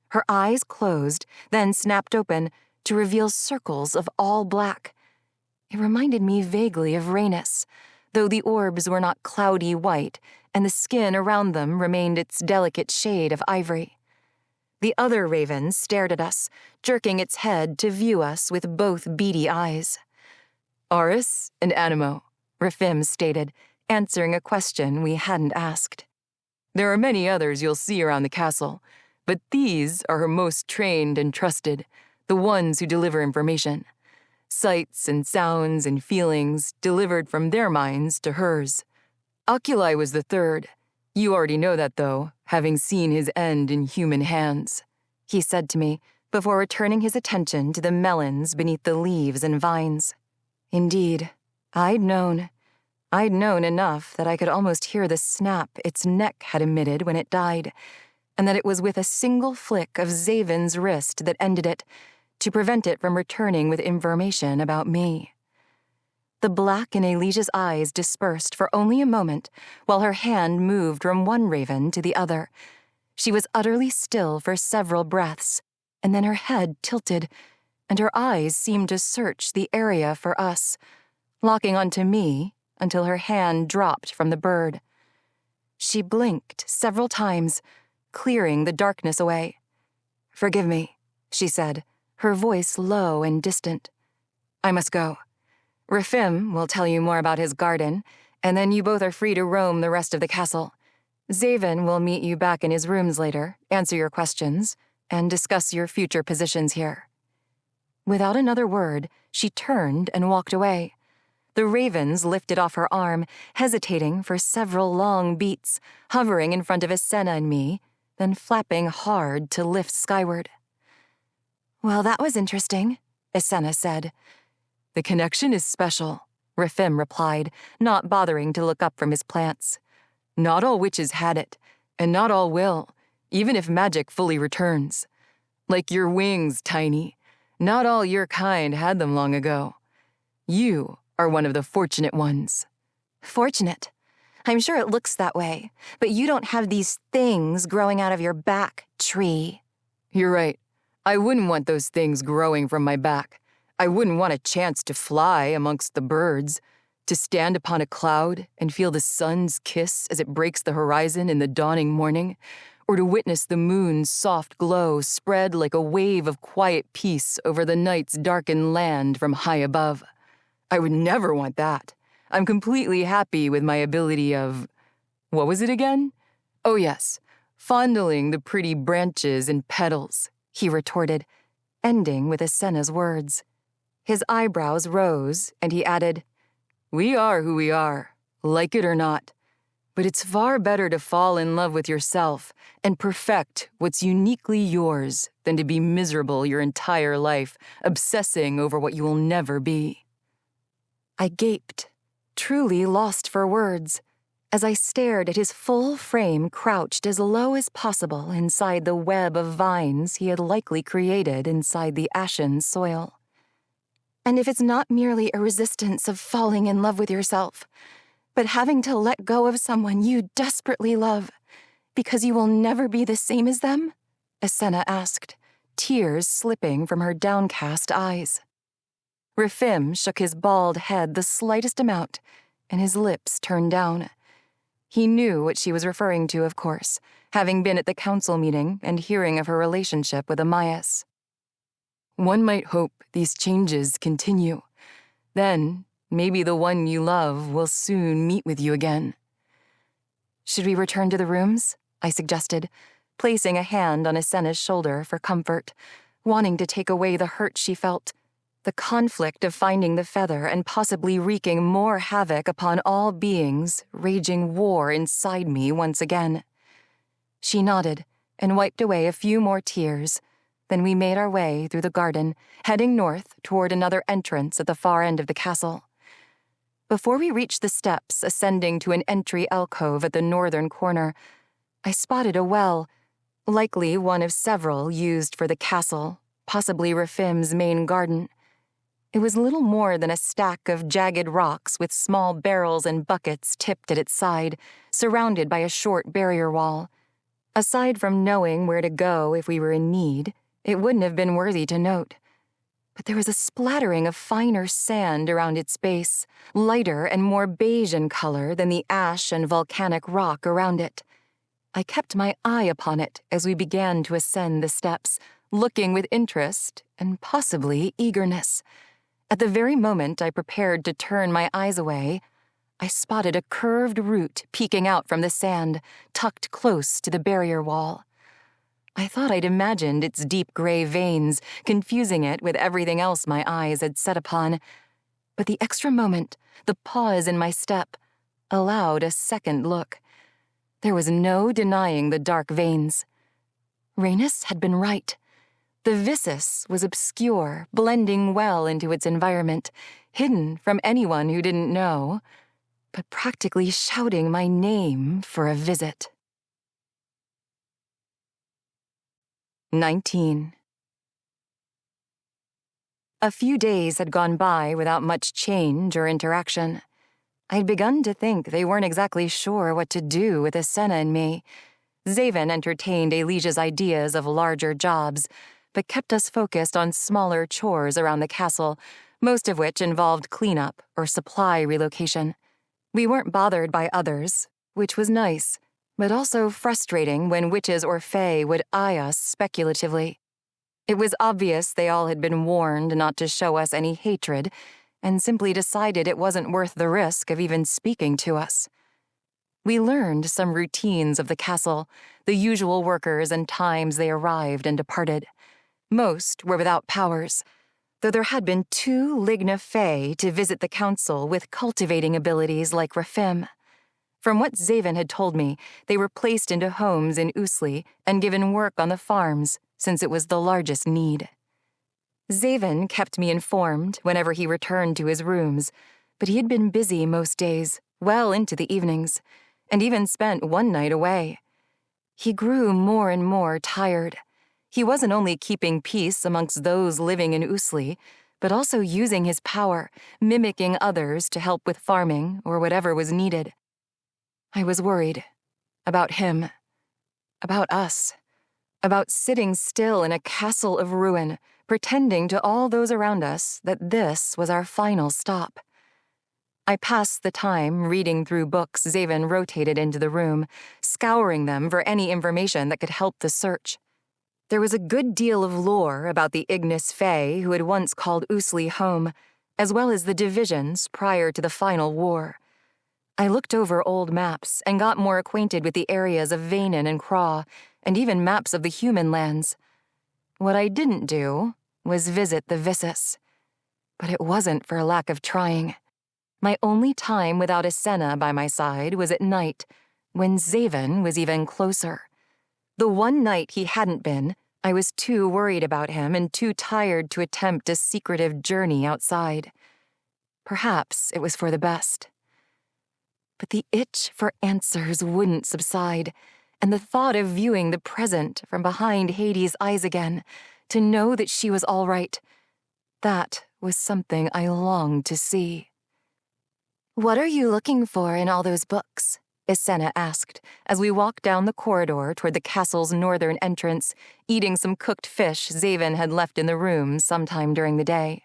Her eyes closed, then snapped open to reveal circles of all black. It reminded me vaguely of Rhaenys, though the orbs were not cloudy white and the skin around them remained its delicate shade of ivory. The other raven stared at us, jerking its head to view us with both beady eyes. "Aris and Animo," Rafim stated, answering a question we hadn't asked. "There are many others you'll see around the castle, but these are her most trained and trusted, the ones who deliver information. Sights and sounds and feelings delivered from their minds to hers. Oculi was the third. You already know that, though, having seen his end in human hands," he said to me before returning his attention to the melons beneath the leaves and vines. Indeed, I'd known enough that I could almost hear the snap its neck had emitted when it died, and that it was with a single flick of Xavyn's wrist that ended it, to prevent it from returning with information about me. The black in Elige's eyes dispersed for only a moment, while her hand moved from one raven to the other. She was utterly still for several breaths, and then her head tilted, and her eyes seemed to search the area for us, locking onto me until her hand dropped from the bird. She blinked several times, clearing the darkness away. "Forgive me," she said, her voice low and distant. "I must go. Rafim will tell you more about his garden, and then you both are free to roam the rest of the castle. Xavyn will meet you back in his rooms later, answer your questions, and discuss your future positions here." Without another word, she turned and walked away. The ravens lifted off her arm, hesitating for several long beats, hovering in front of Isena and me, then flapping hard to lift skyward. "Well, that was interesting," Isena said. "The connection is special," Rafim replied, not bothering to look up from his plants. "Not all witches had it, and not all will, even if magic fully returns. Like your wings, Tiny. Not all your kind had them long ago. You are one of the fortunate ones." "Fortunate? I'm sure it looks that way, but you don't have these things growing out of your back, tree." "You're right. I wouldn't want those things growing from my back. I wouldn't want a chance to fly amongst the birds, to stand upon a cloud and feel the sun's kiss as it breaks the horizon in the dawning morning, or to witness the moon's soft glow spread like a wave of quiet peace over the night's darkened land from high above. I would never want that. I'm completely happy with my ability of... what was it again? Oh yes, fondling the pretty branches and petals," he retorted, ending with Isena's words. His eyebrows rose, and he added, "We are who we are, like it or not. But it's far better to fall in love with yourself and perfect what's uniquely yours than to be miserable your entire life, obsessing over what you will never be." I gaped, truly lost for words, as I stared at his full frame crouched as low as possible inside the web of vines he had likely created inside the ashen soil. "And if it's not merely a resistance of falling in love with yourself, but having to let go of someone you desperately love, because you will never be the same as them?" Isena asked, tears slipping from her downcast eyes. Rafim shook his bald head the slightest amount, and his lips turned down. He knew what she was referring to, of course, having been at the council meeting and hearing of her relationship with Amias. "One might hope these changes continue. Then, maybe the one you love will soon meet with you again." "Should we return to the rooms?" I suggested, placing a hand on Isena's shoulder for comfort, wanting to take away the hurt she felt, The conflict of finding the feather and possibly wreaking more havoc upon all beings, raging war inside me once again. She nodded and wiped away a few more tears. Then we made our way through the garden, heading north toward another entrance at the far end of the castle. Before we reached the steps ascending to an entry alcove at the northern corner, I spotted a well, likely one of several used for the castle, possibly Rafim's main garden. It was little more than a stack of jagged rocks with small barrels and buckets tipped at its side, surrounded by a short barrier wall. Aside from knowing where to go if we were in need, it wouldn't have been worthy to note. But there was a splattering of finer sand around its base, lighter and more beige in color than the ash and volcanic rock around it. I kept my eye upon it as we began to ascend the steps, looking with interest and possibly eagerness. At the very moment I prepared to turn my eyes away, I spotted a curved root peeking out from the sand, tucked close to the barrier wall. I thought I'd imagined its deep gray veins, confusing it with everything else my eyes had set upon. But the extra moment, the pause in my step, allowed a second look. There was no denying the dark veins. Rhaenys had been right. The viscus was obscure, blending well into its environment, hidden from anyone who didn't know, but practically shouting my name for a visit. 19. A few days had gone by without much change or interaction. I'd begun to think they weren't exactly sure what to do with Islain and me. Xavyn entertained Alicia's ideas of larger jobs, but kept us focused on smaller chores around the castle, most of which involved cleanup or supply relocation. We weren't bothered by others, which was nice, but also frustrating when witches or fae would eye us speculatively. It was obvious they all had been warned not to show us any hatred, and simply decided it wasn't worth the risk of even speaking to us. We learned some routines of the castle, the usual workers and times they arrived and departed. Most were without powers, though there had been 2 Ligna fae to visit the council with cultivating abilities like Rafim. From what Xavyn had told me, they were placed into homes in Islain and given work on the farms, since it was the largest need. Xavyn kept me informed whenever he returned to his rooms, but he had been busy most days, well into the evenings, and even spent one night away. He grew more and more tired. He wasn't only keeping peace amongst those living in Islain, but also using his power, mimicking others to help with farming or whatever was needed. I was worried. About him. About us. About sitting still in a castle of ruin, pretending to all those around us that this was our final stop. I passed the time reading through books Xavyn rotated into the room, scouring them for any information that could help the search. There was a good deal of lore about the Ignis Fae who had once called Islain home, as well as the divisions prior to the final war. I looked over old maps and got more acquainted with the areas of Vaenen and Craw, and even maps of the human lands. What I didn't do was visit the Vissus. But it wasn't for lack of trying. My only time without Islain by my side was at night, when Xavyn was even closer. The one night he hadn't been, I was too worried about him and too tired to attempt a secretive journey outside. Perhaps it was for the best. But the itch for answers wouldn't subside, and the thought of viewing the present from behind Hades' eyes again, to know that she was all right, that was something I longed to see. "What are you looking for in all those books?" Islain asked, as we walked down the corridor toward the castle's northern entrance, eating some cooked fish Xavyn had left in the room sometime during the day.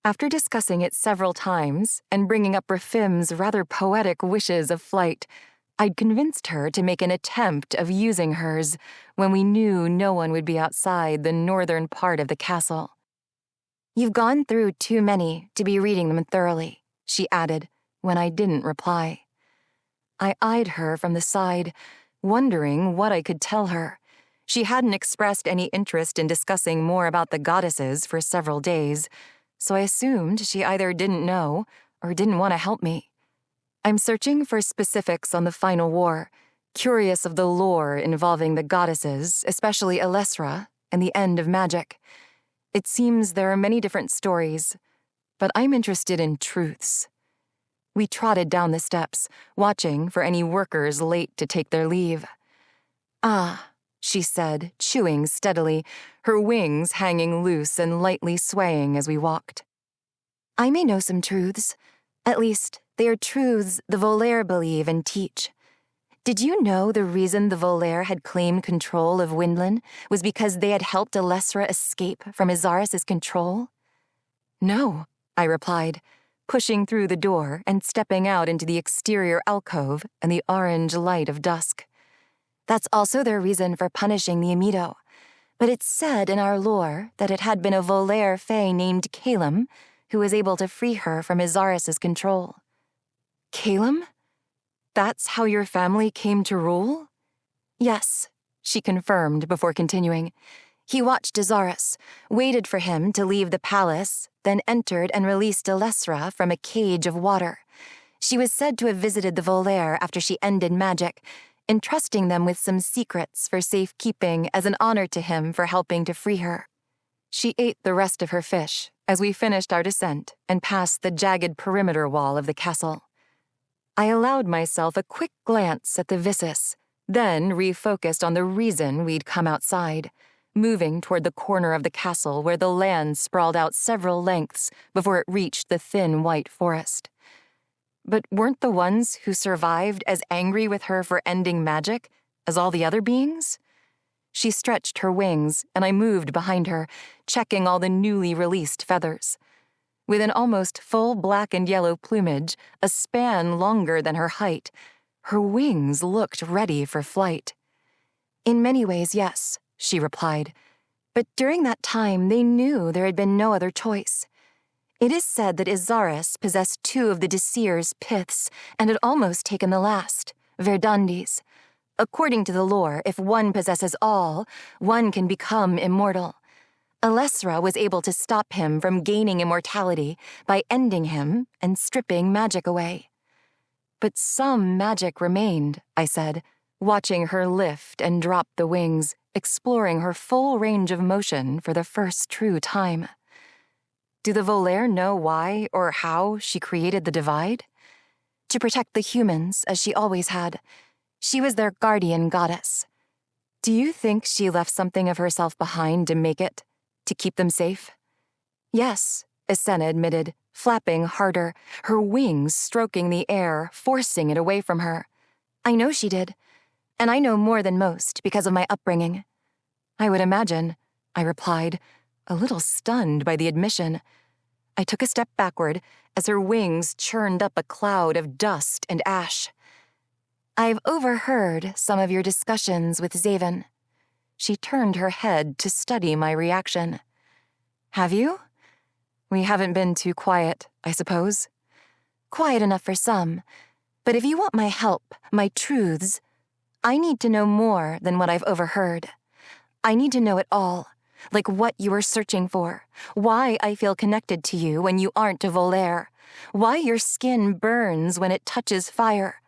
After discussing it several times and bringing up Rafim's rather poetic wishes of flight, I'd convinced her to make an attempt of using hers when we knew no one would be outside the northern part of the castle. "You've gone through too many to be reading them thoroughly," she added, when I didn't reply. I eyed her from the side, wondering what I could tell her. She hadn't expressed any interest in discussing more about the goddesses for several days, so I assumed she either didn't know or didn't want to help me. I'm searching for specifics on the final war, curious of the lore involving the goddesses, especially Elessra, and the end of magic. It seems there are many different stories, but I'm interested in truths. We trotted down the steps, watching for any workers late to take their leave. "Ah," she said, chewing steadily, her wings hanging loose and lightly swaying as we walked. "I may know some truths. At least, they are truths the Volaire believe and teach. Did you know the reason the Volaire had claimed control of Windlin was because they had helped Elessra escape from Izaris' control?" "No," I replied, pushing through the door and stepping out into the exterior alcove and the orange light of dusk. "That's also their reason for punishing the Amido. But it's said in our lore that it had been a Volaire fae named Calum who was able to free her from Izaris' control." "Calum? That's how your family came to rule?" "Yes," she confirmed before continuing. "He watched Izaris, waited for him to leave the palace, then entered and released Elessra from a cage of water. She was said to have visited the Volaire after she ended magic, entrusting them with some secrets for safekeeping as an honor to him for helping to free her." She ate the rest of her fish as we finished our descent and passed the jagged perimeter wall of the castle. I allowed myself a quick glance at the Vissus, then refocused on the reason we'd come outside, moving toward the corner of the castle where the land sprawled out several lengths before it reached the thin white forest. But weren't the ones who survived as angry with her for ending magic as all the other beings? She stretched her wings, and I moved behind her, checking all the newly released feathers. With an almost full black and yellow plumage, a span longer than her height, her wings looked ready for flight. "In many ways, yes," she replied. "But during that time, they knew there had been no other choice. It is said that Izaris possessed 2 of the Desir's piths and had almost taken the last, Verdundi's. According to the lore, if one possesses all, one can become immortal. Elessra was able to stop him from gaining immortality by ending him and stripping magic away." "But some magic remained," I said, watching her lift and drop the wings, exploring her full range of motion for the first true time. "Do the Volaire know why or how she created the divide?" "To protect the humans, as she always had. She was their guardian goddess." "Do you think she left something of herself behind to make it, to keep them safe?" "Yes," Isenna admitted, flapping harder, her wings stroking the air, forcing it away from her. "I know she did. And I know more than most because of my upbringing." "I would imagine," I replied, a little stunned by the admission. I took a step backward as her wings churned up a cloud of dust and ash. "I've overheard some of your discussions with Xavyn." She turned her head to study my reaction. "Have you? We haven't been too quiet, I suppose." "Quiet enough for some. But if you want my help, my truths, I need to know more than what I've overheard. I need to know it all, like what you are searching for, why I feel connected to you when you aren't a Volaire, why your skin burns when it touches fire."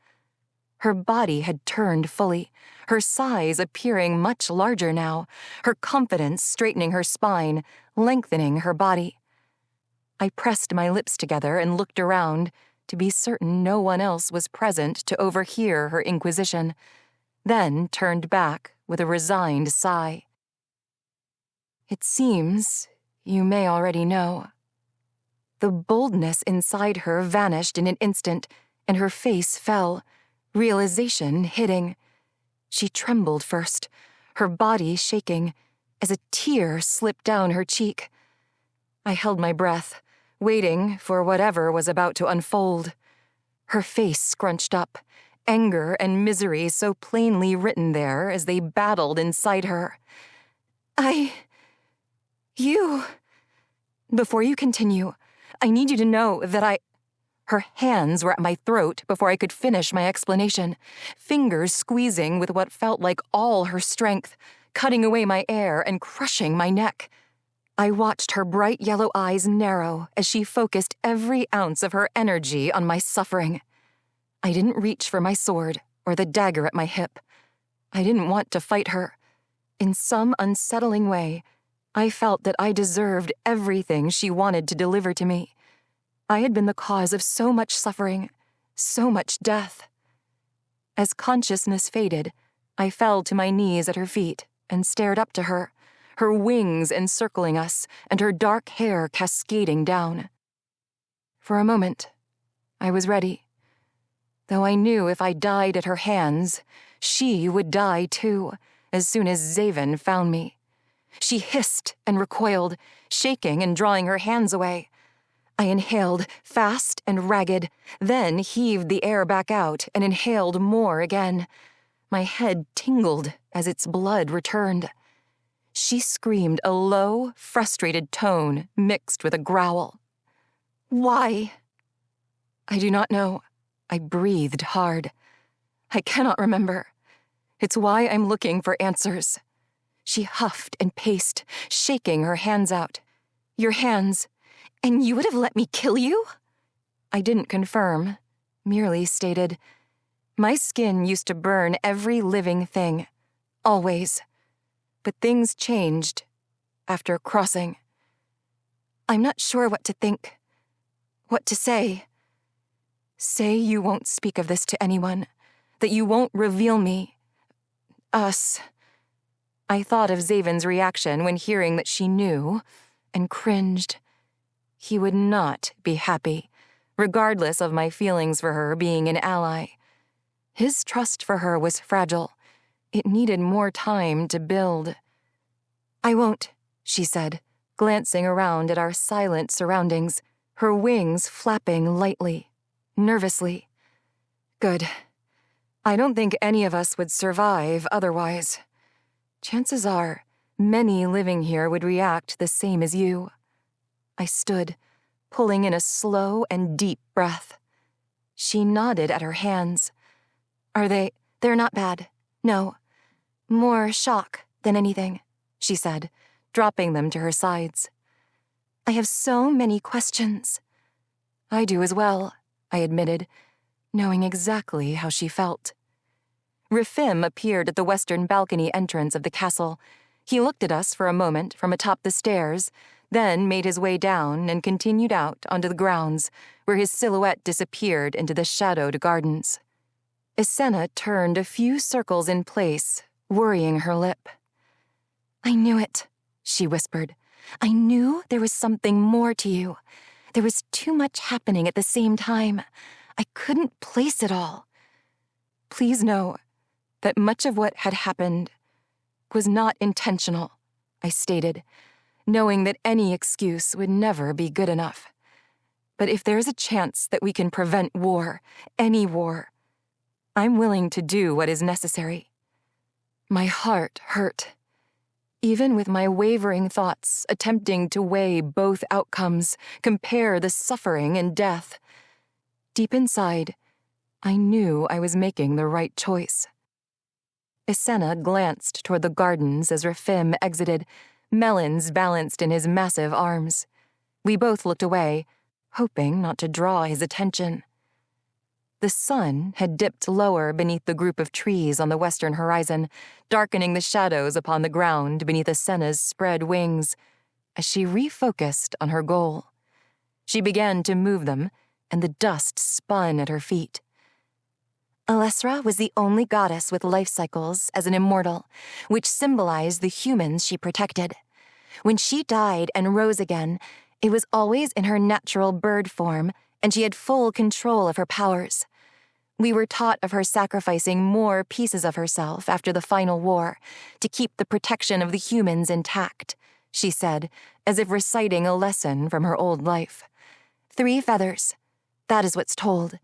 Her body had turned fully, her size appearing much larger now, her confidence straightening her spine, lengthening her body. I pressed my lips together and looked around to be certain no one else was present to overhear her inquisition, then turned back with a resigned sigh. "It seems you may already know." The boldness inside her vanished in an instant, and her face fell, realization hitting. She trembled first, her body shaking, as a tear slipped down her cheek. I held my breath, waiting for whatever was about to unfold. Her face scrunched up, anger and misery so plainly written there as they battled inside her. You... Before you continue, I need you to know that Her hands were at my throat before I could finish my explanation, fingers squeezing with what felt like all her strength, cutting away my air and crushing my neck. I watched her bright yellow eyes narrow as she focused every ounce of her energy on my suffering. I didn't reach for my sword or the dagger at my hip. I didn't want to fight her. In some unsettling way, I felt that I deserved everything she wanted to deliver to me. I had been the cause of so much suffering, so much death. As consciousness faded, I fell to my knees at her feet and stared up to her, her wings encircling us and her dark hair cascading down. For a moment, I was ready, though I knew if I died at her hands, she would die too, as soon as Xavyn found me. She hissed and recoiled, shaking and drawing her hands away. I inhaled, fast and ragged, then heaved the air back out and inhaled more again. My head tingled as its blood returned. She screamed a low, frustrated tone mixed with a growl. Why? I do not know. I breathed hard. I cannot remember. It's why I'm looking for answers. She huffed and paced, shaking her hands out. Your hands. And you would have let me kill you? I didn't confirm, merely stated, my skin used to burn every living thing, always. But things changed after crossing. I'm not sure what to think, what to say. Say you won't speak of this to anyone, that you won't reveal me. Us. I thought of Xavyn's reaction when hearing that she knew, and cringed. He would not be happy, regardless of my feelings for her being an ally. His trust for her was fragile. It needed more time to build. I won't, she said, glancing around at our silent surroundings, her wings flapping lightly, nervously. Good. I don't think any of us would survive otherwise. Chances are, many living here would react the same as you. I stood, pulling in a slow and deep breath. She nodded at her hands. They're not bad. No. More shock than anything, she said, dropping them to her sides. I have so many questions. I do as well, I admitted, knowing exactly how she felt. Rifim appeared at the western balcony entrance of the castle. He looked at us for a moment from atop the stairs, then made his way down and continued out onto the grounds, where his silhouette disappeared into the shadowed gardens. Islain turned a few circles in place, worrying her lip. I knew it, she whispered. I knew there was something more to you. There was too much happening at the same time. I couldn't place it all. Please know that much of what had happened was not intentional, I stated, knowing that any excuse would never be good enough. But if there's a chance that we can prevent war, any war, I'm willing to do what is necessary. My heart hurt. Even with my wavering thoughts, attempting to weigh both outcomes, compare the suffering and death. Deep inside, I knew I was making the right choice. Islain glanced toward the gardens as Rifim exited, melons balanced in his massive arms. We both looked away, hoping not to draw his attention. The sun had dipped lower beneath the group of trees on the western horizon, darkening the shadows upon the ground beneath Islain's spread wings, as she refocused on her goal. She began to move them, and the dust spun at her feet. Alesra was the only goddess with life cycles as an immortal, which symbolized the humans she protected. When she died and rose again, it was always in her natural bird form, and she had full control of her powers. We were taught of her sacrificing more pieces of herself after the final war to keep the protection of the humans intact, she said, as if reciting a lesson from her old life. 3 feathers, that is what's told.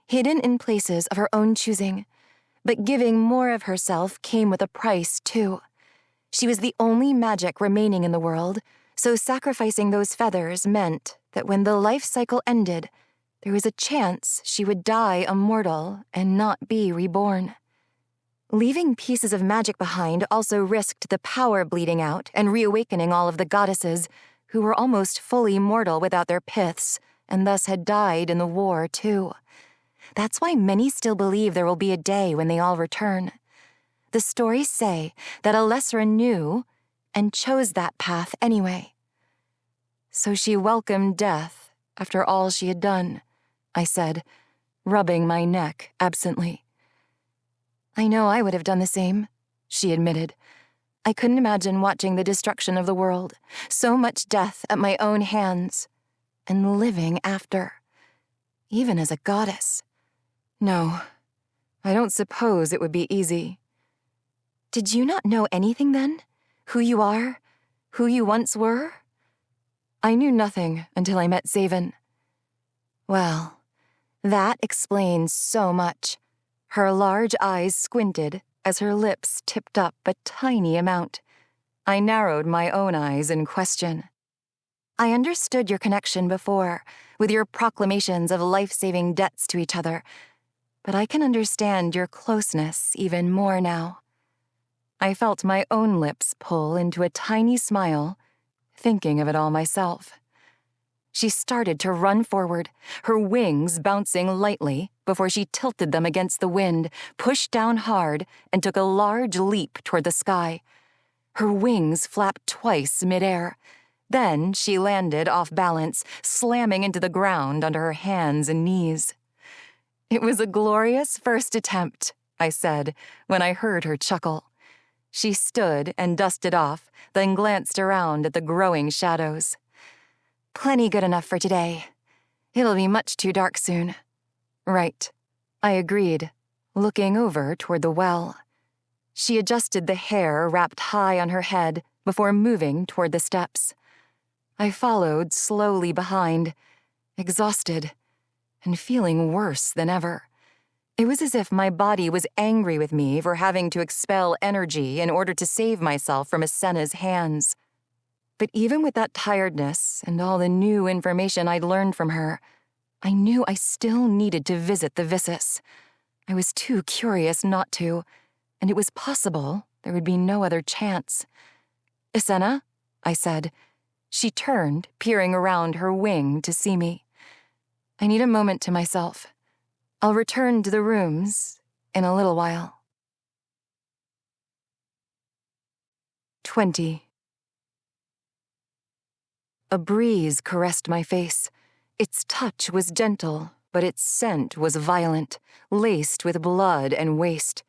Hidden in places of her own choosing, but giving more of herself came with a price, too. She was the only magic remaining in the world, so sacrificing those feathers meant that when the life cycle ended, there was a chance she would die immortal and not be reborn. Leaving pieces of magic behind also risked the power bleeding out and reawakening all of the goddesses, who were almost fully mortal without their piths, and thus had died in the war, too. That's why many still believe there will be a day when they all return. The stories say that Alessra knew and chose that path anyway. So she welcomed death after all she had done, I said, rubbing my neck absently. I know I would have done the same, she admitted. I couldn't imagine watching the destruction of the world, so much death at my own hands, and living after, even as a goddess. No, I don't suppose it would be easy. Did you not know anything then? Who you are? Who you once were? I knew nothing until I met Xavyn. Well, that explains so much. Her large eyes squinted as her lips tipped up a tiny amount. I narrowed my own eyes in question. I understood your connection before, with your proclamations of life-saving debts to each other, but I can understand your closeness even more now. I felt my own lips pull into a tiny smile, thinking of it all myself. She started to run forward, her wings bouncing lightly before she tilted them against the wind, pushed down hard, and took a large leap toward the sky. Her wings flapped twice midair. Then she landed off balance, slamming into the ground under her hands and knees. It was a glorious first attempt, I said, when I heard her chuckle. She stood and dusted off, then glanced around at the growing shadows. Plenty good enough for today. It'll be much too dark soon. Right, I agreed, looking over toward the well. She adjusted the hair wrapped high on her head before moving toward the steps. I followed slowly behind, exhausted, and feeling worse than ever. It was as if my body was angry with me for having to expel energy in order to save myself from Asena's hands. But even with that tiredness and all the new information I'd learned from her, I knew I still needed to visit the Vissus. I was too curious not to, and it was possible there would be no other chance. "Isena?" I said. She turned, peering around her wing to see me. "I need a moment to myself. I'll return to the rooms in a little while." 20. A breeze caressed my face. Its touch was gentle, but its scent was violent, laced with blood and waste.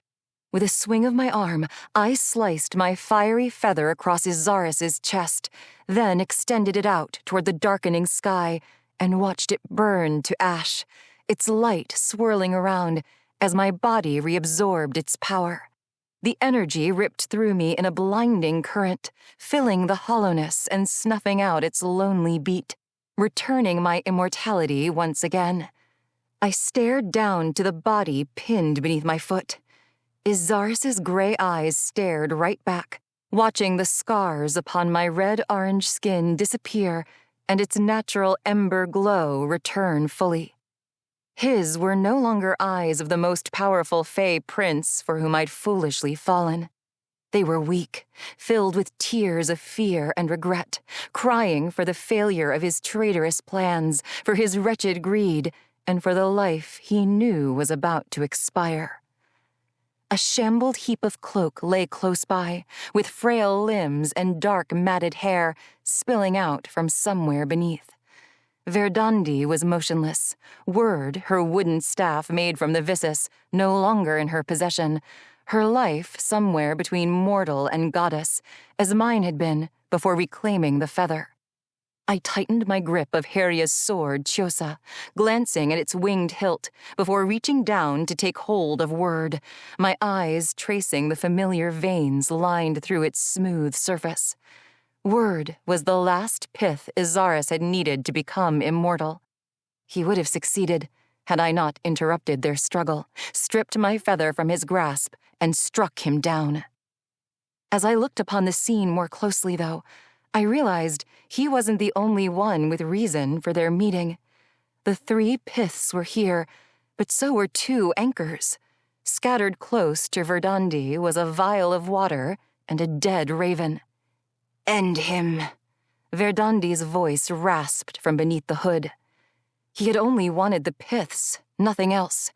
With a swing of my arm, I sliced my fiery feather across Izaris's chest, then extended it out toward the darkening sky and watched it burn to ash, its light swirling around as my body reabsorbed its power. The energy ripped through me in a blinding current, filling the hollowness and snuffing out its lonely beat, returning my immortality once again. I stared down to the body pinned beneath my foot. Izaris's gray eyes stared right back, watching the scars upon my red-orange skin disappear and its natural ember glow return fully. His were no longer eyes of the most powerful Fae prince for whom I'd foolishly fallen. They were weak, filled with tears of fear and regret, crying for the failure of his traitorous plans, for his wretched greed, and for the life he knew was about to expire. A shambled heap of cloak lay close by, with frail limbs and dark matted hair spilling out from somewhere beneath. Verdandi was motionless, Word, her wooden staff made from the Vissus, no longer in her possession, her life somewhere between mortal and goddess, as mine had been before reclaiming the feather. I tightened my grip of Heria's sword, Chiosa, glancing at its winged hilt before reaching down to take hold of Word, my eyes tracing the familiar veins lined through its smooth surface. Word was the last pith Izaris had needed to become immortal. He would have succeeded had I not interrupted their struggle, stripped my feather from his grasp, and struck him down. As I looked upon the scene more closely, though, I realized he wasn't the only one with reason for their meeting. The 3 piths were here, but so were 2 anchors. Scattered close to Verdandi was a vial of water and a dead raven. "End him," Verdandi's voice rasped from beneath the hood. He had only wanted the piths, nothing else.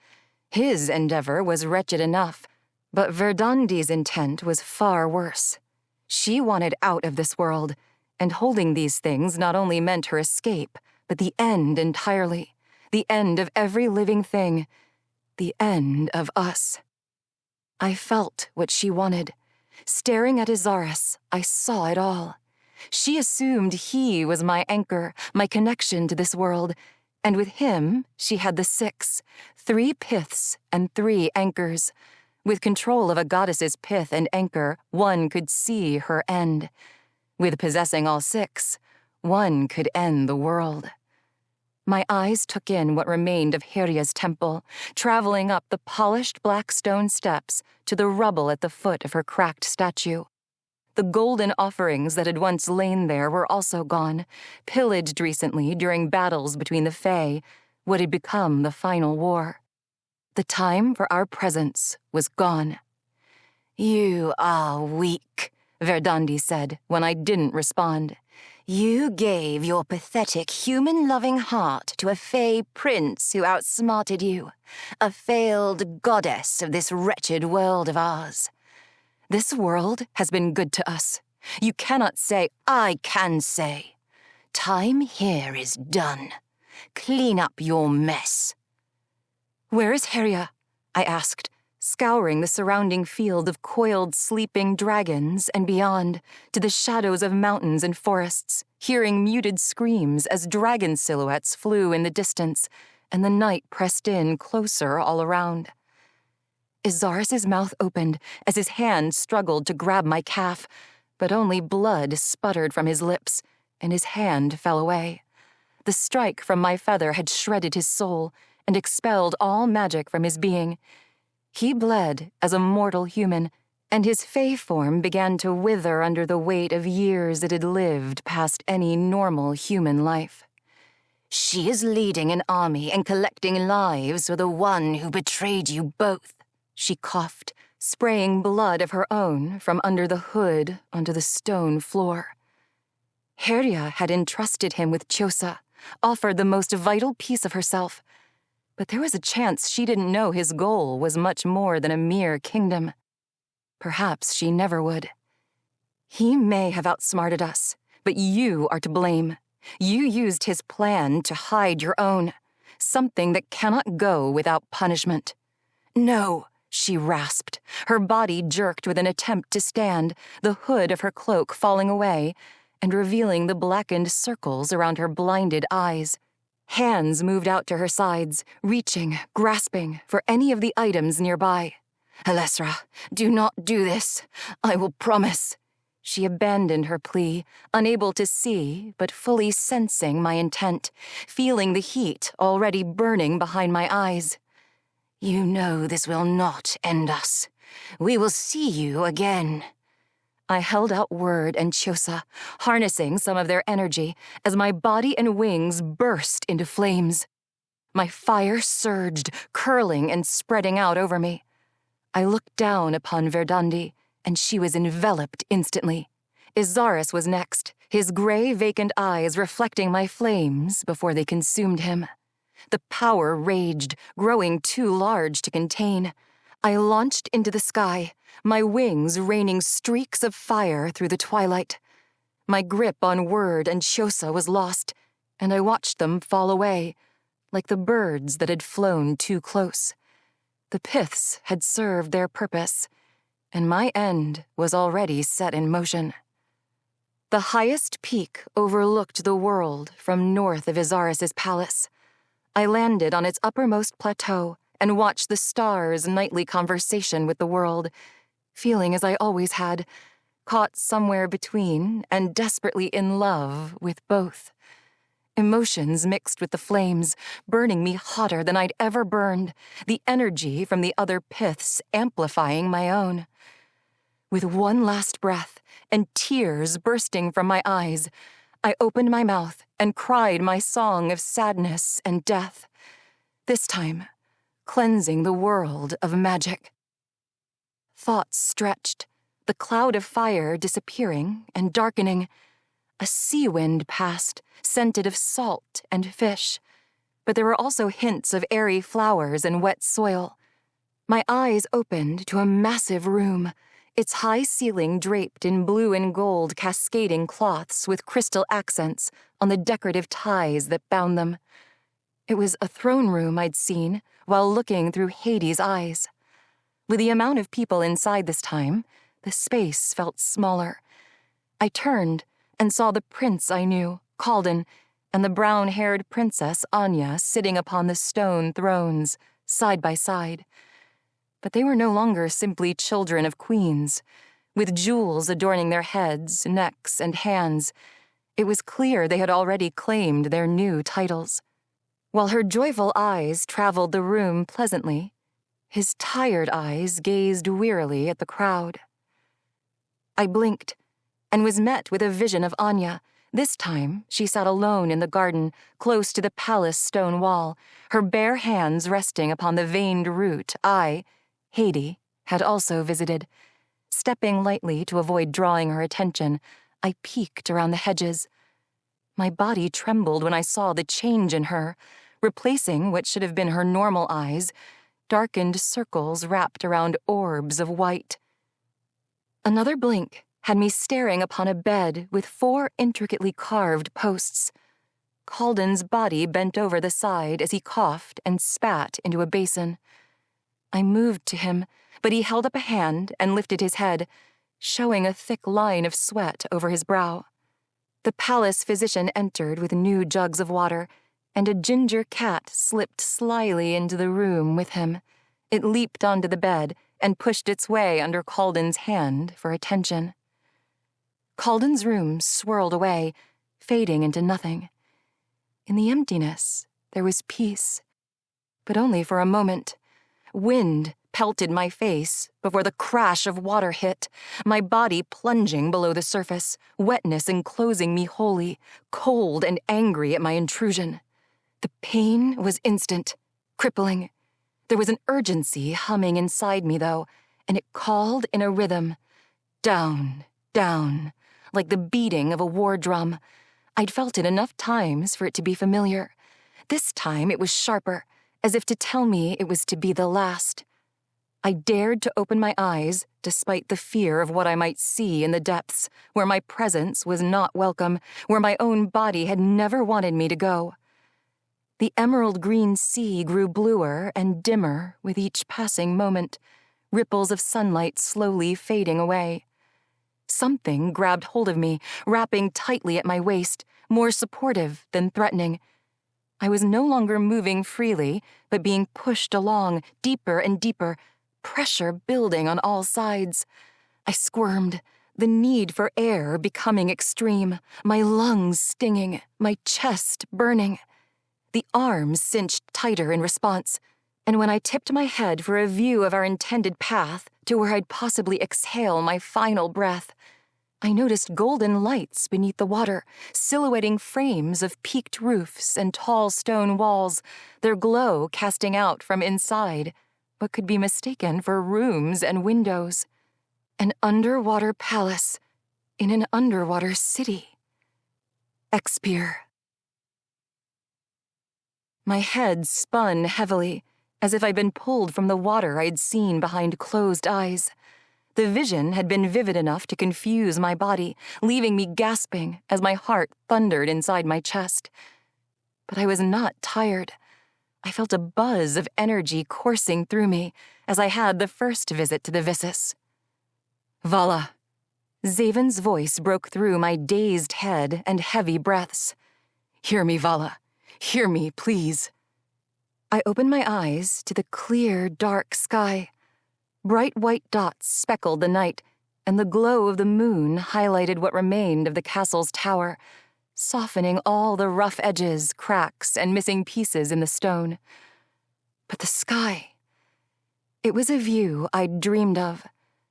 His endeavor was wretched enough, but Verdandi's intent was far worse. She wanted out of this world, and holding these things not only meant her escape, but the end entirely, the end of every living thing, the end of us. I felt what she wanted. Staring at Izaris, I saw it all. She assumed he was my anchor, my connection to this world, and with him she had the 6, 3 piths and 3 anchors. With control of a goddess's pith and anchor, one could see her end. With possessing all 6, one could end the world. My eyes took in what remained of Heria's temple, traveling up the polished black stone steps to the rubble at the foot of her cracked statue. The golden offerings that had once lain there were also gone, pillaged recently during battles between the Fae, what had become the final war. The time for our presence was gone. "You are weak," Verdandi said when I didn't respond. "You gave your pathetic human-loving heart to a Fae prince who outsmarted you, a failed goddess of this wretched world of ours. This world has been good to us. You cannot say, I can say. Time here is done. Clean up your mess." "Where is Heria?" I asked, scouring the surrounding field of coiled, sleeping dragons and beyond, to the shadows of mountains and forests, hearing muted screams as dragon silhouettes flew in the distance, and the night pressed in closer all around. Izaris's mouth opened as his hand struggled to grab my calf, but only blood sputtered from his lips, and his hand fell away. The strike from my feather had shredded his soul and expelled all magic from his being. He bled as a mortal human, and his Fae form began to wither under the weight of years it had lived past any normal human life. "She is leading an army and collecting lives for the one who betrayed you both," she coughed, spraying blood of her own from under the hood onto the stone floor. Heria had entrusted him with Chosa, offered the most vital piece of herself, but there was a chance she didn't know his goal was much more than a mere kingdom. Perhaps she never would. "He may have outsmarted us, but you are to blame. You used his plan to hide your own, something that cannot go without punishment." "No," she rasped, her body jerked with an attempt to stand, the hood of her cloak falling away and revealing the blackened circles around her blinded eyes. Hands moved out to her sides, reaching, grasping for any of the items nearby. "Alessra, do not do this. I will promise." She abandoned her plea, unable to see, but fully sensing my intent, feeling the heat already burning behind my eyes. "You know this will not end us. We will see you again." I held out word and Chosa, harnessing some of their energy as my body and wings burst into flames. My fire surged, curling and spreading out over me. I looked down upon Verdandi, and she was enveloped instantly. Izaris was next, his gray, vacant eyes reflecting my flames before they consumed him. The power raged, growing too large to contain. I launched into the sky, my wings raining streaks of fire through the twilight. My grip on word and Chosa was lost, and I watched them fall away, like the birds that had flown too close. The piths had served their purpose, and my end was already set in motion. The highest peak overlooked the world from north of Izaris's palace. I landed on its uppermost plateau and watched the stars' nightly conversation with the world, feeling as I always had, caught somewhere between and desperately in love with both. Emotions mixed with the flames, burning me hotter than I'd ever burned, the energy from the other piths amplifying my own. With one last breath and tears bursting from my eyes, I opened my mouth and cried my song of sadness and death. This time, cleansing the world of magic. Thoughts stretched, the cloud of fire disappearing and darkening. A sea wind passed, scented of salt and fish, but there were also hints of airy flowers and wet soil. My eyes opened to a massive room, its high ceiling draped in blue and gold cascading cloths with crystal accents on the decorative ties that bound them. It was a throne room I'd seen while looking through Hades' eyes. With the amount of people inside this time, the space felt smaller. I turned and saw the prince I knew, Garlin, and the brown-haired princess Anya sitting upon the stone thrones, side by side. But they were no longer simply children of queens. With jewels adorning their heads, necks, and hands, it was clear they had already claimed their new titles. While her joyful eyes traveled the room pleasantly, his tired eyes gazed wearily at the crowd. I blinked and was met with a vision of Anya. This time, she sat alone in the garden, close to the palace stone wall, her bare hands resting upon the veined root Hades, had also visited. Stepping lightly to avoid drawing her attention, I peeked around the hedges. My body trembled when I saw the change in her, replacing what should have been her normal eyes, darkened circles wrapped around orbs of white. Another blink had me staring upon a bed with 4 intricately carved posts. Garlin's body bent over the side as he coughed and spat into a basin. I moved to him, but he held up a hand and lifted his head, showing a thick line of sweat over his brow. The palace physician entered with new jugs of water, and a ginger cat slipped slyly into the room with him. It leaped onto the bed and pushed its way under Garlin's hand for attention. Garlin's room swirled away, fading into nothing. In the emptiness, there was peace, but only for a moment. Wind pelted my face before the crash of water hit, my body plunging below the surface, wetness enclosing me wholly, cold and angry at my intrusion. The pain was instant, crippling. There was an urgency humming inside me, though, and it called in a rhythm. Down, down, like the beating of a war drum. I'd felt it enough times for it to be familiar. This time it was sharper, as if to tell me it was to be the last. I dared to open my eyes, despite the fear of what I might see in the depths, where my presence was not welcome, where my own body had never wanted me to go. The emerald green sea grew bluer and dimmer with each passing moment, ripples of sunlight slowly fading away. Something grabbed hold of me, wrapping tightly at my waist, more supportive than threatening. I was no longer moving freely, but being pushed along, deeper and deeper, pressure building on all sides. I squirmed, the need for air becoming extreme, my lungs stinging, my chest burning. The arms cinched tighter in response, and when I tipped my head for a view of our intended path to where I'd possibly exhale my final breath, I noticed golden lights beneath the water, silhouetting frames of peaked roofs and tall stone walls, their glow casting out from inside what could be mistaken for rooms and windows. An underwater palace in an underwater city. Expire. My head spun heavily, as if I'd been pulled from the water I'd seen behind closed eyes. The vision had been vivid enough to confuse my body, leaving me gasping as my heart thundered inside my chest. But I was not tired. I felt a buzz of energy coursing through me, as I had the first visit to the Vissus. Vala. Xavyn's voice broke through my dazed head and heavy breaths. Hear me, Vala. Hear me, please. I opened my eyes to the clear, dark sky. Bright white dots speckled the night, and the glow of the moon highlighted what remained of the castle's tower, softening all the rough edges, cracks, and missing pieces in the stone. But the sky... It was a view I'd dreamed of.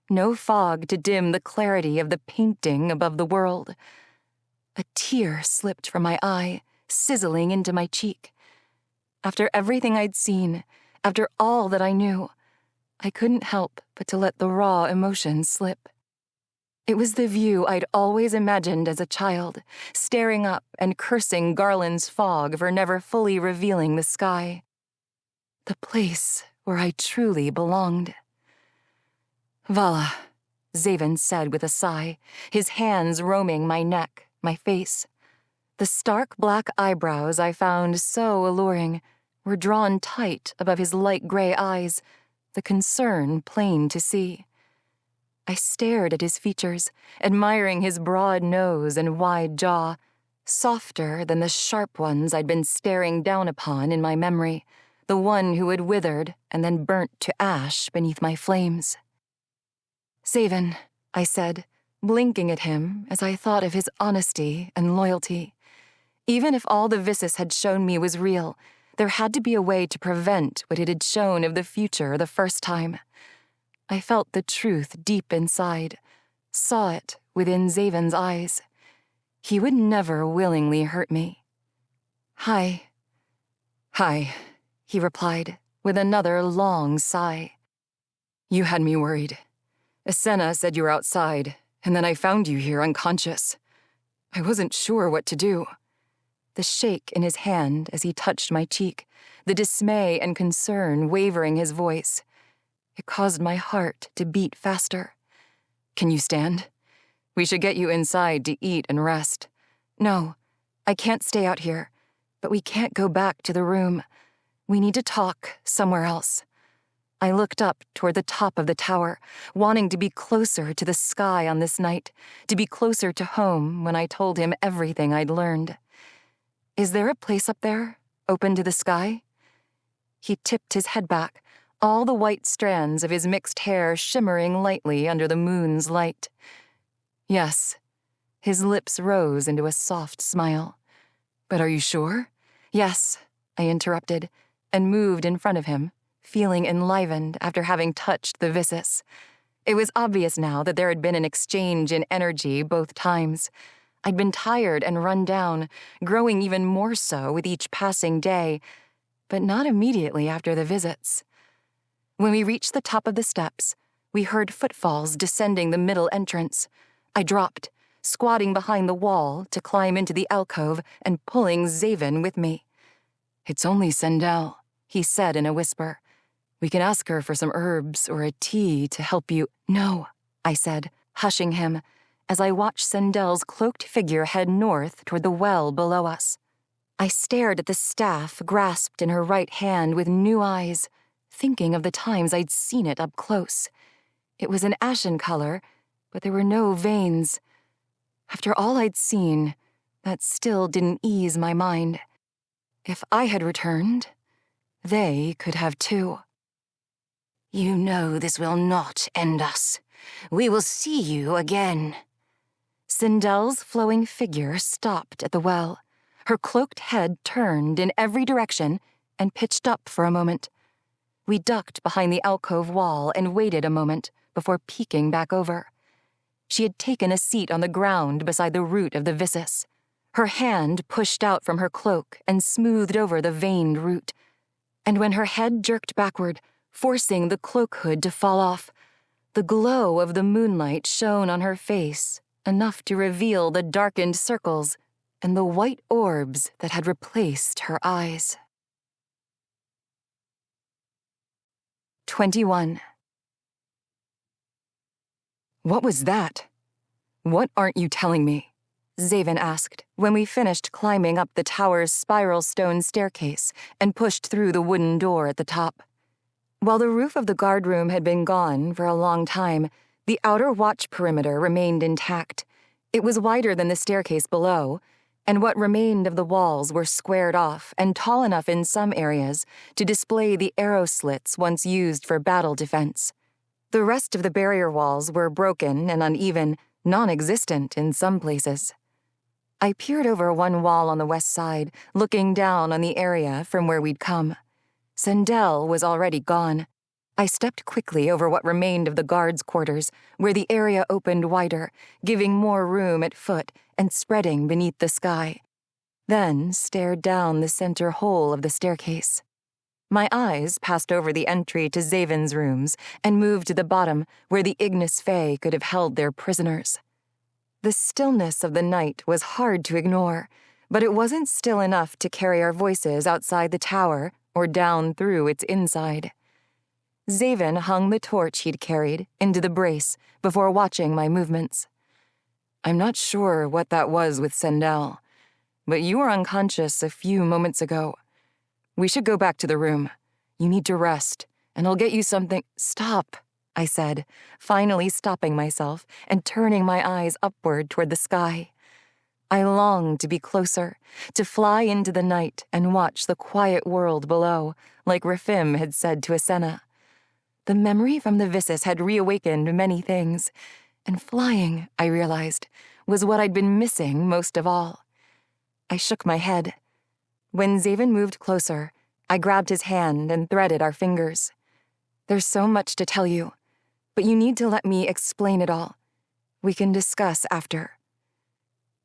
No fog to dim the clarity of the painting above the world. A tear slipped from my eye, sizzling into my cheek. After everything I'd seen, After all that I knew, I couldn't help but to let the raw emotions slip. It was the view I'd always imagined as a child, staring up and cursing Garlin's fog for never fully revealing the sky. The place where I truly belonged. Vala, Xavyn said with a sigh, his hands roaming my neck, my face. The stark black eyebrows I found so alluring were drawn tight above his light gray eyes, the concern plain to see. I stared at his features, admiring his broad nose and wide jaw, softer than the sharp ones I'd been staring down upon in my memory, the one who had withered and then burnt to ash beneath my flames. Xavyn, I said, blinking at him as I thought of his honesty and loyalty. Even if all the Vissus had shown me was real, there had to be a way to prevent what it had shown of the future the first time. I felt the truth deep inside, saw it within Xavyn's eyes. He would never willingly hurt me. Hi, he replied, with another long sigh. You had me worried. Esena said you were outside, and then I found you here unconscious. I wasn't sure what to do. The shake in his hand as he touched my cheek, the dismay and concern wavering his voice. It caused my heart to beat faster. Can you stand? We should get you inside to eat and rest. No, I can't stay out here, but we can't go back to the room. We need to talk somewhere else. I looked up toward the top of the tower, wanting to be closer to the sky on this night, to be closer to home when I told him everything I'd learned. Is there a place up there, open to the sky? He tipped his head back, all the white strands of his mixed hair shimmering lightly under the moon's light. Yes. His lips rose into a soft smile. But are you sure? Yes, I interrupted, and moved in front of him, feeling enlivened after having touched the Vissus. It was obvious now that there had been an exchange in energy both times. I'd been tired and run down, growing even more so with each passing day, but not immediately after the visits. When we reached the top of the steps, we heard footfalls descending the middle entrance. I dropped, squatting behind the wall to climb into the alcove and pulling Xavyn with me. It's only Sendel, he said in a whisper. We can ask her for some herbs or a tea to help you. No, I said, hushing him, as I watched Sendel's cloaked figure head north toward the well below us. I stared at the staff grasped in her right hand with new eyes, thinking of the times I'd seen it up close. It was an ashen color, but there were no veins. After all I'd seen, that still didn't ease my mind. If I had returned, they could have too. You know this will not end us. We will see you again. Sendel's flowing figure stopped at the well. Her cloaked head turned in every direction and pitched up for a moment. We ducked behind the alcove wall and waited a moment before peeking back over. She had taken a seat on the ground beside the root of the Vissus. Her hand pushed out from her cloak and smoothed over the veined root. And when her head jerked backward, forcing the cloak hood to fall off, the glow of the moonlight shone on her face, enough to reveal the darkened circles and the white orbs that had replaced her eyes. 21. What was that? What aren't you telling me? Xavyn asked when we finished climbing up the tower's spiral stone staircase and pushed through the wooden door at the top. While the roof of the guard room had been gone for a long time, the outer watch perimeter remained intact. It was wider than the staircase below, and what remained of the walls were squared off and tall enough in some areas to display the arrow slits once used for battle defense. The rest of the barrier walls were broken and uneven, non-existent in some places. I peered over one wall on the west side, looking down on the area from where we'd come. Sendel was already gone. I stepped quickly over what remained of the guards' quarters, where the area opened wider, giving more room at foot and spreading beneath the sky, then stared down the center hole of the staircase. My eyes passed over the entry to Xavyn's rooms and moved to the bottom where the Ignis Fae could have held their prisoners. The stillness of the night was hard to ignore, but it wasn't still enough to carry our voices outside the tower or down through its inside. Xavyn hung the torch he'd carried into the brace before watching my movements. I'm not sure what that was with Sendel, but you were unconscious a few moments ago. We should go back to the room. You need to rest, and I'll get you something— Stop, I said, finally stopping myself and turning my eyes upward toward the sky. I longed to be closer, to fly into the night and watch the quiet world below, like Rafim had said to Asenna. The memory from the Vissus had reawakened many things, and flying, I realized, was what I'd been missing most of all. I shook my head. When Xavyn moved closer, I grabbed his hand and threaded our fingers. There's so much to tell you, but you need to let me explain it all. We can discuss after.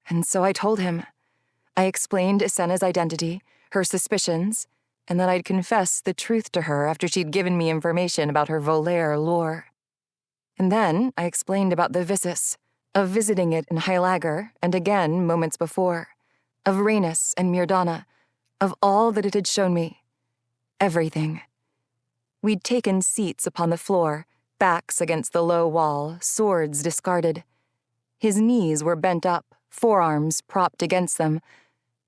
And so I told him. I explained Asenna's identity, her suspicions, and that I'd confess the truth to her after she'd given me information about her Volaire lore. And then I explained about the Vissus, of visiting it in Heilager and again moments before, of Rhaenys and Myrdana, of all that it had shown me. Everything. We'd taken seats upon the floor, backs against the low wall, swords discarded. His knees were bent up, forearms propped against them,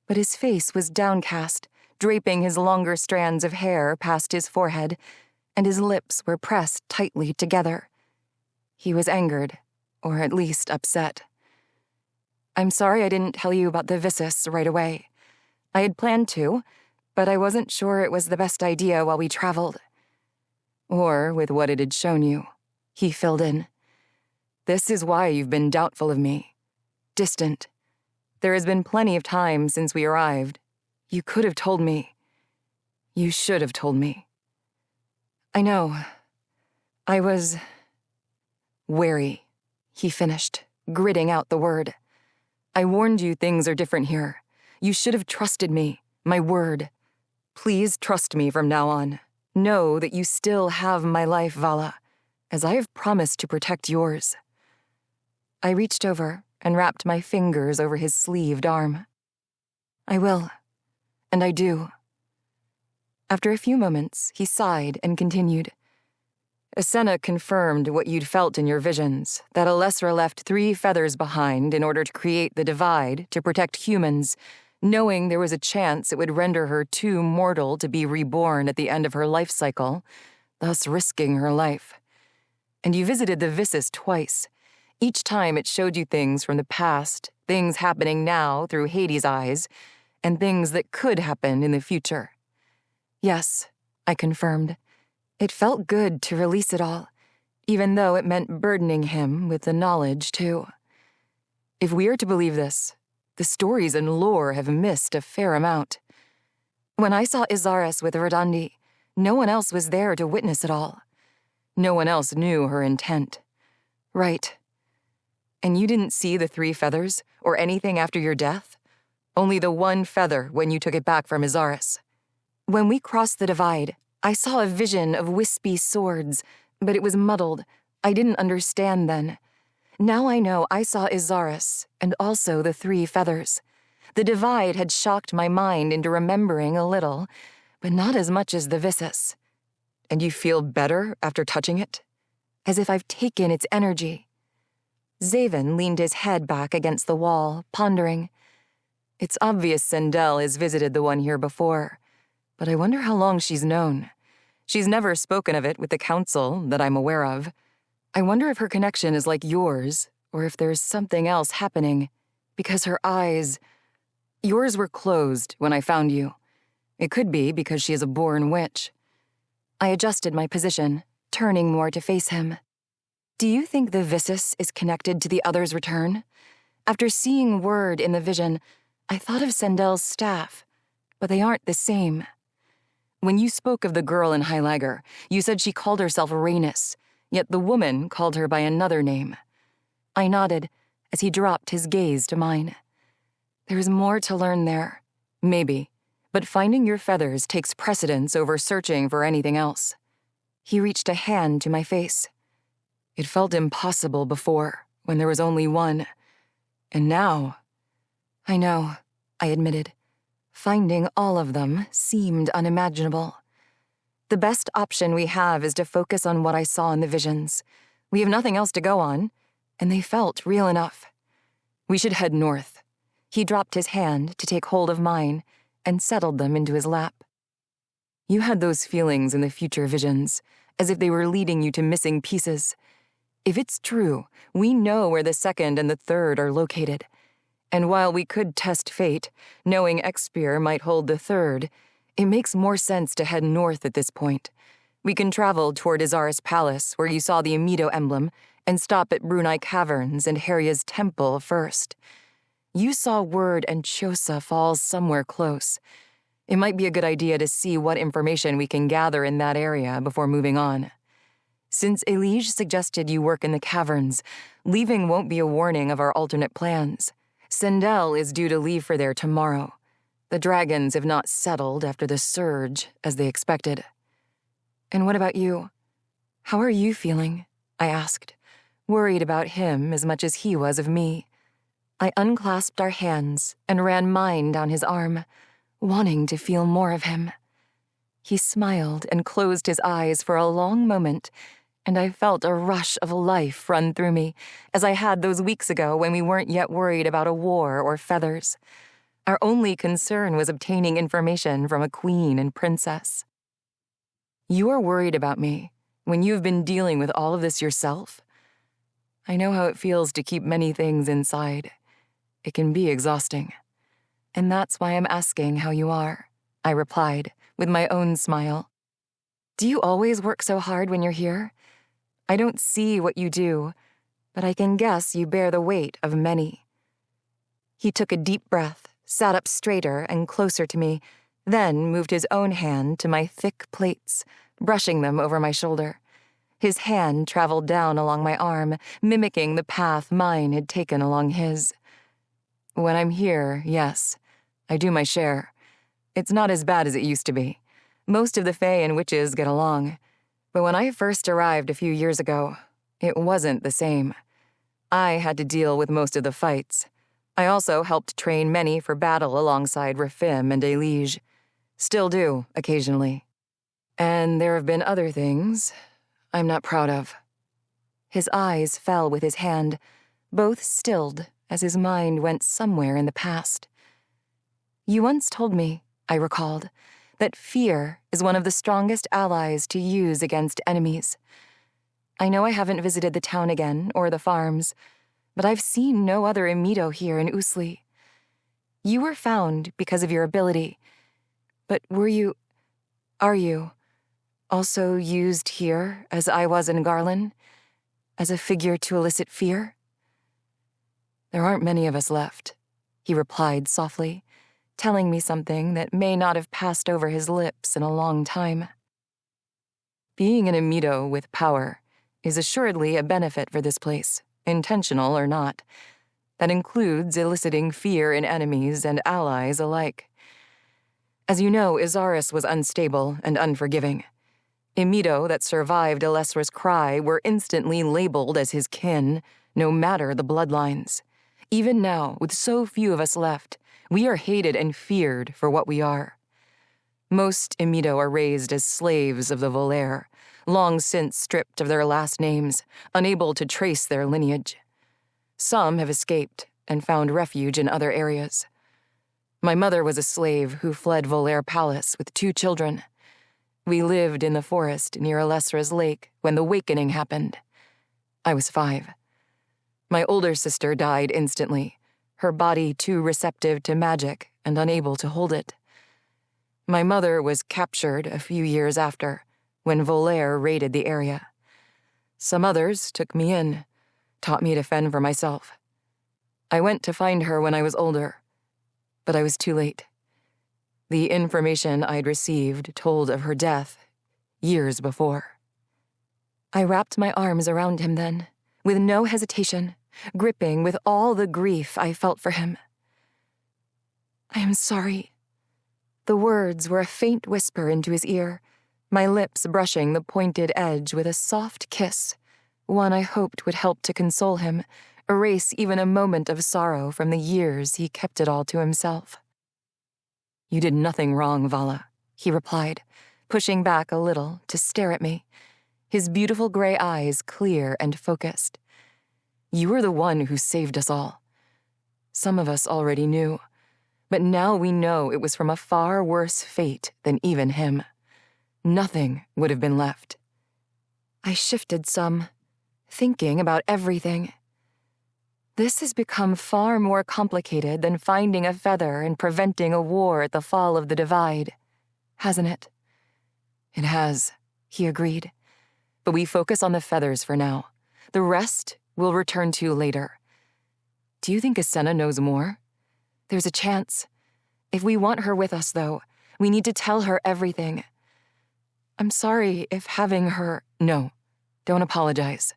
but his face was downcast, draping his longer strands of hair past his forehead, and his lips were pressed tightly together. He was angered, or at least upset. I'm sorry I didn't tell you about the Vissus right away. I had planned to, but I wasn't sure it was the best idea while we traveled. Or with what it had shown you, he filled in. This is why you've been doubtful of me. Distant. There has been plenty of time since we arrived. You could have told me. You should have told me. I know. I was wary, he finished, gritting out the word. I warned you things are different here. You should have trusted me, my word. Please trust me from now on. Know that you still have my life, Vala, as I have promised to protect yours. I reached over and wrapped my fingers over his sleeved arm. I will, and I do. After a few moments, he sighed and continued. Asenna confirmed what you'd felt in your visions, that Alessra left 3 feathers behind in order to create the divide to protect humans, knowing there was a chance it would render her too mortal to be reborn at the end of her life cycle, thus risking her life. And you visited the Vissus twice. Each time it showed you things from the past, things happening now through Hades' eyes, and things that could happen in the future. Yes, I confirmed. It felt good to release it all, even though it meant burdening him with the knowledge, too. If we are to believe this, the stories and lore have missed a fair amount. When I saw Izaris with Verdandi, no one else was there to witness it all. No one else knew her intent. Right. And you didn't see the 3 feathers, or anything after your death? Only the 1 feather when you took it back from Izaris. When we crossed the divide, I saw a vision of wispy swords, but it was muddled. I didn't understand then. Now I know I saw Izaris, and also the 3 feathers. The divide had shocked my mind into remembering a little, but not as much as the Vissus. And you feel better after touching it? As if I've taken its energy. Xavyn leaned his head back against the wall, pondering. It's obvious Sendel has visited the one here before, but I wonder how long she's known. She's never spoken of it with the council that I'm aware of. I wonder if her connection is like yours, or if there's something else happening, because her eyes— Yours were closed when I found you. It could be because she is a born witch. I adjusted my position, turning more to face him. Do you think the Vissus is connected to the other's return? After seeing word in the vision, I thought of Sendel's staff, but they aren't the same. When you spoke of the girl in Heilager, you said she called herself Rhaenys, yet the woman called her by another name. I nodded as he dropped his gaze to mine. There's more to learn there. Maybe, But finding your feathers takes precedence over searching for anything else. He reached a hand to my face. It felt impossible before, when there was only one. And now, I know, I admitted. Finding all of them seemed unimaginable. The best option we have is to focus on what I saw in the visions. We have nothing else to go on, and they felt real enough. We should head north. He dropped his hand to take hold of mine and settled them into his lap. You had those feelings in the future visions, as if they were leading you to missing pieces. If it's true, we know where the second and the third are located. And while we could test fate, knowing Expeer might hold the third, it makes more sense to head north at this point. We can travel toward Izaris Palace, where you saw the Amido emblem, and stop at Brunei Caverns and Heria's temple first. You saw Word and Chosa fall somewhere close. It might be a good idea to see what information we can gather in that area before moving on. Since Elige suggested you work in the caverns, leaving won't be a warning of our alternate plans. Sindel is due to leave for there tomorrow. The dragons have not settled after the surge as they expected. And what about you? How are you feeling? I asked, worried about him as much as he was of me. I unclasped our hands and ran mine down his arm, wanting to feel more of him. He smiled and closed his eyes for a long moment, and I felt a rush of life run through me, as I had those weeks ago when we weren't yet worried about a war or feathers. Our only concern was obtaining information from a queen and princess. You are worried about me when you've been dealing with all of this yourself? I know how it feels to keep many things inside. It can be exhausting. And that's why I'm asking how you are, I replied, with my own smile. Do you always work so hard when you're here? I don't see what you do, but I can guess you bear the weight of many. He took a deep breath, sat up straighter and closer to me, then moved his own hand to my thick plaits, brushing them over my shoulder. His hand traveled down along my arm, mimicking the path mine had taken along his. When I'm here, yes, I do my share. It's not as bad as it used to be. Most of the Fae and witches get along. But when I first arrived a few years ago, it wasn't the same. I had to deal with most of the fights. I also helped train many for battle alongside Rafim and Elige. Still do, occasionally. And there have been other things I'm not proud of. His eyes fell with his hand, both stilled as his mind went somewhere in the past. You once told me, I recalled, that fear is one of the strongest allies to use against enemies. I know I haven't visited the town again or the farms, but I've seen no other Amido here in Usli. You were found because of your ability, but are you, also used here as I was in Garlin, as a figure to elicit fear? There aren't many of us left, he replied softly, telling me something that may not have passed over his lips in a long time. Being an Amido with power is assuredly a benefit for this place, intentional or not. That includes eliciting fear in enemies and allies alike. As you know, Izaris was unstable and unforgiving. Amido that survived Elesra's cry were instantly labeled as his kin, no matter the bloodlines. Even now, with so few of us left, we are hated and feared for what we are. Most Amido are raised as slaves of the Volaire, long since stripped of their last names, unable to trace their lineage. Some have escaped and found refuge in other areas. My mother was a slave who fled Volaire Palace with 2 children. We lived in the forest near Elesra's lake when the Wakening happened. I was 5. My older sister died instantly, her body too receptive to magic and unable to hold it. My mother was captured a few years after, when Volaire raided the area. Some others took me in, taught me to fend for myself. I went to find her when I was older, but I was too late. The information I'd received told of her death years before. I wrapped my arms around him then, with no hesitation, gripping with all the grief I felt for him. I am sorry. The words were a faint whisper into his ear, my lips brushing the pointed edge with a soft kiss, one I hoped would help to console him, erase even a moment of sorrow from the years he kept it all to himself. "You did nothing wrong, Vala," he replied, pushing back a little to stare at me, his beautiful gray eyes clear and focused. "You were the one who saved us all. Some of us already knew, but now we know it was from a far worse fate than even him. Nothing would have been left." I shifted some, thinking about everything. This has become far more complicated than finding a feather and preventing a war at the fall of the divide, hasn't it? "It has," he agreed. "But we focus on the feathers for now. The rest we'll return to later. Do you think Asenna knows more? There's a chance. If we want her with us, though, we need to tell her everything. I'm sorry if having her—" "No, don't apologize."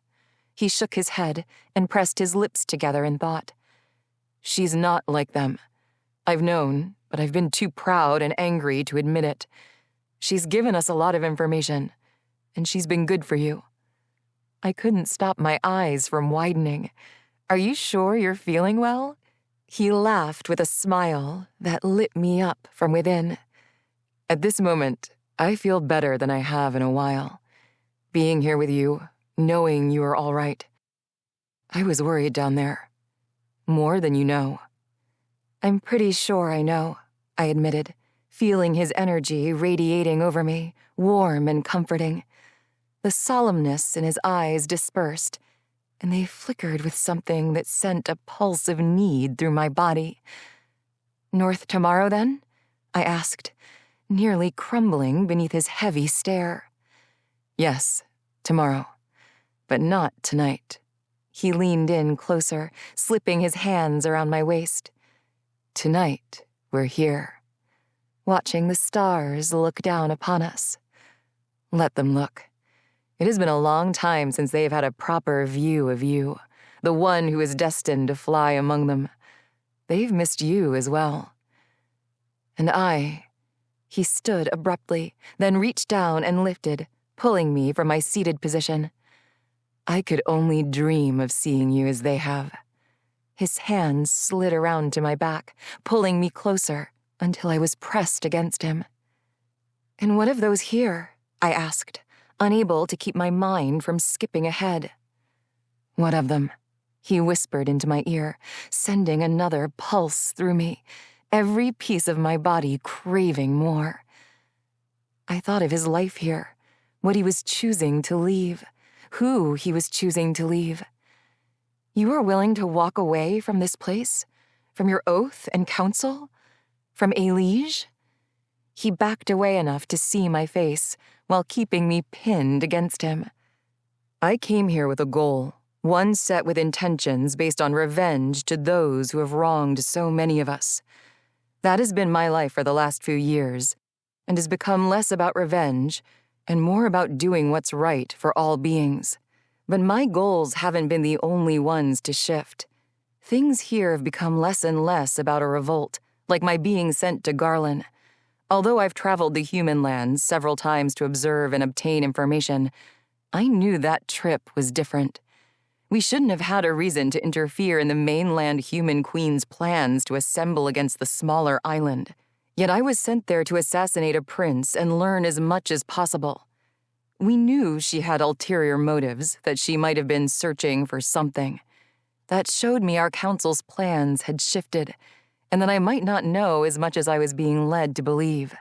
He shook his head and pressed his lips together in thought. "She's not like them. I've known, but I've been too proud and angry to admit it. She's given us a lot of information, and she's been good for you." I couldn't stop my eyes from widening. "Are you sure you're feeling well?" He laughed with a smile that lit me up from within. "At this moment, I feel better than I have in a while. Being here with you, knowing you are all right. I was worried down there. More than you know." "I'm pretty sure I know," I admitted, feeling his energy radiating over me, warm and comforting. The solemnness in his eyes dispersed, and they flickered with something that sent a pulse of need through my body. "North tomorrow, then?" I asked, nearly crumbling beneath his heavy stare. "Yes, tomorrow. But not tonight." He leaned in closer, slipping his hands around my waist. "Tonight, we're here, watching the stars look down upon us. Let them look. It has been a long time since they have had a proper view of you, the one who is destined to fly among them. They've missed you as well. And I—" He stood abruptly, then reached down and lifted, pulling me from my seated position. "I could only dream of seeing you as they have." His hands slid around to my back, pulling me closer until I was pressed against him. "And what of those here?" I asked, unable to keep my mind from skipping ahead. "What of them?" He whispered into my ear, sending another pulse through me, every piece of my body craving more. I thought of his life here, what he was choosing to leave, who he was choosing to leave. "You are willing to walk away from this place? From your oath and counsel? From Elige?" He backed away enough to see my face, while keeping me pinned against him. "I came here with a goal, one set with intentions based on revenge to those who have wronged so many of us. That has been my life for the last few years, and has become less about revenge and more about doing what's right for all beings. But my goals haven't been the only ones to shift. Things here have become less and less about a revolt, like my being sent to Garlin. Although I've traveled the human lands several times to observe and obtain information, I knew that trip was different. We shouldn't have had a reason to interfere in the mainland human queen's plans to assemble against the smaller island. Yet I was sent there to assassinate a prince and learn as much as possible. We knew she had ulterior motives, that she might have been searching for something. That showed me our council's plans had shifted, and that I might not know as much as I was being led to believe.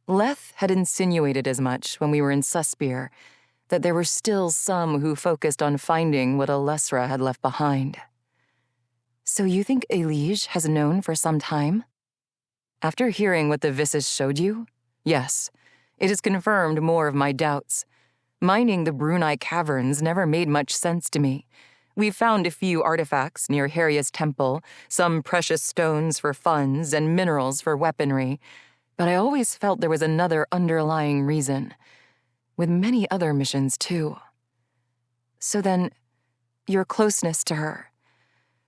Leth had insinuated as much when we were in Suspier, that there were still some who focused on finding what Alessra had left behind. "So you think Elige has known for some time?" "After hearing what the Vissus showed you, yes, it has confirmed more of my doubts. Mining the Brunei caverns never made much sense to me. We've found a few artifacts near Heria's temple, some precious stones for funds and minerals for weaponry, but I always felt there was another underlying reason, with many other missions too." "So then, your closeness to her,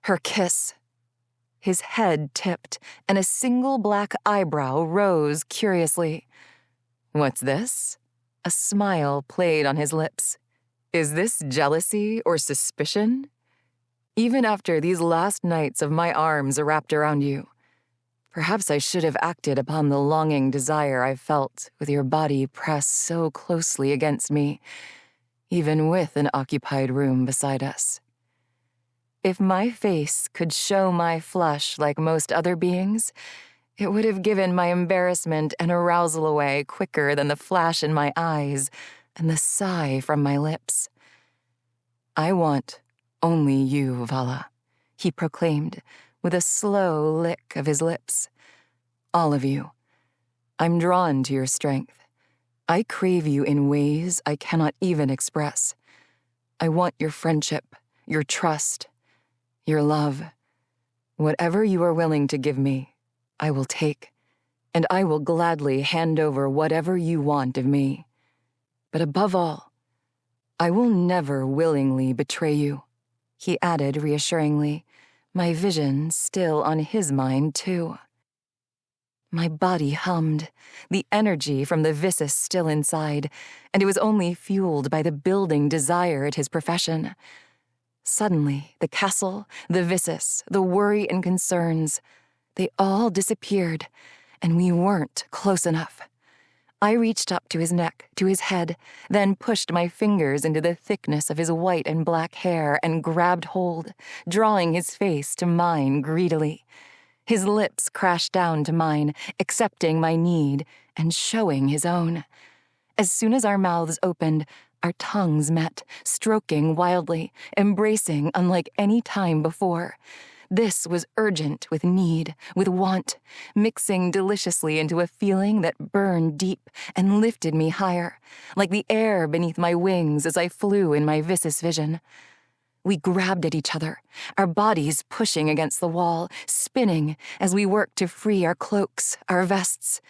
her kiss—" His head tipped, and a single black eyebrow rose curiously. "What's this?" A smile played on his lips. "Is this jealousy or suspicion? Even after these last nights of my arms wrapped around you, perhaps I should have acted upon the longing desire I felt with your body pressed so closely against me, even with an occupied room beside us. If my face could show my flesh like most other beings, it would have given my embarrassment and arousal away quicker than the flash in my eyes and the sigh from my lips. I want only you, Vala," he proclaimed, with a slow lick of his lips. "All of you. I'm drawn to your strength. I crave you in ways I cannot even express. I want your friendship, your trust, your love. Whatever you are willing to give me, I will take, and I will gladly hand over whatever you want of me. But above all, I will never willingly betray you," he added reassuringly, my vision still on his mind too. My body hummed, the energy from the viscous still inside, and it was only fueled by the building desire at his profession. Suddenly, the castle, the viscous, the worry and concerns, they all disappeared, and we weren't close enough. I reached up to his neck, to his head, then pushed my fingers into the thickness of his white and black hair and grabbed hold, drawing his face to mine greedily. His lips crashed down to mine, accepting my need and showing his own. As soon as our mouths opened, our tongues met, stroking wildly, embracing unlike any time before. This was urgent with need, with want, mixing deliciously into a feeling that burned deep and lifted me higher, like the air beneath my wings as I flew in my viscous vision. We grabbed at each other, our bodies pushing against the wall, spinning as we worked to free our cloaks, our vests.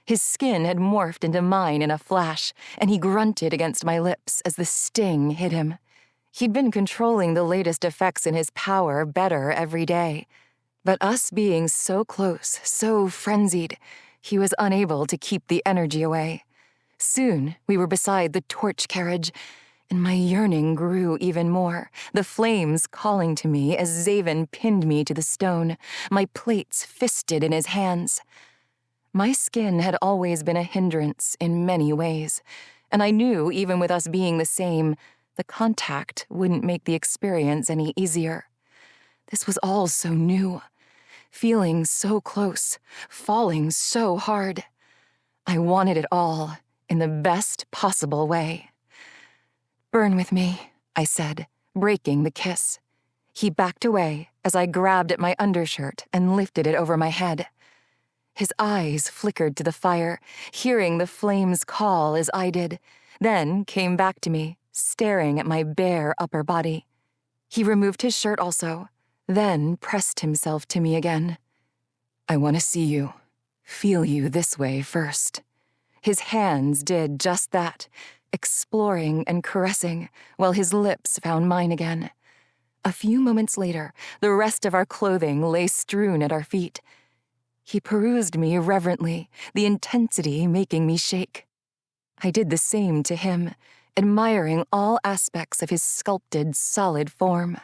His skin had morphed into mine in a flash, and he grunted against my lips as the sting hit him. He'd been controlling the latest effects in his power better every day. But us being so close, so frenzied, he was unable to keep the energy away. Soon, we were beside the torch carriage, and my yearning grew even more, the flames calling to me as Xavyn pinned me to the stone, my plates fisted in his hands. My skin had always been a hindrance in many ways, and I knew even with us being the same, the contact wouldn't make the experience any easier. This was all so new, feeling so close, falling so hard. I wanted it all in the best possible way. "Burn with me," I said, breaking the kiss. He backed away as I grabbed at my undershirt and lifted it over my head. His eyes flickered to the fire, hearing the flames call as I did, then came back to me, staring at my bare upper body. He removed his shirt also, then pressed himself to me again. "I want to see you, feel you this way first." His hands did just that, exploring and caressing, while his lips found mine again. A few moments later, the rest of our clothing lay strewn at our feet. He perused me reverently, the intensity making me shake. I did the same to him, admiring all aspects of his sculpted, solid form.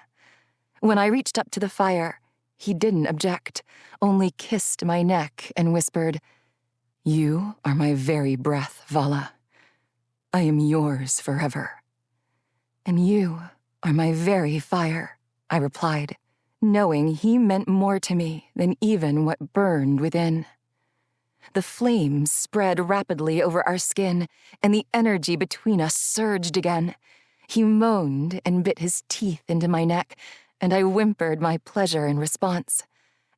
When I reached up to the fire, he didn't object, only kissed my neck and whispered, "You are my very breath, Vala. I am yours forever." "And you are my very fire," I replied, knowing he meant more to me than even what burned within. The flames spread rapidly over our skin, and the energy between us surged again. He moaned and bit his teeth into my neck, and I whimpered my pleasure in response.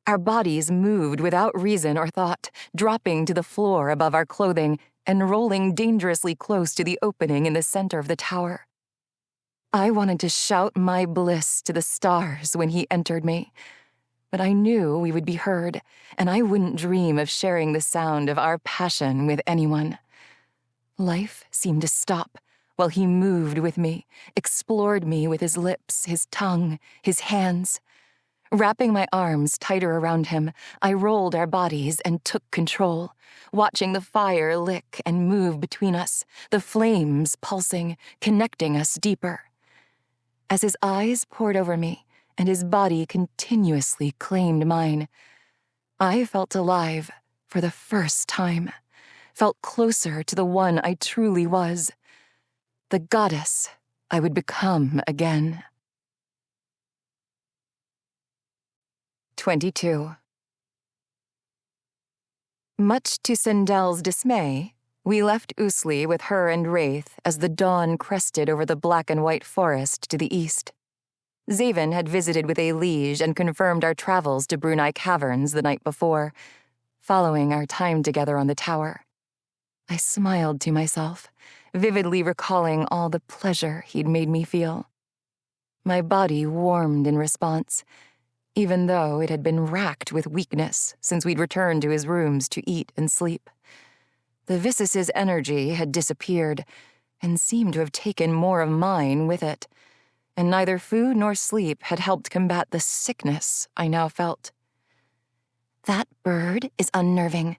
Our bodies moved without reason or thought, dropping to the floor above our clothing and rolling dangerously close to the opening in the center of the tower. I wanted to shout my bliss to the stars when he entered me, but I knew we would be heard, and I wouldn't dream of sharing the sound of our passion with anyone. Life seemed to stop while he moved with me, explored me with his lips, his tongue, his hands. Wrapping my arms tighter around him, I rolled our bodies and took control, watching the fire lick and move between us, the flames pulsing, connecting us deeper. As his eyes poured over me and his body continuously claimed mine, I felt alive for the first time, felt closer to the one I truly was, the goddess I would become again. 22. Much to Sindel's dismay, we left Islain with her and Wraith as the dawn crested over the black and white forest to the east. Xavyn had visited with a liege and confirmed our travels to Brunei Caverns the night before, following our time together on the tower. I smiled to myself, vividly recalling all the pleasure he'd made me feel. My body warmed in response, even though it had been racked with weakness since we'd returned to his rooms to eat and sleep. The Visis's energy had disappeared and seemed to have taken more of mine with it, and neither food nor sleep had helped combat the sickness I now felt. That bird is unnerving.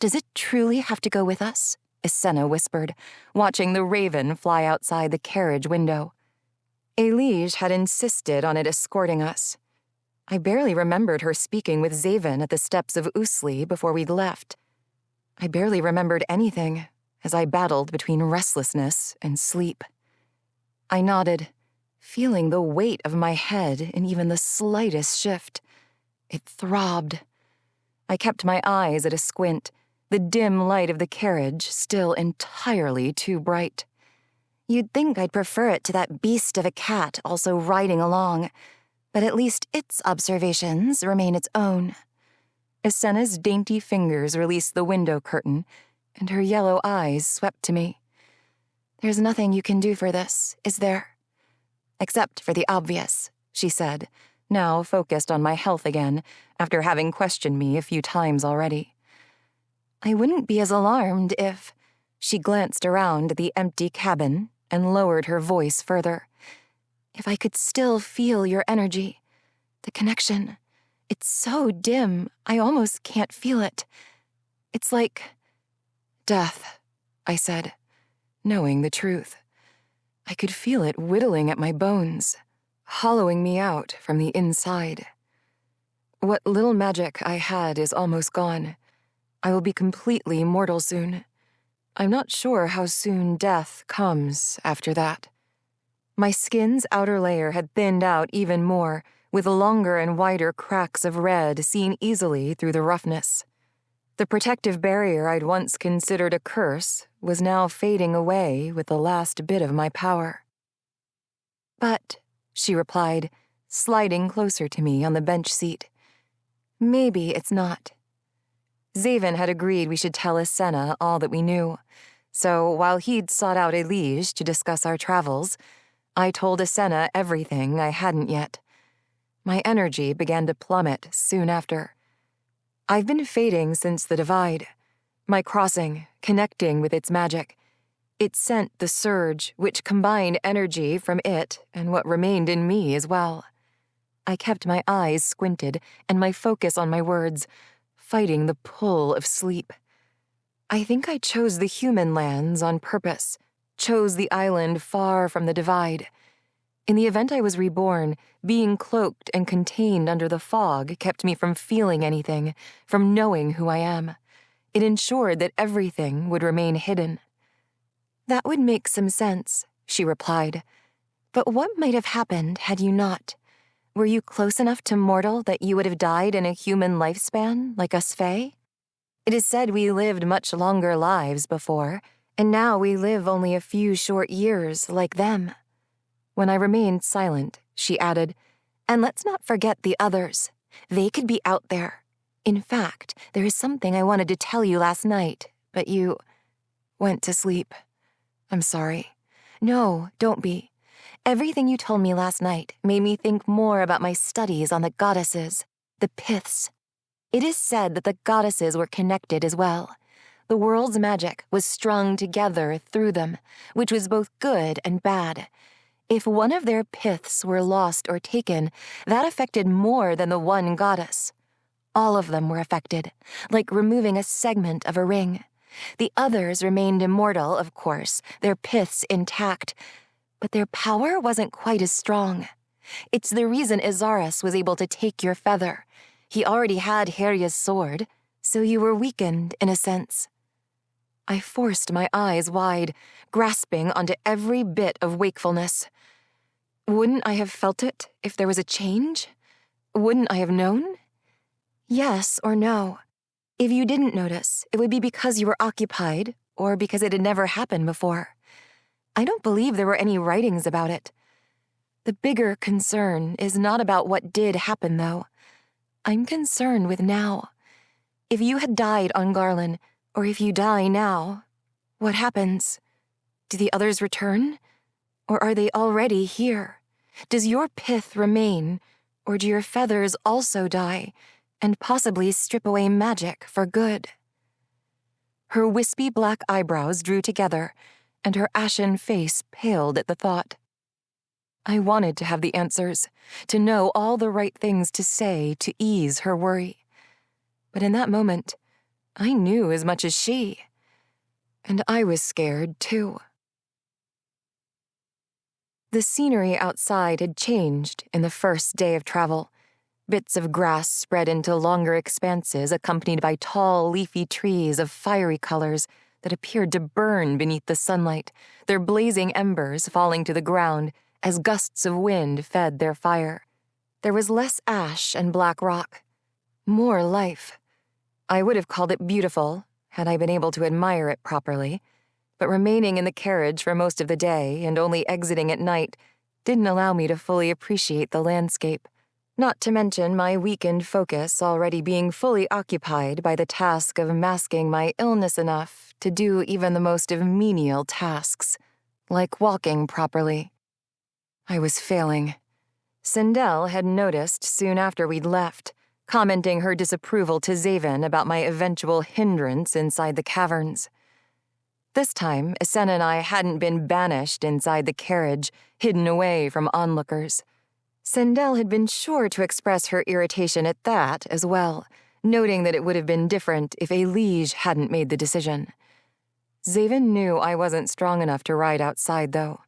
Does it truly have to go with us? Isenna whispered, watching the raven fly outside the carriage window. A liege had insisted on it escorting us. I barely remembered her speaking with Xavyn at the steps of Islain before we'd left. I barely remembered anything as I battled between restlessness and sleep. I nodded, feeling the weight of my head in even the slightest shift. It throbbed. I kept my eyes at a squint, the dim light of the carriage still entirely too bright. You'd think I'd prefer it to that beast of a cat also riding along, but at least its observations remain its own. Isenna's dainty fingers released the window curtain, and her yellow eyes swept to me. There's nothing you can do for this, is there? Except for the obvious, she said, now focused on my health again, after having questioned me a few times already. I wouldn't be as alarmed if... She glanced around at the empty cabin and lowered her voice further. If I could still feel your energy, the connection. It's so dim, I almost can't feel it. It's like... Death, I said, knowing the truth. I could feel it whittling at my bones, hollowing me out from the inside. What little magic I had is almost gone. I will be completely mortal soon. I'm not sure how soon death comes after that. My skin's outer layer had thinned out even more, with longer and wider cracks of red seen easily through the roughness. The protective barrier I'd once considered a curse was now fading away with the last bit of my power. But, she replied, sliding closer to me on the bench seat, maybe it's not. Xavyn had agreed we should tell Isenna all that we knew, so while he'd sought out a liege to discuss our travels, I told Isenna everything I hadn't yet. My energy began to plummet soon after. I've been fading since the divide. My crossing, connecting with its magic. It sent the surge, which combined energy from it and what remained in me as well. I kept my eyes squinted and my focus on my words, fighting the pull of sleep. I think I chose the human lands on purpose, chose the island far from the divide. In the event I was reborn, being cloaked and contained under the fog kept me from feeling anything, from knowing who I am. It ensured that everything would remain hidden. That would make some sense, she replied. But what might have happened had you not? Were you close enough to mortal that you would have died in a human lifespan, like us Fae? It is said we lived much longer lives before, and now we live only a few short years like them. When I remained silent, she added, And let's not forget the others. They could be out there. In fact, there is something I wanted to tell you last night, but you went to sleep. I'm sorry. No, don't be. Everything you told me last night made me think more about my studies on the goddesses, the piths. It is said that the goddesses were connected as well. The world's magic was strung together through them, which was both good and bad. If one of their piths were lost or taken, that affected more than the one goddess. All of them were affected, like removing a segment of a ring. The others remained immortal, of course, their piths intact, but their power wasn't quite as strong. It's the reason Izaris was able to take your feather. He already had Herya's sword, so you were weakened, in a sense. I forced my eyes wide, grasping onto every bit of wakefulness. Wouldn't I have felt it if there was a change? Wouldn't I have known? Yes or no. If you didn't notice, it would be because you were occupied or because it had never happened before. I don't believe there were any writings about it. The bigger concern is not about what did happen, though. I'm concerned with now. If you had died on Garlin, or if you die now, what happens? Do the others return? Or are they already here? Does your pith remain, or do your feathers also die, and possibly strip away magic for good? Her wispy black eyebrows drew together, and her ashen face paled at the thought. I wanted to have the answers, to know all the right things to say to ease her worry. But in that moment, I knew as much as she. And I was scared, too. The scenery outside had changed in the first day of travel. Bits of grass spread into longer expanses accompanied by tall, leafy trees of fiery colors that appeared to burn beneath the sunlight, their blazing embers falling to the ground as gusts of wind fed their fire. There was less ash and black rock, more life. I would have called it beautiful, had I been able to admire it properly, but remaining in the carriage for most of the day and only exiting at night didn't allow me to fully appreciate the landscape, not to mention my weakened focus already being fully occupied by the task of masking my illness enough to do even the most of menial tasks, like walking properly. I was failing. Sindel had noticed soon after we'd left, commenting her disapproval to Xavyn about my eventual hindrance inside the caverns. This time, Islain and I hadn't been banished inside the carriage, hidden away from onlookers. Sindel had been sure to express her irritation at that as well, noting that it would have been different if a liege hadn't made the decision. Xavyn knew I wasn't strong enough to ride outside, though.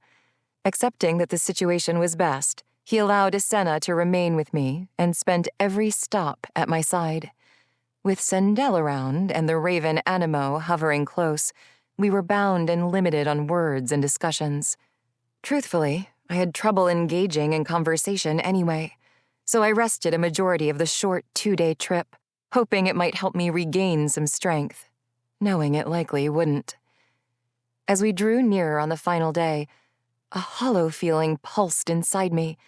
Accepting that the situation was best, he allowed Islain to remain with me and spent every stop at my side. With Sindel around and the raven Animo hovering close, we were bound and limited on words and discussions. Truthfully, I had trouble engaging in conversation anyway, so I rested a majority of the short 2-day trip, hoping it might help me regain some strength, knowing it likely wouldn't. As we drew nearer on the final day, a hollow feeling pulsed inside me.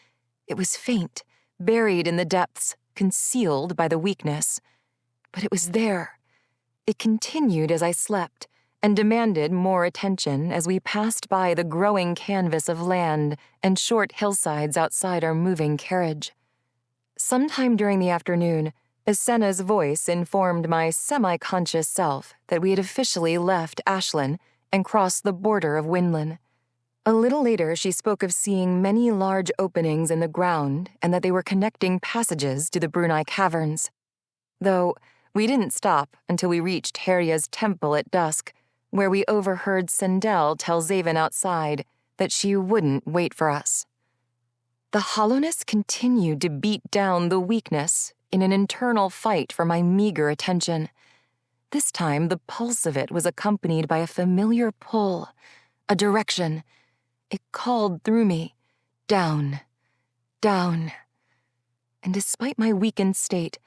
It was faint, buried in the depths, concealed by the weakness. But it was there. It continued as I slept, and demanded more attention as we passed by the growing canvas of land and short hillsides outside our moving carriage. Sometime during the afternoon, Islain's voice informed my semi-conscious self that we had officially left Islain and crossed the border of Winland. A little later, she spoke of seeing many large openings in the ground and that they were connecting passages to the Brunei caverns. Though we didn't stop until we reached Herya's temple at dusk, where we overheard Sindel tell Xavyn outside that she wouldn't wait for us. The hollowness continued to beat down the weakness in an internal fight for my meager attention. This time, the pulse of it was accompanied by a familiar pull, a direction. It called through me, down, down. And despite my weakened state,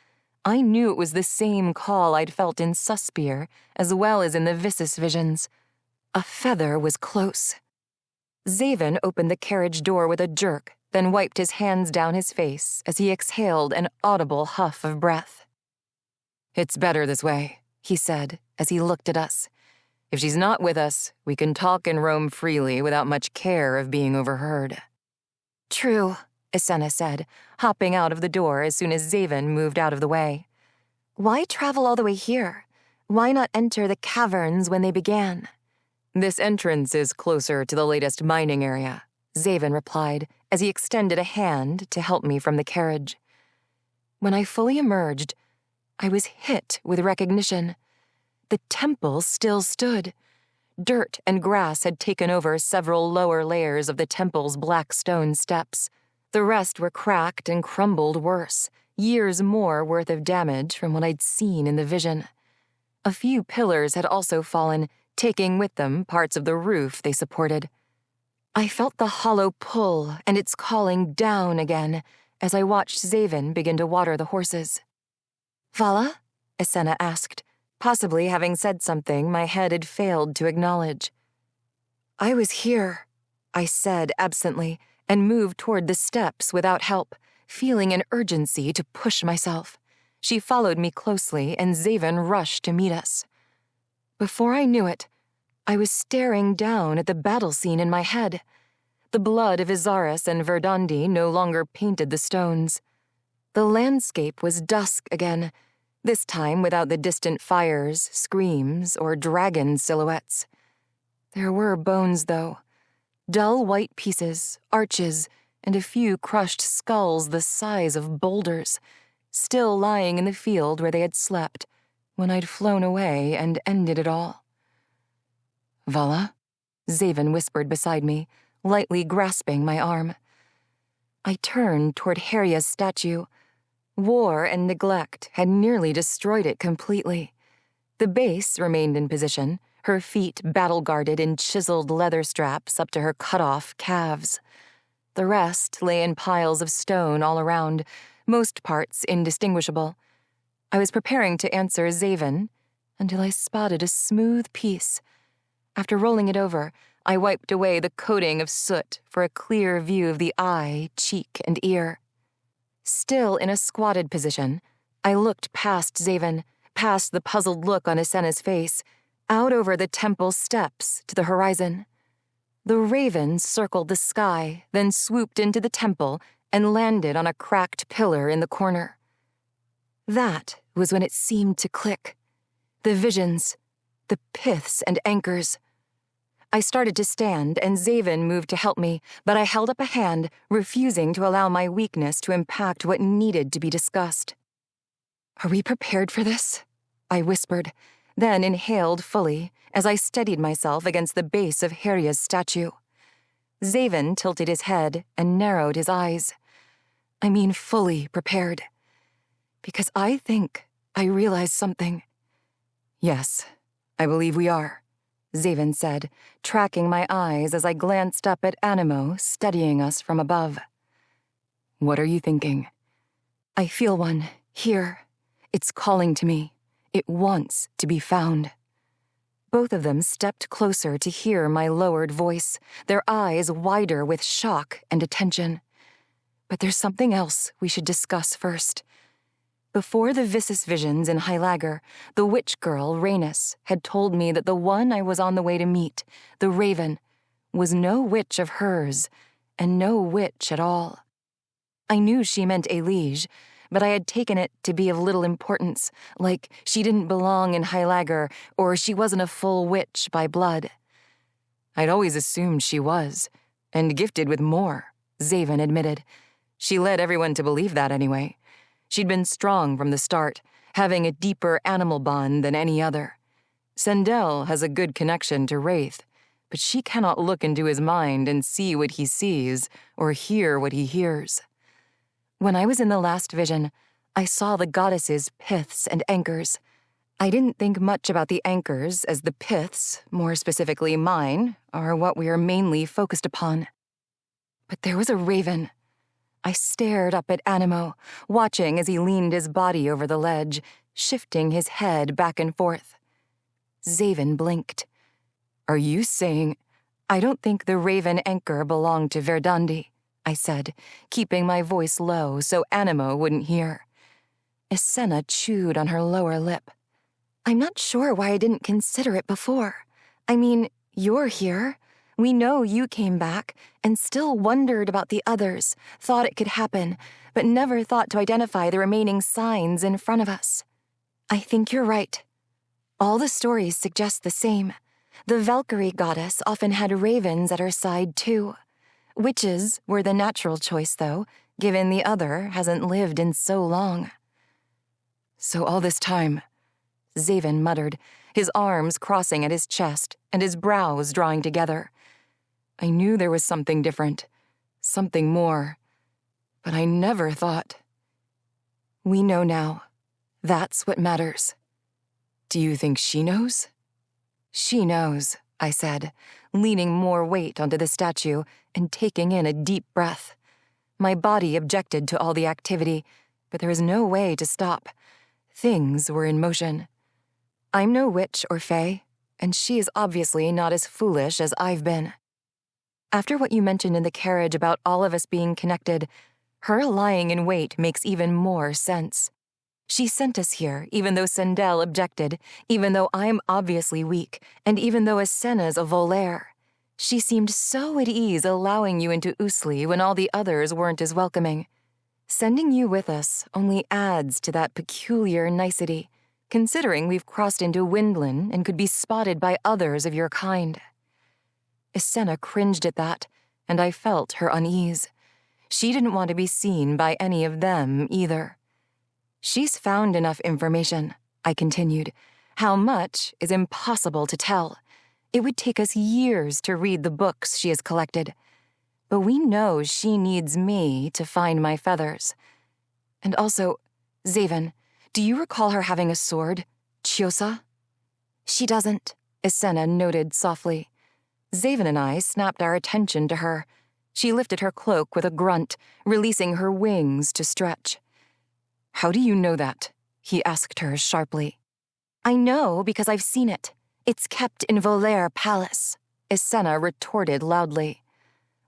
I knew it was the same call I'd felt in Suspier as well as in the Vissus visions. A feather was close. Xavyn opened the carriage door with a jerk, then wiped his hands down his face as he exhaled an audible huff of breath. "It's better this way," he said as he looked at us. "If she's not with us, we can talk and roam freely without much care of being overheard." "True," Islain said, hopping out of the door as soon as Xavyn moved out of the way. "Why travel all the way here? Why not enter the caverns when they began?" "This entrance is closer to the latest mining area," Xavyn replied as he extended a hand to help me from the carriage. When I fully emerged, I was hit with recognition. The temple still stood. Dirt and grass had taken over several lower layers of the temple's black stone steps. The rest were cracked and crumbled worse, years more worth of damage from what I'd seen in the vision. A few pillars had also fallen, taking with them parts of the roof they supported. I felt the hollow pull and its calling down again as I watched Xavyn begin to water the horses. "Vala?" Islain asked, possibly having said something my head had failed to acknowledge. "I was here," I said absently, and moved toward the steps without help, feeling an urgency to push myself. She followed me closely, and Xavyn rushed to meet us. Before I knew it, I was staring down at the battle scene in my head. The blood of Izaris and Verdandi no longer painted the stones. The landscape was dusk again, this time without the distant fires, screams, or dragon silhouettes. There were bones, though. Dull white pieces, arches, and a few crushed skulls the size of boulders, still lying in the field where they had slept when I'd flown away and ended it all. "Vala?" Xavyn whispered beside me, lightly grasping my arm. I turned toward Heria's statue. War and neglect had nearly destroyed it completely. The base remained in position, her feet battle-guarded in chiseled leather straps up to her cut-off calves. The rest lay in piles of stone all around, most parts indistinguishable. I was preparing to answer Xavyn until I spotted a smooth piece. After rolling it over, I wiped away the coating of soot for a clear view of the eye, cheek, and ear. Still in a squatted position, I looked past Xavyn, past the puzzled look on Islain's face, out over the temple steps to the horizon. The raven circled the sky, then swooped into the temple and landed on a cracked pillar in the corner. That was when it seemed to click. The visions, the piths and anchors. I started to stand, and Xavyn moved to help me, but I held up a hand, refusing to allow my weakness to impact what needed to be discussed. "Are we prepared for this?" I whispered, then inhaled fully as I steadied myself against the base of Heria's statue. Xavyn tilted his head and narrowed his eyes. I mean fully prepared. Because I think I realized something. "Yes, I believe we are," Xavyn said, tracking my eyes as I glanced up at Animo studying us from above. "What are you thinking?" "I feel one, here. It's calling to me. It wants to be found." Both of them stepped closer to hear my lowered voice, their eyes wider with shock and attention. But there's something else we should discuss first. Before the Vissus visions in Hylager, the witch girl, Rhaenys, had told me that the one I was on the way to meet, the Raven, was no witch of hers, and no witch at all. I knew she meant a liege, but I had taken it to be of little importance, like she didn't belong in Hylager or she wasn't a full witch by blood. I'd always assumed she was, and gifted with more, Xavyn admitted. She led everyone to believe that anyway. She'd been strong from the start, having a deeper animal bond than any other. Sendel has a good connection to Wraith, but she cannot look into his mind and see what he sees or hear what he hears. When I was in the last vision, I saw the goddess's piths and anchors. I didn't think much about the anchors, as the piths, more specifically mine, are what we are mainly focused upon. But there was a raven. I stared up at Animo, watching as he leaned his body over the ledge, shifting his head back and forth. Xavyn blinked. "Are you saying—" "I don't think the raven anchor belonged to Verdandi," I said, keeping my voice low so Animo wouldn't hear. Islain chewed on her lower lip. "I'm not sure why I didn't consider it before. I mean, you're here. We know you came back, and still wondered about the others, thought it could happen, but never thought to identify the remaining signs in front of us. I think you're right. All the stories suggest the same. The Valkyrie goddess often had ravens at her side, too. Witches were the natural choice, though, given the other hasn't lived in so long. So all this time, Xavyn muttered, his arms crossing at his chest and his brows drawing together. I knew there was something different, something more, but I never thought. We know now. That's what matters. Do you think she knows? She knows, I said, leaning more weight onto the statue and taking in a deep breath. My body objected to all the activity, but there was no way to stop. Things were in motion. I'm no witch or fae, and she is obviously not as foolish as I've been. After what you mentioned in the carriage about all of us being connected, her lying in wait makes even more sense. She sent us here, even though Sendel objected, even though I'm obviously weak, and even though Asena's a Volaire. She seemed so at ease allowing you into Islain when all the others weren't as welcoming. Sending you with us only adds to that peculiar nicety, considering we've crossed into Windlin and could be spotted by others of your kind. Isena cringed at that, and I felt her unease. She didn't want to be seen by any of them either. She's found enough information, I continued. How much is impossible to tell. It would take us years to read the books she has collected. But we know she needs me to find my feathers. And also, Xavyn, do you recall her having a sword, Chiosa? She doesn't, Isena noted softly. Xavyn and I snapped our attention to her. She lifted her cloak with a grunt, releasing her wings to stretch. How do you know that? He asked her sharply. I know because I've seen it. It's kept in Volaire Palace, Isena retorted loudly.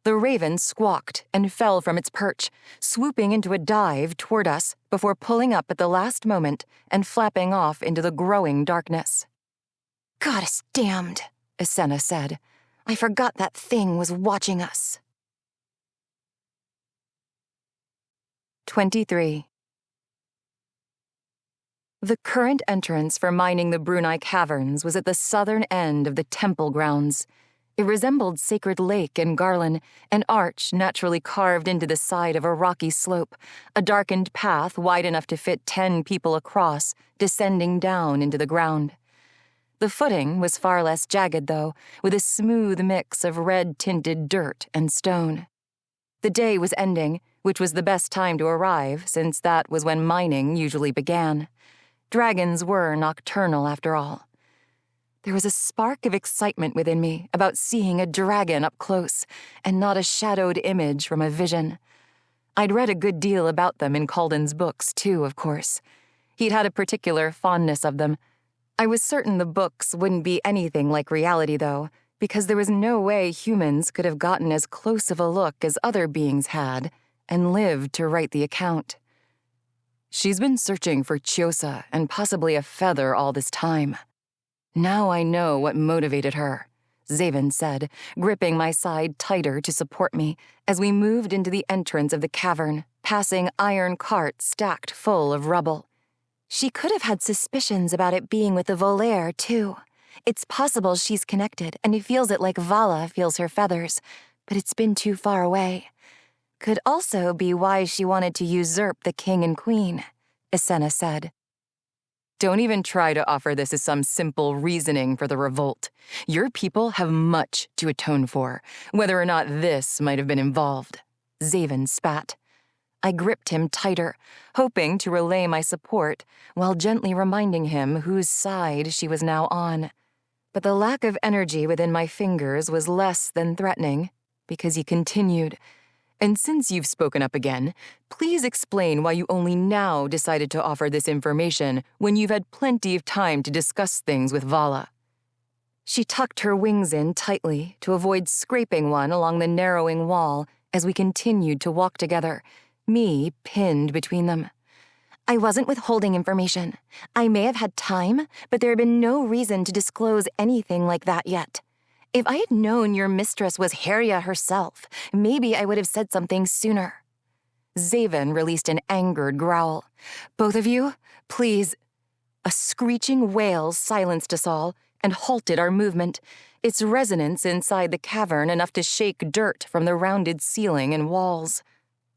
The raven squawked and fell from its perch, swooping into a dive toward us before pulling up at the last moment and flapping off into the growing darkness. Goddess damned, Isena said. I forgot that thing was watching us. 23. The current entrance for mining the Brunei caverns was at the southern end of the temple grounds. It resembled Sacred Lake in Garlin, an arch naturally carved into the side of a rocky slope, a darkened path wide enough to fit 10 people across, descending down into the ground. The footing was far less jagged, though, with a smooth mix of red-tinted dirt and stone. The day was ending, which was the best time to arrive, since that was when mining usually began. Dragons were nocturnal, after all. There was a spark of excitement within me about seeing a dragon up close, and not a shadowed image from a vision. I'd read a good deal about them in Calden's books, too, of course. He'd had a particular fondness of them. I was certain the books wouldn't be anything like reality, though, because there was no way humans could have gotten as close of a look as other beings had, and lived to write the account. She's been searching for Chiosa and possibly a feather all this time. Now I know what motivated her, Xavyn said, gripping my side tighter to support me as we moved into the entrance of the cavern, passing iron carts stacked full of rubble. She could have had suspicions about it being with the Volaire, too. It's possible she's connected, and he feels it like Vala feels her feathers, but it's been too far away. Could also be why she wanted to usurp the king and queen, Isena said. Don't even try to offer this as some simple reasoning for the revolt. Your people have much to atone for, whether or not this might have been involved. Xavyn spat. I gripped him tighter, hoping to relay my support, while gently reminding him whose side she was now on. But the lack of energy within my fingers was less than threatening, because he continued. And since you've spoken up again, please explain why you only now decided to offer this information when you've had plenty of time to discuss things with Vala. She tucked her wings in tightly to avoid scraping one along the narrowing wall as we continued to walk together, me pinned between them. I wasn't withholding information. I may have had time, but there had been no reason to disclose anything like that yet. If I had known your mistress was Heria herself, maybe I would have said something sooner. Xavyn released an angered growl. Both of you, please. A screeching wail silenced us all and halted our movement. its resonance inside the cavern enough to shake dirt from the rounded ceiling and walls.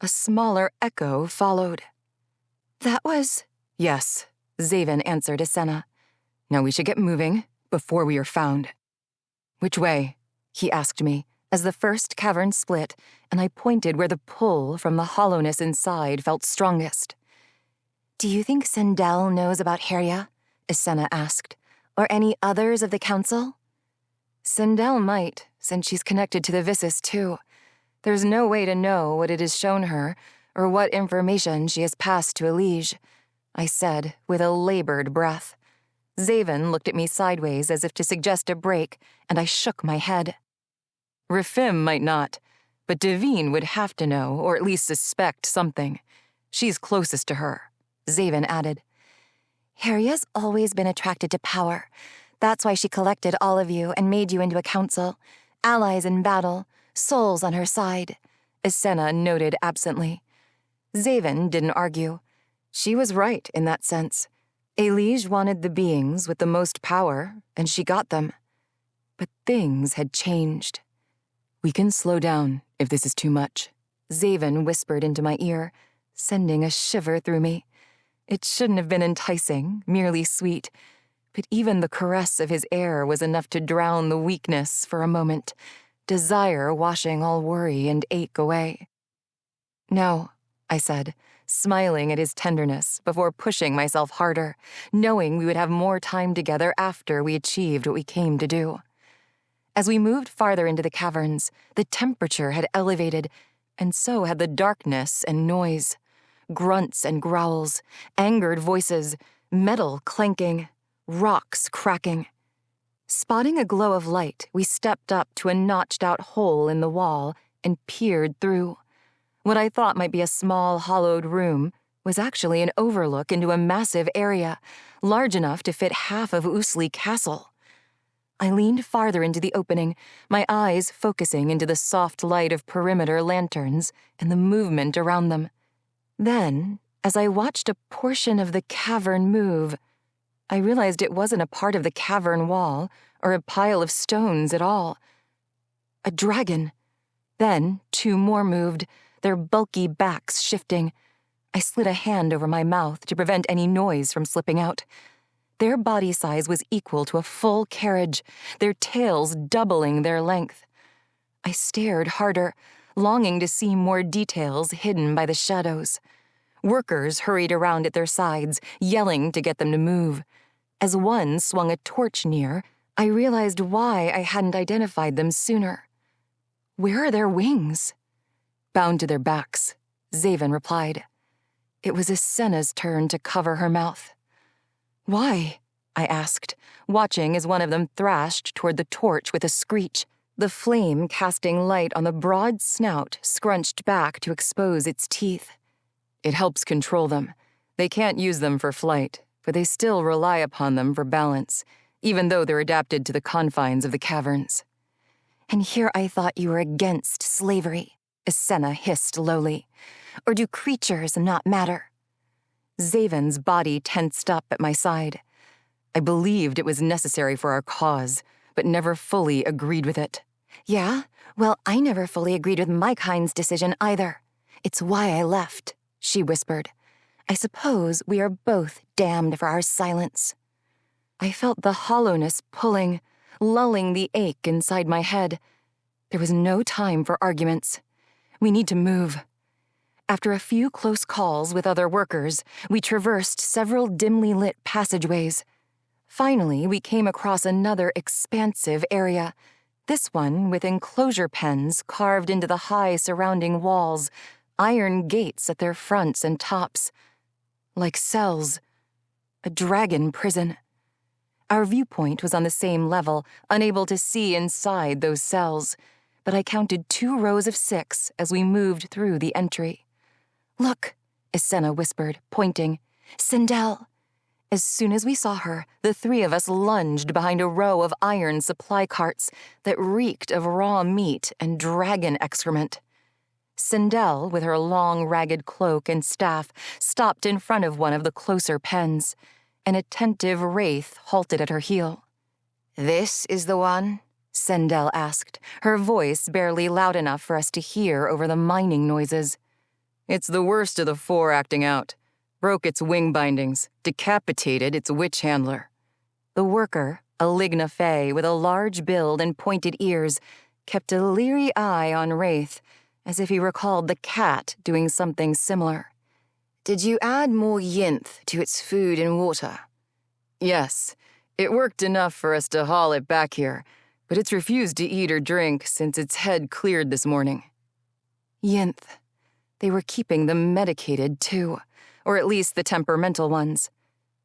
A smaller echo followed. That was... Yes, Xavyn answered Islain. Now we should get moving before we are found. Which way? He asked me, as the first cavern split, and I pointed where the pull from the hollowness inside felt strongest. Do you think Sindel knows about Herya? Islain asked. Or any others of the council? Sindel might, since she's connected to the Vissus too. There's no way to know what it has shown her, or what information she has passed to Elige, I said with a labored breath. Xavyn looked at me sideways as if to suggest a break, and I shook my head. Rifim might not, but Devine would have to know, or at least suspect something. She's closest to her, Xavyn added. Herya's always been attracted to power. That's why she collected all of you and made you into a council. Allies in battle, souls on her side, Islain noted absently. Xavyn didn't argue. She was right in that sense. Elige wanted the beings with the most power, and she got them. But things had changed. We can slow down if this is too much, Xavyn whispered into my ear, sending a shiver through me. It shouldn't have been enticing, merely sweet, but even the caress of his air was enough to drown the weakness for a moment, desire washing all worry and ache away. No, I said, smiling at his tenderness before pushing myself harder, knowing we would have more time together after we achieved what we came to do. As we moved farther into the caverns, the temperature had elevated, and so had the darkness and noise. Grunts and growls, angered voices, metal clanking, rocks cracking. Spotting a glow of light, we stepped up to a notched-out hole in the wall and peered through. What I thought might be a small, hollowed room was actually an overlook into a massive area, large enough to fit half of Usli Castle. I leaned farther into the opening, my eyes focusing into the soft light of perimeter lanterns and the movement around them. Then, as I watched a portion of the cavern move, I realized it wasn't a part of the cavern wall or a pile of stones at all. A dragon. Then 2 more moved, their bulky backs shifting. I slid a hand over my mouth to prevent any noise from slipping out. Their body size was equal to a full carriage, their tails doubling their length. I stared harder, longing to see more details hidden by the shadows. Workers hurried around at their sides, yelling to get them to move. As one swung a torch near, I realized why I hadn't identified them sooner. Where are their wings? Bound to their backs, Xavyn replied. It was Isena's turn to cover her mouth. Why? I asked, watching as one of them thrashed toward the torch with a screech, the flame casting light on the broad snout scrunched back to expose its teeth. It helps control them. They can't use them for flight, but they still rely upon them for balance, even though they're adapted to the confines of the caverns. And here I thought you were against slavery, Islain hissed lowly. Or do creatures not matter? Xavyn's body tensed up at my side. I believed it was necessary for our cause, but never fully agreed with it. Yeah? Well, I never fully agreed with my kind's decision either. It's why I left, she whispered. I suppose we are both damned for our silence. I felt the hollowness pulling, lulling the ache inside my head. There was no time for arguments. We need to move. After a few close calls with other workers, we traversed several dimly lit passageways. Finally, we came across another expansive area, this one with enclosure pens carved into the high surrounding walls, iron gates at their fronts and tops. Like cells. A dragon prison. Our viewpoint was on the same level, unable to see inside those cells, but I counted 2 rows of 6 as we moved through the entry. Look, Islain whispered, pointing. Sindel. As soon as we saw her, the 3 of us lunged behind a row of iron supply carts that reeked of raw meat and dragon excrement. Sindel, with her long, ragged cloak and staff, stopped in front of one of the closer pens. An attentive wraith halted at her heel. This is the one? Sendel asked, her voice barely loud enough for us to hear over the mining noises. It's the worst of the 4 acting out. Broke its wing bindings, decapitated its witch handler. The worker, a Ligna Fae with a large build and pointed ears, kept a leery eye on Wraith, as if he recalled the cat doing something similar. Did you add more yinth to its food and water? Yes, it worked enough for us to haul it back here, but it's refused to eat or drink since its head cleared this morning. Yinth. They were keeping them medicated, too, or at least the temperamental ones.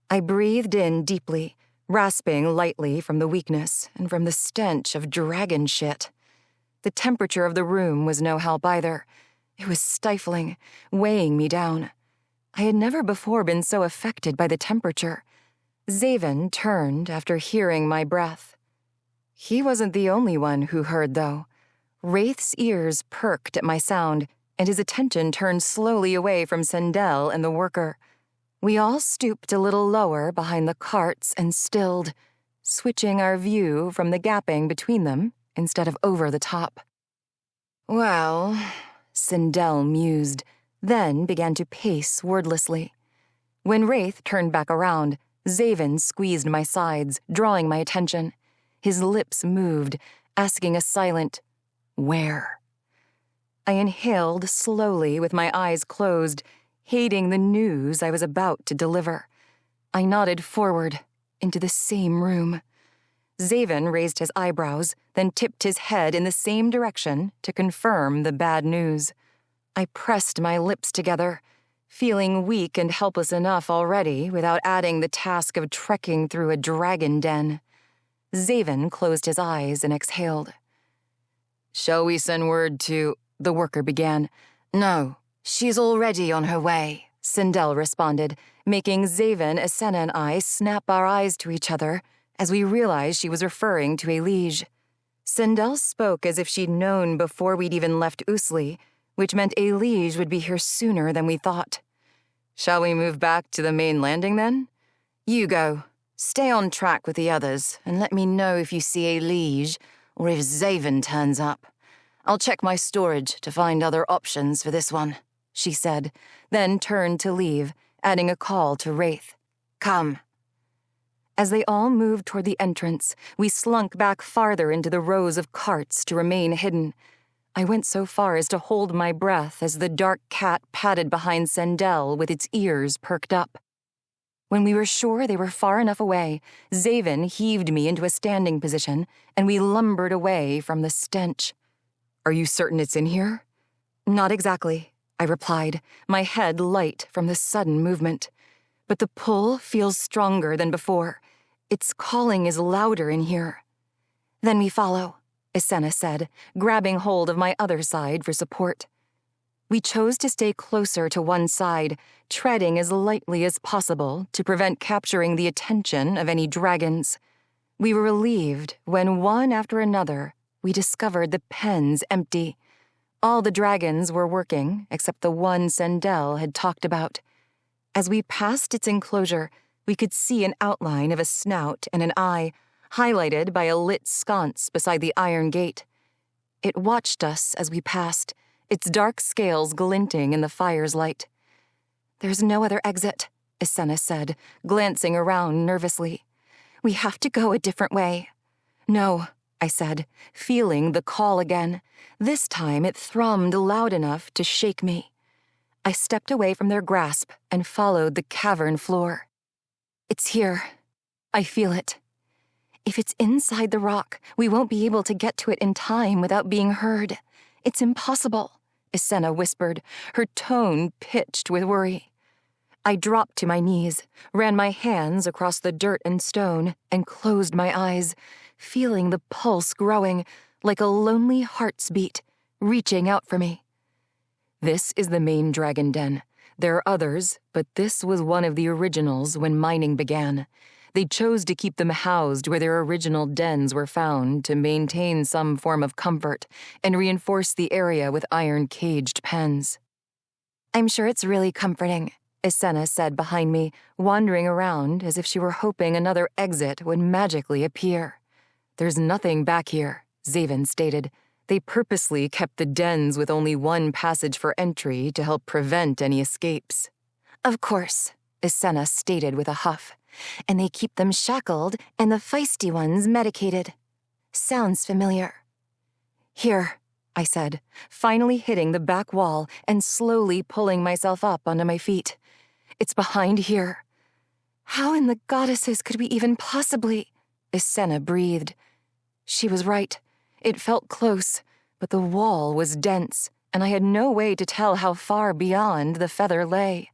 I breathed in deeply, rasping lightly from the weakness and from the stench of dragon shit. The temperature of the room was no help either. It was stifling, weighing me down. I had never before been so affected by the temperature. Xavyn turned after hearing my breath. He wasn't the only one who heard, though. Wraith's ears perked at my sound, and his attention turned slowly away from Sendel and the worker. We all stooped a little lower behind the carts and stilled, switching our view from the gapping between them instead of over the top. Well, Sendel mused, then began to pace wordlessly. When Wraith turned back around, Xavyn squeezed my sides, drawing my attention. His lips moved, asking a silent, "Where?" I inhaled slowly with my eyes closed, hating the news I was about to deliver. I nodded forward, into the same room. Xavyn raised his eyebrows, then tipped his head in the same direction to confirm the bad news. I pressed my lips together, feeling weak and helpless enough already without adding the task of trekking through a dragon den. Xavyn closed his eyes and exhaled. Shall we send word to... The worker began. No, she's already on her way, Sendel responded, making Xavyn, Islain, and I snap our eyes to each other as we realized she was referring to a liege. Sendel spoke as if she'd known before we'd even left Usli, which meant a liege would be here sooner than we thought. Shall we move back to the main landing then? You go. Stay on track with the others and let me know if you see a liege or if Xavyn turns up. I'll check my storage to find other options for this one, she said, then turned to leave, adding a call to Wraith. Come. As they all moved toward the entrance, we slunk back farther into the rows of carts to remain hidden. I went so far as to hold my breath as the dark cat padded behind Sendel with its ears perked up. When we were sure they were far enough away, Xavyn heaved me into a standing position, and we lumbered away from the stench. Are you certain it's in here? Not exactly, I replied, my head light from the sudden movement. But the pull feels stronger than before. Its calling is louder in here. Then we follow, Islain said, grabbing hold of my other side for support. We chose to stay closer to one side, treading as lightly as possible to prevent capturing the attention of any dragons. We were relieved when, one after another, we discovered the pens empty. All the dragons were working, except the one Sendel had talked about. As we passed its enclosure, we could see an outline of a snout and an eye, highlighted by a lit sconce beside the iron gate. It watched us as we passed, its dark scales glinting in the fire's light. "There's no other exit," Islain said, glancing around nervously. "We have to go a different way." "No," I said, feeling the call again. This time it thrummed loud enough to shake me. I stepped away from their grasp and followed the cavern floor. "It's here. I feel it. If it's inside the rock, we won't be able to get to it in time without being heard. It's impossible," Islain whispered, her tone pitched with worry. I dropped to my knees, ran my hands across the dirt and stone, and closed my eyes, feeling the pulse growing like a lonely heart's beat, reaching out for me. This is the main dragon den. There are others, but this was one of the originals when mining began. They chose to keep them housed where their original dens were found to maintain some form of comfort and reinforce the area with iron-caged pens. "I'm sure it's really comforting," Islain said behind me, wandering around as if she were hoping another exit would magically appear. "There's nothing back here," Xavyn stated. They purposely kept the dens with only one passage for entry to help prevent any escapes. Of course, Islain stated with a huff. And they keep them shackled and the feisty ones medicated. Sounds familiar. Here, I said, finally hitting the back wall and slowly pulling myself up onto my feet. It's behind here. How in the goddesses could we even possibly? Islain breathed. She was right. It felt close, but the wall was dense, and I had no way to tell how far beyond the feather lay.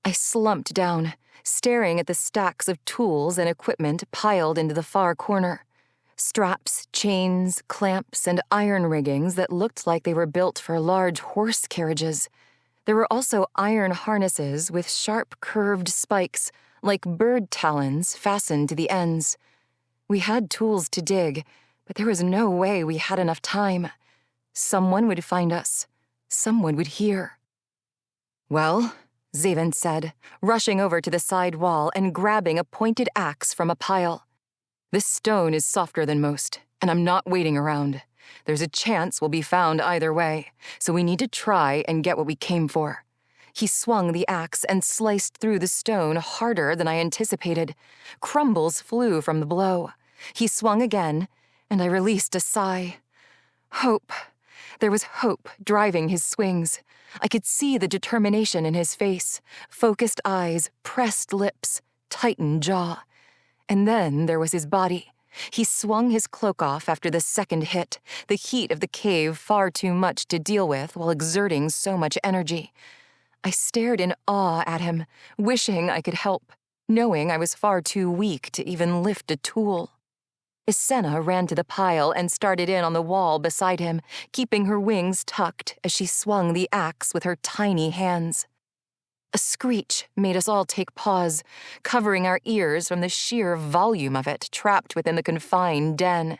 I slumped down, staring at the stacks of tools and equipment piled into the far corner. Straps, chains, clamps, and iron riggings that looked like they were built for large horse carriages. There were also iron harnesses with sharp, curved spikes, like bird talons fastened to the ends. We had tools to dig, but there was no way we had enough time. Someone would find us. Someone would hear. Well, Xavyn said, rushing over to the side wall and grabbing a pointed axe from a pile. This stone is softer than most, and I'm not waiting around. There's a chance we'll be found either way, so we need to try and get what we came for. He swung the axe and sliced through the stone harder than I anticipated. Crumbles flew from the blow. He swung again, and I released a sigh. Hope. There was hope driving his swings. I could see the determination in his face, focused eyes, pressed lips, tightened jaw. And then there was his body. He swung his cloak off after the second hit, the heat of the cave far too much to deal with while exerting so much energy. I stared in awe at him, wishing I could help, knowing I was far too weak to even lift a tool. Islain ran to the pile and started in on the wall beside him, keeping her wings tucked as she swung the axe with her tiny hands. A screech made us all take pause, covering our ears from the sheer volume of it trapped within the confined den.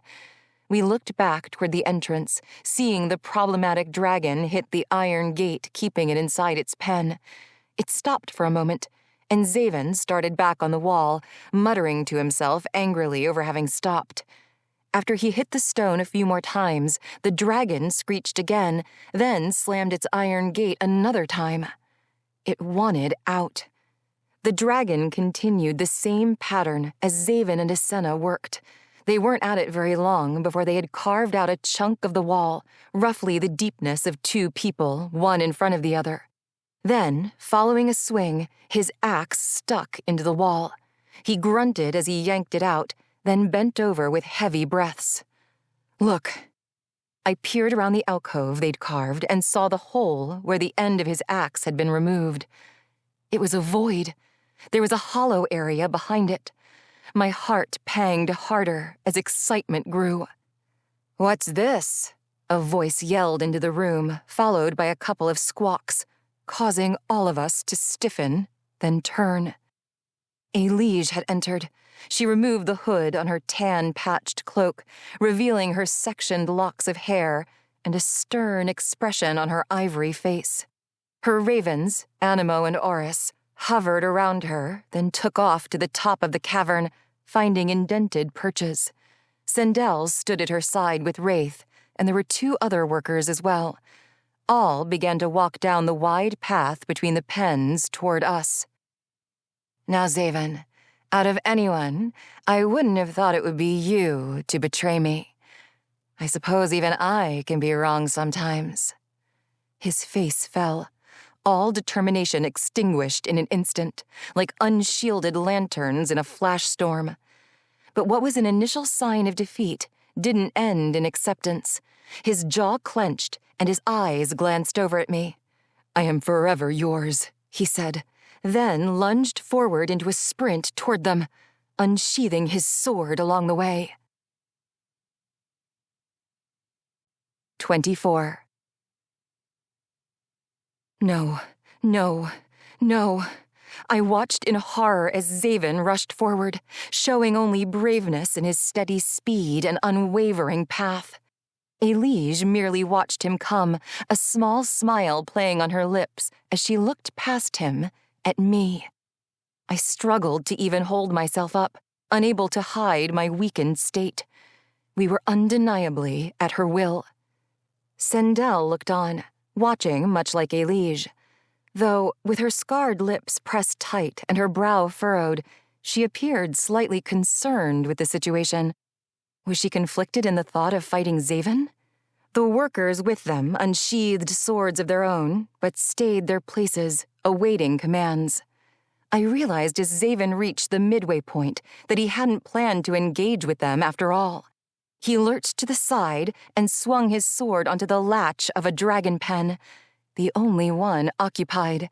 We looked back toward the entrance, seeing the problematic dragon hit the iron gate, keeping it inside its pen. It stopped for a moment, and Xavyn started back on the wall, muttering to himself angrily over having stopped. After he hit the stone a few more times, the dragon screeched again, then slammed its iron gate another time. It wanted out. The dragon continued the same pattern as Xavyn and Islain worked. They weren't at it very long before they had carved out a chunk of the wall, roughly the deepness of two people, one in front of the other. Then, following a swing, his axe stuck into the wall. He grunted as he yanked it out, then bent over with heavy breaths. Look. I peered around the alcove they'd carved and saw the hole where the end of his axe had been removed. It was a void. There was a hollow area behind it. My heart panged harder as excitement grew. "What's this?" a voice yelled into the room, followed by a couple of squawks, causing all of us to stiffen, then turn. A liege had entered. She removed the hood on her tan-patched cloak, revealing her sectioned locks of hair and a stern expression on her ivory face. Her ravens, Animo and Oris, hovered around her, then took off to the top of the cavern, finding indented perches. Sendel stood at her side with Wraith, and there were two other workers as well. All began to walk down the wide path between the pens toward us. "Now, Xavyn, out of anyone, I wouldn't have thought it would be you to betray me. I suppose even I can be wrong sometimes." His face fell, all determination extinguished in an instant, like unshielded lanterns in a flash storm. But what was an initial sign of defeat didn't end in acceptance. His jaw clenched, and his eyes glanced over at me. "I am forever yours," he said, then lunged forward into a sprint toward them, unsheathing his sword along the way. 24. No, no, no. I watched in horror as Xavyn rushed forward, showing only braveness in his steady speed and unwavering path. A liege merely watched him come, a small smile playing on her lips as she looked past him at me. I struggled to even hold myself up, unable to hide my weakened state. We were undeniably at her will. Sendel looked on, watching much like a liege. Though, with her scarred lips pressed tight and her brow furrowed, she appeared slightly concerned with the situation. Was she conflicted in the thought of fighting Xavyn? The workers with them unsheathed swords of their own, but stayed their places, awaiting commands. I realized as Xavyn reached the midway point that he hadn't planned to engage with them after all. He lurched to the side and swung his sword onto the latch of a dragon pen, the only one occupied.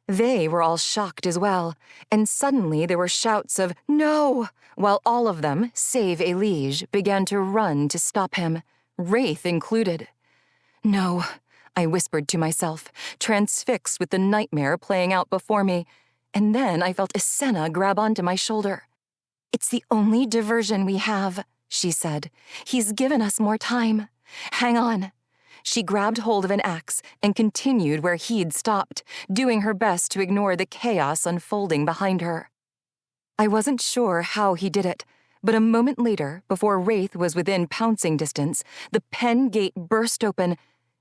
They were all shocked as well, and suddenly there were shouts of "No!" while all of them, save a liege, began to run to stop him, Wraith included. No, I whispered to myself, transfixed with the nightmare playing out before me, and then I felt Isenna grab onto my shoulder. "It's the only diversion we have," she said. "He's given us more time. Hang on." She grabbed hold of an axe and continued where he'd stopped, doing her best to ignore the chaos unfolding behind her. I wasn't sure how he did it, but a moment later, before Wraith was within pouncing distance, the pen gate burst open,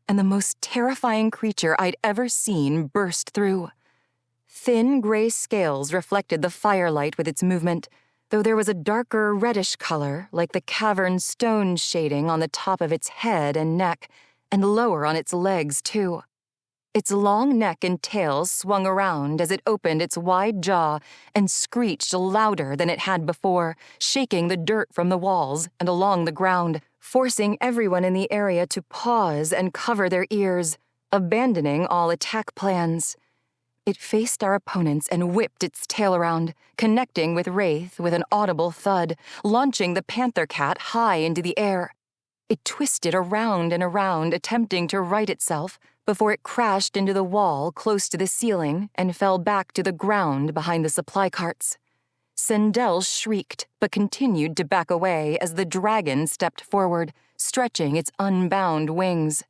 and the most terrifying creature I'd ever seen burst through. Thin gray scales reflected the firelight with its movement, though there was a darker reddish color like the cavern stone shading on the top of its head and neck, and lower on its legs, too. Its long neck and tail swung around as it opened its wide jaw and screeched louder than it had before, shaking the dirt from the walls and along the ground, forcing everyone in the area to pause and cover their ears, abandoning all attack plans. It faced our opponents and whipped its tail around, connecting with Wraith with an audible thud, launching the panther cat high into the air. It twisted around and around, attempting to right itself, before it crashed into the wall close to the ceiling and fell back to the ground behind the supply carts. Sendel shrieked, but continued to back away as the dragon stepped forward, stretching its unbound wings.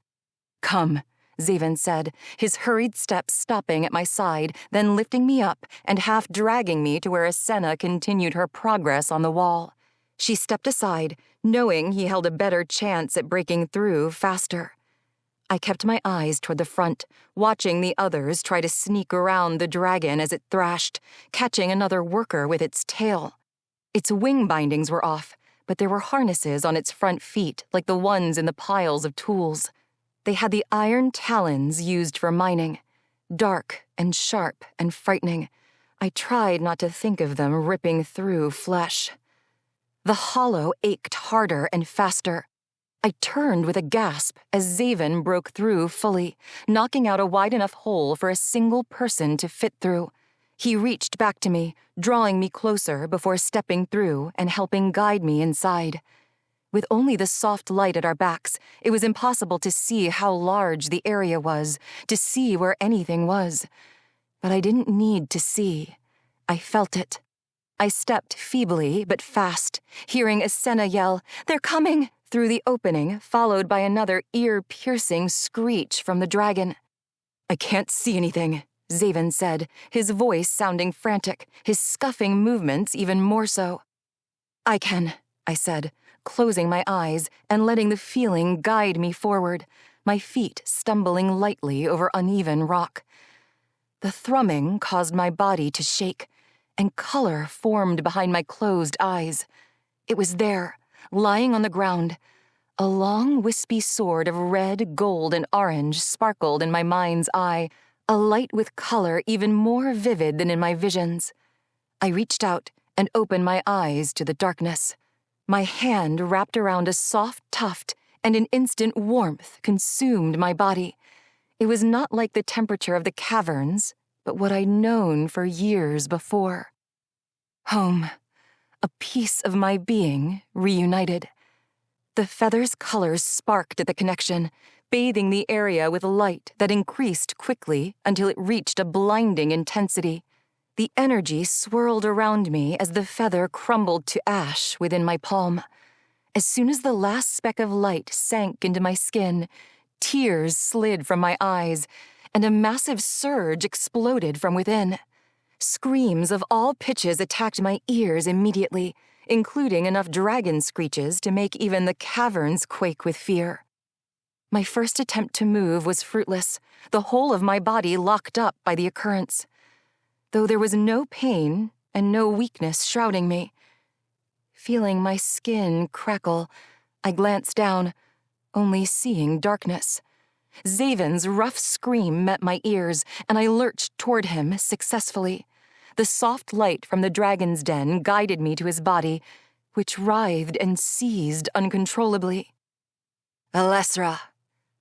"Come," Xavyn said, his hurried steps stopping at my side, then lifting me up and half dragging me to where Isenna continued her progress on the wall. She stepped aside, knowing he held a better chance at breaking through faster. I kept my eyes toward the front, watching the others try to sneak around the dragon as it thrashed, catching another worker with its tail. Its wing bindings were off, but there were harnesses on its front feet like the ones in the piles of tools. They had the iron talons used for mining, dark and sharp and frightening. I tried not to think of them ripping through flesh. The hollow ached harder and faster. I turned with a gasp as Xavyn broke through fully, knocking out a wide enough hole for a single person to fit through. He reached back to me, drawing me closer before stepping through and helping guide me inside. With only the soft light at our backs, it was impossible to see how large the area was, to see where anything was. But I didn't need to see. I felt it. I stepped feebly but fast, hearing Isenna yell, "They're coming!" through the opening, followed by another ear-piercing screech from the dragon. "I can't see anything," Xavyn said, his voice sounding frantic, his scuffing movements even more so. "I can," I said, closing my eyes and letting the feeling guide me forward, my feet stumbling lightly over uneven rock. The thrumming caused my body to shake, and color formed behind my closed eyes. It was there, lying on the ground. A long, wispy sword of red, gold, and orange sparkled in my mind's eye, a light with color even more vivid than in my visions. I reached out and opened my eyes to the darkness. My hand wrapped around a soft tuft, and an instant warmth consumed my body. It was not like the temperature of the caverns, but what I'd known for years before. Home. A piece of my being reunited. The feather's colors sparked at the connection, bathing the area with light that increased quickly until it reached a blinding intensity. The energy swirled around me as the feather crumbled to ash within my palm. As soon as the last speck of light sank into my skin, tears slid from my eyes, and a massive surge exploded from within. Screams of all pitches attacked my ears immediately, including enough dragon screeches to make even the caverns quake with fear. My first attempt to move was fruitless, the whole of my body locked up by the occurrence. Though there was no pain and no weakness shrouding me. Feeling my skin crackle, I glanced down, only seeing darkness. Xavyn's rough scream met my ears, and I lurched toward him successfully. The soft light from the dragon's den guided me to his body, which writhed and seized uncontrollably. "Alessra,"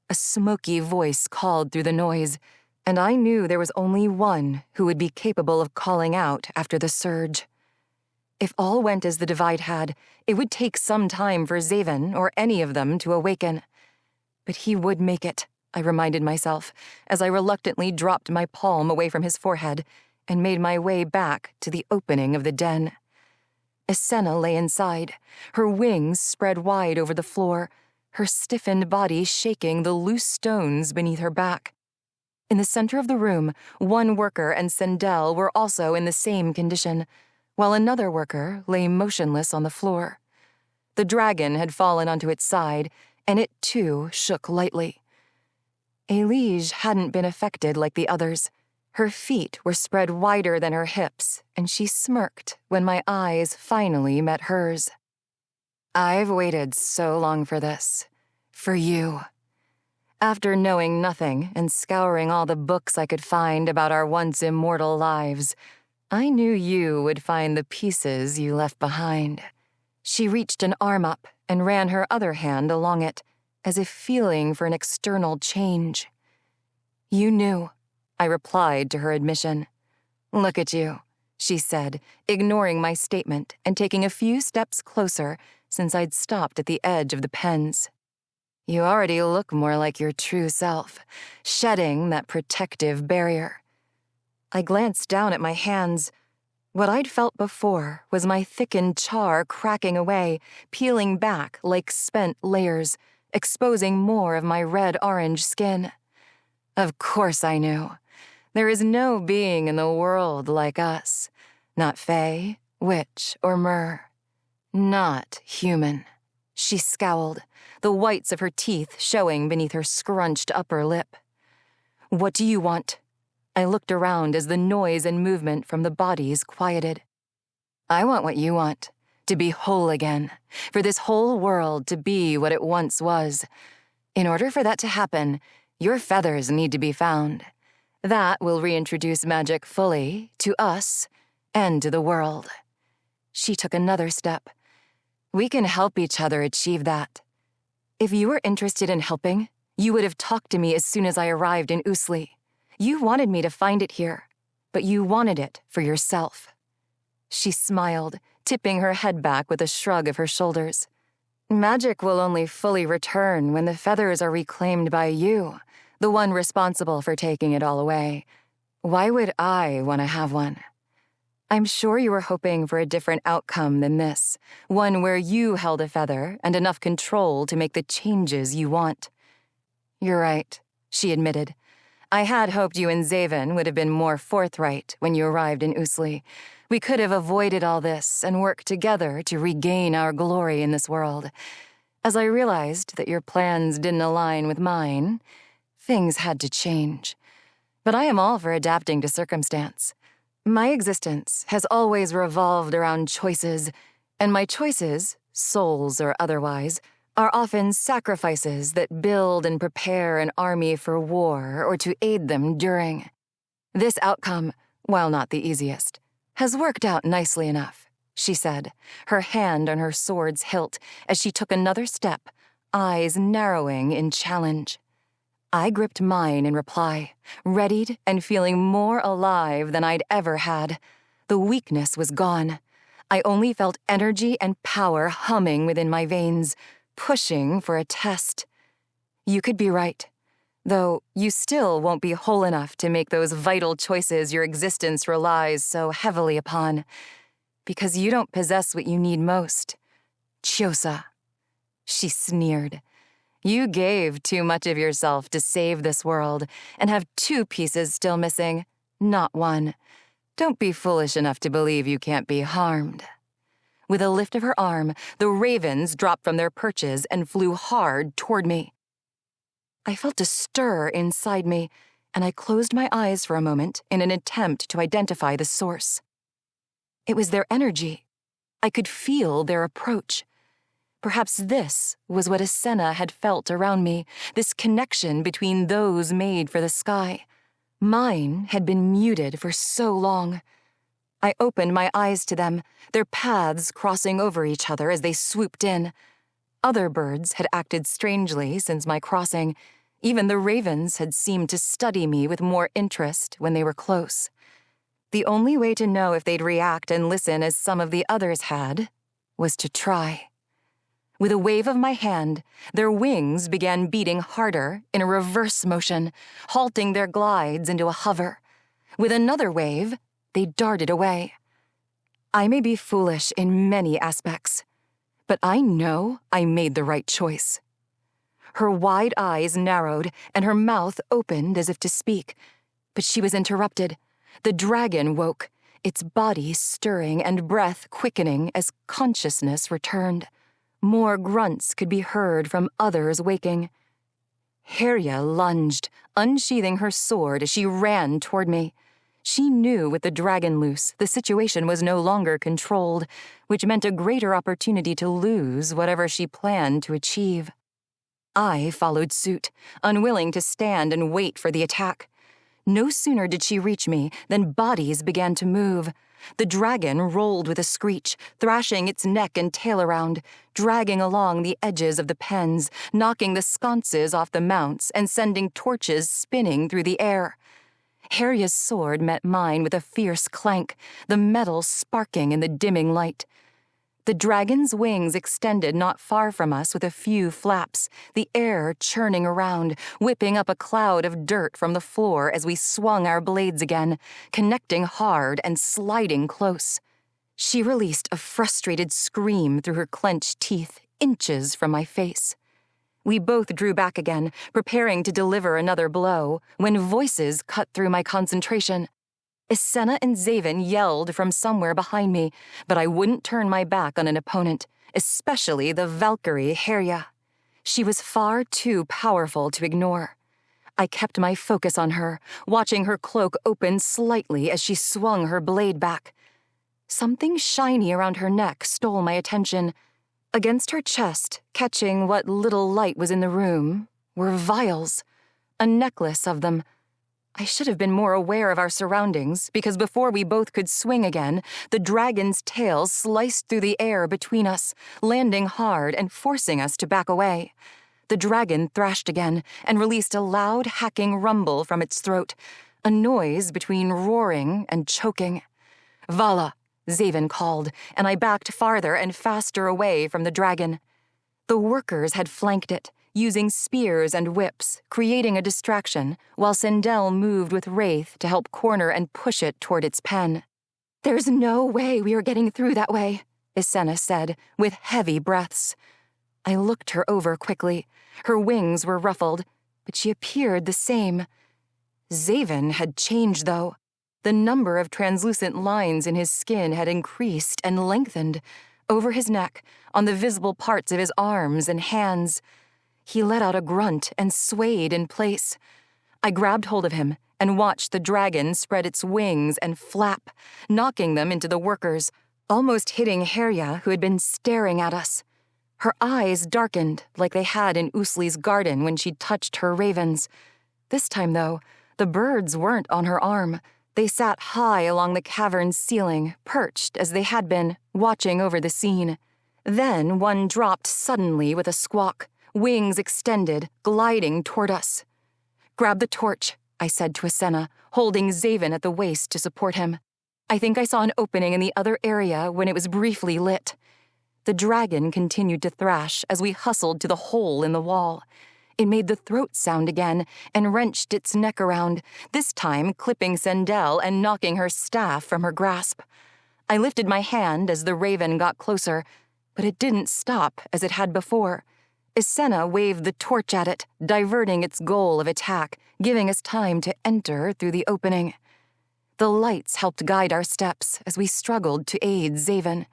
a smoky voice called through the noise, and I knew there was only one who would be capable of calling out after the surge. If all went as the divide had, it would take some time for Xavyn or any of them to awaken. But he would make it, I reminded myself, as I reluctantly dropped my palm away from his forehead and made my way back to the opening of the den. Esena lay inside, her wings spread wide over the floor, her stiffened body shaking the loose stones beneath her back. In the center of the room, one worker and Sendel were also in the same condition, while another worker lay motionless on the floor. The dragon had fallen onto its side, and it too shook lightly. Elige hadn't been affected like the others. Her feet were spread wider than her hips, and she smirked when my eyes finally met hers. "I've waited so long for this. For you." After knowing nothing and scouring all the books I could find about our once immortal lives, I knew you would find the pieces you left behind. She reached an arm up and ran her other hand along it, as if feeling for an external change. "You knew," I replied to her admission. "Look at you," she said, ignoring my statement and taking a few steps closer since I'd stopped at the edge of the pens. "You already look more like your true self, shedding that protective barrier." I glanced down at my hands. What I'd felt before was my thickened char cracking away, peeling back like spent layers, exposing more of my red-orange skin. Of course I knew. There is no being in the world like us. Not fae, witch, or mer. Not human. She scowled, the whites of her teeth showing beneath her scrunched upper lip. "What do you want?" I looked around as the noise and movement from the bodies quieted. "I want what you want, to be whole again, for this whole world to be what it once was. In order for that to happen, your feathers need to be found. That will reintroduce magic fully to us and to the world." She took another step. "We can help each other achieve that. If you were interested in helping, you would have talked to me as soon as I arrived in Islain. You wanted me to find it here, but you wanted it for yourself." She smiled, tipping her head back with a shrug of her shoulders. "Magic will only fully return when the feathers are reclaimed by you, the one responsible for taking it all away. Why would I want to have one? I'm sure you were hoping for a different outcome than this, one where you held a feather and enough control to make the changes you want." "You're right," she admitted. "I had hoped you and Xavyn would have been more forthright when you arrived in Islain. We could have avoided all this and worked together to regain our glory in this world. As I realized that your plans didn't align with mine, things had to change. But I am all for adapting to circumstance. My existence has always revolved around choices, and my choices, souls or otherwise, are often sacrifices that build and prepare an army for war or to aid them during. This outcome, while not the easiest, has worked out nicely enough," she said, her hand on her sword's hilt as she took another step, eyes narrowing in challenge. I gripped mine in reply, readied and feeling more alive than I'd ever had. The weakness was gone. I only felt energy and power humming within my veins, pushing for a test. You could be right, though you still won't be whole enough to make those vital choices your existence relies so heavily upon, because you don't possess what you need most. Chiosa. She sneered. You gave too much of yourself to save this world and have 2 pieces still missing, not 1. Don't be foolish enough to believe you can't be harmed. With a lift of her arm, the ravens dropped from their perches and flew hard toward me. I felt a stir inside me, and I closed my eyes for a moment in an attempt to identify the source. It was their energy. I could feel their approach. Perhaps this was what Islain had felt around me, this connection between those made for the sky. Mine had been muted for so long. I opened my eyes to them, their paths crossing over each other as they swooped in. Other birds had acted strangely since my crossing. Even the ravens had seemed to study me with more interest when they were close. The only way to know if they'd react and listen as some of the others had was to try. With a wave of my hand, their wings began beating harder in a reverse motion, halting their glides into a hover. With another wave, they darted away. I may be foolish in many aspects, but I know I made the right choice. Her wide eyes narrowed and her mouth opened as if to speak, but she was interrupted. The dragon woke, its body stirring and breath quickening as consciousness returned. More grunts could be heard from others waking. Herya lunged, unsheathing her sword as she ran toward me. She knew with the dragon loose, the situation was no longer controlled, which meant a greater opportunity to lose whatever she planned to achieve. I followed suit, unwilling to stand and wait for the attack. No sooner did she reach me than bodies began to move. The dragon rolled with a screech, thrashing its neck and tail around, dragging along the edges of the pens, knocking the sconces off the mounts and sending torches spinning through the air. Herya's sword met mine with a fierce clank, the metal sparking in the dimming light. The dragon's wings extended not far from us with a few flaps, the air churning around, whipping up a cloud of dirt from the floor as we swung our blades again, connecting hard and sliding close. She released a frustrated scream through her clenched teeth, inches from my face. We both drew back again, preparing to deliver another blow, when voices cut through my concentration. Vala and Xavyn yelled from somewhere behind me, but I wouldn't turn my back on an opponent, especially the Valkyrie Herya. She was far too powerful to ignore. I kept my focus on her, watching her cloak open slightly as she swung her blade back. Something shiny around her neck stole my attention. Against her chest, catching what little light was in the room, were vials, a necklace of them. I should have been more aware of our surroundings, because before we both could swing again, the dragon's tail sliced through the air between us, landing hard and forcing us to back away. The dragon thrashed again and released a loud, hacking rumble from its throat, a noise between roaring and choking. "Vala," Xavyn called, and I backed farther and faster away from the dragon. The workers had flanked it, using spears and whips, creating a distraction, while Sindel moved with Wraith to help corner and push it toward its pen. "There's no way we are getting through that way," Islain said, with heavy breaths. I looked her over quickly. Her wings were ruffled, but she appeared the same. Xavyn had changed, though. The number of translucent lines in his skin had increased and lengthened, over his neck, on the visible parts of his arms and hands. He let out a grunt and swayed in place. I grabbed hold of him and watched the dragon spread its wings and flap, knocking them into the workers, almost hitting Herya, who had been staring at us. Her eyes darkened like they had in Usli's garden when she touched her ravens. This time, though, the birds weren't on her arm. They sat high along the cavern's ceiling, perched as they had been, watching over the scene. Then one dropped suddenly with a squawk, wings extended, gliding toward us. "Grab the torch," I said to Islain, holding Xavyn at the waist to support him. I think I saw an opening in the other area when it was briefly lit. The dragon continued to thrash as we hustled to the hole in the wall. It made the throat sound again and wrenched its neck around, this time clipping Sindel and knocking her staff from her grasp. I lifted my hand as the raven got closer, but it didn't stop as it had before. Islain waved the torch at it, diverting its goal of attack, giving us time to enter through the opening. The lights helped guide our steps as we struggled to aid Xavyn.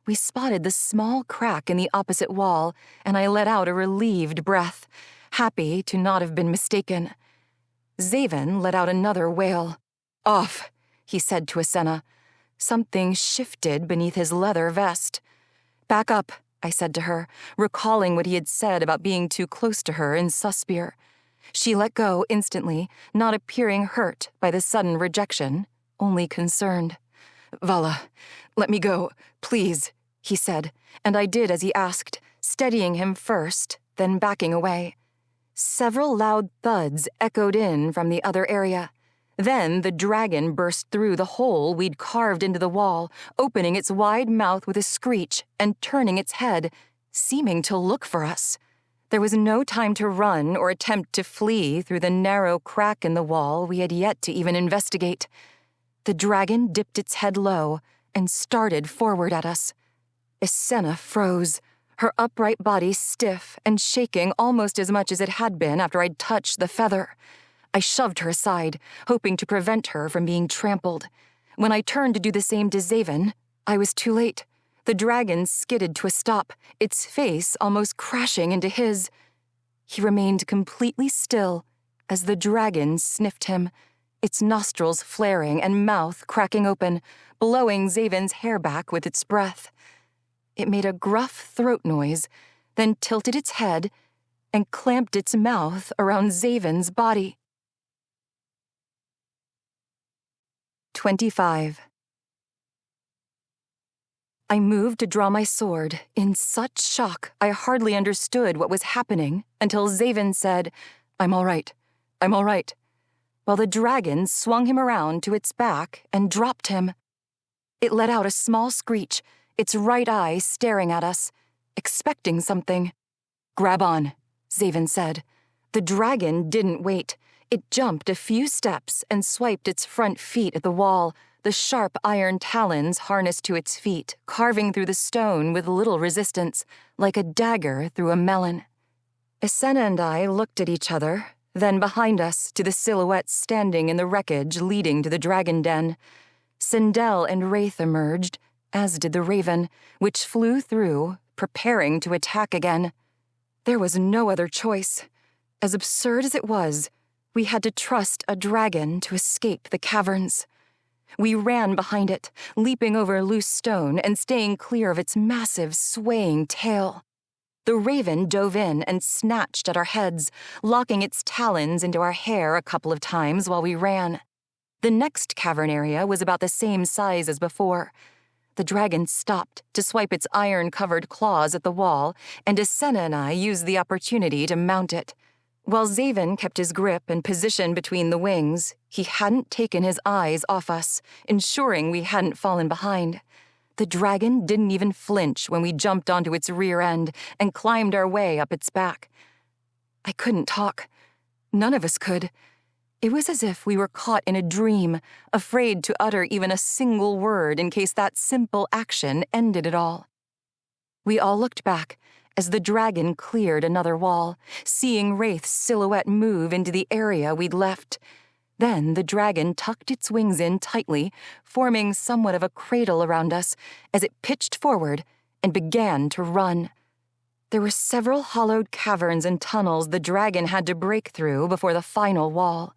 We spotted the small crack in the opposite wall, and I let out a relieved breath, happy to not have been mistaken. Xavyn let out another wail. "Off," he said to Asenna. Something shifted beneath his leather vest. "Back up," I said to her, recalling what he had said about being too close to her in Suspier. She let go instantly, not appearing hurt by the sudden rejection, only concerned. "Vala, let me go, please," he said, and I did as he asked, steadying him first, then backing away. Several loud thuds echoed in from the other area. Then the dragon burst through the hole we'd carved into the wall, opening its wide mouth with a screech and turning its head, seeming to look for us. There was no time to run or attempt to flee through the narrow crack in the wall we had yet to even investigate. The dragon dipped its head low and started forward at us. Asenna froze, her upright body stiff and shaking almost as much as it had been after I'd touched the feather. I shoved her aside, hoping to prevent her from being trampled. When I turned to do the same to Xavyn, I was too late. The dragon skidded to a stop, its face almost crashing into his. He remained completely still as the dragon sniffed him, its nostrils flaring and mouth cracking open, blowing Xavyn's hair back with its breath. It made a gruff throat noise, then tilted its head and clamped its mouth around Xavyn's body. 25. I moved to draw my sword, in such shock I hardly understood what was happening until Xavyn said, "I'm all right, I'm all right," while the dragon swung him around to its back and dropped him. It let out a small screech, its right eye staring at us, expecting something. "Grab on," Xavyn said. The dragon didn't wait. It jumped a few steps and swiped its front feet at the wall, the sharp iron talons harnessed to its feet, carving through the stone with little resistance, like a dagger through a melon. Asenna and I looked at each other, then behind us to the silhouettes standing in the wreckage leading to the dragon den. Sindel and Wraith emerged, as did the raven, which flew through, preparing to attack again. There was no other choice. As absurd as it was, we had to trust a dragon to escape the caverns. We ran behind it, leaping over loose stone and staying clear of its massive, swaying tail. The raven dove in and snatched at our heads, locking its talons into our hair a couple of times while we ran. The next cavern area was about the same size as before. The dragon stopped to swipe its iron-covered claws at the wall, and Asenna and I used the opportunity to mount it. While Xavyn kept his grip and position between the wings, he hadn't taken his eyes off us, ensuring we hadn't fallen behind. The dragon didn't even flinch when we jumped onto its rear end and climbed our way up its back. I couldn't talk. None of us could. It was as if we were caught in a dream, afraid to utter even a single word in case that simple action ended it all. We all looked back as the dragon cleared another wall, seeing Wraith's silhouette move into the area we'd left. Then the dragon tucked its wings in tightly, forming somewhat of a cradle around us as it pitched forward and began to run. There were several hollowed caverns and tunnels the dragon had to break through before the final wall.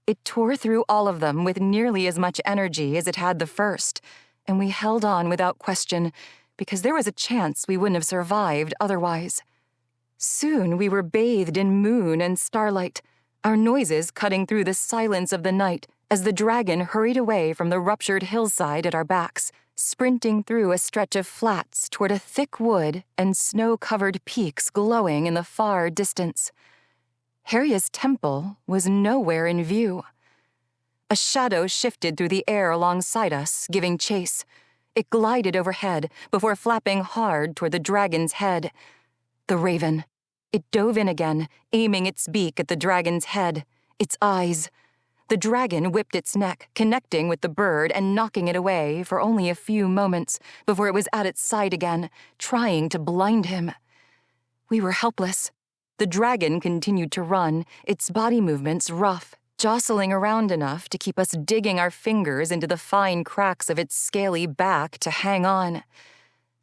It tore through all of them with nearly as much energy as it had the first, and we held on without question, because there was a chance we wouldn't have survived otherwise. Soon we were bathed in moon and starlight, our noises cutting through the silence of the night as the dragon hurried away from the ruptured hillside at our backs, sprinting through a stretch of flats toward a thick wood and snow-covered peaks glowing in the far distance. Heria's temple was nowhere in view. A shadow shifted through the air alongside us, giving chase. It glided overhead before flapping hard toward the dragon's head. The raven. It dove in again, aiming its beak at the dragon's head, its eyes. The dragon whipped its neck, connecting with the bird and knocking it away for only a few moments before it was at its side again, trying to blind him. We were helpless. The dragon continued to run, its body movements rough, jostling around enough to keep us digging our fingers into the fine cracks of its scaly back to hang on.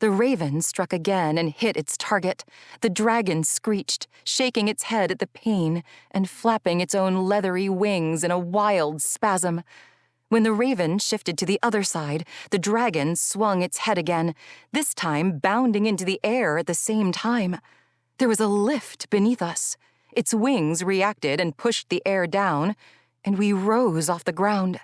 The raven struck again and hit its target. The dragon screeched, shaking its head at the pain and flapping its own leathery wings in a wild spasm. When the raven shifted to the other side, the dragon swung its head again, this time bounding into the air at the same time. There was a lift beneath us. Its wings reacted and pushed the air down, and we rose off the ground.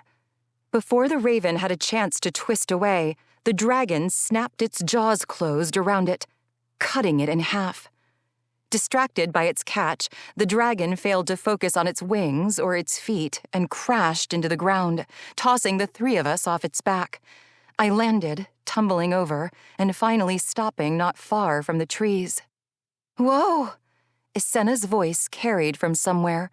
Before the raven had a chance to twist away, the dragon snapped its jaws closed around it, cutting it in half. Distracted by its catch, the dragon failed to focus on its wings or its feet and crashed into the ground, tossing the three of us off its back. I landed, tumbling over, and finally stopping not far from the trees. "Whoa!" Isena's voice carried from somewhere.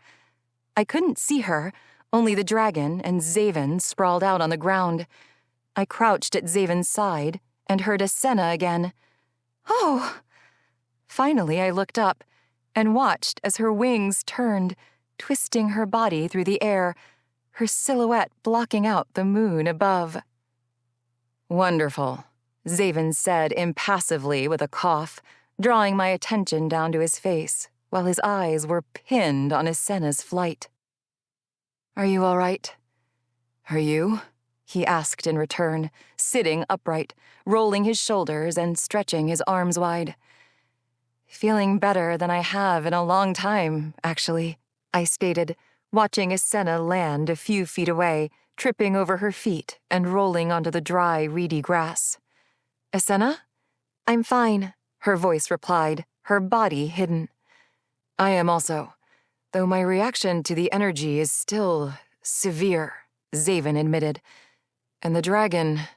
I couldn't see her, only the dragon and Xavyn sprawled out on the ground. I crouched at Xavyn's side and heard Isena again. "Oh!" Finally, I looked up and watched as her wings turned, twisting her body through the air, her silhouette blocking out the moon above. "Wonderful," Xavyn said impassively with a cough, drawing my attention down to his face, while his eyes were pinned on Isena's flight. "Are you all right?" "Are you?" he asked in return, sitting upright, rolling his shoulders and stretching his arms wide. "Feeling better than I have in a long time, actually," I stated, watching Isena land a few feet away, tripping over her feet and rolling onto the dry, reedy grass. "Isena?" "I'm fine," her voice replied, her body hidden. "I am also, though my reaction to the energy is still severe," Xavyn admitted. "And the dragon..."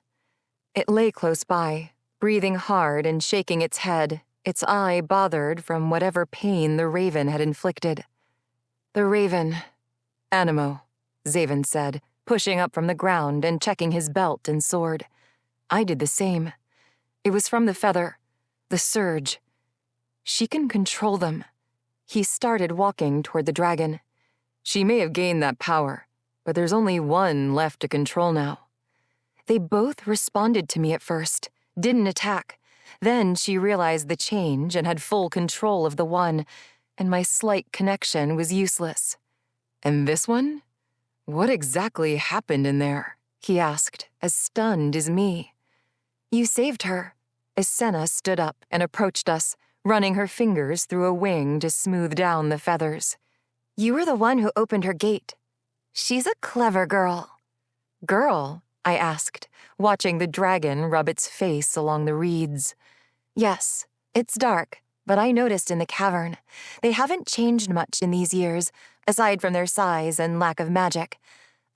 It lay close by, breathing hard and shaking its head, its eye bothered from whatever pain the raven had inflicted. "The raven... Animo," Xavyn said, pushing up from the ground and checking his belt and sword. I did the same. It was from the feather, the surge. She can control them. He started walking toward the dragon. "She may have gained that power, but there's only one left to control now." They both responded to me at first, didn't attack. Then she realized the change and had full control of the one, and my slight connection was useless. "And this one? What exactly happened in there?" he asked, as stunned as me. "You saved her." Isena stood up and approached us, running her fingers through a wing to smooth down the feathers. "You were the one who opened her gate. She's a clever girl." "Girl?" I asked, watching the dragon rub its face along the reeds. "Yes, it's dark, but I noticed in the cavern. They haven't changed much in these years, aside from their size and lack of magic.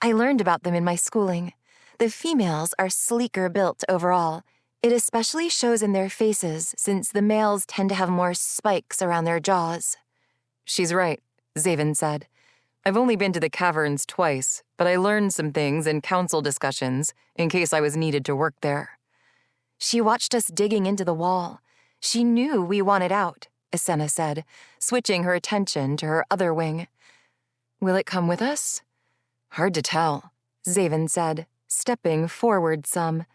I learned about them in my schooling. The females are sleeker built overall. It especially shows in their faces, since the males tend to have more spikes around their jaws." "She's right," Xavyn said. "I've only been to the caverns twice, but I learned some things in council discussions in case I was needed to work there." "She watched us digging into the wall. She knew we wanted out," Isena said, switching her attention to her other wing. "Will it come with us?" "Hard to tell," Xavyn said, stepping forward some.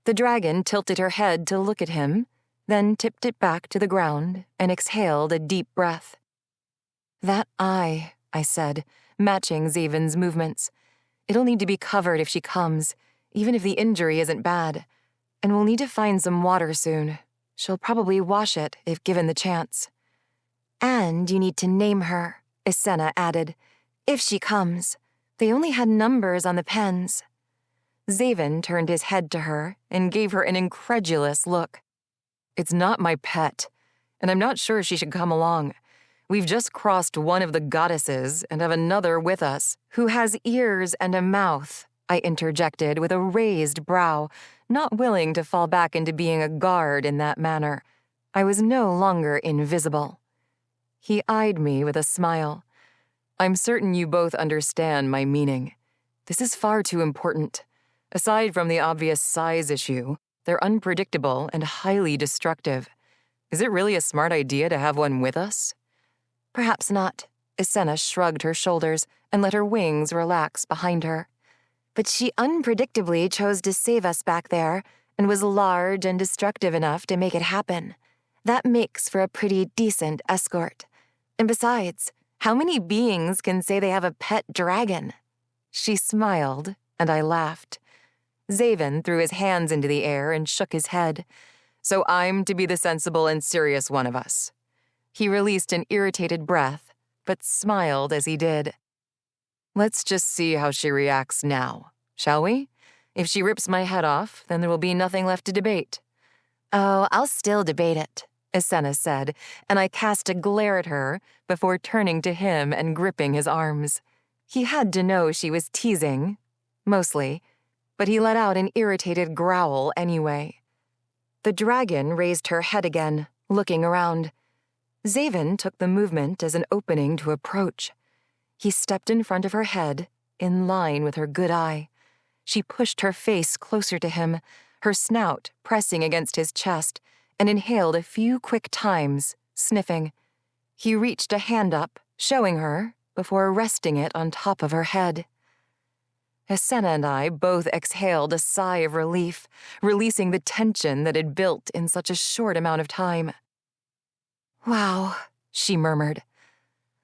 The dragon tilted her head to look at him, then tipped it back to the ground and exhaled a deep breath. "That eye," I said, matching Xavyn's movements. "It'll need to be covered if she comes, even if the injury isn't bad. And we'll need to find some water soon. She'll probably wash it if given the chance." "And you need to name her," Isena added. "If she comes. They only had numbers on the pens." Xavyn turned his head to her and gave her an incredulous look. "It's not my pet, and I'm not sure she should come along. We've just crossed one of the goddesses and have another with us, who has ears and a mouth," I interjected with a raised brow, not willing to fall back into being a guard in that manner. I was no longer invisible. He eyed me with a smile. "I'm certain you both understand my meaning. This is far too important. Aside from the obvious size issue, they're unpredictable and highly destructive. Is it really a smart idea to have one with us?" "Perhaps not." Isena shrugged her shoulders and let her wings relax behind her. "But she unpredictably chose to save us back there, and was large and destructive enough to make it happen. That makes for a pretty decent escort. And besides, how many beings can say they have a pet dragon? She smiled, and I laughed. Xavyn threw his hands into the air and shook his head. So I'm to be the sensible and serious one of us. He released an irritated breath, but smiled as he did. Let's just see how she reacts now, shall we? If she rips my head off, then there will be nothing left to debate. Oh, I'll still debate it, Islain said, and I cast a glare at her before turning to him and gripping his arms. He had to know she was teasing, mostly, but he let out an irritated growl anyway. The dragon raised her head again, looking around. Xavyn took the movement as an opening to approach. He stepped in front of her head, in line with her good eye. She pushed her face closer to him, her snout pressing against his chest, and inhaled a few quick times, sniffing. He reached a hand up, showing her, before resting it on top of her head. Islain and I both exhaled a sigh of relief, releasing the tension that had built in such a short amount of time. Wow, she murmured.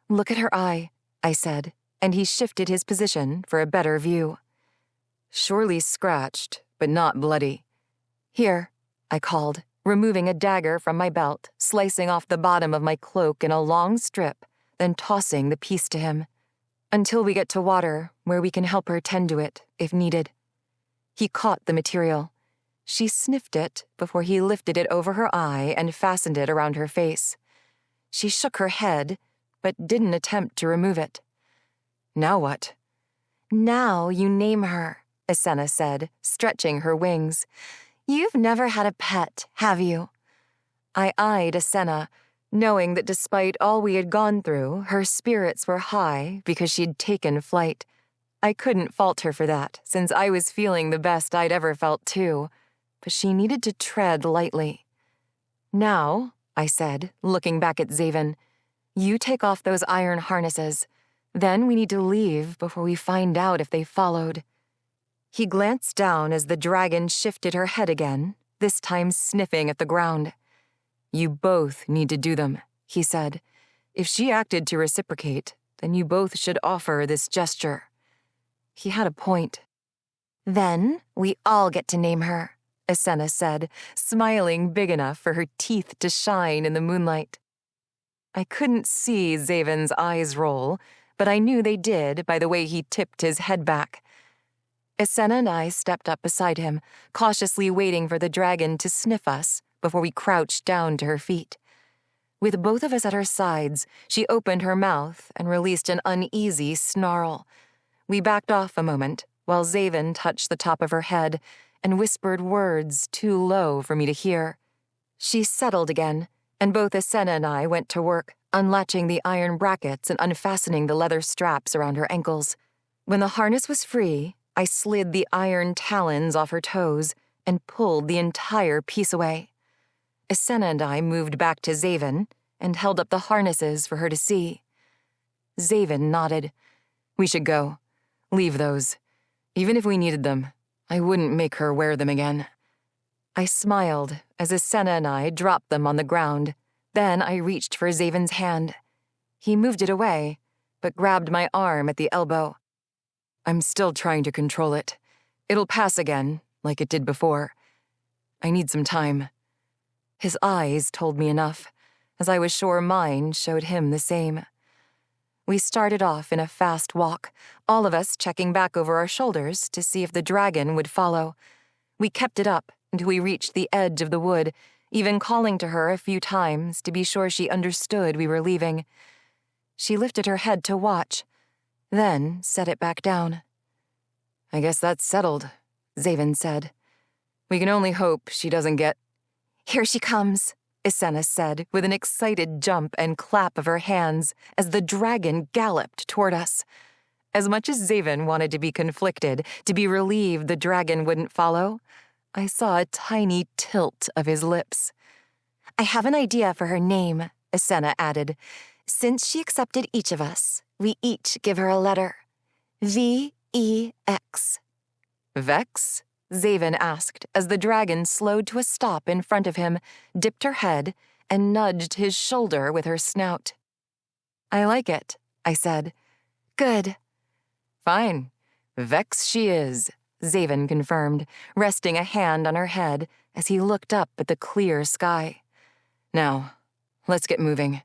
Look at her eye, I said, and he shifted his position for a better view. Surely scratched, but not bloody. Here, I called, removing a dagger from my belt, slicing off the bottom of my cloak in a long strip, then tossing the piece to him. Until we get to water, where we can help her tend to it, if needed. He caught the material. She sniffed it before he lifted it over her eye and fastened it around her face. She shook her head, but didn't attempt to remove it. Now what? Now you name her, Islain said, stretching her wings. You've never had a pet, have you? I eyed Islain, knowing that despite all we had gone through, her spirits were high because she'd taken flight. I couldn't fault her for that, since I was feeling the best I'd ever felt too, but she needed to tread lightly. Now, I said, looking back at Xavyn, you take off those iron harnesses. Then we need to leave before we find out if they followed. He glanced down as the dragon shifted her head again, this time sniffing at the ground. You both need to do them, he said. If she acted to reciprocate, then you both should offer this gesture. He had a point. Then we all get to name her, Islain said, smiling big enough for her teeth to shine in the moonlight. I couldn't see Xavyn's eyes roll, but I knew they did by the way he tipped his head back. Islain and I stepped up beside him, cautiously waiting for the dragon to sniff us before we crouched down to her feet. With both of us at her sides, she opened her mouth and released an uneasy snarl. We backed off a moment while Xavyn touched the top of her head and whispered words too low for me to hear. She settled again, and both Islain and I went to work, unlatching the iron brackets and unfastening the leather straps around her ankles. When the harness was free, I slid the iron talons off her toes and pulled the entire piece away. Islain and I moved back to Xavyn and held up the harnesses for her to see. Xavyn nodded. We should go. Leave those. Even if we needed them, I wouldn't make her wear them again. I smiled as Islain and I dropped them on the ground. Then I reached for Xavyn's hand. He moved it away, but grabbed my arm at the elbow. I'm still trying to control it. It'll pass again, like it did before. I need some time. His eyes told me enough, as I was sure mine showed him the same. We started off in a fast walk, all of us checking back over our shoulders to see if the dragon would follow. We kept it up until we reached the edge of the wood, even calling to her a few times to be sure she understood we were leaving. She lifted her head to watch, then set it back down. I guess that's settled, Xavyn said. We can only hope she doesn't get... Here she comes, Islain said with an excited jump and clap of her hands as the dragon galloped toward us. As much as Xavyn wanted to be conflicted, to be relieved the dragon wouldn't follow, I saw a tiny tilt of his lips. I have an idea for her name, Islain added. Since she accepted each of us, we each give her a letter. V-E-X. Vex? Xavyn asked as the dragon slowed to a stop in front of him, dipped her head, and nudged his shoulder with her snout. I like it, I said. Good. Fine. Vex she is, Xavyn confirmed, resting a hand on her head as he looked up at the clear sky. Now, let's get moving.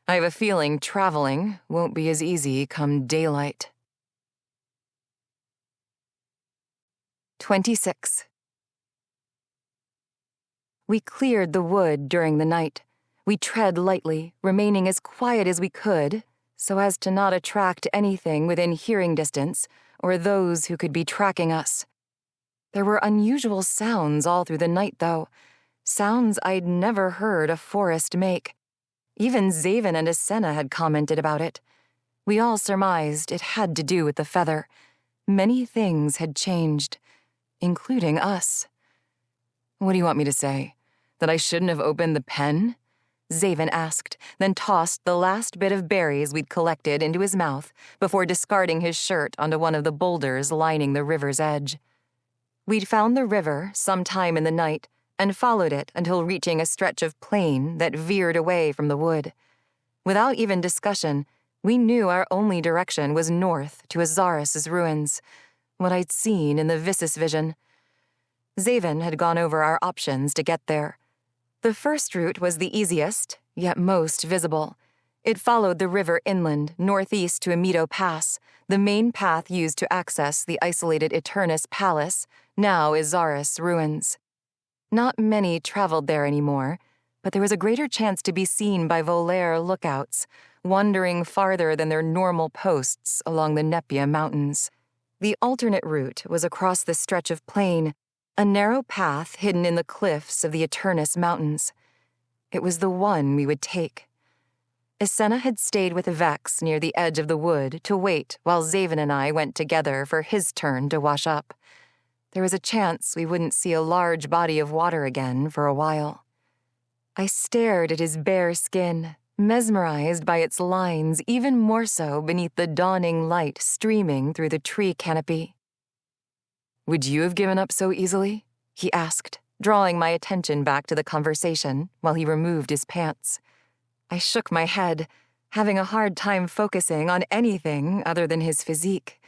I have a feeling traveling won't be as easy come daylight. 26. We cleared the wood during the night. We tread lightly, remaining as quiet as we could, so as to not attract anything within hearing distance or those who could be tracking us. There were unusual sounds all through the night, though, sounds I'd never heard a forest make. Even Xavyn and Islain had commented about it. We all surmised it had to do with the feather. Many things had changed, including us. What do you want me to say? That I shouldn't have opened the pen? Xavyn asked, then tossed the last bit of berries we'd collected into his mouth before discarding his shirt onto one of the boulders lining the river's edge. We'd found the river sometime in the night and followed it until reaching a stretch of plain that veered away from the wood. Without even discussion, we knew our only direction was north to Azaras's ruins, what I'd seen in the Vissus vision. Xavyn had gone over our options to get there. The first route was the easiest, yet most visible. It followed the river inland, northeast to Amito Pass, the main path used to access the isolated Eternus Palace, now Azaras's ruins. Not many traveled there anymore, but there was a greater chance to be seen by Volaire lookouts, wandering farther than their normal posts along the Nepia Mountains. The alternate route was across the stretch of plain, a narrow path hidden in the cliffs of the Eternus Mountains. It was the one we would take. Islain had stayed with Vex near the edge of the wood to wait while Xavyn and I went together for his turn to wash up. There was a chance we wouldn't see a large body of water again for a while. I stared at his bare skin, mesmerized by its lines even more so beneath the dawning light streaming through the tree canopy. Would you have given up so easily? He asked, drawing my attention back to the conversation while he removed his pants. I shook my head, having a hard time focusing on anything other than his physique.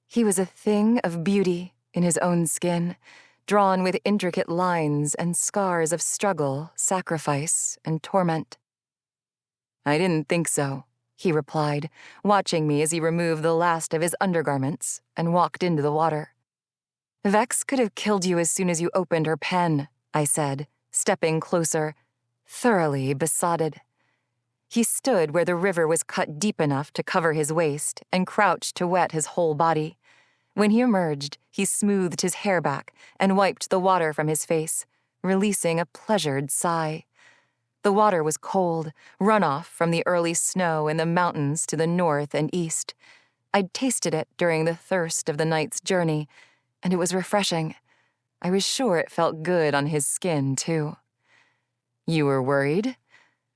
He was a thing of beauty in his own skin, drawn with intricate lines and scars of struggle, sacrifice, and torment. I didn't think so, he replied, watching me as he removed the last of his undergarments and walked into the water. Vex could have killed you as soon as you opened her pen, I said, stepping closer, thoroughly besotted. He stood where the river was cut deep enough to cover his waist and crouched to wet his whole body. When he emerged, he smoothed his hair back and wiped the water from his face, releasing a pleasured sigh. The water was cold, runoff from the early snow in the mountains to the north and east. I'd tasted it during the thirst of the night's journey, and it was refreshing. I was sure it felt good on his skin, too. You were worried?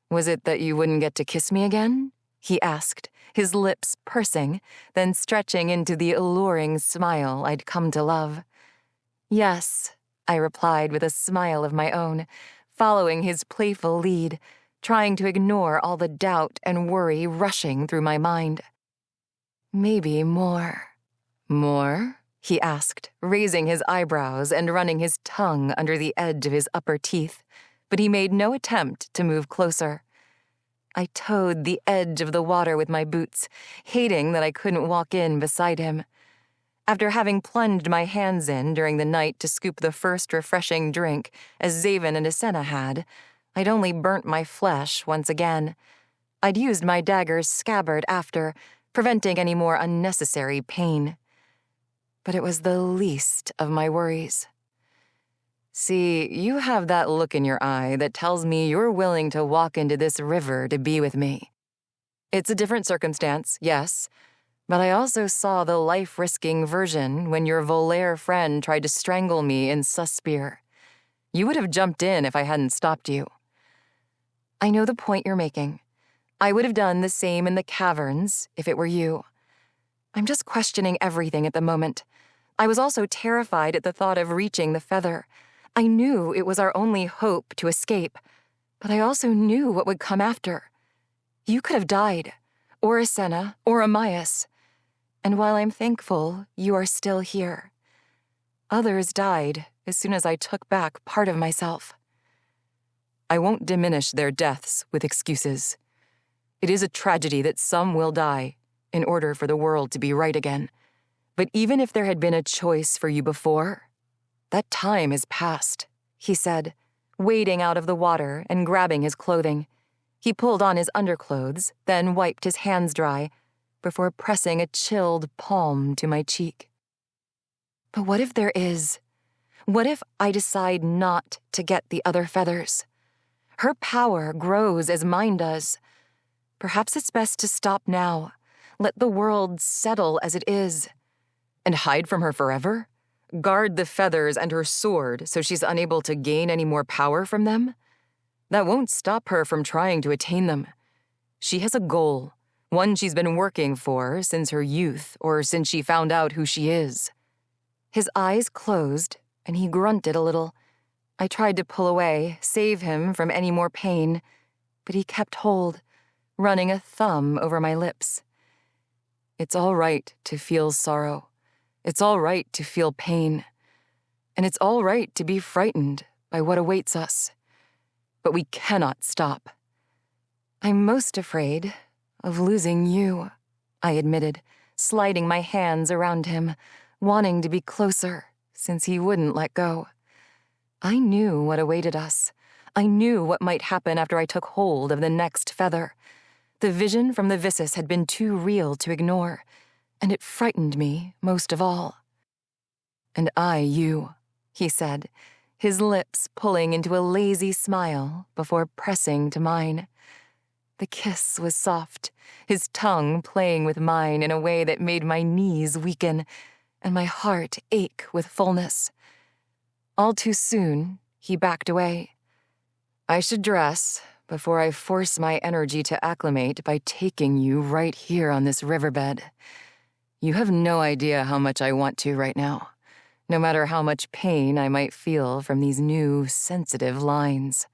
Was it that you wouldn't get to kiss me again? He asked, his lips pursing, then stretching into the alluring smile I'd come to love. Yes, I replied with a smile of my own, following his playful lead, trying to ignore all the doubt and worry rushing through my mind. Maybe more. More? He asked, raising his eyebrows and running his tongue under the edge of his upper teeth, but he made no attempt to move closer. I toed the edge of the water with my boots, hating that I couldn't walk in beside him. After having plunged my hands in during the night to scoop the first refreshing drink, as Xavyn and Islain had, I'd only burnt my flesh once again. I'd used my dagger's scabbard after, preventing any more unnecessary pain. But it was the least of my worries. See, you have that look in your eye that tells me you're willing to walk into this river to be with me. It's a different circumstance, yes, but I also saw the life-risking version when your Volaire friend tried to strangle me in Suspiir. You would have jumped in if I hadn't stopped you. I know the point you're making. I would have done the same in the caverns if it were you. I'm just questioning everything at the moment. I was also terrified at the thought of reaching the feather. I knew it was our only hope to escape, but I also knew what would come after. You could have died, or Asenna, or Amias. And while I'm thankful, you are still here. Others died as soon as I took back part of myself. I won't diminish their deaths with excuses. It is a tragedy that some will die in order for the world to be right again. But even if there had been a choice for you before, that time is past, he said, wading out of the water and grabbing his clothing. He pulled on his underclothes, then wiped his hands dry, before pressing a chilled palm to my cheek. But what if there is? What if I decide not to get the other feathers? Her power grows as mine does. Perhaps it's best to stop now. Let the world settle as it is. And hide from her forever? Guard the feathers and her sword so she's unable to gain any more power from them? That won't stop her from trying to attain them. She has a goal, one she's been working for since her youth or since she found out who she is. His eyes closed, and he grunted a little. I tried to pull away, save him from any more pain, but he kept hold, running a thumb over my lips. It's all right to feel sorrow. It's all right to feel pain. And it's all right to be frightened by what awaits us. But we cannot stop. I'm most afraid of losing you, I admitted, sliding my hands around him, wanting to be closer since he wouldn't let go. I knew what awaited us. I knew what might happen after I took hold of the next feather. The vision from the Vissus had been too real to ignore, and it frightened me most of all. And you, he said, his lips pulling into a lazy smile before pressing to mine. The kiss was soft, his tongue playing with mine in a way that made my knees weaken and my heart ache with fullness. All too soon, he backed away. I should dress before I force my energy to acclimate by taking you right here on this riverbed. You have no idea how much I want to right now, no matter how much pain I might feel from these new, sensitive lines.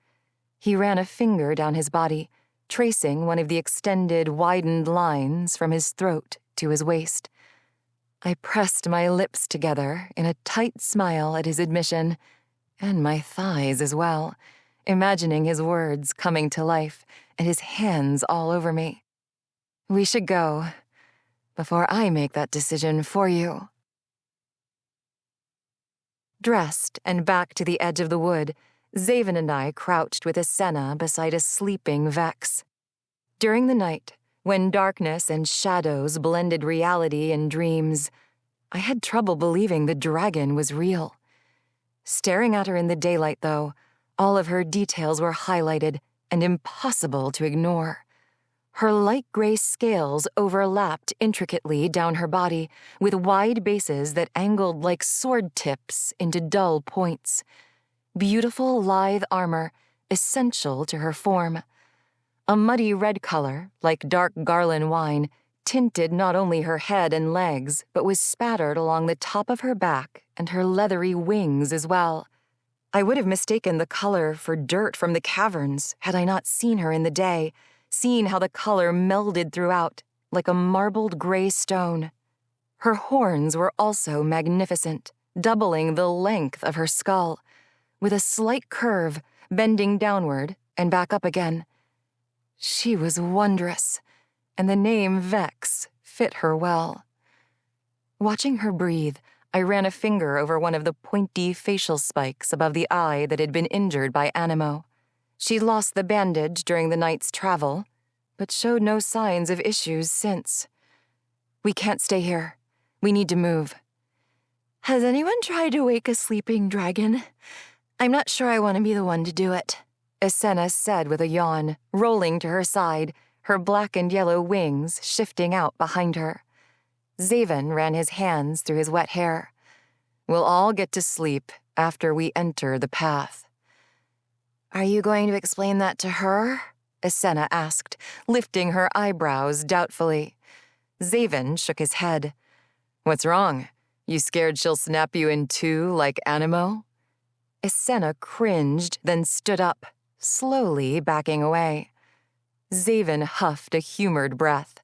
He ran a finger down his body, tracing one of the extended, widened lines from his throat to his waist. I pressed my lips together in a tight smile at his admission, and my thighs as well, imagining his words coming to life and his hands all over me. We should go, before I make that decision for you. Dressed and back to the edge of the wood, Xavyn and I crouched with Asenna beside a sleeping Vex. During the night, when darkness and shadows blended reality and dreams, I had trouble believing the dragon was real. Staring at her in the daylight, though, all of her details were highlighted and impossible to ignore. Her light gray scales overlapped intricately down her body, with wide bases that angled like sword tips into dull points. Beautiful, lithe armor, essential to her form. A muddy red color, like dark Garlin wine, tinted not only her head and legs, but was spattered along the top of her back and her leathery wings as well. I would have mistaken the color for dirt from the caverns had I not seen her in the day, seen how the color melded throughout, like a marbled gray stone. Her horns were also magnificent, doubling the length of her skull, with a slight curve, bending downward and back up again. She was wondrous, and the name Vex fit her well. Watching her breathe, I ran a finger over one of the pointy facial spikes above the eye that had been injured by Animo. She'd lost the bandage during the night's travel, but showed no signs of issues since. We can't stay here. We need to move. Has anyone tried to wake a sleeping dragon? I'm not sure I want to be the one to do it, Asenna said with a yawn, rolling to her side, her black and yellow wings shifting out behind her. Xavyn ran his hands through his wet hair. We'll all get to sleep after we enter the path. Are you going to explain that to her? Asenna asked, lifting her eyebrows doubtfully. Xavyn shook his head. What's wrong? You scared she'll snap you in two like Animo? Islain cringed, then stood up, slowly backing away. Xavyn huffed a humored breath.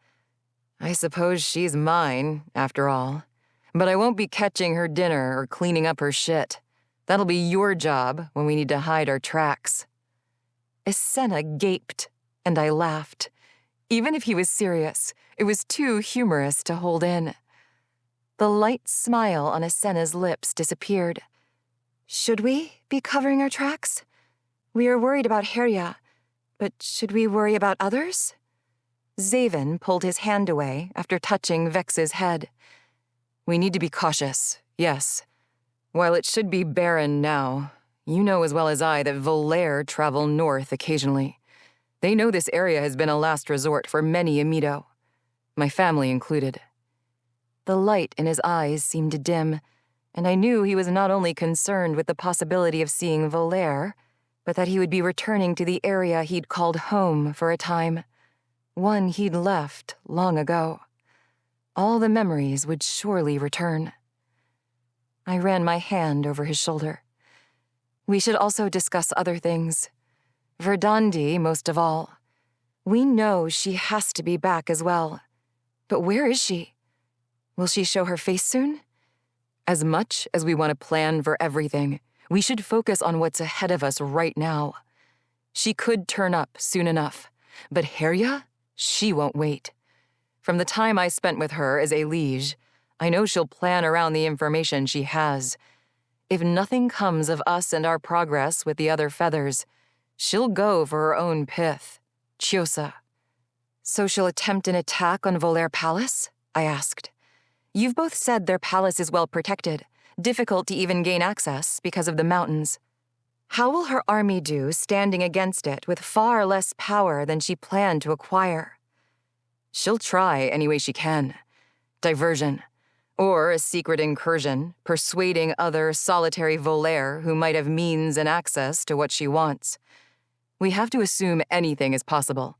I suppose she's mine, after all. But I won't be catching her dinner or cleaning up her shit. That'll be your job when we need to hide our tracks. Islain gaped, and I laughed. Even if he was serious, it was too humorous to hold in. The light smile on Islain's lips disappeared. Should we be covering our tracks? We are worried about Herya, but should we worry about others? Xavyn pulled his hand away after touching Vex's head. We need to be cautious, yes. While it should be barren now, you know as well as I that Volair travel north occasionally. They know this area has been a last resort for many Amido, my family included. The light in his eyes seemed dim, and I knew he was not only concerned with the possibility of seeing Volair, but that he would be returning to the area he'd called home for a time, one he'd left long ago. All the memories would surely return. I ran my hand over his shoulder. We should also discuss other things. Verdandi, most of all. We know she has to be back as well. But where is she? Will she show her face soon? As much as we want to plan for everything, we should focus on what's ahead of us right now. She could turn up soon enough, but Herya, she won't wait. From the time I spent with her as a liege, I know she'll plan around the information she has. If nothing comes of us and our progress with the other feathers, she'll go for her own pith, Chiosa. So she'll attempt an attack on Volair Palace? I asked. You've both said their palace is well protected, difficult to even gain access because of the mountains. How will her army do standing against it with far less power than she planned to acquire? She'll try any way she can. Diversion. Or a secret incursion, persuading other solitary Volair who might have means and access to what she wants. We have to assume anything is possible.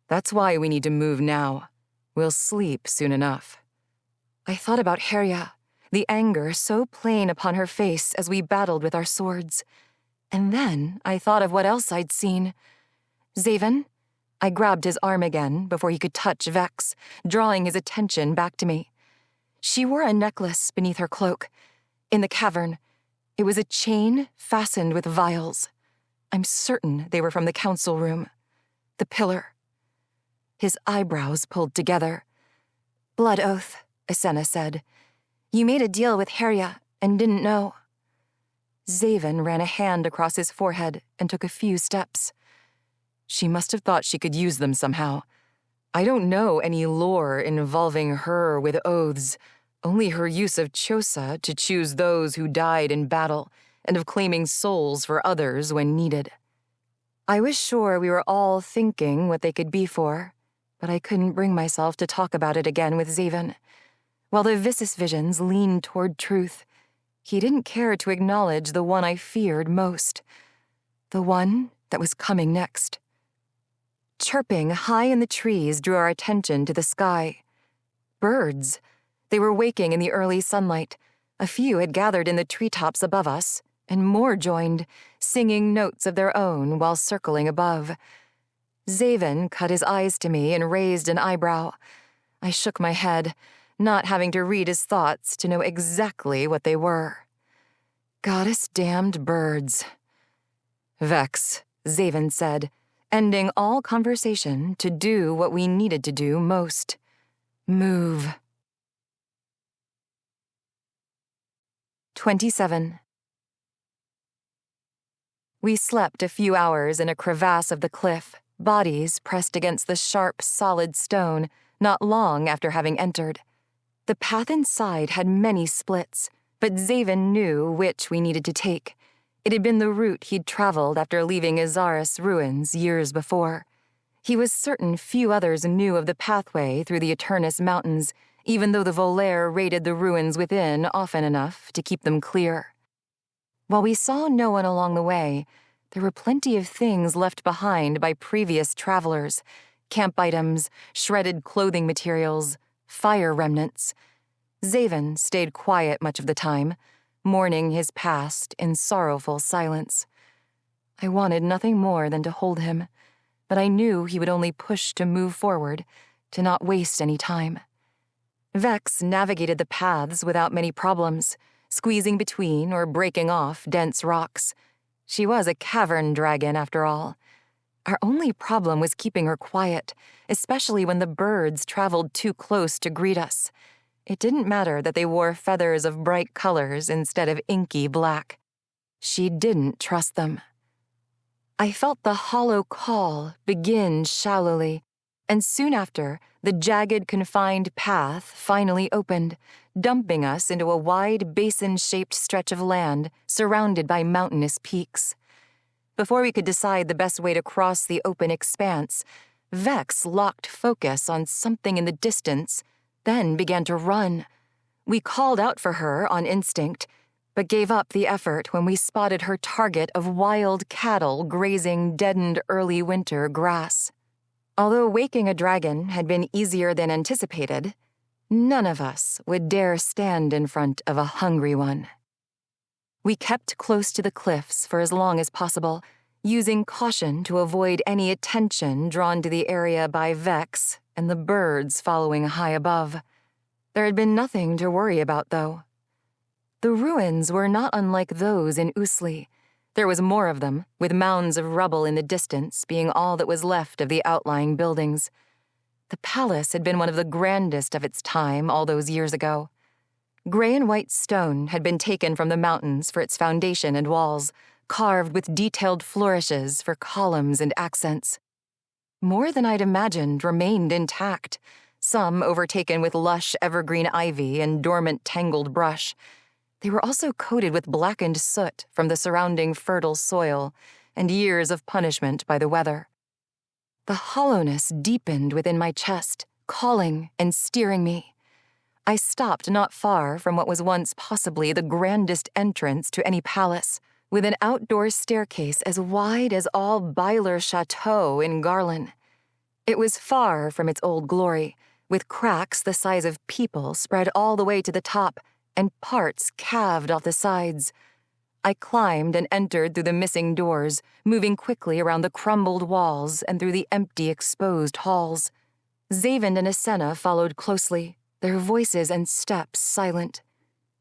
That's why we need to move now. We'll sleep soon enough. I thought about Herya, the anger so plain upon her face as we battled with our swords. And then I thought of what else I'd seen. Xavyn? I grabbed his arm again before he could touch Vex, drawing his attention back to me. She wore a necklace beneath her cloak. In the cavern, it was a chain fastened with vials. I'm certain they were from the council room. The pillar. His eyebrows pulled together. Blood oath, Islain said. You made a deal with Herya and didn't know. Xavyn ran a hand across his forehead and took a few steps. She must have thought she could use them somehow. I don't know any lore involving her with oaths, only her use of Chiosa to choose those who died in battle and of claiming souls for others when needed. I was sure we were all thinking what they could be for, but I couldn't bring myself to talk about it again with Xavyn. While the Vissus visions leaned toward truth, he didn't care to acknowledge the one I feared most, the one that was coming next. Chirping high in the trees drew our attention to the sky. Birds. They were waking in the early sunlight. A few had gathered in the treetops above us, and more joined, singing notes of their own while circling above. Xavyn cut his eyes to me and raised an eyebrow. I shook my head, not having to read his thoughts to know exactly what they were. Goddess-damned birds. Vex, Xavyn said, ending all conversation to do what we needed to do most. Move. 27. We slept a few hours in a crevasse of the cliff, bodies pressed against the sharp, solid stone, not long after having entered. The path inside had many splits, but Xavyn knew which we needed to take. It had been the route he'd traveled after leaving Izaris ruins years before. He was certain few others knew of the pathway through the Eternus Mountains, even though the Volair raided the ruins within often enough to keep them clear. While we saw no one along the way, there were plenty of things left behind by previous travelers, camp items, shredded clothing materials, fire remnants. Xavyn stayed quiet much of the time, mourning his past in sorrowful silence. I wanted nothing more than to hold him, but I knew he would only push to move forward, to not waste any time. Vex navigated the paths without many problems, squeezing between or breaking off dense rocks. She was a cavern dragon, after all. Our only problem was keeping her quiet, especially when the birds traveled too close to greet us. It didn't matter that they wore feathers of bright colors instead of inky black. She didn't trust them. I felt the hollow call begin shallowly, and soon after, the jagged, confined path finally opened, dumping us into a wide, basin-shaped stretch of land surrounded by mountainous peaks. Before we could decide the best way to cross the open expanse, Vex locked focus on something in the distance, then began to run. We called out for her on instinct, but gave up the effort when we spotted her target of wild cattle grazing deadened early winter grass. Although waking a dragon had been easier than anticipated, none of us would dare stand in front of a hungry one. We kept close to the cliffs for as long as possible, using caution to avoid any attention drawn to the area by Vex and the birds following high above. There had been nothing to worry about, though. The ruins were not unlike those in Islain. There was more of them, with mounds of rubble in the distance being all that was left of the outlying buildings. The palace had been one of the grandest of its time all those years ago. Gray and white stone had been taken from the mountains for its foundation and walls, carved with detailed flourishes for columns and accents. More than I'd imagined remained intact, some overtaken with lush evergreen ivy and dormant tangled brush. They were also coated with blackened soot from the surrounding fertile soil and years of punishment by the weather. The hollowness deepened within my chest, calling and steering me. I stopped not far from what was once possibly the grandest entrance to any palace, with an outdoor staircase as wide as all Byler Chateau in Garlin. It was far from its old glory, with cracks the size of people spread all the way to the top and parts calved off the sides. I climbed and entered through the missing doors, moving quickly around the crumbled walls and through the empty, exposed halls. Xavyn and Asenna followed closely, their voices and steps silent.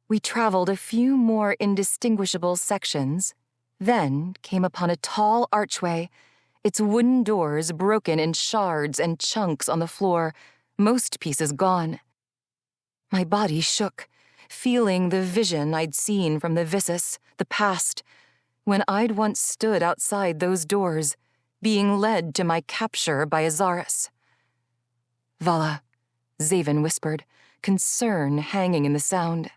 We traveled a few more indistinguishable sections, then came upon a tall archway, its wooden doors broken in shards and chunks on the floor, most pieces gone. My body shook, feeling the vision I'd seen from the Vissus, the past, when I'd once stood outside those doors, being led to my capture by Azaris. "Vala," Xavyn whispered, concern hanging in the sound.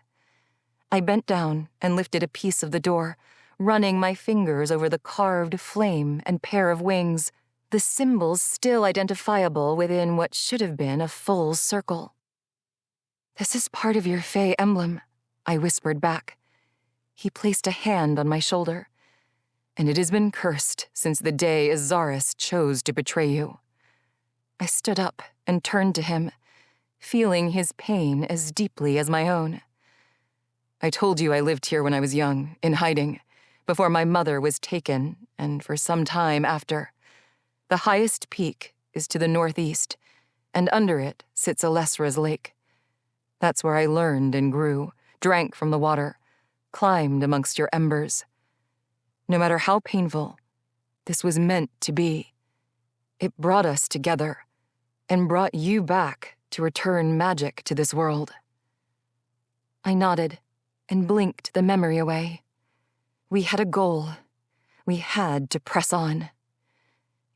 I bent down and lifted a piece of the door, running my fingers over the carved flame and pair of wings, the symbols still identifiable within what should have been a full circle. "This is part of your Fae emblem," I whispered back. He placed a hand on my shoulder. "And it has been cursed since the day Azaris chose to betray you." I stood up and turned to him, feeling his pain as deeply as my own. "I told you I lived here when I was young, in hiding, before my mother was taken, and for some time after. The highest peak is to the northeast, and under it sits Alessra's lake. That's where I learned and grew, drank from the water, climbed amongst your embers. No matter how painful, this was meant to be. It brought us together, and brought you back to return magic to this world." I nodded and blinked the memory away. We had a goal. We had to press on.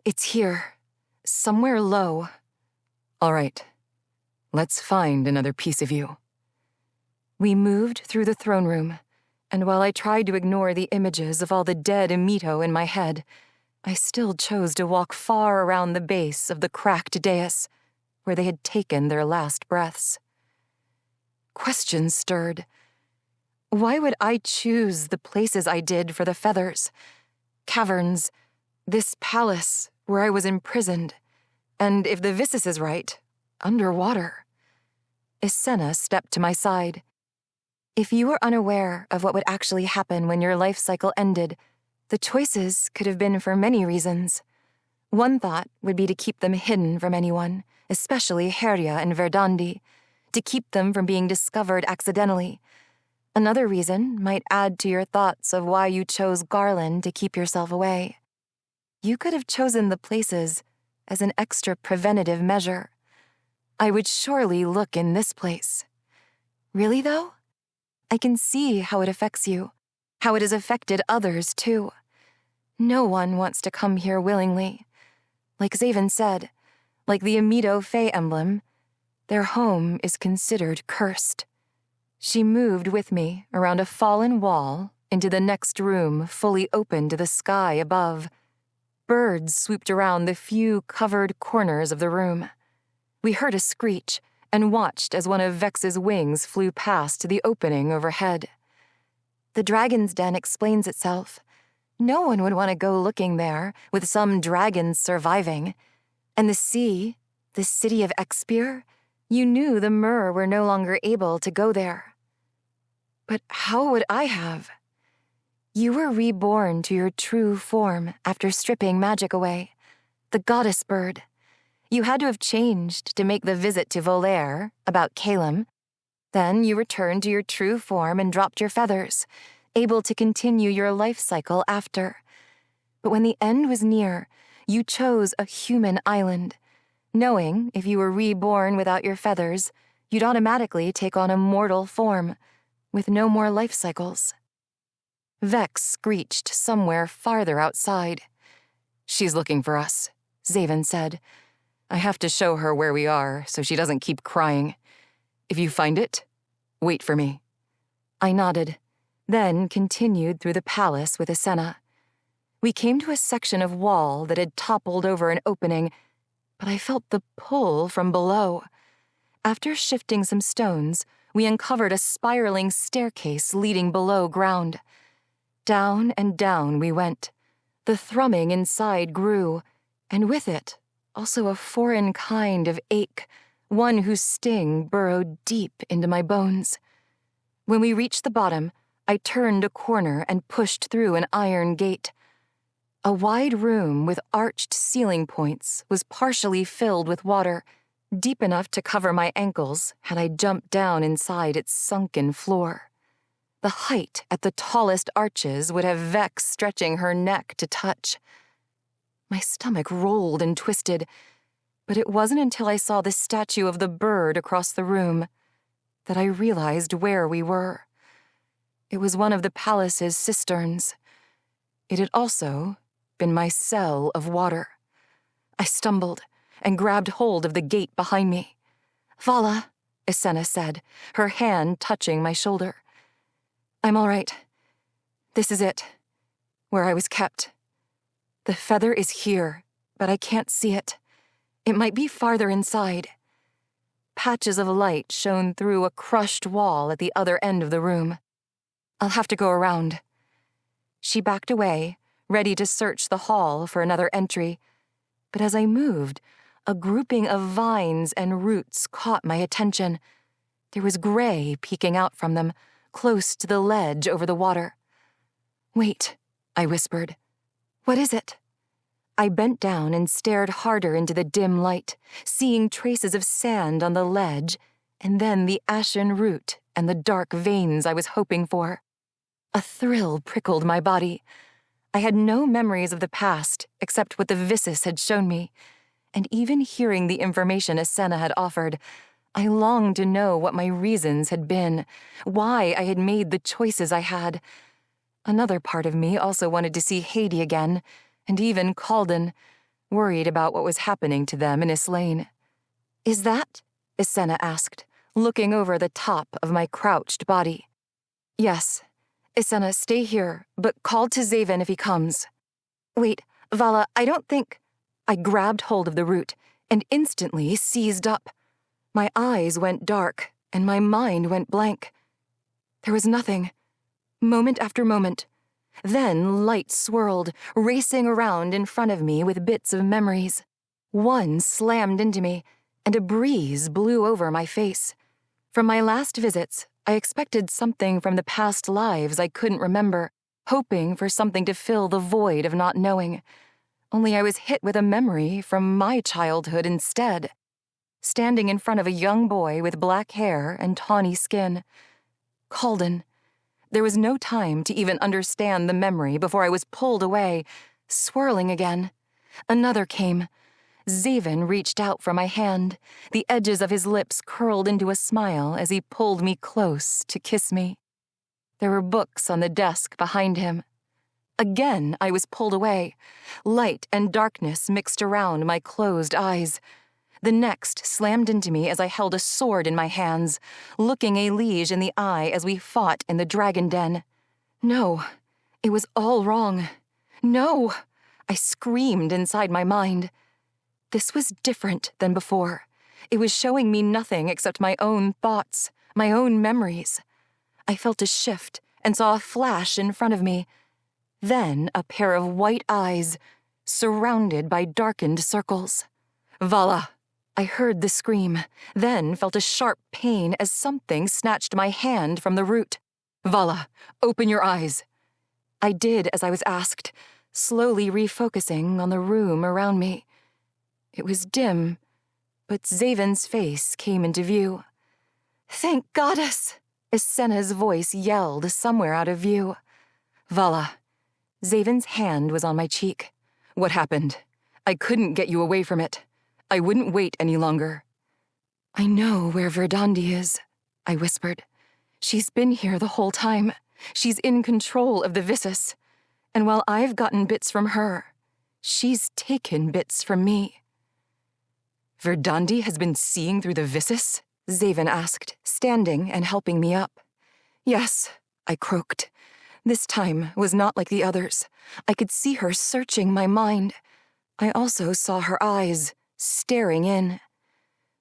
"It's here, somewhere low." "All right, let's find another piece of you." We moved through the throne room, and while I tried to ignore the images of all the dead Amito in my head, I still chose to walk far around the base of the cracked dais, where they had taken their last breaths. Questions stirred. Why would I choose the places I did for the feathers? Caverns, this palace where I was imprisoned, and if the Vissus is right, underwater. Islain stepped to my side. If you were unaware of what would actually happen when your life cycle ended, the choices could have been for many reasons. One thought would be to keep them hidden from anyone, especially Herja and Verdandi, to keep them from being discovered accidentally. Another reason might add to your thoughts of why you chose Garlin to keep yourself away. You could have chosen the places as an extra preventative measure. I would surely look in this place. Really, though? I can see how it affects you, how it has affected others, too. No one wants to come here willingly. Like Xavyn said, like the Amido Fae emblem, their home is considered cursed. She moved with me around a fallen wall into the next room fully open to the sky above. Birds swooped around the few covered corners of the room. We heard a screech and watched as one of Vex's wings flew past the opening overhead. The dragon's den explains itself. No one would want to go looking there with some dragons surviving. And the sea, the city of Expier, you knew the Myr were no longer able to go there. But how would I have? You were reborn to your true form after stripping magic away, the goddess bird. You had to have changed to make the visit to Volaire about Calem. Then you returned to your true form and dropped your feathers, able to continue your life cycle after. But when the end was near, you chose a human island, knowing if you were reborn without your feathers, you'd automatically take on a mortal form, with no more life cycles. Vex screeched somewhere farther outside. "She's looking for us," Xavyn said. "I have to show her where we are so she doesn't keep crying. If you find it, wait for me." I nodded, then continued through the palace with Islain. We came to a section of wall that had toppled over an opening, but I felt the pull from below. After shifting some stones, we uncovered a spiraling staircase leading below ground. Down and down we went. The thrumming inside grew, and with it, also a foreign kind of ache, one whose sting burrowed deep into my bones. When we reached the bottom, I turned a corner and pushed through an iron gate. A wide room with arched ceiling points was partially filled with water, deep enough to cover my ankles had I jumped down inside its sunken floor. The height at the tallest arches would have Vex stretching her neck to touch. My stomach rolled and twisted, but it wasn't until I saw the statue of the bird across the room that I realized where we were. It was one of the palace's cisterns. It had also been my cell of water. I stumbled and grabbed hold of the gate behind me. "Vala," Islain said, her hand touching my shoulder. "I'm all right. This is it, where I was kept. The feather is here, but I can't see it. It might be farther inside." Patches of light shone through a crushed wall at the other end of the room. "I'll have to go around." She backed away, ready to search the hall for another entry. But as I moved, a grouping of vines and roots caught my attention. There was gray peeking out from them, close to the ledge over the water. "Wait," I whispered. "What is it?" I bent down and stared harder into the dim light, seeing traces of sand on the ledge, and then the ashen root and the dark veins I was hoping for. A thrill prickled my body. I had no memories of the past except what the Vissus had shown me, and even hearing the information Islain had offered, I longed to know what my reasons had been, why I had made the choices I had. Another part of me also wanted to see Haedi again, and even Calden, worried about what was happening to them in Islain. "Is that?" Islain asked, looking over the top of my crouched body. "Yes. Islain, stay here, but call to Xavyn if he comes." "Wait, Vala, I don't think—" I grabbed hold of the root and instantly seized up. My eyes went dark and my mind went blank. There was nothing. Moment after moment. Then light swirled, racing around in front of me with bits of memories. One slammed into me, and a breeze blew over my face. From my last visits, I expected something from the past lives I couldn't remember, hoping for something to fill the void of not knowing. Only I was hit with a memory from my childhood instead. Standing in front of a young boy with black hair and tawny skin. Calden. There was no time to even understand the memory before I was pulled away, swirling again. Another came. Xavyn reached out for my hand, the edges of his lips curled into a smile as he pulled me close to kiss me. There were books on the desk behind him. Again, I was pulled away. Light and darkness mixed around my closed eyes. The next slammed into me as I held a sword in my hands, looking a liege in the eye as we fought in the dragon den. No, it was all wrong. No, I screamed inside my mind. This was different than before. It was showing me nothing except my own thoughts, my own memories. I felt a shift and saw a flash in front of me. Then a pair of white eyes, surrounded by darkened circles. Vala! I heard the scream, then felt a sharp pain as something snatched my hand from the root. Vala, open your eyes. I did as I was asked, slowly refocusing on the room around me. It was dim, but Xavyn's face came into view. Thank Goddess! Isena's voice yelled somewhere out of view. Vala. Xavyn's hand was on my cheek. What happened? I couldn't get you away from it. I wouldn't wait any longer. I know where Verdandi is, I whispered. She's been here the whole time. She's in control of the Vissus. And while I've gotten bits from her, she's taken bits from me. Verdandi has been seeing through the Vissus? Xavyn asked, standing and helping me up. Yes, I croaked. This time was not like the others. I could see her searching my mind. I also saw her eyes, staring in.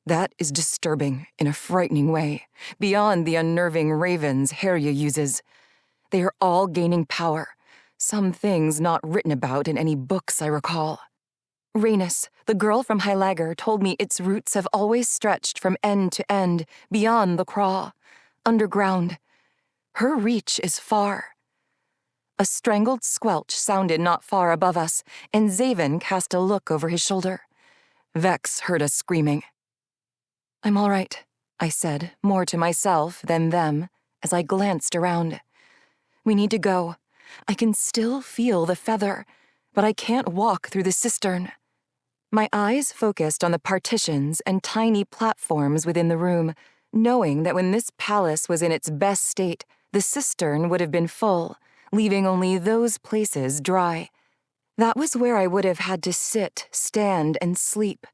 That is disturbing in a frightening way, beyond the unnerving ravens Herya uses. They are all gaining power, some things not written about in any books I recall. Rhaenys, the girl from Hylager, told me its roots have always stretched from end to end, beyond the craw, underground. Her reach is far. A strangled squelch sounded not far above us, and Xavyn cast a look over his shoulder. Vex heard us screaming. I'm all right, I said, more to myself than them, as I glanced around. We need to go. I can still feel the feather, but I can't walk through the cistern. My eyes focused on the partitions and tiny platforms within the room, knowing that when this palace was in its best state, the cistern would have been full, leaving only those places dry. That was where I would have had to sit, stand, and sleep.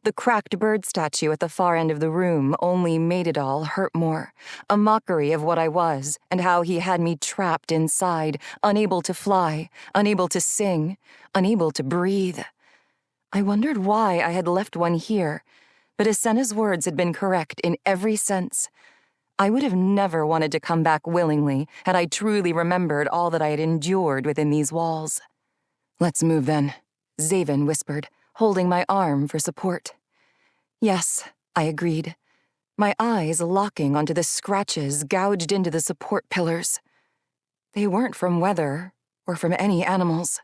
The cracked bird statue at the far end of the room only made it all hurt more, a mockery of what I was and how he had me trapped inside, unable to fly, unable to sing, unable to breathe. I wondered why I had left one here, but Isena's words had been correct in every sense. I would have never wanted to come back willingly had I truly remembered all that I had endured within these walls. Let's move then, Xavyn whispered, holding my arm for support. Yes, I agreed, my eyes locking onto the scratches gouged into the support pillars. They weren't from weather or from any animals.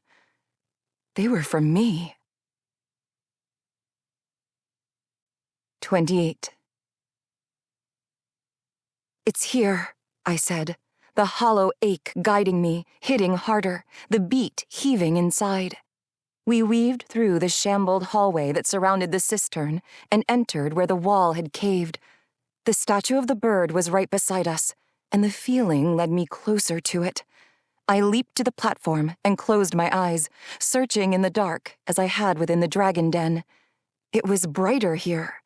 They were from me. 28. It's here, I said, the hollow ache guiding me, hitting harder, the beat heaving inside. We weaved through the shambled hallway that surrounded the cistern and entered where the wall had caved. The statue of the bird was right beside us, and the feeling led me closer to it. I leaped to the platform and closed my eyes, searching in the dark as I had within the dragon den. It was brighter here.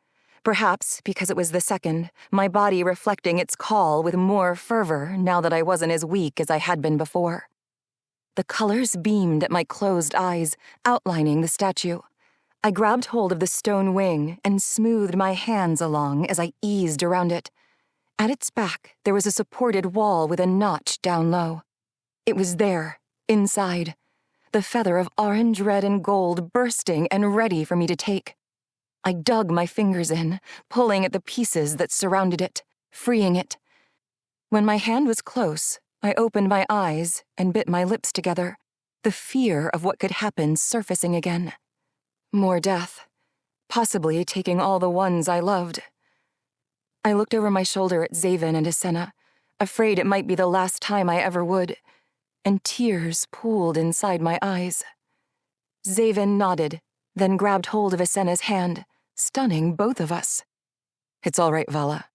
Perhaps because it was the second, my body reflecting its call with more fervor now that I wasn't as weak as I had been before. The colors beamed at my closed eyes, outlining the statue. I grabbed hold of the stone wing and smoothed my hands along as I eased around it. At its back, there was a supported wall with a notch down low. It was there, inside, the feather of orange, red, and gold bursting and ready for me to take. I dug my fingers in, pulling at the pieces that surrounded it. freeing it. When my hand was close, I opened my eyes and bit my lips together, the fear of what could happen surfacing again. More death, possibly taking all the ones I loved. I looked over my shoulder at Xavyn and Islain, afraid it might be the last time I ever would, and tears pooled inside my eyes. Xavyn nodded, then grabbed hold of Islain's hand, stunning both of us. "It's all right, Vala.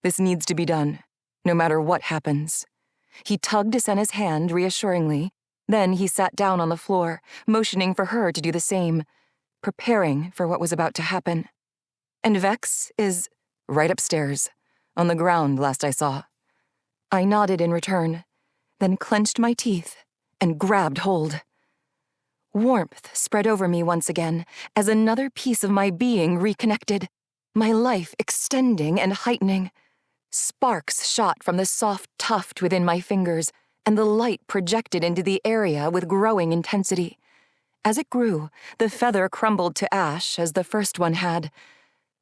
This needs to be done, no matter what happens." He tugged Islain's hand reassuringly, then he sat down on the floor, motioning for her to do the same, preparing for what was about to happen. "And Vex is right upstairs, on the ground last I saw." I nodded in return, then clenched my teeth and grabbed hold. Warmth spread over me once again as another piece of my being reconnected, my life extending and heightening. Sparks shot from the soft tuft within my fingers, and the light projected into the area with growing intensity. As it grew, the feather crumbled to ash as the first one had.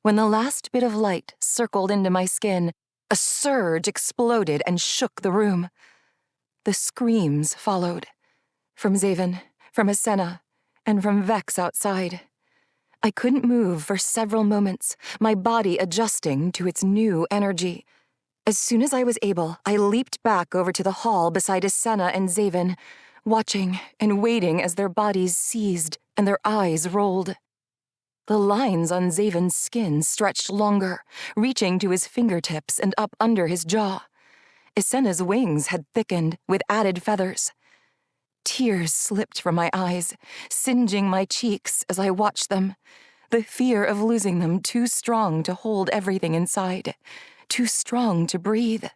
When the last bit of light circled into my skin, a surge exploded and shook the room. The screams followed, from Xavyn, from Islain, and from Vex outside. I couldn't move for several moments, my body adjusting to its new energy. As soon as I was able, I leaped back over to the hall beside Islain and Xavyn, watching and waiting as their bodies seized and their eyes rolled. The lines on Xavyn's skin stretched longer, reaching to his fingertips and up under his jaw. Islain's wings had thickened with added feathers. Tears slipped from my eyes, singeing my cheeks as I watched them, the fear of losing them too strong to hold everything inside, too strong to breathe.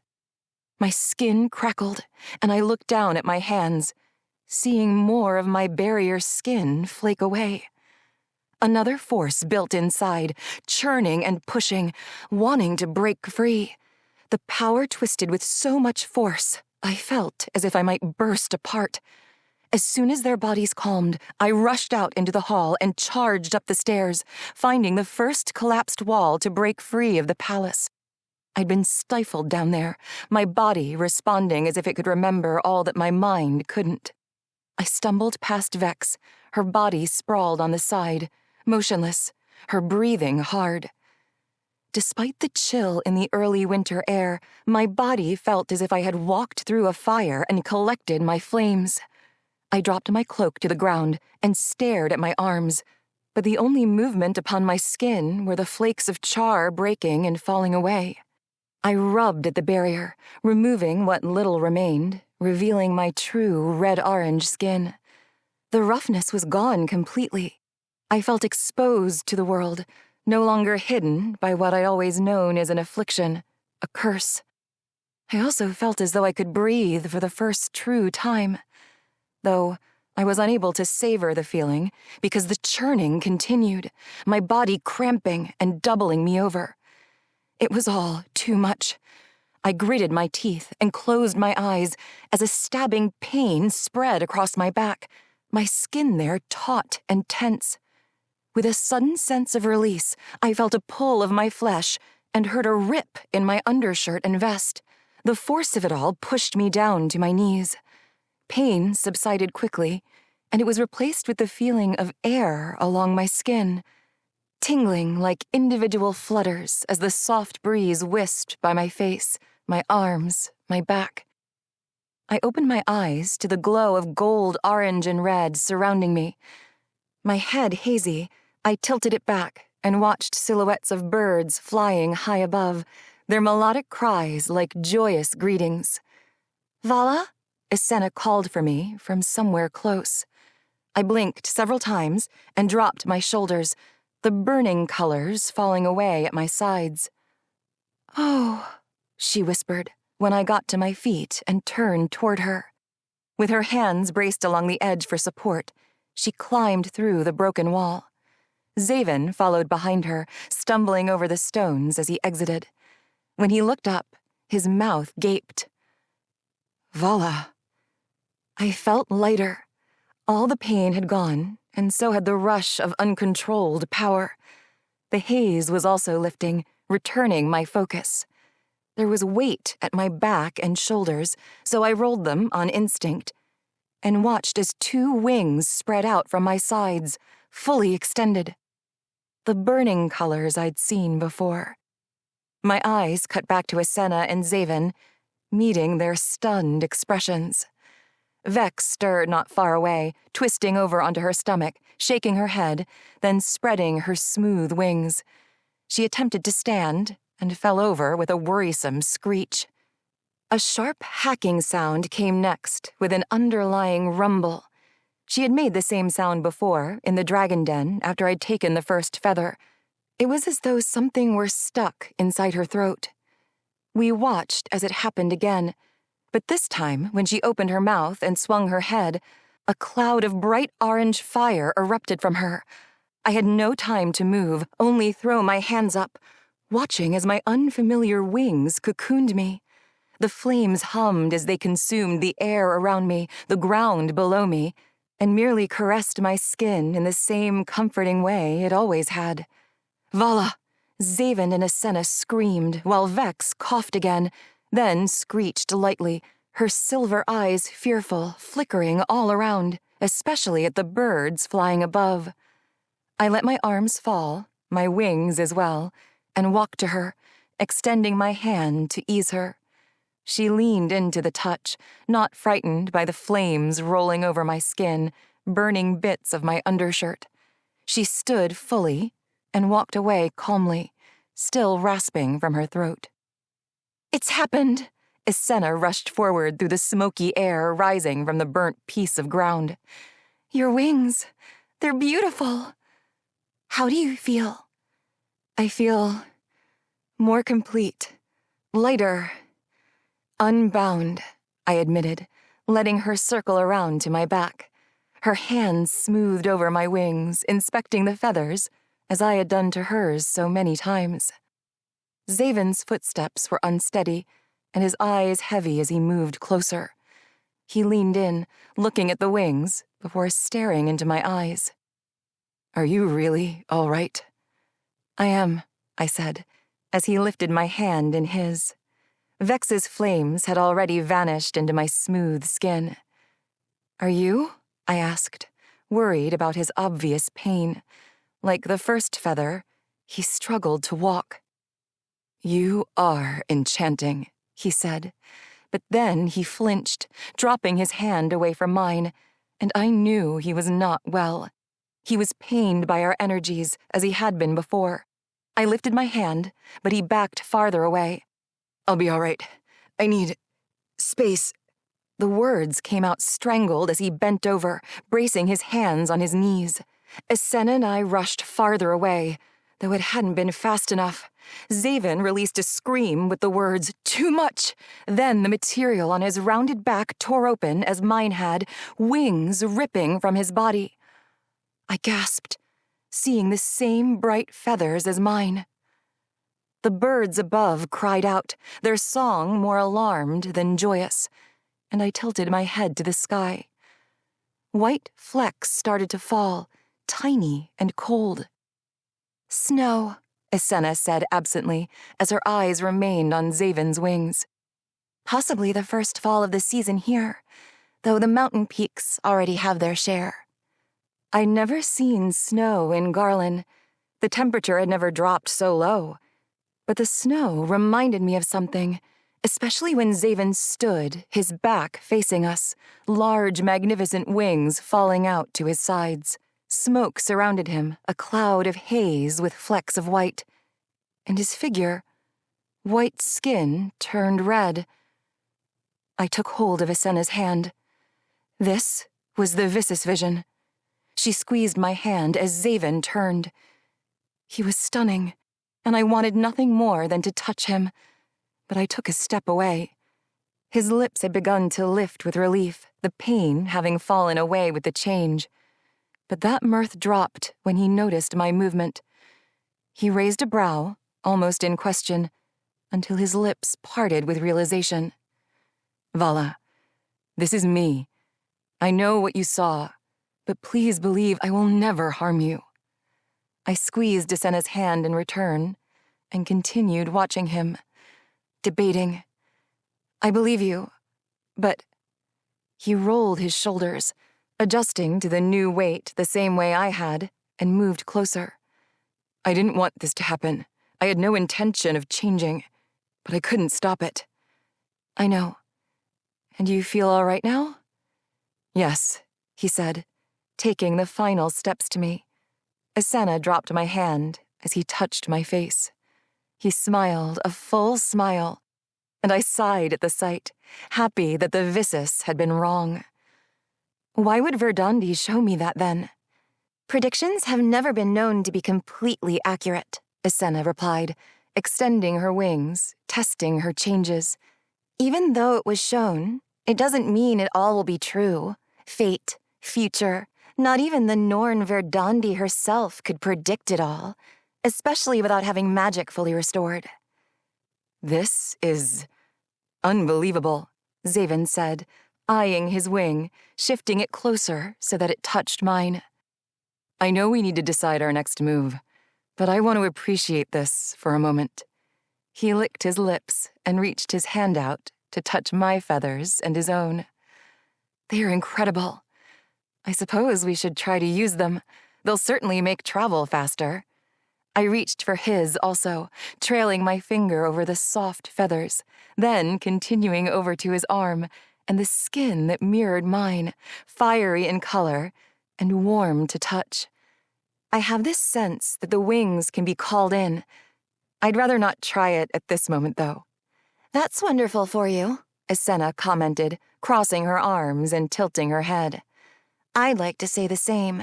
My skin crackled, and I looked down at my hands, seeing more of my barrier skin flake away. Another force built inside, churning and pushing, wanting to break free. The power twisted with so much force, I felt as if I might burst apart. As soon as their bodies calmed, I rushed out into the hall and charged up the stairs, finding the first collapsed wall to break free of the palace. I'd been stifled down there, my body responding as if it could remember all that my mind couldn't. I stumbled past Vex, her body sprawled on the side, motionless, her breathing hard. Despite the chill in the early winter air, my body felt as if I had walked through a fire and collected my flames. I dropped my cloak to the ground and stared at my arms, but the only movement upon my skin were the flakes of char breaking and falling away. I rubbed at the barrier, removing what little remained, revealing my true red-orange skin. The roughness was gone completely. I felt exposed to the world, no longer hidden by what I'd always known as an affliction, a curse. I also felt as though I could breathe for the first true time, though I was unable to savor the feeling because the churning continued, my body cramping and doubling me over. It was all too much. I gritted my teeth and closed my eyes as a stabbing pain spread across my back, my skin there taut and tense. With a sudden sense of release, I felt a pull of my flesh and heard a rip in my undershirt and vest. The force of it all pushed me down to my knees. Pain subsided quickly, and it was replaced with the feeling of air along my skin, tingling like individual flutters as the soft breeze whisked by my face, my arms, my back. I opened my eyes to the glow of gold, orange, and red surrounding me. My head hazy, I tilted it back and watched silhouettes of birds flying high above, their melodic cries like joyous greetings. "Vala?" Islain called for me from somewhere close. I blinked several times and dropped my shoulders, the burning colors falling away at my sides. "Oh," she whispered when I got to my feet and turned toward her. With her hands braced along the edge for support, she climbed through the broken wall. Xavyn followed behind her, stumbling over the stones as he exited. When he looked up, his mouth gaped. "Vala." I felt lighter. All the pain had gone, and so had the rush of uncontrolled power. The haze was also lifting, returning my focus. There was weight at my back and shoulders, so I rolled them on instinct and watched as 2 wings spread out from my sides, fully extended. The burning colors I'd seen before. My eyes cut back to Islain and Xavyn, meeting their stunned expressions. Vex stirred not far away, twisting over onto her stomach, shaking her head, then spreading her smooth wings. She attempted to stand and fell over with a worrisome screech. A sharp hacking sound came next, with an underlying rumble. She had made the same sound before, in the dragon den, after I'd taken the first feather. It was as though something were stuck inside her throat. We watched as it happened again, but this time, when she opened her mouth and swung her head, a cloud of bright orange fire erupted from her. I had no time to move, only throw my hands up, watching as my unfamiliar wings cocooned me. The flames hummed as they consumed the air around me, the ground below me, and merely caressed my skin in the same comforting way it always had. Vala! Xavyn and Islain screamed, while Vex coughed again, then screeched lightly, her silver eyes fearful, flickering all around, especially at the birds flying above. I let my arms fall, my wings as well, and walked to her, extending my hand to ease her. She leaned into the touch, not frightened by the flames rolling over my skin, burning bits of my undershirt. She stood fully and walked away calmly, still rasping from her throat. "It's happened!" Islain rushed forward through the smoky air rising from the burnt piece of ground. "Your wings, they're beautiful. How do you feel?" "I feel more complete, lighter, unbound," I admitted, letting her circle around to my back. Her hands smoothed over my wings, inspecting the feathers, as I had done to hers so many times. Xavyn's footsteps were unsteady, and his eyes heavy as he moved closer. He leaned in, looking at the wings, before staring into my eyes. "Are you really all right?" "I am," I said, as he lifted my hand in his. Vex's flames had already vanished into my smooth skin. "Are you?" I asked, worried about his obvious pain. Like the first feather, he struggled to walk. "You are enchanting," he said, but then he flinched, dropping his hand away from mine, and I knew he was not well. He was pained by our energies, as he had been before. I lifted my hand, but he backed farther away. "I'll be all right. I need space." The words came out strangled as he bent over, bracing his hands on his knees. Islain and I rushed farther away, though it hadn't been fast enough. Xavyn released a scream with the words, "Too much!" Then the material on his rounded back tore open as mine had, wings ripping from his body. I gasped, seeing the same bright feathers as mine. The birds above cried out, their song more alarmed than joyous, and I tilted my head to the sky. White flecks started to fall, tiny and cold. "Snow," Islain said absently, as her eyes remained on Xavyn's wings. "Possibly the first fall of the season here, though the mountain peaks already have their share." I'd never seen snow in Garlin. The temperature had never dropped so low. But the snow reminded me of something, especially when Xavyn stood, his back facing us, large, magnificent wings falling out to his sides. Smoke surrounded him, a cloud of haze with flecks of white. And his figure, white skin turned red. I took hold of Islain's hand. This was the Vissus vision. She squeezed my hand as Xavyn turned. He was stunning, and I wanted nothing more than to touch him, but I took a step away. His lips had begun to lift with relief, the pain having fallen away with the change. But that mirth dropped when he noticed my movement. He raised a brow, almost in question, until his lips parted with realization. "Vala, this is me. I know what you saw, but please believe I will never harm you." I squeezed Islain's hand in return and continued watching him. debating. I believe you, but... He rolled his shoulders, adjusting to the new weight the same way I had, and moved closer. I didn't want this to happen. I had no intention of changing, but I couldn't stop it. I know. And you feel all right now? Yes, he said, taking the final steps to me. Islain dropped my hand as he touched my face. He smiled, a full smile, and I sighed at the sight, happy that the Vissus had been wrong. Why would Verdandi show me that then? Predictions have never been known to be completely accurate, Islain replied, extending her wings, testing her changes. Even though it was shown, it doesn't mean it all will be true. Fate, future, not even the Norn Verdandi herself could predict it all, especially without having magic fully restored. This is unbelievable, Xavyn said, eyeing his wing, shifting it closer so that it touched mine. I know we need to decide our next move, but I want to appreciate this for a moment. He licked his lips and reached his hand out to touch my feathers and his own. They are incredible. I suppose we should try to use them. They'll certainly make travel faster. I reached for his also, trailing my finger over the soft feathers, then continuing over to his arm and the skin that mirrored mine, fiery in color and warm to touch. I have this sense that the wings can be called in. I'd rather not try it at this moment, though. That's wonderful for you, Islain commented, crossing her arms and tilting her head. I'd like to say the same.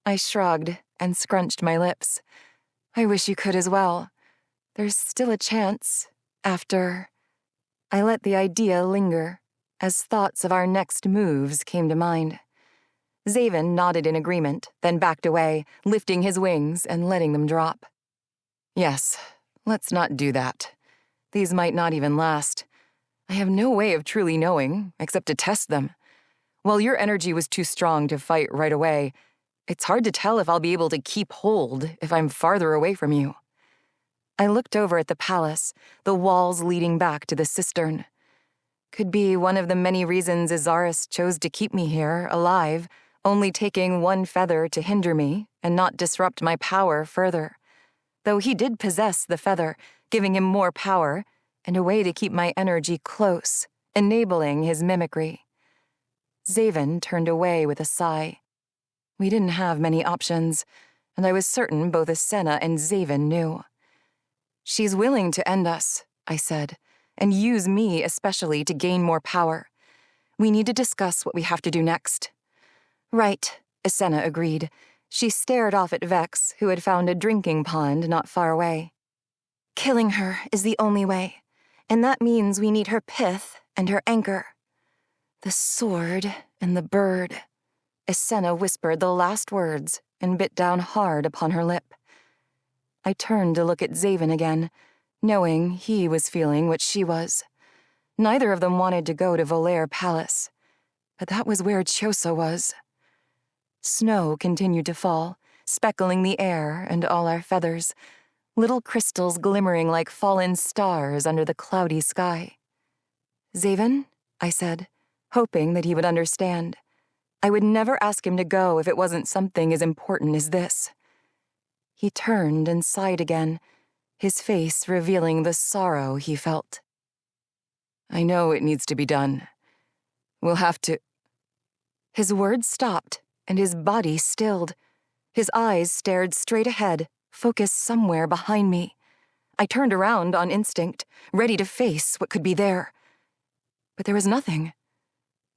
I shrugged and scrunched my lips. I wish you could as well. There's still a chance, after... I let the idea linger, as thoughts of our next moves came to mind. Xavyn nodded in agreement, then backed away, lifting his wings and letting them drop. Yes, let's not do that. These might not even last. I have no way of truly knowing, except to test them. While your energy was too strong to fight right away, it's hard to tell if I'll be able to keep hold if I'm farther away from you. I looked over at the palace, the walls leading back to the cistern. Could be one of the many reasons Azaris chose to keep me here, alive, only taking one feather to hinder me and not disrupt my power further. Though he did possess the feather, giving him more power and a way to keep my energy close, enabling his mimicry. Xavyn turned away with a sigh. We didn't have many options, and I was certain both Islain and Xavyn knew. She's willing to end us, I said, and use me especially to gain more power. We need to discuss what we have to do next. Right, Islain agreed. She stared off at Vex, who had found a drinking pond not far away. Killing her is the only way, and that means we need her pith and her anchor. The sword and the bird. Islain whispered the last words and bit down hard upon her lip. I turned to look at Xavyn again, knowing he was feeling what she was. Neither of them wanted to go to Volair Palace, but that was where Chiosa was. Snow continued to fall, speckling the air and all our feathers, little crystals glimmering like fallen stars under the cloudy sky. Xavyn, I said, hoping that he would understand. I would never ask him to go if it wasn't something as important as this. He turned and sighed again, his face revealing the sorrow he felt. I know it needs to be done. We'll have to... His words stopped, and his body stilled. His eyes stared straight ahead, focused somewhere behind me. I turned around on instinct, ready to face what could be there. But there was nothing.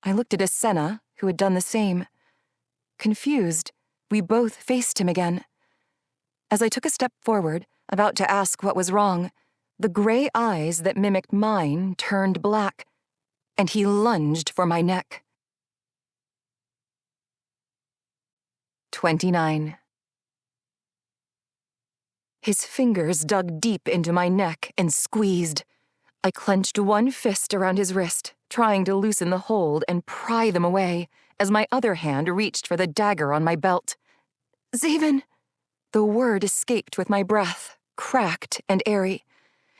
I looked at Islain, who had done the same. Confused, we both faced him again. As I took a step forward, about to ask what was wrong, the gray eyes that mimicked mine turned black, and he lunged for my neck. 29. His fingers dug deep into my neck and squeezed. I clenched one fist around his wrist, trying to loosen the hold and pry them away, as my other hand reached for the dagger on my belt. Xavyn! The word escaped with my breath, cracked and airy.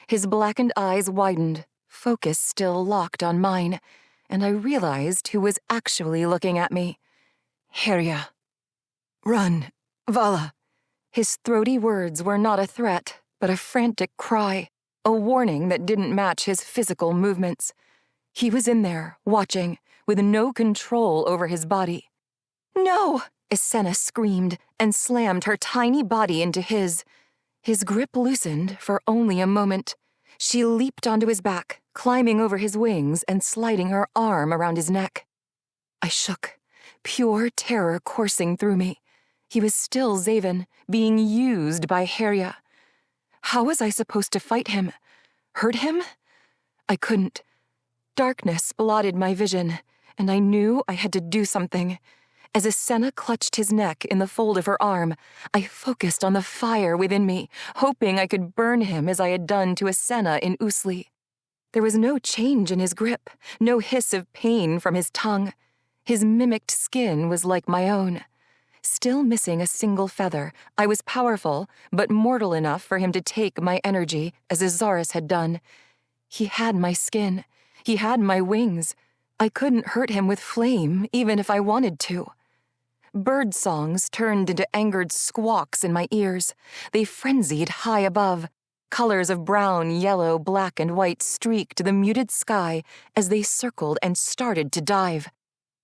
His blackened eyes widened, focus still locked on mine, and I realized who was actually looking at me. Herya. Run, Vala. His throaty words were not a threat, but a frantic cry, a warning that didn't match his physical movements. He was in there, watching, with no control over his body. No! Islain screamed and slammed her tiny body into his. His grip loosened for only a moment. She leaped onto his back, climbing over his wings and sliding her arm around his neck. I shook, pure terror coursing through me. He was still Xavyn, being used by Herya. How was I supposed to fight him? Hurt him? I couldn't. Darkness blotted my vision, and I knew I had to do something. As Islain clutched his neck in the fold of her arm, I focused on the fire within me, hoping I could burn him as I had done to Islain in Islain. There was no change in his grip, no hiss of pain from his tongue. His mimicked skin was like my own. Still missing a single feather, I was powerful, but mortal enough for him to take my energy, as Azarus had done. He had my skin. He had my wings. I couldn't hurt him with flame, even if I wanted to. Bird songs turned into angered squawks in my ears. They frenzied high above. Colors of brown, yellow, black, and white streaked the muted sky as they circled and started to dive.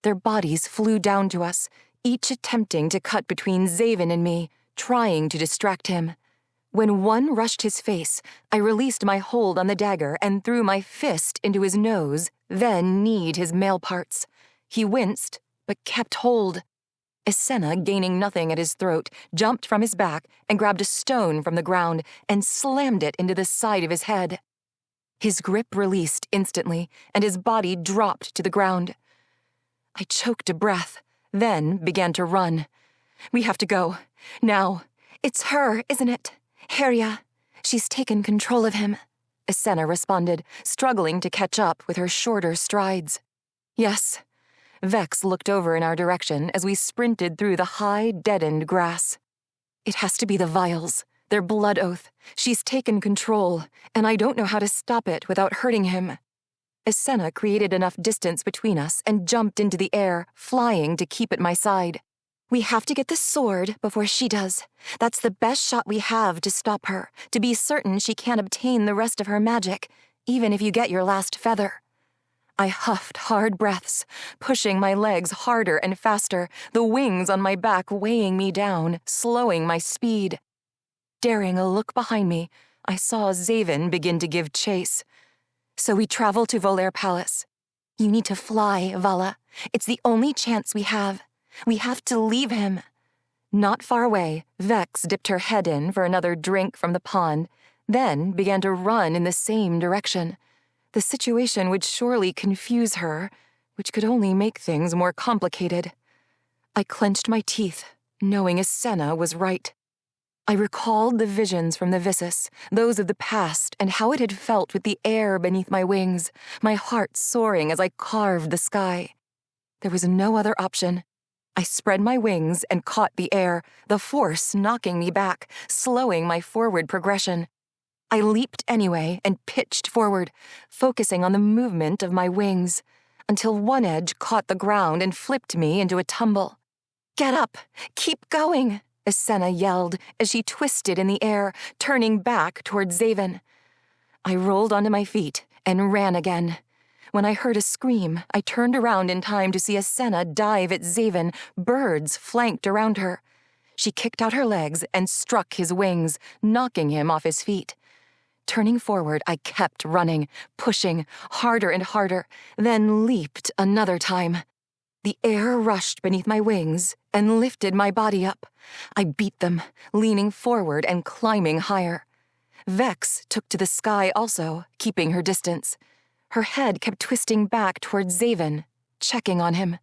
Their bodies flew down to us, each attempting to cut between Xavyn and me, trying to distract him. When one rushed his face, I released my hold on the dagger and threw my fist into his nose, then kneed his male parts. He winced, but kept hold. Islain, gaining nothing at his throat, jumped from his back and grabbed a stone from the ground and slammed it into the side of his head. His grip released instantly, and his body dropped to the ground. I choked a breath, then began to run. We have to go. Now. It's her, isn't it? Herya. She's taken control of him. Islain responded, struggling to catch up with her shorter strides. Yes. Vex looked over in our direction as we sprinted through the high, deadened grass. It has to be the vials, their blood oath. She's taken control, and I don't know how to stop it without hurting him. Islain created enough distance between us and jumped into the air, flying to keep at my side. We have to get the sword before she does. That's the best shot we have to stop her, to be certain she can't obtain the rest of her magic, even if you get your last feather. I huffed hard breaths, pushing my legs harder and faster, the wings on my back weighing me down, slowing my speed. Daring a look behind me, I saw Xavyn begin to give chase. So we traveled to Volair Palace. You need to fly, Vala. It's the only chance we have. We have to leave him. Not far away, Vex dipped her head in for another drink from the pond, then began to run in the same direction. The situation would surely confuse her, which could only make things more complicated. I clenched my teeth, knowing Islain was right. I recalled the visions from the Vissus, those of the past, and how it had felt with the air beneath my wings, my heart soaring as I carved the sky. There was no other option. I spread my wings and caught the air, the force knocking me back, slowing my forward progression. I leaped anyway and pitched forward, focusing on the movement of my wings, until one edge caught the ground and flipped me into a tumble. Get up! Keep going! Islain yelled as she twisted in the air, turning back toward Xavyn. I rolled onto my feet and ran again. When I heard a scream, I turned around in time to see Islain dive at Xavyn, birds flanked around her. She kicked out her legs and struck his wings, knocking him off his feet. Turning forward, I kept running, pushing, harder and harder, then leaped another time. The air rushed beneath my wings and lifted my body up. I beat them, leaning forward and climbing higher. Vex took to the sky also, keeping her distance. Her head kept twisting back toward Xavyn, checking on him.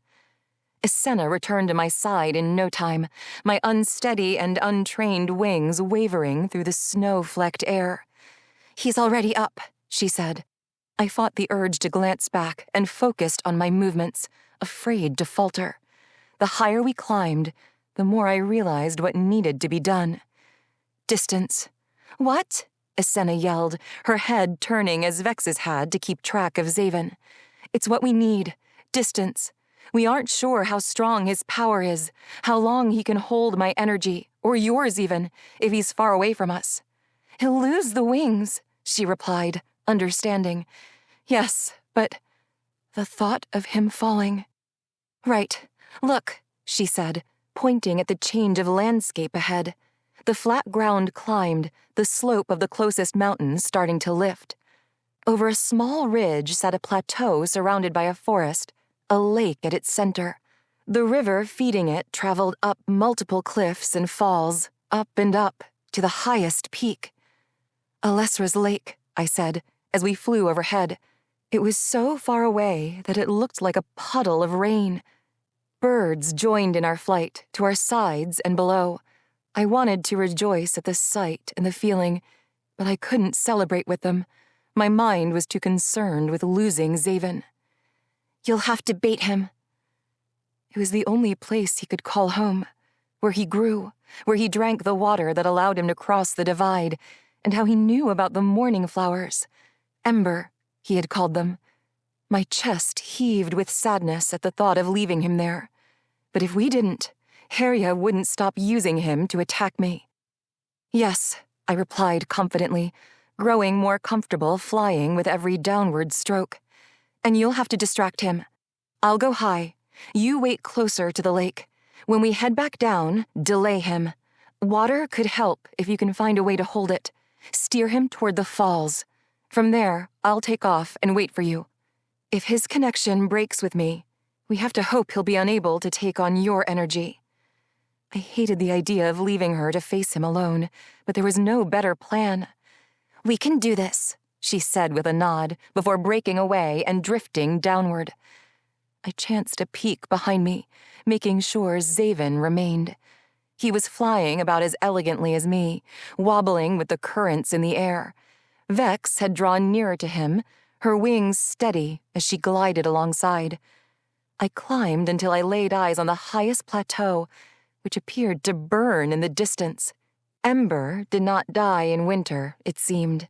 Islain returned to my side in no time, my unsteady and untrained wings wavering through the snow-flecked air. He's already up, she said. I fought the urge to glance back and focused on my movements, afraid to falter. The higher we climbed, the more I realized what needed to be done. Distance. What? Asenna yelled, her head turning as Vex's had to keep track of Xavyn. It's what we need. Distance. We aren't sure how strong his power is, how long he can hold my energy, or yours even, if he's far away from us. He'll lose the wings, she replied, understanding. Yes, but the thought of him falling. Right. Look, she said, pointing at the change of landscape ahead. The flat ground climbed, the slope of the closest mountain starting to lift. Over a small ridge sat a plateau surrounded by a forest, a lake at its center. The river feeding it traveled up multiple cliffs and falls, up and up, to the highest peak. Alessra's lake, I said, as we flew overhead. It was so far away that it looked like a puddle of rain. Birds joined in our flight, to our sides and below. I wanted to rejoice at the sight and the feeling, but I couldn't celebrate with them. My mind was too concerned with losing Xavyn. You'll have to bait him. It was the only place he could call home, where he grew, where he drank the water that allowed him to cross the divide, and how he knew about the morning flowers. Ember, he had called them. My chest heaved with sadness at the thought of leaving him there. But if we didn't, Herya wouldn't stop using him to attack me. Yes, I replied confidently, growing more comfortable flying with every downward stroke. And you'll have to distract him. I'll go high. You wait closer to the lake. When we head back down, delay him. Water could help if you can find a way to hold it. Steer him toward the falls. From there, I'll take off and wait for you. If his connection breaks with me, we have to hope he'll be unable to take on your energy. I hated the idea of leaving her to face him alone, but there was no better plan. We can do this, she said with a nod, before breaking away and drifting downward. I chanced a peek behind me, making sure Xavyn remained. He was flying about as elegantly as me, wobbling with the currents in the air. Vex had drawn nearer to him, her wings steady as she glided alongside. I climbed until I laid eyes on the highest plateau, which appeared to burn in the distance. Ember did not die in winter, it seemed.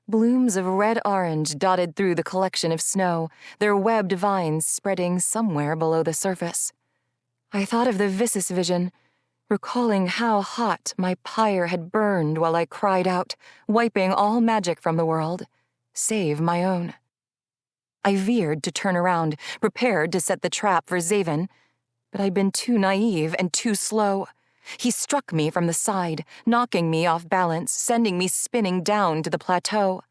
Blooms of red-orange dotted through the collection of snow, their webbed vines spreading somewhere below the surface. I thought of the Vissus vision, recalling how hot my pyre had burned while I cried out, wiping all magic from the world, save my own. I veered to turn around, prepared to set the trap for Xavyn, but I'd been too naive and too slow. He struck me from the side, knocking me off balance, sending me spinning down to the plateau.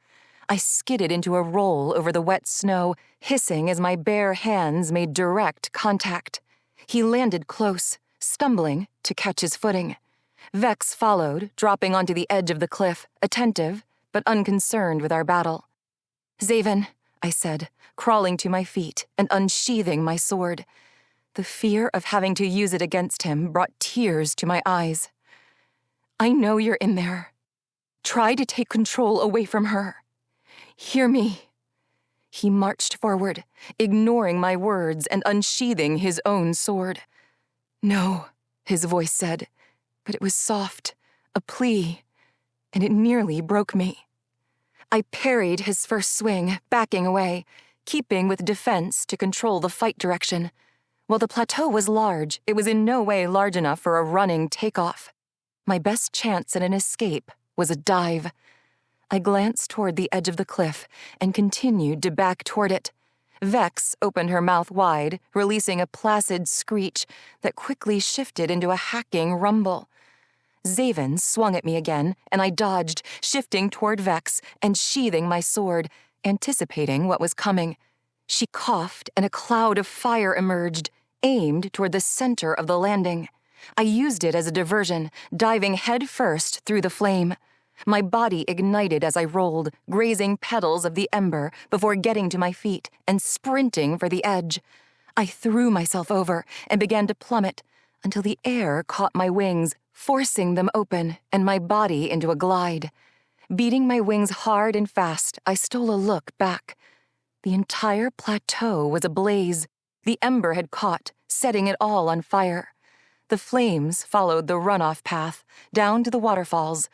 I skidded into a roll over the wet snow, hissing as my bare hands made direct contact. He landed close, stumbling to catch his footing. Vex followed, dropping onto the edge of the cliff, attentive, but unconcerned with our battle. Xavyn, I said, crawling to my feet and unsheathing my sword. The fear of having to use it against him brought tears to my eyes. I know you're in there. Try to take control away from her. Hear me. He marched forward, ignoring my words and unsheathing his own sword. No, his voice said, but it was soft, a plea, and it nearly broke me. I parried his first swing, backing away, keeping with defense to control the fight direction. While the plateau was large, it was in no way large enough for a running takeoff. My best chance at an escape was a dive. I glanced toward the edge of the cliff and continued to back toward it. Vex opened her mouth wide, releasing a placid screech that quickly shifted into a hacking rumble. Xavyn swung at me again, and I dodged, shifting toward Vex and sheathing my sword, anticipating what was coming. She coughed, and a cloud of fire emerged, aimed toward the center of the landing. I used it as a diversion, diving head first through the flame. My body ignited as I rolled, grazing petals of the ember before getting to my feet and sprinting for the edge. I threw myself over and began to plummet until the air caught my wings, forcing them open and my body into a glide. Beating my wings hard and fast, I stole a look back. The entire plateau was ablaze. The ember had caught, setting it all on fire. The flames followed the runoff path, down to the waterfalls,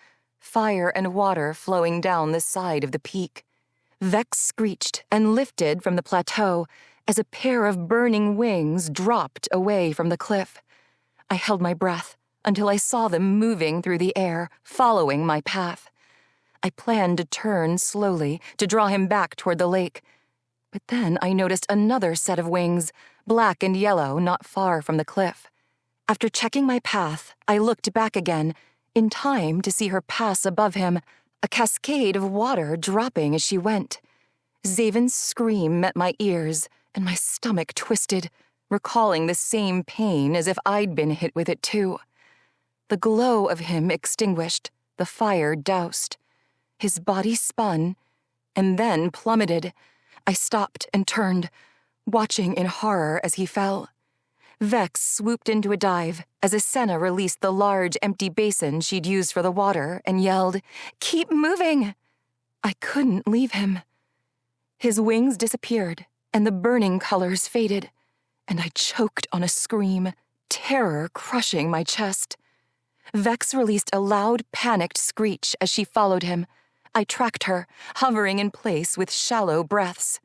fire and water flowing down the side of the peak. Vex screeched and lifted from the plateau as a pair of burning wings dropped away from the cliff. I held my breath until I saw them moving through the air, following my path. I planned to turn slowly to draw him back toward the lake, but then I noticed another set of wings, black and yellow, not far from the cliff. After checking my path, I looked back again, in time to see her pass above him, a cascade of water dropping as she went. Xavyn's scream met my ears, and my stomach twisted, recalling the same pain as if I'd been hit with it too. The glow of him extinguished, the fire doused. His body spun, and then plummeted. I stopped and turned, watching in horror as he fell. Vex swooped into a dive as Islain released the large empty basin she'd used for the water and yelled, "Keep moving!" I couldn't leave him. His wings disappeared, and the burning colors faded, and I choked on a scream, terror crushing my chest. Vex released a loud, panicked screech as she followed him. I tracked her, hovering in place with shallow breaths.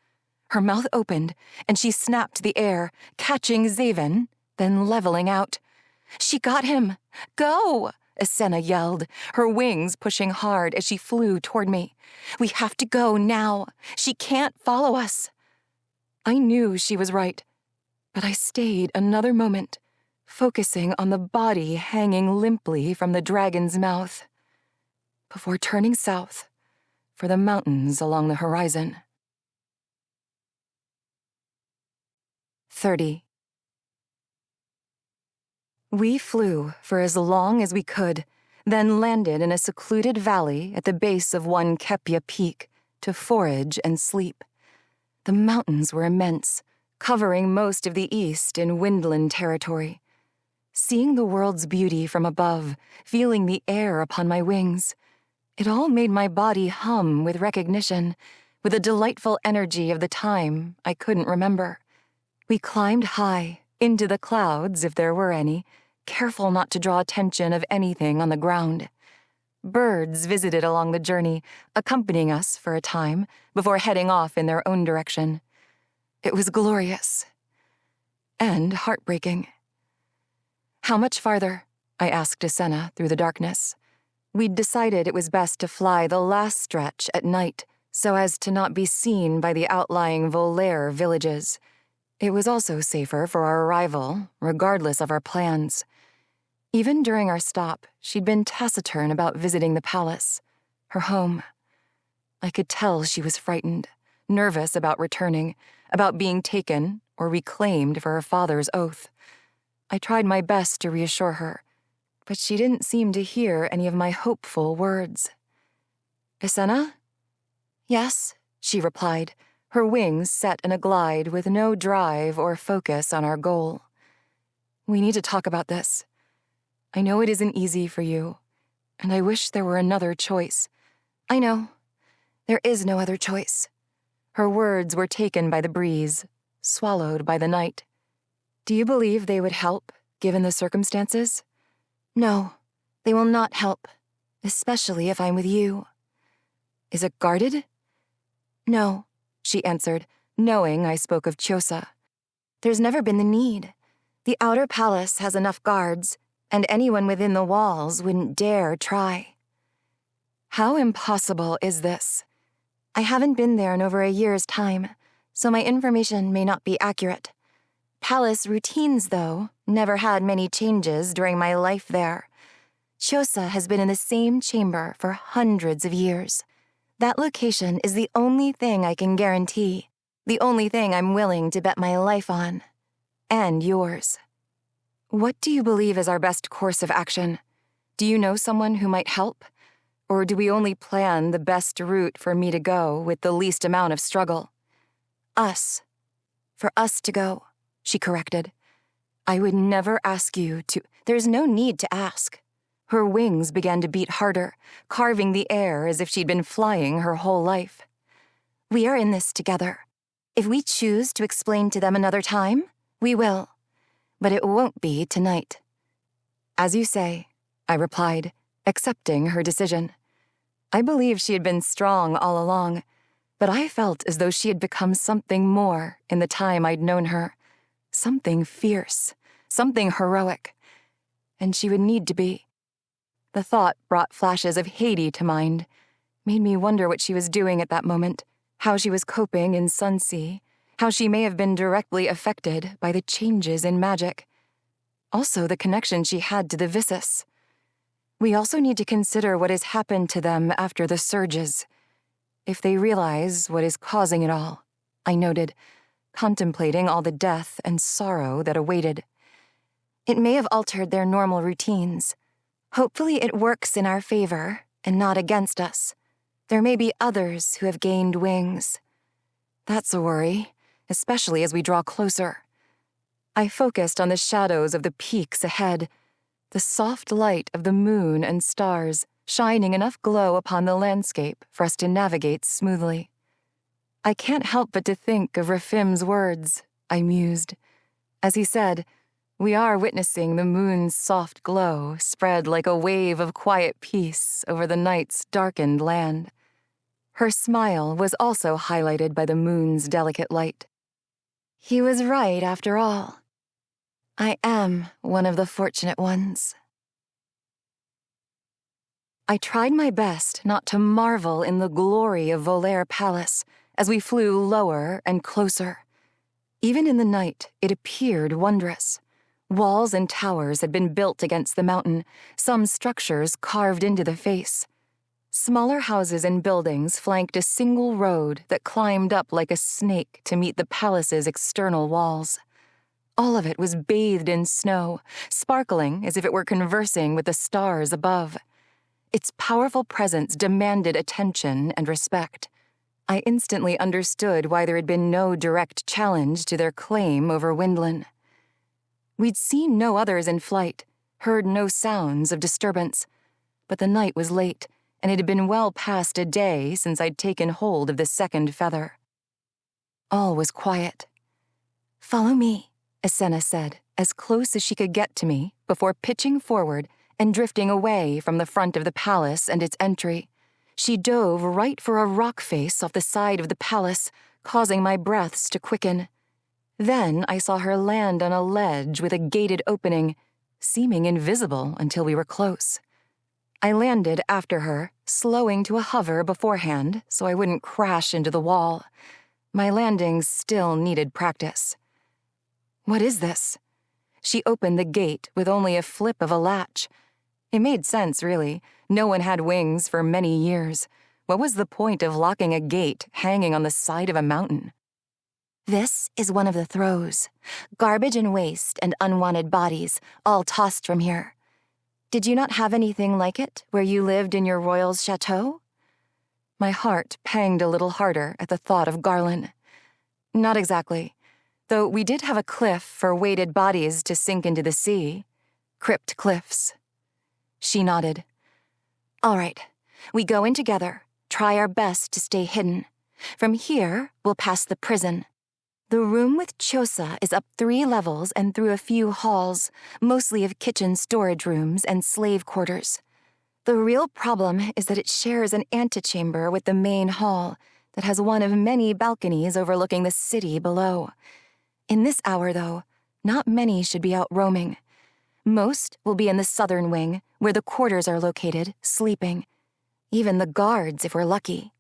Her mouth opened, and she snapped the air, catching Xavyn, then leveling out. "She got him! Go!" Islain yelled, her wings pushing hard as she flew toward me. "We have to go now. She can't follow us." I knew she was right, but I stayed another moment, focusing on the body hanging limply from the dragon's mouth, before turning south for the mountains along the horizon. 30. We flew for as long as we could, then landed in a secluded valley at the base of one Kepia peak to forage and sleep. The mountains were immense, covering most of the east in Windland territory. Seeing the world's beauty from above, feeling the air upon my wings, it all made my body hum with recognition, with a delightful energy of the time I couldn't remember. We climbed high, into the clouds if there were any, careful not to draw attention of anything on the ground. Birds visited along the journey, accompanying us for a time, before heading off in their own direction. It was glorious. And heartbreaking. "How much farther?" I asked Islain through the darkness. We'd decided it was best to fly the last stretch at night, so as to not be seen by the outlying Volaire villages. It was also safer for our arrival, regardless of our plans. Even during our stop, she'd been taciturn about visiting the palace, her home. I could tell she was frightened, nervous about returning, about being taken or reclaimed for her father's oath. I tried my best to reassure her, but she didn't seem to hear any of my hopeful words. "Islain?" "Yes," she replied, her wings set in a glide with no drive or focus on our goal. "We need to talk about this. I know it isn't easy for you, and I wish there were another choice." "I know. There is no other choice." Her words were taken by the breeze, swallowed by the night. "Do you believe they would help, given the circumstances?" "No, they will not help, especially if I'm with you." "Is it guarded?" "No," she answered, knowing I spoke of Xhosa. "There's never been the need. The outer palace has enough guards, and anyone within the walls wouldn't dare try." "How impossible is this?" "I haven't been there in over a year's time, so my information may not be accurate. Palace routines, though, never had many changes during my life there. Xhosa has been in the same chamber for hundreds of years. That location is the only thing I can guarantee, the only thing I'm willing to bet my life on. And yours." "What do you believe is our best course of action? Do you know someone who might help? Or do we only plan the best route for me to go with the least amount of struggle?" "Us. For us to go," she corrected. "I would never ask you to—" "There's no need to ask." Her wings began to beat harder, carving the air as if she'd been flying her whole life. "We are in this together. If we choose to explain to them another time, we will. But it won't be tonight." "As you say," I replied, accepting her decision. I believed she had been strong all along, but I felt as though she had become something more in the time I'd known her. Something fierce, something heroic. And she would need to be. The thought brought flashes of Haiti to mind, made me wonder what she was doing at that moment, how she was coping in Sunsea, how she may have been directly affected by the changes in magic. Also the connection she had to the Vissus. We also need to consider what has happened to them after the surges. If they realize what is causing it all, I noted, contemplating all the death and sorrow that awaited. It may have altered their normal routines. Hopefully it works in our favor and not against us. There may be others who have gained wings. That's a worry, especially as we draw closer. I focused on the shadows of the peaks ahead, the soft light of the moon and stars shining enough glow upon the landscape for us to navigate smoothly. I can't help but to think of Rafim's words, I mused. As he said, we are witnessing the moon's soft glow spread like a wave of quiet peace over the night's darkened land. Her smile was also highlighted by the moon's delicate light. He was right after all. I am one of the fortunate ones. I tried my best not to marvel in the glory of Volaire Palace as we flew lower and closer. Even in the night, it appeared wondrous. Walls and towers had been built against the mountain, some structures carved into the face. Smaller houses and buildings flanked a single road that climbed up like a snake to meet the palace's external walls. All of it was bathed in snow, sparkling as if it were conversing with the stars above. Its powerful presence demanded attention and respect. I instantly understood why there had been no direct challenge to their claim over Windlin. We'd seen no others in flight, heard no sounds of disturbance, but the night was late, and it had been well past a day since I'd taken hold of the second feather. All was quiet. "Follow me," Islain said, as close as she could get to me before pitching forward and drifting away from the front of the palace and its entry. She dove right for a rock face off the side of the palace, causing my breaths to quicken. Then I saw her land on a ledge with a gated opening, seeming invisible until we were close. I landed after her, slowing to a hover beforehand so I wouldn't crash into the wall. My landings still needed practice. "What is this?" She opened the gate with only a flip of a latch. It made sense, really. No one had wings for many years. What was the point of locking a gate hanging on the side of a mountain? This is one of the throws. Garbage and waste and unwanted bodies, all tossed from here. Did you not have anything like it where you lived in your royal's chateau? My heart panged a little harder at the thought of Garlin. Not exactly, though we did have a cliff for weighted bodies to sink into the sea. Crypt cliffs. She nodded. All right, we go in together, try our best to stay hidden. From here, we'll pass the prison. The room with Chosa is up 3 levels and through a few halls, mostly of kitchen storage rooms and slave quarters. The real problem is that it shares an antechamber with the main hall that has one of many balconies overlooking the city below. In this hour, though, not many should be out roaming. Most will be in the southern wing, where the quarters are located, sleeping. Even the guards, if we're lucky.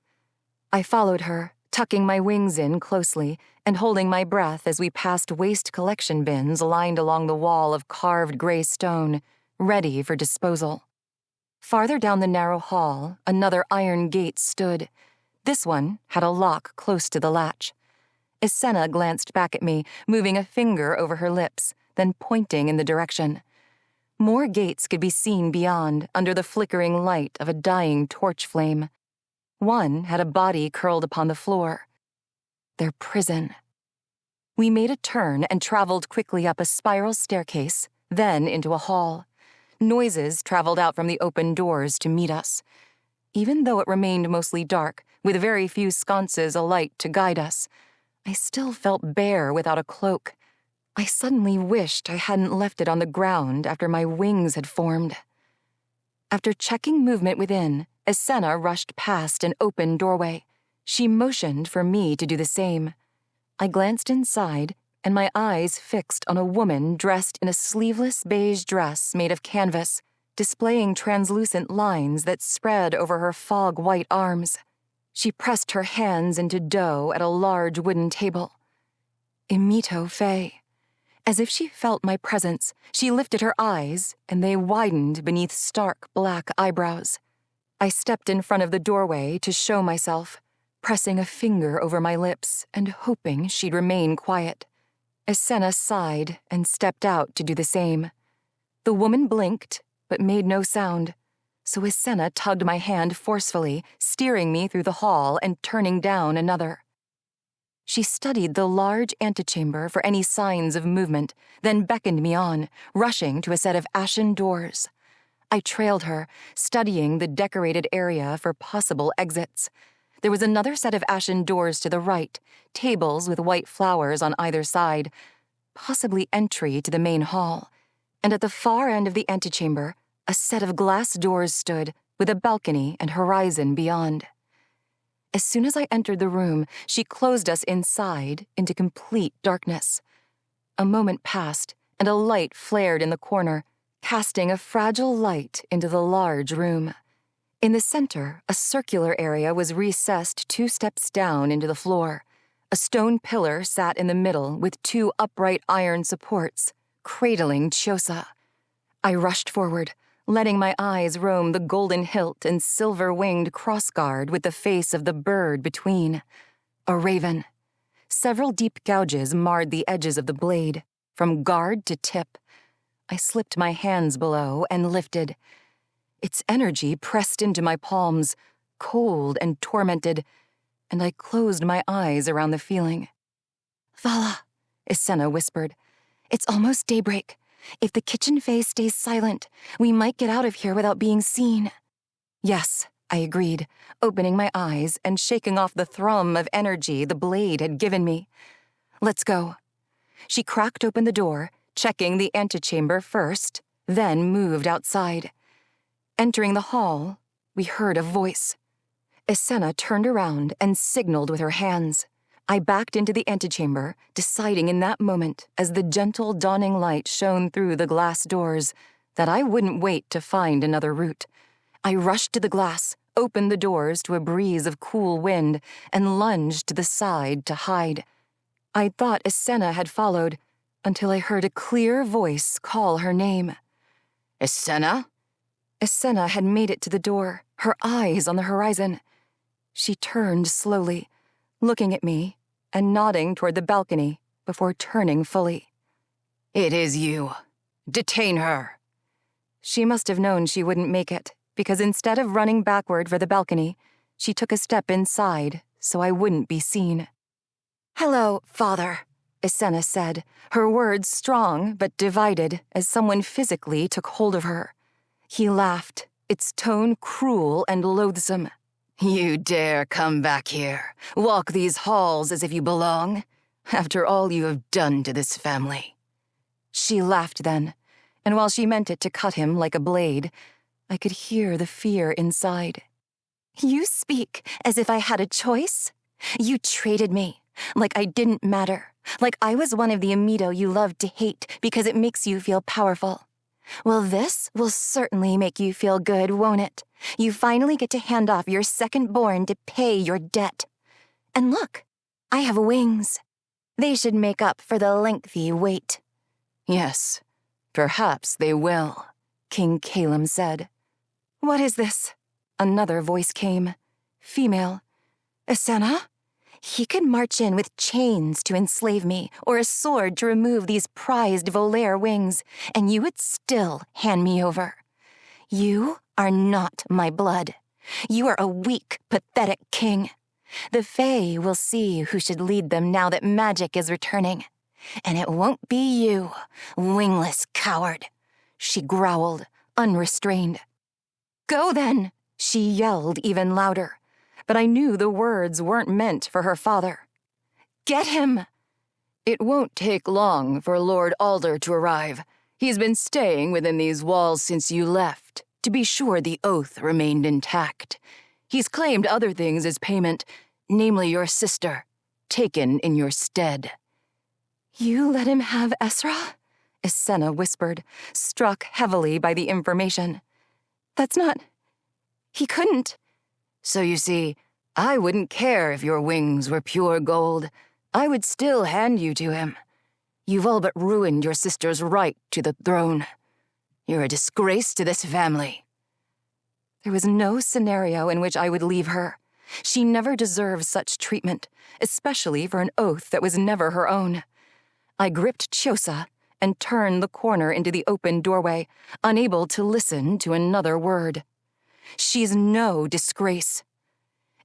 I followed her, tucking my wings in closely and holding my breath as we passed waste collection bins lined along the wall of carved gray stone, ready for disposal. Farther down the narrow hall, another iron gate stood. This one had a lock close to the latch. Islain glanced back at me, moving a finger over her lips, then pointing in the direction. More gates could be seen beyond, under the flickering light of a dying torch flame. One had a body curled upon the floor. Their prison. We made a turn and traveled quickly up a spiral staircase, then into a hall. Noises traveled out from the open doors to meet us. Even though it remained mostly dark, with very few sconces alight to guide us, I still felt bare without a cloak. I suddenly wished I hadn't left it on the ground after my wings had formed. After checking movement within, Islain rushed past an open doorway. She motioned for me to do the same. I glanced inside, and my eyes fixed on a woman dressed in a sleeveless beige dress made of canvas, displaying translucent lines that spread over her fog-white arms. She pressed her hands into dough at a large wooden table. Imito Fae. As if she felt my presence, she lifted her eyes, and they widened beneath stark black eyebrows. I stepped in front of the doorway to show myself, pressing a finger over my lips and hoping she'd remain quiet. Islain sighed and stepped out to do the same. The woman blinked, but made no sound, so Islain tugged my hand forcefully, steering me through the hall and turning down another. She studied the large antechamber for any signs of movement, then beckoned me on, rushing to a set of ashen doors. I trailed her, studying the decorated area for possible exits. There was another set of ashen doors to the right, tables with white flowers on either side, possibly entry to the main hall. And at the far end of the antechamber, a set of glass doors stood, with a balcony and horizon beyond. As soon as I entered the room, she closed us inside into complete darkness. A moment passed, and a light flared in the corner, casting a fragile light into the large room. In the center, a circular area was recessed 2 steps down into the floor. A stone pillar sat in the middle with 2 upright iron supports, cradling Chiosa. I rushed forward, letting my eyes roam the golden hilt and silver-winged crossguard with the face of the bird between. A raven. Several deep gouges marred the edges of the blade, from guard to tip. I slipped my hands below and lifted. Its energy pressed into my palms, cold and tormented, and I closed my eyes around the feeling. Vala, Islain whispered. it's almost daybreak. If the kitchen Fae stays silent, we might get out of here without being seen. Yes, I agreed, opening my eyes and shaking off the thrum of energy the blade had given me. Let's go. She cracked open the door, checking the antechamber first, then moved outside. Entering the hall, we heard a voice. Islain turned around and signaled with her hands. I backed into the antechamber, deciding in that moment, as the gentle dawning light shone through the glass doors, that I wouldn't wait to find another route. I rushed to the glass, opened the doors to a breeze of cool wind, and lunged to the side to hide. I thought Islain had followed, until I heard a clear voice call her name. Islain? Islain had made it to the door, her eyes on the horizon. She turned slowly, looking at me and nodding toward the balcony before turning fully. It is you. Detain her. She must have known she wouldn't make it, because instead of running backward for the balcony, she took a step inside so I wouldn't be seen. Hello, Father, Islain said, her words strong but divided as someone physically took hold of her. He laughed, its tone cruel and loathsome. You dare come back here, walk these halls as if you belong, after all you have done to this family. She laughed then, and while she meant it to cut him like a blade, I could hear the fear inside. You speak as if I had a choice. You traded me, like I didn't matter, like I was one of the Imito you love to hate because it makes you feel powerful. Well, this will certainly make you feel good, won't it? You finally get to hand off your second-born to pay your debt. And look, I have wings. They should make up for the lengthy wait. Yes, perhaps they will, King Calum said. What is this? Another voice came. Female. Islain? He could march in with chains to enslave me, or a sword to remove these prized Volaire wings, and you would still hand me over. You are not my blood. You are a weak, pathetic king. The Fae will see who should lead them now that magic is returning. And it won't be you, wingless coward, she growled, unrestrained. Go then, she yelled even louder. But I knew the words weren't meant for her father. Get him! It won't take long for Lord Alder to arrive. He's been staying within these walls since you left, to be sure the oath remained intact. He's claimed other things as payment, namely your sister, taken in your stead." "You let him have Ezra?" Isenna whispered, struck heavily by the information. "That's not... He couldn't." "So you see, I wouldn't care if your wings were pure gold. I would still hand you to him. You've all but ruined your sister's right to the throne. You're a disgrace to this family." There was no scenario in which I would leave her. She never deserved such treatment, especially for an oath that was never her own. I gripped Xhosa and turned the corner into the open doorway, unable to listen to another word. "She's no disgrace."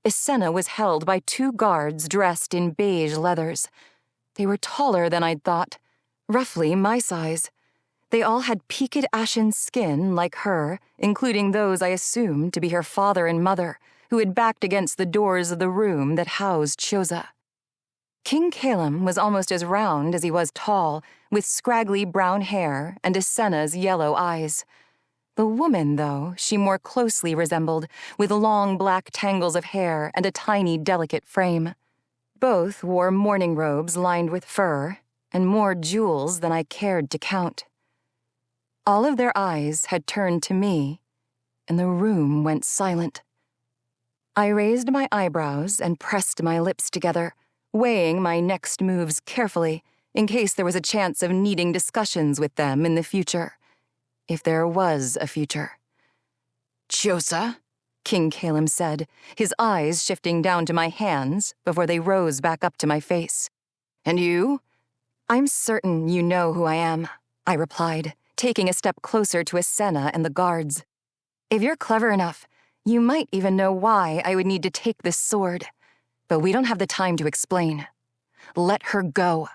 Isenna was held by 2 guards dressed in beige leathers. They were taller than I'd thought, roughly my size. They all had peaked ashen skin like her, including those I assumed to be her father and mother, who had backed against the doors of the room that housed Xhosa. King Calum was almost as round as he was tall, with scraggly brown hair and Isenna's yellow eyes. The woman, though, she more closely resembled, with long black tangles of hair and a tiny, delicate frame. Both wore mourning robes lined with fur, and more jewels than I cared to count. All of their eyes had turned to me, and the room went silent. I raised my eyebrows and pressed my lips together, weighing my next moves carefully in case there was a chance of needing discussions with them in the future. If there was a future. "Xhosa?" King Calum said, his eyes shifting down to my hands before they rose back up to my face. "And you?" "I'm certain you know who I am," I replied, taking a step closer to Isenna and the guards. "If you're clever enough, you might even know why I would need to take this sword. But we don't have the time to explain. Let her go."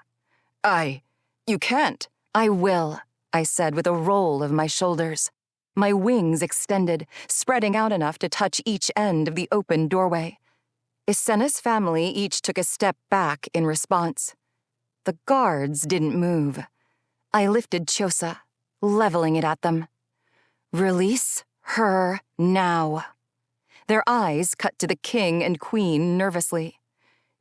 You can't." "I will," I said with a roll of my shoulders. My wings extended, spreading out enough to touch each end of the open doorway. Isenna's family each took a step back in response. The guards didn't move. I lifted Xhosa, leveling it at them. "Release her now." Their eyes cut to the king and queen nervously.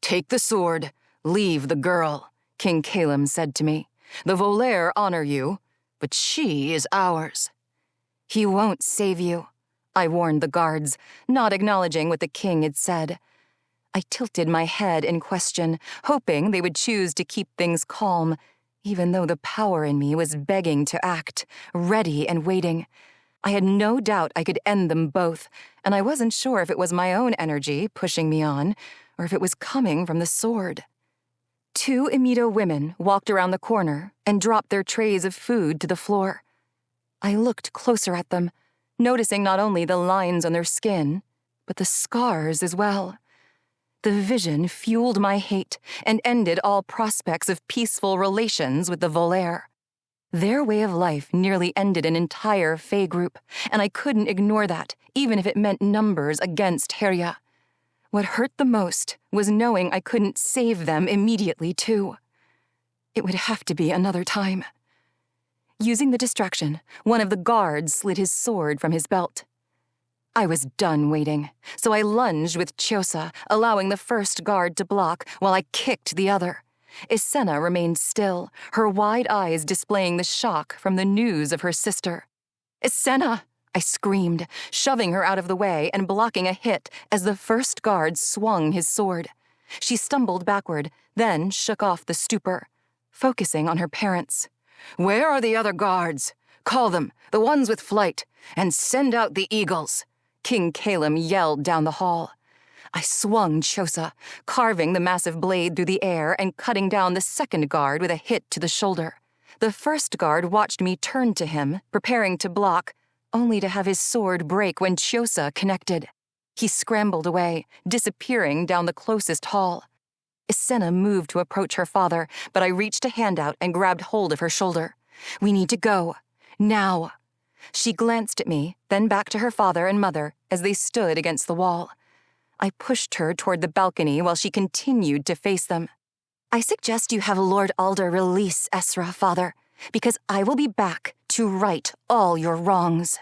"Take the sword. Leave the girl," King Calum said to me. "The Volair honor you, but she is ours." "He won't save you," I warned the guards, not acknowledging what the king had said. I tilted my head in question, hoping they would choose to keep things calm, even though the power in me was begging to act, ready and waiting. I had no doubt I could end them both, and I wasn't sure if it was my own energy pushing me on, or if it was coming from the sword. 2 Imito women walked around the corner and dropped their trays of food to the floor. I looked closer at them, noticing not only the lines on their skin, but the scars as well. The vision fueled my hate and ended all prospects of peaceful relations with the Volair. Their way of life nearly ended an entire Fae group, and I couldn't ignore that, even if it meant numbers against Herya. What hurt the most was knowing I couldn't save them immediately, too. It would have to be another time. Using the distraction, one of the guards slid his sword from his belt. I was done waiting, so I lunged with Xhosa, allowing the first guard to block while I kicked the other. Isenna remained still, her wide eyes displaying the shock from the news of her sister. "Isenna!" I screamed, shoving her out of the way and blocking a hit as the first guard swung his sword. She stumbled backward, then shook off the stupor, focusing on her parents. "Where are the other guards? Call them, the ones with flight, and send out the eagles," King Calum yelled down the hall. I swung Xhosa, carving the massive blade through the air and cutting down the second guard with a hit to the shoulder. The first guard watched me turn to him, preparing to block, only to have his sword break when Xhosa connected. He scrambled away, disappearing down the closest hall. Isenna moved to approach her father, but I reached a hand out and grabbed hold of her shoulder. "We need to go. Now." She glanced at me, then back to her father and mother as they stood against the wall. I pushed her toward the balcony while she continued to face them. "I suggest you have Lord Alder release Ezra, father, because I will be back to right all your wrongs."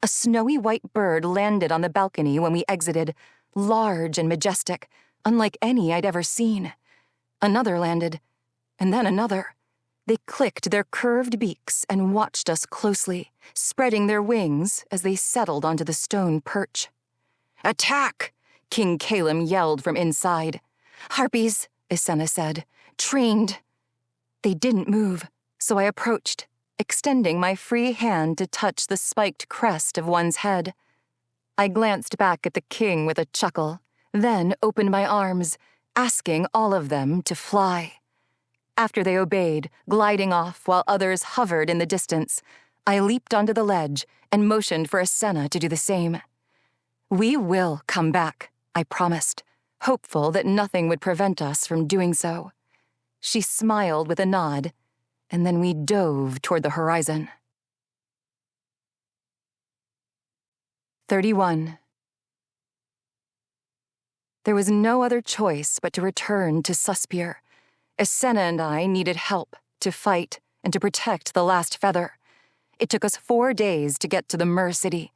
A snowy white bird landed on the balcony when we exited, large and majestic, unlike any I'd ever seen. Another landed, and then another. They clicked their curved beaks and watched us closely, spreading their wings as they settled onto the stone perch. "Attack!" King Calum yelled from inside. "Harpies," Isenna said. "Trained." They didn't move, so I approached, extending my free hand to touch the spiked crest of one's head. I glanced back at the king with a chuckle, then opened my arms, asking all of them to fly. After they obeyed, gliding off while others hovered in the distance, I leaped onto the ledge and motioned for Isenna to do the same. "We will come back," I promised, hopeful that nothing would prevent us from doing so. She smiled with a nod, and then we dove toward the horizon. 31. There was no other choice but to return to Suspier. Isenna and I needed help to fight and to protect the last feather. It took us 4 days to get to the Mer City.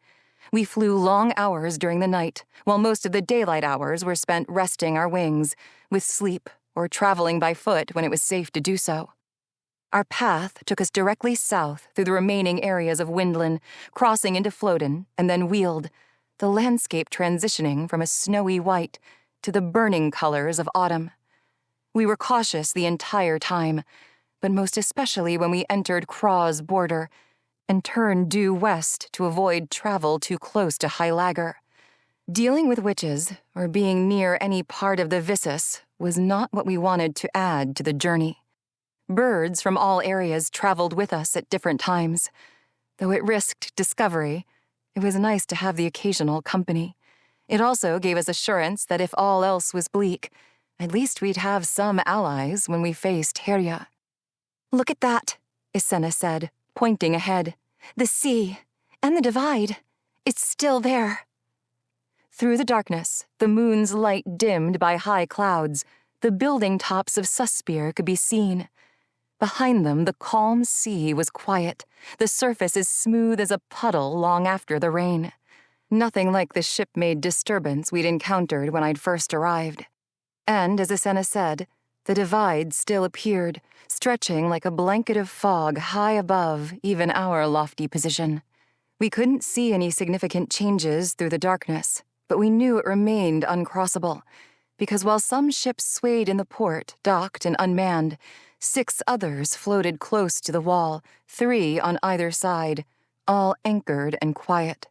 We flew long hours during the night, while most of the daylight hours were spent resting our wings, with sleep or traveling by foot when it was safe to do so. Our path took us directly south through the remaining areas of Windlin, crossing into Floden, and then wheeled, the landscape transitioning from a snowy white to the burning colors of autumn. We were cautious the entire time, but most especially when we entered Craw's border and turned due west to avoid travel too close to High Lager. Dealing with witches or being near any part of the Vissus was not what we wanted to add to the journey. Birds from all areas traveled with us at different times. Though it risked discovery, it was nice to have the occasional company. It also gave us assurance that if all else was bleak, at least we'd have some allies when we faced Herja. "Look at that," Isenna said, pointing ahead. "The sea, and the divide. It's still there." Through the darkness, the moon's light dimmed by high clouds, the building tops of Suspier could be seen. Behind them, the calm sea was quiet, the surface as smooth as a puddle long after the rain. Nothing like the ship-made disturbance we'd encountered when I'd first arrived. And, as Isenna said, the divide still appeared, stretching like a blanket of fog high above even our lofty position. We couldn't see any significant changes through the darkness, but we knew it remained uncrossable, because while some ships swayed in the port, docked and unmanned, 6 others floated close to the wall, 3 on either side, all anchored and quiet,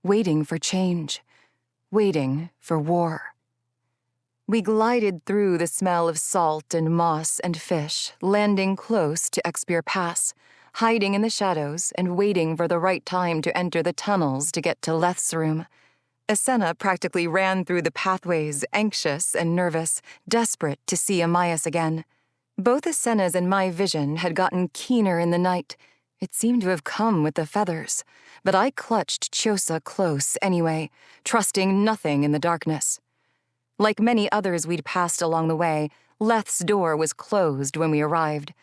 waiting for change, waiting for war. We glided through the smell of salt and moss and fish, landing close to Expier Pass, hiding in the shadows and waiting for the right time to enter the tunnels to get to Leth's room. Isenna practically ran through the pathways, anxious and nervous, desperate to see Amias again. Both Isenna's and my vision had gotten keener in the night. It seemed to have come with the feathers, but I clutched Chiosa close anyway, trusting nothing in the darkness. Like many others we'd passed along the way, Leth's door was closed when we arrived.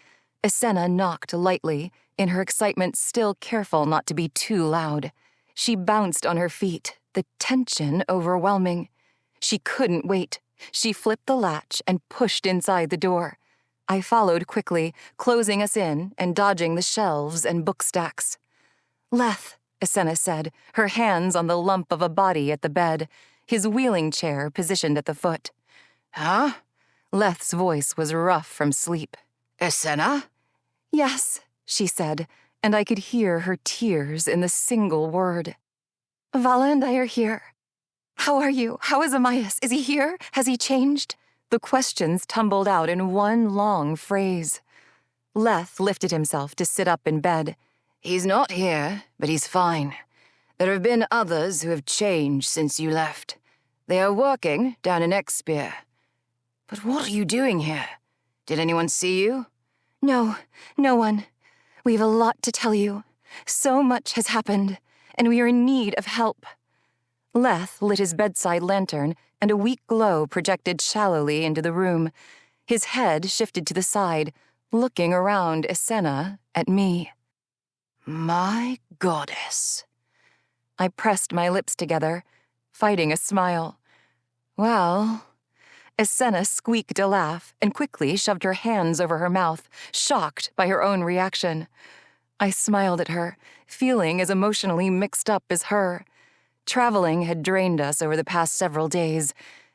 Isenna knocked lightly, in her excitement still careful not to be too loud. She bounced on her feet, the tension overwhelming. She couldn't wait. She flipped the latch and pushed inside the door. I followed quickly, closing us in and dodging the shelves and book stacks. "Leth," Isenna said, her hands on the lump of a body at the bed, his wheeling chair positioned at the foot. "Huh?" Leth's voice was rough from sleep. "Isenna?" "Yes," she said, and I could hear her tears in the single word. "Vala and I are here. How are you? How is Amias? Is he here? Has he changed?" The questions tumbled out in one long phrase. Leth lifted himself to sit up in bed. "He's not here, but he's fine. There have been others who have changed since you left. They are working down in Expier. But what are you doing here? Did anyone see you?" "No, no one. We've a lot to tell you. So much has happened, and we are in need of help." Leth lit his bedside lantern, and a weak glow projected shallowly into the room. His head shifted to the side, looking around Isenna at me. "My goddess." I pressed my lips together, fighting a smile. Well... Islain squeaked a laugh and quickly shoved her hands over her mouth, shocked by her own reaction. I smiled at her, feeling as emotionally mixed up as her. Traveling had drained us over the past several days,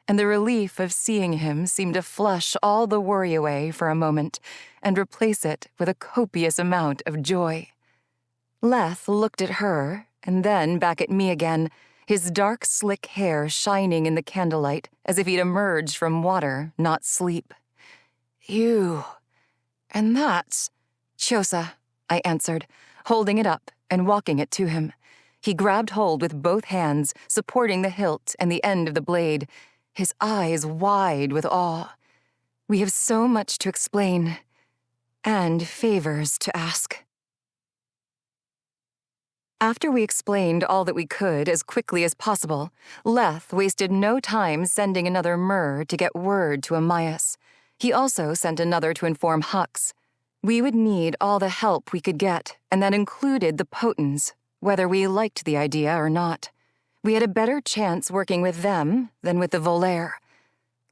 and the relief of seeing him seemed to flush all the worry away for a moment and replace it with a copious amount of joy. Leth looked at her and then back at me again, his dark, slick hair shining in the candlelight as if he'd emerged from water, not sleep. You... and that's... Xhosa, I answered, holding it up and walking it to him. He grabbed hold with both hands, supporting the hilt and the end of the blade, his eyes wide with awe. We have so much to explain, and favors to ask. After we explained all that we could as quickly as possible, Leth wasted no time sending another Myr to get word to Amias. He also sent another to inform Hux. We would need all the help we could get, and that included the Potens, whether we liked the idea or not. We had a better chance working with them than with the Volair.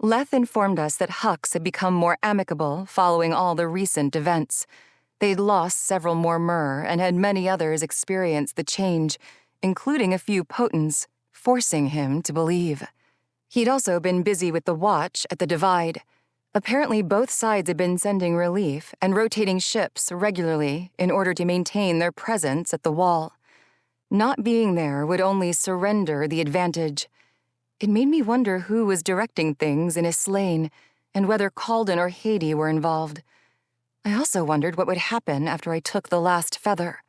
Leth informed us that Hux had become more amicable following all the recent events. They'd lost several more Myr and had many others experience the change, including a few Potens, forcing him to believe. He'd also been busy with the Watch at the Divide. Apparently both sides had been sending relief and rotating ships regularly in order to maintain their presence at the Wall. Not being there would only surrender the advantage. It made me wonder who was directing things in Islain and whether Calden or Haiti were involved. I also wondered what would happen after I took the last feather.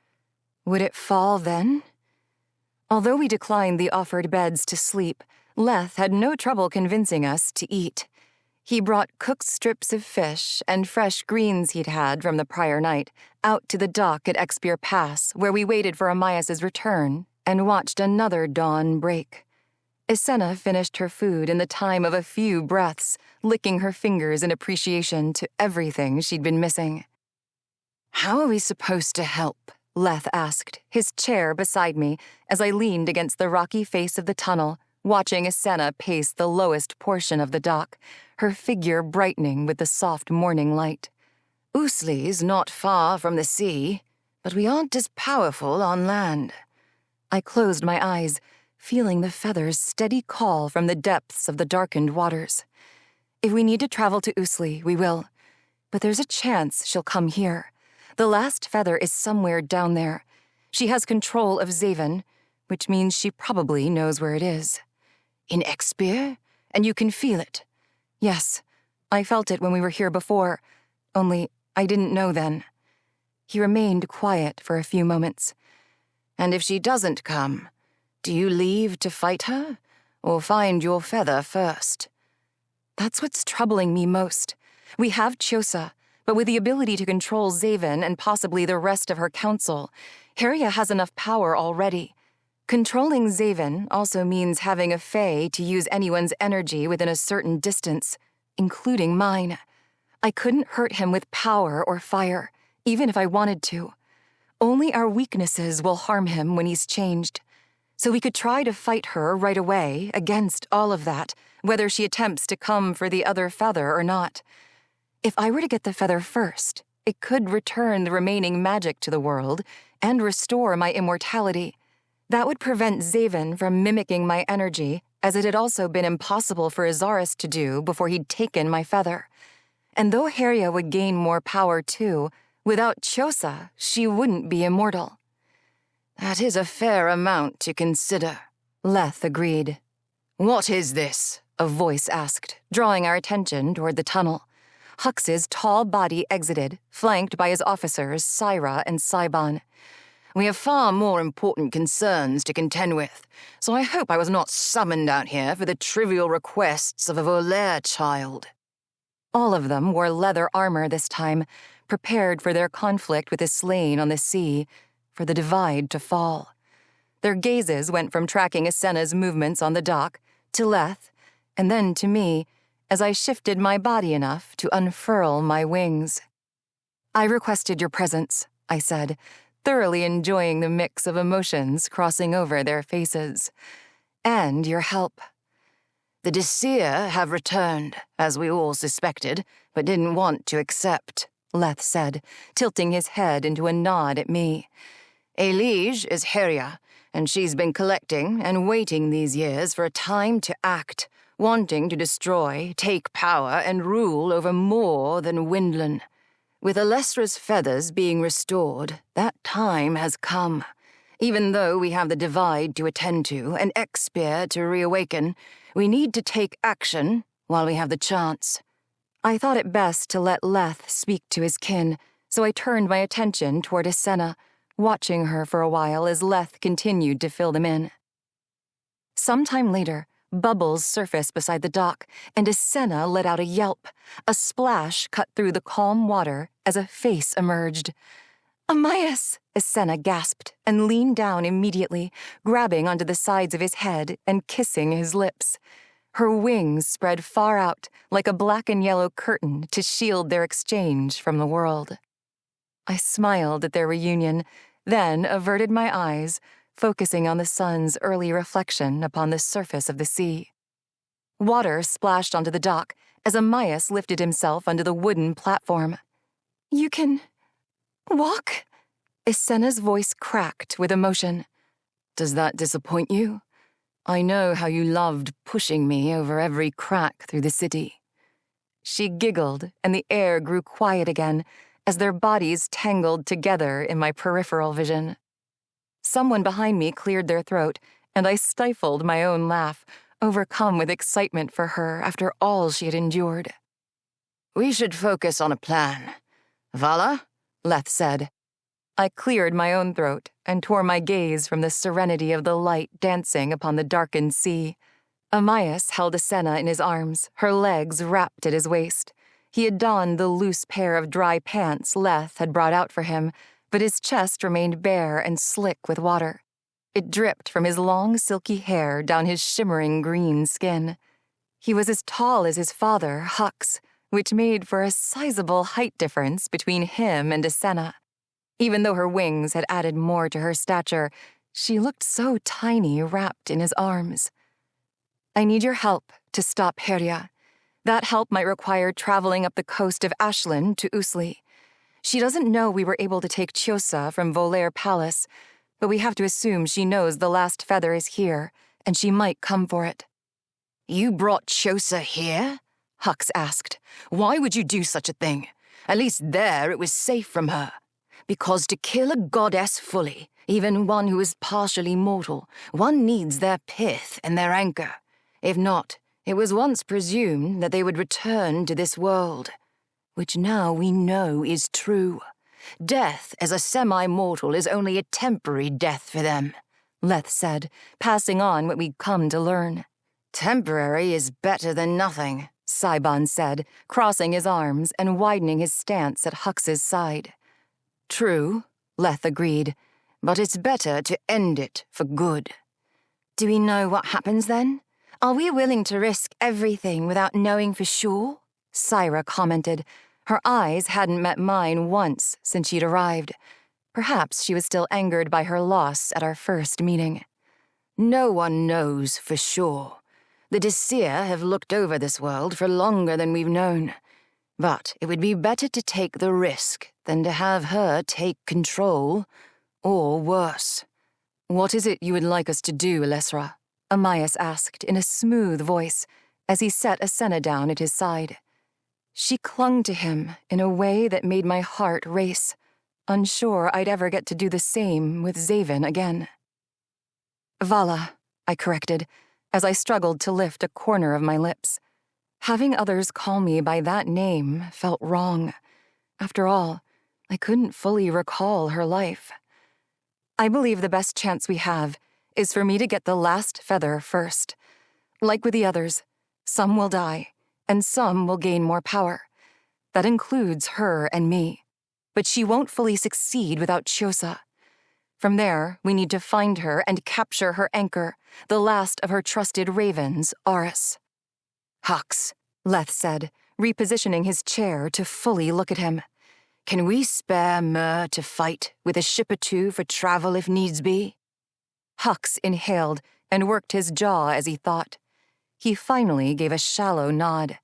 Would it fall then? Although we declined the offered beds to sleep, Leth had no trouble convincing us to eat. He brought cooked strips of fish and fresh greens he'd had from the prior night out to the dock at Expier Pass, where we waited for Amias' return and watched another dawn break. Islain finished her food in the time of a few breaths, licking her fingers in appreciation to everything she'd been missing. "How are we supposed to help?" Leth asked, his chair beside me, as I leaned against the rocky face of the tunnel, watching Islain pace the lowest portion of the dock, her figure brightening with the soft morning light. "Usli's not far from the sea, but we aren't as powerful on land." I closed my eyes, feeling the feather's steady call from the depths of the darkened waters. If we need to travel to Usli, we will. But there's a chance she'll come here. The last feather is somewhere down there. She has control of Xavyn, which means she probably knows where it is. "In Expier? And you can feel it?" "Yes, I felt it when we were here before, only I didn't know then." He remained quiet for a few moments. "And if she doesn't come, do you leave to fight her, or find your feather first?" That's what's troubling me most. We have Xhosa, but with the ability to control Xavyn and possibly the rest of her council, Haria has enough power already. Controlling Xavyn also means having a fae to use anyone's energy within a certain distance, including mine. I couldn't hurt him with power or fire, even if I wanted to. Only our weaknesses will harm him when he's changed. So we could try to fight her right away against all of that, whether she attempts to come for the other feather or not. If I were to get the feather first, it could return the remaining magic to the world and restore my immortality. That would prevent Xavyn from mimicking my energy, as it had also been impossible for Azaris to do before he'd taken my feather. And though Haria would gain more power too, without Xhosa, she wouldn't be immortal. "That is a fair amount to consider," Leth agreed. "What is this?" a voice asked, drawing our attention toward the tunnel. Hux's tall body exited, flanked by his officers, Syra and Sibon. "We have far more important concerns to contend with, so I hope I was not summoned out here for the trivial requests of a Volair child." All of them wore leather armor this time, prepared for their conflict with Islain on the sea, for the divide to fall. Their gazes went from tracking Islain's movements on the dock to Leth, and then to me, as I shifted my body enough to unfurl my wings. "I requested your presence," I said, thoroughly enjoying the mix of emotions crossing over their faces. And your help. The Disseer have returned, as we all suspected, but didn't want to accept, Leth said, tilting his head into a nod at me. A liege is Heria, and she's been collecting and waiting these years for a time to act, wanting to destroy, take power, and rule over more than Windlin. With Alesra's feathers being restored, that time has come. Even though we have the Divide to attend to and Expier to reawaken, we need to take action while we have the chance. I thought it best to let Leth speak to his kin, so I turned my attention toward Isenna, watching her for a while as Leth continued to fill them in. Sometime later, bubbles surfaced beside the dock, and Isenna let out a yelp. A splash cut through the calm water as a face emerged. "Amias!" Isenna gasped and leaned down immediately, grabbing onto the sides of his head and kissing his lips. Her wings spread far out like a black and yellow curtain to shield their exchange from the world. I smiled at their reunion, then averted my eyes, focusing on the sun's early reflection upon the surface of the sea. Water splashed onto the dock as Amias lifted himself onto the wooden platform. "You can walk?" Isenna's voice cracked with emotion. "Does that disappoint you? I know how you loved pushing me over every crack through the city." She giggled, and the air grew quiet again as their bodies tangled together in my peripheral vision. Someone behind me cleared their throat, and I stifled my own laugh, overcome with excitement for her after all she had endured. "We should focus on a plan. Vala?" Leth said. I cleared my own throat and tore my gaze from the serenity of the light dancing upon the darkened sea. Amias held Isenna in his arms, her legs wrapped at his waist. He had donned the loose pair of dry pants Leth had brought out for him, but his chest remained bare and slick with water. It dripped from his long, silky hair down his shimmering green skin. He was as tall as his father, Hux, which made for a sizable height difference between him and Isenna. Even though her wings had added more to her stature, she looked so tiny wrapped in his arms. "I need your help to stop Heria. That help might require traveling up the coast of Islain to Islain. She doesn't know we were able to take Chiosa from Volair Palace, but we have to assume she knows the last feather is here, and she might come for it." "You brought Chiosa here?" Hux asked. "Why would you do such a thing? At least there it was safe from her. Because to kill a goddess fully, even one who is partially mortal, one needs their pith and their anchor. If not, it was once presumed that they would return to this world, which now we know is true. Death as a semi-mortal is only a temporary death for them," Leth said, passing on what we'd come to learn. "Temporary is better than nothing," Saibon said, crossing his arms and widening his stance at Hux's side. "True," Leth agreed, "but it's better to end it for good." "Do we know what happens then? Are we willing to risk everything without knowing for sure?" Syra commented. Her eyes hadn't met mine once since she'd arrived. Perhaps she was still angered by her loss at our first meeting. "No one knows for sure. The Disseer have looked over this world for longer than we've known. But it would be better to take the risk than to have her take control, or worse." "What is it you would like us to do, Alesra?" Amias asked in a smooth voice as he set Isenna down at his side. She clung to him in a way that made my heart race, unsure I'd ever get to do the same with Xavyn again. "Vala," I corrected, as I struggled to lift a corner of my lips. Having others call me by that name felt wrong. After all, I couldn't fully recall her life. "I believe the best chance we have is for me to get the last feather first. Like with the others, some will die, and some will gain more power. That includes her and me. But she won't fully succeed without Chiosa. From there, we need to find her and capture her anchor, the last of her trusted ravens, Aris." "Hux," Leth said, repositioning his chair to fully look at him. Can we spare Myr to fight with a ship or two for travel if needs be? Hux inhaled and worked his jaw as he thought. He finally gave a shallow nod.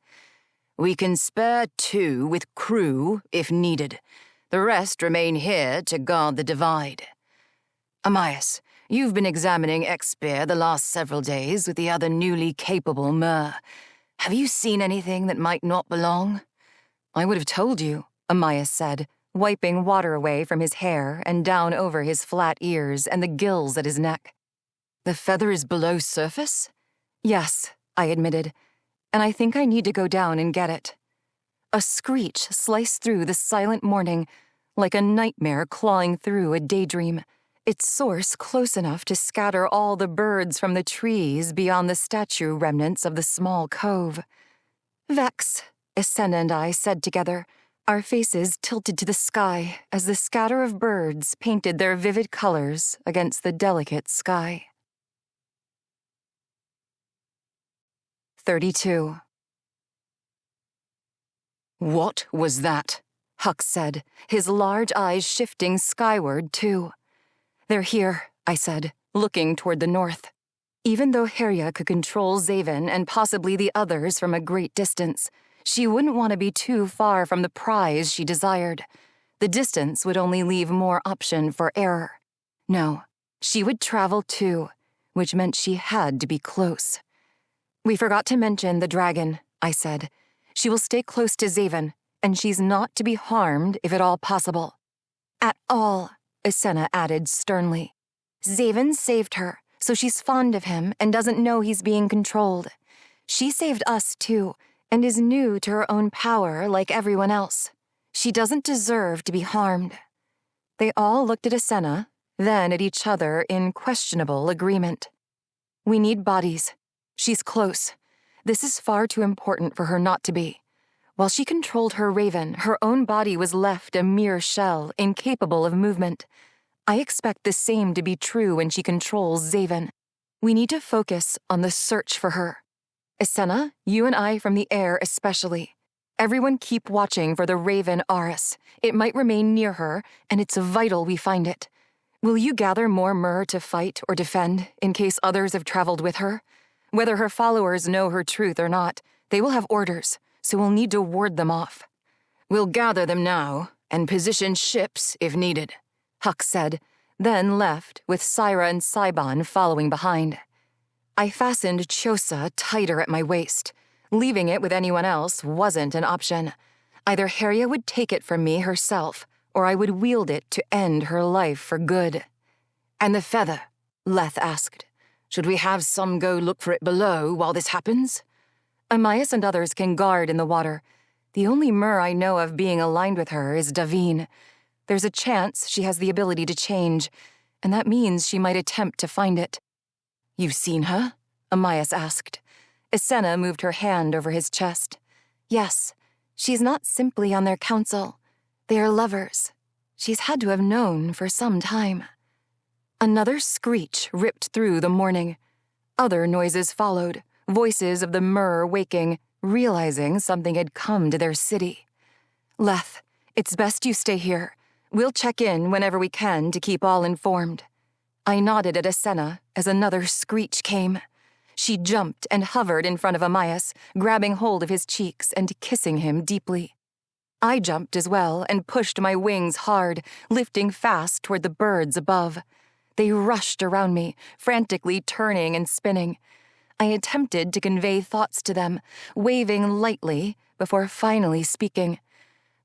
We can spare 2 with crew if needed. The rest remain here to guard the divide. Amias, you've been examining Expeir the last several days with the other newly capable Myr. Have you seen anything that might not belong? I would have told you, Amias said, wiping water away from his hair and down over his flat ears and the gills at his neck. The feather is below surface? Yes, I admitted, and I think I need to go down and get it. A screech sliced through the silent morning like a nightmare clawing through a daydream, its source close enough to scatter all the birds from the trees beyond the statue remnants of the small cove. Vex, Isenna and I said together, our faces tilted to the sky as the scatter of birds painted their vivid colors against the delicate sky. 32. What was that? Hux said, his large eyes shifting skyward, too. They're here, I said, looking toward the north. Even though Herya could control Xavyn and possibly the others from a great distance, she wouldn't want to be too far from the prize she desired. The distance would only leave more option for error. No, she would travel too, which meant she had to be close. We forgot to mention the dragon, I said. She will stay close to Xavyn, and she's not to be harmed if at all possible. At all, Isenna added sternly. Xavyn saved her, so she's fond of him and doesn't know he's being controlled. She saved us too, and is new to her own power like everyone else. She doesn't deserve to be harmed. They all looked at Isenna, then at each other in questionable agreement. We need bodies. She's close. This is far too important for her not to be. While she controlled her raven, her own body was left a mere shell, incapable of movement. I expect the same to be true when she controls Xavyn. We need to focus on the search for her. Isenna, you and I from the air especially. Everyone keep watching for the raven Aris. It might remain near her, and it's vital we find it. Will you gather more Myr to fight or defend, in case others have traveled with her? Whether her followers know her truth or not, they will have orders, so we'll need to ward them off. We'll gather them now, and position ships if needed, Hux said, then left, with Syra and Saiban following behind. I fastened Chosa tighter at my waist. Leaving it with anyone else wasn't an option. Either Herya would take it from me herself, or I would wield it to end her life for good. And the feather? Leth asked. Should we have some go look for it below while this happens? Amias and others can guard in the water. The only Myr I know of being aligned with her is Davine. There's a chance she has the ability to change, and that means she might attempt to find it. You've seen her? Amias asked. Isenna moved her hand over his chest. Yes, she's not simply on their council. They are lovers. She's had to have known for some time. Another screech ripped through the morning. Other noises followed, voices of the Myr waking, realizing something had come to their city. Leth, it's best you stay here. We'll check in whenever we can to keep all informed. I nodded at Isenna as another screech came. She jumped and hovered in front of Amias, grabbing hold of his cheeks and kissing him deeply. I jumped as well and pushed my wings hard, lifting fast toward the birds above. They rushed around me, frantically turning and spinning. I attempted to convey thoughts to them, waving lightly before finally speaking.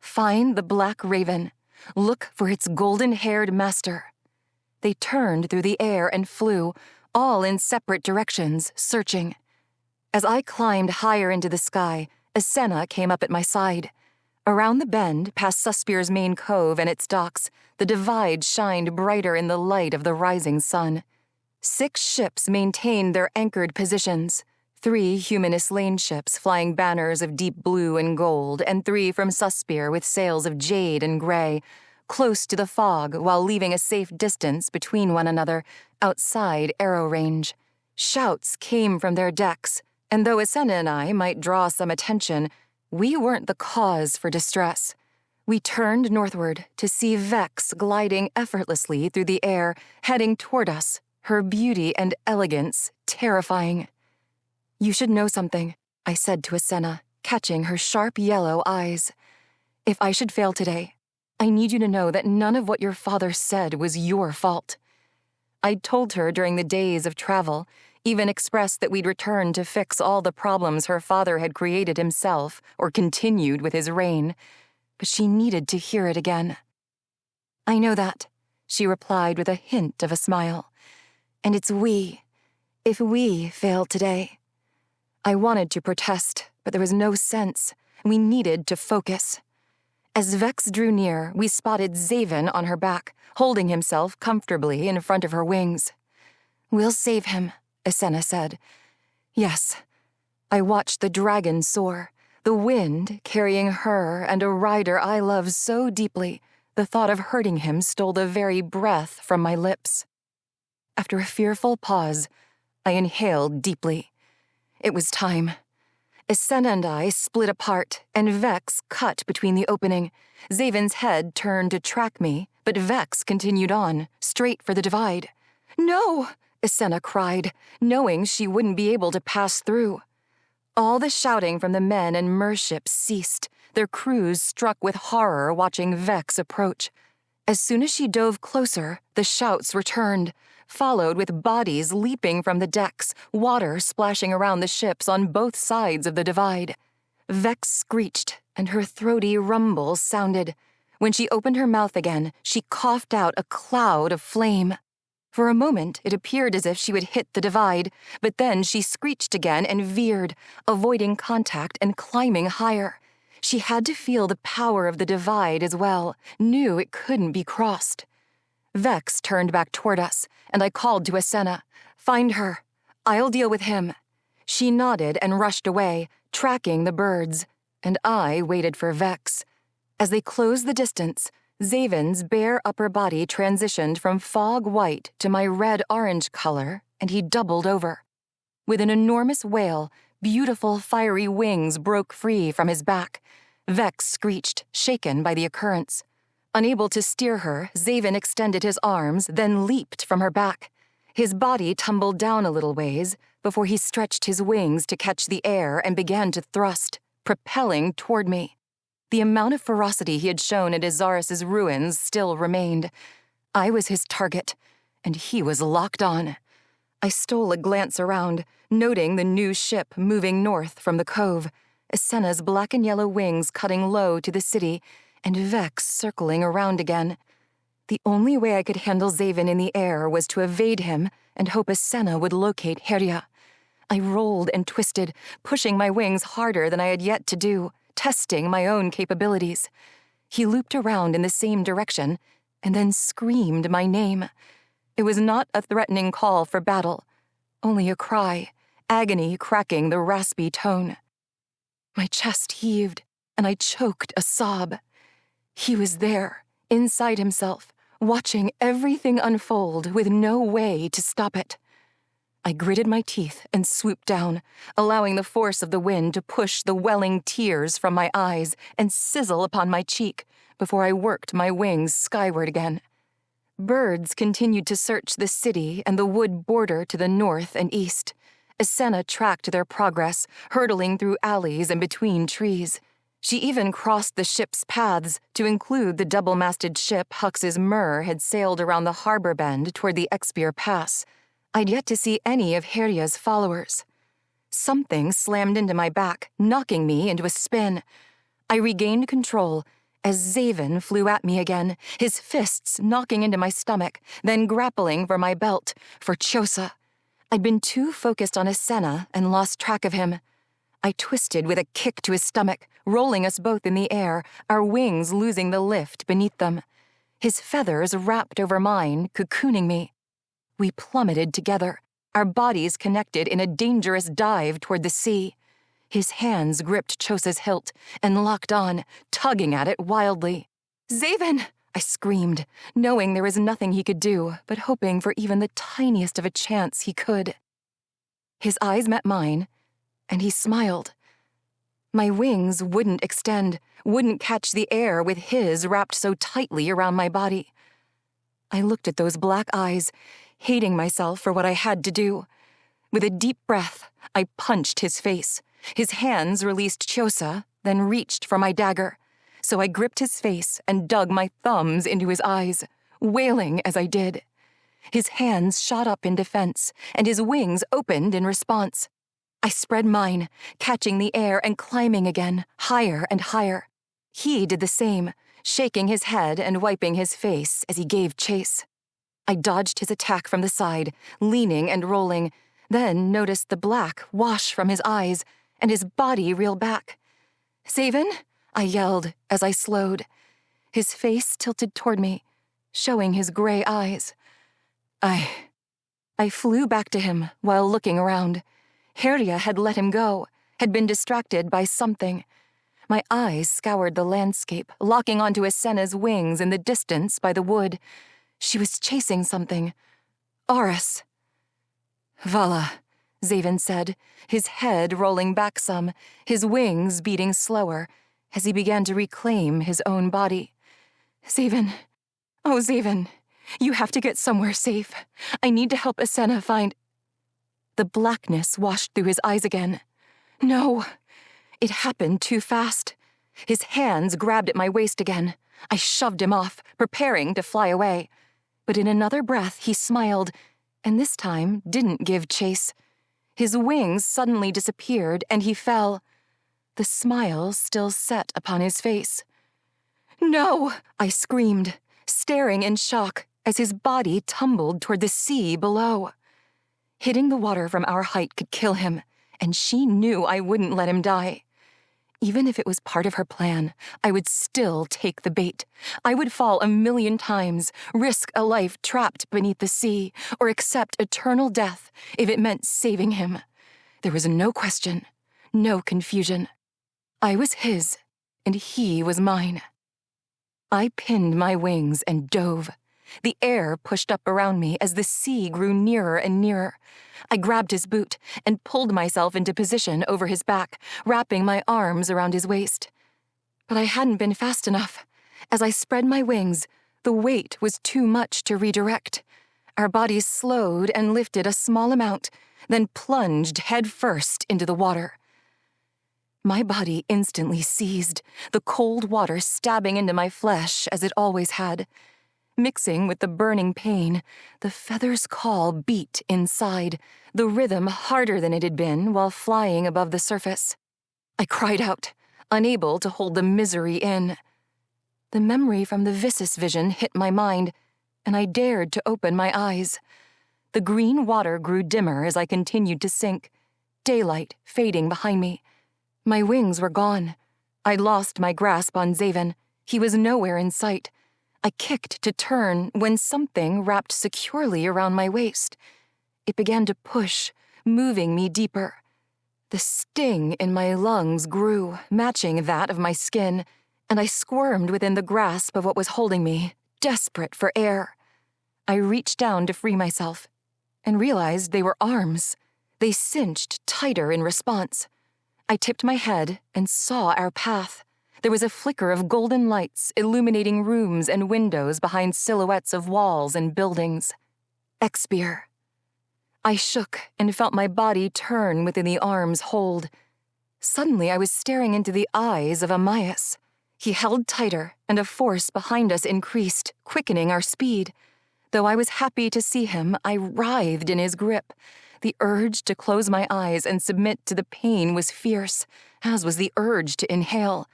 Find the black raven. Look for its golden-haired master. They turned through the air and flew, all in separate directions, searching. As I climbed higher into the sky, Isenna came up at my side. Around the bend, past Suspir's main cove and its docks, the divide shined brighter in the light of the rising sun. 6 ships maintained their anchored positions, 3 human Islain ships flying banners of deep blue and gold, and 3 from Suspir with sails of jade and gray, close to the fog while leaving a safe distance between one another, outside arrow range. Shouts came from their decks, and though Isenna and I might draw some attention, we weren't the cause for distress. We turned northward to see Vex gliding effortlessly through the air, heading toward us, her beauty and elegance terrifying. "You should know something," I said to Asenna, catching her sharp yellow eyes. "If I should fail today, I need you to know that none of what your father said was your fault." I'd told her during the days of travel, even expressed that we'd return to fix all the problems her father had created himself or continued with his reign, but she needed to hear it again. "I know that," she replied with a hint of a smile. "And it's we. If we fail today." I wanted to protest, but there was no sense. We needed to focus. As Vex drew near, we spotted Xavyn on her back, holding himself comfortably in front of her wings. "We'll save him," Asenna said. "Yes." I watched the dragon soar, the wind carrying her and a rider I love so deeply, the thought of hurting him stole the very breath from my lips. After a fearful pause, I inhaled deeply. It was time. Asenna and I split apart, and Vex cut between the opening. Xavyn's head turned to track me, but Vex continued on, straight for the divide. "No!" Asenna cried, knowing she wouldn't be able to pass through. All the shouting from the men and merships ceased, their crews struck with horror watching Vex approach. As soon as she dove closer, the shouts returned, followed with bodies leaping from the decks, water splashing around the ships on both sides of the divide. Vex screeched, and her throaty rumble sounded. When she opened her mouth again, she coughed out a cloud of flame. For a moment, it appeared as if she would hit the divide, but then she screeched again and veered, avoiding contact and climbing higher. She had to feel the power of the divide as well, knew it couldn't be crossed. Vex turned back toward us, and I called to Asenna, "Find her. I'll deal with him." She nodded and rushed away, tracking the birds, and I waited for Vex. As they closed the distance, Xavyn's bare upper body transitioned from fog white to my red-orange color, and he doubled over. With an enormous wail, beautiful fiery wings broke free from his back. Vex screeched, shaken by the occurrence. Unable to steer her, Xavyn extended his arms, then leaped from her back. His body tumbled down a little ways before he stretched his wings to catch the air and began to thrust, propelling toward me. The amount of ferocity he had shown at Azaras's ruins still remained. I was his target, and he was locked on. I stole a glance around, noting the new ship moving north from the cove, Asenna's black and yellow wings cutting low to the city, and Vex circling around again. The only way I could handle Xavyn in the air was to evade him and hope Asenna would locate Herya. I rolled and twisted, pushing my wings harder than I had yet to do, testing my own capabilities. He looped around in the same direction and then screamed my name. It was not a threatening call for battle, only a cry, agony cracking the raspy tone. My chest heaved, and I choked a sob. He was there, inside himself, watching everything unfold with no way to stop it. I gritted my teeth and swooped down, allowing the force of the wind to push the welling tears from my eyes and sizzle upon my cheek before I worked my wings skyward again. Birds continued to search the city and the wood border to the north and east. Asenna tracked their progress, hurtling through alleys and between trees. She even crossed the ship's paths to include the double-masted ship Hux's Myrrh had sailed around the harbor bend toward the Expier Pass. I'd yet to see any of Herya's followers. Something slammed into my back, knocking me into a spin. I regained control as Xavyn flew at me again, his fists knocking into my stomach, then grappling for my belt, for Chosa. I'd been too focused on Asenna and lost track of him. I twisted with a kick to his stomach, rolling us both in the air, our wings losing the lift beneath them. His feathers wrapped over mine, cocooning me. We plummeted together, our bodies connected in a dangerous dive toward the sea. His hands gripped Chosa's hilt and locked on, tugging at it wildly. "Xavyn!" I screamed, knowing there was nothing he could do, but hoping for even the tiniest of a chance he could. His eyes met mine, and he smiled. My wings wouldn't extend, wouldn't catch the air with his wrapped so tightly around my body. I looked at those black eyes, hating myself for what I had to do. With a deep breath, I punched his face. His hands released Chiosa, then reached for my dagger. So I gripped his face and dug my thumbs into his eyes, wailing as I did. His hands shot up in defense, and his wings opened in response. I spread mine, catching the air and climbing again, higher and higher. He did the same, shaking his head and wiping his face as he gave chase. I dodged his attack from the side, leaning and rolling, then noticed the black wash from his eyes and his body reel back. "Xavyn?" I yelled as I slowed. His face tilted toward me, showing his gray eyes. I flew back to him while looking around. Herja had let him go, had been distracted by something. My eyes scoured the landscape, locking onto Asena's wings in the distance by the wood. She was chasing something. Aris. "Vala," Xavyn said, his head rolling back some, his wings beating slower, as he began to reclaim his own body. "Xavyn. Oh, Xavyn. You have to get somewhere safe. I need to help Asena find—" The blackness washed through his eyes again. No. It happened too fast. His hands grabbed at my waist again. I shoved him off, preparing to fly away. But in another breath, he smiled, and this time didn't give chase. His wings suddenly disappeared, and he fell. The smile still set upon his face. "No!" I screamed, staring in shock as his body tumbled toward the sea below. Hitting the water from our height could kill him, and she knew I wouldn't let him die. Even if it was part of her plan, I would still take the bait. I would fall 1,000,000 times, risk a life trapped beneath the sea, or accept eternal death if it meant saving him. There was no question, no confusion. I was his, and he was mine. I pinned my wings and dove. The air pushed up around me as the sea grew nearer and nearer. I grabbed his boot and pulled myself into position over his back, wrapping my arms around his waist. But I hadn't been fast enough. As I spread my wings, the weight was too much to redirect. Our bodies slowed and lifted a small amount, then plunged headfirst into the water. My body instantly seized, the cold water stabbing into my flesh as it always had. Mixing with the burning pain, the feather's call beat inside, the rhythm harder than it had been while flying above the surface. I cried out, unable to hold the misery in. The memory from the Vissus vision hit my mind, and I dared to open my eyes. The green water grew dimmer as I continued to sink, daylight fading behind me. My wings were gone. I'd lost my grasp on Xavyn. He was nowhere in sight. I kicked to turn when something wrapped securely around my waist. It began to push, moving me deeper. The sting in my lungs grew, matching that of my skin, and I squirmed within the grasp of what was holding me, desperate for air. I reached down to free myself, and realized they were arms. They cinched tighter in response. I tipped my head and saw our path. There was a flicker of golden lights illuminating rooms and windows behind silhouettes of walls and buildings. Expier. I shook and felt my body turn within the arm's hold. Suddenly I was staring into the eyes of Amias. He held tighter, and a force behind us increased, quickening our speed. Though I was happy to see him, I writhed in his grip. The urge to close my eyes and submit to the pain was fierce, as was the urge to inhale.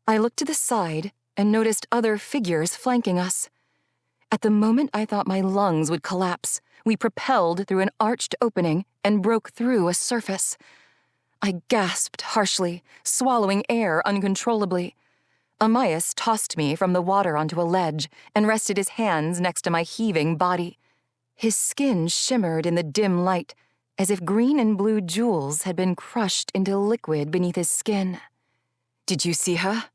I looked to the side and noticed other figures flanking us. At the moment I thought my lungs would collapse, we propelled through an arched opening and broke through a surface. I gasped harshly, swallowing air uncontrollably. Amias tossed me from the water onto a ledge and rested his hands next to my heaving body. His skin shimmered in the dim light, as if green and blue jewels had been crushed into liquid beneath his skin. "Did you see her?"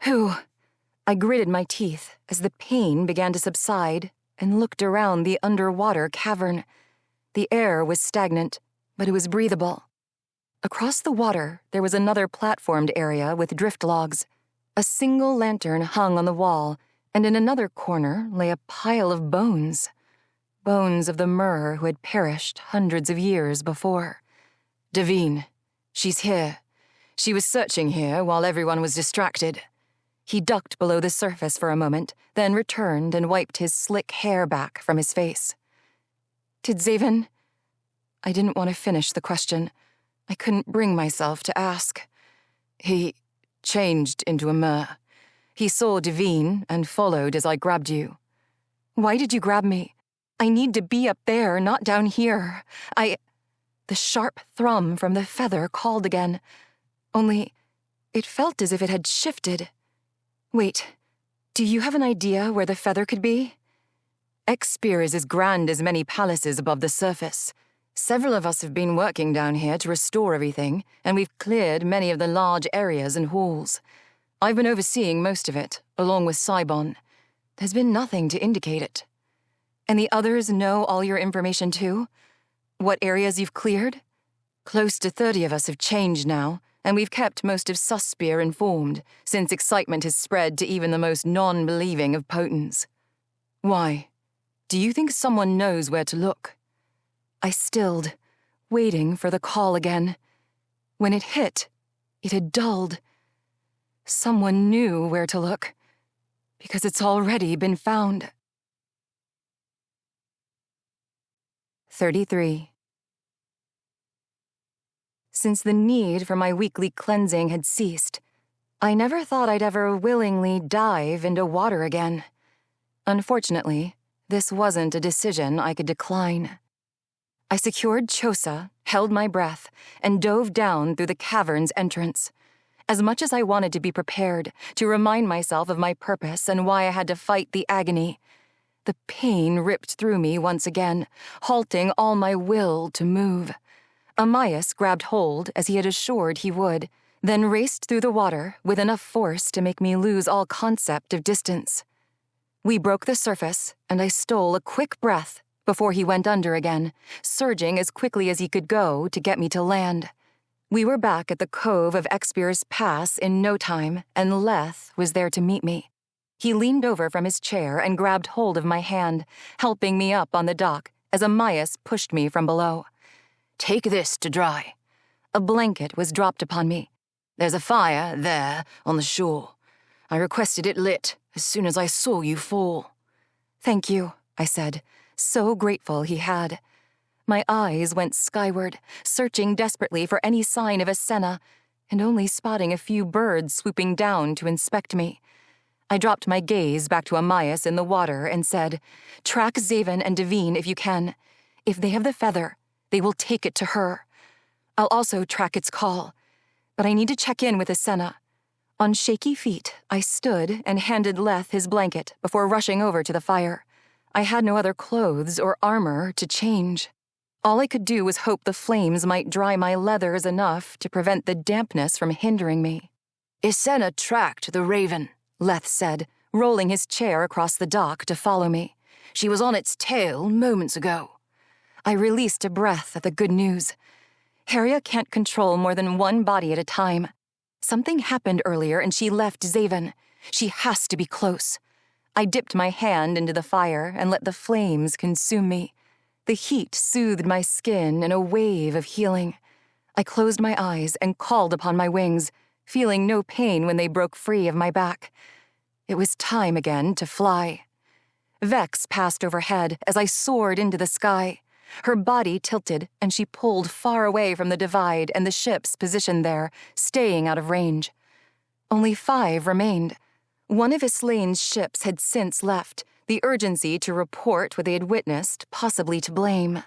"Who?" I gritted my teeth as the pain began to subside and looked around the underwater cavern. The air was stagnant, but it was breathable. Across the water, there was another platformed area with drift logs. A single lantern hung on the wall, and in another corner lay a pile of bones. Bones of the Mer who had perished hundreds of years before. Xavyn. She's here. She was searching here while everyone was distracted. He ducked below the surface for a moment, then returned and wiped his slick hair back from his face. Did Xavyn? I didn't want to finish the question. I couldn't bring myself to ask. He changed into a Mer. He saw Xavyn and followed as I grabbed you. Why did you grab me? I need to be up there, not down here. The sharp thrum from the feather called again. Only, it felt as if it had shifted. Wait, do you have an idea where the feather could be? X-Spear is as grand as many palaces above the surface. Several of us have been working down here to restore everything, and we've cleared many of the large areas and halls. I've been overseeing most of it, along with Cybon. There's been nothing to indicate it. And the others know all your information too? What areas you've cleared? Close to 30 of us have changed now, and we've kept most of Suspir informed, since excitement has spread to even the most non-believing of potents. Why? Do you think someone knows where to look? I stilled, waiting for the call again. When it hit, it had dulled. Someone knew where to look, because it's already been found. 33. Since the need for my weekly cleansing had ceased, I never thought I'd ever willingly dive into water again. Unfortunately, this wasn't a decision I could decline. I secured Chosa, held my breath, and dove down through the cavern's entrance. As much as I wanted to be prepared, to remind myself of my purpose and why I had to fight the agony, the pain ripped through me once again, halting all my will to move. Amias grabbed hold, as he had assured he would, then raced through the water with enough force to make me lose all concept of distance. We broke the surface, and I stole a quick breath before he went under again, surging as quickly as he could go to get me to land. We were back at the cove of X-Spear's Pass in no time, and Leth was there to meet me. He leaned over from his chair and grabbed hold of my hand, helping me up on the dock as Amias pushed me from below. Take this to dry. A blanket was dropped upon me. There's a fire there on the shore. I requested it lit as soon as I saw you fall. Thank you, I said, so grateful he had. My eyes went skyward, searching desperately for any sign of a senna, and only spotting a few birds swooping down to inspect me. I dropped my gaze back to Amias in the water and said, Track Xavyn and Xavyn if you can. If they have the feather, they will take it to her. I'll also track its call, but I need to check in with Asenna. On shaky feet, I stood and handed Leth his blanket before rushing over to the fire. I had no other clothes or armor to change. All I could do was hope the flames might dry my leathers enough to prevent the dampness from hindering me. Asenna tracked the raven, Leth said, rolling his chair across the dock to follow me. She was on its tail moments ago. I released a breath at the good news. Harria can't control more than one body at a time. Something happened earlier and she left Xavyn. She has to be close. I dipped my hand into the fire and let the flames consume me. The heat soothed my skin in a wave of healing. I closed my eyes and called upon my wings, feeling no pain when they broke free of my back. It was time again to fly. Vex passed overhead as I soared into the sky. Her body tilted, and she pulled far away from the divide and the ships positioned there, staying out of range. Only 5 remained. One of Islain's ships had since left, the urgency to report what they had witnessed, possibly to blame.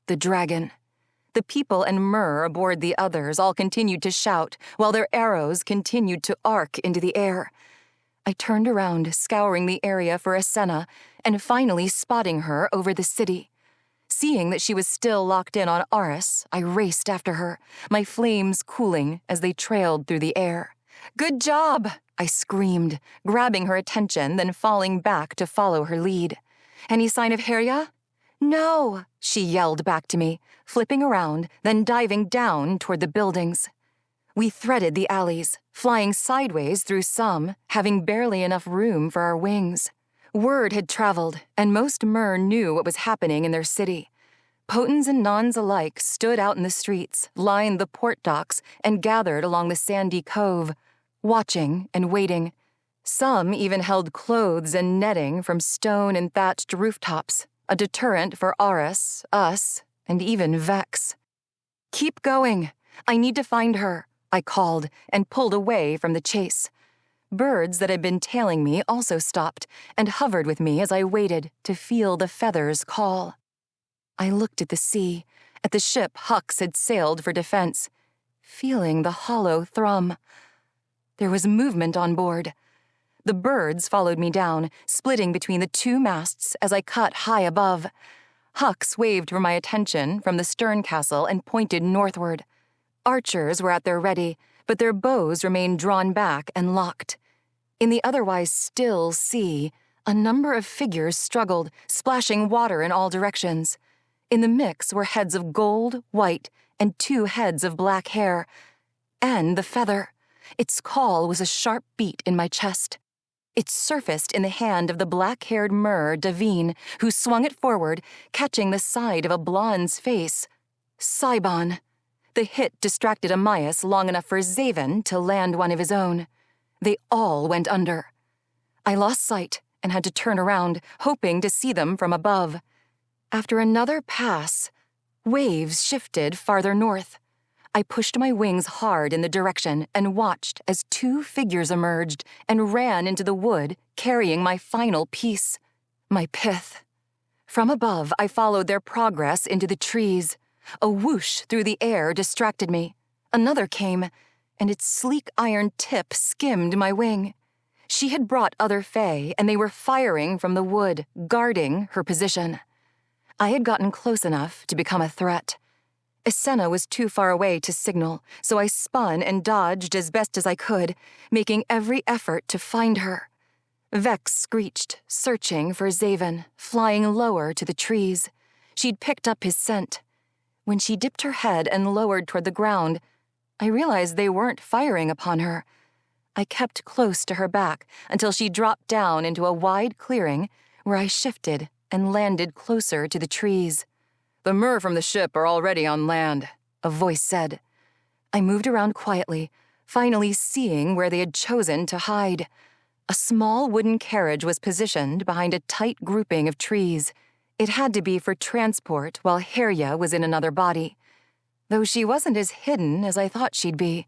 The dragon. The people and Mer aboard the others all continued to shout, while their arrows continued to arc into the air. I turned around, scouring the area for Asenna, and finally spotting her over the city. Seeing that she was still locked in on Aris, I raced after her, my flames cooling as they trailed through the air. Good job, I screamed, grabbing her attention, then falling back to follow her lead. Any sign of Harria? No, she yelled back to me, flipping around, then diving down toward the buildings. We threaded the alleys, flying sideways through some, having barely enough room for our wings. Word had traveled, and most Mer knew what was happening in their city. Potens and Nons alike stood out in the streets, lined the port docks, and gathered along the sandy cove, watching and waiting. Some even held clothes and netting from stone and thatched rooftops, a deterrent for Aris, us, and even Vex. "Keep going. I need to find her," I called, and pulled away from the chase. Birds that had been tailing me also stopped and hovered with me as I waited to feel the feathers call. I looked at the sea, at the ship Hux had sailed for defense, feeling the hollow thrum. There was movement on board. The birds followed me down, splitting between the two masts as I cut high above. Hux waved for my attention from the stern castle and pointed northward. Archers were at their ready, but their bows remained drawn back and locked. In the otherwise still sea, a number of figures struggled, splashing water in all directions. In the mix were heads of gold, white, and 2 heads of black hair. And the feather. Its call was a sharp beat in my chest. It surfaced in the hand of the black-haired Mer, Xavyn, who swung it forward, catching the side of a blonde's face. Cybon. The hit distracted Amias long enough for Xavyn to land one of his own. They all went under. I lost sight and had to turn around, hoping to see them from above. After another pass, waves shifted farther north. I pushed my wings hard in the direction and watched as 2 figures emerged and ran into the wood, carrying my final piece, my pith. From above, I followed their progress into the trees. A whoosh through the air distracted me. Another came, and its sleek iron tip skimmed my wing. She had brought other fae, and they were firing from the wood, guarding her position. I had gotten close enough to become a threat. Esena was too far away to signal, so I spun and dodged as best as I could, making every effort to find her. Vex screeched, searching for Xavyn, flying lower to the trees. She'd picked up his scent. When she dipped her head and lowered toward the ground, I realized they weren't firing upon her. I kept close to her back until she dropped down into a wide clearing where I shifted and landed closer to the trees. "The Mer from the ship are already on land," a voice said. I moved around quietly, finally seeing where they had chosen to hide. A small wooden carriage was positioned behind a tight grouping of trees. It had to be for transport while Herya was in another body. Though she wasn't as hidden as I thought she'd be.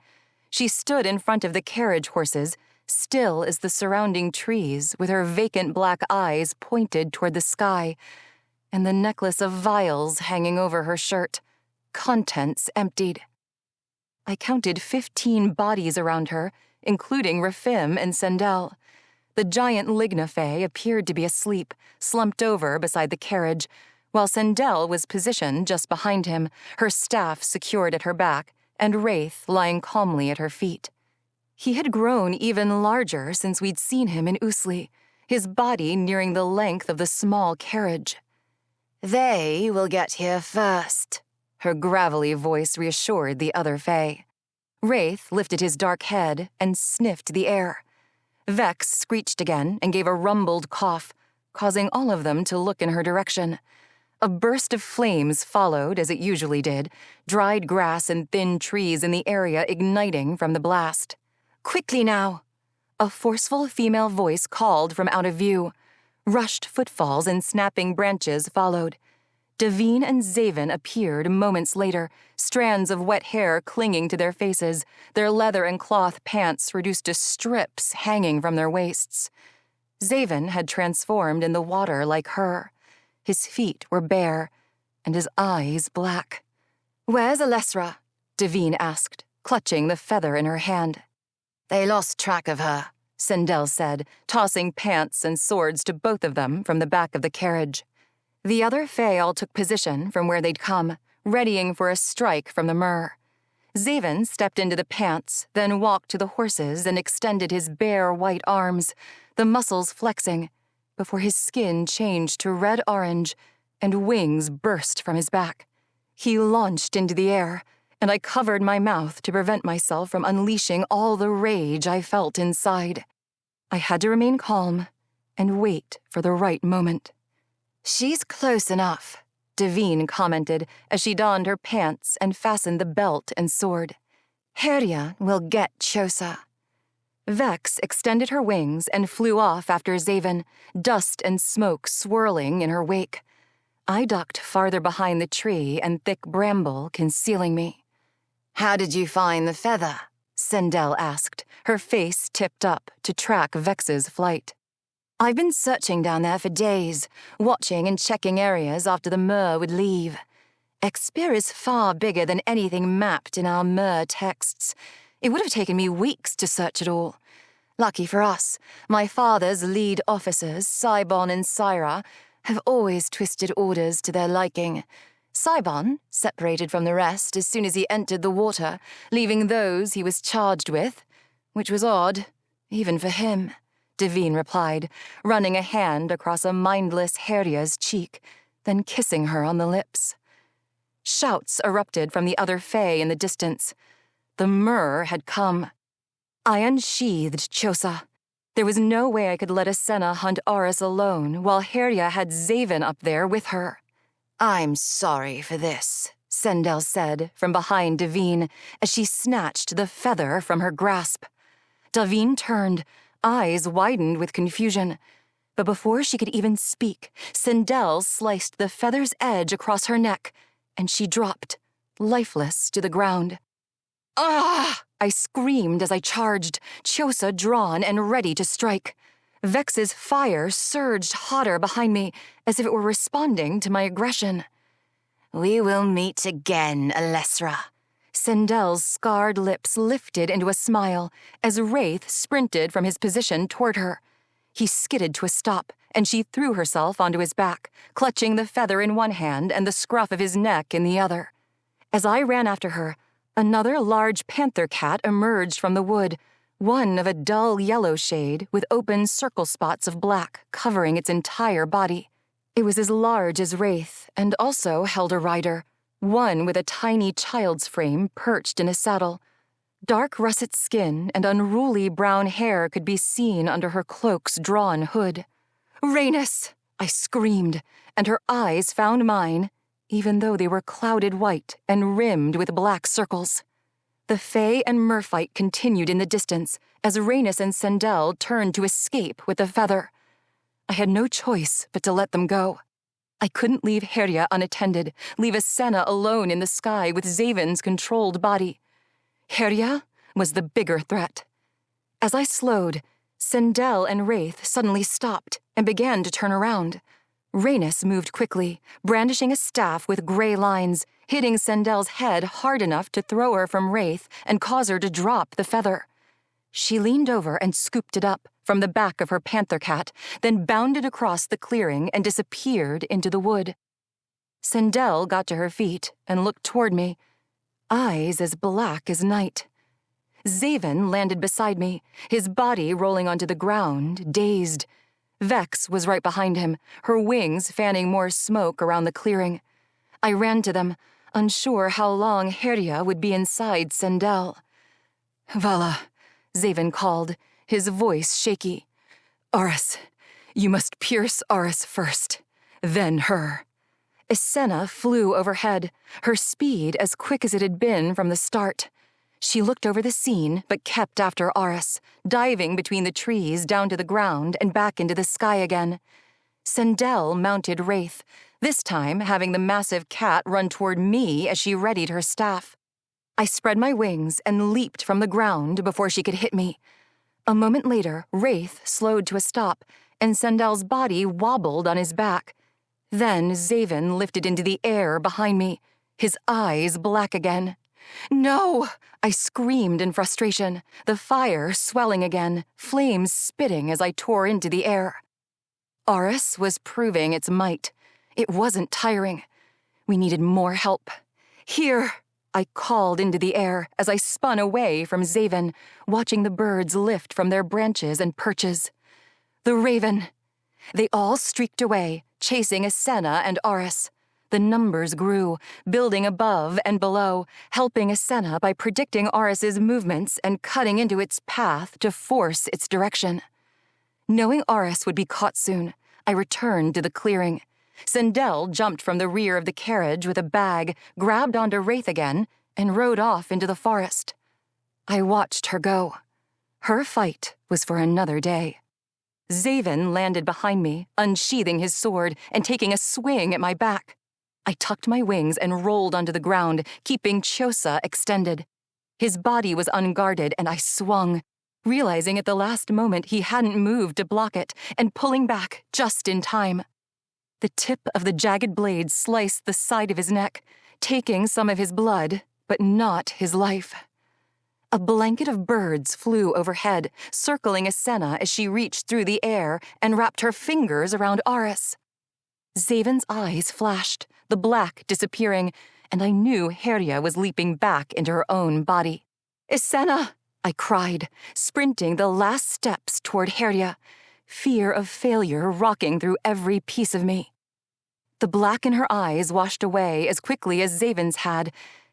She stood in front of the carriage horses, still as the surrounding trees, with her vacant black eyes pointed toward the sky, and the necklace of vials hanging over her shirt, contents emptied. I counted 15 bodies around her, including Rafim and Sendel. The giant Lignafae appeared to be asleep, slumped over beside the carriage, while Sendel was positioned just behind him, her staff secured at her back, and Wraith lying calmly at her feet. He had grown even larger since we'd seen him in Usli, his body nearing the length of the small carriage. "They will get here first," her gravelly voice reassured the other fae. Wraith lifted his dark head and sniffed the air. Vex screeched again and gave a rumbled cough, causing all of them to look in her direction. A burst of flames followed, as it usually did, dried grass and thin trees in the area igniting from the blast. "Quickly now!" A forceful female voice called from out of view. Rushed footfalls and snapping branches followed. Xavyn and Xavyn appeared moments later, strands of wet hair clinging to their faces, their leather and cloth pants reduced to strips hanging from their waists. Xavyn had transformed in the water like her. His feet were bare, and his eyes black. "Where's Alessra?" Xavyn asked, clutching the feather in her hand. "They lost track of her," Sendel said, tossing pants and swords to both of them from the back of the carriage. The other fae all took position from where they'd come, readying for a strike from the Mer. Xavyn stepped into the pants, then walked to the horses and extended his bare white arms, the muscles flexing, before his skin changed to red-orange and wings burst from his back. He launched into the air, and I covered my mouth to prevent myself from unleashing all the rage I felt inside. I had to remain calm and wait for the right moment. "She's close enough," Xavyn commented as she donned her pants and fastened the belt and sword. "Herya will get Chosa." Vex extended her wings and flew off after Xavyn, dust and smoke swirling in her wake. I ducked farther behind the tree and thick bramble concealing me. "How did you find the feather?" Sindel asked, her face tipped up to track Vex's flight. "I've been searching down there for days, watching and checking areas after the Myr would leave. Expir is far bigger than anything mapped in our Myr texts. It would have taken me weeks to search it all. Lucky for us, my father's lead officers, Sibon and Syra, have always twisted orders to their liking. Sibon separated from the rest as soon as he entered the water, leaving those he was charged with, which was odd, even for him," Xavyn replied, running a hand across a mindless Herya's cheek, then kissing her on the lips. Shouts erupted from the other Fae in the distance. The Myr had come. I unsheathed Chosa. There was no way I could let Asenna hunt Aris alone while Herya had Xavyn up there with her. "I'm sorry for this," Sindel said from behind Xavyn as she snatched the feather from her grasp. Xavyn turned, eyes widened with confusion. But before she could even speak, Sindel sliced the feather's edge across her neck, and she dropped, lifeless, to the ground. "Ah!" I screamed as I charged, Chosa drawn and ready to strike. Vex's fire surged hotter behind me, as if it were responding to my aggression. "We will meet again, Alessra." Sindel's scarred lips lifted into a smile as Wraith sprinted from his position toward her. He skidded to a stop, and she threw herself onto his back, clutching the feather in one hand and the scruff of his neck in the other. As I ran after her, another large panther cat emerged from the wood, one of a dull yellow shade with open circle spots of black covering its entire body. It was as large as Wraith and also held a rider, one with a tiny child's frame perched in a saddle. Dark russet skin and unruly brown hair could be seen under her cloak's drawn hood. "Rhaenys!" I screamed, and her eyes found mine, even though they were clouded white and rimmed with black circles. The Fae and Merfight continued in the distance as Rhaenys and Sindel turned to escape with the feather. I had no choice but to let them go. I couldn't leave Herya unattended, leave Asenna alone in the sky with Xavyn's controlled body. Herya was the bigger threat. As I slowed, Sindel and Wraith suddenly stopped and began to turn around. Rhaenys moved quickly, brandishing a staff with gray lines, hitting Sindel's head hard enough to throw her from Wraith and cause her to drop the feather. She leaned over and scooped it up from the back of her panther cat, then bounded across the clearing and disappeared into the wood. Sindel got to her feet and looked toward me, eyes as black as night. Xavyn landed beside me, his body rolling onto the ground, dazed. Vex was right behind him, her wings fanning more smoke around the clearing. I ran to them, unsure how long Herya would be inside Sindel. "Vala," Xavyn called, his voice shaky. "Aris, you must pierce Aris first, then her." Asenna flew overhead, her speed as quick as it had been from the start. She looked over the scene, but kept after Aris, diving between the trees down to the ground and back into the sky again. Sindel mounted Wraith, this time having the massive cat run toward me as she readied her staff. I spread my wings and leaped from the ground before she could hit me. A moment later, Wraith slowed to a stop, and Sindel's body wobbled on his back. Then Xavyn lifted into the air behind me, his eyes black again. "No!" I screamed in frustration, the fire swelling again, flames spitting as I tore into the air. Aris was proving its might. It wasn't tiring. We needed more help. "Here!" I called into the air as I spun away from Xavyn, watching the birds lift from their branches and perches. "The raven." They all streaked away, chasing Islain and Aris. The numbers grew, building above and below, helping Islain by predicting Aris's movements and cutting into its path to force its direction. Knowing Aris would be caught soon, I returned to the clearing. Sindel jumped from the rear of the carriage with a bag, grabbed onto Wraith again, and rode off into the forest. I watched her go. Her fight was for another day. Xavyn landed behind me, unsheathing his sword and taking a swing at my back. I tucked my wings and rolled onto the ground, keeping Xhosa extended. His body was unguarded, and I swung, realizing at the last moment he hadn't moved to block it, and pulling back just in time. The tip of the jagged blade sliced the side of his neck, taking some of his blood, but not his life. A blanket of birds flew overhead, circling Islain as she reached through the air and wrapped her fingers around Aris. Xavyn's eyes flashed, the black disappearing, and I knew Herya was leaping back into her own body. "Islain!" I cried, sprinting the last steps toward Herya, fear of failure rocking through every piece of me. The black in her eyes washed away as quickly as Xavyn's had,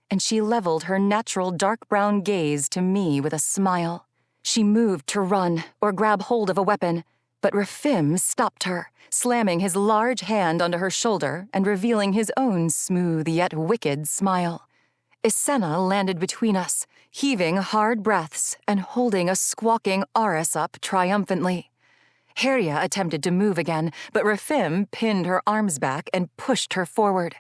and she leveled her natural dark brown gaze to me with a smile. She moved to run or grab hold of a weapon, but Rafim stopped her, slamming his large hand onto her shoulder and revealing his own smooth yet wicked smile. Islain landed between us, heaving hard breaths and holding a squawking Aris up triumphantly. Herya attempted to move again, but Rafim pinned her arms back and pushed her forward.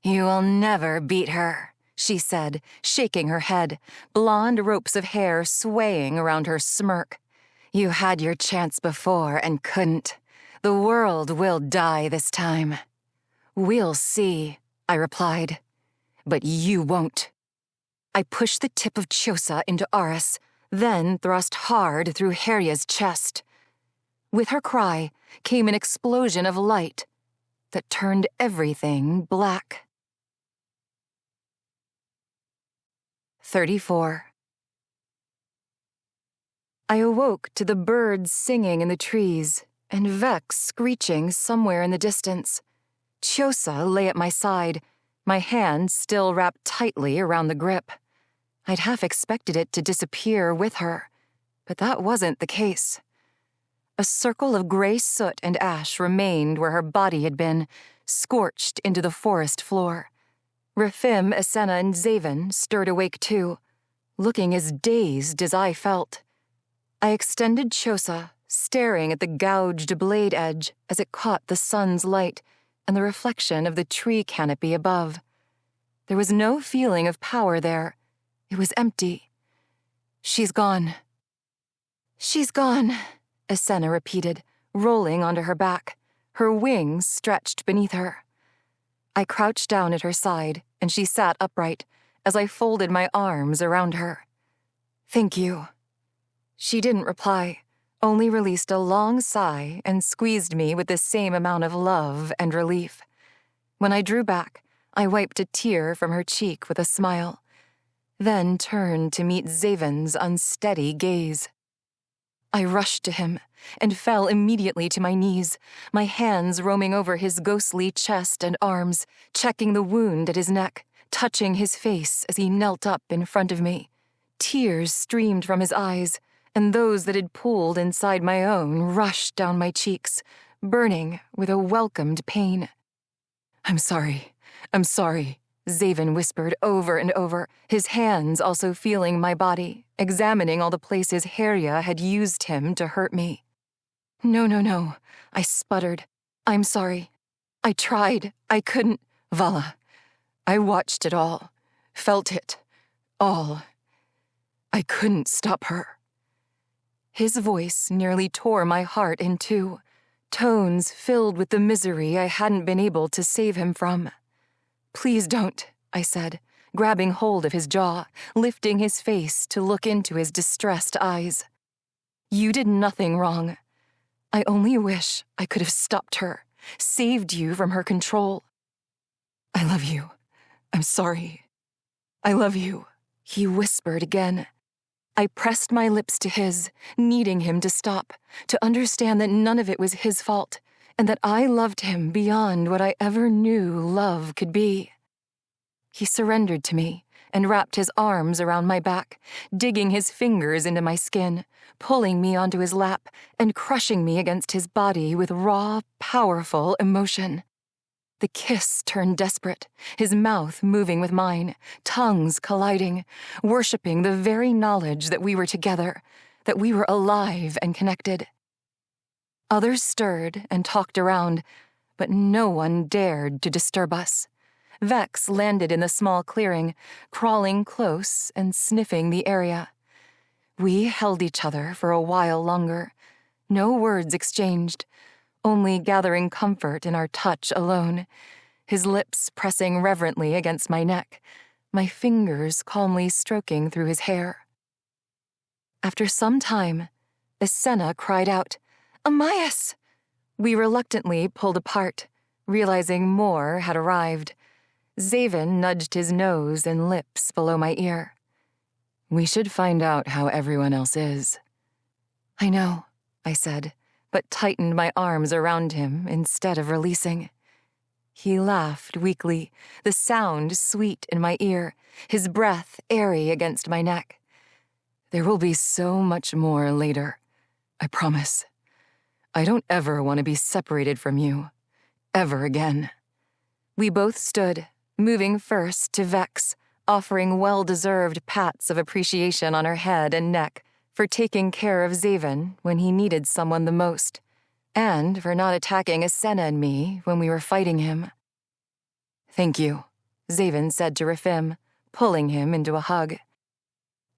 "You will never beat her," she said, shaking her head, blonde ropes of hair swaying around her smirk. "You had your chance before and couldn't. The world will die this time." "We'll see," I replied. "But you won't." I pushed the tip of Xhosa into Aris, then thrust hard through Herya's chest. With her cry came an explosion of light that turned everything black. 34. I awoke to the birds singing in the trees and Vex screeching somewhere in the distance. Xhosa lay at my side, my hand still wrapped tightly around the grip. I'd half expected it to disappear with her, but that wasn't the case. A circle of gray soot and ash remained where her body had been, scorched into the forest floor. Rafim, Islain, and Xavyn stirred awake too, looking as dazed as I felt. I extended Xhosa, staring at the gouged blade edge as it caught the sun's light and the reflection of the tree canopy above. There was no feeling of power there. It was empty. "She's gone." "She's gone," Islain repeated, rolling onto her back, her wings stretched beneath her. I crouched down at her side, and she sat upright as I folded my arms around her. "Thank you." She didn't reply, only released a long sigh and squeezed me with the same amount of love and relief. When I drew back, I wiped a tear from her cheek with a smile, then turned to meet Xavyn's unsteady gaze. I rushed to him and fell immediately to my knees, my hands roaming over his ghostly chest and arms, checking the wound at his neck, touching his face as he knelt up in front of me. Tears streamed from his eyes, and those that had pooled inside my own rushed down my cheeks, burning with a welcomed pain. I'm sorry, Xavyn whispered over and over, his hands also feeling my body, examining all the places Herya had used him to hurt me. No, I sputtered. "I'm sorry. I tried. I couldn't. Vala, I watched it all, felt it, all. I couldn't stop her." His voice nearly tore my heart in two, tones filled with the misery I hadn't been able to save him from. "Please don't," I said, grabbing hold of his jaw, lifting his face to look into his distressed eyes. "You did nothing wrong. I only wish I could have stopped her, saved you from her control." "I love you. I'm sorry. I love you," he whispered again. I pressed my lips to his, needing him to stop, to understand that none of it was his fault, and that I loved him beyond what I ever knew love could be. He surrendered to me and wrapped his arms around my back, digging his fingers into my skin, pulling me onto his lap, and crushing me against his body with raw, powerful emotion. The kiss turned desperate, his mouth moving with mine, tongues colliding, worshipping the very knowledge that we were together, that we were alive and connected. Others stirred and talked around, but no one dared to disturb us. Vex landed in the small clearing, crawling close and sniffing the area. We held each other for a while longer, no words exchanged, only gathering comfort in our touch alone, his lips pressing reverently against my neck, my fingers calmly stroking through his hair. After some time, Islain cried out, "Amias!" We reluctantly pulled apart, realizing more had arrived. Xavyn nudged his nose and lips below my ear. "We should find out how everyone else is." "I know," I said, but tightened my arms around him instead of releasing. He laughed weakly, the sound sweet in my ear, his breath airy against my neck. "There will be so much more later, I promise. I don't ever want to be separated from you, ever again." We both stood, moving first to Vex, offering well-deserved pats of appreciation on her head and neck for taking care of Xavyn when he needed someone the most, and for not attacking Islain and me when we were fighting him. "Thank you," Xavyn said to Rafim, pulling him into a hug.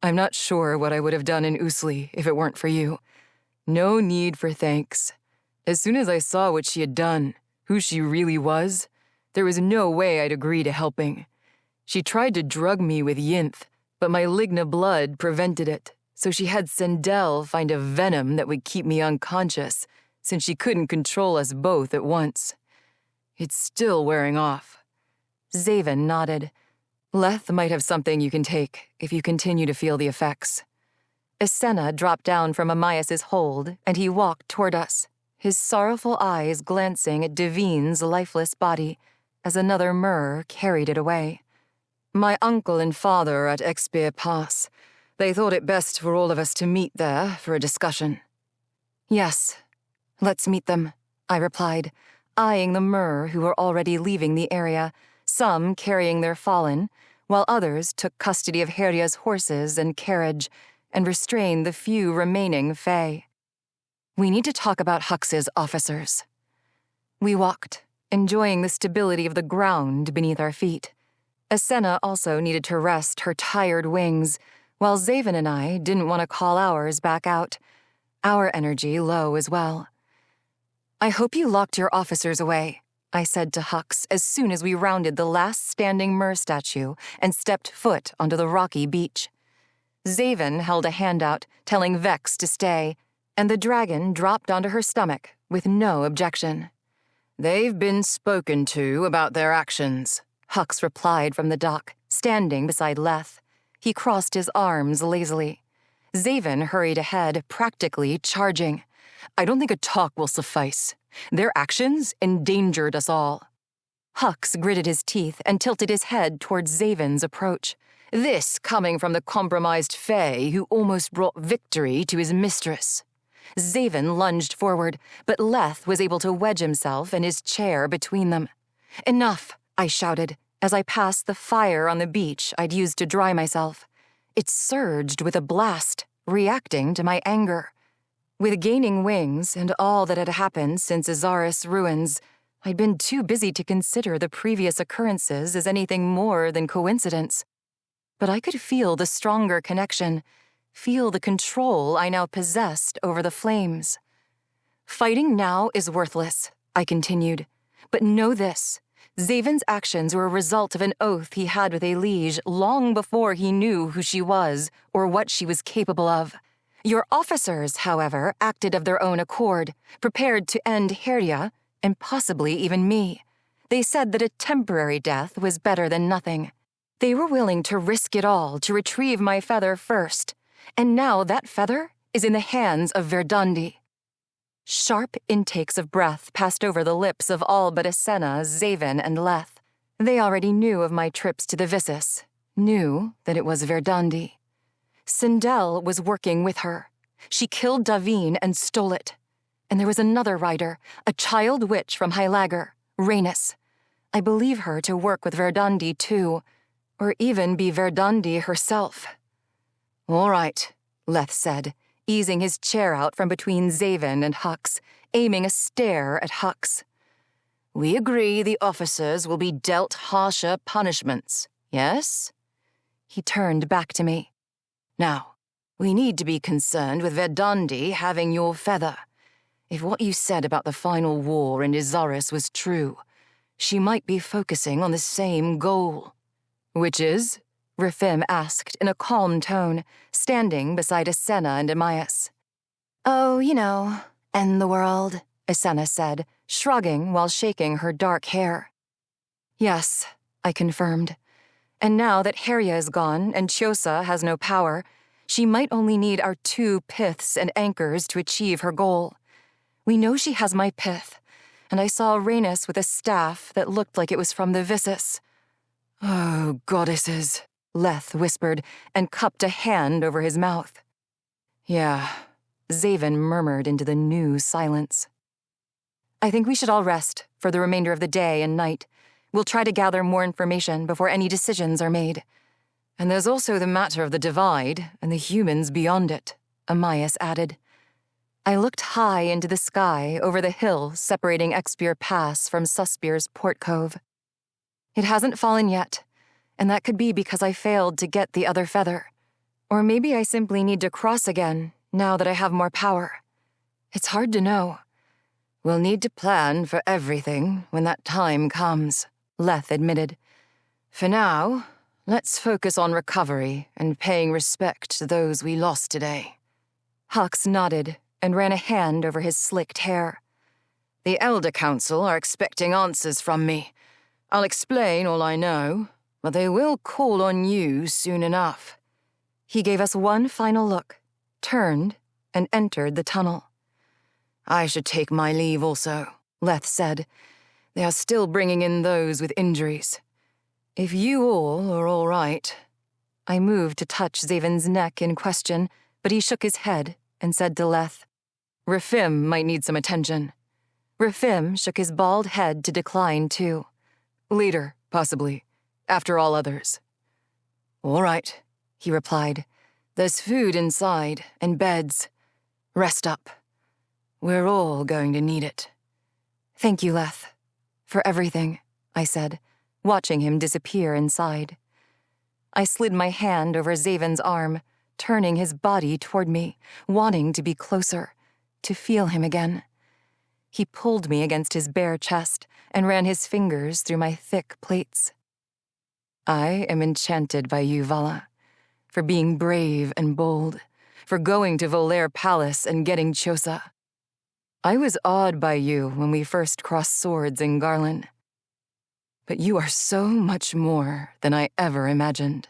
"I'm not sure what I would have done in Islain if it weren't for you. No need for thanks. As soon as I saw what she had done, who she really was, there was no way I'd agree to helping. She tried to drug me with yinth, but my ligna blood prevented it, so she had Sindel find a venom that would keep me unconscious, since she couldn't control us both at once. It's still wearing off." Xavyn nodded. "Leth might have something you can take if you continue to feel the effects." Islain dropped down from Amias's hold, and he walked toward us, his sorrowful eyes glancing at Devine's lifeless body as another myrrh carried it away. "My uncle and father at Expire Pass. They thought it best for all of us to meet there for a discussion." "Yes, let's meet them," I replied, eyeing the myrrh who were already leaving the area, some carrying their fallen, while others took custody of Heria's horses and carriage and restrained the few remaining Fae. "We need to talk about Hux's officers." We walked, enjoying the stability of the ground beneath our feet. Islain also needed to rest her tired wings, while Xavyn and I didn't want to call ours back out, our energy low as well. "I hope you locked your officers away," I said to Hux as soon as we rounded the last standing myrrh statue and stepped foot onto the rocky beach. Xavyn held a hand out, telling Vex to stay, and the dragon dropped onto her stomach with no objection. "They've been spoken to about their actions," Hux replied from the dock, standing beside Leth. He crossed his arms lazily. Xavyn hurried ahead, practically charging. "I don't think a talk will suffice. Their actions endangered us all." Hux gritted his teeth and tilted his head towards Xavyn's approach. This coming from the compromised Fae who almost brought victory to his mistress. Xavyn lunged forward, but Leth was able to wedge himself and his chair between them. "Enough," I shouted, as I passed the fire on the beach I'd used to dry myself. It surged with a blast, reacting to my anger. With gaining wings and all that had happened since Azaris' ruins, I'd been too busy to consider the previous occurrences as anything more than coincidence. But I could feel the stronger connection, feel the control I now possessed over the flames. "Fighting now is worthless," I continued. "But know this. Xavyn's actions were a result of an oath he had with a liege long before he knew who she was or what she was capable of. Your officers, however, acted of their own accord, prepared to end Heria, and possibly even me. They said that a temporary death was better than nothing. They were willing to risk it all to retrieve my feather first, and now that feather is in the hands of Verdandi. Sharp intakes of breath passed over the lips of all but Islain, Xavyn, and Leth. They already knew of my trips to the Vissus, knew that it was Verdandi. Sindel was working with her. She killed Davine and stole it. And there was another rider, a child witch from Hylager, Rhaenys. I believe her to work with Verdandi too, or even be Verdandi herself. "All right," Leth said, easing his chair out from between Xavyn and Hux, aiming a stare at Hux. "We agree the officers will be dealt harsher punishments, yes?" He turned back to me. "Now, we need to be concerned with Verdandi having your feather. If what you said about the final war in Izaris was true, she might be focusing on the same goal." "Which is?" Rifim asked in a calm tone, standing beside Islain and Amias. "Oh, end the world," Islain said, shrugging while shaking her dark hair. "Yes," I confirmed. "And now that Herya is gone and Chiosa has no power, she might only need our 2 piths and anchors to achieve her goal. We know she has my pith, and I saw Rhaenys with a staff that looked like it was from the Vissus." "Oh, goddesses," Leth whispered and cupped a hand over his mouth. "Yeah," Xavyn murmured into the new silence. "I think we should all rest for the remainder of the day and night. We'll try to gather more information before any decisions are made. And there's also the matter of the divide and the humans beyond it," Amias added. I looked high into the sky over the hill separating Expier Pass from Suspier's Port Cove. It hasn't fallen yet, and that could be because I failed to get the other feather. Or maybe I simply need to cross again now that I have more power. It's hard to know. "We'll need to plan for everything when that time comes," Leth admitted. "For now, let's focus on recovery and paying respect to those we lost today." Hux nodded and ran a hand over his slicked hair. "The Elder Council are expecting answers from me. I'll explain all I know, but they will call on you soon enough." He gave us one final look, turned, and entered the tunnel. "I should take my leave also," Leth said. "They are still bringing in those with injuries. If you all are all right." I moved to touch Xavyn's neck in question, but he shook his head and said to Leth, "Rifim might need some attention." Rifim shook his bald head to decline too. "Later, possibly, after all others." "All right," he replied. "There's food inside and beds. Rest up. We're all going to need it." "Thank you, Leth. For everything," I said, watching him disappear inside. I slid my hand over Xavyn's arm, turning his body toward me, wanting to be closer, to feel him again. He pulled me against his bare chest and ran his fingers through my thick plaits. "I am enchanted by you, Vala, for being brave and bold, for going to Volair Palace and getting Chiosa. I was awed by you when we first crossed swords in Garlin. But you are so much more than I ever imagined.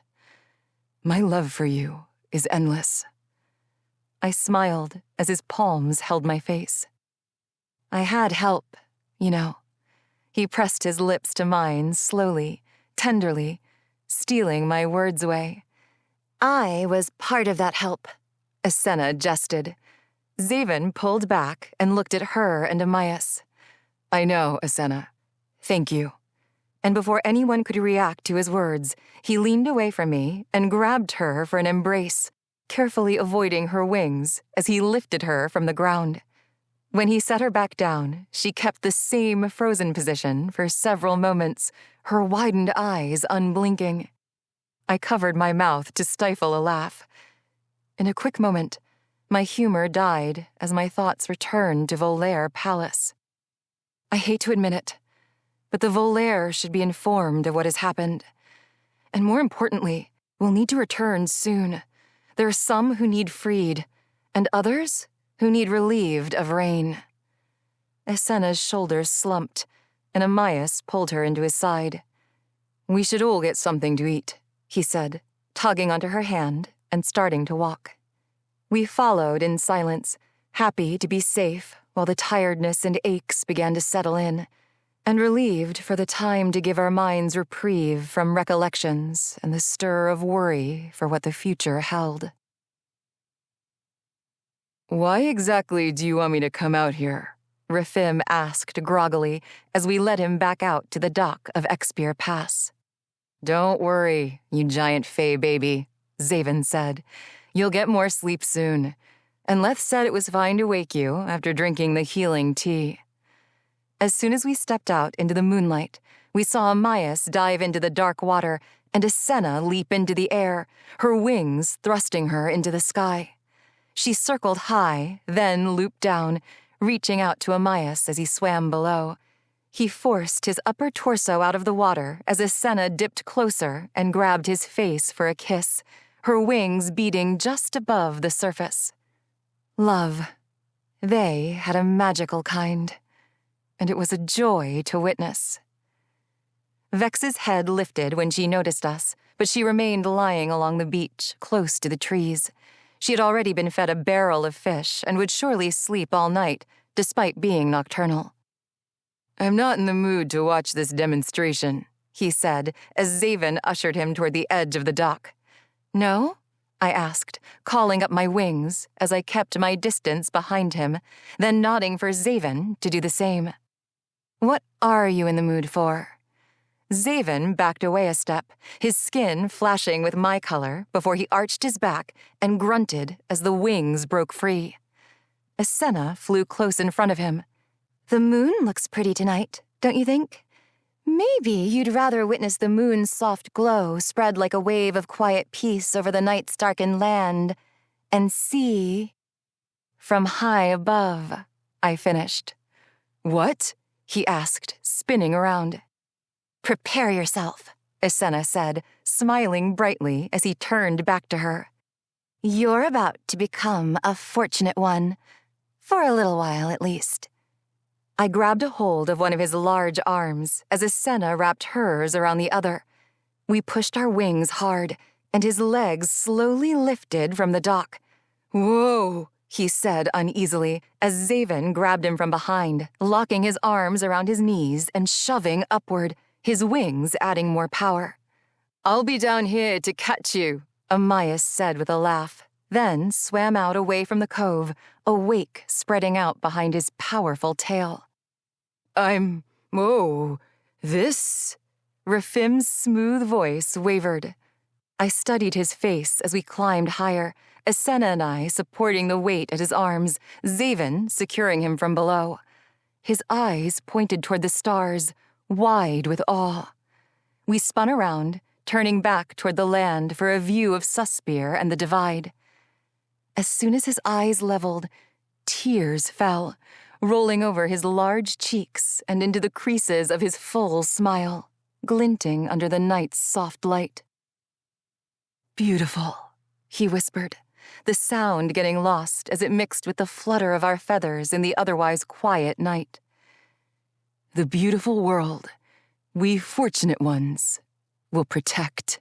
My love for you is endless." I smiled as his palms held my face. "I had help, He pressed his lips to mine slowly, tenderly, stealing my words away. "I was part of that help," Islain jested. Xavyn pulled back and looked at her and Amias. "I know, Islain. Thank you." And before anyone could react to his words, he leaned away from me and grabbed her for an embrace, carefully avoiding her wings as he lifted her from the ground. When he set her back down, she kept the same frozen position for several moments, her widened eyes unblinking. I covered my mouth to stifle a laugh. In a quick moment, my humor died as my thoughts returned to Volair Palace. I hate to admit it, but the Volair should be informed of what has happened. And more importantly, we'll need to return soon. There are some who need freed, and others who need relieved of rain. Islain's shoulders slumped, and Amias pulled her into his side. "We should all get something to eat," he said, tugging onto her hand and starting to walk. We followed in silence, happy to be safe while the tiredness and aches began to settle in, and relieved for the time to give our minds reprieve from recollections and the stir of worry for what the future held. "Why exactly do you want me to come out here?" Rafim asked groggily as we led him back out to the dock of Expier Pass. "Don't worry, you giant fae baby," Xavyn said. "You'll get more sleep soon. And Leth said it was fine to wake you after drinking the healing tea." As soon as we stepped out into the moonlight, we saw Amyas dive into the dark water and a Senna leap into the air, her wings thrusting her into the sky. She circled high, then looped down, reaching out to Amyas as he swam below. He forced his upper torso out of the water as a Senna dipped closer and grabbed his face for a kiss, her wings beating just above the surface. Love. They had a magical kind, and it was a joy to witness. Vex's head lifted when she noticed us, but she remained lying along the beach, close to the trees. She had already been fed a barrel of fish and would surely sleep all night, despite being nocturnal. "I'm not in the mood to watch this demonstration," he said as Xavyn ushered him toward the edge of the dock. "No?" I asked, calling up my wings as I kept my distance behind him, then nodding for Xavyn to do the same. "What are you in the mood for?" Xavyn backed away a step, his skin flashing with my color before he arched his back and grunted as the wings broke free. A Senna flew close in front of him. "The moon looks pretty tonight, don't you think? Maybe you'd rather witness the moon's soft glow spread like a wave of quiet peace over the night's darkened land and see from high above," I finished. "What?" he asked, spinning around. "Prepare yourself," Senna said, smiling brightly as he turned back to her. "You're about to become a fortunate one, for a little while at least." I grabbed a hold of one of his large arms as a Senna wrapped hers around the other. We pushed our wings hard, and his legs slowly lifted from the dock. "Whoa," he said uneasily as Xavyn grabbed him from behind, locking his arms around his knees and shoving upward, his wings adding more power. "I'll be down here to catch you," Amyas said with a laugh, then swam out away from the cove, a wake spreading out behind his powerful tail. This?" Rafim's smooth voice wavered. I studied his face as we climbed higher, Senna and I supporting the weight at his arms, Xavyn securing him from below. His eyes pointed toward the stars, wide with awe. We spun around, turning back toward the land for a view of Suspier and the Divide. As soon as his eyes leveled, tears fell, rolling over his large cheeks and into the creases of his full smile, glinting under the night's soft light. "Beautiful," he whispered, the sound getting lost as it mixed with the flutter of our feathers in the otherwise quiet night. "The beautiful world we fortunate ones will protect."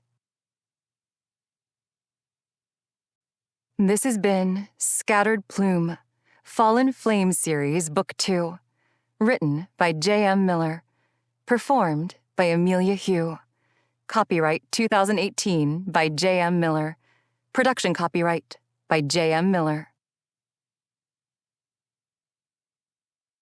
This has been Scattered Plume, Fallen Flame Series Book 2, written by J.M. Miller, performed by Amelia Hugh. Copyright 2018 by J.M. Miller. Production copyright by J.M. Miller.